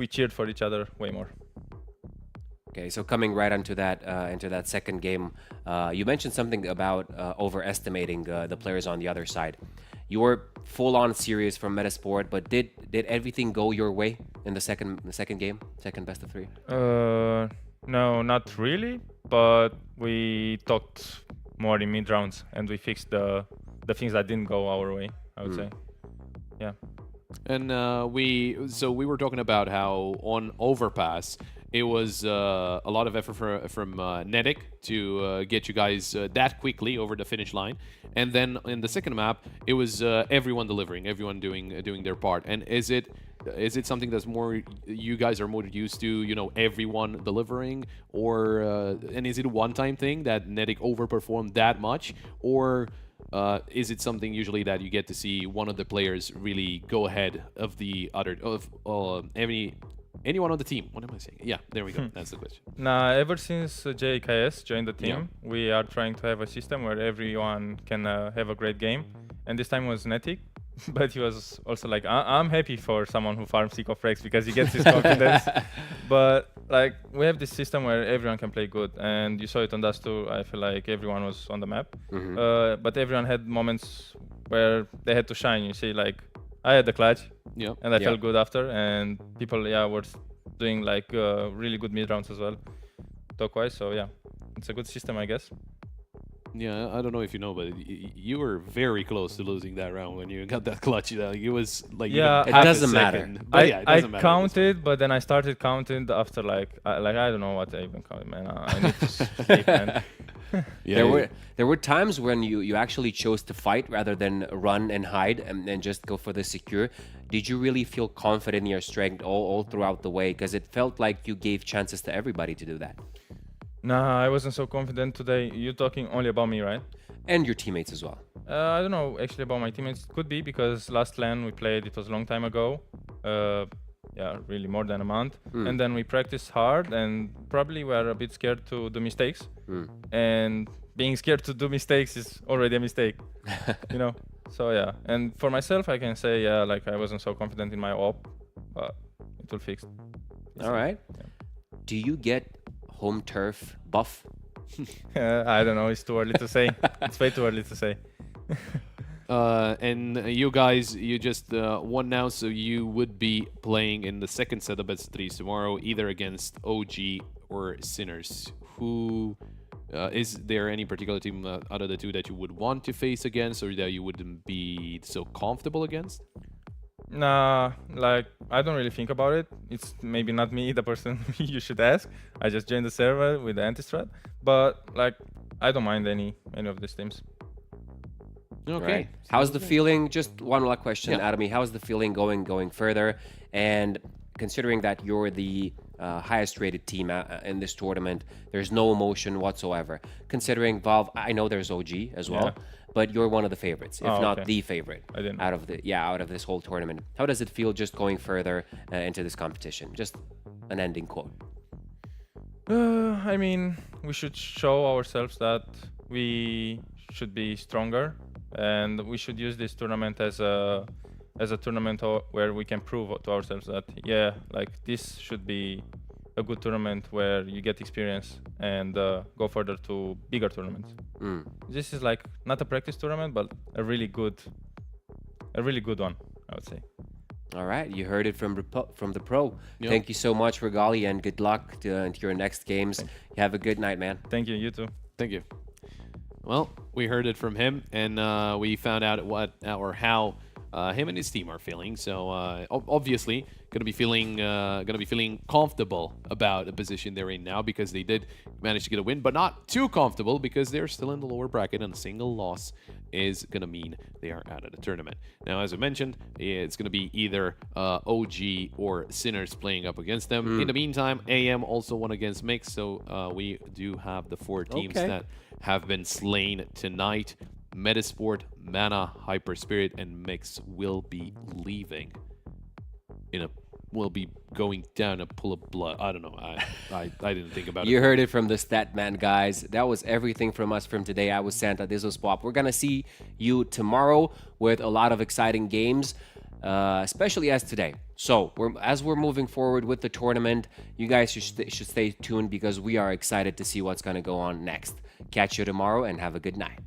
cheered for each other way more. Okay, so coming right into that second game, you mentioned something about overestimating the players on the other side. You were full-on serious from Metasport, but did everything go your way in the second game, second best of 3? No, not really. But we talked more in mid rounds, and we fixed the things that didn't go our way, I would say. Yeah. And we were talking about how on Overpass it was a lot of effort from Nedic to get you guys that quickly over the finish line, and then in the second map it was everyone delivering, everyone doing their part. And is it something that's more you guys are more used to, you know, everyone delivering, or and is it a one-time thing that Nedic overperformed that much, or is it something usually that you get to see one of the players really go ahead of the other, of anyone on the team? What am I saying? Yeah, there we go. That's the question. Nah, ever since JKS joined the team, we are trying to have a system where everyone can have a great game. And this time was Netic, but he was also like, I'm happy for someone who farms Seek of Rex because he gets his confidence. But like, we have this system where everyone can play good, and you saw it on Dust 2. I feel like everyone was on the map, but everyone had moments where they had to shine. You see, like, I had the clutch, and I felt good after, and people, were doing like really good mid rounds as well, talk-wise. So yeah, it's a good system, I guess. Yeah, I don't know if you know, but you were very close to losing that round when you got that clutch. It was like, it doesn't matter. I counted, but then I started counting after like I don't know what I even counted, man. I need to sleep, man. There were times when you actually chose to fight rather than run and hide and just go for the secure. Did you really feel confident in your strength all throughout the way? Because it felt like you gave chances to everybody to do that. Nah, I wasn't so confident today. You're talking only about me, right? And your teammates as well. I don't know actually about my teammates. Could be because last LAN we played, it was a long time ago. Yeah, really more than a month. And then we practiced hard, and probably were a bit scared to do mistakes. And being scared to do mistakes is already a mistake, you know? So yeah, and for myself, I can say, like I wasn't so confident in my op, but it will fix. All right. Yeah. Do you get home turf buff? I don't know, it's too early to say. It's way too early to say. And you guys, you just won now, so you would be playing in the second set of best of threes tomorrow, either against OG or Sinners. Who is there any particular team out of the two that you would want to face against, or that you wouldn't be so comfortable against? Nah, like I don't really think about it. It's maybe not me, the person you should ask. I just joined the server with the anti-strat, but like I don't mind any of these teams. Okay. Right. How's the feeling? Just one last question, Adami. How's the feeling going further? And considering that you're the highest rated team in this tournament, there's no emotion whatsoever. Considering Valve, I know there's OG as well, but you're one of the favorites, if not the favorite, out of this whole tournament. How does it feel just going further into this competition? Just an ending quote. I mean, we should show ourselves that we should be stronger, and we should use this tournament as a tournament where we can prove to ourselves that like this should be a good tournament where you get experience and go further to bigger tournaments. This is like not a practice tournament, but a really good one, I would say. All right, you heard it from the pro. Thank you so much, Regali, and good luck to your next games. Have a good night, man. Thank you. You too. Thank you. Well, we heard it from him, and we found out what or how him and his team are feeling. So obviously, gonna be feeling comfortable about the position they're in now, because they did manage to get a win, but not too comfortable because they're still in the lower bracket, and a single loss is gonna mean they are out of the tournament. Now, as I mentioned, it's gonna be either OG or Sinners playing up against them. In the meantime, AM also won against Mix, so we do have the 4 teams that have been slain tonight. Metasport, Mana, Hyper Spirit, and Mix will be leaving. Will be going down a pool of blood. I don't know. I didn't think about it. You heard it from the Statman guys. That was everything from us from today. I was Santa. This was Pop. We're gonna see you tomorrow with a lot of exciting games, especially as today. So as we're moving forward with the tournament, you guys should stay tuned, because we are excited to see what's gonna go on next. Catch you tomorrow and have a good night.